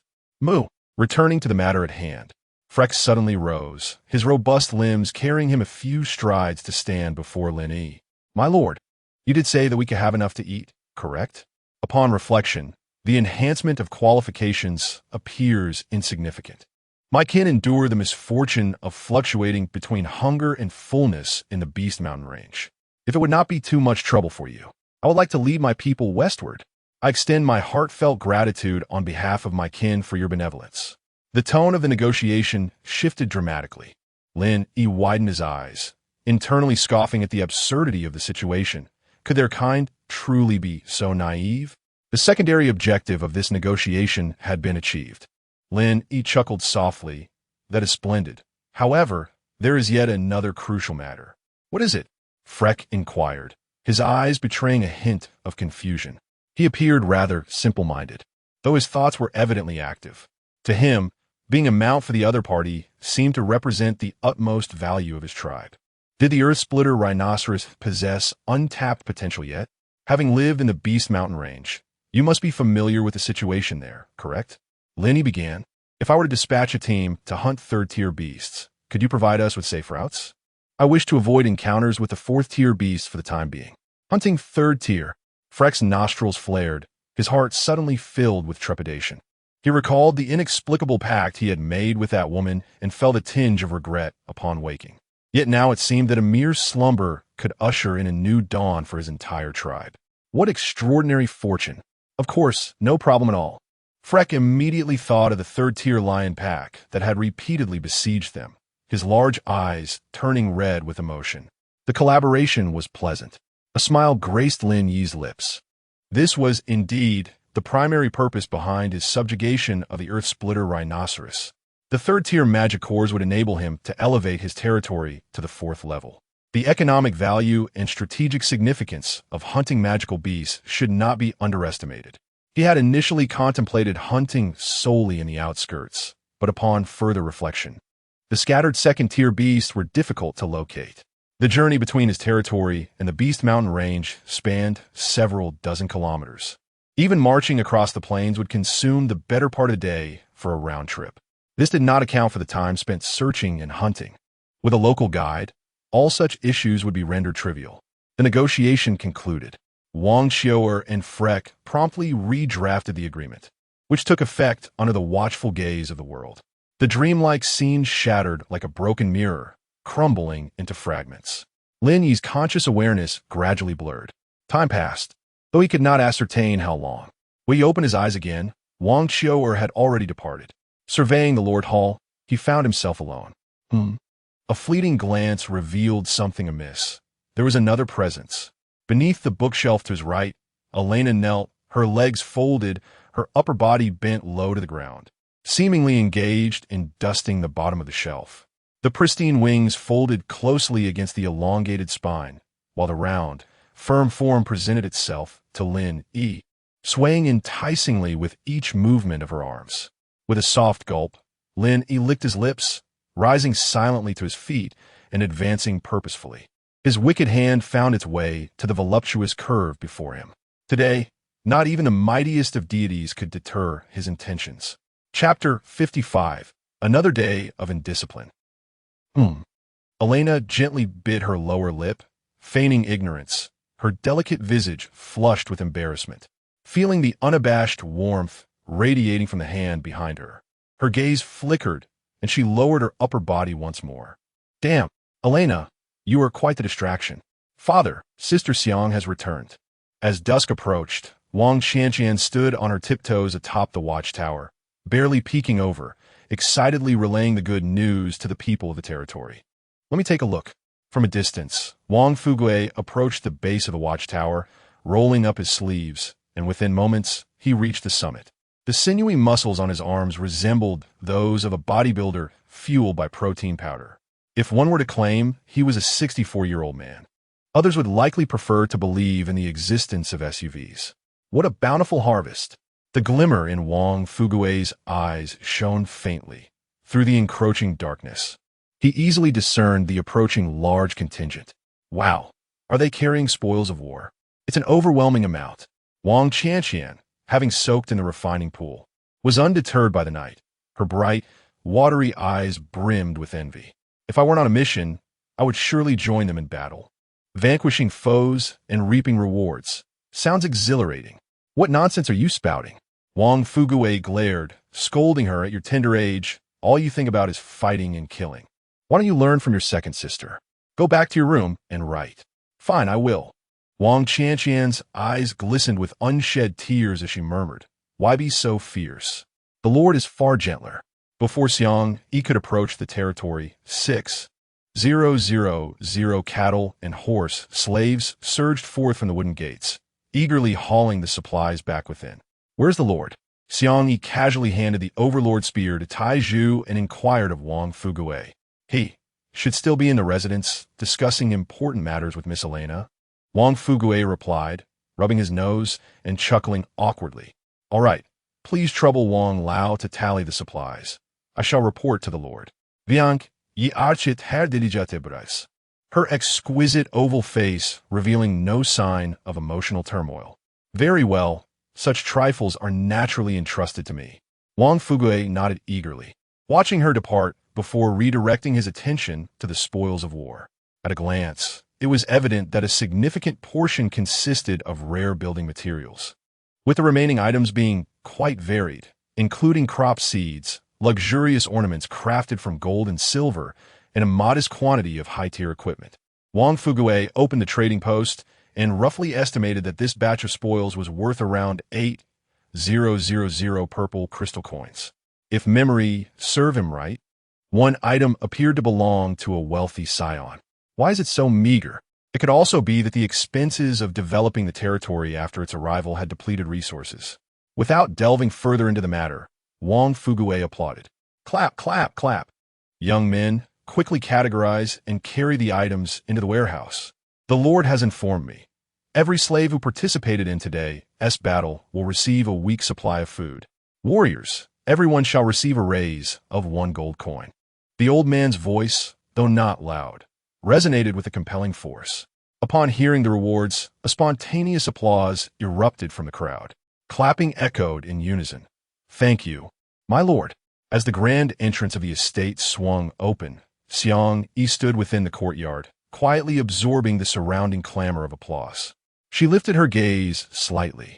returning to the matter at hand, Freck suddenly rose, his robust limbs carrying him a few strides to stand before Lin Yi. My lord, you did say that we could have enough to eat, correct? Upon reflection, the enhancement of qualifications appears insignificant. My kin endure the misfortune of fluctuating between hunger and fullness in the Beast Mountain range. If it would not be too much trouble for you, I would like to lead my people westward. I extend my heartfelt gratitude on behalf of my kin for your benevolence. The tone of the negotiation shifted dramatically. Lin Yi widened his eyes, internally scoffing at the absurdity of the situation. Could their kind truly be so naive? The secondary objective of this negotiation had been achieved. Lin Yi chuckled softly. That is splendid. However, there is yet another crucial matter. What is it? Freck inquired, his eyes betraying a hint of confusion. He appeared rather simple-minded, though his thoughts were evidently active. To him, being a mount for the other party seemed to represent the utmost value of his tribe. Did the Earth-Splitter rhinoceros possess untapped potential yet? Having lived in the Beast Mountain range, you must be familiar with the situation there, correct? Lin Yi began. If I were to dispatch a team to hunt third-tier beasts, could you provide us with safe routes? I wish to avoid encounters with the fourth-tier beasts for the time being. Hunting third-tier. Freck's nostrils flared, his heart suddenly filled with trepidation. He recalled the inexplicable pact he had made with that woman and felt a tinge of regret upon waking. Yet now it seemed that a mere slumber could usher in a new dawn for his entire tribe. What extraordinary fortune! Of course, no problem at all. Freck immediately thought of the third-tier lion pack that had repeatedly besieged them, his large eyes turning red with emotion. The collaboration was pleasant. A smile graced Lin Yi's lips. This was indeed the primary purpose behind his subjugation of the Earth-Splitter rhinoceros. The third-tier magic cores would enable him to elevate his territory to the 4th level. The economic value and strategic significance of hunting magical beasts should not be underestimated. He had initially contemplated hunting solely in the outskirts, but upon further reflection, the scattered second-tier beasts were difficult to locate. The journey between his territory and the Beast Mountain range spanned several dozen kilometers. Even marching across the plains would consume the better part of the day for a round trip. This did not account for the time spent searching and hunting. With a local guide, all such issues would be rendered trivial. The negotiation concluded. Wang Xiu'er and Freck promptly redrafted the agreement. which took effect under the watchful gaze of the world. The dreamlike scene shattered like a broken mirror, crumbling into fragments. Lin Yi's conscious awareness gradually blurred. Time passed, though he could not ascertain how long. When he opened his eyes again, Wang Qiu'er had already departed. Surveying the Lord Hall, he found himself alone. A fleeting glance revealed something amiss. There was another presence. Beneath the bookshelf to his right, Elena knelt, her legs folded, her upper body bent low to the ground, seemingly engaged in dusting the bottom of the shelf. The pristine wings folded closely against the elongated spine, while the round, firm form presented itself to Lin Yi, swaying enticingly with each movement of her arms. With a soft gulp, Lin Yi licked his lips, rising silently to his feet and advancing purposefully. His wicked hand found its way to the voluptuous curve before him. Today, not even the mightiest of deities could deter his intentions. Chapter 55. Another Day of Indiscipline. Elena gently bit her lower lip, feigning ignorance, her delicate visage flushed with embarrassment, feeling the unabashed warmth radiating from the hand behind her. Her gaze flickered, and she lowered her upper body once more. Damn, Elena, you are quite the distraction. Father, Sister Xiang has returned. As dusk approached, Wang Qianqian stood on her tiptoes atop the watchtower, barely peeking over, excitedly relaying the good news to the people of the territory. Let me take a look. From a distance, Wang Fugui approached the base of the watchtower, rolling up his sleeves, and within moments, he reached the summit. The sinewy muscles on his arms resembled those of a bodybuilder fueled by protein powder. If one were to claim he was a 64-year-old man, others would likely prefer to believe in the existence of SUVs. What a bountiful harvest! The glimmer in Wang Fugui's eyes shone faintly through the encroaching darkness. He easily discerned the approaching large contingent. Wow, are they carrying spoils of war? It's an overwhelming amount. Wang Qianqian, having soaked in the refining pool, was undeterred by the night. Her bright, watery eyes brimmed with envy. If I weren't on a mission, I would surely join them in battle. Vanquishing foes and reaping rewards. Sounds exhilarating. What nonsense are you spouting? Wang Fugui glared, scolding her. At your tender age, all you think about is fighting and killing. Why don't you learn from your second sister? Go back to your room and write. Fine, I will. Wang Qianqian's eyes glistened with unshed tears as she murmured, Why be so fierce? The Lord is far gentler. Before Xiang Yi could approach the territory, 6,000 cattle and horse slaves surged forth from the wooden gates, eagerly hauling the supplies back within. Where's the Lord? Xiang Yi casually handed the overlord spear to Tai Zhu and inquired of Wang Fugui. He should still be in the residence, discussing important matters with Miss Elena. Wang Fugui replied, rubbing his nose and chuckling awkwardly. All right, please trouble Wang Lao to tally the supplies. I shall report to the Lord. Viank yi archit her diligate bras. Her exquisite oval face revealing no sign of emotional turmoil. Very well, such trifles are naturally entrusted to me. Wang Fugui nodded eagerly, watching her depart before redirecting his attention to the spoils of war. At a glance, it was evident that a significant portion consisted of rare building materials, with the remaining items being quite varied, including crop seeds, luxurious ornaments crafted from gold and silver, and a modest quantity of high-tier equipment. Wang Fugui opened the trading post and roughly estimated that this batch of spoils was worth around 8,000 purple crystal coins. If memory served him right, one item appeared to belong to a wealthy scion. Why is it so meager? It could also be that the expenses of developing the territory after its arrival had depleted resources. Without delving further into the matter, Wang Fugui applauded. Clap, clap, clap. Young men, quickly categorize and carry the items into the warehouse. The Lord has informed me. Every slave who participated in today's battle will receive a week's supply of food. Warriors, everyone shall receive a raise of 1 gold coin. The old man's voice, though not loud, resonated with a compelling force. Upon hearing the rewards, a spontaneous applause erupted from the crowd. Clapping echoed in unison. Thank you, my lord. As the grand entrance of the estate swung open, Xiang Yi stood within the courtyard, quietly absorbing the surrounding clamor of applause. She lifted her gaze slightly.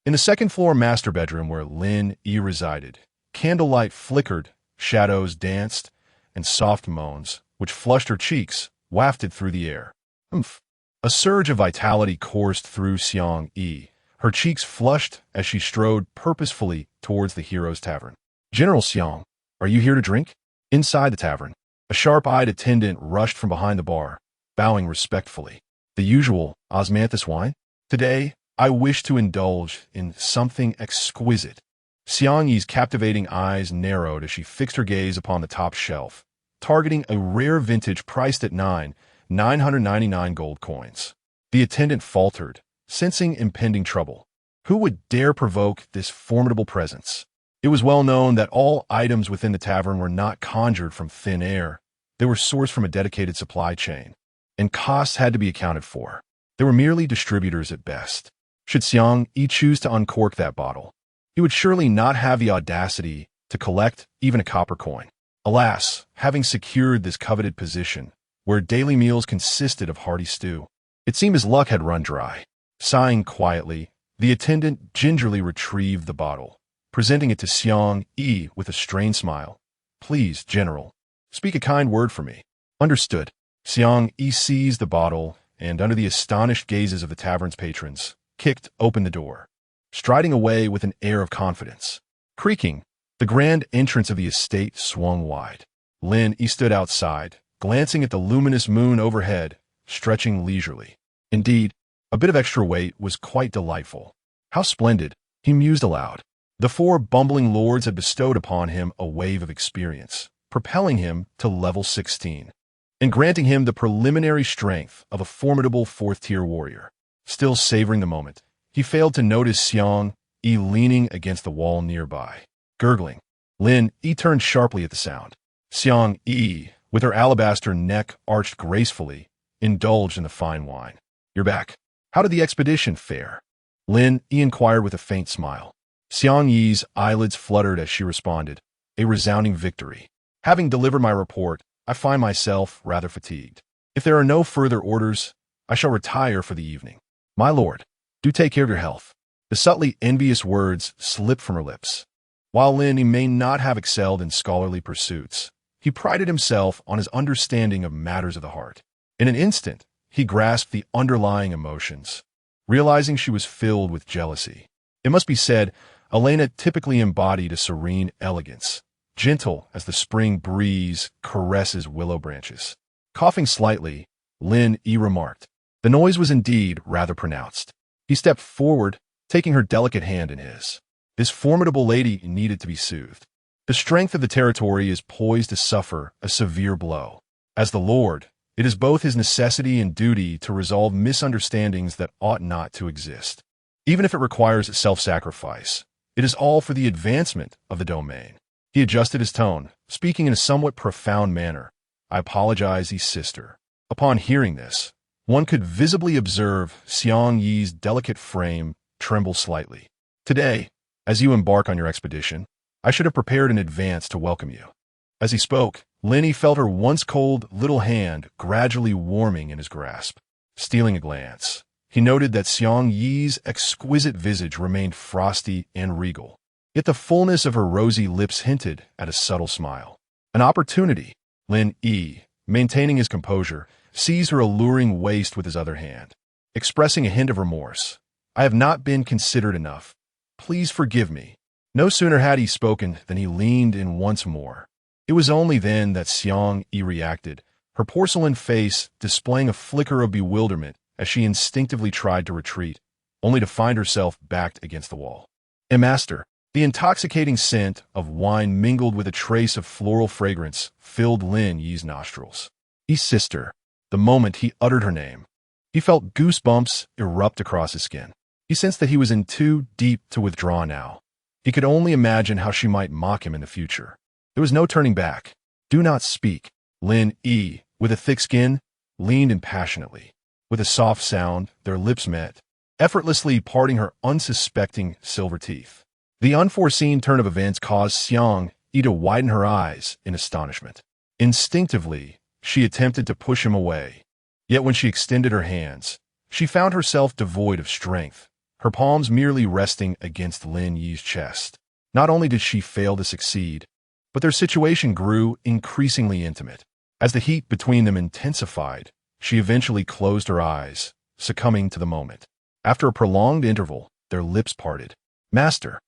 In the second-floor master bedroom where Lin Yi resided, candlelight flickered, shadows danced, and soft moans, which flushed her cheeks, wafted through the air. Oomph! A surge of vitality coursed through Xiang Yi. Her cheeks flushed as she strode purposefully towards the hero's tavern. "General Xiang, are you here to drink?" Inside the tavern, a sharp-eyed attendant rushed from behind the bar, bowing respectfully. "The usual osmanthus wine? Today, I wish to indulge in something exquisite." Xiang Yi's captivating eyes narrowed as she fixed her gaze upon the top shelf, targeting a rare vintage priced at 999 gold coins. The attendant faltered, sensing impending trouble. Who would dare provoke this formidable presence? It was well known that all items within the tavern were not conjured from thin air. They were sourced from a dedicated supply chain, and costs had to be accounted for. They were merely distributors at best. Should Xiang Yi choose to uncork that bottle, he would surely not have the audacity to collect even a copper coin. Alas, having secured this coveted position, where daily meals consisted of hearty stew, it seemed his luck had run dry. Sighing quietly, the attendant gingerly retrieved the bottle, presenting it to Xiang Yi with a strained smile. "Please, General, speak a kind word for me." "Understood." Xiang Yi seized the bottle and, under the astonished gazes of the tavern's patrons, kicked open the door, striding away with an air of confidence. Creaking, the grand entrance of the estate swung wide. Lin Yi stood outside, glancing at the luminous moon overhead, stretching leisurely. Indeed, a bit of extra weight was quite delightful. How splendid, he mused aloud. The four bumbling lords had bestowed upon him a wave of experience, propelling him to level 16, and granting him the preliminary strength of a formidable fourth-tier warrior. Still savoring the moment, he failed to notice Xiang Yi leaning against the wall nearby. Gurgling, Lin Yi turned sharply at the sound. Xiang Yi, with her alabaster neck arched gracefully, indulged in the fine wine. "You're back. How did the expedition fare?" Lin Yi inquired with a faint smile. Xiang Yi's eyelids fluttered as she responded, "A resounding victory. Having delivered my report, I find myself rather fatigued. If there are no further orders, I shall retire for the evening." "My lord, do take care of your health." The subtly envious words slipped from her lips. While Lin Yi may not have excelled in scholarly pursuits, he prided himself on his understanding of matters of the heart. In an instant, he grasped the underlying emotions, realizing she was filled with jealousy. It must be said, Elena typically embodied a serene elegance, gentle as the spring breeze caresses willow branches. Coughing slightly, Lin Yi remarked. The noise was indeed rather pronounced. He stepped forward, taking her delicate hand in his. This formidable lady needed to be soothed. The strength of the territory is poised to suffer a severe blow. As the Lord, it is both his necessity and duty to resolve misunderstandings that ought not to exist. Even if it requires self-sacrifice, it is all for the advancement of the domain. He adjusted his tone, speaking in a somewhat profound manner. "I apologize, Yi's sister." Upon hearing this, one could visibly observe Xiang Yi's delicate frame tremble slightly. "Today, as you embark on your expedition, I should have prepared in advance to welcome you." As he spoke, Lin Yi felt her once cold little hand gradually warming in his grasp. Stealing a glance, he noted that Xiang Yi's exquisite visage remained frosty and regal, yet the fullness of her rosy lips hinted at a subtle smile. An opportunity. Lin Yi, maintaining his composure, seized her alluring waist with his other hand, expressing a hint of remorse. "I have not been considerate enough. Please forgive me." No sooner had he spoken than he leaned in once more. It was only then that Xiang Yi reacted, her porcelain face displaying a flicker of bewilderment as she instinctively tried to retreat, only to find herself backed against the wall. Master, the intoxicating scent of wine mingled with a trace of floral fragrance filled Lin Yi's nostrils. Yi's sister. The moment he uttered her name, he felt goosebumps erupt across his skin. He sensed that he was in too deep to withdraw now. He could only imagine how she might mock him in the future. There was no turning back. "Do not speak." Lin Yi, with a thick skin, leaned in passionately. With a soft sound, their lips met, effortlessly parting her unsuspecting silver teeth. The unforeseen turn of events caused Xiang Yi to widen her eyes in astonishment. Instinctively, she attempted to push him away. Yet when she extended her hands, she found herself devoid of strength, her palms merely resting against Lin Yi's chest. Not only did she fail to succeed, but their situation grew increasingly intimate. As the heat between them intensified, she eventually closed her eyes, succumbing to the moment. After a prolonged interval, their lips parted. "Master,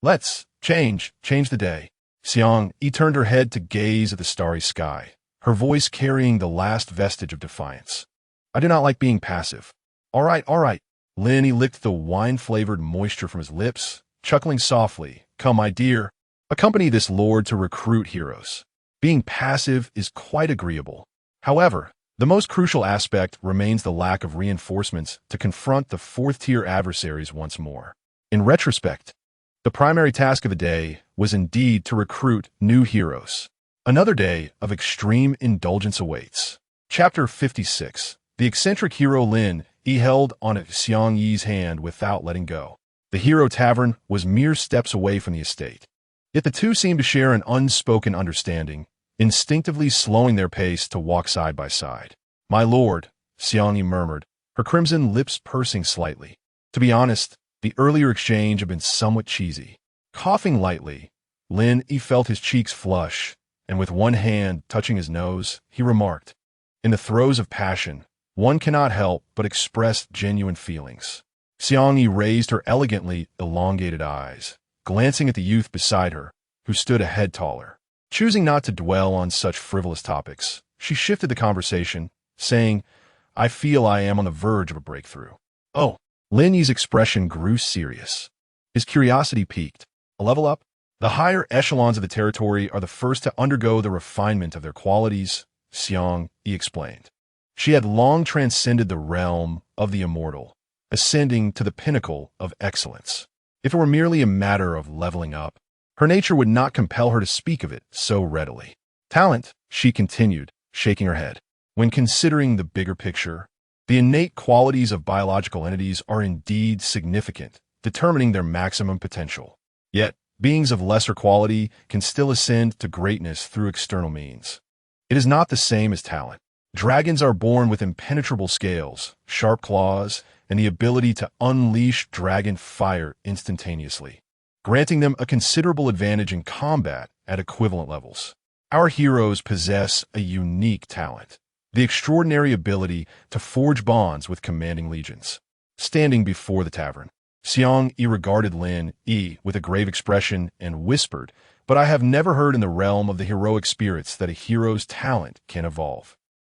let's change the day." Xiang Yi turned her head to gaze at the starry sky, her voice carrying the last vestige of defiance. "I do not like being passive." All right. Lin Yi licked the wine-flavored moisture from his lips, chuckling softly. "Come, my dear, accompany this lord to recruit heroes. Being passive is quite agreeable. However, the most crucial aspect remains the lack of reinforcements to confront the fourth-tier adversaries once more." In retrospect, the primary task of the day was indeed to recruit new heroes. Another day of extreme indulgence awaits. Chapter 56. The eccentric hero Lin Yi held on Xiang Yi's hand without letting go. The Hero Tavern was mere steps away from the estate. Yet the two seemed to share an unspoken understanding, instinctively slowing their pace to walk side by side. "My lord," Xiang Yi murmured, her crimson lips pursing slightly. To be honest, the earlier exchange had been somewhat cheesy. Coughing lightly, Lin Yi felt his cheeks flush, and with one hand touching his nose, he remarked, "In the throes of passion, one cannot help but express genuine feelings." Xiang Yi raised her elegantly elongated eyes, glancing at the youth beside her, who stood a head taller. Choosing not to dwell on such frivolous topics, she shifted the conversation, saying, "I feel I am on the verge of a breakthrough." "Oh." Lin Yi's expression grew serious. His curiosity piqued. "A level up?" "The higher echelons of the territory are the first to undergo the refinement of their qualities," Xiang Yi explained. She had long transcended the realm of the immortal, ascending to the pinnacle of excellence. If it were merely a matter of leveling up, her nature would not compel her to speak of it so readily. "Talent," she continued, shaking her head. "When considering the bigger picture, the innate qualities of biological entities are indeed significant, determining their maximum potential. Yet, beings of lesser quality can still ascend to greatness through external means. It is not the same as talent. Dragons are born with impenetrable scales, sharp claws, and the ability to unleash dragon fire instantaneously, granting them a considerable advantage in combat at equivalent levels. Our heroes possess a unique talent, the extraordinary ability to forge bonds with commanding legions." Standing before the tavern, Xiang Yi regarded Lin Yi with a grave expression and whispered, "But I have never heard in the realm of the heroic spirits that a hero's talent can evolve."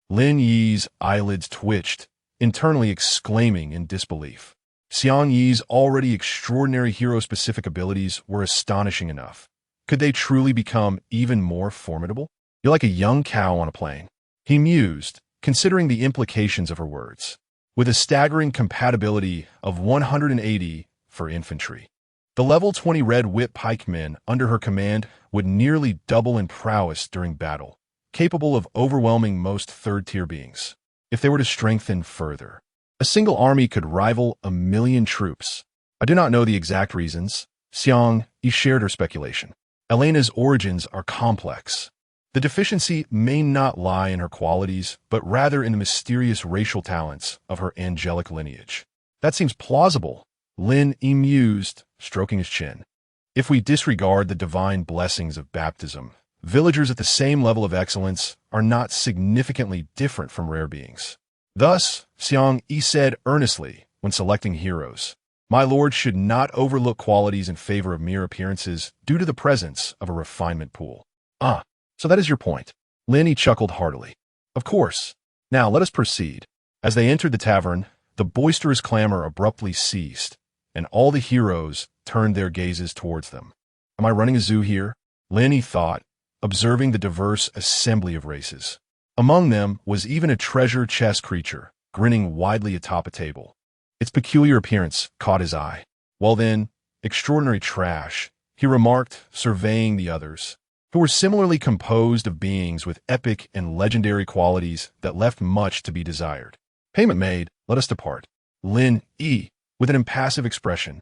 Lin Yi's eyelids twitched, internally exclaiming in disbelief. Xiang Yi's already extraordinary hero-specific abilities were astonishing enough. Could they truly become even more formidable? "You're like a young cow on a plain," he mused, considering the implications of her words. With a staggering compatibility of 180 for infantry, the level 20 Red Whip pikemen under her command would nearly double in prowess during battle, capable of overwhelming most third-tier beings. If they were to strengthen further, a single army could rival 1,000,000 troops. I do not know the exact reasons. Xiang Yi shared her speculation. Elena's origins are complex. The deficiency may not lie in her qualities, but rather in the mysterious racial talents of her angelic lineage. That seems plausible, Lin Yi mused, stroking his chin. If we disregard the divine blessings of baptism, villagers at the same level of excellence are not significantly different from rare beings. Thus, Xiang Yi said earnestly when selecting heroes, "My lord should not overlook qualities in favor of mere appearances due to the presence of a refinement pool." "Ah, so that is your point." Lin Yi chuckled heartily. "Of course. Now let us proceed." As they entered the tavern, the boisterous clamor abruptly ceased, and all the heroes turned their gazes towards them. "Am I running a zoo here?" Lin Yi thought, observing the diverse assembly of races. Among them was even a treasure chest creature, grinning widely atop a table. Its peculiar appearance caught his eye. "Well then, extraordinary trash," he remarked, surveying the others, who were similarly composed of beings with epic and legendary qualities that left much to be desired. "Payment made, let us depart." Lin Yi, with an impassive expression,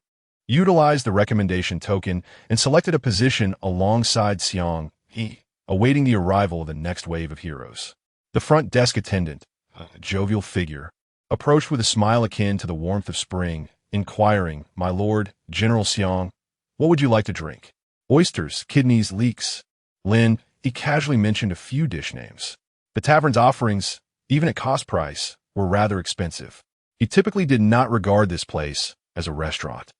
utilized the recommendation token and selected a position alongside Xiang Yi, awaiting the arrival of the next wave of heroes. The front desk attendant, a jovial figure, approached with a smile akin to the warmth of spring inquiring, "My lord, General Xiang, what would you like to drink?" "Oysters, kidneys, leeks." Lin Yi casually mentioned a few dish names. The tavern's offerings, even at cost price, were rather expensive. He typically did not regard this place as a restaurant.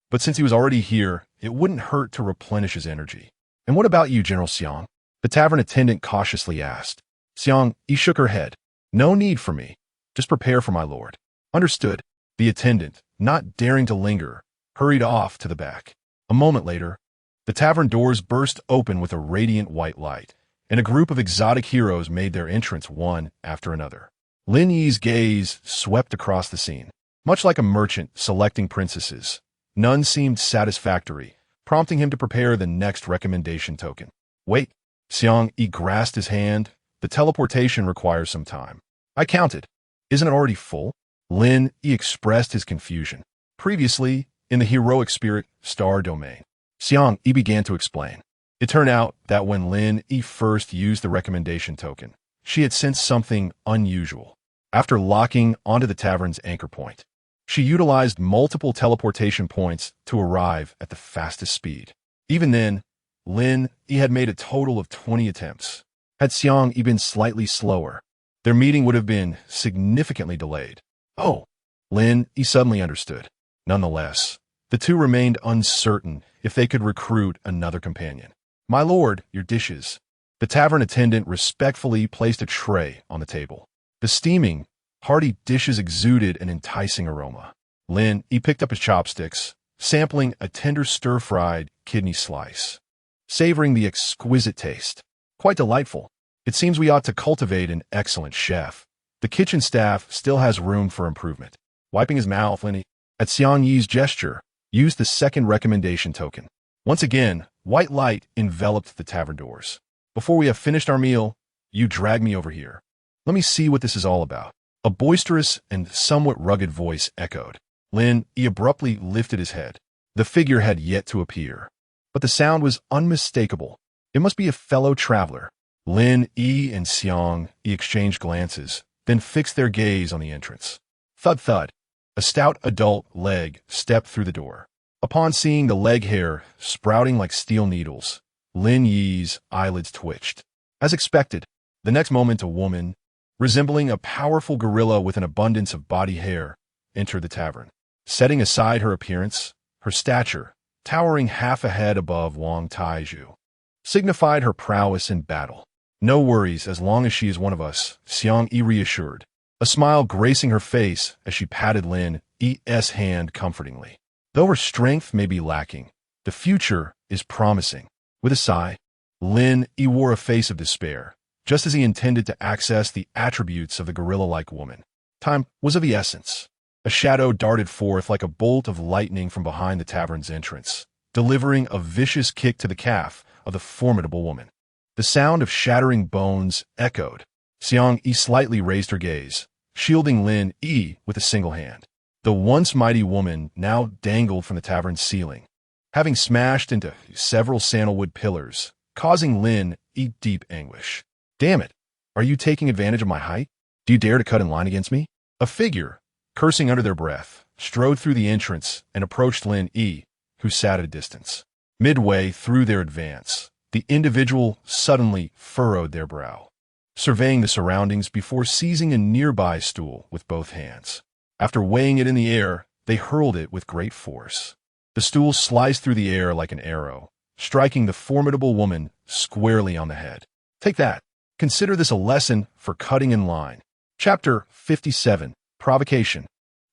But since he was already here, it wouldn't hurt to replenish his energy. "And what about you, General Xiang?" the tavern attendant cautiously asked. Xiang Yi shook her head. "No need for me. Just prepare for my lord." "Understood." The attendant, not daring to linger, hurried off to the back. A moment later, the tavern doors burst open with a radiant white light, and a group of exotic heroes made their entrance one after another. Lin Yi's gaze swept across the scene. Much like a merchant selecting princesses, none seemed satisfactory, prompting him to prepare the next recommendation token. "Wait." Xiang Yi grasped his hand. "The teleportation requires some time." "I counted. Isn't it already full?" Lin Yi expressed his confusion. "Previously, in the heroic spirit star domain." Xiang Yi began to explain. It turned out that when Lin Yi first used the recommendation token, she had sensed something unusual. After locking onto the tavern's anchor point, she utilized multiple teleportation points to arrive at the fastest speed. Even then, Lin Yi had made a total of 20 attempts. Had Xiang Yi been slightly slower, their meeting would have been significantly delayed. Oh, Lin Yi suddenly understood. Nonetheless, the two remained uncertain if they could recruit another companion. "My lord, your dishes." The tavern attendant respectfully placed a tray on the table. The steaming, hearty dishes exuded an enticing aroma. Lin Yi picked up his chopsticks, sampling a tender stir-fried kidney slice, savoring the exquisite taste. "Quite delightful. It seems we ought to cultivate an excellent chef. The kitchen staff still has room for improvement." Wiping his mouth, Lin Yi, at Xiang Yi's gesture, used the second recommendation token. Once again, white light enveloped the tavern doors. "Before we have finished our meal, you drag me over here. Let me see what this is all about." A boisterous and somewhat rugged voice echoed. Lin Yi abruptly lifted his head. The figure had yet to appear, but the sound was unmistakable. It must be a fellow traveler. Lin Yi and Xiang Yi exchanged glances, then fixed their gaze on the entrance. Thud thud. A stout adult leg stepped through the door. Upon seeing the leg hair sprouting like steel needles, Lin Yi's eyelids twitched. As expected, the next moment a woman, resembling a powerful gorilla with an abundance of body hair, entered the tavern. Setting aside her appearance, her stature, towering half a head above Wang Taizhu, signified her prowess in battle. "No worries as long as she is one of us," Xiang Yi reassured, a smile gracing her face as she patted Lin Yi's hand comfortingly. "Though her strength may be lacking, the future is promising." With a sigh, Lin Yi wore a face of despair, just as he intended to access the attributes of the gorilla-like woman. Time was of the essence. A shadow darted forth like a bolt of lightning from behind the tavern's entrance, delivering a vicious kick to the calf of the formidable woman. The sound of shattering bones echoed. Xiang Yi slightly raised her gaze, shielding Lin Yi with a single hand. The once mighty woman now dangled from the tavern's ceiling, having smashed into several sandalwood pillars, causing Lin Yi deep anguish. "Damn it! Are you taking advantage of my height? Do you dare to cut in line against me?" A figure, cursing under their breath, strode through the entrance and approached Lin Yi, who sat at a distance. Midway through their advance, the individual suddenly furrowed their brow, surveying the surroundings before seizing a nearby stool with both hands. After weighing it in the air, they hurled it with great force. The stool sliced through the air like an arrow, striking the formidable woman squarely on the head. "Take that. Consider this a lesson for cutting in line." Chapter 57. Provocation.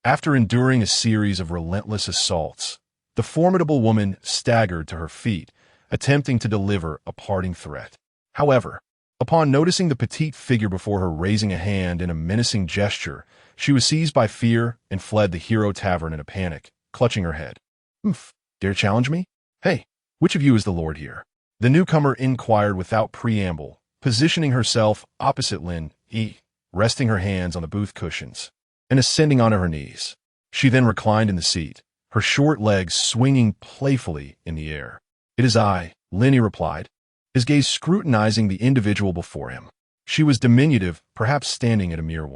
After enduring a series of relentless assaults, the formidable woman staggered to her feet, attempting to deliver a parting threat. However, upon noticing the petite figure before her raising a hand in a menacing gesture, she was seized by fear and fled the hero tavern in a panic, clutching her head. Dare challenge me? Hey, which of you is the lord here?" The newcomer inquired without preamble, positioning herself opposite Lin Yi, resting her hands on the booth cushions, and ascending onto her knees. She then reclined in the seat, her short legs swinging playfully in the air. "It is I," Lin Yi replied, his gaze scrutinizing the individual before him. She was diminutive, perhaps standing at a mere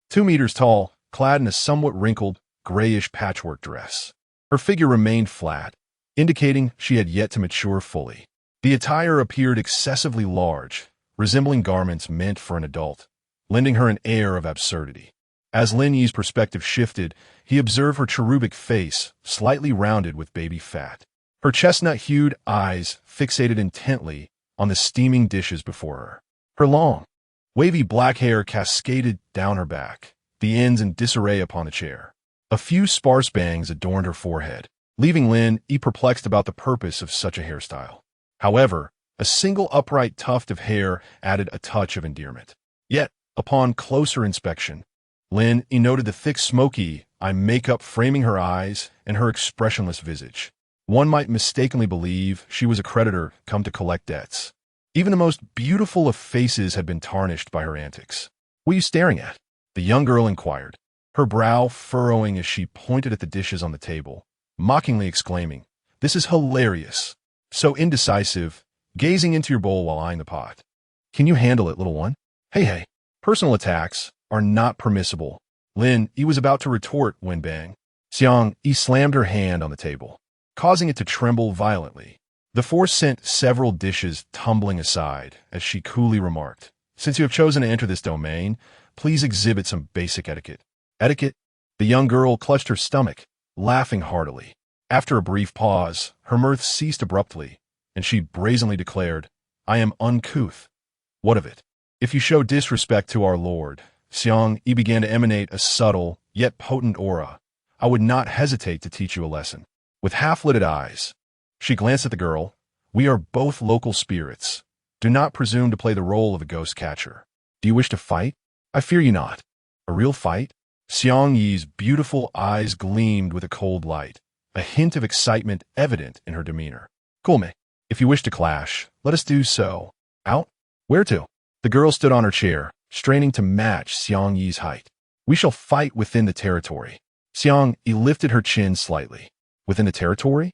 2 meters tall, clad in a somewhat wrinkled, grayish patchwork dress. Her figure remained flat, indicating she had yet to mature fully. The attire appeared excessively large, resembling garments meant for an adult, lending her an air of absurdity. As Lin Yi's perspective shifted, he observed her cherubic face, slightly rounded with baby fat. Her chestnut-hued eyes fixated intently on the steaming dishes before her. Her long, wavy black hair cascaded down her back, the ends in disarray upon the chair. A few sparse bangs adorned her forehead, leaving Lin Yi perplexed about the purpose of such a hairstyle. However, a single upright tuft of hair added a touch of endearment. Yet, upon closer inspection, Lin Yi noted the thick smoky eye makeup framing her eyes and her expressionless visage. One might mistakenly believe she was a creditor come to collect debts. Even the most beautiful of faces had been tarnished by her antics. "What are you staring at?" the young girl inquired, her brow furrowing as she pointed at the dishes on the table, mockingly exclaiming, "This is hilarious. So indecisive, gazing into your bowl while eyeing the pot. Can you handle it, little one?" Hey, personal attacks are not permissible. Lin Yi was about to retort when bang. Xiang Yi slammed her hand on the table, causing it to tremble violently. The force sent several dishes tumbling aside as she coolly remarked, "Since you have chosen to enter this domain, please exhibit some basic etiquette." Etiquette? The young girl clutched her stomach, laughing heartily. After a brief pause, her mirth ceased abruptly, and she brazenly declared, "I am uncouth. What of it? If you show disrespect to our Lord," Xiang Yi began to emanate a subtle, yet potent aura, "I would not hesitate to teach you a lesson." With half-lidded eyes, she glanced at the girl. "We are both local spirits. Do not presume to play the role of a ghost catcher. Do you wish to fight? I fear you not." "A real fight?" Xiang Yi's beautiful eyes gleamed with a cold light, a hint of excitement evident in her demeanor. "Cool me. If you wish to clash, let us do so. Out? Where to?" The girl stood on her chair, straining to match Xiang Yi's height. "We shall fight within the territory." Xiang Yi lifted her chin slightly. "Within the territory?"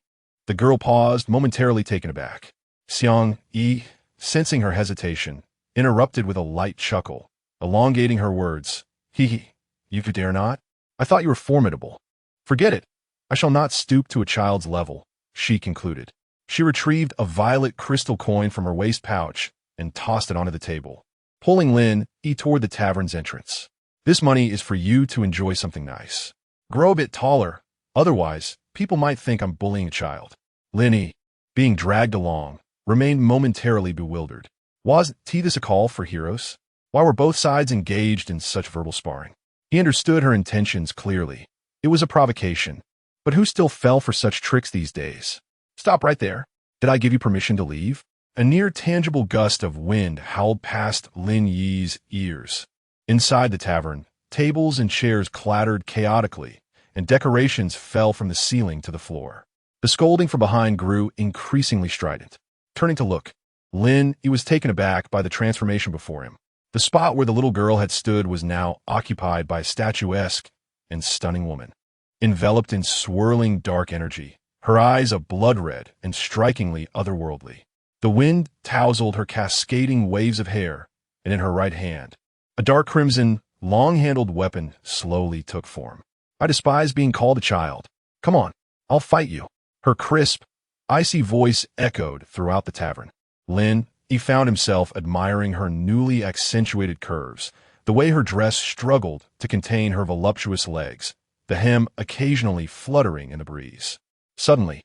The girl paused, momentarily taken aback. Xiang Yi, sensing her hesitation, interrupted with a light chuckle, elongating her words. "Hee, you dare not? I thought you were formidable." "Forget it. I shall not stoop to a child's level," she concluded. She retrieved a violet crystal coin from her waist pouch and tossed it onto the table, pulling Lin Yi toward the tavern's entrance. "This money is for you to enjoy something nice. Grow a bit taller, otherwise people might think I'm bullying a child." Lin Yi, being dragged along, remained momentarily bewildered. Was this a call for heroes? Why were both sides engaged in such verbal sparring? He understood her intentions clearly. It was a provocation. But who still fell for such tricks these days? "Stop right there. Did I give you permission to leave?" A near-tangible gust of wind howled past Lin Yi's ears. Inside the tavern, tables and chairs clattered chaotically, and decorations fell from the ceiling to the floor. The scolding from behind grew increasingly strident. Turning to look, Lin Yi was taken aback by the transformation before him. The spot where the little girl had stood was now occupied by a statuesque and stunning woman. Enveloped in swirling dark energy, her eyes a blood red and strikingly otherworldly. The wind tousled her cascading waves of hair, and in her right hand, a dark crimson, long-handled weapon slowly took form. "I despise being called a child. Come on, I'll fight you." Her crisp, icy voice echoed throughout the tavern. Lin Yi found himself admiring her newly accentuated curves, the way her dress struggled to contain her voluptuous legs, the hem occasionally fluttering in the breeze. Suddenly,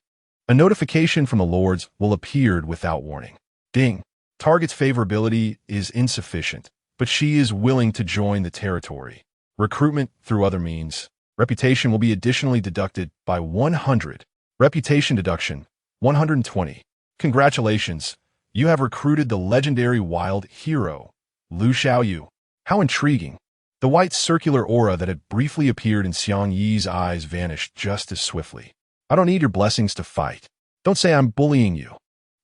a notification from the Lords will appeared without warning. Ding. Target's favorability is insufficient, but she is willing to join the territory. Recruitment through other means. Reputation will be additionally deducted by 100. Reputation deduction, 120. Congratulations. You have recruited the legendary wild hero, Lu Xiaoyu. How intriguing. The white circular aura that had briefly appeared in Xiang Yi's eyes vanished just as swiftly. "I don't need your blessings to fight. Don't say I'm bullying you."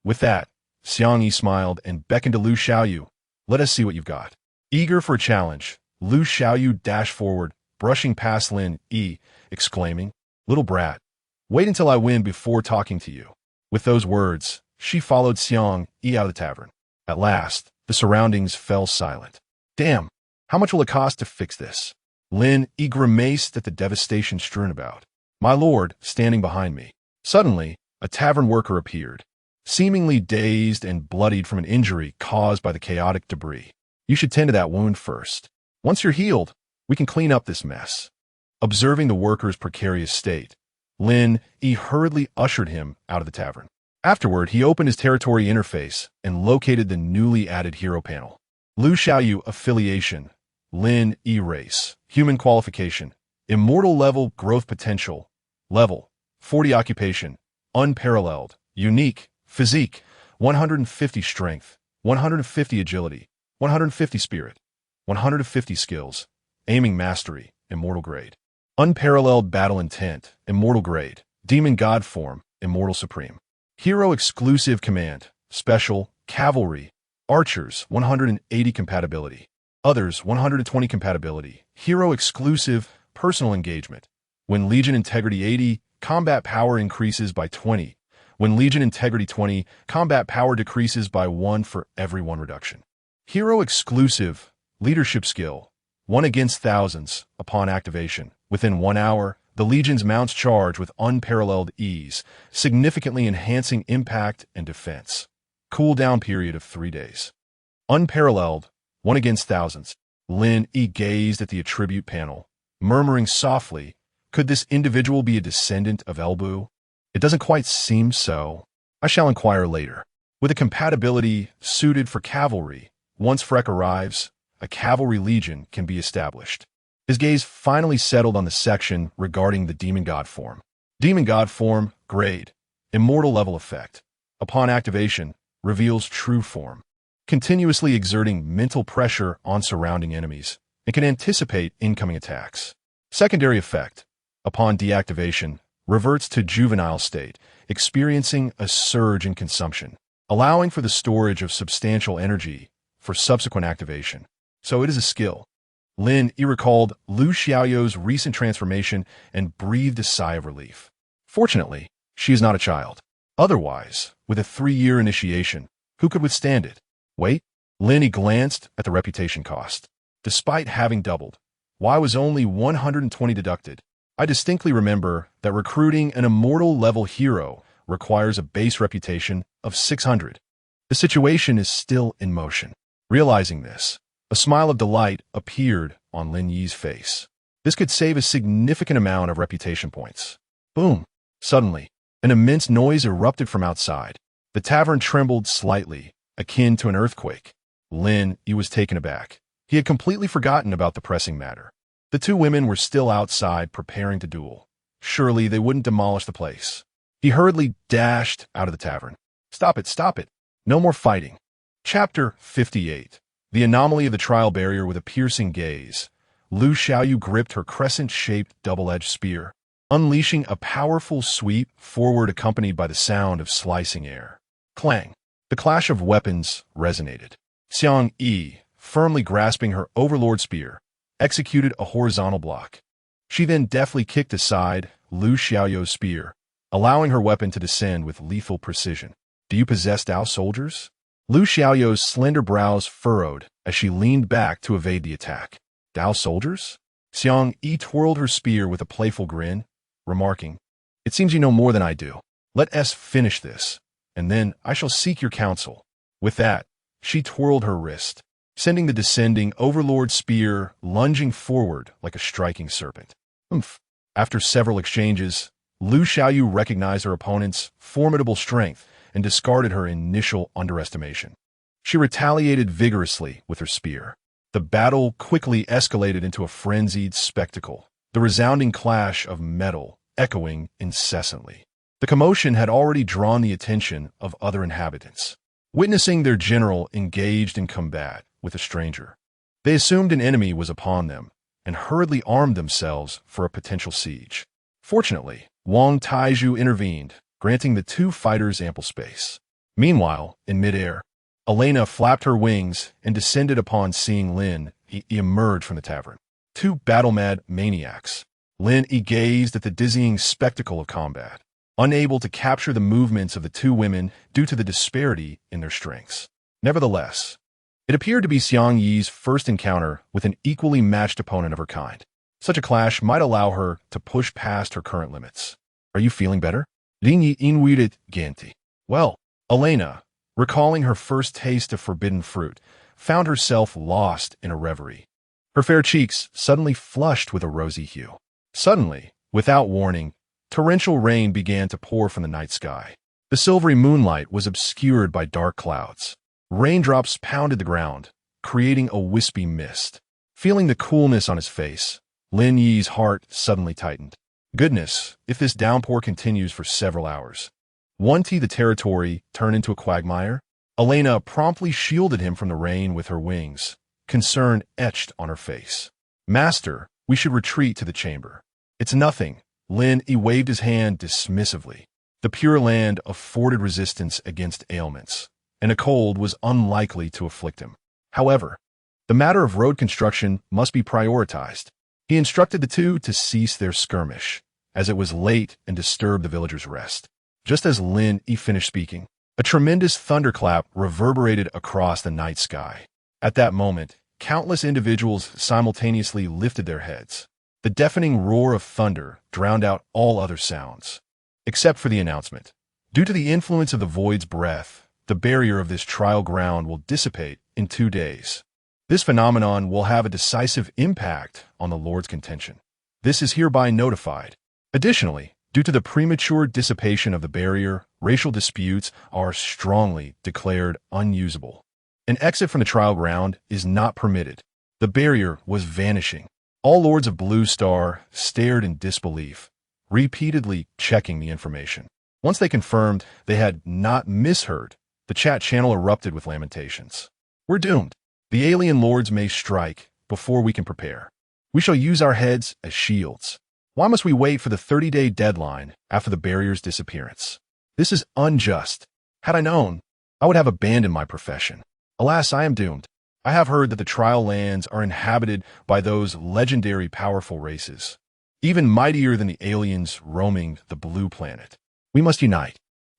With that, Xiang Yi smiled and beckoned to Lu Xiaoyu. "Let us see what you've got." Eager for a challenge, Lu Xiaoyu dashed forward, brushing past Lin Yi, exclaiming, "Little brat, wait until I win before talking to you." With those words, she followed Xiang Yi out of the tavern. At last, the surroundings fell silent. "Damn, how much will it cost to fix this?" Lin Yi grimaced at the devastation strewn about. My lord, standing behind me. Suddenly, a tavern worker appeared, seemingly dazed and bloodied from an injury caused by the chaotic debris. You should tend to that wound first. Once you're healed, we can clean up this mess. Observing the worker's precarious state, Lin Yi hurriedly ushered him out of the tavern. Afterward, he opened his territory interface and located the newly added hero panel. Lu Xiaoyu affiliation, Lin Yi race, human qualification, immortal level growth potential, level 40 occupation, unparalleled, unique, physique, 150 strength, 150 agility, 150 spirit, 150 skills, aiming mastery, immortal grade. Unparalleled battle intent, immortal grade, demon god form, immortal supreme. Hero exclusive command, special, cavalry, archers, 180 compatibility. Others, 120 compatibility. Hero exclusive, personal engagement. When Legion Integrity 80, combat power increases by 20. When Legion Integrity 20, combat power decreases by 1 for every 1 reduction. Hero exclusive, leadership skill, 1 against thousands, upon activation. Within 1 hour, the Legion's mounts charge with unparalleled ease, significantly enhancing impact and defense. Cooldown period of 3 days. Unparalleled, 1 against thousands. Lin Yi gazed at the attribute panel, murmuring softly, could this individual be a descendant of Elbu? It doesn't quite seem so. I shall inquire later. With a compatibility suited for cavalry, once Freck arrives, a cavalry legion can be established. His gaze finally settled on the section regarding the demon god form. Demon god form, grade, immortal level effect. Upon activation, reveals true form, continuously exerting mental pressure on surrounding enemies, and can anticipate incoming attacks. Secondary effect, upon deactivation, reverts to juvenile state, experiencing a surge in consumption, allowing for the storage of substantial energy for subsequent activation. So it is a skill. Lin Yi recalled Lu Xiaoyu's recent transformation and breathed a sigh of relief. Fortunately, she is not a child. Otherwise, with a 3-year initiation, who could withstand it? Wait, Lin Yi glanced at the reputation cost. Despite having doubled, why was only 120 deducted? I distinctly remember that recruiting an immortal level hero requires a base reputation of 600. The situation is still in motion. Realizing this, a smile of delight appeared on Lin Yi's face. This could save a significant amount of reputation points. Boom! Suddenly, an immense noise erupted from outside. The tavern trembled slightly, akin to an earthquake. Lin Yi was taken aback. He had completely forgotten about the pressing matter. The 2 women were still outside preparing to duel. Surely they wouldn't demolish the place. He hurriedly dashed out of the tavern. Stop it, stop it. No more fighting. Chapter 58. The anomaly of the trial barrier with a piercing gaze. Lu Xiaoyu gripped her crescent-shaped double-edged spear, unleashing a powerful sweep forward accompanied by the sound of slicing air. Clang! The clash of weapons resonated. Xiang Yi, firmly grasping her overlord spear, executed a horizontal block. She then deftly kicked aside Lu Xiaoyu's spear, allowing her weapon to descend with lethal precision. Do you possess Dao soldiers? Lu Xiaoyu's slender brows furrowed as she leaned back to evade the attack. Dao soldiers? Xiang Yi twirled her spear with a playful grin, remarking, it seems you know more than I do. Let us finish this, and then I shall seek your counsel. With that, she twirled her wrist, sending the descending overlord spear lunging forward like a striking serpent. Oomph! After several exchanges, Lu Xiaoyu recognized her opponent's formidable strength and discarded her initial underestimation. She retaliated vigorously with her spear. The battle quickly escalated into a frenzied spectacle, the resounding clash of metal echoing incessantly. The commotion had already drawn the attention of other inhabitants. Witnessing their general engaged in combat with a stranger, they assumed an enemy was upon them and hurriedly armed themselves for a potential siege. Fortunately, Wang Taizhu intervened, granting the 2 fighters ample space. Meanwhile, in midair, Elena flapped her wings and descended upon seeing Lin Yi emerge from the tavern. 2 battle-mad maniacs. Lin Yi gazed at the dizzying spectacle of combat, unable to capture the movements of the 2 women due to the disparity in their strengths. Nevertheless, it appeared to be Xiang Yi's first encounter with an equally matched opponent of her kind. Such a clash might allow her to push past her current limits. Are you feeling better? Lin Yi inwided Ganti. Well, Elena, recalling her first taste of forbidden fruit, found herself lost in a reverie. Her fair cheeks suddenly flushed with a rosy hue. Suddenly, without warning, torrential rain began to pour from the night sky. The silvery moonlight was obscured by dark clouds. Raindrops pounded the ground, creating a wispy mist. Feeling the coolness on his face, Lin Yi's heart suddenly tightened. Goodness, if this downpour continues for several hours. Won't the territory turn into a quagmire? Elena promptly shielded him from the rain with her wings, concern etched on her face. Master, we should retreat to the chamber. It's nothing. Lin Yi waved his hand dismissively. The Pure Land afforded resistance against ailments, and a cold was unlikely to afflict him. However, the matter of road construction must be prioritized. He instructed the two to cease their skirmish, as it was late and disturbed the villagers' rest. Just as Lin Yi finished speaking, a tremendous thunderclap reverberated across the night sky. At that moment, countless individuals simultaneously lifted their heads. The deafening roar of thunder drowned out all other sounds, except for the announcement. Due to the influence of the void's breath, the barrier of this trial ground will dissipate in 2 days. This phenomenon will have a decisive impact on the Lord's contention. This is hereby notified. Additionally, due to the premature dissipation of the barrier, racial disputes are strongly declared unusable. An exit from the trial ground is not permitted. The barrier was vanishing. All Lords of Blue Star stared in disbelief, repeatedly checking the information. Once they confirmed they had not misheard, the chat channel erupted with lamentations. We're doomed. The alien lords may strike before we can prepare. We shall use our heads as shields. Why must we wait for the 30-day deadline after the barrier's disappearance? This is unjust. Had I known, I would have abandoned my profession. Alas, I am doomed. I have heard that the trial lands are inhabited by those legendary powerful races, even mightier than the aliens roaming the blue planet. We must unite.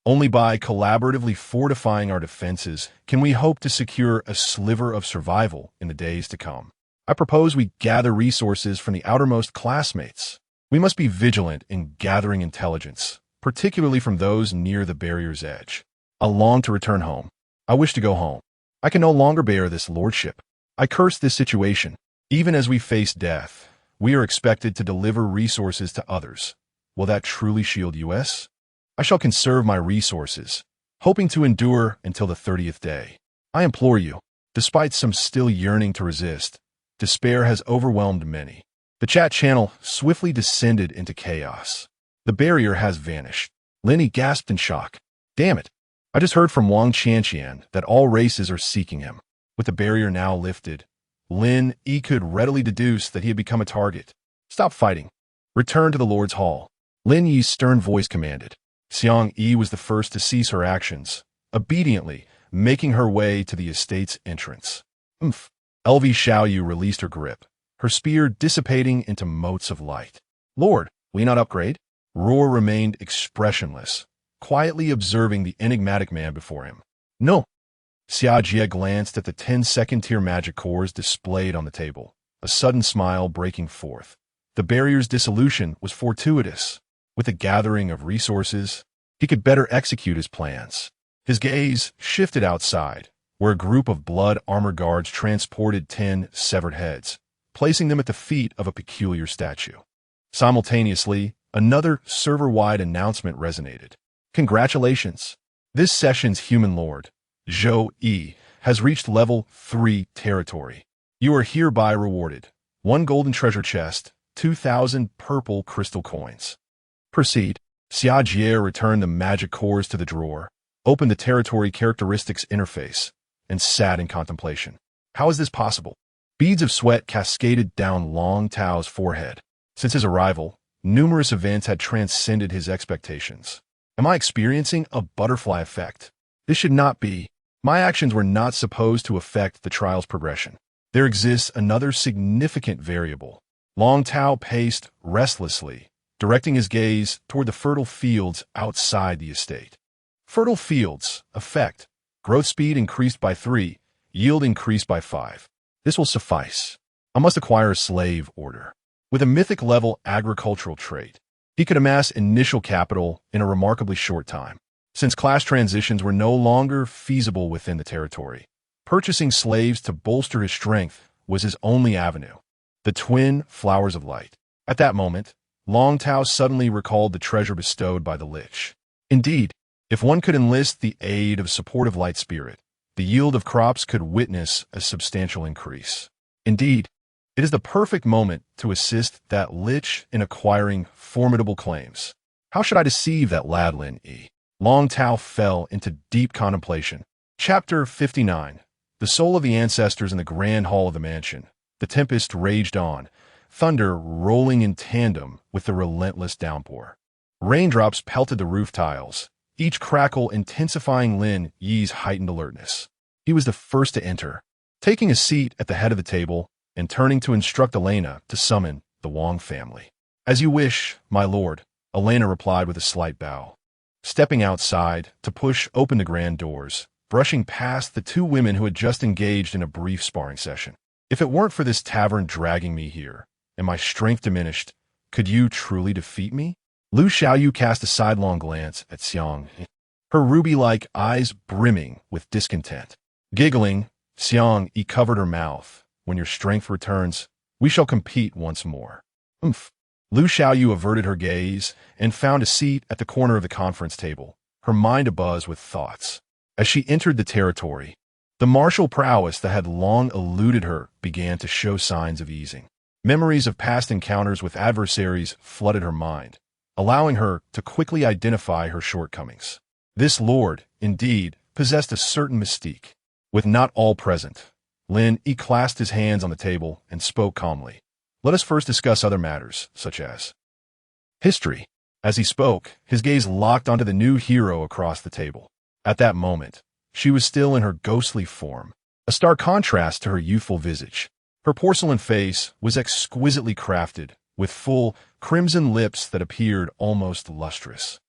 Only by collaboratively fortifying our defenses can we hope to secure a sliver of survival in the days to come. I propose we gather resources from the outermost classmates. We must be vigilant in gathering intelligence, particularly from those near the barrier's edge. I long to return home. I wish to go home. I can no longer bear this lordship. I curse this situation. Even as we face death, we are expected to deliver resources to others. Will that truly shield us? I shall conserve my resources, hoping to endure until the 30th day. I implore you, despite some still yearning to resist, despair has overwhelmed many. The chat channel swiftly descended into chaos. The barrier has vanished. Lin Yi gasped in shock. Damn it. I just heard from Wang Qianqian that all races are seeking him. With the barrier now lifted, Lin Yi could readily deduce that he had become a target. Stop fighting. Return to the Lord's Hall. Lin Yi's stern voice commanded. Xiang Yi was the first to cease her actions, obediently making her way to the estate's entrance. Umph. LV Xiaoyu released her grip, her spear dissipating into motes of light. Lord, will you not upgrade? Roar remained expressionless, quietly observing the enigmatic man before him. No. Xia Jie glanced at the 10-second-tier magic cores displayed on the table, a sudden smile breaking forth. The barrier's dissolution was fortuitous. With the gathering of resources, he could better execute his plans. His gaze shifted outside, where a group of blood armor guards transported 10 severed heads, placing them at the feet of a peculiar statue. Simultaneously, another server-wide announcement resonated. Congratulations! This session's human lord, Zhou Yi, has reached level 3 territory. You are hereby rewarded 1 golden treasure chest, 2,000 purple crystal coins. Proceed. Xia Jie returned the magic cores to the drawer, opened the territory characteristics interface, and sat in contemplation. How is this possible? Beads of sweat cascaded down Long Tao's forehead. Since his arrival, numerous events had transcended his expectations. Am I experiencing a butterfly effect? This should not be. My actions were not supposed to affect the trial's progression. There exists another significant variable. Long Tao paced restlessly, directing his gaze toward the fertile fields outside the estate. Fertile fields, effect, growth speed increased by 3, yield increased by 5. This will suffice. I must acquire a slave order. With a mythic-level agricultural trait, he could amass initial capital in a remarkably short time. Since class transitions were no longer feasible within the territory, purchasing slaves to bolster his strength was his only avenue. The twin flowers of light. At that moment, Long Tao suddenly recalled the treasure bestowed by the Lich. Indeed, if one could enlist the aid of supportive light spirit, the yield of crops could witness a substantial increase. Indeed, it is the perfect moment to assist that Lich in acquiring formidable claims. How should I deceive that lad Lin Yi? Long Tao fell into deep contemplation. Chapter 59. The soul of the ancestors in the grand hall of the mansion. The tempest raged on, thunder rolling in tandem with the relentless downpour. Raindrops pelted the roof tiles, each crackle intensifying Lin Yi's heightened alertness. He was the first to enter, taking a seat at the head of the table and turning to instruct Elena to summon the Wang family. "As you wish, my lord," Elena replied with a slight bow. Stepping outside to push open the grand doors, brushing past the two women who had just engaged in a brief sparring session. "If it weren't for this tavern dragging me here, and my strength diminished, could you truly defeat me?" Lu Xiaoyu cast a sidelong glance at Xiang, her ruby-like eyes brimming with discontent. Giggling, Xiang Yi covered her mouth. "When your strength returns, we shall compete once more." "Umph." Lu Xiaoyu averted her gaze and found a seat at the corner of the conference table, her mind abuzz with thoughts. As she entered the territory, the martial prowess that had long eluded her began to show signs of easing. Memories of past encounters with adversaries flooded her mind, allowing her to quickly identify her shortcomings. This lord, indeed, possessed a certain mystique. With not all present, Lin Yi clasped his hands on the table and spoke calmly. "Let us first discuss other matters, such as history." As he spoke, his gaze locked onto the new hero across the table. At that moment, she was still in her ghostly form, a stark contrast to her youthful visage. Her porcelain face was exquisitely crafted, with full, crimson lips that appeared almost lustrous.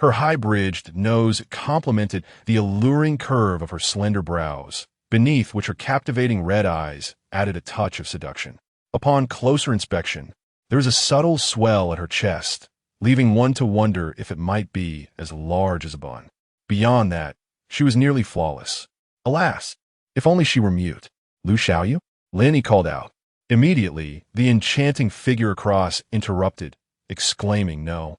Her high-bridged nose complemented the alluring curve of her slender brows, beneath which her captivating red eyes added a touch of seduction. Upon closer inspection, there was a subtle swell at her chest, leaving one to wonder if it might be as large as a bun. Beyond that, she was nearly flawless. Alas, if only she were mute. "Lu Xiaoyu?" Lin Yi called out. Immediately, the enchanting figure across interrupted, exclaiming, "No.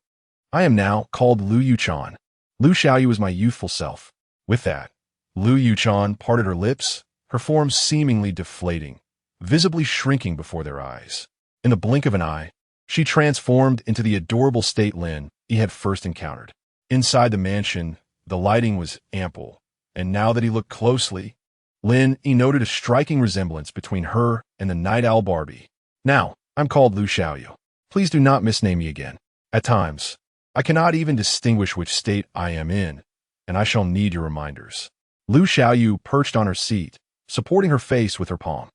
I am now called Lu Yuchan. Lu Xiaoyu is my youthful self." With that, Lu Yuchan parted her lips, her form seemingly deflating, visibly shrinking before their eyes. In the blink of an eye, she transformed into the adorable state Lin Yi had first encountered. Inside the mansion, the lighting was ample, and now that he looked closely, Lin Yi noted a striking resemblance between her and the night owl Barbie. "Now, I'm called Lu Xiaoyu. Please do not misname me again. At times, I cannot even distinguish which state I am in, and I shall need your reminders." Lu Xiaoyu perched on her seat, supporting her face with her palm.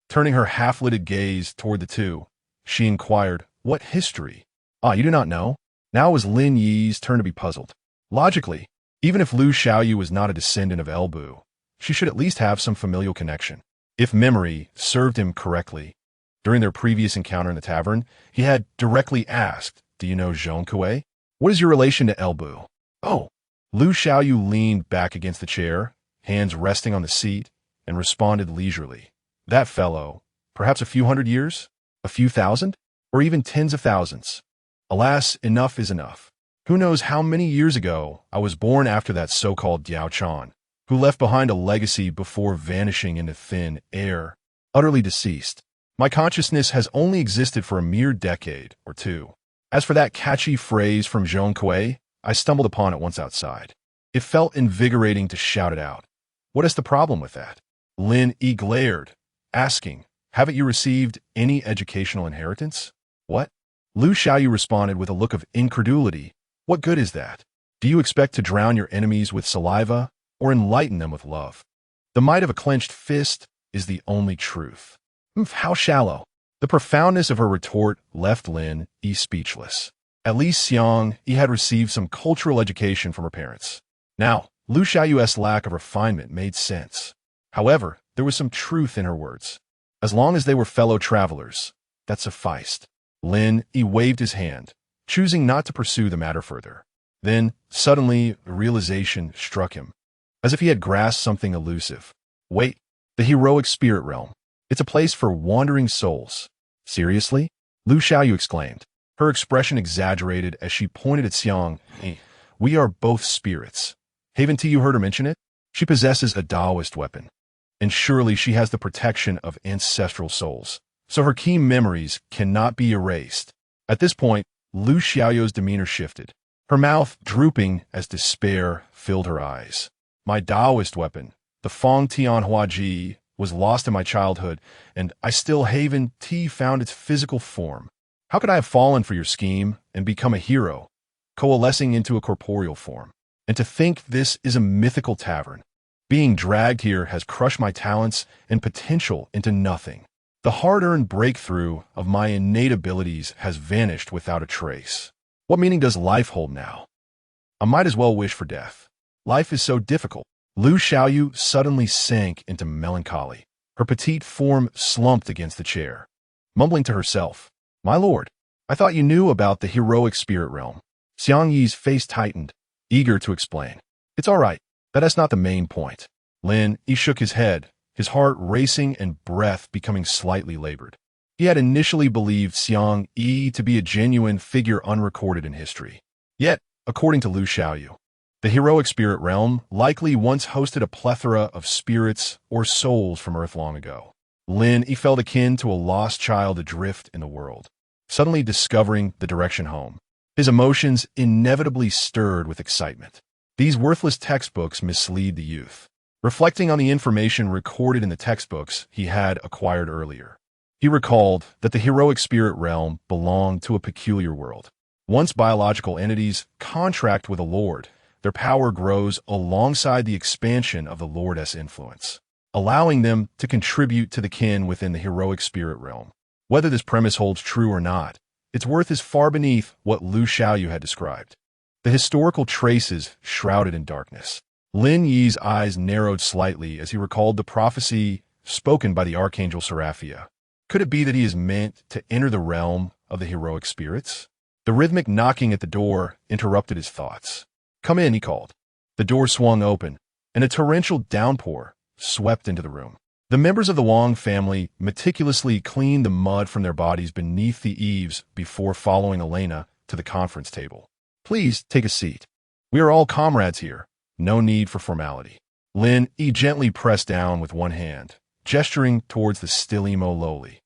Turning her half-lidded gaze toward the two, she inquired, "What history?" "Ah, you do not know?" Now it was Lin Yi's turn to be puzzled. Logically, even if Lu Xiaoyu was not a descendant of Elbu, she should at least have some familial connection. If memory served him correctly, during their previous encounter in the tavern, he had directly asked, "Do you know Zhong Kuei? What is your relation to Elbu?" "Oh." Lu Xiaoyu leaned back against the chair, hands resting on the seat, and responded leisurely. "That fellow, perhaps a few hundred years? A few thousand? Or even tens of thousands? Alas, enough is enough. Who knows how many years ago I was born after that so-called Diao Chan, who left behind a legacy before vanishing into thin air, utterly deceased. My consciousness has only existed for a mere decade or two. As for that catchy phrase from Zhong Kuei, I stumbled upon it once outside. It felt invigorating to shout it out. What is the problem with that?" Lin Yi glared, asking, "Haven't you received any educational inheritance?" "What?" Lu Xiaoyu responded with a look of incredulity. "What good is that? Do you expect to drown your enemies with saliva or enlighten them with love? The might of a clenched fist is the only truth." How shallow. The profoundness of her retort left Lin Yi speechless. At least Xiang Yi had received some cultural education from her parents. Now, Lu Xiaoyu's lack of refinement made sense. However, there was some truth in her words. As long as they were fellow travelers, that sufficed. Lin Yi waved his hand, choosing not to pursue the matter further. Then, suddenly, a realization struck him, as if he had grasped something elusive. Wait, the heroic spirit realm. It's a place for wandering souls. Seriously? Lu Xiaoyu exclaimed. Her expression exaggerated as she pointed at Xiang Yi. We are both spirits. Haven't you heard her mention it? She possesses a Taoist weapon, and surely she has the protection of ancestral souls, so her keen memories cannot be erased. At this point, Lu Xiaoyu's demeanor shifted, her mouth drooping as despair filled her eyes. My Taoist weapon, the Fong Tianhua Ji, was lost in my childhood, and I still haven't found its physical form. How could I have fallen for your scheme and become a hero, coalescing into a corporeal form? And to think this is a mythical tavern. Being dragged here has crushed my talents and potential into nothing. The hard-earned breakthrough of my innate abilities has vanished without a trace. What meaning does life hold now? I might as well wish for death. Life is so difficult. Lu Xiaoyu suddenly sank into melancholy. Her petite form slumped against the chair, mumbling to herself, My lord, I thought you knew about the heroic spirit realm. Xiang Yi's face tightened, eager to explain. It's all right. That's not the main point. Lin Yi shook his head, his heart racing and breath becoming slightly labored. He had initially believed Xiang Yi to be a genuine figure unrecorded in history. Yet, according to Lu Xiaoyu, the heroic spirit realm likely once hosted a plethora of spirits or souls from Earth long ago. Lin Yi felt akin to a lost child adrift in the world, suddenly discovering the direction home. His emotions inevitably stirred with excitement. These worthless textbooks mislead the youth. Reflecting on the information recorded in the textbooks he had acquired earlier, he recalled that the heroic spirit realm belonged to a peculiar world. Once biological entities contract with a lord, their power grows alongside the expansion of the lord's influence, allowing them to contribute to the kin within the heroic spirit realm. Whether this premise holds true or not, its worth is far beneath what Lu Xiaoyu had described. The historical traces shrouded in darkness. Lin Yi's eyes narrowed slightly as he recalled the prophecy spoken by the archangel Seraphia. Could it be that he is meant to enter the realm of the heroic spirits? The rhythmic knocking at the door interrupted his thoughts. Come in, he called. The door swung open, and a torrential downpour swept into the room. The members of the Wang family meticulously cleaned the mud from their bodies beneath the eaves before following Elena to the conference table. Please take a seat. We are all comrades here. No need for formality. Lin Yi gently pressed down with one hand, gesturing towards the still emo lowly.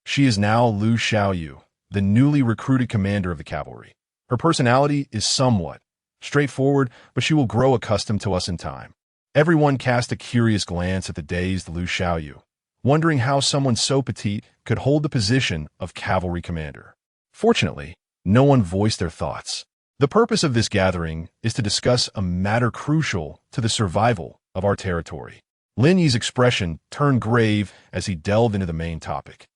She is now Lu Xiaoyu, the newly recruited commander of the cavalry. Her personality is somewhat straightforward, but she will grow accustomed to us in time. Everyone cast a curious glance at the dazed Lu Xiaoyu, wondering how someone so petite could hold the position of cavalry commander. Fortunately, no one voiced their thoughts. The purpose of this gathering is to discuss a matter crucial to the survival of our territory. Lin Yi's expression turned grave as he delved into the main topic.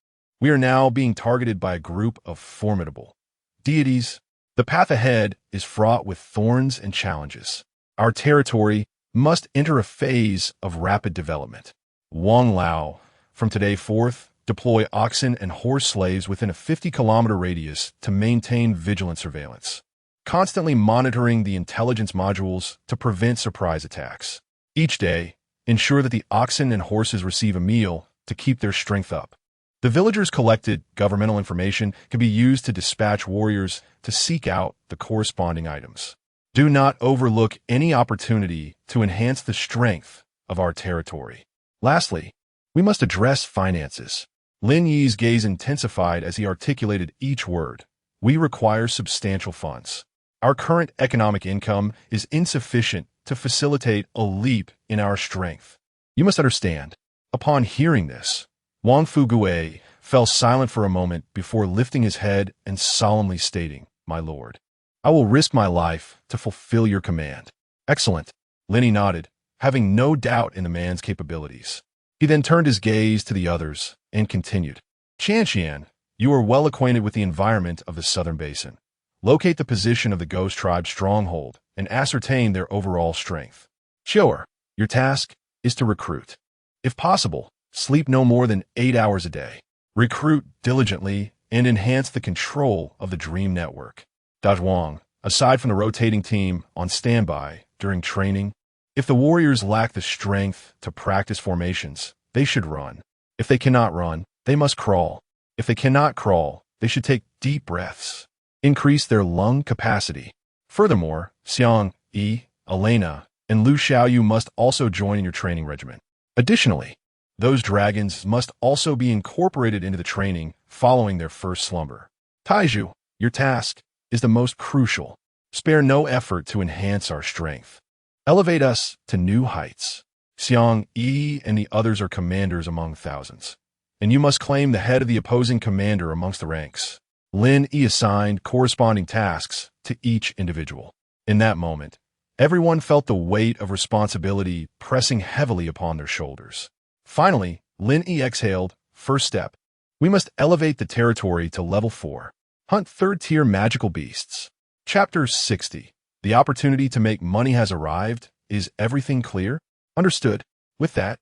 We are now being targeted by a group of formidable deities. The path ahead is fraught with thorns and challenges. Our territory must enter a phase of rapid development. Wang Lao, from today forth, deploy oxen and horse slaves within a 50-kilometer radius to maintain vigilant surveillance, constantly monitoring the intelligence modules to prevent surprise attacks. Each day, ensure that the oxen and horses receive a meal to keep their strength up. The villagers' collected governmental information can be used to dispatch warriors to seek out the corresponding items. Do not overlook any opportunity to enhance the strength of our territory. Lastly, we must address finances. Lin Yi's gaze intensified as he articulated each word. We require substantial funds. Our current economic income is insufficient to facilitate a leap in our strength. You must understand. Upon hearing this, Wang Fugue fell silent for a moment before lifting his head and solemnly stating, My lord, I will risk my life to fulfill your command. Excellent. Lin Yi nodded, having no doubt in the man's capabilities. He then turned his gaze to the others and continued. Qian, you are well acquainted with the environment of the southern basin. Locate the position of the Ghost Tribe's stronghold and ascertain their overall strength. Qiu'er, your task is to recruit. If possible, sleep no more than 8 hours a day. Recruit diligently and enhance the control of the Dream Network. Dazhuang, aside from the rotating team on standby during training, if the warriors lack the strength to practice formations, they should run. If they cannot run, they must crawl. If they cannot crawl, they should take deep breaths. Increase their lung capacity. Furthermore, Xiang, Yi, Elena, and Lu Xiaoyu must also join in your training regimen. Additionally, those dragons must also be incorporated into the training following their first slumber. Taizhu, your task is the most crucial. Spare no effort to enhance our strength. Elevate us to new heights. Xiang, Yi, and the others are commanders among thousands, and you must claim the head of the opposing commander amongst the ranks. Lin Yi assigned corresponding tasks to each individual. In that moment, everyone felt the weight of responsibility pressing heavily upon their shoulders. Finally, Lin Yi exhaled. First step. We must elevate the territory to level 4. Hunt third-tier magical beasts. Chapter 60. The opportunity to make money has arrived. Is everything clear? Understood. With that,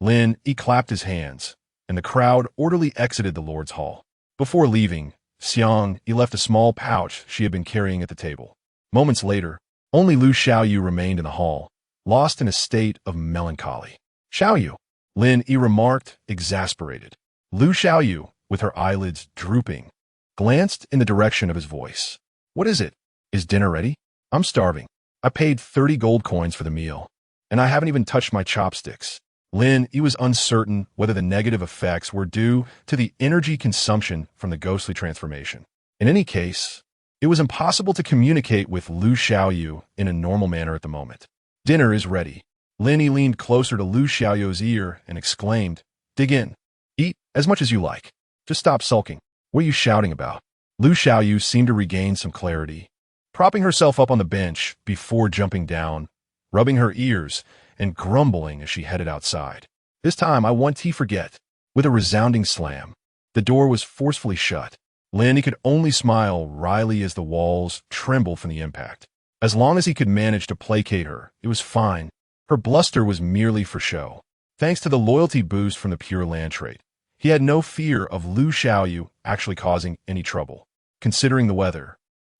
Lin Yi clapped his hands, and the crowd orderly exited the Lord's Hall. Before leaving, Xiang Yi left a small pouch she had been carrying at the table. Moments later, only Lu Xiaoyu remained in the hall, lost in a state of melancholy. Xiaoyu, Lin Yi remarked, exasperated. Lu Xiaoyu, with her eyelids drooping, glanced in the direction of his voice. What is it? Is dinner ready? I'm starving. I paid 30 gold coins for the meal, and I haven't even touched my chopsticks. Lin Yi was uncertain whether the negative effects were due to the energy consumption from the ghostly transformation. In any case, it was impossible to communicate with Lu Xiaoyu in a normal manner at the moment. Dinner is ready. Lin Yi leaned closer to Lu Xiaoyu's ear and exclaimed, Dig in. Eat as much as you like. Just stop sulking. What are you shouting about? Lu Xiaoyu seemed to regain some clarity, propping herself up on the bench before jumping down, rubbing her ears, and grumbling as she headed outside. This time I want to forget. With a resounding slam, the door was forcefully shut. Lin Yi could only smile wryly as the walls trembled from the impact. As long as he could manage to placate her, it was fine. Her bluster was merely for show. Thanks to the loyalty boost from the Pure Land trait, he had no fear of Lu Xiaoyu actually causing any trouble. Considering the weather,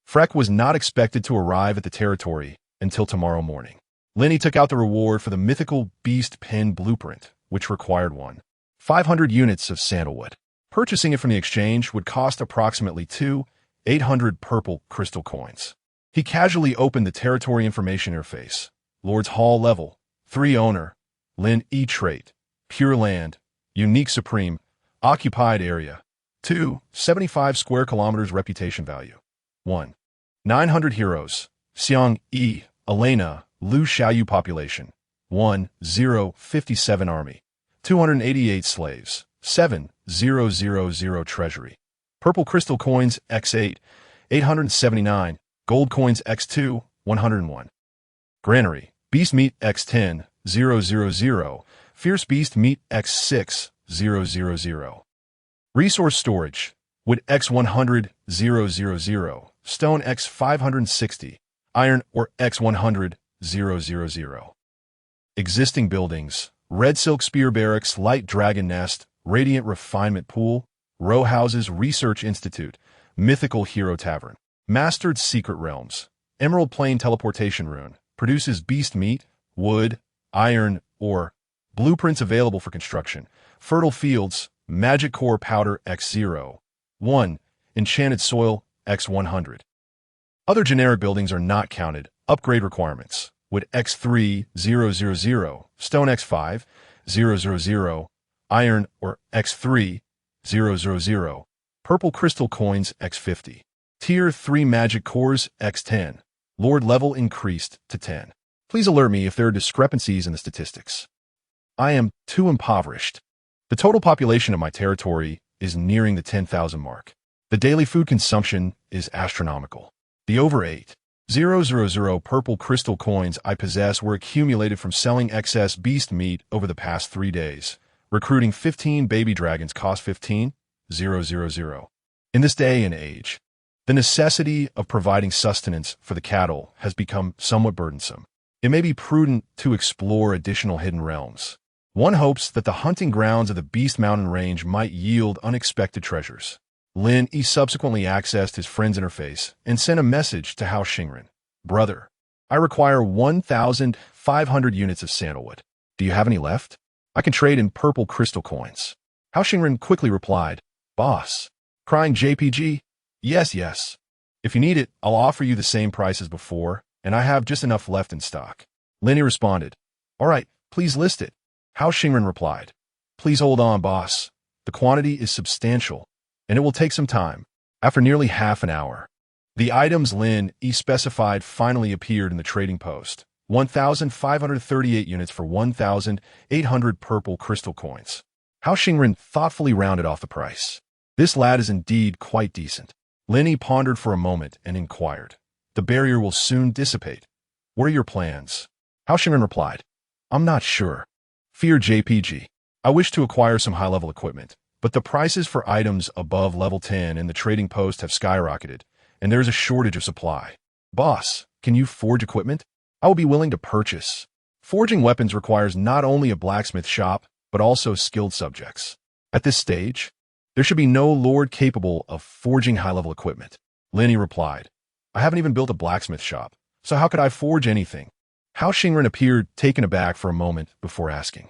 Freck was not expected to arrive at the territory until tomorrow morning. Lin Yi took out the reward for the mythical beast pen blueprint, which required 500 units of sandalwood. Purchasing it from the exchange would cost approximately 800 purple crystal coins. He casually opened the territory information interface. Lord's Hall level, 3 owner, Lin Yi trait, Pure Land, Unique Supreme, Occupied Area, 2, 75 square kilometers reputation value, 1, 900 heroes, Xiang Yi, Elena, Lu Xiaoyu population, 1057 army, 288 slaves, 7000 treasury, purple crystal coins x8, 879, gold coins x2, 101. Granary, beast meat x10, 000, fierce beast meat x6, 000. Resource storage, wood x100, 000, stone x560, iron or x100, 000. Existing buildings, Red Silk Spear Barracks, Light Dragon Nest, Radiant Refinement Pool, Row Houses Research Institute, Mythical Hero Tavern, Mastered Secret Realms, Emerald Plain Teleportation Rune, produces beast meat, wood, iron, ore, blueprints available for construction, fertile fields, magic core powder x0, 1, enchanted soil x100. Other generic buildings are not counted. Upgrade requirements, wood x3, 000, stone x5, 000, iron or x3, 000, purple crystal coins x50. Tier 3 magic cores x10. Lord level increased to 10. Please alert me if there are discrepancies in the statistics. I am too impoverished. The total population of my territory is nearing the 10,000 mark. The daily food consumption is astronomical. The over 8,000 purple crystal coins I possess were accumulated from selling excess beast meat over the past 3 days. Recruiting 15 baby dragons cost 15,000. In this day and age, the necessity of providing sustenance for the cattle has become somewhat burdensome. It may be prudent to explore additional hidden realms. One hopes that the hunting grounds of the Beast Mountain Range might yield unexpected treasures. Lin Yi subsequently accessed his friend's interface and sent a message to Hao Xingren. Brother, I require 1,500 units of sandalwood. Do you have any left? I can trade in purple crystal coins. Hao Xingren quickly replied, Boss. Crying JPG? Yes, yes. If you need it, I'll offer you the same price as before, and I have just enough left in stock. Lin Yi responded, All right, please list it. Hao Xingren replied, Please hold on, boss. The quantity is substantial, and it will take some time. After nearly half an hour, the items Lin Yi specified finally appeared in the trading post. 1,538 units for 1,800 purple crystal coins. Hao Xingren thoughtfully rounded off the price. This lad is indeed quite decent. Lin Yi pondered for a moment and inquired, The barrier will soon dissipate. What are your plans? Hao Xingren replied, I'm not sure. Fear JPG. I wish to acquire some high-level equipment, but the prices for items above level 10 in the trading post have skyrocketed, and there is a shortage of supply. Boss, can you forge equipment? I will be willing to purchase. Forging weapons requires not only a blacksmith shop, but also skilled subjects. At this stage, there should be no lord capable of forging high-level equipment. Lin Yi replied, I haven't even built a blacksmith shop, so how could I forge anything? Hao Xingren appeared taken aback for a moment before asking,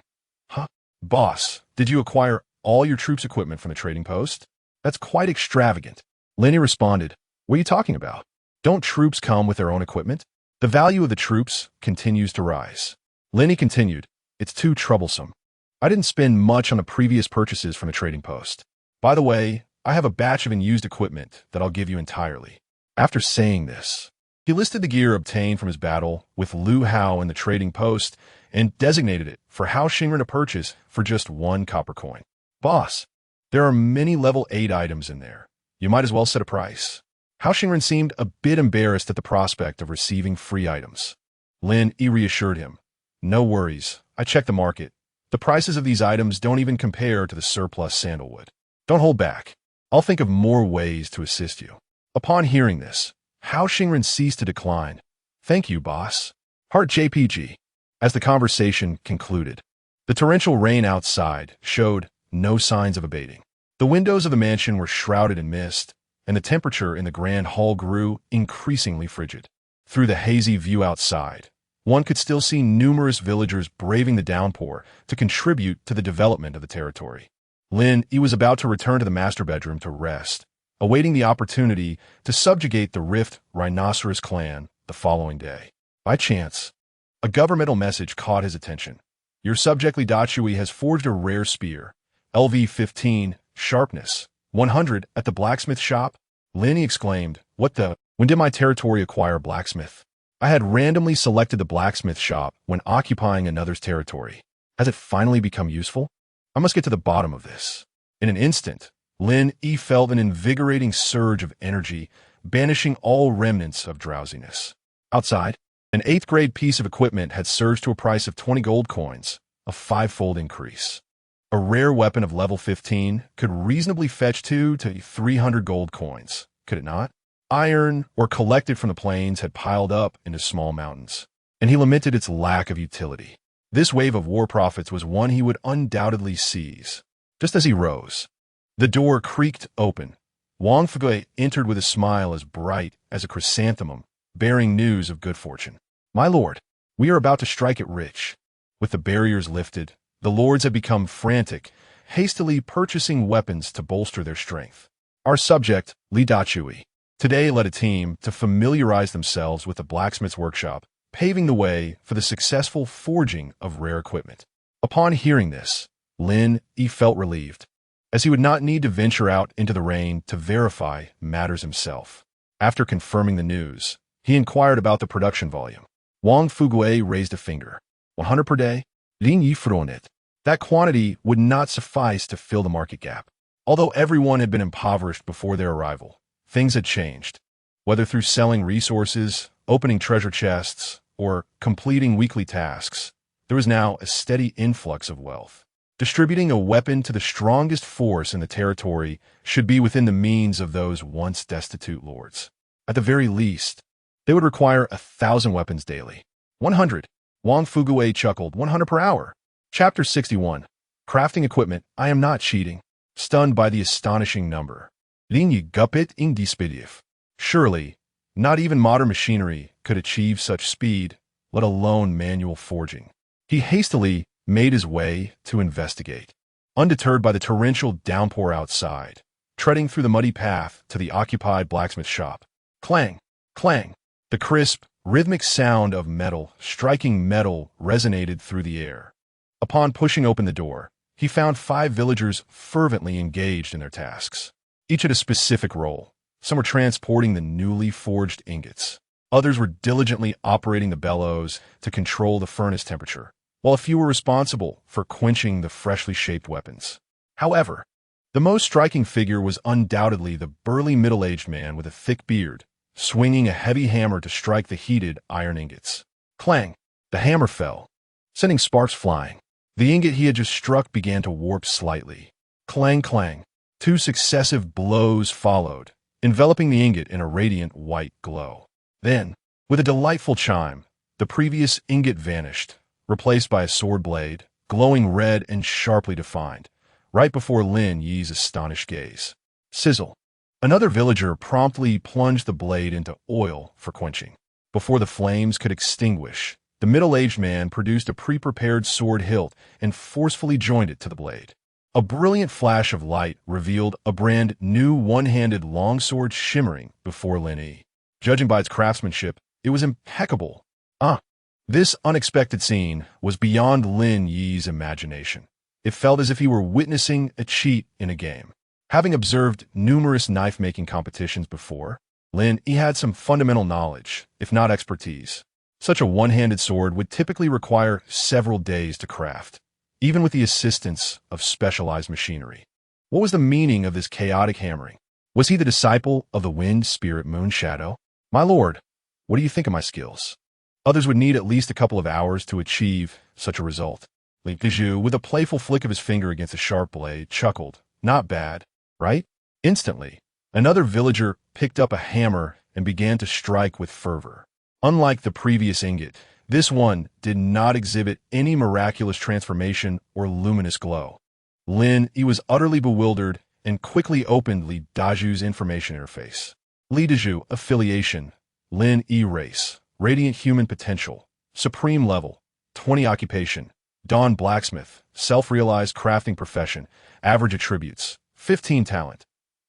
Huh? Boss, did you acquire all your troops' equipment from the trading post? That's quite extravagant. Lin Yi responded, What are you talking about? Don't troops come with their own equipment? The value of the troops continues to rise. Lin Yi continued, It's too troublesome. I didn't spend much on the previous purchases from the trading post. By the way, I have a batch of unused equipment that I'll give you entirely. After saying this, he listed the gear obtained from his battle with Lu Hao in the trading post and designated it for Hao Xingren to purchase for just 1 copper coin. Boss, there are many level 8 items in there. You might as well set a price. Hao Xingren seemed a bit embarrassed at the prospect of receiving free items. Lin Yi reassured him, No worries, I checked the market. The prices of these items don't even compare to the surplus sandalwood. Don't hold back. I'll think of more ways to assist you. Upon hearing this, Hao Xingren ceased to decline. Thank you, boss. Heart JPG. As the conversation concluded, the torrential rain outside showed no signs of abating. The windows of the mansion were shrouded in mist, and the temperature in the grand hall grew increasingly frigid. Through the hazy view outside, one could still see numerous villagers braving the downpour to contribute to the development of the territory. Lin Yi was about to return to the master bedroom to rest, awaiting the opportunity to subjugate the Rift Rhinoceros clan the following day. By chance, a governmental message caught his attention. Your subject Li Dachui has forged a rare spear, LV-15, sharpness, 100 at the blacksmith shop. Lin Yi exclaimed, What the? When did my territory acquire a blacksmith? I had randomly selected the blacksmith shop when occupying another's territory. Has it finally become useful? I must get to the bottom of this. In an instant, Lin Yi felt an invigorating surge of energy, banishing all remnants of drowsiness. Outside, an 8th grade piece of equipment had surged to a price of 20 gold coins, a 5-fold increase. A rare weapon of level 15 could reasonably fetch 200 to 300 gold coins, could it not? Iron, or collected from the plains, had piled up into small mountains, and he lamented its lack of utility. This wave of war profits was one he would undoubtedly seize. Just as he rose, the door creaked open. Wang Fugui entered with a smile as bright as a chrysanthemum, bearing news of good fortune. My lord, we are about to strike it rich. With the barriers lifted, the lords had become frantic, hastily purchasing weapons to bolster their strength. Our subject, Li Dachui, today led a team to familiarize themselves with the blacksmith's workshop, paving the way for the successful forging of rare equipment. Upon hearing this, Lin Yi felt relieved, as he would not need to venture out into the rain to verify matters himself. After confirming the news, he inquired about the production volume. Wang Fugui raised a finger. 100 per day? Lin Yi frowned it. That quantity would not suffice to fill the market gap. Although everyone had been impoverished before their arrival, things had changed. Whether through selling resources, opening treasure chests, or completing weekly tasks, there was now a steady influx of wealth. Distributing a weapon to the strongest force in the territory should be within the means of those once destitute lords. At the very least, they would require 1,000 weapons daily. 100. Wang Fugui chuckled. 100 per hour. Chapter 61. Crafting equipment. I am not cheating. Stunned by the astonishing number, Lin Yi gupit indispidif. Surely, not even modern machinery could achieve such speed, let alone manual forging. He hastily made his way to investigate, undeterred by the torrential downpour outside, treading through the muddy path to the occupied blacksmith shop. Clang! Clang! The crisp, rhythmic sound of metal striking metal resonated through the air. Upon pushing open the door, he found 5 villagers fervently engaged in their tasks. Each had a specific role. Some were transporting the newly forged ingots. Others were diligently operating the bellows to control the furnace temperature, while a few were responsible for quenching the freshly shaped weapons. However, the most striking figure was undoubtedly the burly middle-aged man with a thick beard, swinging a heavy hammer to strike the heated iron ingots. Clang! The hammer fell, sending sparks flying. The ingot he had just struck began to warp slightly. Clang, clang. 2 successive blows followed, enveloping the ingot in a radiant white glow. Then, with a delightful chime, the previous ingot vanished, replaced by a sword blade, glowing red and sharply defined, right before Lin Yi's astonished gaze. Sizzle! Another villager promptly plunged the blade into oil for quenching. Before the flames could extinguish, the middle-aged man produced a pre-prepared sword hilt and forcefully joined it to the blade. A brilliant flash of light revealed a brand new one-handed longsword shimmering before Lin Yi. Judging by its craftsmanship, it was impeccable. This unexpected scene was beyond Lin Yi's imagination. It felt as if he were witnessing a cheat in a game. Having observed numerous knife-making competitions before, Lin Yi had some fundamental knowledge, if not expertise. Such a one-handed sword would typically require several days to craft, even with the assistance of specialized machinery. What was the meaning of this chaotic hammering? Was he the disciple of the wind spirit Moon Shadow? My lord, what do you think of my skills? Others would need at least a couple of hours to achieve such a result. Lin Yi, with a playful flick of his finger against the sharp blade, chuckled. Not bad, right? Instantly, another villager picked up a hammer and began to strike with fervor. Unlike the previous ingot, this one did not exhibit any miraculous transformation or luminous glow. Lin Yi was utterly bewildered and quickly opened Li Daju's information interface. Li Daju, affiliation, Lin Yi race, radiant human potential, supreme level, 20 occupation, Dawn blacksmith, self-realized crafting profession, average attributes, 15 talent,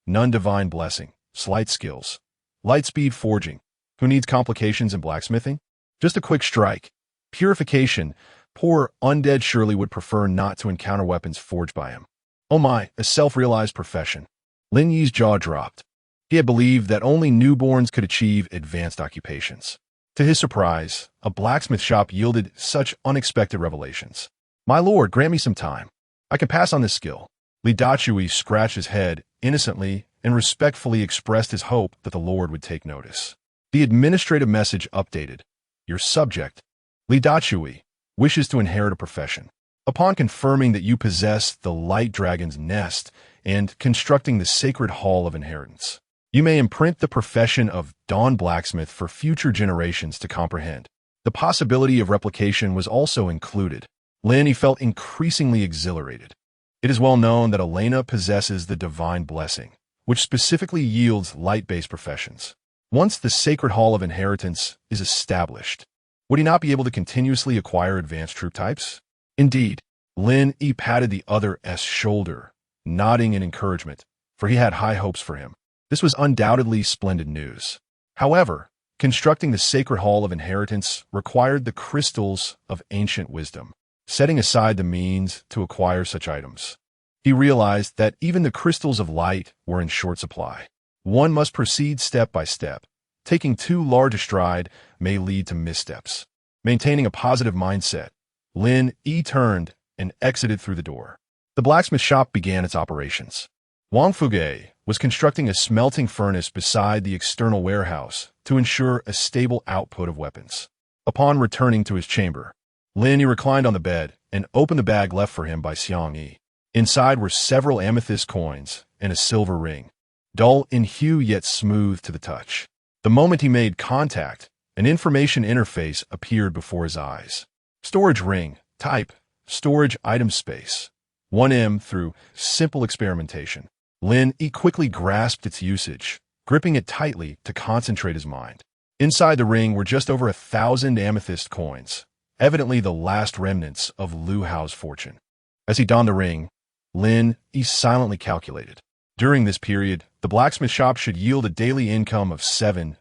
none divine blessing, slight skills, light speed forging, who needs complications in blacksmithing? Just a quick strike. Purification, poor undead surely would prefer not to encounter weapons forged by him. Oh my, a self-realized profession. Lin Yi's jaw dropped. He had believed that only newborns could achieve advanced occupations. To his surprise, a blacksmith shop yielded such unexpected revelations. My lord, grant me some time. I can pass on this skill. Li Dachui scratched his head innocently and respectfully expressed his hope that the lord would take notice. The administrative message updated. Your subject, Li Dachui, wishes to inherit a profession. Upon confirming that you possess the Light Dragon's nest and constructing the Sacred Hall of Inheritance, you may imprint the profession of Dawn Blacksmith for future generations to comprehend. The possibility of replication was also included. Lin Yi felt increasingly exhilarated. It is well known that Elena possesses the Divine Blessing, which specifically yields light-based professions. Once the Sacred Hall of Inheritance is established, would he not be able to continuously acquire advanced troop types? Indeed, Lin Yi patted the other's shoulder, nodding in encouragement, for he had high hopes for him. This was undoubtedly splendid news. However, constructing the Sacred Hall of Inheritance required the crystals of ancient wisdom, setting aside the means to acquire such items. He realized that even the crystals of light were in short supply. One must proceed step by step. Taking too large a stride may lead to missteps. Maintaining a positive mindset, Lin Yi turned and exited through the door. The blacksmith shop began its operations. Wang Fuge was constructing a smelting furnace beside the external warehouse to ensure a stable output of weapons. Upon returning to his chamber, Lin Yi reclined on the bed and opened the bag left for him by Xiang Yi. Inside were several amethyst coins and a silver ring, dull in hue yet smooth to the touch. The moment he made contact, an information interface appeared before his eyes. Storage ring, type, storage item space, 1M through simple experimentation. Lin Yi quickly grasped its usage, gripping it tightly to concentrate his mind. Inside the ring were just over 1,000 amethyst coins, evidently the last remnants of Lu Hao's fortune. As he donned the ring, Lin Yi silently calculated. During this period, the blacksmith shop should yield a daily income of 7,000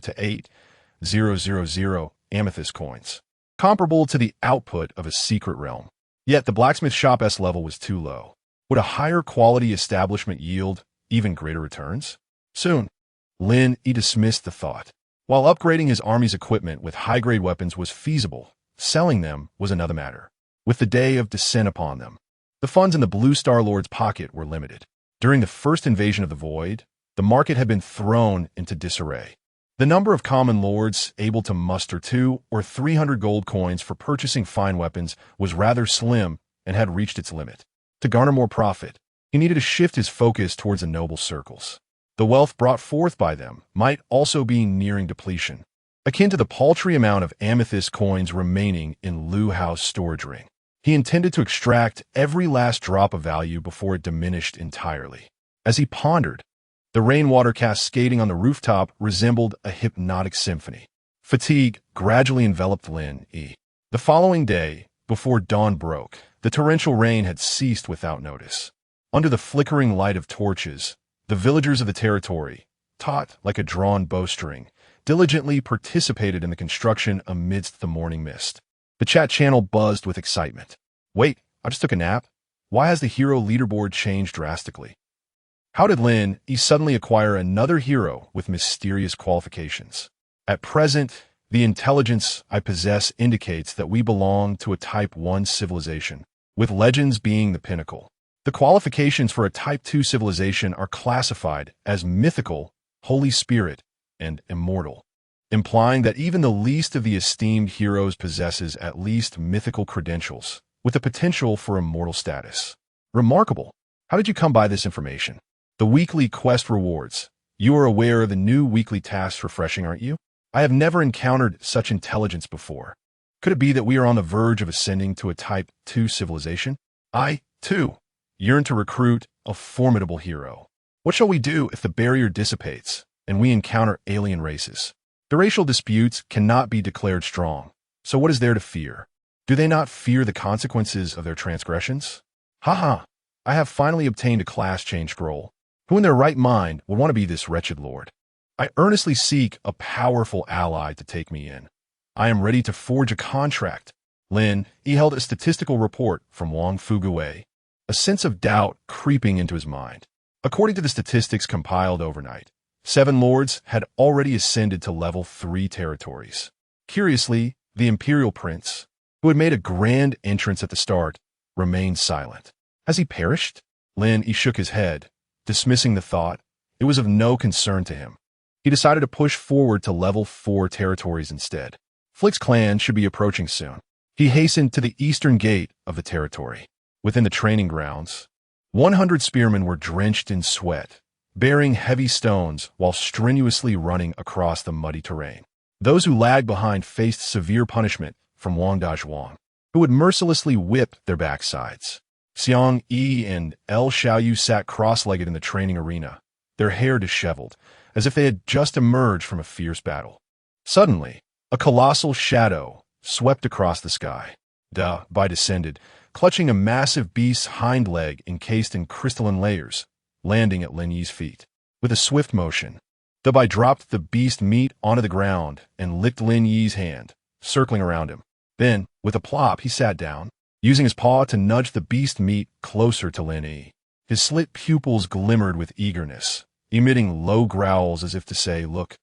to 8,000 amethyst coins, comparable to the output of a secret realm. Yet the blacksmith shop's level was too low. Would a higher quality establishment yield even greater returns? Soon, Lin Yi dismissed the thought. While upgrading his army's equipment with high-grade weapons was feasible, selling them was another matter. With the day of descent upon them, the funds in the Blue Star Lord's pocket were limited. During the first invasion of the Void, the market had been thrown into disarray. The number of common lords able to muster 200 or 300 gold coins for purchasing fine weapons was rather slim and had reached its limit. To garner more profit, he needed to shift his focus towards the noble circles. The wealth brought forth by them might also be nearing depletion, akin to the paltry amount of amethyst coins remaining in Lu Hao's storage ring. He intended to extract every last drop of value before it diminished entirely. As he pondered, the rainwater cascading on the rooftop resembled a hypnotic symphony. Fatigue gradually enveloped Lin Yi. The following day, before dawn broke, the torrential rain had ceased without notice. Under the flickering light of torches, the villagers of the territory, taut like a drawn bowstring, diligently participated in the construction amidst the morning mist. The chat channel buzzed with excitement. Wait, I just took a nap? Why has the hero leaderboard changed drastically? How did Lin Yi suddenly acquire another hero with mysterious qualifications? At present, the intelligence I possess indicates that we belong to a Type 1 civilization, with legends being the pinnacle. The qualifications for a Type 2 civilization are classified as Mythical, Holy Spirit, and Immortal, implying that even the least of the esteemed heroes possesses at least mythical credentials, with the potential for immortal status. Remarkable. How did you come by this information? The weekly quest rewards. You are aware of the new weekly tasks refreshing, aren't you? I have never encountered such intelligence before. Could it be that we are on the verge of ascending to a Type 2 civilization? I, too, yearn to recruit a formidable hero. What shall we do if the barrier dissipates and we encounter alien races? The racial disputes cannot be declared strong, so what is there to fear? Do they not fear the consequences of their transgressions? Haha, I have finally obtained a class change scroll. Who in their right mind would want to be this wretched lord? I earnestly seek a powerful ally to take me in. I am ready to forge a contract. Lin Yi held a statistical report from Wang Fuguwei, a sense of doubt creeping into his mind. According to the statistics compiled overnight, 7 lords had already ascended to level 3 territories. Curiously, the imperial prince, who had made a grand entrance at the start, remained silent. Has he perished? Lin Yi shook his head, dismissing the thought. It was of no concern to him. He decided to push forward to level 4 territories instead. Flick's clan should be approaching soon. He hastened to the eastern gate of the territory. Within the training grounds, 100 spearmen were drenched in sweat, bearing heavy stones while strenuously running across the muddy terrain. Those who lagged behind faced severe punishment from Wang Dazhuang, who would mercilessly whip their backsides. Xiang Yi and El Xiaoyu sat cross-legged in the training arena, their hair disheveled, as if they had just emerged from a fierce battle. Suddenly, a colossal shadow swept across the sky. Bai descended, clutching a massive beast's hind leg encased in crystalline layers, landing at Lin Yi's feet. With a swift motion, Bai dropped the beast meat onto the ground and licked Lin Yi's hand, circling around him. Then, with a plop, he sat down, using his paw to nudge the beast meat closer to Lin Yi. His slit pupils glimmered with eagerness, emitting low growls as if to say, "Look,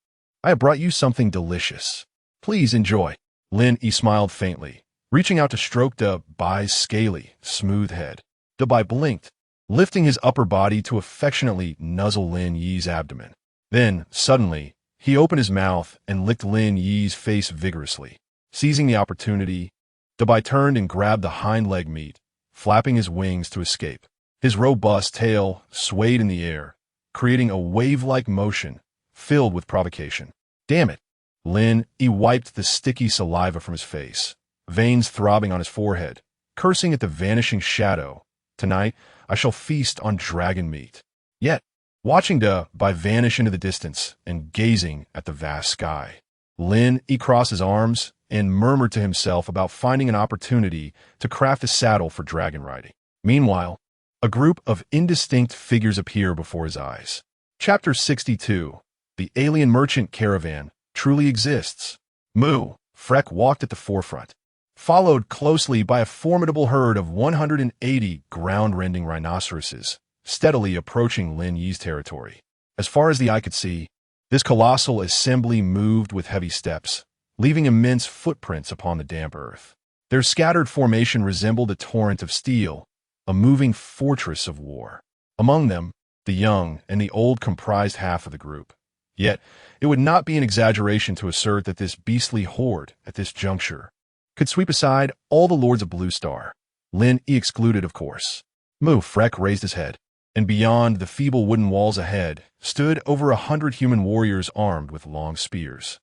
I have brought you something delicious. Please enjoy." Lin Yi smiled faintly, reaching out to stroke Bai's scaly, smooth head. Bai blinked, lifting his upper body to affectionately nuzzle Lin Yi's abdomen. Then, suddenly, he opened his mouth and licked Lin Yi's face vigorously. Seizing the opportunity, Bai turned and grabbed the hind leg meat, flapping his wings to escape. His robust tail swayed in the air, creating a wave-like motion filled with provocation. Damn it! Lin Yi wiped the sticky saliva from his face, veins throbbing on his forehead, cursing at the vanishing shadow Tonight, I shall feast on dragon meat. Yet, watching Bai vanish into the distance and gazing at the vast sky, Lin Yi crossed his arms and murmured to himself about finding an opportunity to craft a saddle for dragon riding. Meanwhile, a group of indistinct figures appear before his eyes. Chapter 62. The Alien Merchant Caravan Truly Exists. Moo. Freck walked at the forefront, followed closely by a formidable herd of 180 ground-rending rhinoceroses, steadily approaching Lin Yi's territory. As far as the eye could see, this colossal assembly moved with heavy steps, leaving immense footprints upon the damp earth. Their scattered formation resembled a torrent of steel, a moving fortress of war. Among them, the young and the old comprised half of the group. Yet, it would not be an exaggeration to assert that this beastly horde, at this juncture, could sweep aside all the lords of Blue Star. Lin Yi excluded, of course. Freck raised his head, and beyond the feeble wooden walls ahead stood over 100 human warriors armed with long spears.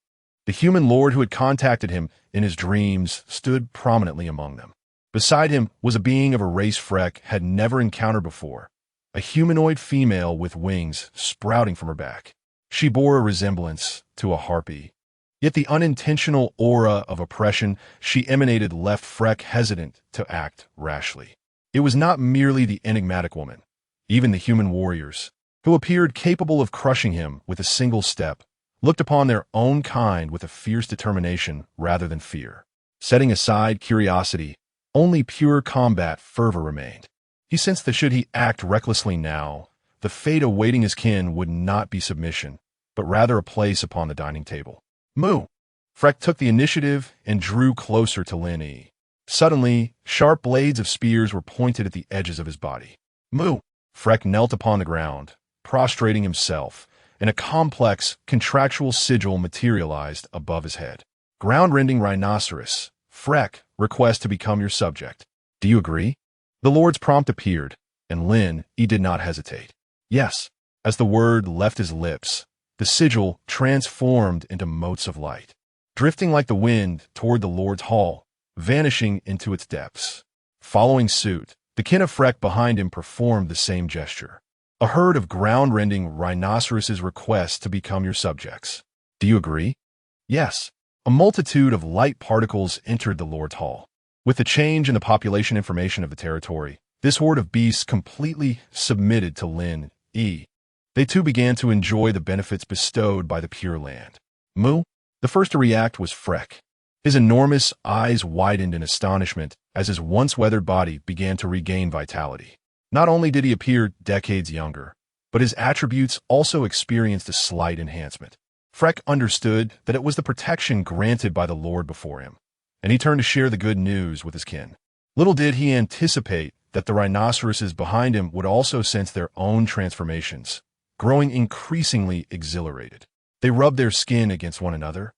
The human lord who had contacted him in his dreams stood prominently among them. Beside him was a being of a race Freck had never encountered before, a humanoid female with wings sprouting from her back. She bore a resemblance to a harpy, yet the unintentional aura of oppression she emanated left Freck hesitant to act rashly. It was not merely the enigmatic woman. Even the human warriors, who appeared capable of crushing him with a single step, looked upon their own kind with a fierce determination rather than fear. Setting aside curiosity, only pure combat fervor remained. He sensed that should he act recklessly now, the fate awaiting his kin would not be submission, but rather a place upon the dining table. Moo! Freck took the initiative and drew closer to Lin Yi. Suddenly, sharp blades of spears were pointed at the edges of his body. Moo! Freck knelt upon the ground, prostrating himself, and a complex, contractual sigil materialized above his head. Ground-rending rhinoceros, Freck, request to become your subject. Do you agree? The Lord's prompt appeared, and Lin Yi did not hesitate. Yes. As the word left his lips, the sigil transformed into motes of light, drifting like the wind toward the Lord's hall, vanishing into its depths. Following suit, the kin of Freck behind him performed the same gesture. A herd of ground-rending rhinoceroses request to become your subjects. Do you agree? Yes. A multitude of light particles entered the Lord's hall. With the change in the population information of the territory, this horde of beasts completely submitted to Lin Yi. They too began to enjoy the benefits bestowed by the Pure Land. Moo? The first to react was Freck. His enormous eyes widened in astonishment as his once-weathered body began to regain vitality. Not only did he appear decades younger, but his attributes also experienced a slight enhancement. Freck understood that it was the protection granted by the Lord before him, and he turned to share the good news with his kin. Little did he anticipate that the rhinoceroses behind him would also sense their own transformations, growing increasingly exhilarated. They rubbed their skin against one another,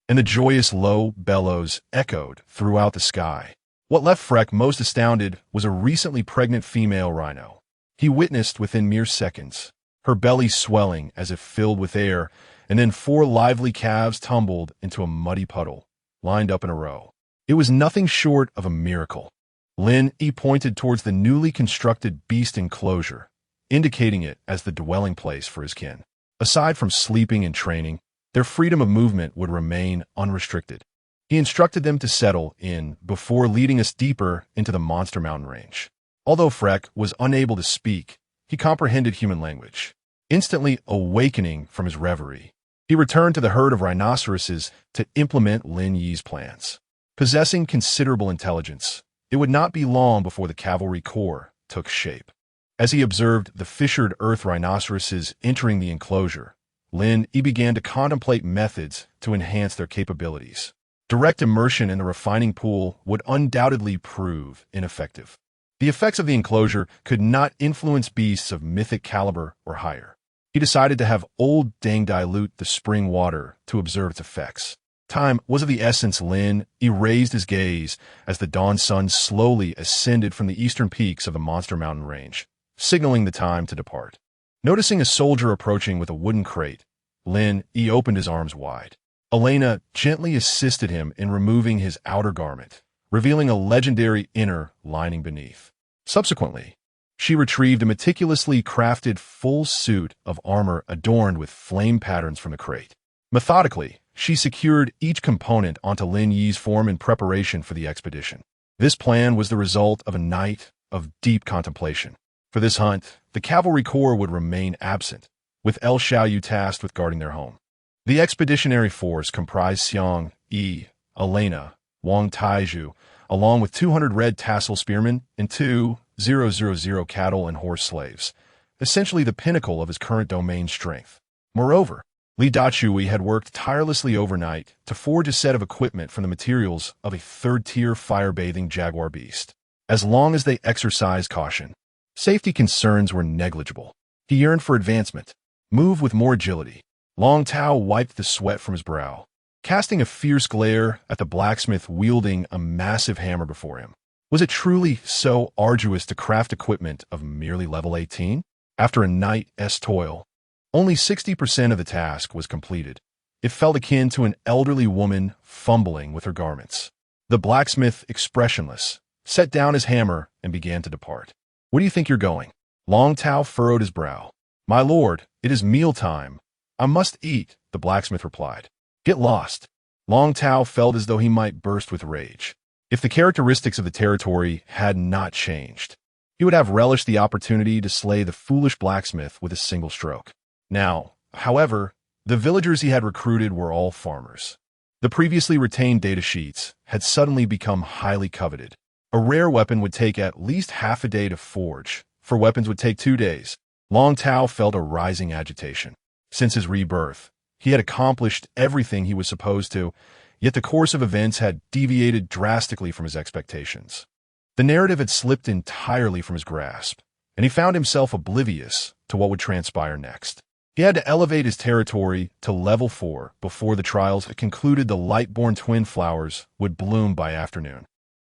and the joyous low bellows echoed throughout the sky. What left Freck most astounded was a recently pregnant female rhino. He witnessed within mere seconds, her belly swelling as if filled with air, and then 4 lively calves tumbled into a muddy puddle, lined up in a row. It was nothing short of a miracle. Lin Yi pointed towards the newly constructed beast enclosure, indicating it as the dwelling place for his kin. Aside from sleeping and training, their freedom of movement would remain unrestricted. He instructed them to settle in before leading us deeper into the monster mountain range. Although Freck was unable to speak, he comprehended human language. Instantly awakening from his reverie, he returned to the herd of rhinoceroses to implement Lin Yi's plans. Possessing considerable intelligence, it would not be long before the cavalry corps took shape. As he observed the fissured earth rhinoceroses entering the enclosure, Lin Yi began to contemplate methods to enhance their capabilities. Direct immersion in the refining pool would undoubtedly prove ineffective. The effects of the enclosure could not influence beasts of mythic caliber or higher. He decided to have Old Dang dilute the spring water to observe its effects. Time was of the essence. Lin Yi raised his gaze as the dawn sun slowly ascended from the eastern peaks of the Monster Mountain range, signaling the time to depart. Noticing a soldier approaching with a wooden crate, Lin Yi opened his arms wide. Elena gently assisted him in removing his outer garment, revealing a legendary inner lining beneath. Subsequently, She retrieved a meticulously crafted full suit of armor adorned with flame patterns from the crate. Methodically, she secured each component onto Lin Yi's form in preparation for the expedition. This plan was the result of a night of deep contemplation. For this hunt, the cavalry corps would remain absent, with El Xiaoyu tasked with guarding their home. The expeditionary force comprised Xiang Yi, Elena, Wang Taizhu, along with 200 red tassel spearmen and 2,000 cattle and horse slaves, essentially the pinnacle of his current domain strength. Moreover, Li Dachui had worked tirelessly overnight to forge a set of equipment from the materials of a third-tier fire-bathing jaguar beast. As long as they exercised caution, safety concerns were negligible. He yearned for advancement, moved with more agility. Long Tao wiped the sweat from his brow, casting a fierce glare at the blacksmith wielding a massive hammer before him. Was it truly so arduous to craft equipment of merely level 18? After a night's toil, only 60% of the task was completed. It felt akin to an elderly woman fumbling with her garments. The blacksmith, expressionless, set down his hammer and began to depart. "Where do you think you're going?" Long Tao furrowed his brow. "My lord, it is mealtime. I must eat," the blacksmith replied. "Get lost." Long Tao felt as though he might burst with rage. If the characteristics of the territory had not changed, he would have relished the opportunity to slay the foolish blacksmith with a single stroke. Now, however, the villagers he had recruited were all farmers. The previously retained data sheets had suddenly become highly coveted. A rare weapon would take at least half a day to forge, for weapons would take 2 days. Long Tao felt a rising agitation. Since his rebirth, he had accomplished everything he was supposed to, yet the course of events had deviated drastically from his expectations. The narrative had slipped entirely from his grasp, and he found himself oblivious to what would transpire next. He had to elevate his territory to level 4 before the trials had concluded the light-born twin flowers would bloom by afternoon,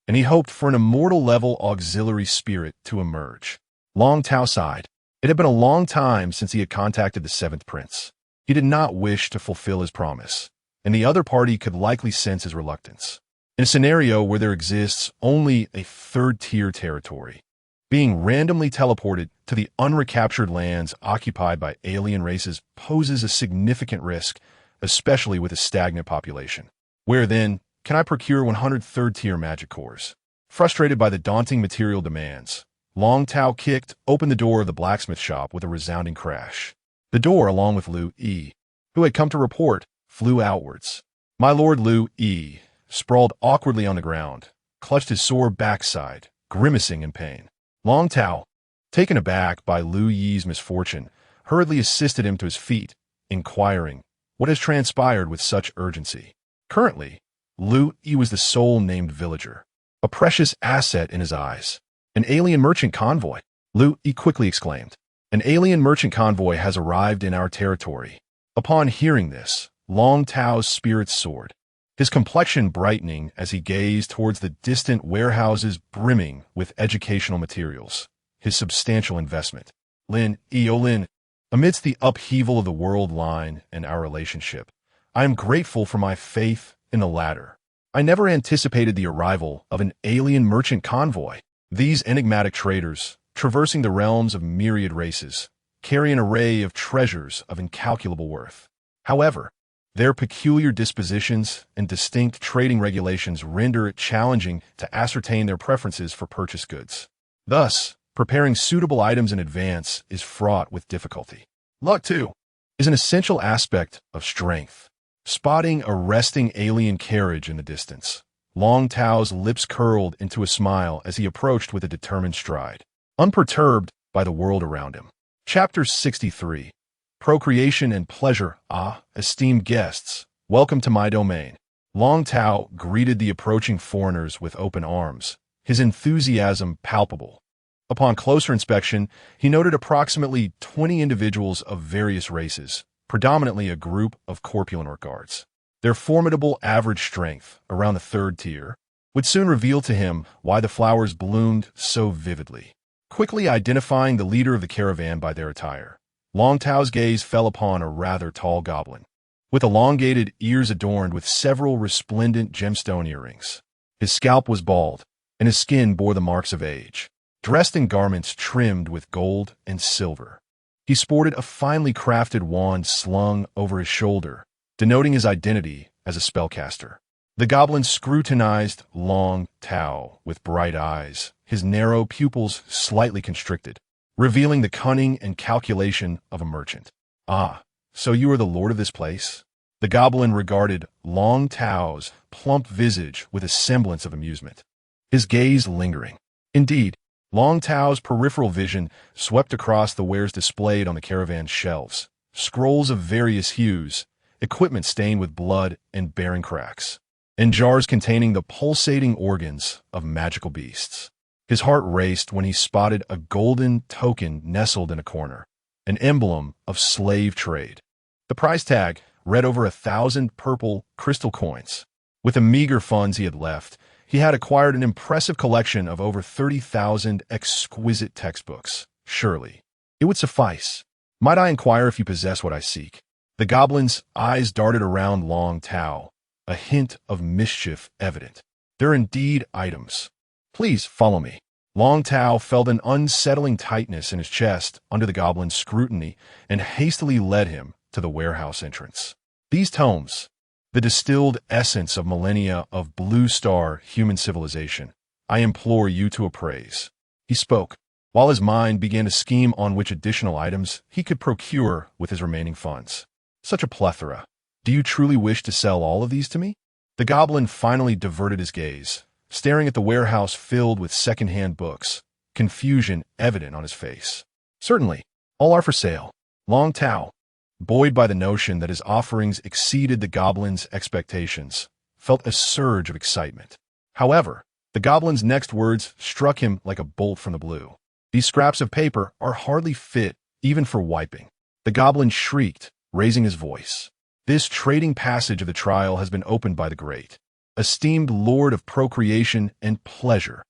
and he hoped for an immortal-level auxiliary spirit to emerge. Long Tao sighed. It had been a long time since he had contacted the 7th Prince. He did not wish to fulfill his promise, and the other party could likely sense his reluctance. In a scenario where there exists only a third-tier territory, being randomly teleported to the unrecaptured lands occupied by alien races poses a significant risk, especially with a stagnant population. Where, then, can I procure 100 third-tier magic cores? Frustrated by the daunting material demands, Long Tao kicked open the door of the blacksmith shop with a resounding crash. The door, along with Lin Yi, who had come to report, flew outwards. My lord Lin Yi, sprawled awkwardly on the ground, clutched his sore backside, grimacing in pain. Long Tao, taken aback by Lin Yi's misfortune, hurriedly assisted him to his feet, inquiring, "What has transpired with such urgency?" Currently, Lin Yi was the sole named villager, a precious asset in his eyes. "An alien merchant convoy," Lin Yi quickly exclaimed. "An alien merchant convoy has arrived in our territory." Upon hearing this, Long Tao's spirits soared, his complexion brightening as he gazed towards the distant warehouses brimming with educational materials, his substantial investment. "Lin Yi, oh Lin, amidst the upheaval of the world line and our relationship, I am grateful for my faith in the latter. I never anticipated the arrival of an alien merchant convoy. These enigmatic traders, traversing the realms of myriad races, carry an array of treasures of incalculable worth. However, their peculiar dispositions and distinct trading regulations render it challenging to ascertain their preferences for purchased goods. Thus, preparing suitable items in advance is fraught with difficulty. Luck, too, is an essential aspect of strength." Spotting a resting alien carriage in the distance, Long Tao's lips curled into a smile as he approached with a determined stride, unperturbed by the world around him. Chapter 63. Procreation and Pleasure. Esteemed guests, welcome to my domain. Long Tao greeted the approaching foreigners with open arms, his enthusiasm palpable. Upon closer inspection, he noted approximately 20 individuals of various races, predominantly a group of corpulent orc guards. Their formidable average strength, around the 3rd tier, would soon reveal to him why the flowers bloomed so vividly. Quickly identifying the leader of the caravan by their attire, Long Tao's gaze fell upon a rather tall goblin, with elongated ears adorned with several resplendent gemstone earrings. His scalp was bald, and his skin bore the marks of age. dressed in garments trimmed with gold and silver. He sported a finely crafted wand slung over his shoulder, denoting his identity as a spellcaster. The goblin scrutinized Long Tao with bright eyes, his narrow pupils slightly constricted, revealing the cunning and calculation of a merchant. "Ah, so you are the lord of this place?" The goblin regarded Long Tao's plump visage with a semblance of amusement, his gaze lingering. Indeed, Long Tao's peripheral vision swept across the wares displayed on the caravan's shelves, scrolls of various hues, equipment stained with blood and bearing cracks, and jars containing the pulsating organs of magical beasts. His heart raced when he spotted a golden token nestled in a corner, an emblem of slave trade. The price tag read over 1,000 purple crystal coins. With the meager funds he had left, he had acquired an impressive collection of over 30,000 exquisite textbooks. Surely, it would suffice. "Might I inquire if you possess what I seek?" The goblin's eyes darted around Long Tao, a hint of mischief evident. "There are indeed items. Please follow me." Long Tao felt an unsettling tightness in his chest under the goblin's scrutiny and hastily led him to the warehouse entrance. These tomes, the distilled essence of millennia of Blue Star human civilization, I implore you to appraise. He spoke, while his mind began to scheme on which additional items he could procure with his remaining funds. Such a plethora. Do you truly wish to sell all of these to me? The goblin finally diverted his gaze, staring at the warehouse filled with second-hand books, confusion evident on his face. "Certainly, all are for sale." Long Tao, buoyed by the notion that his offerings exceeded the goblin's expectations, felt a surge of excitement. However, the goblin's next words struck him like a bolt from the blue. "These scraps of paper are hardly fit even for wiping." The goblin shrieked, raising his voice. "This trading passage of the trial has been opened by the great, esteemed lord of procreation and pleasure.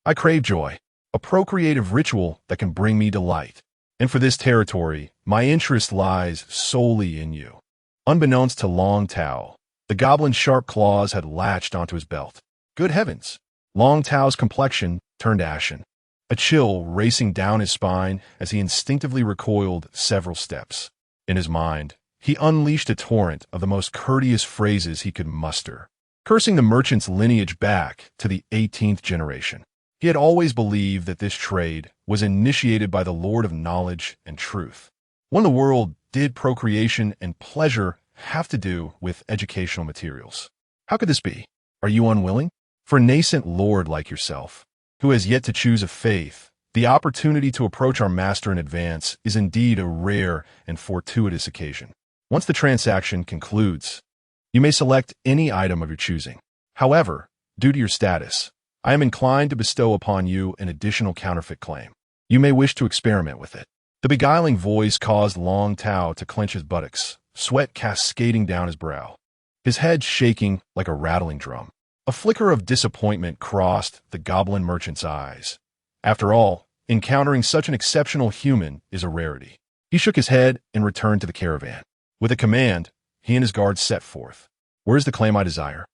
I crave joy, a procreative ritual that can bring me delight. And for this territory, my interest lies solely in you." Unbeknownst to Long Tao, the goblin's sharp claws had latched onto his belt. Good heavens! Long Tao's complexion turned ashen, a chill racing down his spine as he instinctively recoiled several steps. In his mind, he unleashed a torrent of the most courteous phrases he could muster, cursing the merchant's lineage back to the 18th generation. He had always believed that this trade was initiated by the Lord of Knowledge and Truth. What in the world did procreation and pleasure have to do with educational materials? How could this be? Are you unwilling? For a nascent lord like yourself, who has yet to choose a faith, the opportunity to approach our master in advance is indeed a rare and fortuitous occasion. Once the transaction concludes, you may select any item of your choosing. However, due to your status, I am inclined to bestow upon you an additional counterfeit claim. You may wish to experiment with it. The beguiling voice caused Long Tao to clench his buttocks, sweat cascading down his brow, his head shaking like a rattling drum. A flicker of disappointment crossed the goblin merchant's eyes. After all, encountering such an exceptional human is a rarity. He shook his head and returned to the caravan. With a command, he and his guards set forth. "Where is the claim I desire?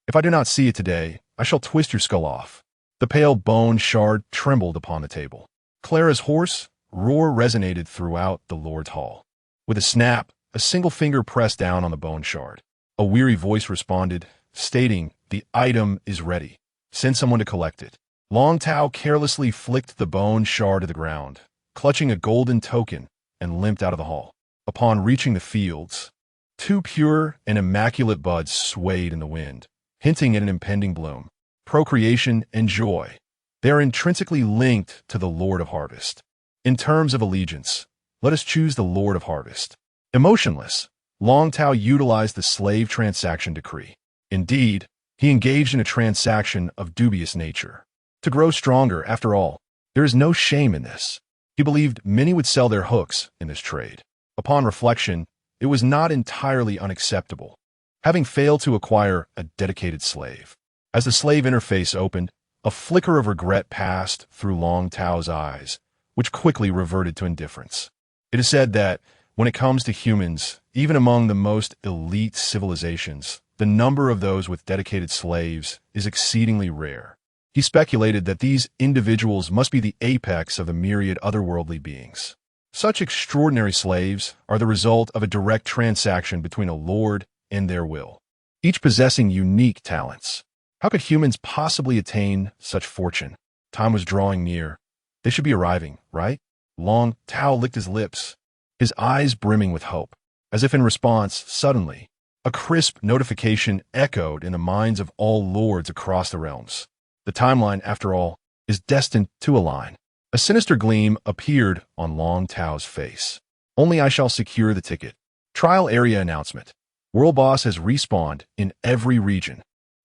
If I do not see it today, I shall twist your skull off." The pale bone shard trembled upon the table. Clara's hoarse roar resonated throughout the Lord's hall. With a snap, a single finger pressed down on the bone shard. A weary voice responded, stating, "The item is ready. Send someone to collect it." Long Tao carelessly flicked the bone shard to the ground, clutching a golden token, and limped out of the hall. Upon reaching the fields, two pure and immaculate buds swayed in the wind, hinting at an impending bloom. Procreation and joy. They are intrinsically linked to the Lord of Harvest. In terms of allegiance, let us choose the Lord of Harvest. Emotionless, Long Tao utilized the slave transaction decree. Indeed, he engaged in a transaction of dubious nature. To grow stronger, after all, there is no shame in this. He believed many would sell their hooks in this trade. Upon reflection, it was not entirely unacceptable, having failed to acquire a dedicated slave. As the slave interface opened, a flicker of regret passed through Long Tao's eyes, which quickly reverted to indifference. It is said that, when it comes to humans, even among the most elite civilizations, the number of those with dedicated slaves is exceedingly rare. He speculated that these individuals must be the apex of the myriad otherworldly beings. Such extraordinary slaves are the result of a direct transaction between a lord and their will, each possessing unique talents. How could humans possibly attain such fortune? Time was drawing near. They should be arriving, right? Long Tao licked his lips, his eyes brimming with hope. As if in response, suddenly, a crisp notification echoed in the minds of all lords across the realms. The timeline, after all, is destined to align. A sinister gleam appeared on Long Tao's face. Only I shall secure the ticket. Trial area announcement. World Boss has respawned in every region.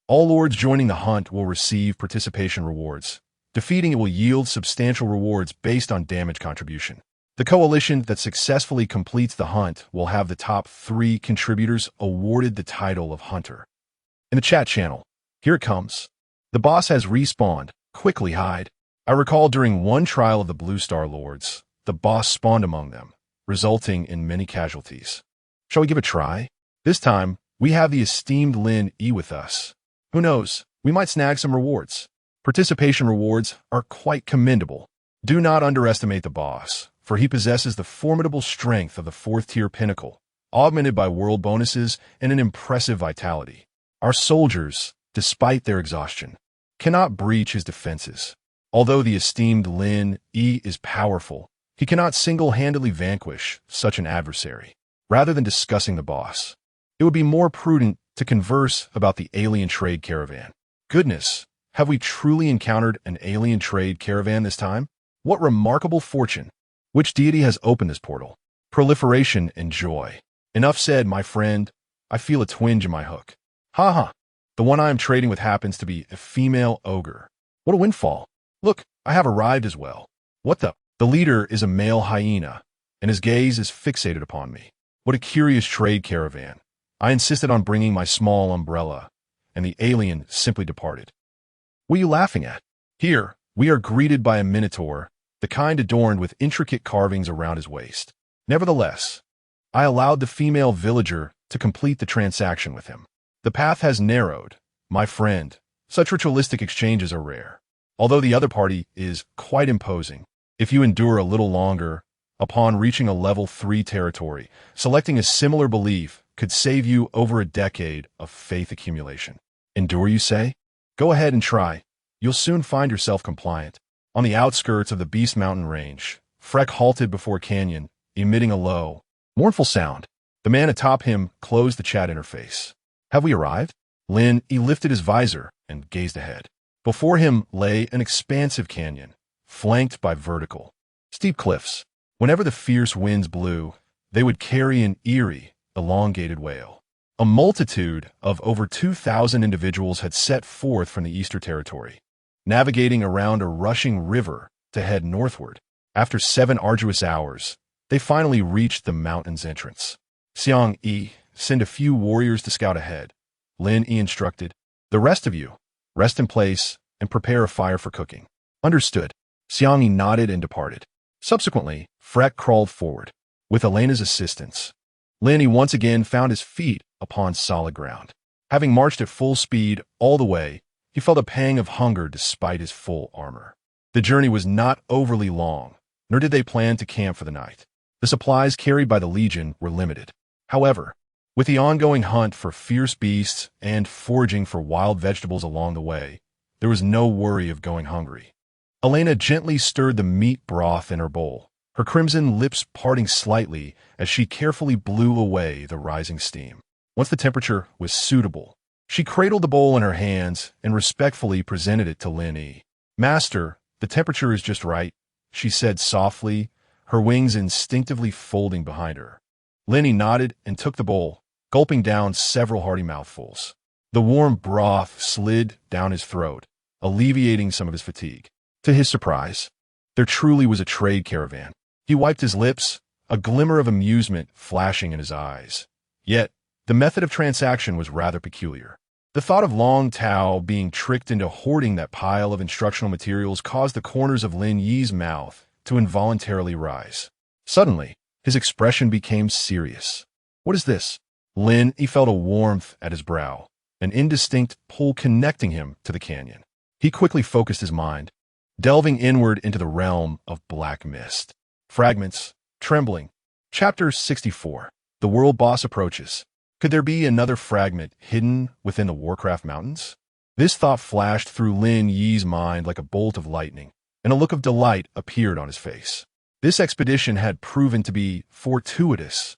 All lords joining the hunt will receive participation rewards. Defeating it will yield substantial rewards based on damage contribution. The coalition that successfully completes the hunt will have the top 3 contributors awarded the title of Hunter. In the chat channel, here it comes. The boss has respawned. Quickly hide. I recall during one trial of the Blue Star Lords, the boss spawned among them, resulting in many casualties. Shall we give a try? This time, we have the esteemed Lin Yi with us. Who knows, we might snag some rewards. Participation rewards are quite commendable. Do not underestimate the boss, for he possesses the formidable strength of the 4th-tier pinnacle, augmented by world bonuses and an impressive vitality. Our soldiers, despite their exhaustion, cannot breach his defenses. Although the esteemed Lin Yi is powerful, he cannot single-handedly vanquish such an adversary. Rather than discussing the boss, it would be more prudent to converse about the alien trade caravan. Goodness, have we truly encountered an alien trade caravan this time? What remarkable fortune! Which deity has opened this portal? Proliferation and joy. Enough said, my friend. I feel a twinge in my hook. Ha ha. The one I am trading with happens to be a female ogre. What a windfall. Look, I have arrived as well. What the? The leader is a male hyena, and his gaze is fixated upon me. What a curious trade caravan. I insisted on bringing my small umbrella, and the alien simply departed. What are you laughing at? Here, we are greeted by a minotaur, the kind adorned with intricate carvings around his waist. Nevertheless, I allowed the female villager to complete the transaction with him. The path has narrowed, my friend. Such ritualistic exchanges are rare. Although the other party is quite imposing, if you endure a little longer, upon reaching a level 3 territory, selecting a similar belief could save you over a decade of faith accumulation. Endure, you say? Go ahead and try. You'll soon find yourself compliant. On the outskirts of the Beast Mountain range, Freck halted before a canyon, emitting a low, mournful sound. The man atop him closed the chat interface. Have we arrived? Lin Yi lifted his visor and gazed ahead. Before him lay an expansive canyon, flanked by vertical, steep cliffs. Whenever the fierce winds blew, they would carry an eerie, elongated wail. A multitude of over 2,000 individuals had set forth from the Eastern Territory, navigating around a rushing river to head northward. After 7 arduous hours, they finally reached the mountain's entrance. Xiang Yi, send a few warriors to scout ahead. Lin Yi instructed. The rest of you, rest in place and prepare a fire for cooking. Understood. Xiang Yi nodded and departed. Subsequently, Freck crawled forward. With Elena's assistance, Lin Yi once again found his feet upon solid ground. Having marched at full speed all the way, he felt a pang of hunger despite his full armor. The journey was not overly long, nor did they plan to camp for the night. The supplies carried by the Legion were limited. However, with the ongoing hunt for fierce beasts and foraging for wild vegetables along the way, there was no worry of going hungry. Elena gently stirred the meat broth in her bowl, her crimson lips parting slightly as she carefully blew away the rising steam. Once the temperature was suitable, she cradled the bowl in her hands and respectfully presented it to Lin Yi. Master, the temperature is just right, she said softly, her wings instinctively folding behind her. Lin Yi nodded and took the bowl, gulping down several hearty mouthfuls. The warm broth slid down his throat, alleviating some of his fatigue. To his surprise, there truly was a trade caravan. He wiped his lips, a glimmer of amusement flashing in his eyes. Yet, the method of transaction was rather peculiar. The thought of Long Tao being tricked into hoarding that pile of instructional materials caused the corners of Lin Yi's mouth to involuntarily rise. Suddenly, his expression became serious. What is this? Lin Yi felt a warmth at his brow, an indistinct pull connecting him to the canyon. He quickly focused his mind, delving inward into the realm of black mist. Fragments, trembling. Chapter 64. The world boss approaches. Could there be another fragment hidden within the Warcraft Mountains? This thought flashed through Lin Yi's mind like a bolt of lightning, and a look of delight appeared on his face. This expedition had proven to be fortuitous.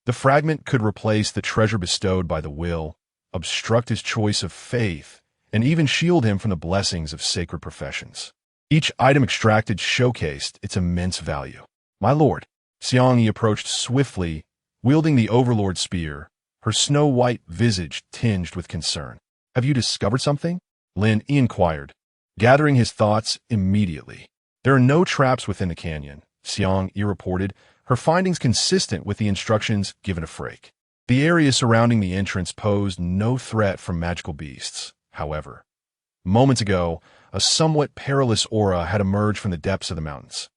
The fragment could replace the treasure bestowed by the will, obstruct his choice of faith, and even shield him from the blessings of sacred professions. Each item extracted showcased its immense value. My lord, Xiang Yi approached swiftly, wielding the Overlord spear, her snow-white visage tinged with concern. Have you discovered something? Lin Yi inquired, gathering his thoughts immediately. There are no traps within the canyon, Xiang Yi reported, her findings consistent with the instructions given to Frake. The area surrounding the entrance posed no threat from magical beasts. However, moments ago, a somewhat perilous aura had emerged from the depths of the mountains.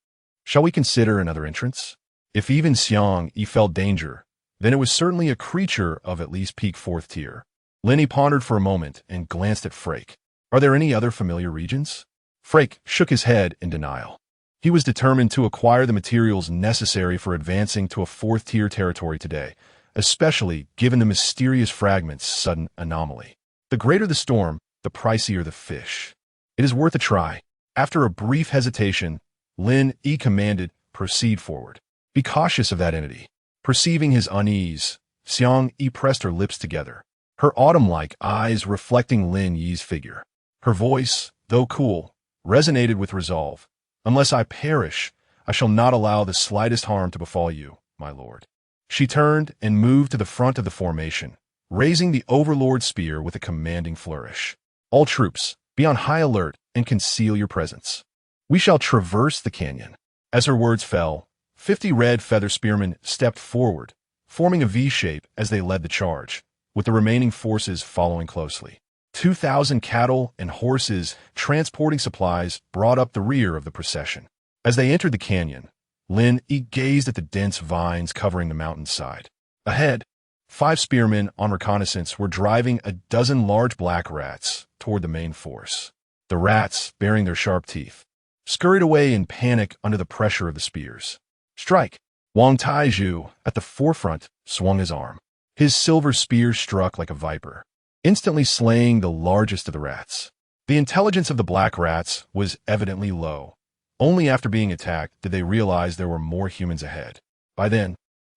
Shall we consider another entrance? If even Xiang Yi felt danger, then it was certainly a creature of at least peak 4th tier. Lin Yi pondered for a moment and glanced at Frake. Are there any other familiar regions? Frake shook his head in denial. He was determined to acquire the materials necessary for advancing to a 4th tier territory today, especially given the mysterious fragment's sudden anomaly. The greater the storm, the pricier the fish. It is worth a try. After a brief hesitation, Lin Yi commanded, proceed forward. Be cautious of that entity. Perceiving his unease, Xiang Yi pressed her lips together, her autumn-like eyes reflecting Lin Yi's figure. Her voice, though cool, resonated with resolve. Unless I perish, I shall not allow the slightest harm to befall you, my lord. She turned and moved to the front of the formation, raising the Overlord spear with a commanding flourish. All troops, be on high alert and conceal your presence. We shall traverse the canyon. As her words fell, 50 red feather spearmen stepped forward, forming a V-shape as they led the charge, with the remaining forces following closely. 2,000 cattle and horses transporting supplies brought up the rear of the procession. As they entered the canyon, Lin Yi gazed at the dense vines covering the mountainside. Ahead, 5 spearmen on reconnaissance were driving a dozen large black rats toward the main force. The rats, baring their sharp teeth, scurried away in panic under the pressure of the spears. Strike! Wang Taizhu, at the forefront, swung his arm. His silver spear struck like a viper, instantly slaying the largest of the rats. The intelligence of the black rats was evidently low. Only after being attacked did they realize there were more humans ahead. By then,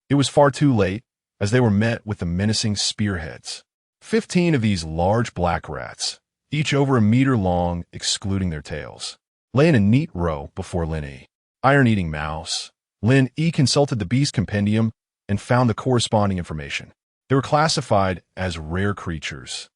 it was far too late, as they were met with the menacing spearheads. 15 of these large black rats, each over a meter long excluding their tails, lay in a neat row before Lin Yi. Iron-eating mouse. Lin Yi consulted the beast compendium and found the corresponding information. They were classified as rare creatures,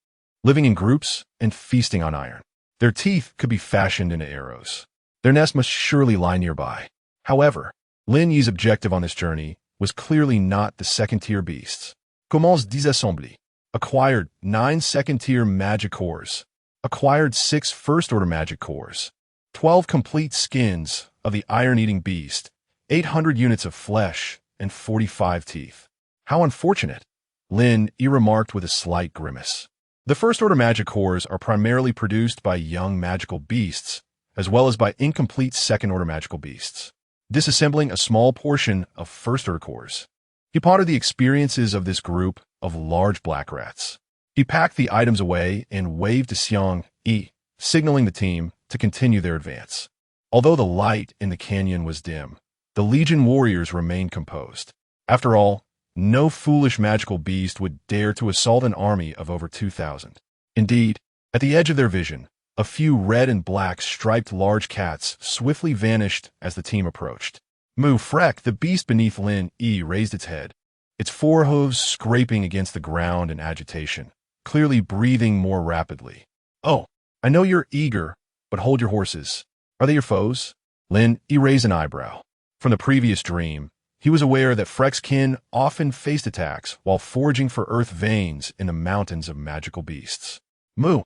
living in groups and feasting on iron. Their teeth could be fashioned into arrows. Their nest must surely lie nearby. However, Lin Yi's objective on this journey was clearly not the second-tier beasts. Commence disassembly. Acquired 9 second-tier magic cores. Acquired 6 first-order magic cores. 12 complete skins of the iron-eating beast. 800 units of flesh and 45 teeth. How unfortunate, Lin Yi remarked with a slight grimace. The first-order magic cores are primarily produced by young magical beasts, as well as by incomplete second-order magical beasts, disassembling a small portion of first-order cores. He pondered the experiences of this group of large black rats. He packed the items away and waved to Xiang Yi, signaling the team to continue their advance. Although the light in the canyon was dim, the Legion warriors remained composed. After all, no foolish magical beast would dare to assault an army of over 2,000. Indeed, at the edge of their vision, a few red and black striped large cats swiftly vanished as the team approached. Moo Frek, the beast beneath Lin Yi, raised its head, its forehooves scraping against the ground in agitation, clearly breathing more rapidly. Oh, I know you're eager, but hold your horses. Are they your foes? Lin Yi raised an eyebrow. From the previous dream, he was aware that Frek's kin often faced attacks while foraging for earth veins in the mountains of magical beasts. Moo!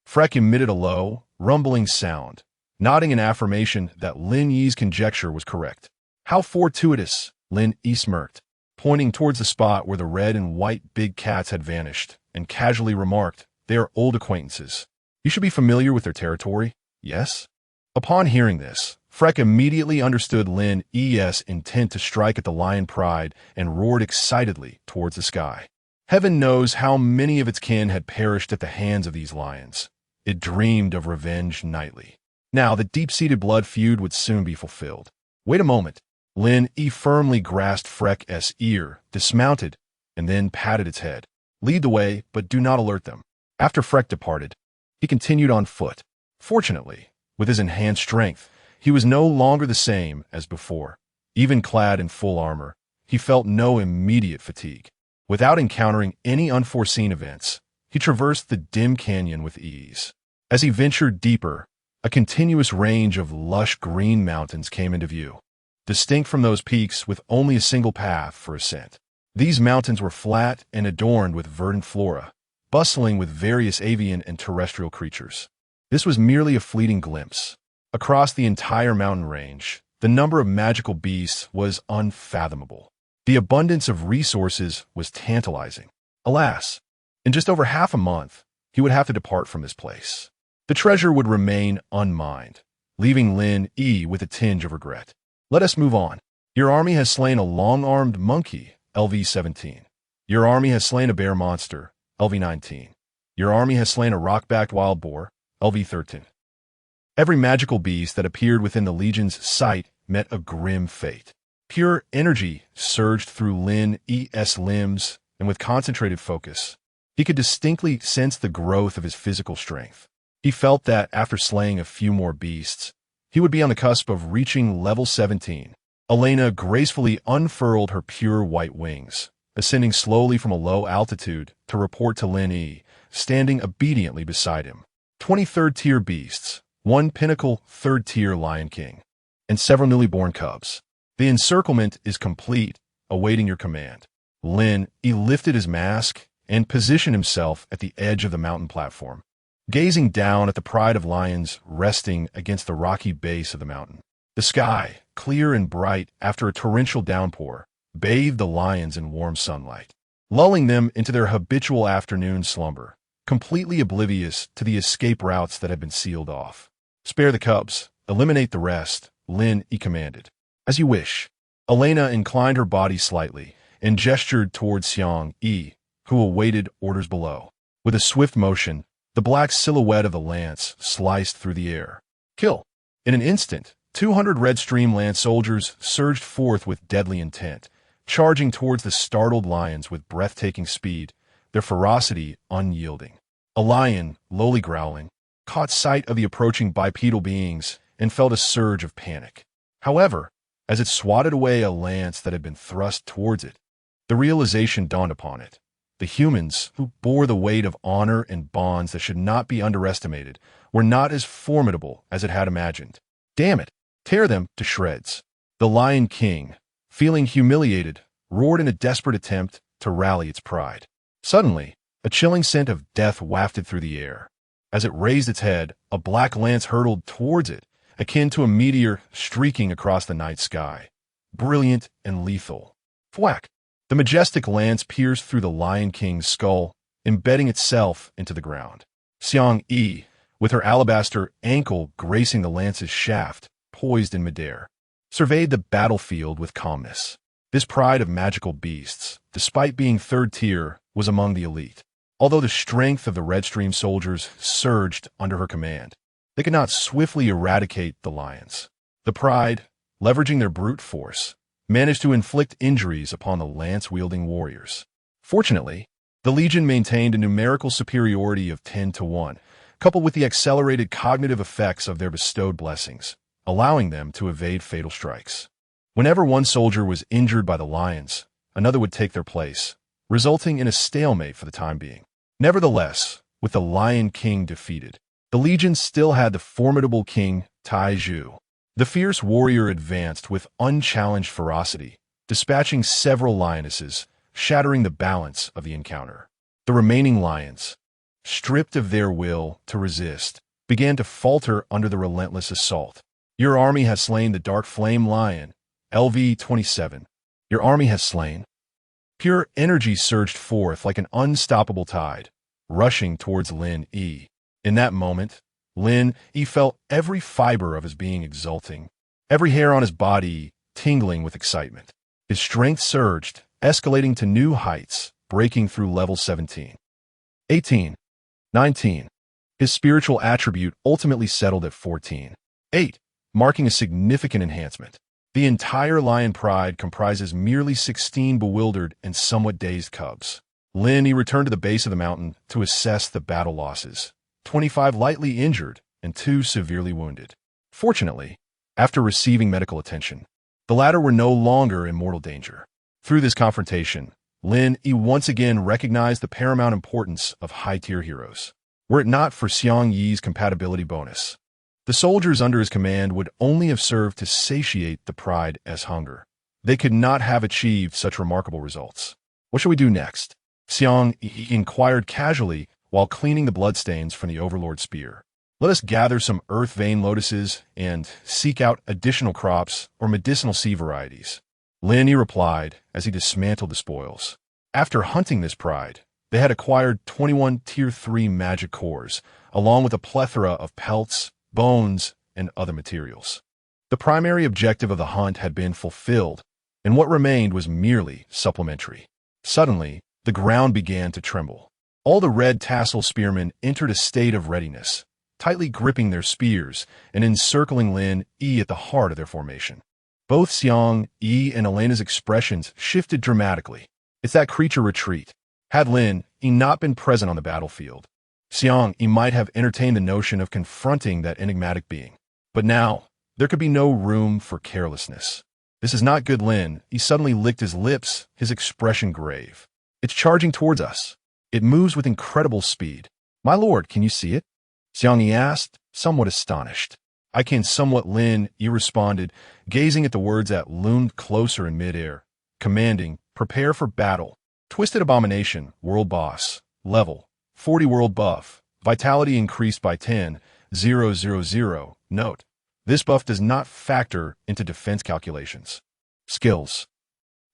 Frek emitted a low, rumbling sound, nodding in affirmation that Lin Yi's conjecture was correct. How fortuitous, Lin Yi smirked, pointing towards the spot where the red and white big cats had vanished, and casually remarked, they are old acquaintances. You should be familiar with their territory, yes? Upon hearing this, Freck immediately understood Lin Yi's intent to strike at the lion pride and roared excitedly towards the sky. Heaven knows how many of its kin had perished at the hands of these lions. It dreamed of revenge nightly. Now the deep-seated blood feud would soon be fulfilled. Wait a moment. Lin Yi firmly grasped Freck's ear, dismounted, and then patted its head. Lead the way, but do not alert them. After Freck departed, he continued on foot. Fortunately, with his enhanced strength, he was no longer the same as before. Even clad in full armor, he felt no immediate fatigue. Without encountering any unforeseen events, he traversed the dim canyon with ease. As he ventured deeper, a continuous range of lush green mountains came into view, distinct from those peaks with only a single path for ascent. These mountains were flat and adorned with verdant flora, bustling with various avian and terrestrial creatures. This was merely a fleeting glimpse. Across the entire mountain range, the number of magical beasts was unfathomable. The abundance of resources was tantalizing. Alas, in just over half a month, he would have to depart from this place. The treasure would remain unmined, leaving Lin Yi with a tinge of regret. Let us move on. Your army has slain a long-armed monkey, LV-17. Your army has slain a bear monster, LV-19. Your army has slain a rock-backed wild boar, LV-13. Every magical beast that appeared within the Legion's sight met a grim fate. Pure energy surged through Lin Yi's limbs, and with concentrated focus, he could distinctly sense the growth of his physical strength. He felt that after slaying a few more beasts, he would be on the cusp of reaching level 17. Elena gracefully unfurled her pure white wings, ascending slowly from a low altitude to report to Lin Yi, standing obediently beside him. 23rd tier beasts, 1 pinnacle 3rd tier lion king, and several newly born cubs. The encirclement is complete, awaiting your command. Lin Yi lifted his mask and positioned himself at the edge of the mountain platform, gazing down at the pride of lions resting against the rocky base of the mountain. The sky, clear and bright after a torrential downpour, bathed the lions in warm sunlight, lulling them into their habitual afternoon slumber, completely oblivious to the escape routes that had been sealed off. Spare the cubs, eliminate the rest, Lin Yi commanded. As you wish. Elena inclined her body slightly and gestured towards Xiang Yi, who awaited orders below. With a swift motion, the black silhouette of the lance sliced through the air. Kill! In an instant, 200 Red Stream Lance soldiers surged forth with deadly intent, charging towards the startled lions with breathtaking speed, their ferocity unyielding. A lion, lowly growling, caught sight of the approaching bipedal beings and felt a surge of panic. However, as it swatted away a lance that had been thrust towards it, the realization dawned upon it. The humans, who bore the weight of honor and bonds that should not be underestimated, were not as formidable as it had imagined. Damn it! Tear them to shreds. The Lion King, feeling humiliated, roared in a desperate attempt to rally its pride. Suddenly, a chilling scent of death wafted through the air. As it raised its head, a black lance hurtled towards it, akin to a meteor streaking across the night sky. Brilliant and lethal. Thwack! The majestic lance pierced through the Lion King's skull, embedding itself into the ground. Xiang Yi, with her alabaster ankle gracing the lance's shaft, poised in midair, surveyed the battlefield with calmness. This pride of magical beasts, despite being 3rd tier, was among the elite. Although the strength of the Red Stream soldiers surged under her command, they could not swiftly eradicate the lions. The pride, leveraging their brute force, managed to inflict injuries upon the lance-wielding warriors. Fortunately, the Legion maintained a numerical superiority of 10 to 1, coupled with the accelerated cognitive effects of their bestowed blessings, allowing them to evade fatal strikes. Whenever one soldier was injured by the lions, another would take their place, resulting in a stalemate for the time being. Nevertheless, with the Lion King defeated, the Legion still had the formidable King Tai Zhu. The fierce warrior advanced with unchallenged ferocity, dispatching several lionesses, shattering the balance of the encounter. The remaining lions, stripped of their will to resist, began to falter under the relentless assault. Your army has slain the Dark Flame Lion, LV-27. Your army has slain. Pure energy surged forth like an unstoppable tide, rushing towards Lin Yi. In that moment, Lin Yi felt every fiber of his being exulting, every hair on his body tingling with excitement. His strength surged, escalating to new heights, breaking through level 17. 18. 19. His spiritual attribute ultimately settled at 14. 8, marking a significant enhancement. The entire lion pride comprises merely 16 bewildered and somewhat dazed cubs. Lin Yi returned to the base of the mountain to assess the battle losses. 25 lightly injured and 2 severely wounded. Fortunately, after receiving medical attention, the latter were no longer in mortal danger. Through this confrontation, Lin Yi once again recognized the paramount importance of high-tier heroes. Were it not for Xiang Yi's compatibility bonus, the soldiers under his command would only have served to satiate the pride as hunger. They could not have achieved such remarkable results. What shall we do next? Xiang Yi inquired casually while cleaning the bloodstains from the Overlord's spear. Let us gather some earth vein lotuses and seek out additional crops or medicinal seed varieties. Lin Yi replied as he dismantled the spoils. After hunting this pride, they had acquired 21 Tier 3 magic cores, along with a plethora of pelts, bones, and other materials. The primary objective of the hunt had been fulfilled, and what remained was merely supplementary. Suddenly, the ground began to tremble. All the red tassel spearmen entered a state of readiness, tightly gripping their spears and encircling Lin Yi at the heart of their formation. Both Xiang Yi and Elena's expressions shifted dramatically. It's that creature retreat. Had Lin Yi not been present on the battlefield, Xiang Yi might have entertained the notion of confronting that enigmatic being. But now, there could be no room for carelessness. This is not good, Lin. He suddenly licked his lips, his expression grave. It's charging towards us. It moves with incredible speed. My lord, can you see it? Xiang Yi asked, somewhat astonished. I can somewhat, Lin Yi responded, gazing at the words that loomed closer in midair, commanding, prepare for battle. Twisted Abomination, World Boss, Level, 40 World Buff, Vitality increased by 10,000. Note, this buff does not factor into defense calculations. Skills.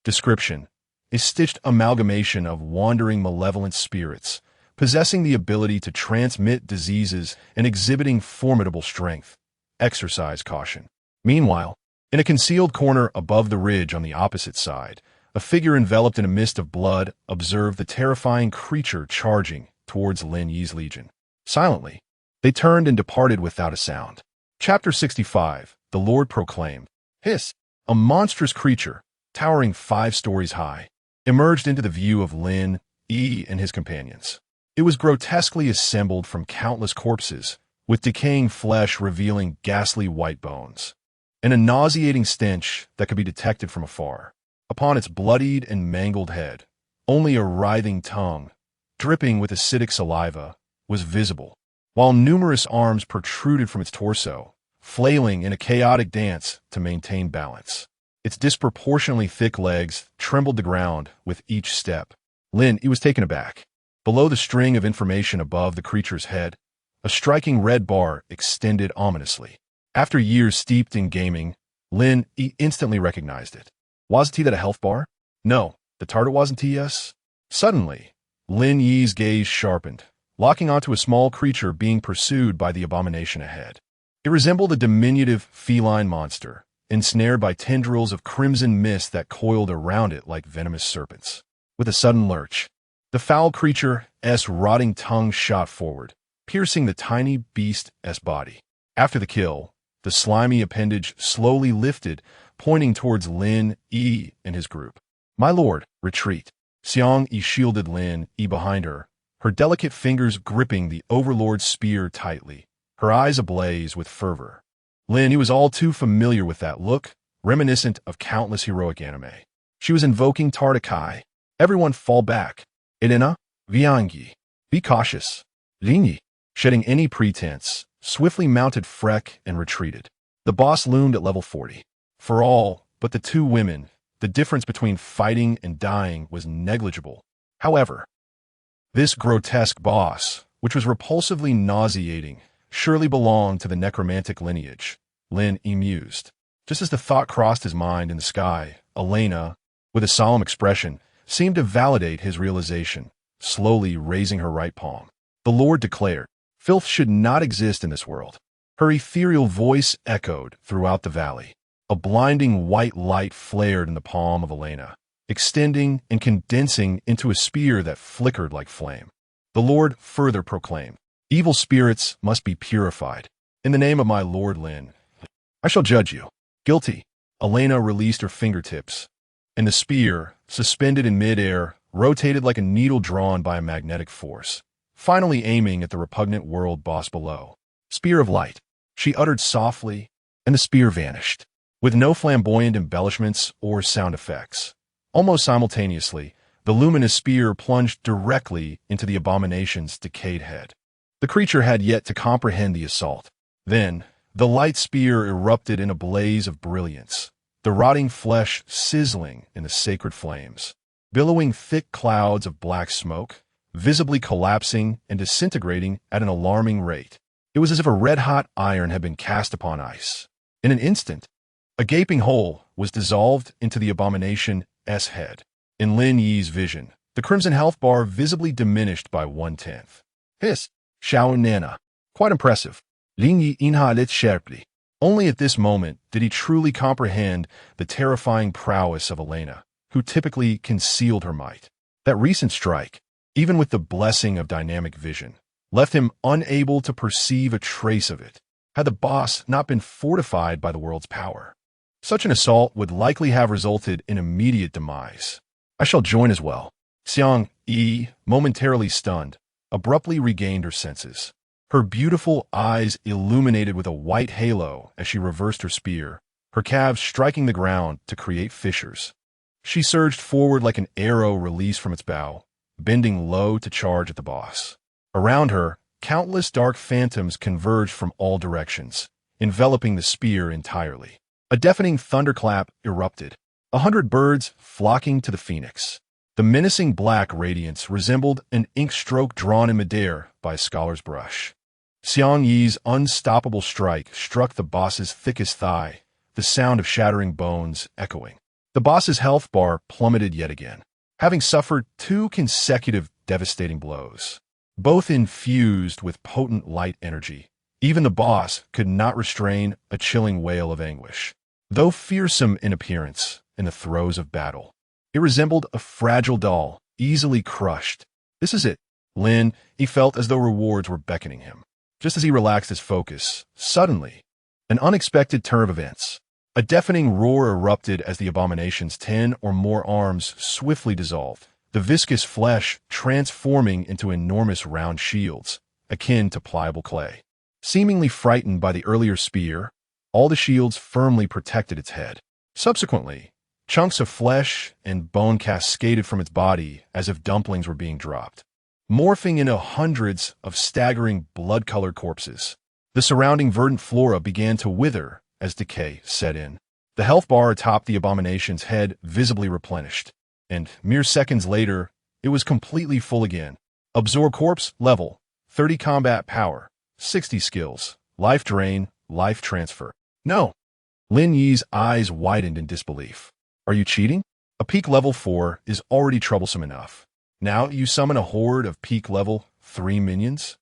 Description. A stitched amalgamation of wandering malevolent spirits, possessing the ability to transmit diseases and exhibiting formidable strength. Exercise caution. Meanwhile, in a concealed corner above the ridge on the opposite side, a figure enveloped in a mist of blood observed the terrifying creature charging towards Lin Yi's legion. Silently, they turned and departed without a sound. Chapter 65, The Lord Proclaimed. Hiss! A monstrous creature, towering 5 stories high, emerged into the view of Lin Yi and his companions. It was grotesquely assembled from countless corpses, with decaying flesh revealing ghastly white bones, and a nauseating stench that could be detected from afar. Upon its bloodied and mangled head, only a writhing tongue, dripping with acidic saliva, was visible, while numerous arms protruded from its torso, flailing in a chaotic dance to maintain balance. Its disproportionately thick legs trembled the ground with each step. Lin Yi was taken aback. Below the string of information above the creature's head, a striking red bar extended ominously. After years steeped in gaming, Lin Yi instantly recognized it. Wasn't that a health bar? No, the target wasn't yes. Suddenly, Lin Yi's gaze sharpened, locking onto a small creature being pursued by the abomination ahead. It resembled a diminutive feline monster, ensnared by tendrils of crimson mist that coiled around it like venomous serpents. With a sudden lurch, the foul creature's rotting tongue shot forward, piercing the tiny beast's body. After the kill, the slimy appendage slowly lifted, pointing towards Lin Yi and his group. My lord, retreat. Xiang Yi shielded Lin Yi behind her, her delicate fingers gripping the Overlord's spear tightly, her eyes ablaze with fervor. Lin Yi was all too familiar with that look, reminiscent of countless heroic anime. She was invoking Tartakai. Everyone fall back. Elena, Viangi, be cautious. Lin Yi, shedding any pretense, swiftly mounted Freck and retreated. The boss loomed at level 40. For all but the 2 women, the difference between fighting and dying was negligible. However, this grotesque boss, which was repulsively nauseating, surely belonged to the necromantic lineage, Lin Yi mused. Just as the thought crossed his mind in the sky, Elena, with a solemn expression, seemed to validate his realization, slowly raising her right palm. The Lord declared, Filth should not exist in this world. Her ethereal voice echoed throughout the valley. A blinding white light flared in the palm of Elena, extending and condensing into a spear that flickered like flame. The Lord further proclaimed, "Evil spirits must be purified. In the name of my Lord Lin, I shall judge you." Guilty. Elena released her fingertips, and the spear, suspended in midair, rotated like a needle drawn by a magnetic force, finally aiming at the repugnant world boss below. "Spear of light," she uttered softly, and the spear vanished, with no flamboyant embellishments or sound effects. Almost simultaneously, the luminous spear plunged directly into the abomination's decayed head. The creature had yet to comprehend the assault. Then, the light spear erupted in a blaze of brilliance, the rotting flesh sizzling in the sacred flames, billowing thick clouds of black smoke, visibly collapsing and disintegrating at an alarming rate. It was as if a red-hot iron had been cast upon ice. In an instant, a gaping hole was dissolved into the abomination's head. In Lin Yi's vision, the crimson health bar visibly diminished by 1/10. Hiss, Xiao Nana. Quite impressive. Lin Yi inhalet sharply. Only at this moment did he truly comprehend the terrifying prowess of Elena, who typically concealed her might. That recent strike, even with the blessing of dynamic vision, left him unable to perceive a trace of it, had the boss not been fortified by the world's power. Such an assault would likely have resulted in immediate demise. "I shall join as well." Xiang Yi, momentarily stunned, abruptly regained her senses. Her beautiful eyes illuminated with a white halo as she reversed her spear, her calves striking the ground to create fissures. She surged forward like an arrow released from its bow, bending low to charge at the boss. Around her, countless dark phantoms converged from all directions, enveloping the spear entirely. A deafening thunderclap erupted, 100 birds flocking to the phoenix. The menacing black radiance resembled an ink stroke drawn in midair by a scholar's brush. Xiang Yi's unstoppable strike struck the boss's thickest thigh, the sound of shattering bones echoing. The boss's health bar plummeted yet again, having suffered 2 consecutive devastating blows, both infused with potent light energy. Even the boss could not restrain a chilling wail of anguish. Though fearsome in appearance, in the throes of battle, it resembled a fragile doll, easily crushed. This is it. Lin, he felt as though rewards were beckoning him. Just as he relaxed his focus, suddenly, an unexpected turn of events. A deafening roar erupted as the abomination's 10 or more arms swiftly dissolved, the viscous flesh transforming into enormous round shields, akin to pliable clay. Seemingly frightened by the earlier spear, all the shields firmly protected its head. Subsequently, chunks of flesh and bone cascaded from its body as if dumplings were being dropped, morphing into hundreds of staggering blood-colored corpses. The surrounding verdant flora began to wither as decay set in. The health bar atop the abomination's head visibly replenished, and mere seconds later, it was completely full again. Absorb corpse level, 30 combat power, 60 skills, life drain, life transfer. No. Lin Yi's eyes widened in disbelief. Are you cheating? A peak level 4 is already troublesome enough. Now you summon a horde of peak level 3 minions?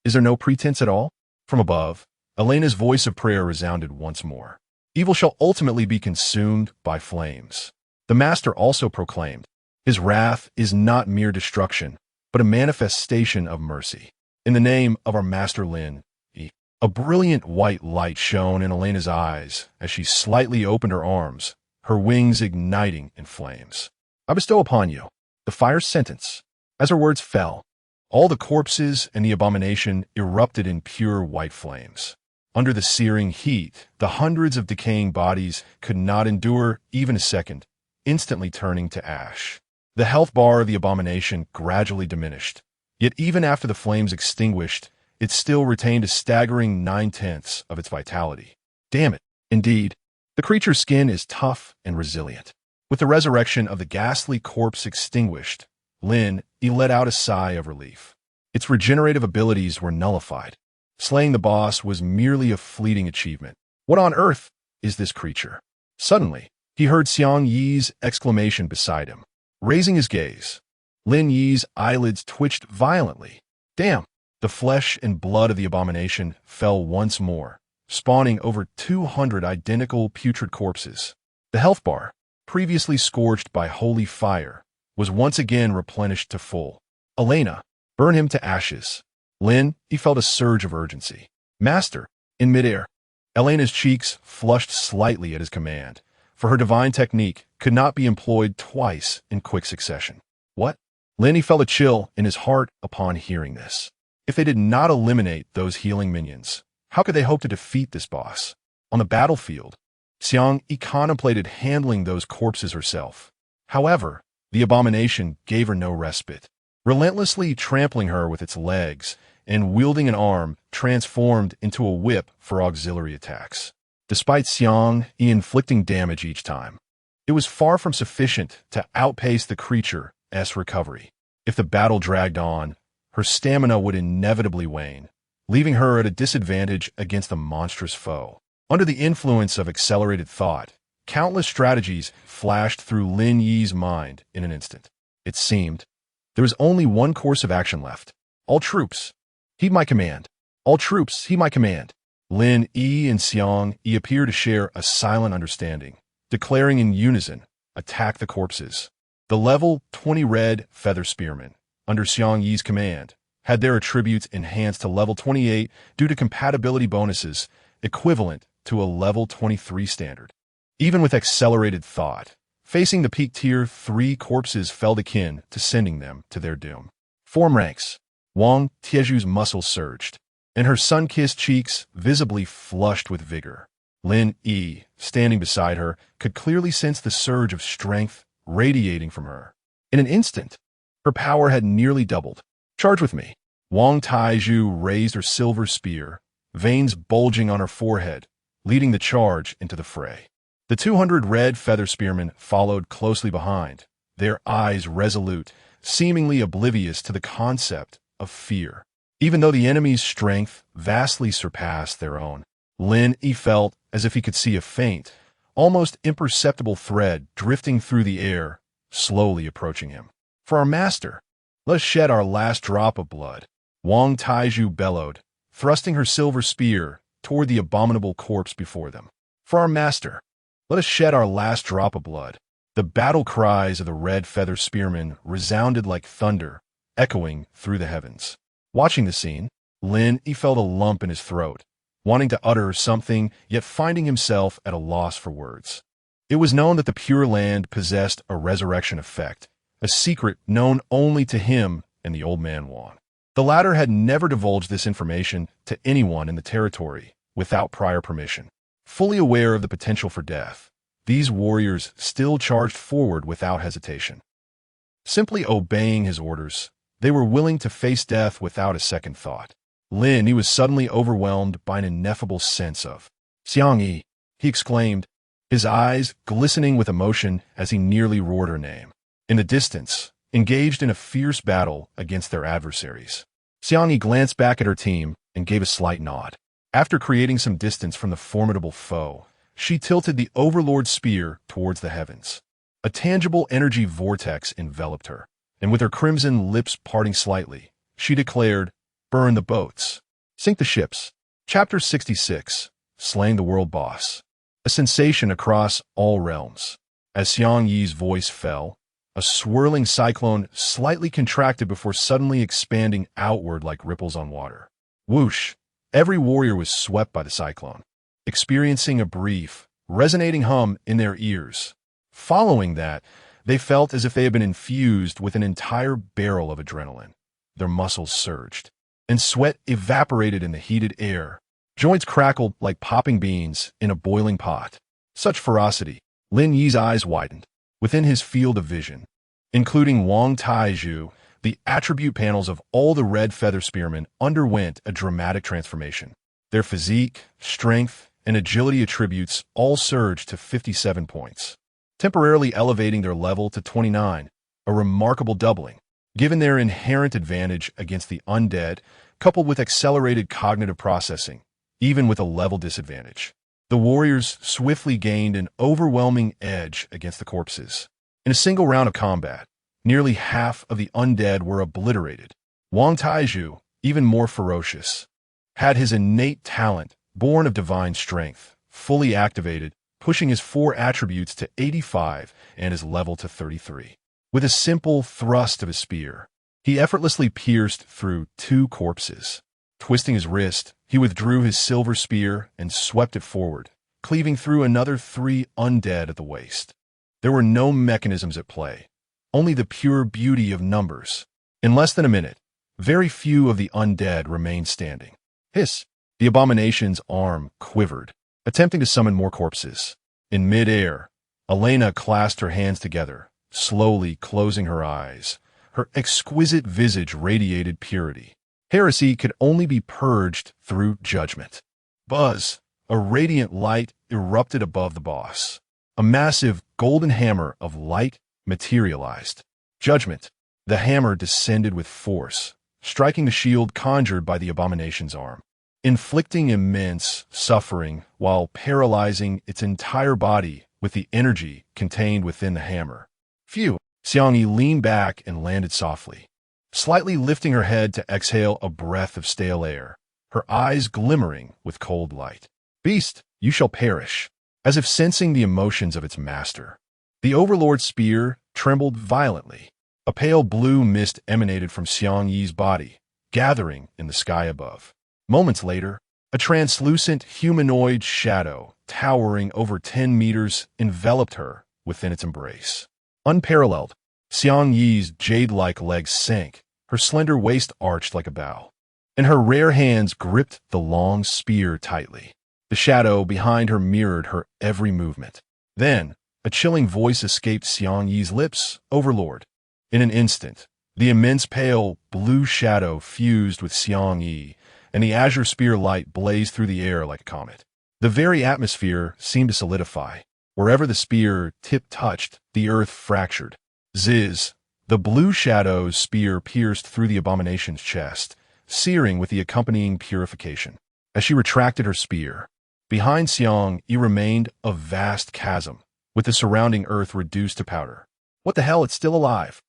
Is there no pretense at all? From above, Elena's voice of prayer resounded once more. Evil shall ultimately be consumed by flames. The master also proclaimed, his wrath is not mere destruction, but a manifestation of mercy. In the name of our master Lin Yi. A brilliant white light shone in Elena's eyes as she slightly opened her arms, her wings igniting in flames. I bestow upon you the fire sentence. As her words fell, all the corpses and the abomination erupted in pure white flames. Under the searing heat, the hundreds of decaying bodies could not endure even a second, instantly turning to ash. The health bar of the abomination gradually diminished, yet even after the flames extinguished, it still retained a staggering 9/10 of its vitality. Damn it. Indeed, the creature's skin is tough and resilient. With the resurrection of the ghastly corpse extinguished, Lin Yi let out a sigh of relief. Its regenerative abilities were nullified. Slaying the boss was merely a fleeting achievement. What on earth is this creature? Suddenly, he heard Xiang Yi's exclamation beside him. Raising his gaze, Lin Yi's eyelids twitched violently. Damn, The flesh and blood of the abomination fell once more, spawning over 200 identical putrid corpses. The health bar, previously scorched by holy fire, was once again replenished to full. Elena, burn him to ashes. Lin, he felt a surge of urgency. Master, in midair. Elena's cheeks flushed slightly at his command, for her divine technique could not be employed twice in quick succession. What? Lin, he felt a chill in his heart upon hearing this. If they did not eliminate those healing minions, how could they hope to defeat this boss? On the battlefield, Xiang Yi contemplated handling those corpses herself. However, the abomination gave her no respite, relentlessly trampling her with its legs and wielding an arm transformed into a whip for auxiliary attacks. Despite Xiang Yi inflicting damage each time, it was far from sufficient to outpace the creature's recovery. If the battle dragged on, her stamina would inevitably wane, leaving her at a disadvantage against the monstrous foe. Under the influence of accelerated thought, countless strategies flashed through Lin Yi's mind in an instant. It seemed there was only one course of action left. All troops, heed my command. All troops, heed my command. Lin Yi and Xiang Yi appear to share a silent understanding, declaring in unison, attack the corpses. The level 20 red feather spearmen, under Xiang Yi's command, had their attributes enhanced to level 28 due to compatibility bonuses equivalent to a level 23 standard. Even with accelerated thought, facing the peak tier 3 corpses felt akin to sending them to their doom. Form ranks. Wang Tieju's muscles surged, and her sun-kissed cheeks visibly flushed with vigor. Lin Yi, standing beside her, could clearly sense the surge of strength radiating from her. In an instant, her power had nearly doubled. Charge with me. Wang Taiju raised her silver spear, veins bulging on her forehead, leading the charge into the fray. The 200 red feather spearmen followed closely behind, their eyes resolute, seemingly oblivious to the concept of fear. Even though the enemy's strength vastly surpassed their own, Lin Yi felt as if he could see a faint, almost imperceptible thread drifting through the air, slowly approaching him. For our master, let us shed our last drop of blood. Wang Taiju bellowed, thrusting her silver spear toward the abominable corpse before them. For our master, let us shed our last drop of blood. The battle cries of the red feather spearmen resounded like thunder, echoing through the heavens. Watching the scene, Lin Yi felt a lump in his throat, wanting to utter something, yet finding himself at a loss for words. It was known that the Pure Land possessed a resurrection effect, a secret known only to him and the old man Wang. The latter had never divulged this information to anyone in the territory without prior permission. Fully aware of the potential for death, these warriors still charged forward without hesitation. Simply obeying his orders, they were willing to face death without a second thought. Lin Yi was suddenly overwhelmed by an ineffable sense of Xiang Yi, he exclaimed, his eyes glistening with emotion as he nearly roared her name. In the distance, engaged in a fierce battle against their adversaries, Xiang Yi glanced back at her team and gave a slight nod. After creating some distance from the formidable foe, she tilted the Overlord's spear towards the heavens. A tangible energy vortex enveloped her, and with her crimson lips parting slightly, she declared, "Burn the boats. Sink the ships." Chapter 66, Slaying the World Boss. A sensation across all realms. As Xiang Yi's voice fell, a swirling cyclone slightly contracted before suddenly expanding outward like ripples on water. Whoosh! Every warrior was swept by the cyclone, experiencing a brief, resonating hum in their ears. Following that, they felt as if they had been infused with an entire barrel of adrenaline. Their muscles surged, and sweat evaporated in the heated air. Joints crackled like popping beans in a boiling pot. Such ferocity, Lin Yi's eyes widened. Within his field of vision, including Wang Taiju, the attribute panels of all the red feather spearmen underwent a dramatic transformation. Their physique, strength, and agility attributes all surged to 57 points, temporarily elevating their level to 29, a remarkable doubling. Given their inherent advantage against the undead, coupled with accelerated cognitive processing, even with a level disadvantage, the warriors swiftly gained an overwhelming edge against the corpses. In a single round of combat, nearly half of the undead were obliterated. Wang Taiju, even more ferocious, had his innate talent, born of divine strength, fully activated, pushing his 4 attributes to 85 and his level to 33. With a simple thrust of his spear, he effortlessly pierced through 2 corpses. Twisting his wrist, he withdrew his silver spear and swept it forward, cleaving through another 3 undead at the waist. There were no mechanisms at play, only the pure beauty of numbers. In less than a minute, very few of the undead remained standing. Hiss! The abomination's arm quivered, attempting to summon more corpses. In mid-air, Elena clasped her hands together, slowly closing her eyes. Her exquisite visage radiated purity. Heresy could only be purged through judgment. Buzz! A radiant light erupted above the boss. A massive golden hammer of light materialized. Judgment! The hammer descended with force, striking the shield conjured by the abomination's arm, inflicting immense suffering while paralyzing its entire body with the energy contained within the hammer. Phew! Xiang Yi leaned back and landed softly, slightly lifting her head to exhale a breath of stale air, her eyes glimmering with cold light. Beast, you shall perish. As if sensing the emotions of its master, the Overlord's spear trembled violently. A pale blue mist emanated from Xiang Yi's body, gathering in the sky above. Moments later, a translucent humanoid shadow, towering over 10 meters, enveloped her within its embrace. Unparalleled, Xiang Yi's jade-like legs sank, her slender waist arched like a bow, and her rare hands gripped the long spear tightly. The shadow behind her mirrored her every movement. Then, a chilling voice escaped Xiang Yi's lips. Overlord. In an instant, the immense pale blue shadow fused with Xiang Yi, and the azure spear light blazed through the air like a comet. The very atmosphere seemed to solidify. Wherever the spear tip touched, the earth fractured. Ziz! The blue shadow's spear pierced through the abomination's chest, searing with the accompanying purification. As she retracted her spear, behind Xiang Yi remained a vast chasm, with the surrounding earth reduced to powder. What the hell, it's still alive!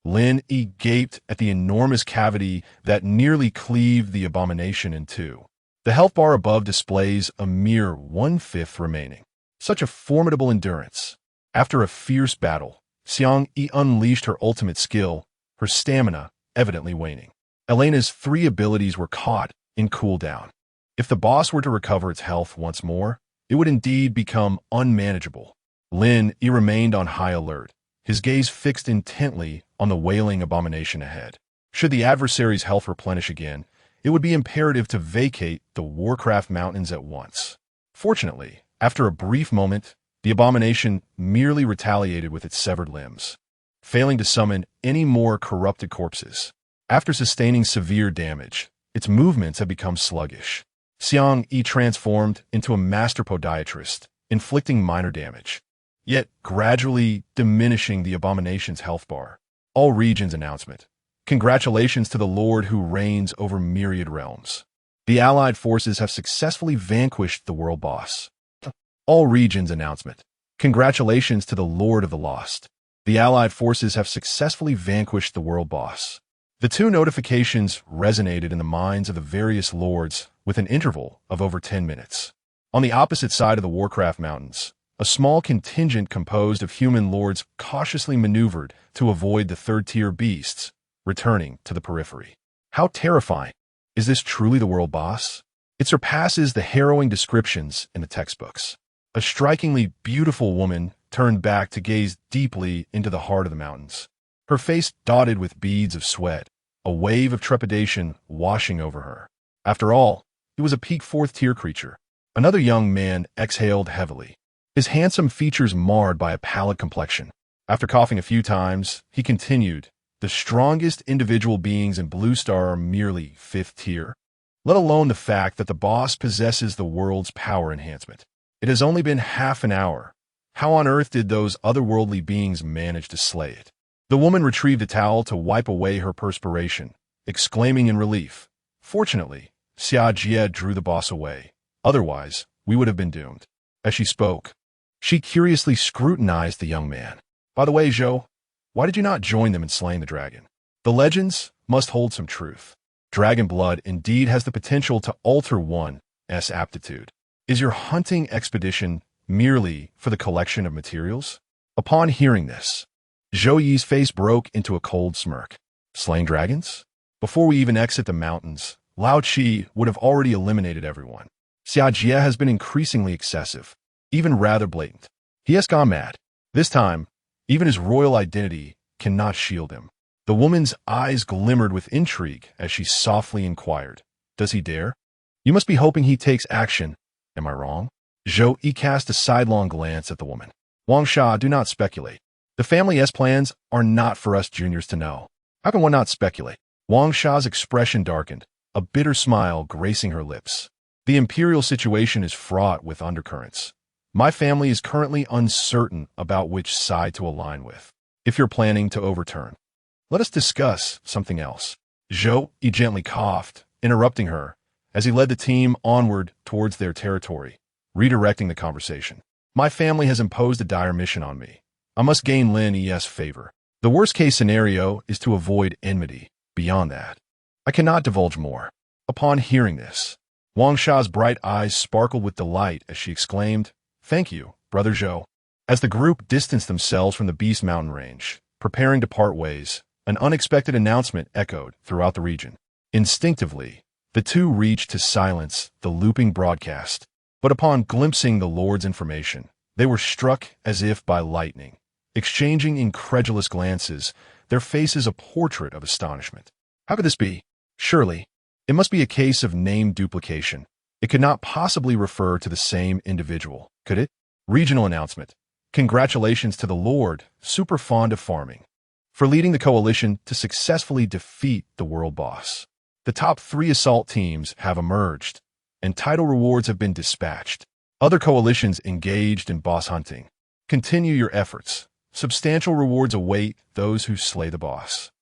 Lin Yi gaped at the enormous cavity that nearly cleaved the abomination in 2. The health bar above displays a mere 1/5 remaining. Such a formidable endurance. After a fierce battle, Xiang Yi unleashed her ultimate skill, her stamina evidently waning. Elena's 3 abilities were caught in cooldown. If the boss were to recover its health once more, it would indeed become unmanageable. Lin Yi remained on high alert, his gaze fixed intently on the wailing abomination ahead. Should the adversary's health replenish again, it would be imperative to vacate the Warcraft Mountains at once. Fortunately, after a brief moment, the abomination merely retaliated with its severed limbs, failing to summon any more corrupted corpses. After sustaining severe damage, its movements have become sluggish. Xiang Yi transformed into a master podiatrist, inflicting minor damage, yet gradually diminishing the abomination's health bar. All regions announcement. Congratulations to the Lord who reigns over myriad realms. The Allied forces have successfully vanquished the world boss. All regions announcement. Congratulations to the Lord of the Lost. The Allied forces have successfully vanquished the world boss. The 2 notifications resonated in the minds of the various lords with an interval of over 10 minutes. On the opposite side of the Warcraft Mountains, a small contingent composed of human lords cautiously maneuvered to avoid the 3rd-tier beasts, returning to the periphery. How terrifying! Is this truly the world boss? It surpasses the harrowing descriptions in the textbooks. A strikingly beautiful woman turned back to gaze deeply into the heart of the mountains, her face dotted with beads of sweat, a wave of trepidation washing over her. After all, it was a peak 4th-tier creature. Another young man exhaled heavily, his handsome features marred by a pallid complexion. After coughing a few times, he continued, "The strongest individual beings in Blue Star are merely 5th tier, let alone the fact that the boss possesses the world's power enhancement. It has only been half an hour. How on earth did those otherworldly beings manage to slay it?" The woman retrieved a towel to wipe away her perspiration, exclaiming in relief, "Fortunately, Xia Jie drew the boss away. Otherwise, we would have been doomed." As she spoke, she curiously scrutinized the young man. "By the way, Zhou, why did you not join them in slaying the dragon? The legends must hold some truth." Dragon blood indeed has the potential to alter one's aptitude. Is your hunting expedition merely for the collection of materials? Upon hearing this, Zhou Yi's face broke into a cold smirk. Slaying dragons? Before we even exit the mountains, Lao Qi would have already eliminated everyone. Xia Jie has been increasingly excessive, even rather blatant. He has gone mad. This time, even his royal identity cannot shield him. The woman's eyes glimmered with intrigue as she softly inquired, "Does he dare? You must be hoping he takes action. Am I wrong?" Zhou Yi cast a sidelong glance at the woman. "Wang Sha, do not speculate. The family's plans are not for us juniors to know. How can one not speculate?" Wang Sha's expression darkened, a bitter smile gracing her lips. "The imperial situation is fraught with undercurrents. My family is currently uncertain about which side to align with. If you're planning to overturn, let us discuss something else." Zhou Yi gently coughed, interrupting her, as he led the team onward towards their territory, redirecting the conversation. "My family has imposed a dire mission on me. I must gain Lin Yi's favor. The worst-case scenario is to avoid enmity. Beyond that, I cannot divulge more." Upon hearing this, Wang Sha's bright eyes sparkled with delight as she exclaimed, "Thank you, Brother Zhou." As the group distanced themselves from the Beast Mountain range, preparing to part ways, an unexpected announcement echoed throughout the region. Instinctively, the two reached to silence the looping broadcast, but upon glimpsing the Lord's information, they were struck as if by lightning. Exchanging incredulous glances, their faces a portrait of astonishment. How could this be? Surely, it must be a case of name duplication. It could not possibly refer to the same individual, could it? Regional announcement. Congratulations to the Lord, super fond of farming, for leading the coalition to successfully defeat the world boss. The top 3 assault teams have emerged, and title rewards have been dispatched. Other coalitions engaged in boss hunting. Continue your efforts. Substantial rewards await those who slay the boss.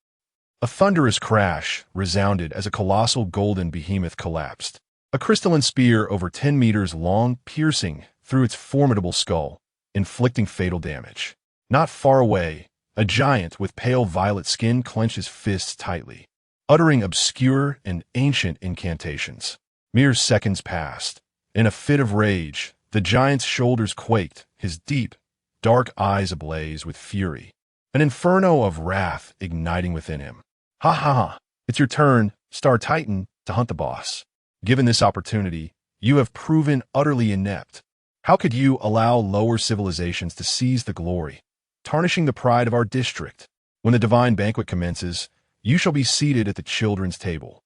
A thunderous crash resounded as a colossal golden behemoth collapsed. A crystalline spear over 10 meters long piercing through its formidable skull, inflicting fatal damage. Not far away, a giant with pale violet skin clenched his fists tightly, uttering obscure and ancient incantations. Mere seconds passed. In a fit of rage, the giant's shoulders quaked, his deep, dark eyes ablaze with fury, an inferno of wrath igniting within him. "Ha ha ha! It's your turn, Star Titan, to hunt the boss. Given this opportunity, you have proven utterly inept. How could you allow lower civilizations to seize the glory, tarnishing the pride of our district? When the divine banquet commences, you shall be seated at the children's table."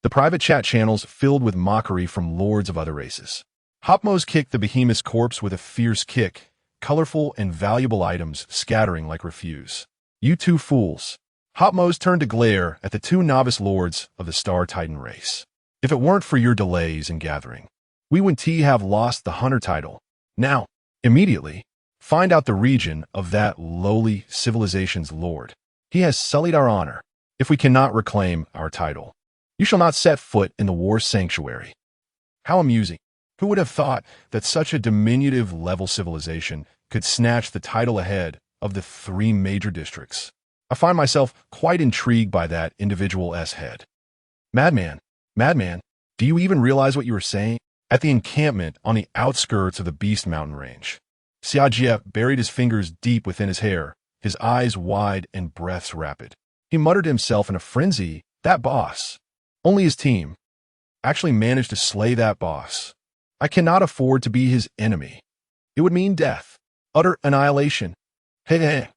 The private chat channels filled with mockery from lords of other races. Hopmos kicked the behemoth's corpse with a fierce kick, colorful and valuable items scattering like refuse. "You two fools." Hopmos turned to glare at the 2 novice lords of the Star Titan race. "If it weren't for your delays in gathering, we would have lost the hunter title. Now, immediately, find out the region of that lowly civilization's lord. He has sullied our honor. If we cannot reclaim our title, you shall not set foot in the war sanctuary." How amusing. Who would have thought that such a diminutive-level civilization could snatch the title ahead of the 3 major districts? I find myself quite intrigued by that individual's head. Madman, do you even realize what you are saying? At the encampment on the outskirts of the Beast Mountain range, Xia Jie buried his fingers deep within his hair, his eyes wide and breaths rapid. He muttered to himself in a frenzy, "That boss. Only his team actually managed to slay that boss. I cannot afford to be his enemy. It would mean death, utter annihilation." Hey.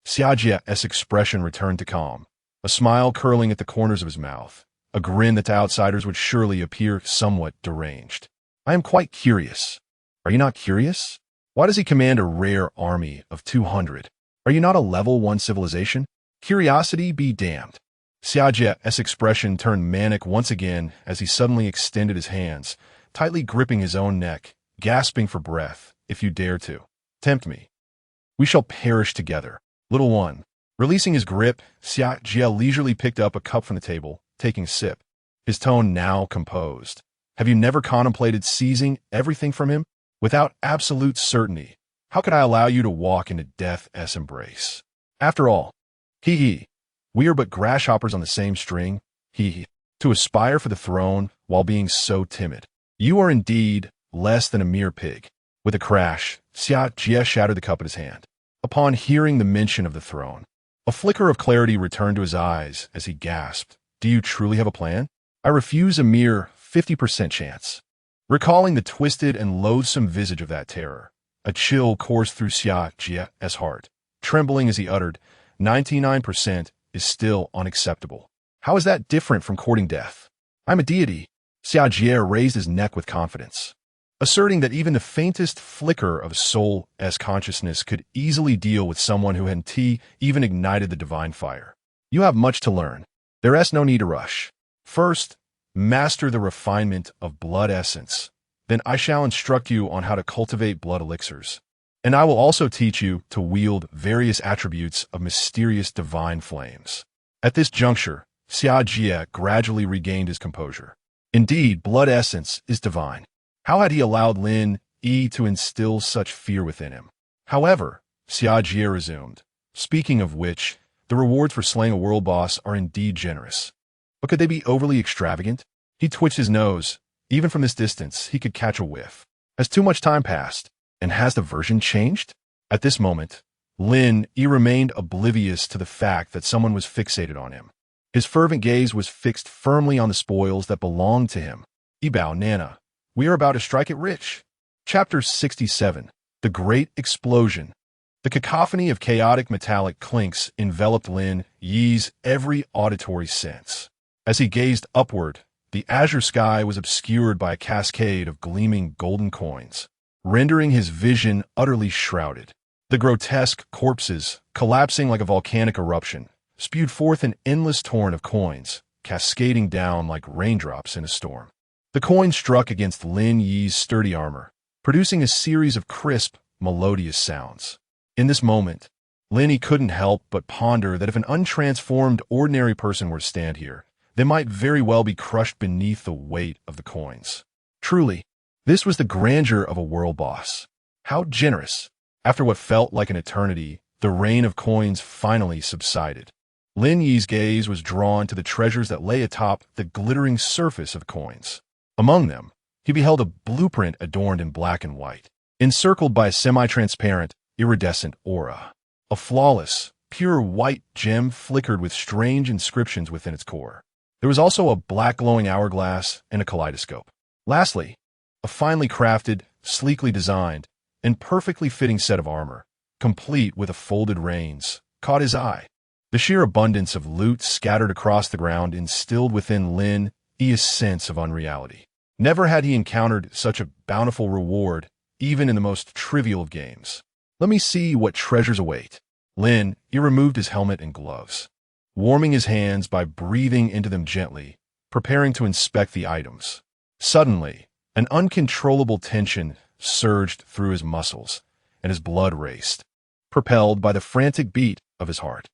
Xia Jie's expression returned to calm, a smile curling at the corners of his mouth, a grin that to outsiders would surely appear somewhat deranged. "I am quite curious." "Are you not curious? Why does he command a rare army of 200? Are you not a level 1 civilization? Curiosity be damned." Xia Jie's expression turned manic once again as he suddenly extended his hands, tightly gripping his own neck, gasping for breath. "If you dare to tempt me, we shall perish together. Little one." Releasing his grip, Xia Jie leisurely picked up a cup from the table, taking a sip, his tone now composed. "Have you never contemplated seizing everything from him? Without absolute certainty, how could I allow you to walk into death's embrace? After all, we are but grasshoppers on the same string. He, to aspire for the throne while being so timid. You are indeed less than a mere pig. With a crash, Xia Jie shattered the cup in his hand. Upon hearing the mention of the throne, a flicker of clarity returned to his eyes as he gasped, "Do you truly have a plan? I refuse a mere 50% chance." Recalling the twisted and loathsome visage of that terror, a chill coursed through Xia Jie's heart, trembling as he uttered, 99% is still unacceptable. How is that different from courting death? I'm a deity. Xia Jie raised his neck with confidence, asserting that even the faintest flicker of soul-s consciousness could easily deal with someone who hadn't even ignited the divine fire. You have much to learn. There's no need to rush. First, master the refinement of blood essence. Then I shall instruct you on how to cultivate blood elixirs. And I will also teach you to wield various attributes of mysterious divine flames. At this juncture, Xia Jie gradually regained his composure. Indeed, blood essence is divine. How had he allowed Lin Yi to instill such fear within him? However, Xia Jie resumed, speaking of which, the rewards for slaying a world boss are indeed generous. But could they be overly extravagant? He twitched his nose. Even from this distance, he could catch a whiff. Has too much time passed? And has the version changed? At this moment, Lin Yi remained oblivious to the fact that someone was fixated on him. His fervent gaze was fixed firmly on the spoils that belonged to him. Ibao Nana, we are about to strike it rich. Chapter 67. The Great Explosion. The cacophony of chaotic metallic clinks enveloped Lin Yi's every auditory sense. As he gazed upward, the azure sky was obscured by a cascade of gleaming golden coins, rendering his vision utterly shrouded. The grotesque corpses, collapsing like a volcanic eruption, spewed forth an endless torrent of coins, cascading down like raindrops in a storm. The coins struck against Lin Yi's sturdy armor, producing a series of crisp, melodious sounds. In this moment, Lin Yi couldn't help but ponder that if an untransformed, ordinary person were to stand here, they might very well be crushed beneath the weight of the coins. Truly, this was the grandeur of a world boss. How generous! After what felt like an eternity, the rain of coins finally subsided. Lin Yi's gaze was drawn to the treasures that lay atop the glittering surface of coins. Among them, he beheld a blueprint adorned in black and white, encircled by a semi-transparent, iridescent aura. A flawless, pure white gem flickered with strange inscriptions within its core. There was also a black glowing hourglass and a kaleidoscope. Lastly, a finely crafted, sleekly designed, and perfectly fitting set of armor, complete with a folded reins, caught his eye. The sheer abundance of loot scattered across the ground instilled within Lin Yi a sense of unreality. Never had he encountered such a bountiful reward, even in the most trivial of games. Let me see what treasures await. Lin Yi removed his helmet and gloves, warming his hands by breathing into them gently, preparing to inspect the items. Suddenly, an uncontrollable tension surged through his muscles, and his blood raced, propelled by the frantic beat of his heart.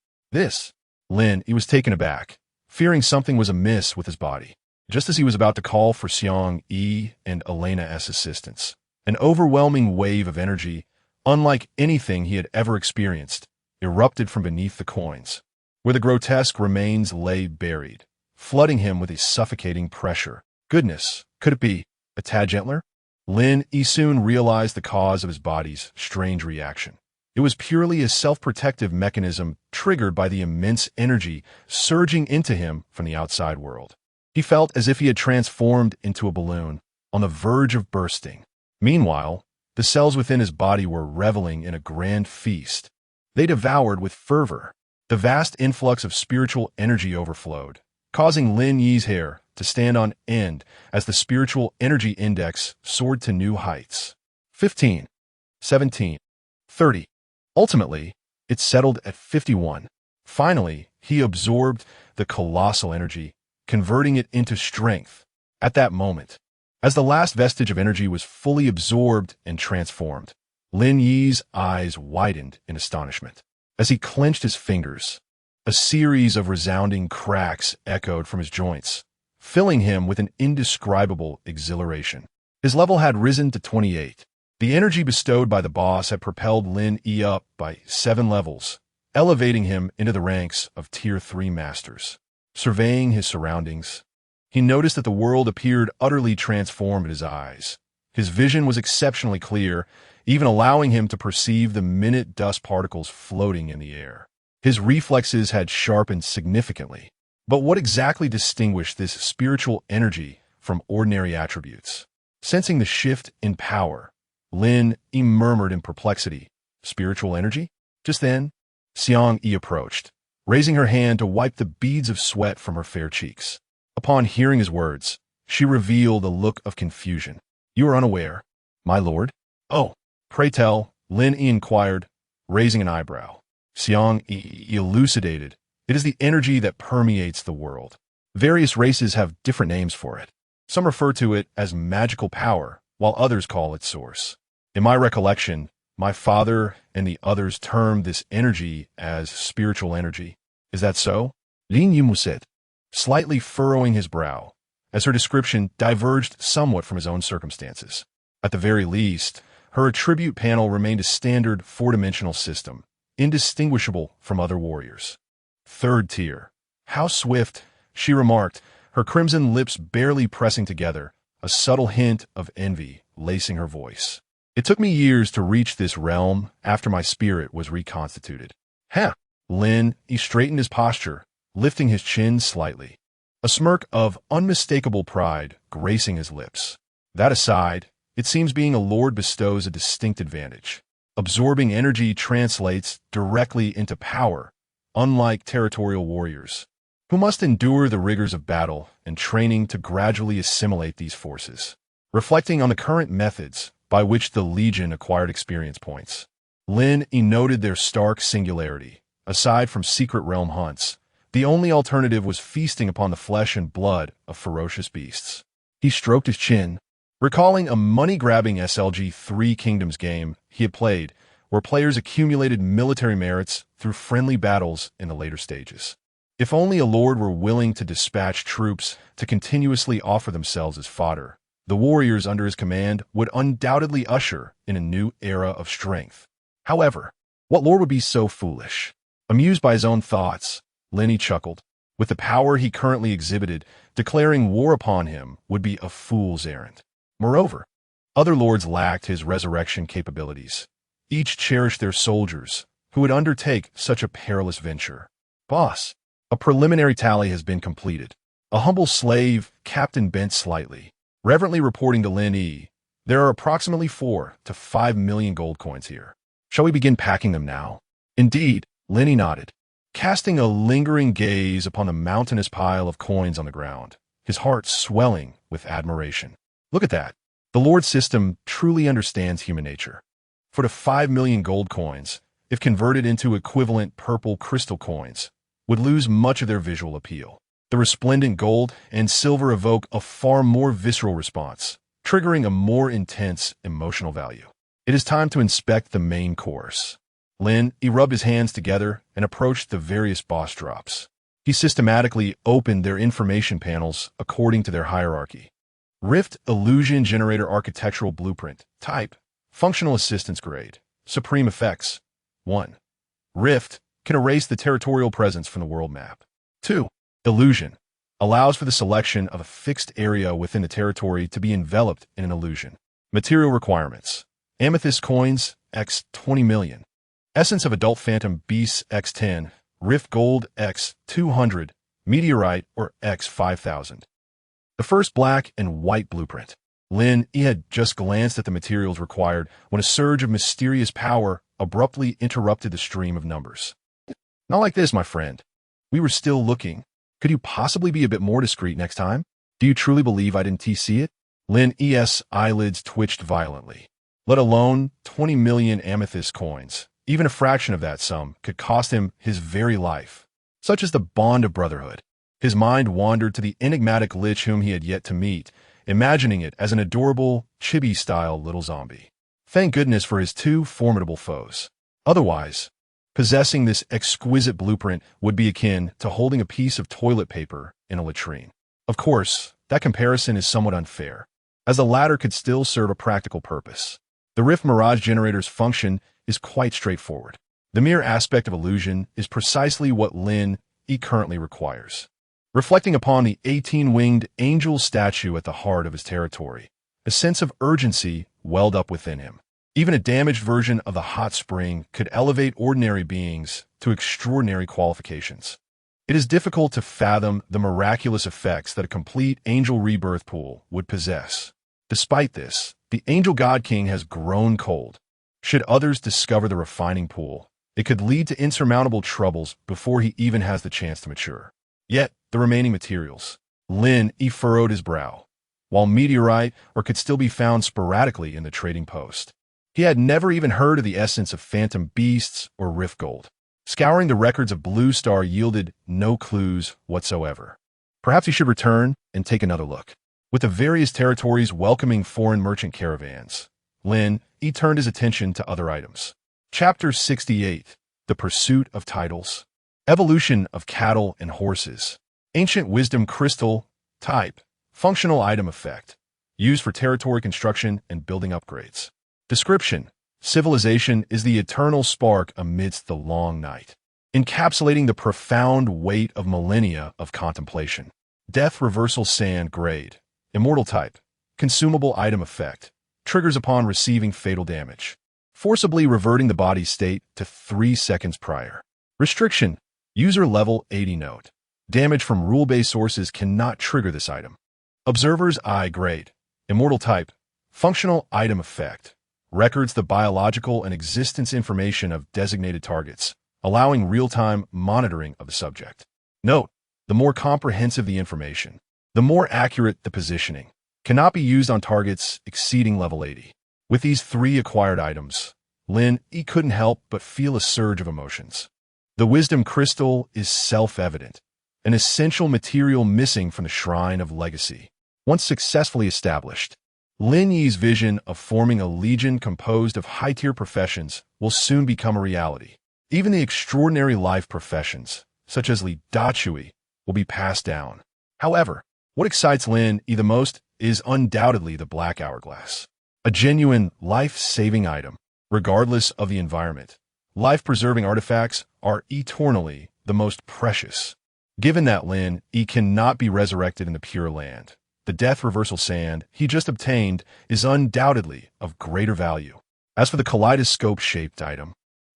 Lin Yi was taken aback, fearing something was amiss with his body. Just as he was about to call for Xiang Yi and Elena's assistance, an overwhelming wave of energy, unlike anything he had ever experienced, erupted from beneath the coins, where the grotesque remains lay buried, flooding him with a suffocating pressure. Goodness, could it be a tad gentler? Lin Yi soon realized the cause of his body's strange reaction. It was purely a self-protective mechanism triggered by the immense energy surging into him from the outside world. He felt as if he had transformed into a balloon, on the verge of bursting. Meanwhile, the cells within his body were reveling in a grand feast. They devoured with fervor. The vast influx of spiritual energy overflowed, causing Lin Yi's hair to stand on end as the spiritual energy index soared to new heights. 15, 17, 30. Ultimately, it settled at 51. Finally, he absorbed the colossal energy, converting it into strength. At that moment, as the last vestige of energy was fully absorbed and transformed, Lin Yi's eyes widened in astonishment. As he clenched his fingers, a series of resounding cracks echoed from his joints, filling him with an indescribable exhilaration. His level had risen to 28. The energy bestowed by the boss had propelled Lin Yi up by 7 levels, elevating him into the ranks of Tier 3 masters. Surveying his surroundings, he noticed that the world appeared utterly transformed at his eyes. His vision was exceptionally clear, even allowing him to perceive the minute dust particles floating in the air. His reflexes had sharpened significantly. But what exactly distinguished this spiritual energy from ordinary attributes? Sensing the shift in power, Lin Yi murmured in perplexity, "Spiritual energy?" Just then, Xiang Yi approached, raising her hand to wipe the beads of sweat from her fair cheeks. Upon hearing his words, she revealed a look of confusion. "You are unaware, my lord?" "Oh, pray tell," Lin Yi inquired, raising an eyebrow. Xiang Yi elucidated, "It is the energy that permeates the world. Various races have different names for it. Some refer to it as magical power, while others call it source. In my recollection, my father and the others termed this energy as spiritual energy. Is that so?" Lin Yi said, slightly furrowing his brow, as her description diverged somewhat from his own circumstances. At the very least, her attribute panel remained a standard four-dimensional system, indistinguishable from other warriors. "Third tier. How swift," she remarked, her crimson lips barely pressing together, a subtle hint of envy lacing her voice. "It took me years to reach this realm after my spirit was reconstituted." "Huh!" Lin Yi straightened his posture, lifting his chin slightly, a smirk of unmistakable pride gracing his lips. "That aside, it seems being a lord bestows a distinct advantage. Absorbing energy translates directly into power, unlike territorial warriors, who must endure the rigors of battle and training to gradually assimilate these forces." Reflecting on the current methods by which the Legion acquired experience points, Lin Yi noted their stark singularity. Aside from secret realm hunts, the only alternative was feasting upon the flesh and blood of ferocious beasts. He stroked his chin, recalling a money-grabbing SLG Three Kingdoms game he had played, where players accumulated military merits through friendly battles in the later stages. If only a lord were willing to dispatch troops to continuously offer themselves as fodder, the warriors under his command would undoubtedly usher in a new era of strength. However, what lord would be so foolish? Amused by his own thoughts, Lin Yi chuckled. With the power he currently exhibited, declaring war upon him would be a fool's errand. Moreover, other lords lacked his resurrection capabilities. Each cherished their soldiers, who would undertake such a perilous venture. "Boss, a preliminary tally has been completed." A humble slave, Captain bent slightly, reverently reporting to Lin Yi, "There are approximately 4 to 5 million gold coins here. Shall we begin packing them now?" "Indeed," Lin Yi nodded, casting a lingering gaze upon the mountainous pile of coins on the ground, his heart swelling with admiration. "Look at that. The Lord system truly understands human nature. For the 5 million gold coins, if converted into equivalent purple crystal coins, would lose much of their visual appeal. The resplendent gold and silver evoke a far more visceral response, triggering a more intense emotional value. It is time to inspect the main course." Lin Yi rubbed his hands together and approached the various boss drops. He systematically opened their information panels according to their hierarchy. Rift Illusion Generator Architectural Blueprint. Type: Functional Assistance Grade. Supreme Effects. 1. Rift can erase the territorial presence from the world map. 2. Illusion allows for the selection of a fixed area within the territory to be enveloped in an illusion. Material requirements: Amethyst coins, x 20 million. Essence of Adult Phantom Beasts, x 10. Rift Gold, x 200. Meteorite, or x 5,000. The first black and white blueprint. Lin Yi had just glanced at the materials required when a surge of mysterious power abruptly interrupted the stream of numbers. "Not like this, my friend. We were still looking. Could you possibly be a bit more discreet next time? Do you truly believe I didn't see it?" Lin Yi's eyelids twitched violently. Let alone 20 million amethyst coins. Even a fraction of that sum could cost him his very life. Such is the bond of brotherhood. His mind wandered to the enigmatic lich whom he had yet to meet, imagining it as an adorable, chibi-style little zombie. Thank goodness for his two formidable foes. Otherwise, possessing this exquisite blueprint would be akin to holding a piece of toilet paper in a latrine. Of course, that comparison is somewhat unfair, as the latter could still serve a practical purpose. The Rift Mirage Generator's function is quite straightforward. The mere aspect of illusion is precisely what Lin Yi currently requires. Reflecting upon the 18-winged angel statue at the heart of his territory, a sense of urgency welled up within him. Even a damaged version of the hot spring could elevate ordinary beings to extraordinary qualifications. It is difficult to fathom the miraculous effects that a complete angel rebirth pool would possess. Despite this, the angel god king has grown cold. Should others discover the refining pool, it could lead to insurmountable troubles before he even has the chance to mature. Yet, the remaining materials. Lin Yi furrowed his brow. While meteorite or could still be found sporadically in the trading post, he had never even heard of the essence of phantom beasts or rift gold. Scouring the records of Blue Star yielded no clues whatsoever. Perhaps he should return and take another look. With the various territories welcoming foreign merchant caravans, Lin Yi turned his attention to other items. Chapter 68. The Pursuit of Titles. Evolution of Cattle and Horses. Ancient Wisdom Crystal. Type. Functional item effect. Used for territory construction and building upgrades. Description. Civilization is the eternal spark amidst the long night, encapsulating the profound weight of millennia of contemplation. Death Reversal Sand Grade. Immortal type. Consumable item effect. Triggers upon receiving fatal damage, forcibly reverting the body's state to 3 seconds prior. Restriction. User level 80 note. Damage from rule-based sources cannot trigger this item. Observer's Eye Grade. Immortal type. Functional item effect. Records the biological and existence information of designated targets, allowing real-time monitoring of the subject. Note, the more comprehensive the information, the more accurate the positioning. Cannot be used on targets exceeding level 80. With these 3 acquired items, Lin Yi couldn't help but feel a surge of emotions. The Wisdom Crystal is self-evident, an essential material missing from the Shrine of Legacy. Once successfully established, Lin Yi's vision of forming a legion composed of high-tier professions will soon become a reality. Even the extraordinary life professions, such as Li Dachui, will be passed down. However, what excites Lin Yi the most is undoubtedly the Black Hourglass. A genuine, life-saving item, regardless of the environment. Life-preserving artifacts are eternally the most precious. Given that Lin Yi cannot be resurrected in the Pure Land, the Death Reversal Sand he just obtained is undoubtedly of greater value. As for the kaleidoscope-shaped item,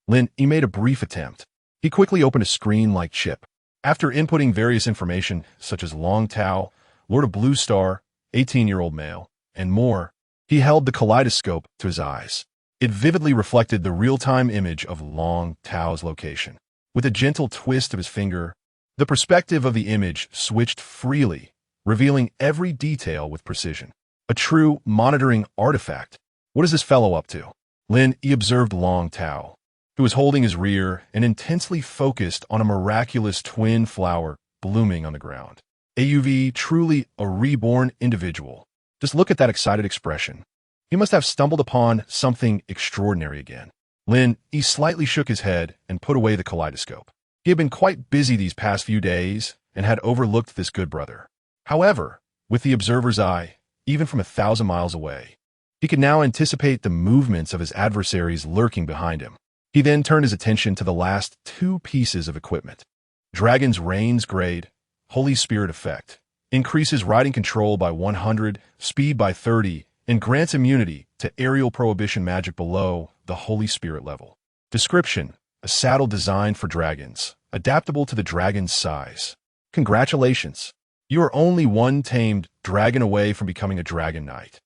Lin Yi made a brief attempt. He quickly opened a screen-like chip. After inputting various information such as Long Tao, Lord of Blue Star, 18-year-old male, and more, he held the kaleidoscope to his eyes. It vividly reflected the real-time image of Long Tao's location. With a gentle twist of his finger, the perspective of the image switched freely, revealing every detail with precision. A true monitoring artifact. What is this fellow up to? Lin Yi observed Long Tao, who was holding his rear and intensely focused on a miraculous twin flower blooming on the ground. AUV, truly a reborn individual. Just look at that excited expression. He must have stumbled upon something extraordinary again. Lin Yi slightly shook his head and put away the kaleidoscope. He had been quite busy these past few days and had overlooked this good brother. However, with the observer's eye, even from 1,000 miles away, he could now anticipate the movements of his adversaries lurking behind him. He then turned his attention to the last 2 pieces of equipment. Dragon's Reigns Grade, Holy Spirit Effect, increases riding control by 100, speed by 30, and grants immunity to aerial prohibition magic below the Holy Spirit level. Description: a saddle designed for dragons, adaptable to the dragon's size. Congratulations! You are only one tamed dragon away from becoming a Dragon Knight.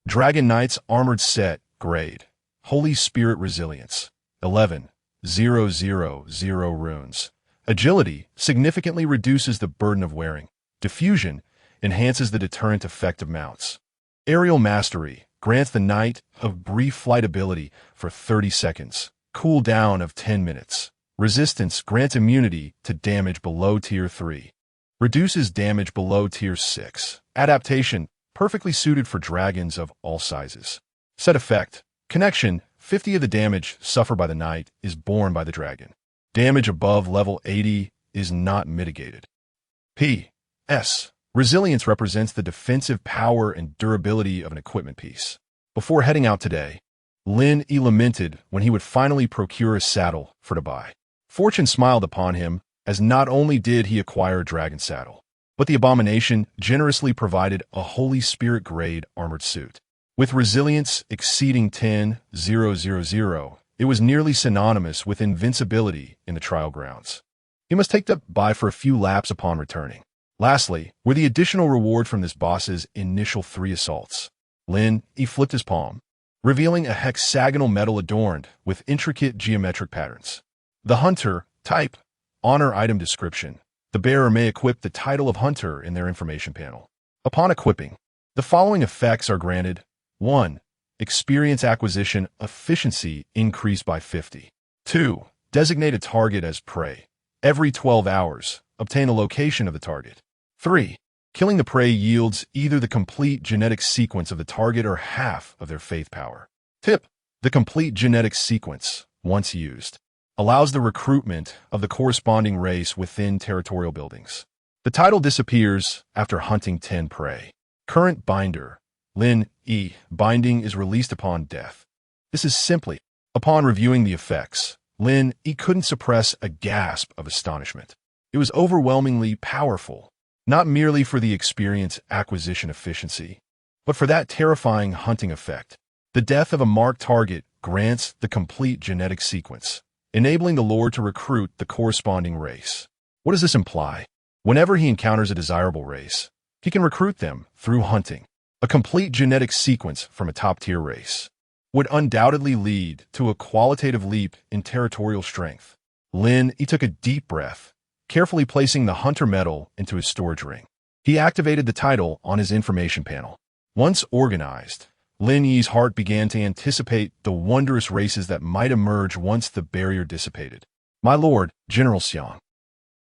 Dragon Knight's Armored Set Grade, Holy Spirit Resilience, 11,000 runes. Agility significantly reduces the burden of wearing. Diffusion enhances the deterrent effect of mounts. Aerial Mastery grants the knight a brief flight ability for 30 seconds. Cooldown of 10 minutes. Resistance grants immunity to damage below Tier 3. Reduces damage below Tier 6. Adaptation perfectly suited for dragons of all sizes. Set effect. Connection: 50 of the damage suffered by the knight is borne by the dragon. Damage above level 80 is not mitigated. P.S. Resilience represents the defensive power and durability of an equipment piece. Before heading out today, Lin Yi lamented when he would finally procure a saddle for to buy. Fortune smiled upon him, as not only did he acquire a dragon saddle, But the abomination generously provided a Holy Spirit-grade armored suit. With resilience exceeding 10,000, it was nearly synonymous with invincibility in the trial grounds. He must take the buy for a few laps upon returning. Lastly, were the additional reward from this boss's initial 3 assaults. Lin Yi flipped his palm, revealing a hexagonal medal adorned with intricate geometric patterns. The Hunter type, honor item description. The bearer may equip the title of Hunter in their information panel. Upon equipping, the following effects are granted. 1. Experience acquisition efficiency increased by 50. 2. Designate a target as prey. Every 12 hours, obtain a location of the target. 3. Killing the prey yields either the complete genetic sequence of the target or half of their faith power. Tip: the complete genetic sequence, once used, allows the recruitment of the corresponding race within territorial buildings. The title disappears after hunting 10 prey. Current binder. Lin Yi. Binding is released upon death. This is simply, upon reviewing the effects, Lin Yi couldn't suppress a gasp of astonishment. It was overwhelmingly powerful, not merely for the experience acquisition efficiency, but for that terrifying hunting effect. The death of a marked target grants the complete genetic sequence, enabling the Lord to recruit the corresponding race. What does this imply? Whenever he encounters a desirable race, he can recruit them through hunting. A complete genetic sequence from a top-tier race would undoubtedly lead to a qualitative leap in territorial strength. Lin Yi took a deep breath, carefully placing the Hunter medal into his storage ring. He activated the title on his information panel. Once organized, Lin Yi's heart began to anticipate the wondrous races that might emerge once the barrier dissipated. My lord, General Xiang.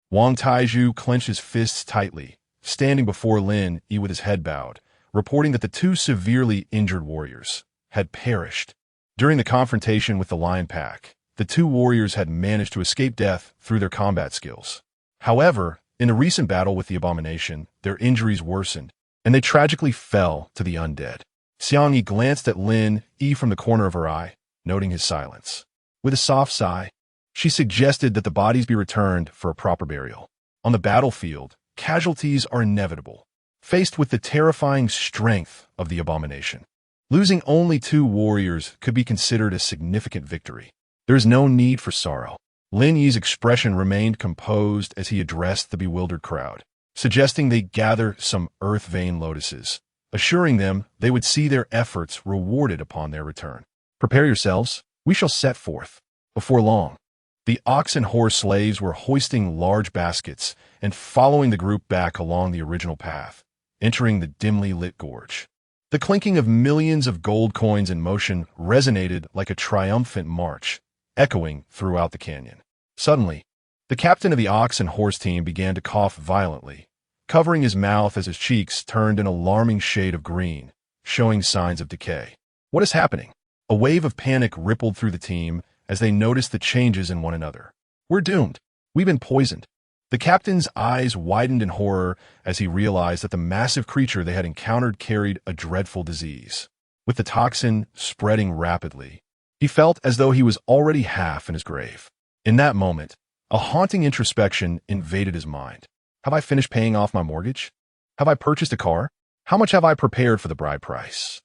Wang Taizhu clenched his fists tightly, standing before Lin Yi with his head bowed, reporting that the 2 severely injured warriors had perished. During the confrontation with the lion pack, the 2 warriors had managed to escape death through their combat skills. However, in a recent battle with the abomination, their injuries worsened, and they tragically fell to the undead. Xiang Yi glanced at Lin Yi from the corner of her eye, noting his silence. With a soft sigh, she suggested that the bodies be returned for a proper burial. On the battlefield, casualties are inevitable, faced with the terrifying strength of the abomination. Losing only 2 warriors could be considered a significant victory. There is no need for sorrow. Lin Yi's expression remained composed as he addressed the bewildered crowd, suggesting they gather some earth-vein lotuses, assuring them they would see their efforts rewarded upon their return. Prepare yourselves, we shall set forth. Before long, the ox and horse slaves were hoisting large baskets and following the group back along the original path, entering the dimly lit gorge. The clinking of millions of gold coins in motion resonated like a triumphant march, echoing throughout the canyon. Suddenly, the captain of the ox and horse team began to cough violently, covering his mouth as his cheeks turned an alarming shade of green, showing signs of decay. What is happening? A wave of panic rippled through the team as they noticed the changes in one another. We're doomed. We've been poisoned. The captain's eyes widened in horror as he realized that the massive creature they had encountered carried a dreadful disease. With the toxin spreading rapidly, he felt as though he was already half in his grave. In that moment, a haunting introspection invaded his mind. Have I finished paying off my mortgage? Have I purchased a car? How much have I prepared for the bride price?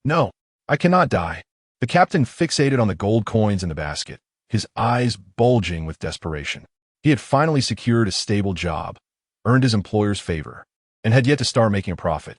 No, I cannot die. The captain fixated on the gold coins in the basket, his eyes bulging with desperation. He had finally secured a stable job, earned his employer's favor, and had yet to start making a profit.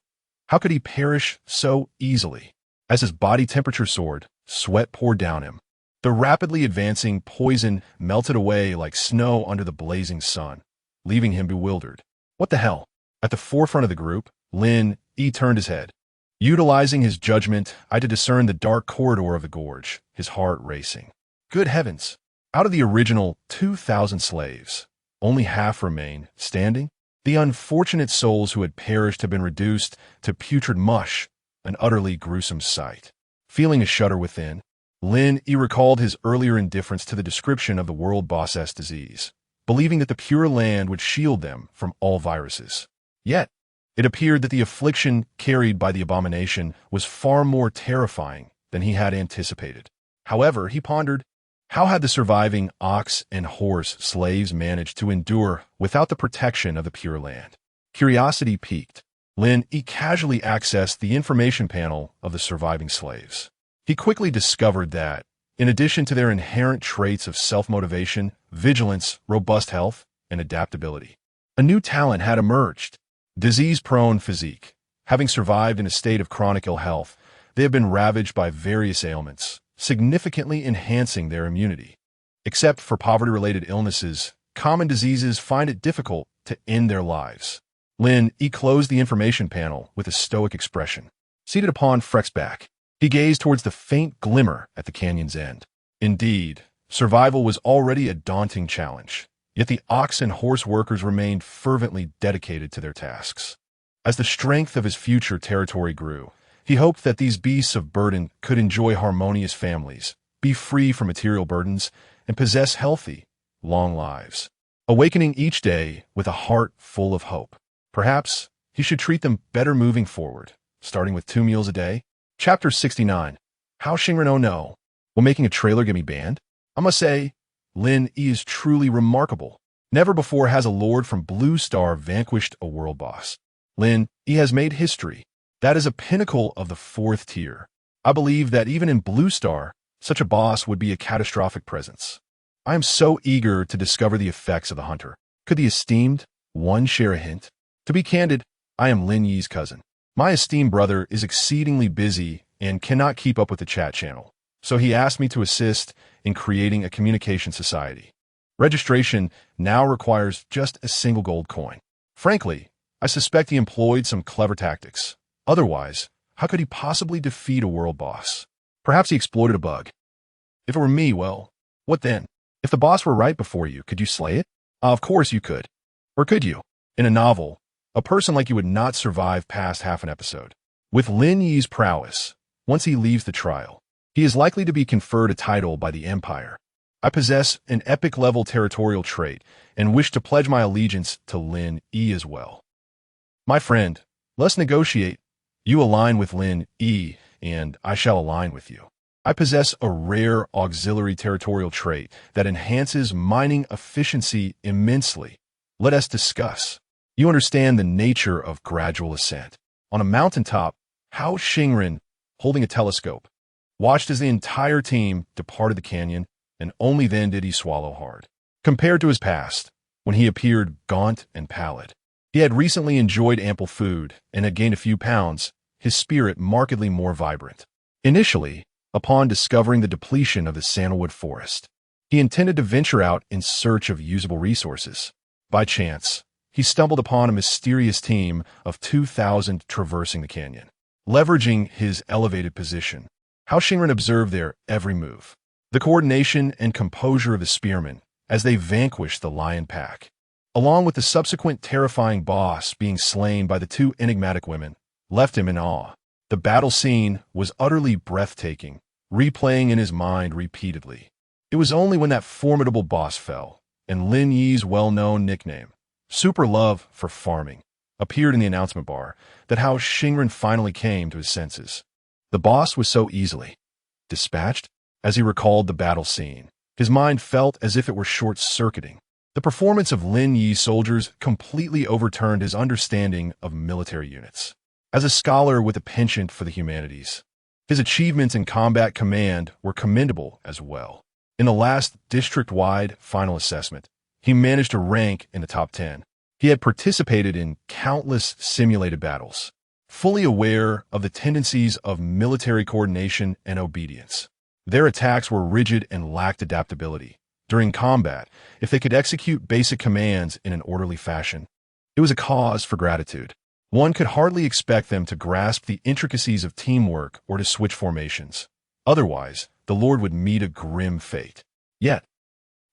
How could he perish so easily? As his body temperature soared, sweat poured down him. The rapidly advancing poison melted away like snow under the blazing sun, leaving him bewildered. What the hell? At the forefront of the group, Lin Yi turned his head. Utilizing his judgment, I had to discern the dark corridor of the gorge, his heart racing. Good heavens! Out of the original 2,000 slaves, only half remain standing. The unfortunate souls who had perished had been reduced to putrid mush, an utterly gruesome sight. Feeling a shudder within, Lin Yi recalled his earlier indifference to the description of the world boss disease, believing that the pure land would shield them from all viruses. Yet, it appeared that the affliction carried by the abomination was far more terrifying than he had anticipated. However, he pondered, how had the surviving ox and horse slaves managed to endure without the protection of the pure land? Curiosity piqued. Lin Yi casually accessed the information panel of the surviving slaves. He quickly discovered that, in addition to their inherent traits of self-motivation, vigilance, robust health, and adaptability, a new talent had emerged: disease-prone physique. Having survived in a state of chronic ill health, they have been ravaged by various ailments, significantly enhancing their immunity. Except for poverty-related illnesses, common diseases find it difficult to end their lives. Lin Yi closed the information panel with a stoic expression. Seated upon Freck's back, he gazed towards the faint glimmer at the canyon's end. Indeed, survival was already a daunting challenge, yet the ox and horse workers remained fervently dedicated to their tasks. As the strength of his future territory grew, he hoped that these beasts of burden could enjoy harmonious families, be free from material burdens, and possess healthy, long lives, awakening each day with a heart full of hope. Perhaps he should treat them better moving forward, starting with 2 meals a day. Chapter 69. How Xingren Oh no. Will making a trailer get me banned? I must say, Lin Yi is truly remarkable. Never before has a lord from Blue Star vanquished a world boss. Lin Yi has made history. That is a pinnacle of the 4th tier. I believe that even in Blue Star, such a boss would be a catastrophic presence. I am so eager to discover the effects of the hunter. Could the esteemed one share a hint? To be candid, I am Lin Yi's cousin. My esteemed brother is exceedingly busy and cannot keep up with the chat channel, so he asked me to assist in creating a communication society. Registration now requires just a single gold coin. Frankly, I suspect he employed some clever tactics. Otherwise, how could he possibly defeat a world boss? Perhaps he exploited a bug. If it were me, well, what then? If the boss were right before you, could you slay it? Of course you could. Or could you? In a novel, a person like you would not survive past half an episode. With Lin Yi's prowess, once he leaves the trial, he is likely to be conferred a title by the Empire. I possess an epic-level territorial trait and wish to pledge my allegiance to Lin Yi as well. My friend, let's negotiate. You align with Lin Yi, and I shall align with you. I possess a rare auxiliary territorial trait that enhances mining efficiency immensely. Let us discuss. You understand the nature of gradual ascent. On a mountaintop, Hao Xingren, holding a telescope, watched as the entire team departed the canyon, and only then did he swallow hard. Compared to his past, when he appeared gaunt and pallid, he had recently enjoyed ample food and had gained a few pounds, his spirit markedly more vibrant. Initially, upon discovering the depletion of the sandalwood forest, he intended to venture out in search of usable resources. By chance, he stumbled upon a mysterious team of 2,000 traversing the canyon. Leveraging his elevated position, Hao Xingren observed their every move, the coordination and composure of the spearmen as they vanquished the lion pack, along with the subsequent terrifying boss being slain by the 2 enigmatic women, left him in awe. The battle scene was utterly breathtaking, replaying in his mind repeatedly. It was only when that formidable boss fell, and Lin Yi's well-known nickname, Super Love for Farming, appeared in the announcement bar, that Hao Xingren finally came to his senses. The boss was so easily dispatched. As he recalled the battle scene, his mind felt as if it were short-circuiting. The performance of Lin Yi's soldiers completely overturned his understanding of military units. As a scholar with a penchant for the humanities, his achievements in combat command were commendable as well. In the last district-wide final assessment, he managed to rank in the top 10. He had participated in countless simulated battles, fully aware of the tendencies of military coordination and obedience. Their attacks were rigid and lacked adaptability. During combat, if they could execute basic commands in an orderly fashion, it was a cause for gratitude. One could hardly expect them to grasp the intricacies of teamwork or to switch formations. Otherwise, the Lord would meet a grim fate. Yet,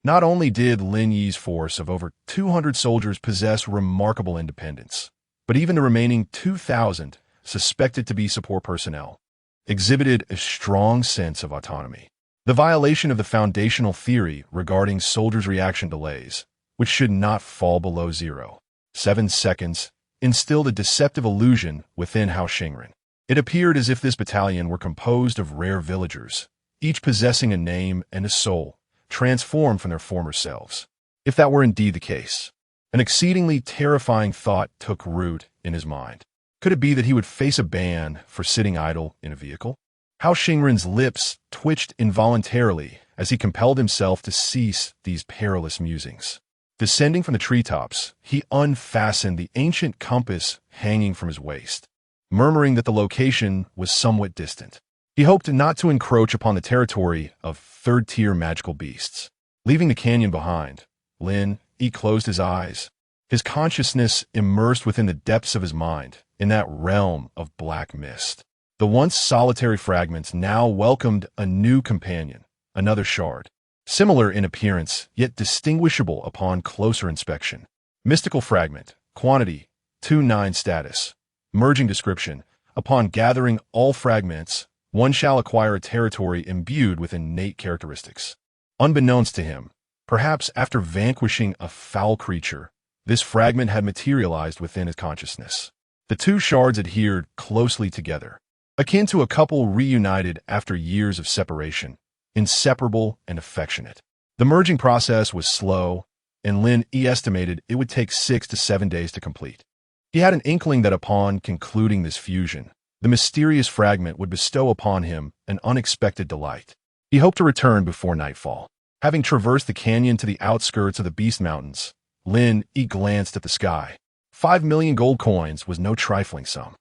not only did Lin Yi's force of over 200 soldiers possess remarkable independence, but even the remaining 2,000, suspected to be support personnel, exhibited a strong sense of autonomy. The violation of the foundational theory regarding soldiers' reaction delays, which should not fall below 0.7 seconds, instilled a deceptive illusion within Hao Xingren. It appeared as if this battalion were composed of rare villagers, each possessing a name and a soul, transformed from their former selves. If that were indeed the case, An exceedingly terrifying thought took root in his mind. Could it be that he would face a ban for sitting idle in a vehicle? How Xingren's lips twitched involuntarily as he compelled himself to cease these perilous musings. Descending from the treetops, he unfastened the ancient compass hanging from his waist, murmuring that the location was somewhat distant. He hoped not to encroach upon the territory of third-tier magical beasts. Leaving the canyon behind, Lin Yi closed his eyes, his consciousness immersed within the depths of his mind, in that realm of black mist. The once solitary fragments now welcomed a new companion, another shard. Similar in appearance, yet distinguishable upon closer inspection. Mystical fragment, quantity, 2-9 status. Merging description, upon gathering all fragments, one shall acquire a territory imbued with innate characteristics. Unbeknownst to him, perhaps after vanquishing a foul creature, this fragment had materialized within his consciousness. The two shards adhered closely together, akin to a couple reunited after years of separation, inseparable and affectionate. The merging process was slow, and Lin Yi estimated it would take 6 to 7 days to complete. He had an inkling that upon concluding this fusion, the mysterious fragment would bestow upon him an unexpected delight. He hoped to return before nightfall. Having traversed the canyon to the outskirts of the Beast Mountains, Lin Yi glanced at the sky. 5 million gold coins was no trifling sum.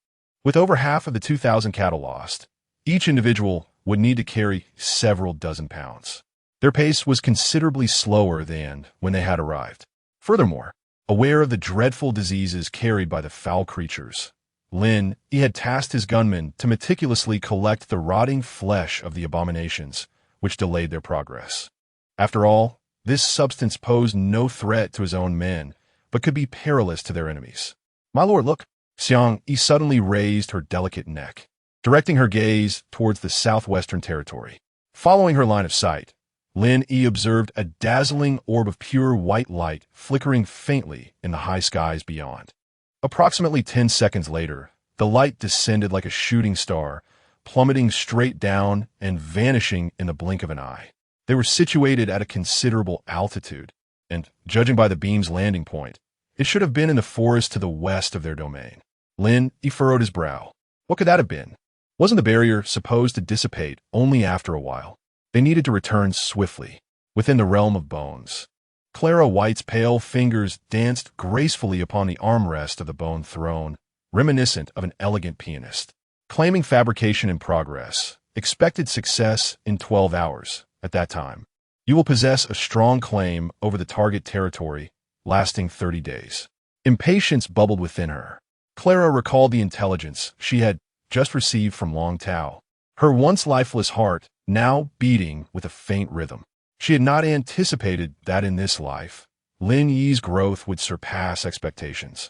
With over half of the 2,000 cattle lost, each individual would need to carry several dozen pounds. Their pace was considerably slower than when they had arrived. Furthermore, aware of the dreadful diseases carried by the foul creatures, Lin Yi had tasked his gunmen to meticulously collect the rotting flesh of the abominations, which delayed their progress. After all, this substance posed no threat to his own men, but could be perilous to their enemies. "My lord, look!" Xiang Yi suddenly raised her delicate neck, directing her gaze towards the southwestern territory. Following her line of sight, Lin Yi observed a dazzling orb of pure white light flickering faintly in the high skies beyond. Approximately 10 seconds later, the light descended like a shooting star, plummeting straight down and vanishing in the blink of an eye. They were situated at a considerable altitude, and, judging by the beam's landing point, it should have been in the forest to the west of their domain. Lin Yi furrowed his brow. What could that have been? Wasn't the barrier supposed to dissipate only after a while? They needed to return swiftly, within the realm of bones. Clara White's pale fingers danced gracefully upon the armrest of the bone throne, reminiscent of an elegant pianist. Claiming fabrication in progress, expected success in 12 hours. At that time, you will possess a strong claim over the target territory, lasting 30 days. Impatience bubbled within her. Clara recalled the intelligence she had just received from Long Tao, her once lifeless heart now beating with a faint rhythm. She had not anticipated that in this life, Lin Yi's growth would surpass expectations,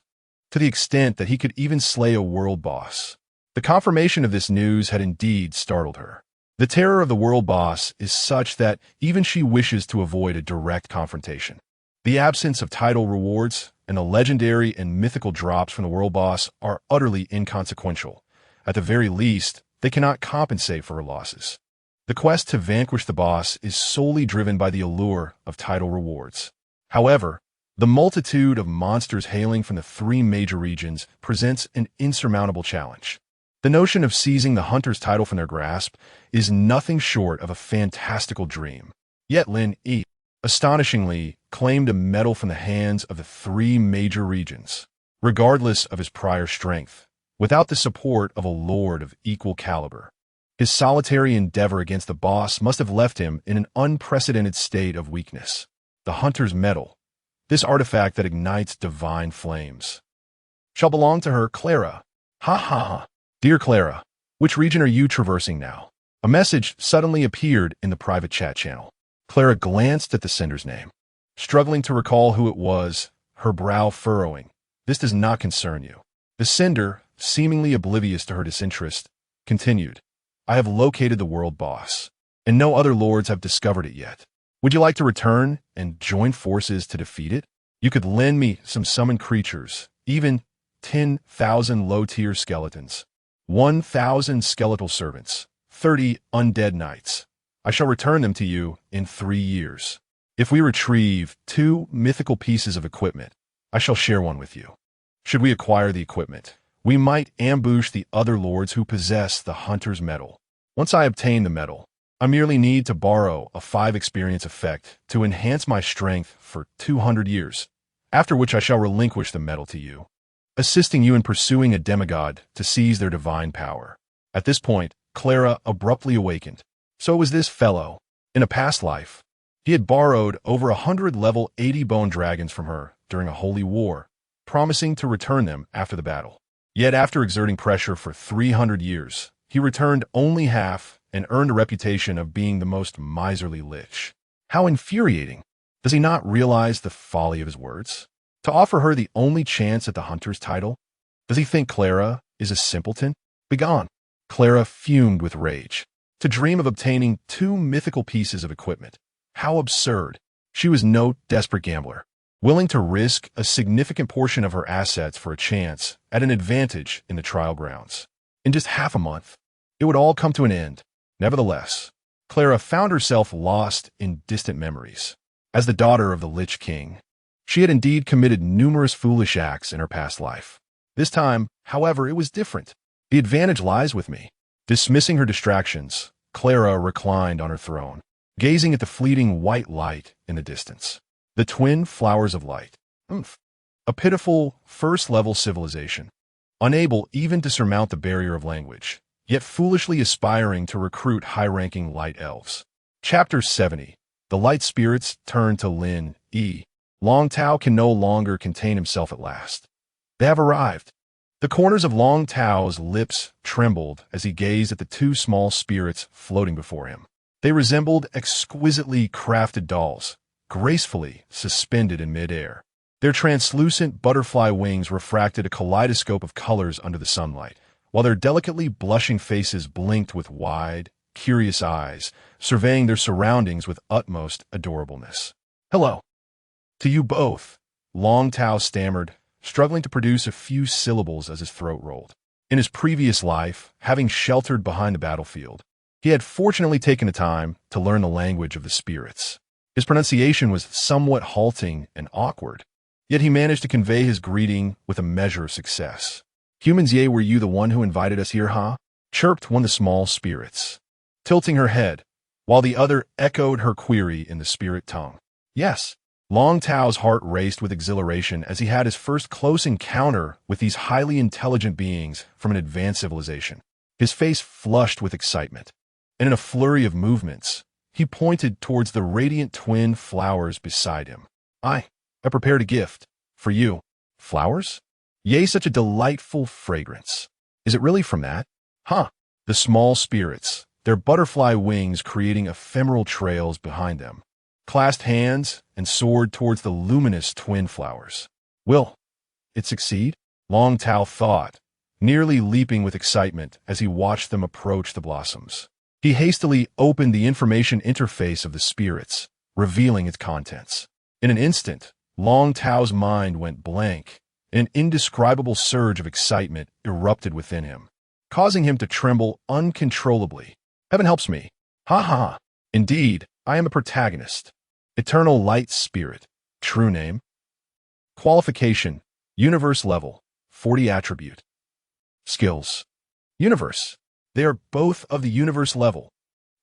to the extent that he could even slay a world boss. The confirmation of this news had indeed startled her. The terror of the world boss is such that even she wishes to avoid a direct confrontation. The absence of title rewards and the legendary and mythical drops from the world boss are utterly inconsequential. At the very least, they cannot compensate for her losses. The quest to vanquish the boss is solely driven by the allure of title rewards. However, the multitude of monsters hailing from the 3 major regions presents an insurmountable challenge. The notion of seizing the hunter's title from their grasp is nothing short of a fantastical dream. Yet Lin Yi, astonishingly, claimed a medal from the hands of the 3 major regions, regardless of his prior strength, without the support of a lord of equal caliber. His solitary endeavor against the boss must have left him in an unprecedented state of weakness. The hunter's medal, this artifact that ignites divine flames, shall belong to her, Clara. Ha ha ha. Dear Clara, which region are you traversing now? A message suddenly appeared in the private chat channel. Clara glanced at the sender's name, struggling to recall who it was, her brow furrowing. This does not concern you. The sender, seemingly oblivious to her disinterest, continued. I have located the world boss, and no other lords have discovered it yet. Would you like to return and join forces to defeat it? You could lend me some summoned creatures, even 10,000 low-tier skeletons, 1,000 skeletal servants, 30 undead knights. I shall return them to you in 3 years. If we retrieve 2 mythical pieces of equipment, I shall share one with you. Should we acquire the equipment, we might ambush the other lords who possess the hunter's medal. Once I obtain the medal, I merely need to borrow a 5 experience effect to enhance my strength for 200 years, after which I shall relinquish the medal to you, assisting you in pursuing a demigod to seize their divine power. At this point, Clara abruptly awakened. So was this fellow. In a past life, he had borrowed over 100 level 80 bone dragons from her during a holy war, promising to return them after the battle. Yet after exerting pressure for 300 years, he returned only half and earned a reputation of being the most miserly lich. How infuriating! Does he not realize the folly of his words? To offer her the only chance at the hunter's title? Does he think Clara is a simpleton? Begone! Clara fumed with rage. To dream of obtaining 2 mythical pieces of equipment. How absurd! She was no desperate gambler, willing to risk a significant portion of her assets for a chance at an advantage in the trial grounds. In just half a month, it would all come to an end. Nevertheless, Clara found herself lost in distant memories. As the daughter of the Lich King, she had indeed committed numerous foolish acts in her past life. This time, however, it was different. The advantage lies with me. Dismissing her distractions, Clara reclined on her throne, gazing at the fleeting white light in the distance. The twin flowers of light. A pitiful first-level civilization, unable even to surmount the barrier of language, yet foolishly aspiring to recruit high-ranking light elves. Chapter 70. The light spirits turn to Lin Yi. Long Tao can no longer contain himself at last. They have arrived. The corners of Long Tao's lips trembled as he gazed at the 2 small spirits floating before him. They resembled exquisitely crafted dolls, gracefully suspended in midair. Their translucent butterfly wings refracted a kaleidoscope of colors under the sunlight, while their delicately blushing faces blinked with wide, curious eyes, surveying their surroundings with utmost adorableness. "Hello. To you both," Long Tao stammered, struggling to produce a few syllables as his throat rolled. In his previous life, having sheltered behind the battlefield, he had fortunately taken the time to learn the language of the spirits. His pronunciation was somewhat halting and awkward, yet he managed to convey his greeting with a measure of success. "Humans, yea, were you the one who invited us here, huh?" chirped one of the small spirits, tilting her head, while the other echoed her query in the spirit tongue. "Yes." Long Tao's heart raced with exhilaration as he had his first close encounter with these highly intelligent beings from an advanced civilization. His face flushed with excitement, and in a flurry of movements, he pointed towards the radiant twin flowers beside him. I prepared a gift. For you." "Flowers? Yea, such a delightful fragrance. Is it really from that?" "Huh." The small spirits, their butterfly wings creating ephemeral trails behind them, clasped hands and soared towards the luminous twin flowers. "Will it succeed?" Long Tao thought, nearly leaping with excitement as he watched them approach the blossoms. He hastily opened the information interface of the spirits, revealing its contents. In an instant, Long Tao's mind went blank. An indescribable surge of excitement erupted within him, causing him to tremble uncontrollably. "Heaven helps me. Ha ha. Indeed, I am a protagonist. Eternal Light Spirit. True name. Qualification. Universe level. 40 attribute. Skills. Universe. They are both of the universe level."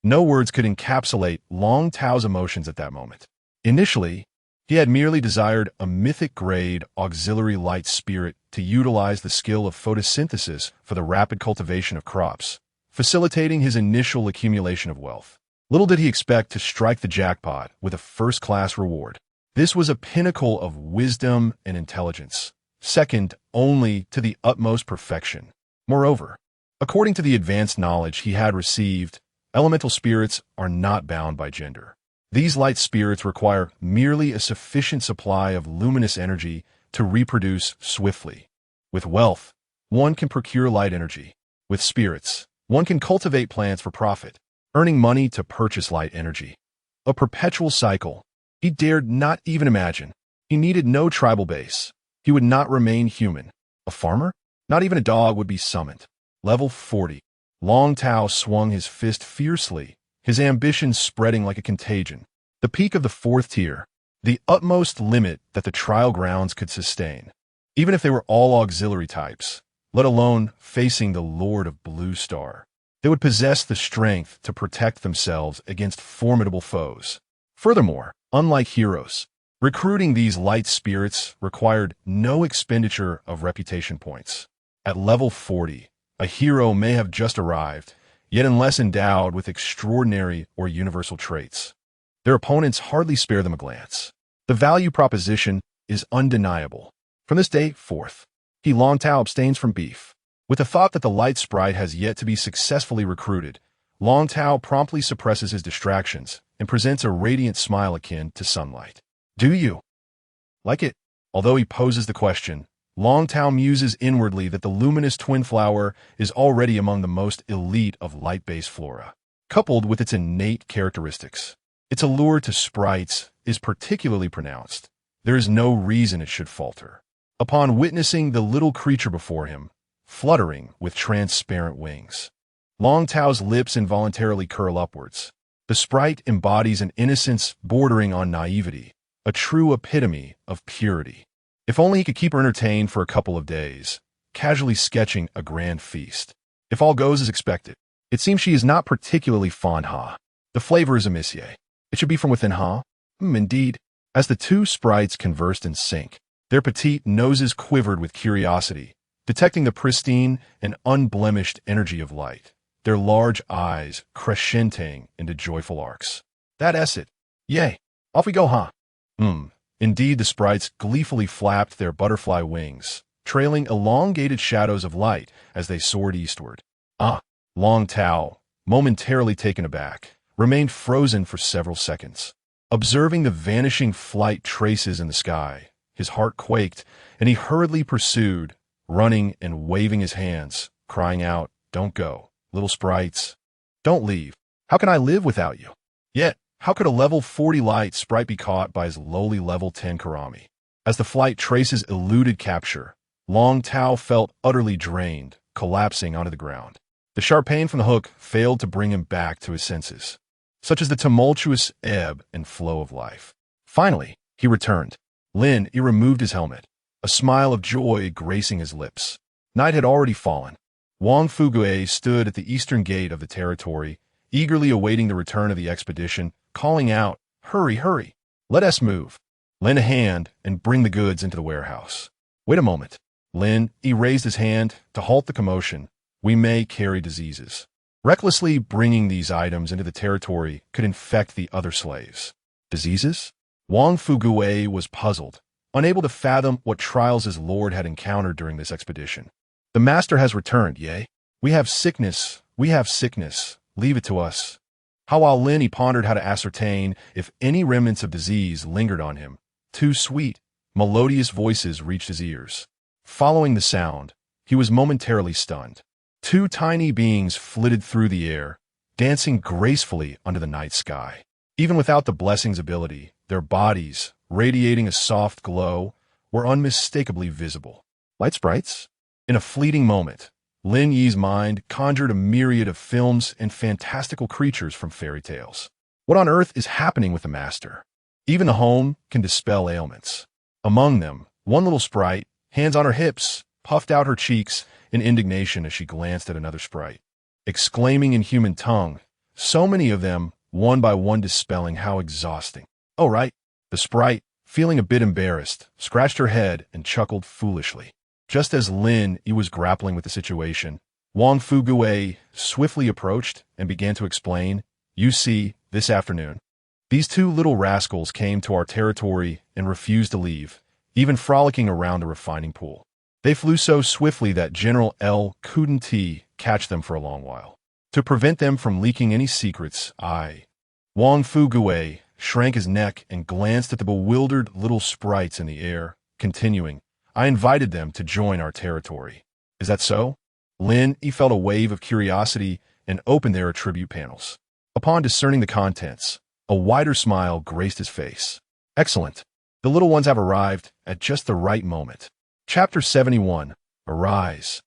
No words could encapsulate Long Tao's emotions at that moment. Initially, he had merely desired a mythic-grade auxiliary light spirit to utilize the skill of photosynthesis for the rapid cultivation of crops, facilitating his initial accumulation of wealth. Little did he expect to strike the jackpot with a first-class reward. This was a pinnacle of wisdom and intelligence, second only to the utmost perfection. Moreover, according to the advanced knowledge he had received, elemental spirits are not bound by gender. These light spirits require merely a sufficient supply of luminous energy to reproduce swiftly. With wealth, one can procure light energy. With spirits, one can cultivate plants for profit, earning money to purchase light energy. A perpetual cycle. He dared not even imagine. He needed no tribal base. He would not remain human. A farmer? Not even a dog would be summoned. Level 40. Long Tao swung his fist fiercely, his ambitions spreading like a contagion. The peak of the 4th tier. the utmost limit that the trial grounds could sustain, even if they were all auxiliary types, let alone facing the Lord of Blue Star. They would possess the strength to protect themselves against formidable foes. Furthermore, unlike heroes, recruiting these light spirits required no expenditure of reputation points. At level 40, a hero may have just arrived, yet unless endowed with extraordinary or universal traits, their opponents hardly spare them a glance. The value proposition is undeniable. From this day forth, Long Tao abstains from beef. With the thought that the light sprite has yet to be successfully recruited, Long Tao promptly suppresses his distractions and presents a radiant smile akin to sunlight. Do you like it? Although he poses the question, Long Tao muses inwardly that the luminous twin flower is already among the most elite of light-based flora. Coupled with its innate characteristics, its allure to sprites is particularly pronounced. There is no reason it should falter. Upon witnessing the little creature before him, fluttering with transparent wings, Long Tao's lips involuntarily curl upwards. The sprite embodies an innocence bordering on naivety, a true epitome of purity. If only he could keep her entertained for a couple of days, casually sketching a grand feast. If all goes as expected, it seems she is not particularly fond, The flavor is amissier. It should be from within, Indeed. As the two sprites conversed in sync, their petite noses quivered with curiosity, detecting the pristine and unblemished energy of light, their large eyes crescenting into joyful arcs. That's it. Yay. Off we go, Indeed, the sprites gleefully flapped their butterfly wings, trailing elongated shadows of light as they soared eastward. Long Tao, momentarily taken aback, remained frozen for several seconds. Observing the vanishing flight traces in the sky, his heart quaked, and he hurriedly pursued, running and waving his hands, crying out, "Don't go, little sprites. Don't leave. How can I live without you?" Yet, how could a level 40 light sprite be caught by his lowly level 10 Karami? As the flight traces eluded capture, Long Tao felt utterly drained, collapsing onto the ground. The sharp pain from the hook failed to bring him back to his senses, such as the tumultuous ebb and flow of life. Finally, he returned. Lin Yi removed his helmet, a smile of joy gracing his lips. Night had already fallen. Wang Fugue stood at the eastern gate of the territory, eagerly awaiting the return of the expedition, calling out, "Hurry, hurry! Let us move. Lend a hand and bring the goods into the warehouse." Wait a moment. Lin Yi raised his hand to halt the commotion. We may carry diseases. Recklessly bringing these items into the territory could infect the other slaves. Diseases? Wang Fugue was puzzled, unable to fathom what trials his lord had encountered during this expedition. "The master has returned, yea? We have sickness. Leave it to us." While Lin Yi pondered how to ascertain if any remnants of disease lingered on him, two sweet, melodious voices reached his ears. Following the sound, he was momentarily stunned. Two tiny beings flitted through the air, dancing gracefully under the night sky. Even without the blessing's ability, their bodies, radiating a soft glow, were unmistakably visible. Light sprites? In a fleeting moment, Lin Yi's mind conjured a myriad of films and fantastical creatures from fairy tales. What on earth is happening with the master? Even the home can dispel ailments. Among them, one little sprite, hands on her hips, puffed out her cheeks in indignation as she glanced at another sprite, exclaiming in human tongue, so many of them, one by one dispelling how exhausting. "Oh, right." The sprite, feeling a bit embarrassed, scratched her head and chuckled foolishly. Just as Lin Yi was grappling with the situation, Wang Fugue swiftly approached and began to explain, "You see, this afternoon, these two little rascals came to our territory and refused to leave, even frolicking around the refining pool. They flew so swiftly that General L couldn't catch them for a long while. To prevent them from leaking any secrets, Wang Fugue shrank his neck and glanced at the bewildered little sprites in the air, continuing, "I invited them to join our territory." "Is that so?" Lin Yi felt a wave of curiosity and opened their attribute panels. Upon discerning the contents, a wider smile graced his face. "Excellent. The little ones have arrived at just the right moment." Chapter 71. Arise.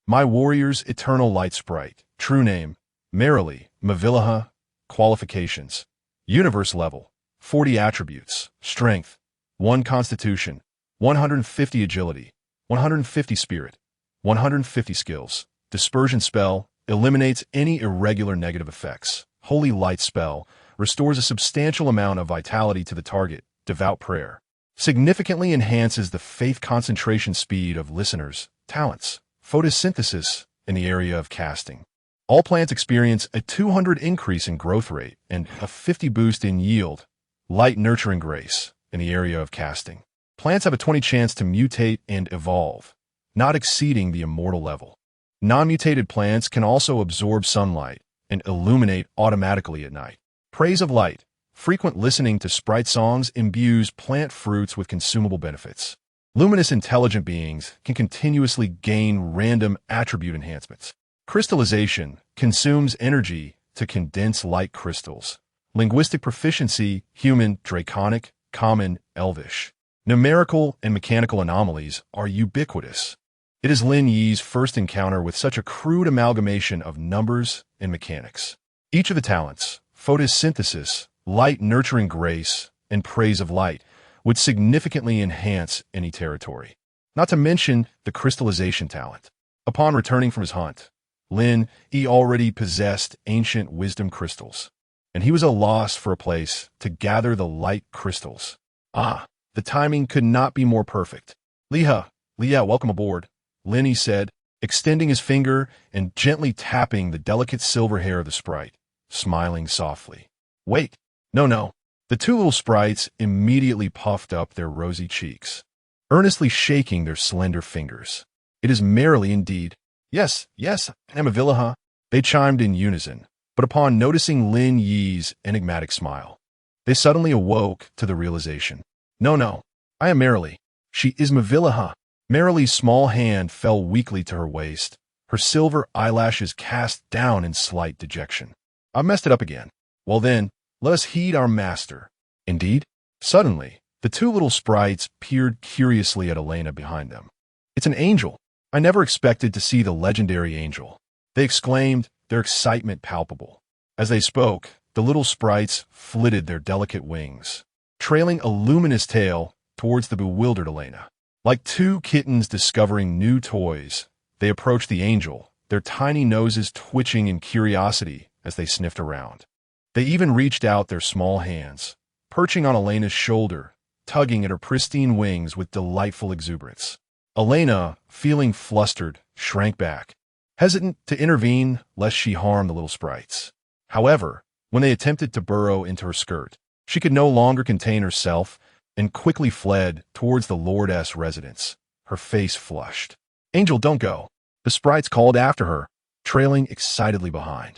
My warrior's eternal light sprite. True name, Merrily, Mavillaha. Qualifications. Universe level, 40 attributes, strength, 1 constitution, 150 agility, 150 spirit, 150 skills. Dispersion spell eliminates any irregular negative effects. Holy light spell restores a substantial amount of vitality to the target. Devout prayer significantly enhances the faith concentration speed of listeners' talents. Photosynthesis in the area of casting. All plants experience a 200 increase in growth rate and a 50 boost in yield. Light nurturing grace in the area of casting. Plants have a 20 chance to mutate and evolve, not exceeding the immortal level. Non-mutated plants can also absorb sunlight and illuminate automatically at night. Praise of light. Frequent listening to sprite songs imbues plant fruits with consumable benefits. Luminous intelligent beings can continuously gain random attribute enhancements. Crystallization consumes energy to condense light crystals. Linguistic proficiency, human, draconic, common, elvish. Numerical and mechanical anomalies are ubiquitous. It is Lin Yi's first encounter with such a crude amalgamation of numbers and mechanics. Each of the talents, photosynthesis, light nurturing grace, and praise of light, would significantly enhance any territory. Not to mention the crystallization talent. Upon returning from his hunt, Lin Yi already possessed ancient wisdom crystals, and he was at a loss for a place to gather the light crystals. The timing could not be more perfect. Liha, welcome aboard, Lin Yi said, extending his finger and gently tapping the delicate silver hair of the sprite, smiling softly. Wait, no. The two little sprites immediately puffed up their rosy cheeks, earnestly shaking their slender fingers. It is merrily indeed. Yes, Amavillaha, they chimed in unison, but upon noticing Lin Yi's enigmatic smile, they suddenly awoke to the realization. No, I am Merrily. She is Mavillaha. Merrily's small hand fell weakly to her waist, her silver eyelashes cast down in slight dejection. I messed it up again. Well then, let us heed our master. Indeed? Suddenly, the two little sprites peered curiously at Elena behind them. It's an angel. I never expected to see the legendary angel, they exclaimed, their excitement palpable. As they spoke, the little sprites flitted their delicate wings, trailing a luminous tail towards the bewildered Elena. Like two kittens discovering new toys, they approached the angel, their tiny noses twitching in curiosity as they sniffed around. They even reached out their small hands, perching on Elena's shoulder, tugging at her pristine wings with delightful exuberance. Elena, feeling flustered, shrank back, hesitant to intervene lest she harm the little sprites. However, when they attempted to burrow into her skirt, she could no longer contain herself and quickly fled towards the lordess' residence, her face flushed. Angel, don't go, the sprites called after her, trailing excitedly behind.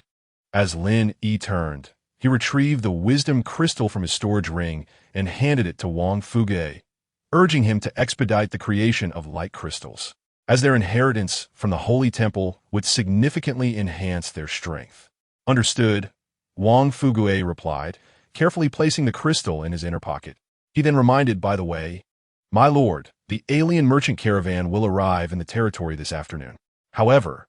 As Lin Yi turned, he retrieved the wisdom crystal from his storage ring and handed it to Wang Fuge, urging him to expedite the creation of light crystals, as their inheritance from the holy temple would significantly enhance their strength. Understood, Wang Fugue replied, carefully placing the crystal in his inner pocket. He then reminded, by the way, my lord, the alien merchant caravan will arrive in the territory this afternoon. However,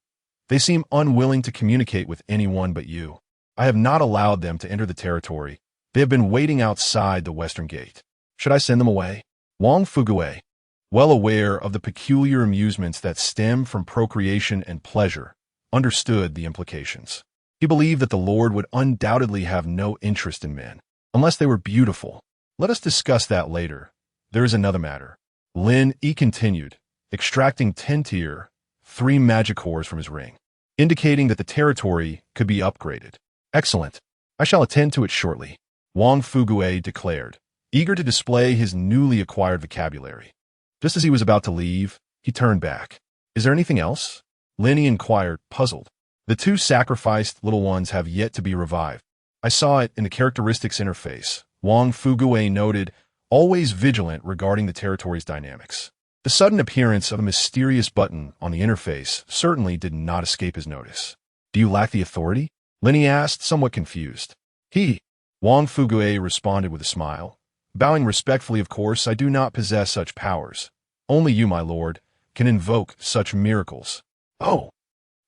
they seem unwilling to communicate with anyone but you. I have not allowed them to enter the territory. They have been waiting outside the western gate. Should I send them away? Wang Fugue, well aware of the peculiar amusements that stem from procreation and pleasure, understood the implications. He believed that the Lord would undoubtedly have no interest in men, unless they were beautiful. Let us discuss that later. There is another matter. Lin Yi continued, extracting 10 tier, 3 magic cores from his ring, indicating that the territory could be upgraded. Excellent. I shall attend to it shortly, Wang Fugue declared, eager to display his newly acquired vocabulary. Just as he was about to leave, he turned back. Is there anything else? Lin Yi inquired, puzzled. The 2 sacrificed little ones have yet to be revived. I saw it in the characteristics interface, Wang Fugue noted, always vigilant regarding the territory's dynamics. The sudden appearance of a mysterious button on the interface certainly did not escape his notice. Do you lack the authority? Lin Yi asked, somewhat confused. Wang Fugue responded with a smile. Bowing respectfully, of course, I do not possess such powers. Only you, my lord, can invoke such miracles. Oh,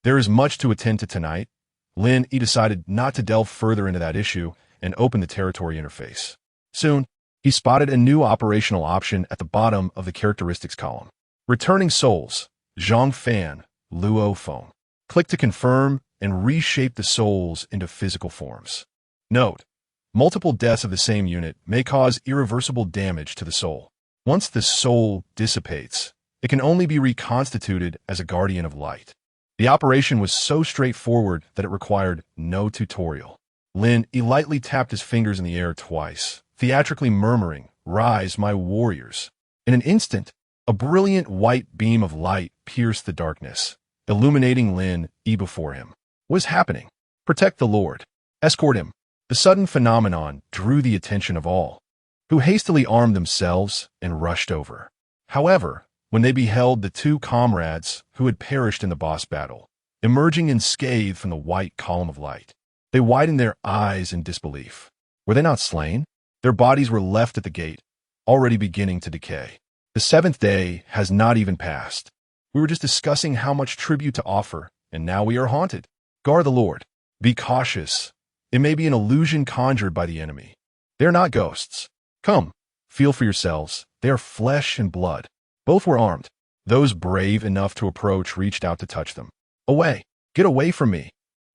there is much to attend to tonight. Lin Yi decided not to delve further into that issue and opened the territory interface. Soon, he spotted a new operational option at the bottom of the characteristics column. Returning souls, Zhang Fan, Luo Feng. Click to confirm and reshape the souls into physical forms. Note: multiple deaths of the same unit may cause irreversible damage to the soul. Once the soul dissipates, it can only be reconstituted as a guardian of light. The operation was so straightforward that it required no tutorial. Lin Yi lightly tapped his fingers in the air twice, theatrically murmuring, "Rise, my warriors." In an instant, a brilliant white beam of light pierced the darkness, illuminating Lin Yi before him. What is happening? Protect the Lord. Escort him. The sudden phenomenon drew the attention of all, who hastily armed themselves and rushed over. However, when they beheld the two comrades who had perished in the boss battle, emerging unscathed from the white column of light, they widened their eyes in disbelief. Were they not slain? Their bodies were left at the gate, already beginning to decay. The seventh day has not even passed. We were just discussing how much tribute to offer, and now we are haunted. Guard the Lord. Be cautious. It may be an illusion conjured by the enemy. They are not ghosts. Come, feel for yourselves. They are flesh and blood. Both were armed. Those brave enough to approach reached out to touch them. Away! Get away from me!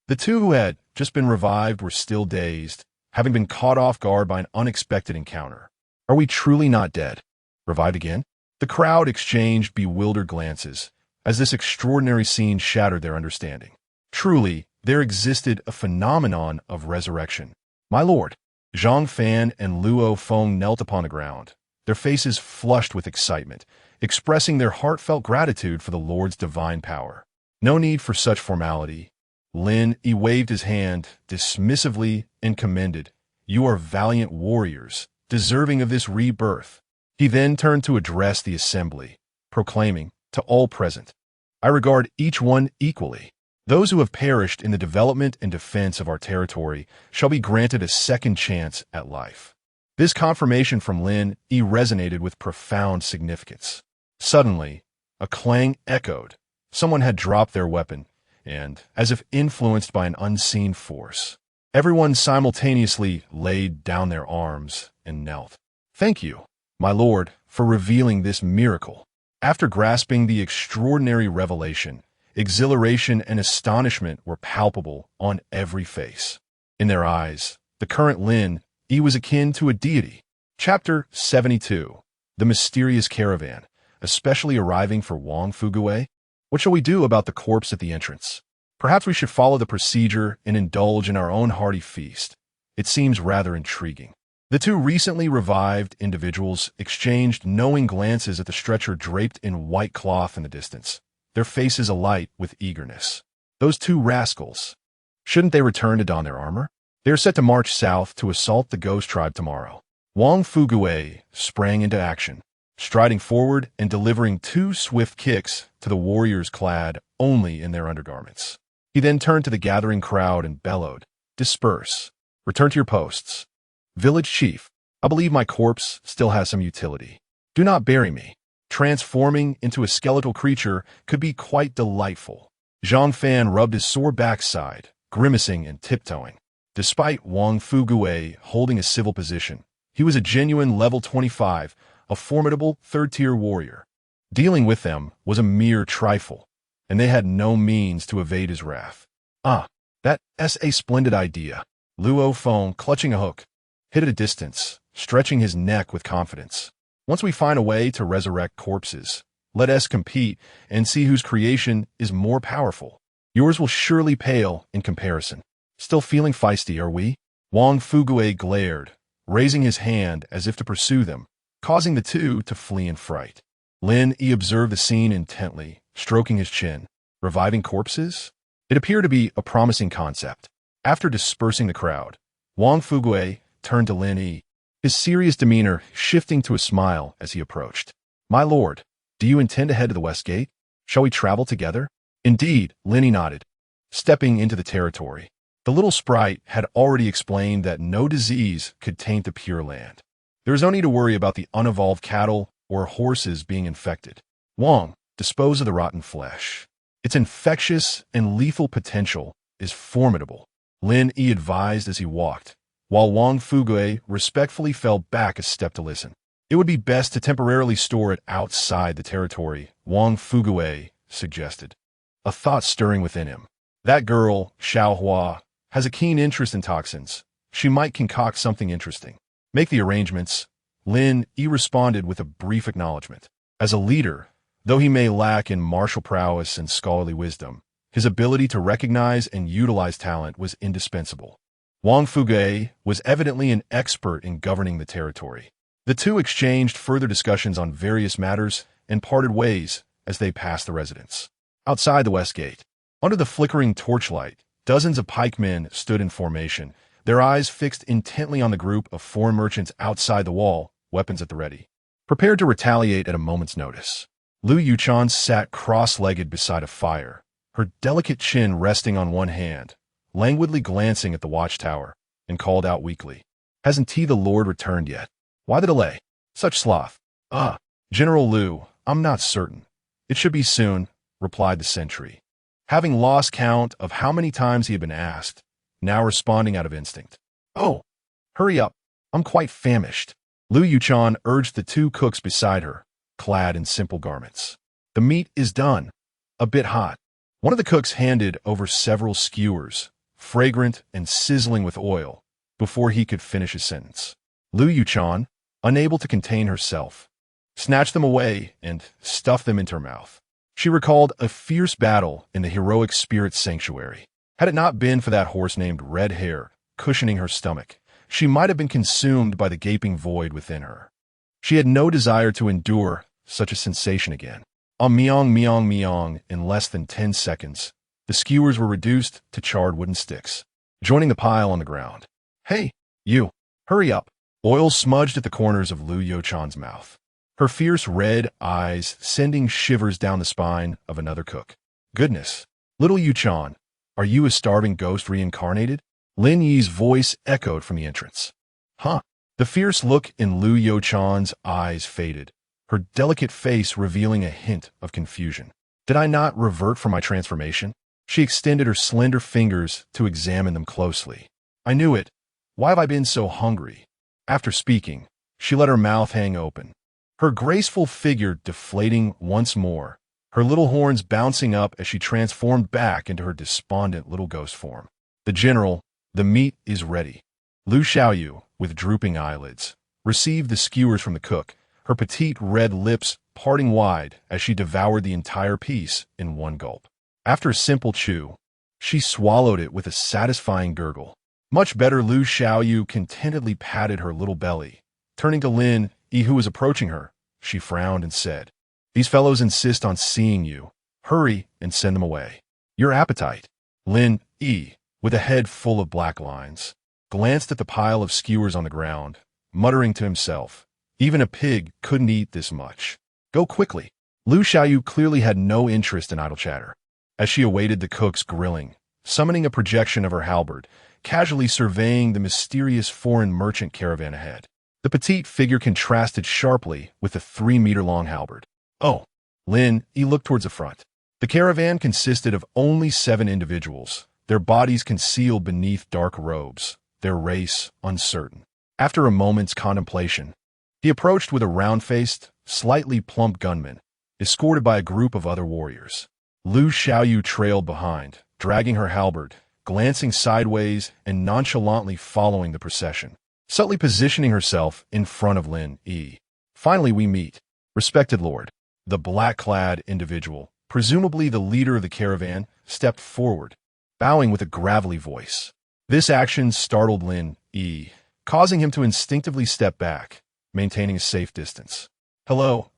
The two who had just been revived were still dazed, having been caught off guard by an unexpected encounter. Are we truly not dead? Revived again? The crowd exchanged bewildered glances as this extraordinary scene shattered their understanding. Truly, there existed a phenomenon of resurrection. My lord, Zhang Fan and Luo Feng knelt upon the ground, their faces flushed with excitement, expressing their heartfelt gratitude for the Lord's divine power. No need for such formality. Lin Yi waved his hand dismissively and commended, "You are valiant warriors, deserving of this rebirth." He then turned to address the assembly, proclaiming, "To all present, I regard each one equally. Those who have perished in the development and defense of our territory shall be granted a second chance at life." This confirmation from Lin Yi resonated with profound significance. Suddenly, a clang echoed. Someone had dropped their weapon, and, as if influenced by an unseen force, everyone simultaneously laid down their arms and knelt. "Thank you, my lord, for revealing this miracle." After grasping the extraordinary revelation, exhilaration and astonishment were palpable on every face. In their eyes, the current Lin Yi was akin to a deity. Chapter 72. The Mysterious Caravan, especially arriving for Wang Fugue. What shall we do about the corpse at the entrance? Perhaps we should follow the procedure and indulge in our own hearty feast. It seems rather intriguing. The two recently revived individuals exchanged knowing glances at the stretcher draped in white cloth in the distance, their faces alight with eagerness. Those two rascals. Shouldn't they return to don their armor? They are set to march south to assault the ghost tribe tomorrow. Wang Fugue sprang into action, striding forward and delivering two swift kicks to the warriors clad only in their undergarments. He then turned to the gathering crowd and bellowed, "Disperse. Return to your posts. Village chief, I believe my corpse still has some utility. Do not bury me. Transforming into a skeletal creature could be quite delightful." Zhang Fan rubbed his sore backside, grimacing and tiptoeing. Despite Wang Fugue holding a civil position, he was a genuine level 25, a formidable third-tier warrior. Dealing with them was a mere trifle, and they had no means to evade his wrath. That's a splendid idea. Luo Feng, clutching a hook, hit at a distance, stretching his neck with confidence. Once we find a way to resurrect corpses, let us compete and see whose creation is more powerful. Yours will surely pale in comparison. Still feeling feisty, are we? Wang Fugue glared, raising his hand as if to pursue them, causing the two to flee in fright. Lin Yi observed the scene intently, stroking his chin. Reviving corpses? It appeared to be a promising concept. After dispersing the crowd, Wang Fugue turned to Lin Yi, his serious demeanor shifting to a smile as he approached. "My lord, do you intend to head to the west gate? Shall we travel together?" "Indeed," Lin Yi nodded, stepping into the territory. The little sprite had already explained that no disease could taint the Pure Land. There is no need to worry about the unevolved cattle or horses being infected. Wang, dispose of the rotten flesh. Its infectious and lethal potential is formidable, Lin Yi advised as he walked, while Wang Fugui respectfully fell back a step to listen. It would be best to temporarily store it outside the territory, Wang Fugui suggested, a thought stirring within him. That girl, Xiao Hua, has a keen interest in toxins. She might concoct something interesting. Make the arrangements. Lin Yi responded with a brief acknowledgement. As a leader, though he may lack in martial prowess and scholarly wisdom, his ability to recognize and utilize talent was indispensable. Wang Fugui was evidently an expert in governing the territory. The two exchanged further discussions on various matters and parted ways as they passed the residence. Outside the west gate, under the flickering torchlight, dozens of pikemen stood in formation, their eyes fixed intently on the group of foreign merchants outside the wall, weapons at the ready, prepared to retaliate at a moment's notice. Lu Yuchan sat cross-legged beside a fire, her delicate chin resting on one hand, languidly glancing at the watchtower, and called out weakly, "Hasn't he the Lord returned yet? Why the delay? Such sloth." General Lu, I'm not certain. It should be soon," replied the sentry, having lost count of how many times he had been asked, now responding out of instinct. "Oh, hurry up. I'm quite famished." Lu Yuchan urged the two cooks beside her, clad in simple garments. "The meat is done. A bit hot." One of the cooks handed over several skewers, fragrant and sizzling with oil, before he could finish his sentence. Lu Yuchan, unable to contain herself, snatched them away and stuffed them into her mouth. She recalled a fierce battle in the heroic spirit sanctuary. Had it not been for that horse named Red Hair cushioning her stomach, she might have been consumed by the gaping void within her. She had no desire to endure such a sensation again. Meong, meong, meong, in less than 10 seconds, the skewers were reduced to charred wooden sticks, joining the pile on the ground. "Hey, you, hurry up." Oil smudged at the corners of Lu Yuchan's mouth, her fierce red eyes sending shivers down the spine of another cook. "Goodness, little Yuchan, are you a starving ghost reincarnated?" Lin Yi's voice echoed from the entrance. "Huh." The fierce look in Lu Yuchan's eyes faded, her delicate face revealing a hint of confusion. "Did I not revert from my transformation?" She extended her slender fingers to examine them closely. "I knew it. Why have I been so hungry?" After speaking, she let her mouth hang open, her graceful figure deflating once more, her little horns bouncing up as she transformed back into her despondent little ghost form. "The general, the meat is ready." Lu Xiaoyu, with drooping eyelids, received the skewers from the cook, her petite red lips parting wide as she devoured the entire piece in one gulp. After a simple chew, she swallowed it with a satisfying gurgle. "Much better." Lu Xiaoyu contentedly patted her little belly. Turning to Lin Yi, who was approaching her, she frowned and said, "These fellows insist on seeing you. Hurry and send them away." "Your appetite." Lin Yi, with a head full of black lines, glanced at the pile of skewers on the ground, muttering to himself, "Even a pig couldn't eat this much. Go quickly." Lu Xiaoyu clearly had no interest in idle chatter. As she awaited the cook's grilling, summoning a projection of her halberd, casually surveying the mysterious foreign merchant caravan ahead, the petite figure contrasted sharply with the 3-meter-long halberd. "Oh." Lin Yi looked towards the front. The caravan consisted of only 7 individuals, their bodies concealed beneath dark robes, their race uncertain. After a moment's contemplation, he approached with a round-faced, slightly plump gunman, escorted by a group of other warriors. Lu Xiaoyu trailed behind, dragging her halberd, glancing sideways and nonchalantly following the procession, subtly positioning herself in front of Lin Yi. "Finally we meet, respected lord." The black-clad individual, presumably the leader of the caravan, stepped forward, bowing with a gravelly voice. This action startled Lin Yi, causing him to instinctively step back, maintaining a safe distance. "Hello,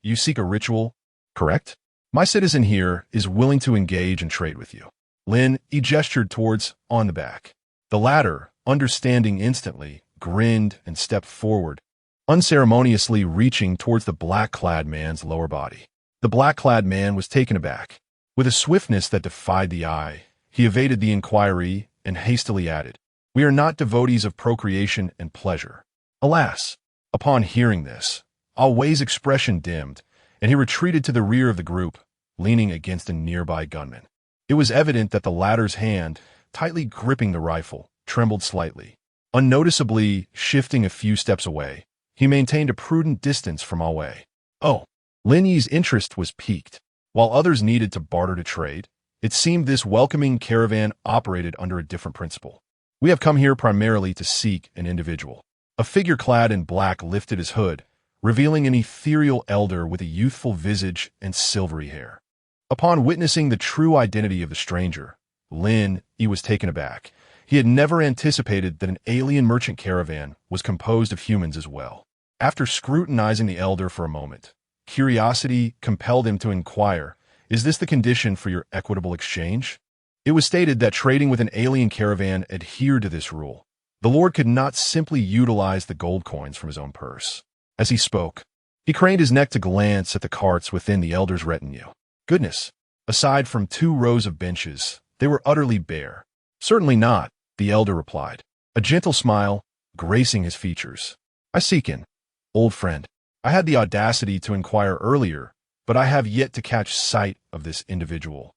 you seek a ritual, correct? My citizen here is willing to engage and trade with you." Lin Yi gestured towards on the back. The latter, understanding instantly, grinned and stepped forward, unceremoniously reaching towards the black-clad man's lower body. The black-clad man was taken aback. With a swiftness that defied the eye, he evaded the inquiry and hastily added, "We are not devotees of procreation and pleasure." Alas! Upon hearing this, Ah Wei's expression dimmed, and he retreated to the rear of the group, leaning against a nearby gunman. It was evident that the latter's hand, tightly gripping the rifle, trembled slightly. Unnoticeably shifting a few steps away, he maintained a prudent distance from Wei. Oh, Lin Yi's interest was piqued. While others needed to barter to trade, it seemed this welcoming caravan operated under a different principle. We have come here primarily to seek an individual. A figure clad in black lifted his hood, revealing an ethereal elder with a youthful visage and silvery hair. Upon witnessing the true identity of the stranger, Lin Yi was taken aback. He had never anticipated that an alien merchant caravan was composed of humans as well. After scrutinizing the elder for a moment, curiosity compelled him to inquire, "Is this the condition for your equitable exchange?" It was stated that trading with an alien caravan adhered to this rule. The lord could not simply utilize the gold coins from his own purse. As he spoke, he craned his neck to glance at the carts within the elder's retinue. Goodness! Aside from 2 rows of benches, they were utterly bare. "Certainly not," the elder replied, a gentle smile gracing his features. "I seek an old friend. I had the audacity to inquire earlier, but I have yet to catch sight of this individual,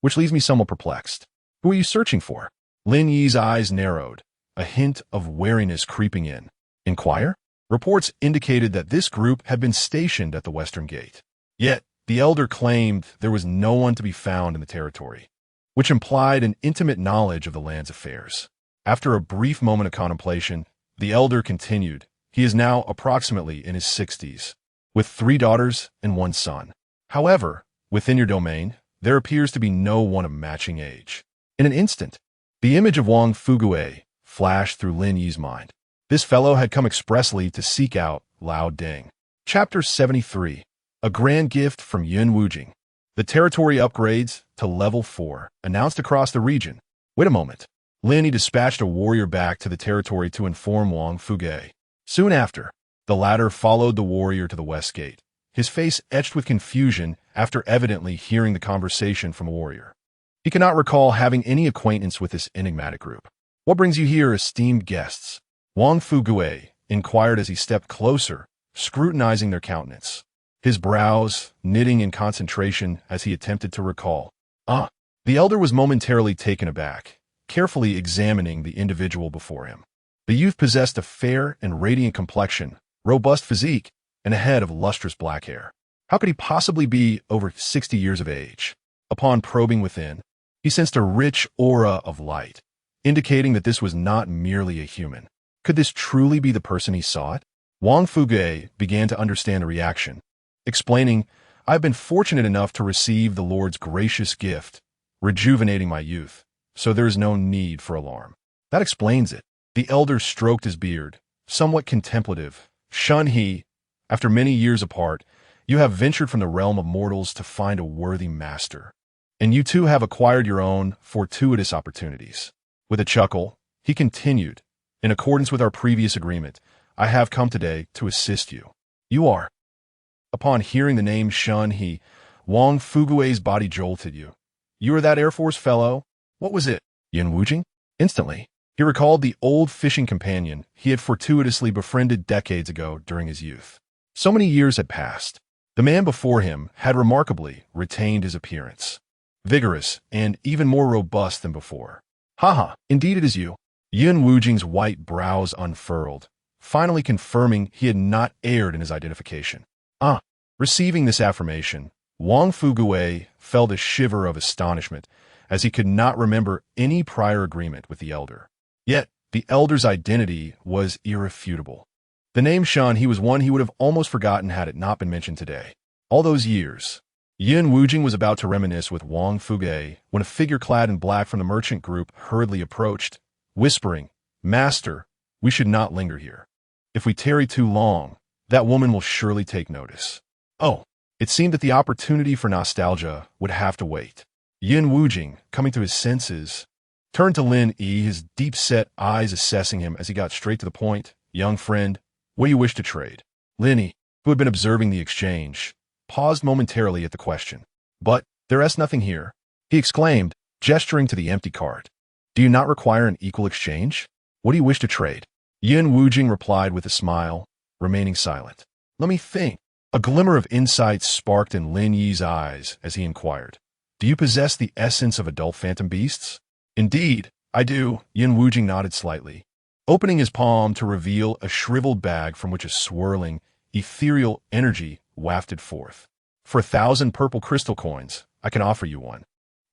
which leaves me somewhat perplexed. Who are you searching for?" Lin Yi's eyes narrowed, a hint of wariness creeping in. "Inquire?" Reports indicated that this group had been stationed at the western gate. Yet, the elder claimed there was no one to be found in the territory, which implied an intimate knowledge of the land's affairs. After a brief moment of contemplation, the elder continued. He is now approximately in his 60s, with 3 daughters and 1 son. However, within your domain, there appears to be no one of matching age. In an instant, the image of Wang Fugue flashed through Lin Yi's mind. This fellow had come expressly to seek out Lao Deng. Chapter 73. A Grand Gift from Yun Wujing. The territory upgrades to level 4, announced across the region. Wait a moment. Lin Yi dispatched a warrior back to the territory to inform Wang Fugue. Soon after, the latter followed the warrior to the west gate, his face etched with confusion after evidently hearing the conversation from a warrior. He cannot recall having any acquaintance with this enigmatic group. "What brings you here, esteemed guests?" Wang Fugue inquired as he stepped closer, scrutinizing their countenance, his brows knitting in concentration as he attempted to recall. The elder was momentarily taken aback, carefully examining the individual before him. The youth possessed a fair and radiant complexion, robust physique, and a head of lustrous black hair. How could he possibly be over 60 years of age? Upon probing within, he sensed a rich aura of light, indicating that this was not merely a human. Could this truly be the person he sought? Wang Fugue began to understand the reaction, explaining, "I've been fortunate enough to receive the Lord's gracious gift, rejuvenating my youth, so there is no need for alarm." "That explains it." The elder stroked his beard, somewhat contemplative. "Shun He, after many years apart, you have ventured from the realm of mortals to find a worthy master. And you too have acquired your own fortuitous opportunities." With a chuckle, he continued, "In accordance with our previous agreement, I have come today to assist you." "You are?" Upon hearing the name Shun He, Wang Fugue's body jolted. You are that Air Force fellow? What was it? Yun Wujing?" Instantly, he recalled the old fishing companion he had fortuitously befriended decades ago during his youth. So many years had passed. The man before him had remarkably retained his appearance, vigorous and even more robust than before. "Haha, indeed it is you." Yun Wujing's white brows unfurled, finally confirming he had not erred in his identification. Receiving this affirmation, Wang Fugue felt a shiver of astonishment, as he could not remember any prior agreement with the elder. Yet, the elder's identity was irrefutable. The name Shan He was one he would have almost forgotten had it not been mentioned today. All those years. Yun Wujing was about to reminisce with Wang Fugue when a figure clad in black from the merchant group hurriedly approached, whispering, "Master, we should not linger here. If we tarry too long, that woman will surely take notice." It seemed that the opportunity for nostalgia would have to wait. Yun Wujing, coming to his senses, turned to Lin Yi, his deep-set eyes assessing him as he got straight to the point. "Young friend, what do you wish to trade?" Lin Yi, who had been observing the exchange, paused momentarily at the question. "But there is nothing here," he exclaimed, gesturing to the empty cart. "Do you not require an equal exchange? What do you wish to trade?" Yun Wujing replied with a smile, remaining silent. "Let me think." A glimmer of insight sparked in Lin Yi's eyes as he inquired, "Do you possess the essence of adult phantom beasts?" "Indeed, I do," Yun Wujing nodded slightly. opening his palm to reveal a shriveled bag from which a swirling, ethereal energy wafted forth. For 1,000 purple crystal coins, I can offer you one.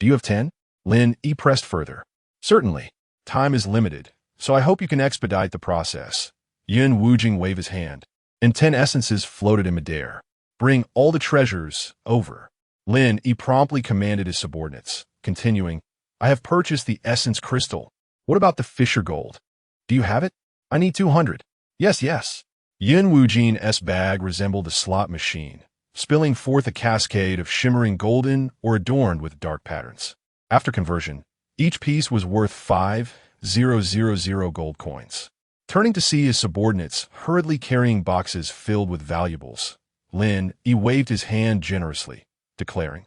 Do you have 10? Lin Yi pressed further. Certainly. Time is limited, so I hope you can expedite the process. Yin Wujing waved his hand, and 10 essences floated in midair. Bring all the treasures over. Lin Yi promptly commanded his subordinates, continuing, I have purchased the essence crystal. What about the fisher gold? Do you have it? I need 200. Yes, yes. Yin Wujing's bag resembled a slot machine, spilling forth a cascade of shimmering golden or adorned with dark patterns. After conversion, each piece was worth 5,000 gold coins. Turning to see his subordinates hurriedly carrying boxes filled with valuables, Lin Yi waved his hand generously, declaring,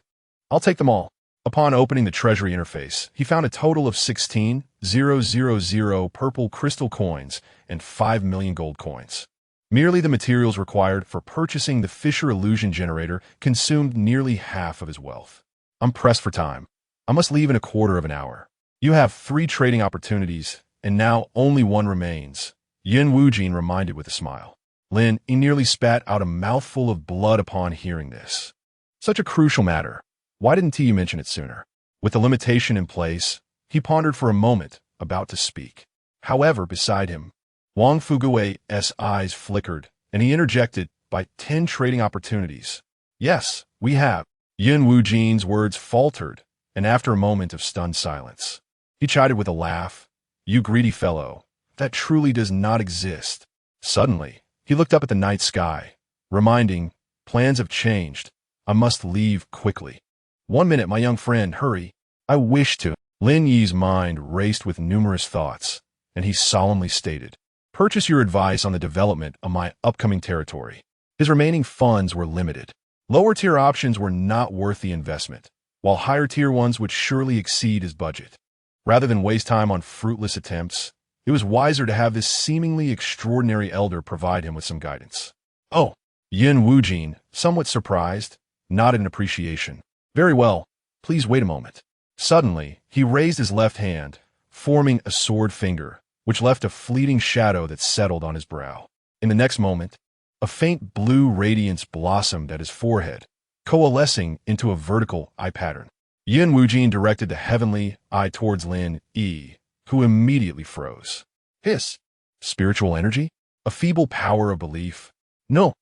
I'll take them all. Upon opening the treasury interface, he found a total of 16,000 purple crystal coins and 5 million gold coins. Merely the materials required for purchasing the Fisher illusion generator consumed nearly half of his wealth. I'm pressed for time. I must leave in a quarter of an hour. You have 3 trading opportunities, and now only one remains. Yin Wujing reminded with a smile. Lin Yi nearly spat out a mouthful of blood upon hearing this. Such a crucial matter. Why didn't you mention it sooner? With the limitation in place, he pondered for a moment, about to speak. However, beside him, Wang Fugui's eyes flickered, and he interjected, by 10 trading opportunities. Yes, we have. Yin Wujing's words faltered, and after a moment of stunned silence, he chided with a laugh, You greedy fellow, that truly does not exist. Suddenly, he looked up at the night sky, reminding, Plans have changed. I must leave quickly. 1 minute, my young friend, hurry. I wish to. Lin Yi's mind raced with numerous thoughts, and he solemnly stated, Purchase your advice on the development of my upcoming territory. His remaining funds were limited. Lower-tier options were not worth the investment, while higher-tier ones would surely exceed his budget. Rather than waste time on fruitless attempts, it was wiser to have this seemingly extraordinary elder provide him with some guidance. Oh, Yin Wujing, somewhat surprised, nodded in appreciation. Very well, please wait a moment. Suddenly, he raised his left hand, forming a sword finger, which left a fleeting shadow that settled on his brow. In the next moment, a faint blue radiance blossomed at his forehead, coalescing into a vertical eye pattern. Yin Wujing directed the heavenly eye towards Lin Yi, who immediately froze. Hiss. Spiritual energy? A feeble power of belief? No.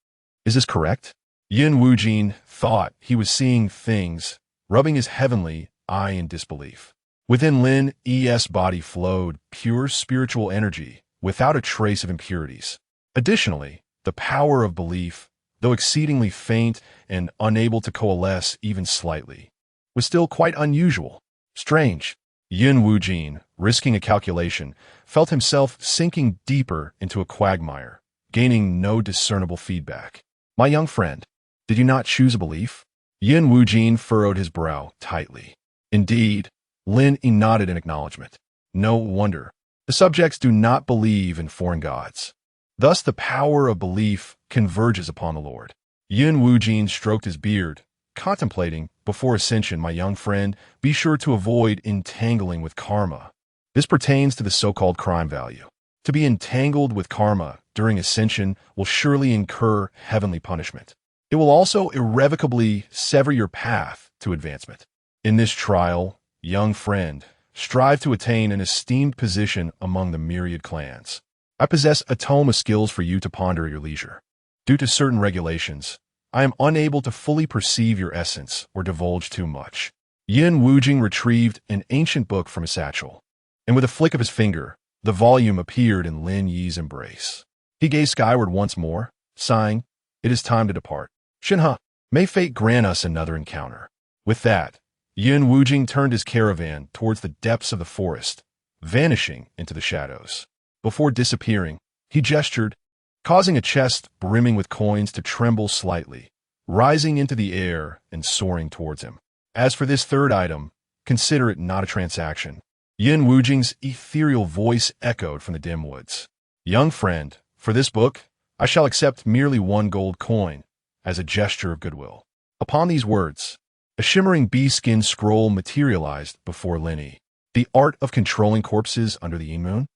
Is this correct? Yin Wujing thought he was seeing things, rubbing his heavenly eye in disbelief. Within Lin Yi's body flowed pure spiritual energy, without a trace of impurities. Additionally, the power of belief, though exceedingly faint and unable to coalesce even slightly, was still quite unusual. Strange. Yin Wujing, risking a calculation, felt himself sinking deeper into a quagmire, gaining no discernible feedback. My young friend, did you not choose a belief? Yin Wujing furrowed his brow tightly. Indeed, Lin Yi nodded in acknowledgement. No wonder. The subjects do not believe in foreign gods. Thus the power of belief converges upon the Lord. Yin Wujing stroked his beard, contemplating, before ascension, my young friend, be sure to avoid entangling with karma. This pertains to the so-called crime value. To be entangled with karma during ascension will surely incur heavenly punishment. It will also irrevocably sever your path to advancement. In this trial, young friend, strive to attain an esteemed position among the myriad clans. I possess a tome of skills for you to ponder at your leisure. Due to certain regulations, I am unable to fully perceive your essence or divulge too much. Yin Wujing retrieved an ancient book from his satchel, and with a flick of his finger, the volume appeared in Lin Yi's embrace. He gazed skyward once more, sighing, It is time to depart. Shinha, may fate grant us another encounter. With that, Yin Wujing turned his caravan towards the depths of the forest, vanishing into the shadows. Before disappearing, he gestured, causing a chest brimming with coins to tremble slightly, rising into the air and soaring towards him. As for this third item, consider it not a transaction. Yin Wujing's ethereal voice echoed from the dim woods. Young friend, for this book, I shall accept merely 1 gold coin, as a gesture of goodwill. Upon these words, a shimmering bee-skin scroll materialized before Lin Yi. The art of controlling corpses under the moon?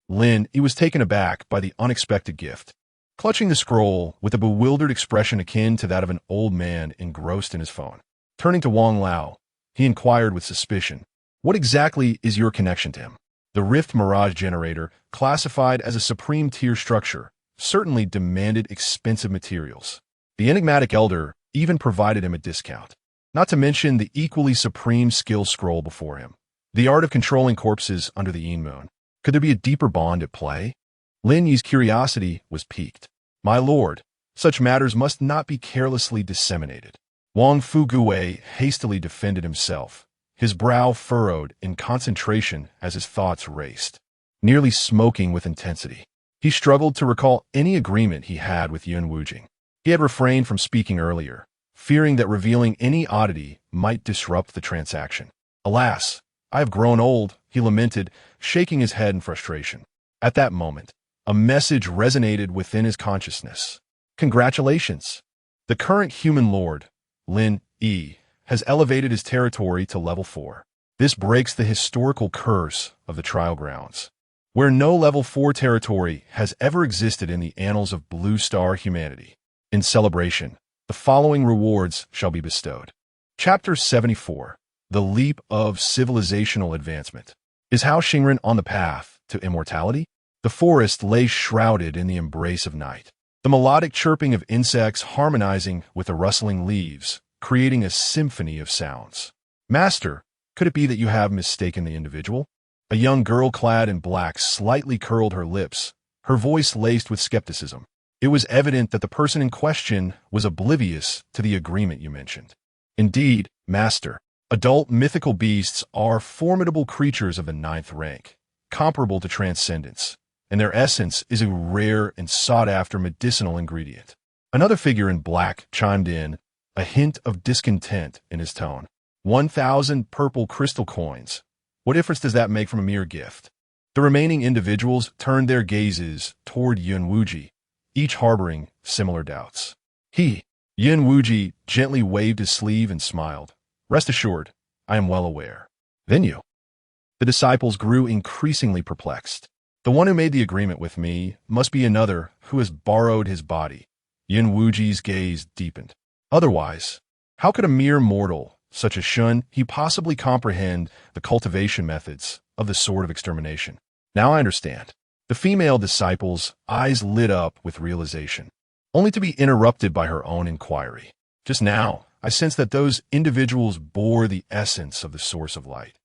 Lin Yi was taken aback by the unexpected gift. Clutching the scroll with a bewildered expression akin to that of an old man engrossed in his phone. Turning to Wang Lao, he inquired with suspicion, "What exactly is your connection to him?" The Rift Mirage Generator, classified as a supreme tier structure, certainly demanded expensive materials. The enigmatic elder even provided him a discount. Not to mention the equally supreme skill scroll before him. The art of controlling corpses under the Yin Moon. Could there be a deeper bond at play? Lin Yi's curiosity was piqued. "My lord, such matters must not be carelessly disseminated." Wang Fuguwei hastily defended himself, his brow furrowed in concentration as his thoughts raced, nearly smoking with intensity. He struggled to recall any agreement he had with Yun Wujing. He had refrained from speaking earlier, fearing that revealing any oddity might disrupt the transaction. "Alas, I have grown old," he lamented, shaking his head in frustration. At that moment, a message resonated within his consciousness. "Congratulations! The current human lord, Lin Yi, has elevated his territory to level 4. This breaks the historical curse of the trial grounds, where no level 4 territory has ever existed in the annals of Blue Star humanity. In celebration, the following rewards shall be bestowed." Chapter 74. The Leap of Civilizational Advancement. Is Hao Xingren on the path to immortality? The forest lay shrouded in the embrace of night. The melodic chirping of insects harmonizing with the rustling leaves, creating a symphony of sounds. "Master, could it be that you have mistaken the individual?" A young girl clad in black slightly curled her lips, her voice laced with skepticism. It was evident that the person in question was oblivious to the agreement you mentioned. "Indeed, master. Adult mythical beasts are formidable creatures of the 9th rank, comparable to transcendence, and their essence is a rare and sought-after medicinal ingredient." Another figure in black chimed in, a hint of discontent in his tone. 1,000 purple crystal coins. What difference does that make from a mere gift? The remaining individuals turned their gazes toward Yun Wuji, each harboring similar doubts. Yun Wuji gently waved his sleeve and smiled. "Rest assured, I am well aware." "Then you?" The disciples grew increasingly perplexed. "The one who made the agreement with me must be another who has borrowed his body." Yun Wuji's gaze deepened. "Otherwise, how could a mere mortal, such as Shun, he possibly comprehend the cultivation methods of the sword of extermination?" "Now I understand." The female disciple's eyes lit up with realization, only to be interrupted by her own inquiry. "Just now, I sense that those individuals bore the essence of the source of light.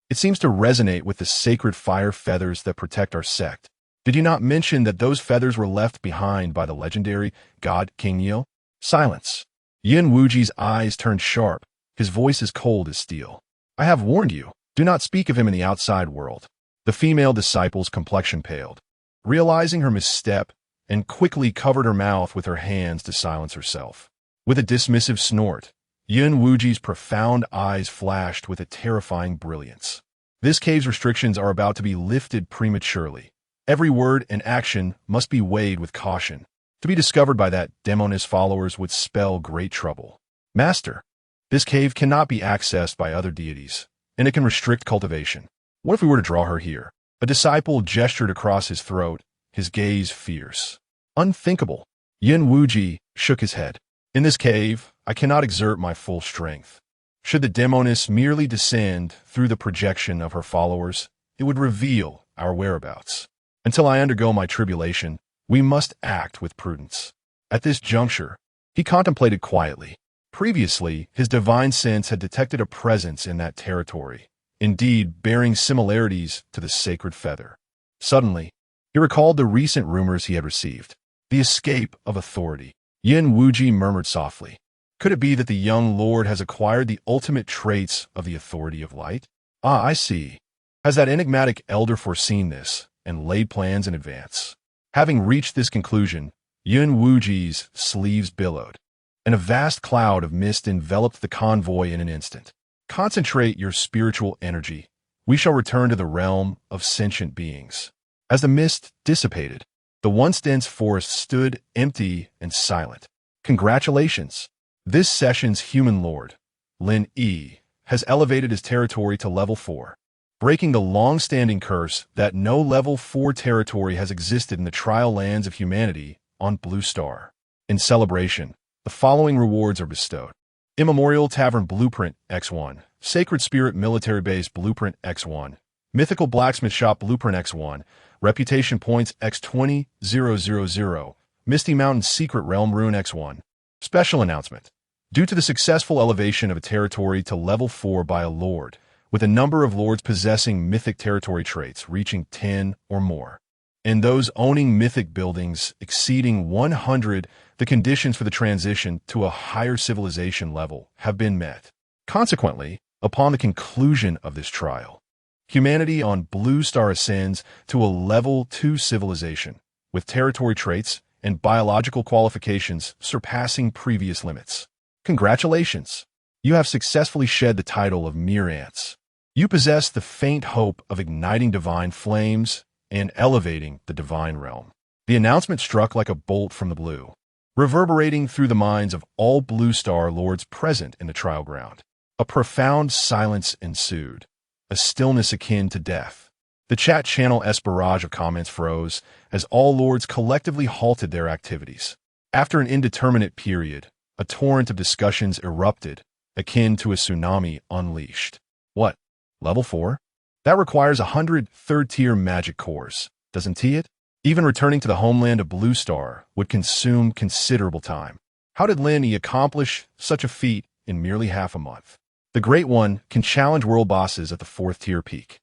It seems to resonate with the sacred fire feathers that protect our sect. Did you not mention that those feathers were left behind by the legendary god King Yeo?" Silence. Yun Wuji's eyes turned sharp, his voice as cold as steel. "I have warned you, do not speak of him in the outside world." The female disciple's complexion paled, realizing her misstep, and quickly covered her mouth with her hands to silence herself. With a dismissive snort, Yun Wuji's profound eyes flashed with a terrifying brilliance. This cave's restrictions are about to be lifted prematurely. Every word and action must be weighed with caution. To be discovered by that demoness followers would spell great trouble. "Master, this cave cannot be accessed by other deities, and it can restrict cultivation. What if we were to draw her here?" A disciple gestured across his throat, his gaze fierce. "Unthinkable." Yun Wuji shook his head. "In this cave, I cannot exert my full strength. Should the demoness merely descend through the projection of her followers, it would reveal our whereabouts. Until I undergo my tribulation, we must act with prudence." At this juncture, he contemplated quietly. Previously, his divine sense had detected a presence in that territory, indeed bearing similarities to the sacred feather. Suddenly, he recalled the recent rumors he had received. The escape of authority. Yun Wuji murmured softly. Could it be that the young lord has acquired the ultimate traits of the authority of light? Ah, I see. Has that enigmatic elder foreseen this and laid plans in advance? Having reached this conclusion, Yun Wuji's sleeves billowed, and a vast cloud of mist enveloped the convoy in an instant. Concentrate your spiritual energy. We shall return to the realm of sentient beings. As the mist dissipated, the once dense forest stood empty and silent. Congratulations. This session's human lord, Lin Yi, has elevated his territory to level 4. breaking the long-standing curse that no level 4 territory has existed in the trial lands of humanity on Blue Star. In celebration, the following rewards are bestowed. Immemorial Tavern Blueprint X1, Sacred Spirit Military Base Blueprint X1, Mythical Blacksmith Shop Blueprint X1, Reputation Points X20000, Misty Mountain Secret Realm Rune X1. Special announcement. Due to the successful elevation of a territory to level 4 by a lord, with a number of lords possessing mythic territory traits reaching 10 or more, and those owning mythic buildings exceeding 100, the conditions for the transition to a higher civilization level have been met. Consequently, upon the conclusion of this trial, humanity on Blue Star ascends to a level 2 civilization, with territory traits and biological qualifications surpassing previous limits. Congratulations! You have successfully shed the title of mere ants. You possess the faint hope of igniting divine flames and elevating the divine realm. The announcement struck like a bolt from the blue, reverberating through the minds of all Blue Star lords present in the trial ground. A profound silence ensued, a stillness akin to death. The chat channel's barrage of comments froze as all lords collectively halted their activities. After an indeterminate period, a torrent of discussions erupted, akin to a tsunami unleashed. What? Level 4? That requires 100 third-tier magic cores, doesn't it? Even returning to the homeland of Blue Star would consume considerable time. How did Lin Yi accomplish such a feat in merely half a month? The Great One can challenge world bosses at the 4th-tier peak.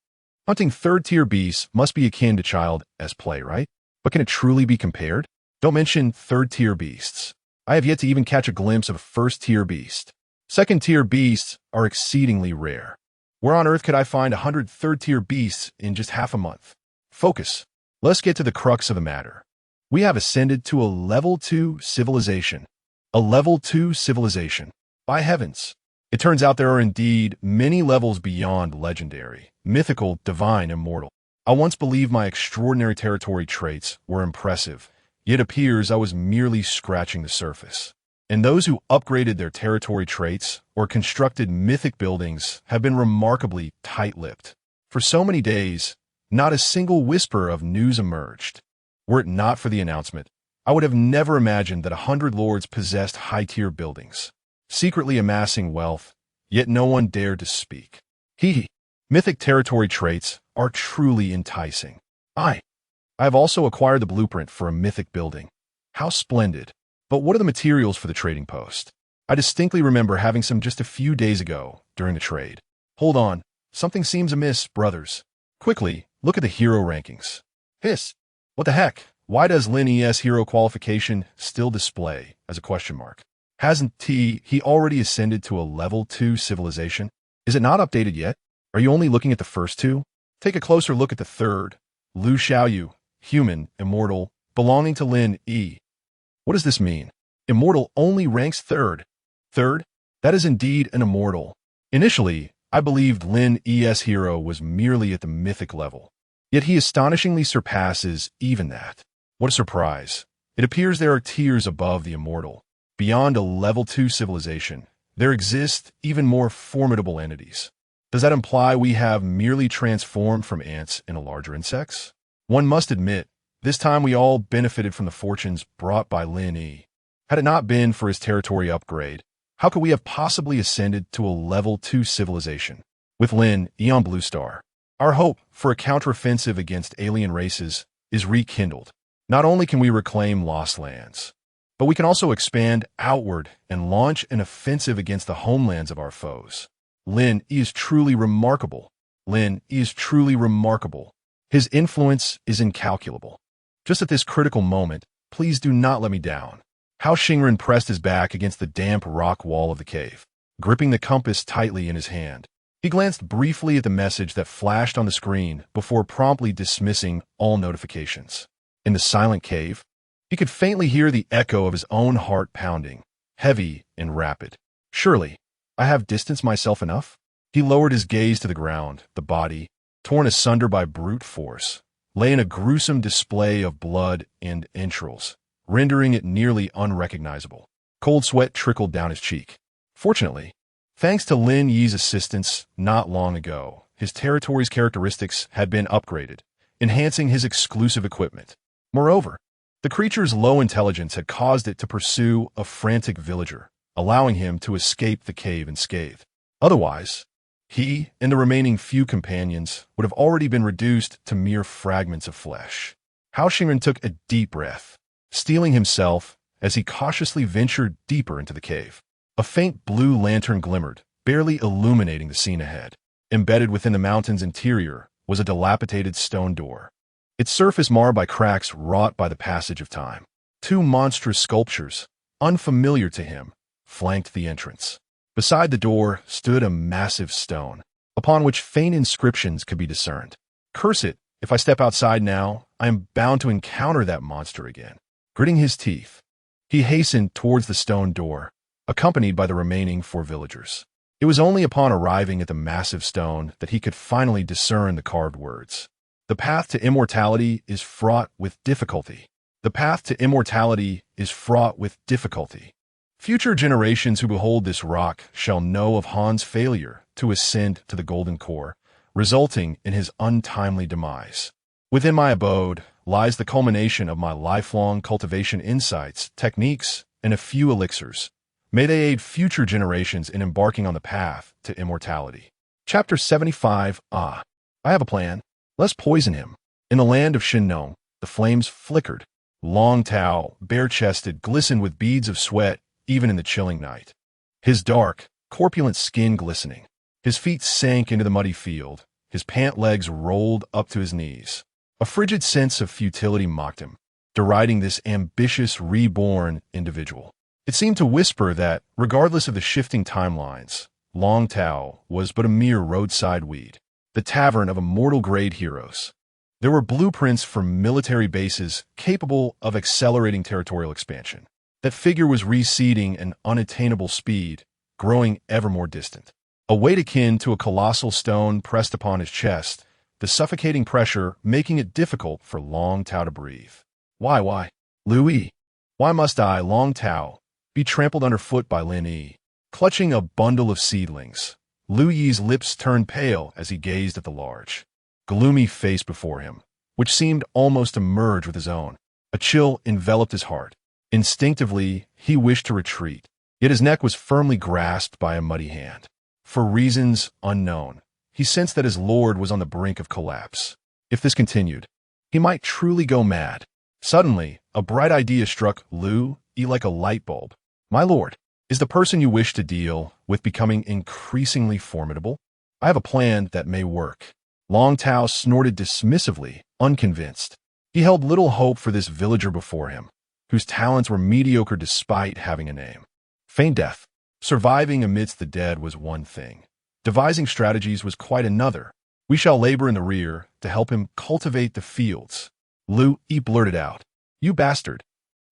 Hunting 3rd-tier beasts must be akin to child's play, right? But can it truly be compared? Don't mention 3rd-tier beasts. I have yet to even catch a glimpse of a 1st-tier beast. 2nd-tier beasts are exceedingly rare. Where on earth could I find 100 3rd-tier beasts in just half a month? Focus. Let's get to the crux of the matter. We have ascended to a level 2 civilization. A level 2 civilization. By heavens! It turns out there are indeed many levels beyond legendary, mythical, divine, immortal. I once believed my extraordinary territory traits were impressive, yet appears I was merely scratching the surface. And those who upgraded their territory traits or constructed mythic buildings have been remarkably tight-lipped. For so many days, not a single whisper of news emerged. Were it not for the announcement, I would have never imagined that 100 lords possessed high-tier buildings, secretly amassing wealth, yet no one dared to speak. Mythic territory traits are truly enticing. I have also acquired the blueprint for a mythic building. How splendid! But what are the materials for the trading post? I distinctly remember having some just a few days ago during the trade. Hold on, something seems amiss, brothers. Quickly, look at the hero rankings. What the heck? Why does Lin Yi's hero qualification still display as a question mark? Hasn't he already ascended to a level 2 civilization? Is it not updated yet? Are you only looking at the first two? Take a closer look at the third. Lu Xiaoyu, human, immortal, belonging to Lin Yi. What does this mean? Immortal only ranks 3rd. 3rd? That is indeed an immortal. Initially, I believed Lin Yi's hero was merely at the mythic level. Yet he astonishingly surpasses even that. What a surprise. It appears there are tiers above the immortal. Beyond a level 2 civilization, there exist even more formidable entities. Does that imply we have merely transformed from ants into larger insects? One must admit, this time we all benefited from the fortunes brought by Lin Yi. Had it not been for his territory upgrade, how could we have possibly ascended to a level 2 civilization? With Lin Yi on Blue Star, our hope for a counteroffensive against alien races is rekindled. Not only can we reclaim lost lands, but we can also expand outward and launch an offensive against the homelands of our foes. Lin Yi is truly remarkable. Lin Yi is truly remarkable. His influence is incalculable. Just at this critical moment, please do not let me down. How Xingren pressed his back against the damp rock wall of the cave, gripping the compass tightly in his hand. He glanced briefly at the message that flashed on the screen before promptly dismissing all notifications. In the silent cave, he could faintly hear the echo of his own heart pounding, heavy and rapid. Surely, I have distanced myself enough? He lowered his gaze to the ground, the body, torn asunder by brute force, lay in a gruesome display of blood and entrails, rendering it nearly unrecognizable. Cold sweat trickled down his cheek. Fortunately, thanks to Lin Yi's assistance not long ago, his territory's characteristics had been upgraded, enhancing his exclusive equipment. Moreover, the creature's low intelligence had caused it to pursue a frantic villager, allowing him to escape the cave unscathed. Otherwise, he and the remaining few companions would have already been reduced to mere fragments of flesh. Hao Xingren took a deep breath, steeling himself as he cautiously ventured deeper into the cave. A faint blue lantern glimmered, barely illuminating the scene ahead. Embedded within the mountain's interior was a dilapidated stone door, its surface marred by cracks wrought by the passage of time. Two monstrous sculptures, unfamiliar to him, flanked the entrance. Beside the door stood a massive stone, upon which faint inscriptions could be discerned. Curse it, if I step outside now, I am bound to encounter that monster again. Gritting his teeth, he hastened towards the stone door, accompanied by the remaining 4 villagers. It was only upon arriving at the massive stone that he could finally discern the carved words. The path to immortality is fraught with difficulty. The path to immortality is fraught with difficulty. Future generations who behold this rock shall know of Han's failure to ascend to the golden core, resulting in his untimely demise. Within my abode lies the culmination of my lifelong cultivation insights, techniques, and a few elixirs. May they aid future generations in embarking on the path to immortality. Chapter 75. I have a plan. Let's poison him. In the land of Shinnong, the flames flickered. Long Tao, bare-chested, glistened with beads of sweat even in the chilling night. His dark, corpulent skin glistening. His feet sank into the muddy field. His pant legs rolled up to his knees. A frigid sense of futility mocked him, deriding this ambitious, reborn individual. It seemed to whisper that, regardless of the shifting timelines, Long Tao was but a mere roadside weed, the tavern of immortal-grade heroes. There were blueprints for military bases capable of accelerating territorial expansion. That figure was receding an unattainable speed, growing ever more distant. A weight akin to a colossal stone pressed upon his chest, the suffocating pressure making it difficult for Long Tao to breathe. Why, Lin Yi? Why must I, Long Tao, be trampled underfoot by Lin Yi? Clutching a bundle of seedlings, Lin Yi's lips turned pale as he gazed at the large, gloomy face before him, which seemed almost to merge with his own. A chill enveloped his heart. Instinctively, he wished to retreat, yet his neck was firmly grasped by a muddy hand. For reasons unknown, he sensed that his lord was on the brink of collapse. If this continued, he might truly go mad. Suddenly, a bright idea struck Lin Yi like a light bulb. My lord, is the person you wish to deal with becoming increasingly formidable? I have a plan that may work. Long Tao snorted dismissively, unconvinced. He held little hope for this villager before him, whose talents were mediocre despite having a name. Feign death. Surviving amidst the dead was one thing. Devising strategies was quite another. We shall labor in the rear to help him cultivate the fields. Lin Yi blurted out. You bastard.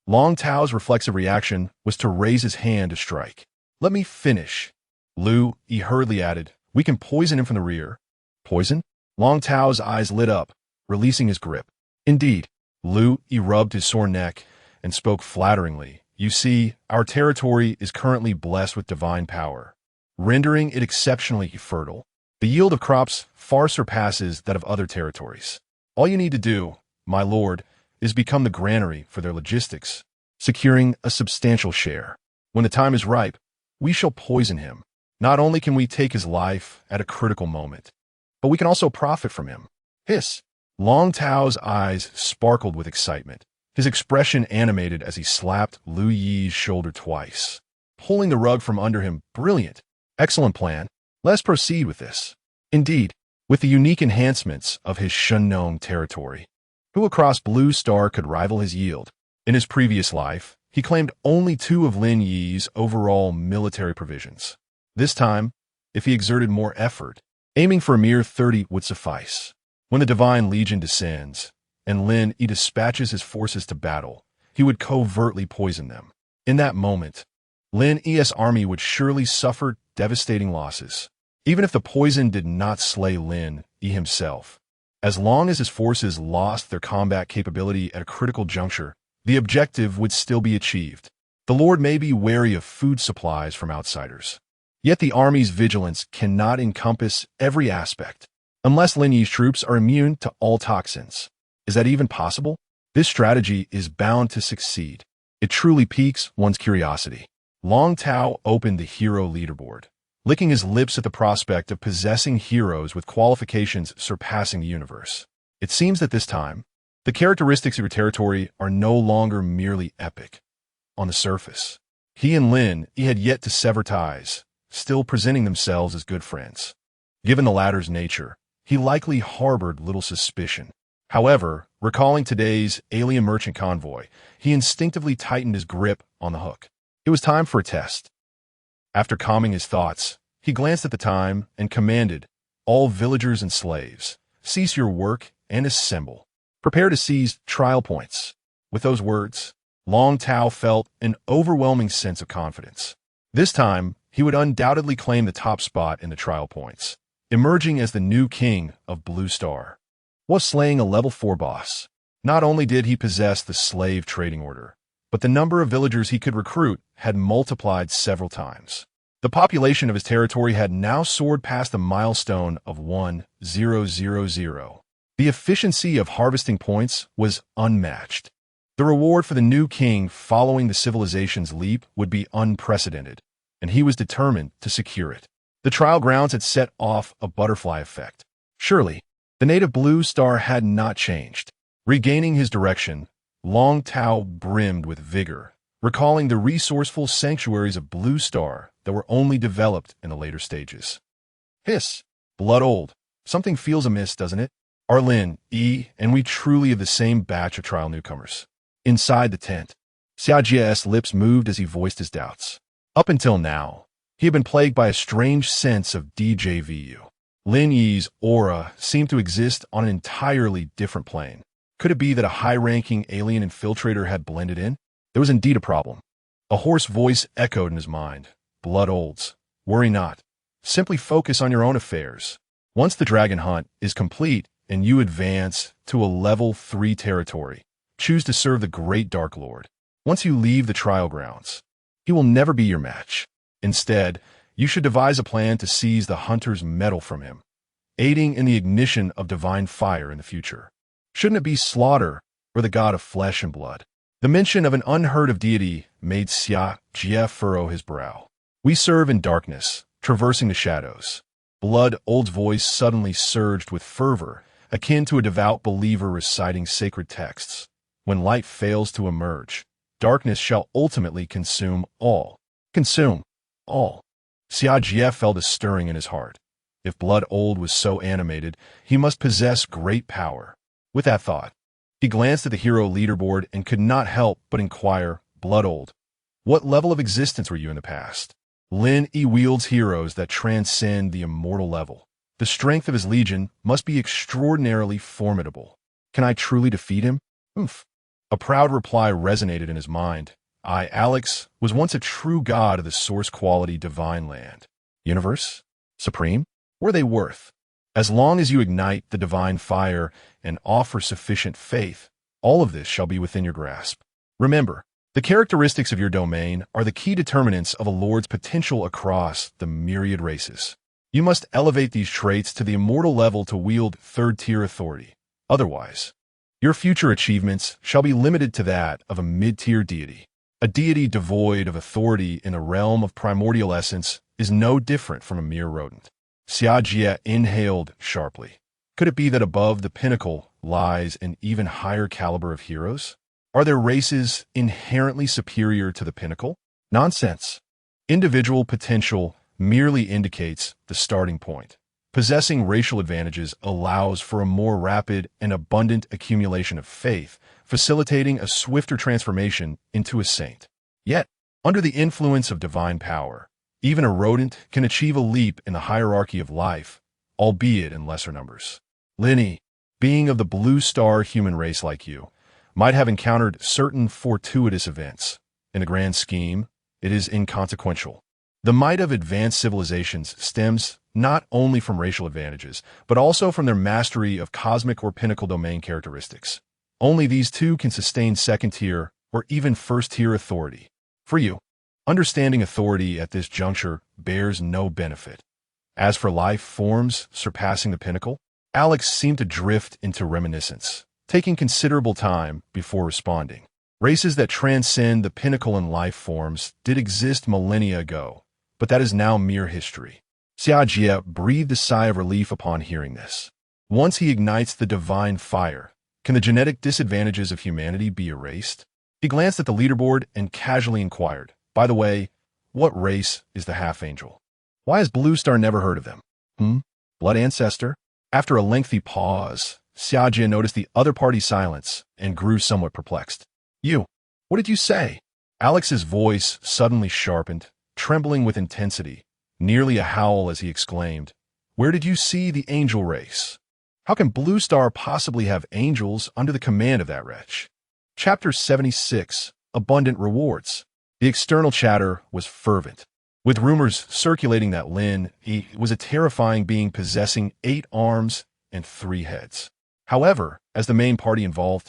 Long Tao's reflexive reaction was to raise his hand to strike. Let me finish. Lin Yi hurriedly added, we can poison him from the rear. Poison? Long Tao's eyes lit up, releasing his grip. Indeed. Lin Yi rubbed his sore neck and spoke flatteringly. You see, our territory is currently blessed with divine power, rendering it exceptionally fertile. The yield of crops far surpasses that of other territories. All you need to do, my lord, is become the granary for their logistics, securing a substantial share. When the time is ripe, we shall poison him. Not only can we take his life at a critical moment, but we can also profit from him. Hiss! Long Tao's eyes sparkled with excitement, his expression animated as he slapped Lin Yi's shoulder twice, pulling the rug from under him. Brilliant! Excellent plan. Let's proceed with this. Indeed, with the unique enhancements of his Shinnong territory, who across Blue Star could rival his yield? In his previous life, he claimed only 2 of Lin Yi's overall military provisions. This time, if he exerted more effort, aiming for a mere 30 would suffice. When the Divine Legion descends, and Lin Yi dispatches his forces to battle, he would covertly poison them. In that moment, Lin Yi's army would surely suffer devastating losses, even if the poison did not slay Lin Yi himself. As long as his forces lost their combat capability at a critical juncture, the objective would still be achieved. The Lord may be wary of food supplies from outsiders, Yet the army's vigilance cannot encompass every aspect. Unless Lin Yi's troops are immune to all toxins. Is that even possible? This strategy is bound to succeed. It truly piques one's curiosity. Long Tao opened the hero leaderboard, licking his lips at the prospect of possessing heroes with qualifications surpassing the universe. It seems that this time, the characteristics of your territory are no longer merely epic. On the surface, he and Lin Yi had yet to sever ties, still presenting themselves as good friends. Given the latter's nature, he likely harbored little suspicion. However, recalling today's alien merchant convoy, he instinctively tightened his grip on the hook. It was time for a test. After calming his thoughts, he glanced at the time and commanded, "All villagers and slaves, cease your work and assemble. Prepare to seize trial points." With those words, Long Tao felt an overwhelming sense of confidence. This time, he would undoubtedly claim the top spot in the trial points, emerging as the new king of Blue Star. Was slaying a level 4 boss. Not only did he possess the slave trading order, but the number of villagers he could recruit had multiplied several times. The population of his territory had now soared past the milestone of 1,000. The efficiency of harvesting points was unmatched. The reward for the new king following the civilization's leap would be unprecedented, and he was determined to secure it. The trial grounds had set off a butterfly effect. Surely, the native Blue Star had not changed. Regaining his direction, Long Tao brimmed with vigor, recalling the resourceful sanctuaries of Blue Star that were only developed in the later stages. Hiss! Blood old. Something feels amiss, doesn't it? Are Lin Yi and we truly of the same batch of trial newcomers? Inside the tent, Xiaojia's lips moved as he voiced his doubts. Up until now, he had been plagued by a strange sense of deja vu. Lin Yi's aura seemed to exist on an entirely different plane. Could it be that a high-ranking alien infiltrator had blended in? There was indeed a problem. A hoarse voice echoed in his mind. Blood olds. Worry not. Simply focus on your own affairs. Once the dragon hunt is complete and you advance to a level 3 territory, choose to serve the great Dark Lord. Once you leave the trial grounds, he will never be your match. Instead, you should devise a plan to seize the hunter's metal from him, aiding in the ignition of divine fire in the future. Shouldn't it be slaughter or the god of flesh and blood? The mention of an unheard of deity made Xia Jie furrow his brow. We serve in darkness, traversing the shadows. Blood Old's voice suddenly surged with fervor, akin to a devout believer reciting sacred texts. When light fails to emerge, darkness shall ultimately consume all. Consume all. Xia Jie felt a stirring in his heart. If Blood Old was so animated, he must possess great power. With that thought, he glanced at the hero leaderboard and could not help but inquire, Blood Old, what level of existence were you in the past? Lin Yi wields heroes that transcend the immortal level. The strength of his legion must be extraordinarily formidable. Can I truly defeat him? Oomph. A proud reply resonated in his mind. I, Alex, was once a true god of the source-quality divine land. Universe? Supreme? What are they worth? As long as you ignite the divine fire and offer sufficient faith, all of this shall be within your grasp. Remember, the characteristics of your domain are the key determinants of a lord's potential across the myriad races. You must elevate these traits to the immortal level to wield third-tier authority. Otherwise, your future achievements shall be limited to that of a mid-tier deity. A deity devoid of authority in the realm of primordial essence is no different from a mere rodent. Xia Jie inhaled sharply. Could it be that above the pinnacle lies an even higher caliber of heroes? Are there races inherently superior to the pinnacle? Nonsense. Individual potential merely indicates the starting point. Possessing racial advantages allows for a more rapid and abundant accumulation of faith, facilitating a swifter transformation into a saint. Yet, under the influence of divine power, even a rodent can achieve a leap in the hierarchy of life, albeit in lesser numbers. Lin Yi, being of the Blue Star human race like you, might have encountered certain fortuitous events. In the grand scheme, it is inconsequential. The might of advanced civilizations stems not only from racial advantages, but also from their mastery of cosmic or pinnacle domain characteristics. Only these two can sustain second-tier or even first-tier authority. For you, Understanding authority at this juncture bears no benefit. As for life forms surpassing the pinnacle, Alex seemed to drift into reminiscence, taking considerable time before responding. Races that transcend the pinnacle in life forms did exist millennia ago, but that is now mere history. Xiajie breathed a sigh of relief upon hearing this. Once he ignites the divine fire, can the genetic disadvantages of humanity be erased? He glanced at the leaderboard and casually inquired, "By the way, what race is the half-angel? Why has Blue Star never heard of them? Blood ancestor?" After a lengthy pause, Xiajie noticed the other party's silence and grew somewhat perplexed. What did you say?" Alex's voice suddenly sharpened, trembling with intensity, nearly a howl as he exclaimed, "Where did you see the angel race? How can Blue Star possibly have angels under the command of that wretch?" Chapter 76, Abundant Rewards. The external chatter was fervent, with rumors circulating that Lin Yi was a terrifying being possessing 8 arms and 3 heads. However, as the main party involved,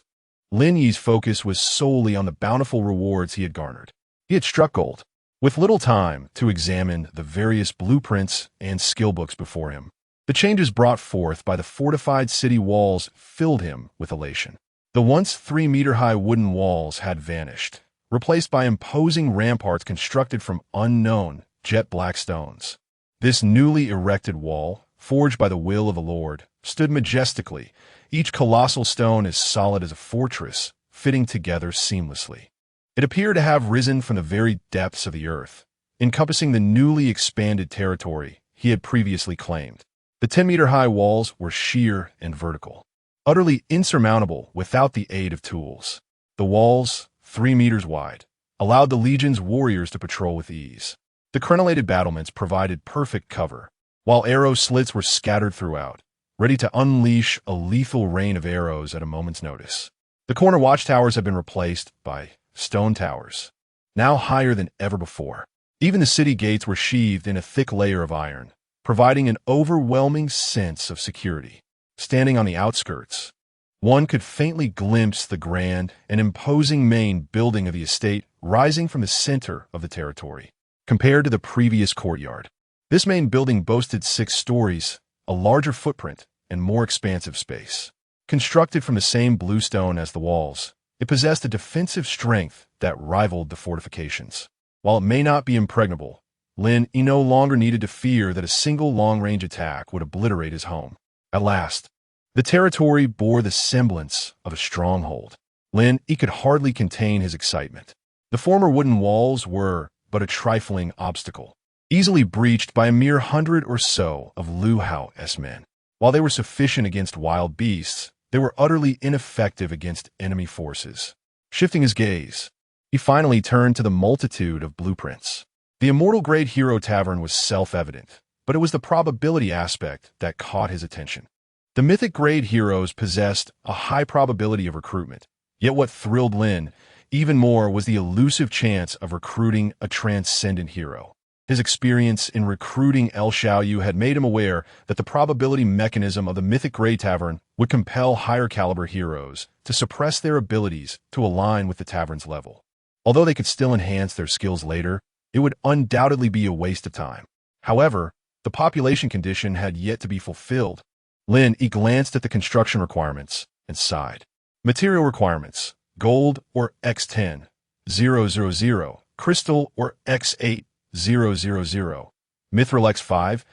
Lin Yi's focus was solely on the bountiful rewards he had garnered. He had struck gold, with little time to examine the various blueprints and skill books before him. The changes brought forth by the fortified city walls filled him with elation. The once 3-meter-high wooden walls had vanished, replaced by imposing ramparts constructed from unknown jet-black stones. This newly erected wall, forged by the will of the Lord, stood majestically, each colossal stone as solid as a fortress, fitting together seamlessly. It appeared to have risen from the very depths of the earth, encompassing the newly expanded territory he had previously claimed. The 10-meter-high walls were sheer and vertical, utterly insurmountable without the aid of tools. The walls, 3 meters wide, allowed the legion's warriors to patrol with ease. The crenellated battlements provided perfect cover, while arrow slits were scattered throughout, ready to unleash a lethal rain of arrows at a moment's notice. The corner watchtowers had been replaced by stone towers, now higher than ever before. Even the city gates were sheathed in a thick layer of iron, providing an overwhelming sense of security. Standing on the outskirts, one could faintly glimpse the grand and imposing main building of the estate rising from the center of the territory. Compared to the previous courtyard, this main building boasted 6 stories, a larger footprint, and more expansive space. Constructed from the same bluestone as the walls, it possessed a defensive strength that rivaled the fortifications. While it may not be impregnable, Lin Yi no longer needed to fear that a single long-range attack would obliterate his home. At last, the territory bore the semblance of a stronghold. Lin Yi could hardly contain his excitement. The former wooden walls were but a trifling obstacle, easily breached by a mere 100 or so of Lu Hao's men. While they were sufficient against wild beasts, they were utterly ineffective against enemy forces. Shifting his gaze, he finally turned to the multitude of blueprints. The Immortal Grade Hero Tavern was self-evident, but it was the probability aspect that caught his attention. The Mythic Grade heroes possessed a high probability of recruitment, yet what thrilled Lin even more was the elusive chance of recruiting a transcendent hero. His experience in recruiting El Xiaoyu had made him aware that the probability mechanism of the Mythic Grade Tavern would compel higher-caliber heroes to suppress their abilities to align with the tavern's level. Although they could still enhance their skills later, it would undoubtedly be a waste of time. However, the population condition had yet to be fulfilled. Lin Yi glanced at the construction requirements and sighed. Material requirements: gold or X10, 000, crystal or X8, 000, mithril X5,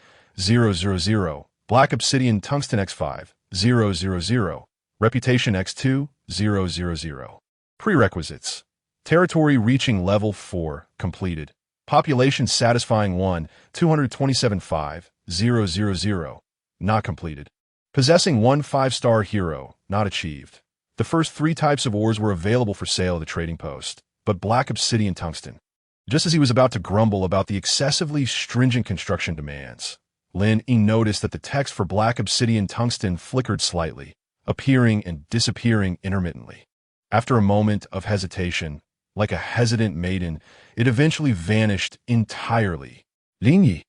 000, black obsidian tungsten X5, 000, reputation X2, 000. Prerequisites: territory reaching level 4, completed. Population satisfying 1, 227.5, 000, not completed. Possessing 1 5-star hero, not achieved. The first 3 types of ores were available for sale at the trading post, but black obsidian tungsten. Just as he was about to grumble about the excessively stringent construction demands, Lin Yi noticed that the text for black obsidian tungsten flickered slightly, appearing and disappearing intermittently. After a moment of hesitation, like a hesitant maiden, it eventually vanished entirely. Lin Yi.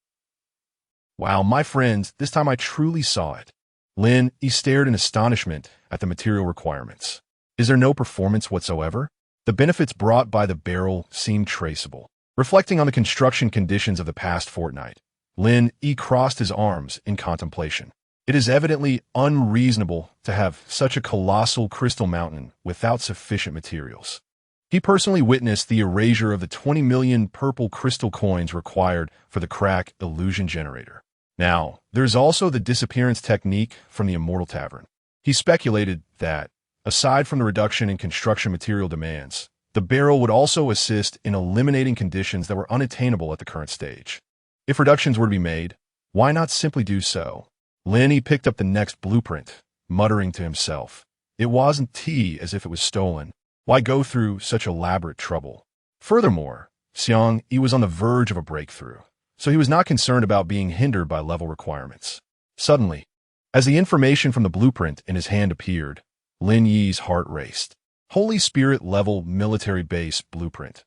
Wow, my friends, this time I truly saw it. Lin Yi stared in astonishment at the material requirements. Is there no performance whatsoever? The benefits brought by the barrel seemed traceable. Reflecting on the construction conditions of the past fortnight, Lin Yi crossed his arms in contemplation. It is evidently unreasonable to have such a colossal crystal mountain without sufficient materials. He personally witnessed the erasure of the 20 million purple crystal coins required for the crack illusion generator. Now, there's also the disappearance technique from the Immortal Tavern. He speculated that, aside from the reduction in construction material demands, the barrel would also assist in eliminating conditions that were unattainable at the current stage. If reductions were to be made, why not simply do so? Lin Yi picked up the next blueprint, muttering to himself. It wasn't as if it was stolen. Why go through such elaborate trouble? Furthermore, Xiang Yi was on the verge of a breakthrough, so he was not concerned about being hindered by level requirements. Suddenly, as the information from the blueprint in his hand appeared, Lin Yi's heart raced. Holy Spirit level military base blueprint.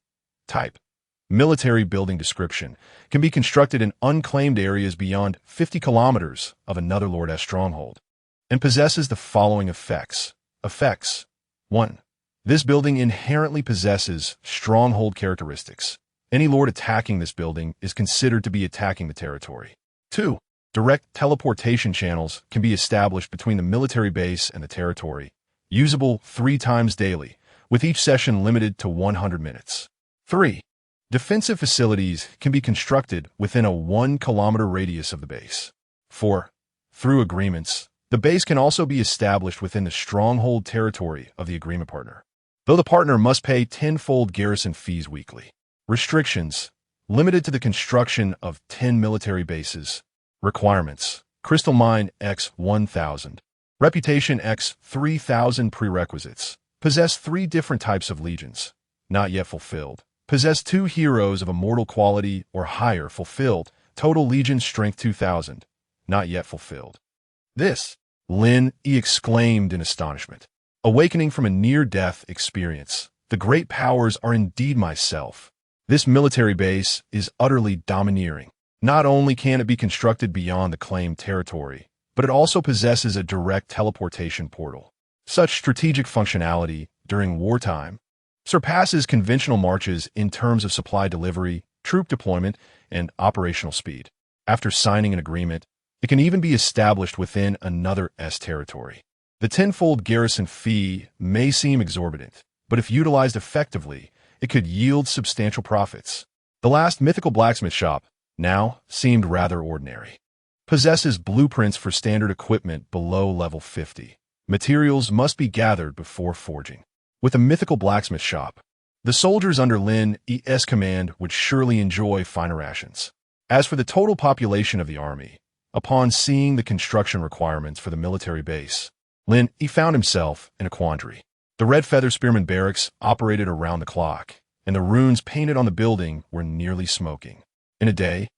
Type: military building description. Can be constructed in unclaimed areas beyond 50 kilometers of another Lord-S stronghold, and possesses the following effects. Effects: 1. This building inherently possesses stronghold characteristics. Any lord attacking this building is considered to be attacking the territory. 2. Direct teleportation channels can be established between the military base and the territory, usable 3 times daily, with each session limited to 100 minutes. 3. Defensive facilities can be constructed within a 1-kilometer radius of the base. 4. Through agreements, the base can also be established within the stronghold territory of the agreement partner, though the partner must pay 10-fold garrison fees weekly. Restrictions: limited to the construction of 10 military bases. Requirements: Crystal Mine X 1000. Reputation X 3000. Prerequisites: possess 3 different types of legions, not yet fulfilled. Possess 2 heroes of immortal quality or higher, fulfilled. Total legion strength 2000, not yet fulfilled. This, Lin Yi exclaimed in astonishment. Awakening from a near-death experience, the great powers are indeed myself. This military base is utterly domineering. Not only can it be constructed beyond the claimed territory, but it also possesses a direct teleportation portal. Such strategic functionality during wartime surpasses conventional marches in terms of supply delivery, troop deployment, and operational speed. After signing an agreement, it can even be established within another S territory. The 10-fold garrison fee may seem exorbitant, but if utilized effectively, it could yield substantial profits. The last mythical blacksmith shop, now, seemed rather ordinary. Possesses blueprints for standard equipment below level 50. Materials must be gathered before forging. With a mythical blacksmith shop, the soldiers under Lin Yi's command would surely enjoy finer rations. As for the total population of the army, upon seeing the construction requirements for the military base, Lin Yi found himself in a quandary. The Red Feather Spearman barracks operated around the clock, and the runes painted on the building were nearly smoking. In a day,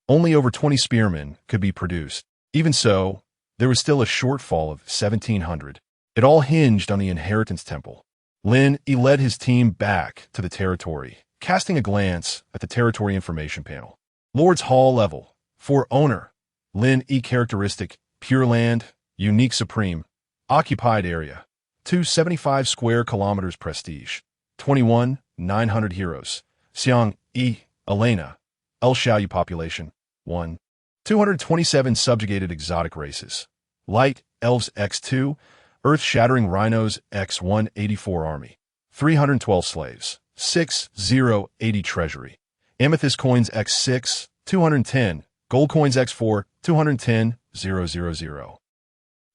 only over 20 spearmen could be produced. Even so, there was still a shortfall of 1,700. It all hinged on the inheritance temple. Lin Yi led his team back to the territory, casting a glance at the territory information panel. Lord's Hall level. For owner, Lin Yi characteristic, pure land, unique supreme, occupied area, 275 square kilometers prestige, 21,900 heroes, Xiang Yi, Elena, El Xiaoyu population, 1. 227 subjugated exotic races, light elves X2, earth-shattering rhinos X1 84 army, 312 slaves, 6080 treasury, amethyst coins X6, 210, gold coins X4, 210,000.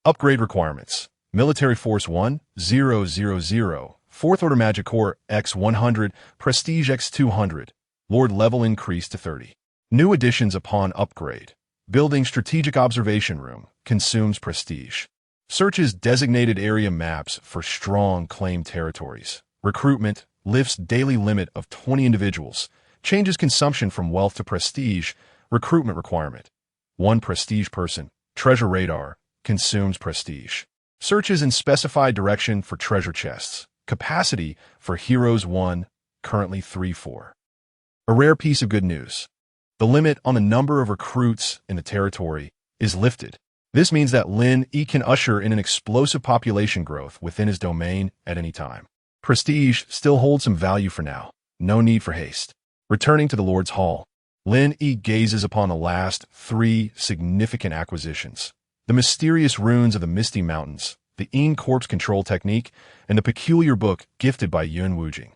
Upgrade requirements: military force 1, 000, 4th order magic core X100, prestige X200, lord level increase to 30. New additions upon upgrade: building strategic observation room, consumes prestige. Searches designated area maps for strong claimed territories. Recruitment, lifts daily limit of 20 individuals. Changes consumption from wealth to prestige. Recruitment requirement: 1 prestige person. Treasure radar, consumes prestige. Searches in specified direction for treasure chests. Capacity for heroes 1, currently 3-4. A rare piece of good news: the limit on the number of recruits in the territory is lifted. This means that Lin Yi can usher in an explosive population growth within his domain at any time. Prestige still holds some value for now. No need for haste. Returning to the Lord's Hall, Lin Yi gazes upon the last 3 significant acquisitions: the mysterious runes of the Misty Mountains, the corpse control technique, and the peculiar book gifted by Yun Wujing.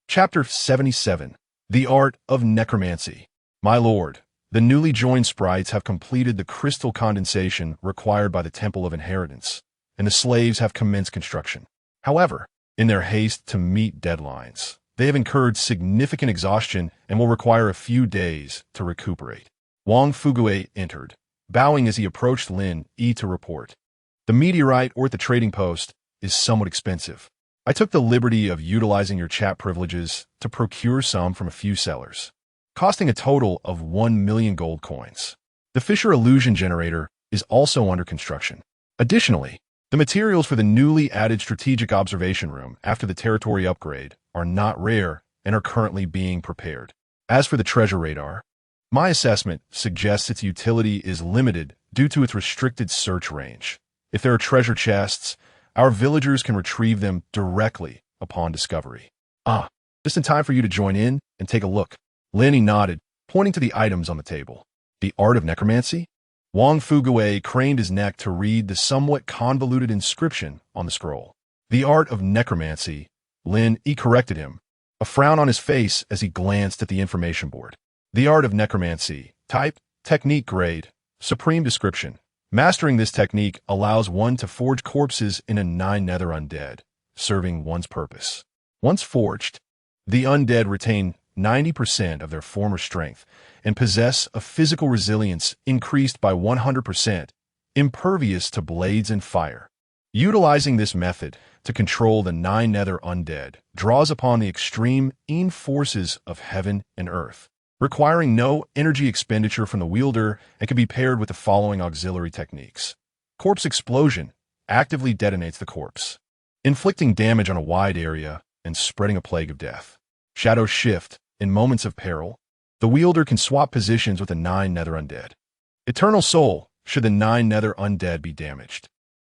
Chapter 77. The Art of Necromancy. My lord, the newly joined sprites have completed the crystal condensation required by the Temple of Inheritance, and the slaves have commenced construction. However, in their haste to meet deadlines, they have incurred significant exhaustion and will require a few days to recuperate. Wang Fugue entered, bowing as he approached Lin Yi to report. The meteorite ore at the trading post is somewhat expensive. I took the liberty of utilizing your chat privileges to procure some from a few sellers, costing a total of 1 million gold coins. The Fisher illusion generator is also under construction. Additionally, the materials for the newly added strategic observation room after the territory upgrade are not rare and are currently being prepared. As for the treasure radar, my assessment suggests its utility is limited due to its restricted search range. If there are treasure chests, our villagers can retrieve them directly upon discovery. Just in time for you to join in and take a look. Lin Yi nodded, pointing to the items on the table. The art of necromancy? Wang Fugue craned his neck to read the somewhat convoluted inscription on the scroll. The art of necromancy, Lin Yi corrected him, a frown on his face as he glanced at the information board. The art of necromancy, type, technique grade, supreme description. Mastering this technique allows one to forge corpses in a 9 nether undead, serving one's purpose. Once forged, the undead retain 90% of their former strength and possess a physical resilience increased by 100%, impervious to blades and fire. Utilizing this method to control the 9 nether undead draws upon the extreme forces of heaven and earth, requiring no energy expenditure from the wielder, and can be paired with the following auxiliary techniques. Corpse explosion actively detonates the corpse, inflicting damage on a wide area and spreading a plague of death. Shadow shift. In moments of peril, the wielder can swap positions with the 9 nether undead. Eternal soul, should the 9 nether undead be damaged.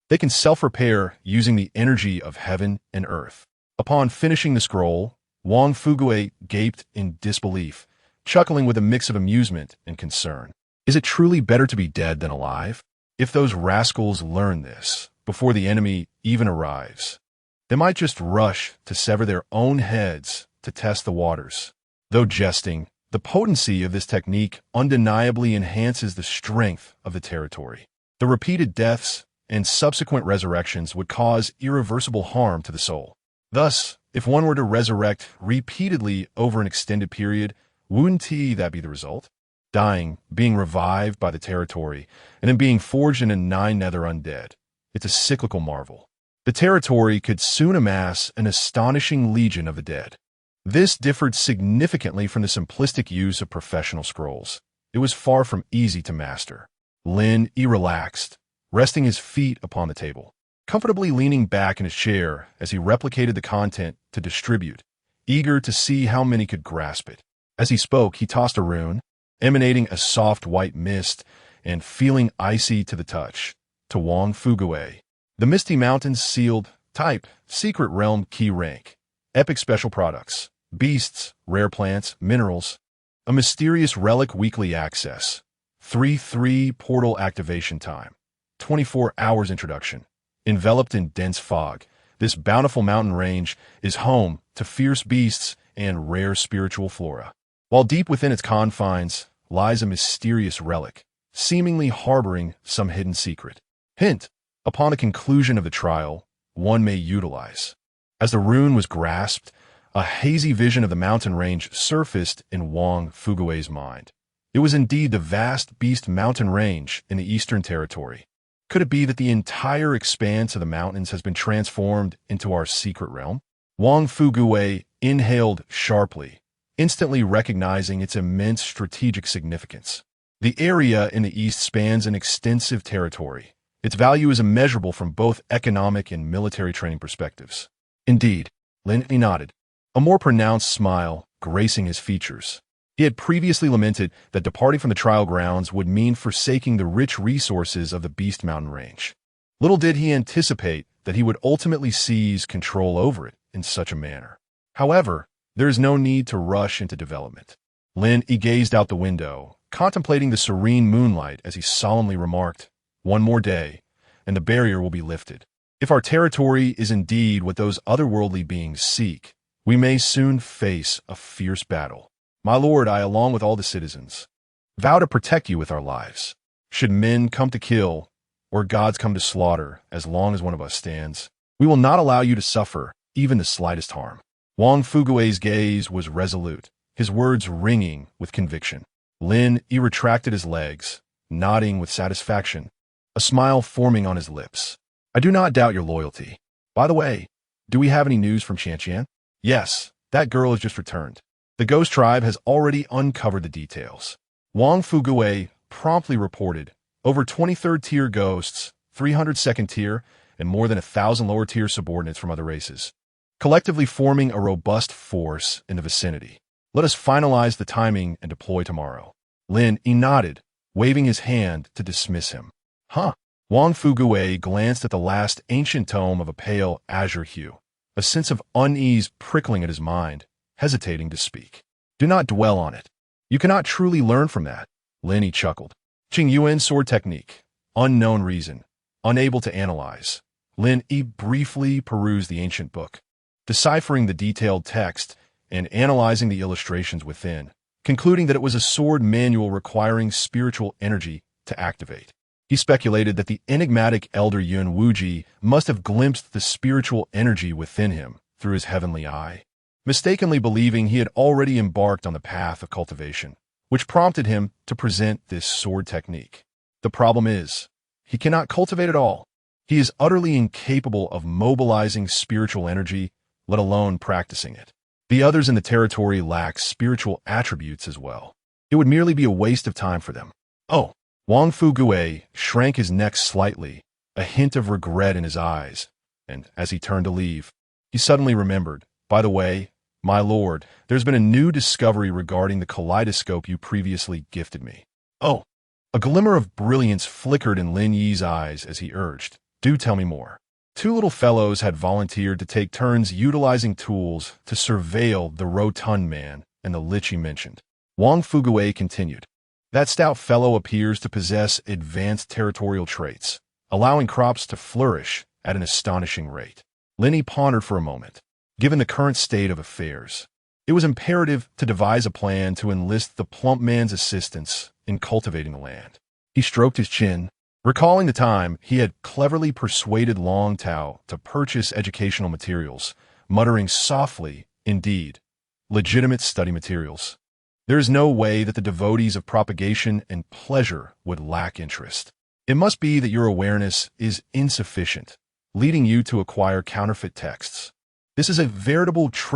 They can self-repair using the energy of heaven and earth. Upon finishing the scroll, Wang Fugue gaped in disbelief, chuckling with a mix of amusement and concern. Is it truly better to be dead than alive? If those rascals learn this before the enemy even arrives, they might just rush to sever their own heads to test the waters. Though jesting, the potency of this technique undeniably enhances the strength of the territory. The repeated deaths and subsequent resurrections would cause irreversible harm to the soul. Thus, if one were to resurrect repeatedly over an extended period, wouldn't that be the result? Dying, being revived by the territory, and then being forged in a 9 nether undead. It's a cyclical marvel. The territory could soon amass an astonishing legion of the dead. This differed significantly from the simplistic use of professional scrolls. It was far from easy to master. Lin Yi relaxed, resting his feet upon the table, comfortably leaning back in his chair as he replicated the content to distribute, eager to see how many could grasp it. As he spoke, he tossed a rune, emanating a soft white mist and feeling icy to the touch, to Wang Fugue. The Misty Mountains sealed, type, secret realm key rank, epic special products. Beasts, rare plants, minerals, a mysterious relic weekly access, 3/3 portal activation time, 24 hours introduction. Enveloped in dense fog, this bountiful mountain range is home to fierce beasts and rare spiritual flora. While deep within its confines lies a mysterious relic, seemingly harboring some hidden secret. Hint, upon the conclusion of the trial, one may utilize. As the rune was grasped, a hazy vision of the mountain range surfaced in Wang Fugue's mind. It was indeed the vast beast mountain range in the Eastern Territory. Could it be that the entire expanse of the mountains has been transformed into our secret realm? Wang Fugue inhaled sharply, instantly recognizing its immense strategic significance. The area in the east spans an extensive territory. Its value is immeasurable from both economic and military training perspectives. Indeed, Lin Yi nodded, a more pronounced smile gracing his features. He had previously lamented that departing from the trial grounds would mean forsaking the rich resources of the Beast Mountain Range. Little did he anticipate that he would ultimately seize control over it in such a manner. However, there is no need to rush into development. Lin Yi gazed out the window, contemplating the serene moonlight as he solemnly remarked, "One more day, and the barrier will be lifted. If our territory is indeed what those otherworldly beings seek, we may soon face a fierce battle. My lord, I, along with all the citizens, vow to protect you with our lives. Should men come to kill, or gods come to slaughter, as long as one of us stands, we will not allow you to suffer even the slightest harm." Wang Fugui's gaze was resolute, his words ringing with conviction. Lin Yi retracted his legs, nodding with satisfaction, a smile forming on his lips. "I do not doubt your loyalty. By the way, do we have any news from Qianqian?" "Yes, that girl has just returned. The ghost tribe has already uncovered the details." Wang Fugui promptly reported over 23rd tier ghosts, 302nd tier, and more than 1,000 lower tier subordinates from other races, collectively forming a robust force in the vicinity. "Let us finalize the timing and deploy tomorrow." Lin Yi nodded, waving his hand to dismiss him. "Huh?" Wang Fugui glanced at the last ancient tome of a pale azure hue, a sense of unease prickling at his mind, hesitating to speak. "Do not dwell on it. You cannot truly learn from that," Lin Yi chuckled. "Qing Yuan sword technique. Unknown reason. Unable to analyze." Lin Yi briefly perused the ancient book, deciphering the detailed text and analyzing the illustrations within, concluding that it was a sword manual requiring spiritual energy to activate. He speculated that the enigmatic elder Yun Wuji must have glimpsed the spiritual energy within him through his heavenly eye, mistakenly believing he had already embarked on the path of cultivation, which prompted him to present this sword technique. The problem is, he cannot cultivate at all. He is utterly incapable of mobilizing spiritual energy, let alone practicing it. The others in the territory lack spiritual attributes as well. It would merely be a waste of time for them. "Oh." Wang Fugui shrank his neck slightly, a hint of regret in his eyes, and as he turned to leave, he suddenly remembered, "By the way, my lord, there's been a new discovery regarding the kaleidoscope you previously gifted me." "Oh." A glimmer of brilliance flickered in Lin Yi's eyes as he urged, "Do tell me more." Two little fellows had volunteered to take turns utilizing tools to surveil the rotund man and the lich he mentioned. Wang Fugui continued, "That stout fellow appears to possess advanced territorial traits, allowing crops to flourish at an astonishing rate." Lin Yi pondered for a moment. Given the current state of affairs, it was imperative to devise a plan to enlist the plump man's assistance in cultivating the land. He stroked his chin, recalling the time he had cleverly persuaded Long Tao to purchase educational materials, muttering softly, "Indeed, legitimate study materials. There is no way that the devotees of propagation and pleasure would lack interest. It must be that your awareness is insufficient, leading you to acquire counterfeit texts. This is a veritable treasure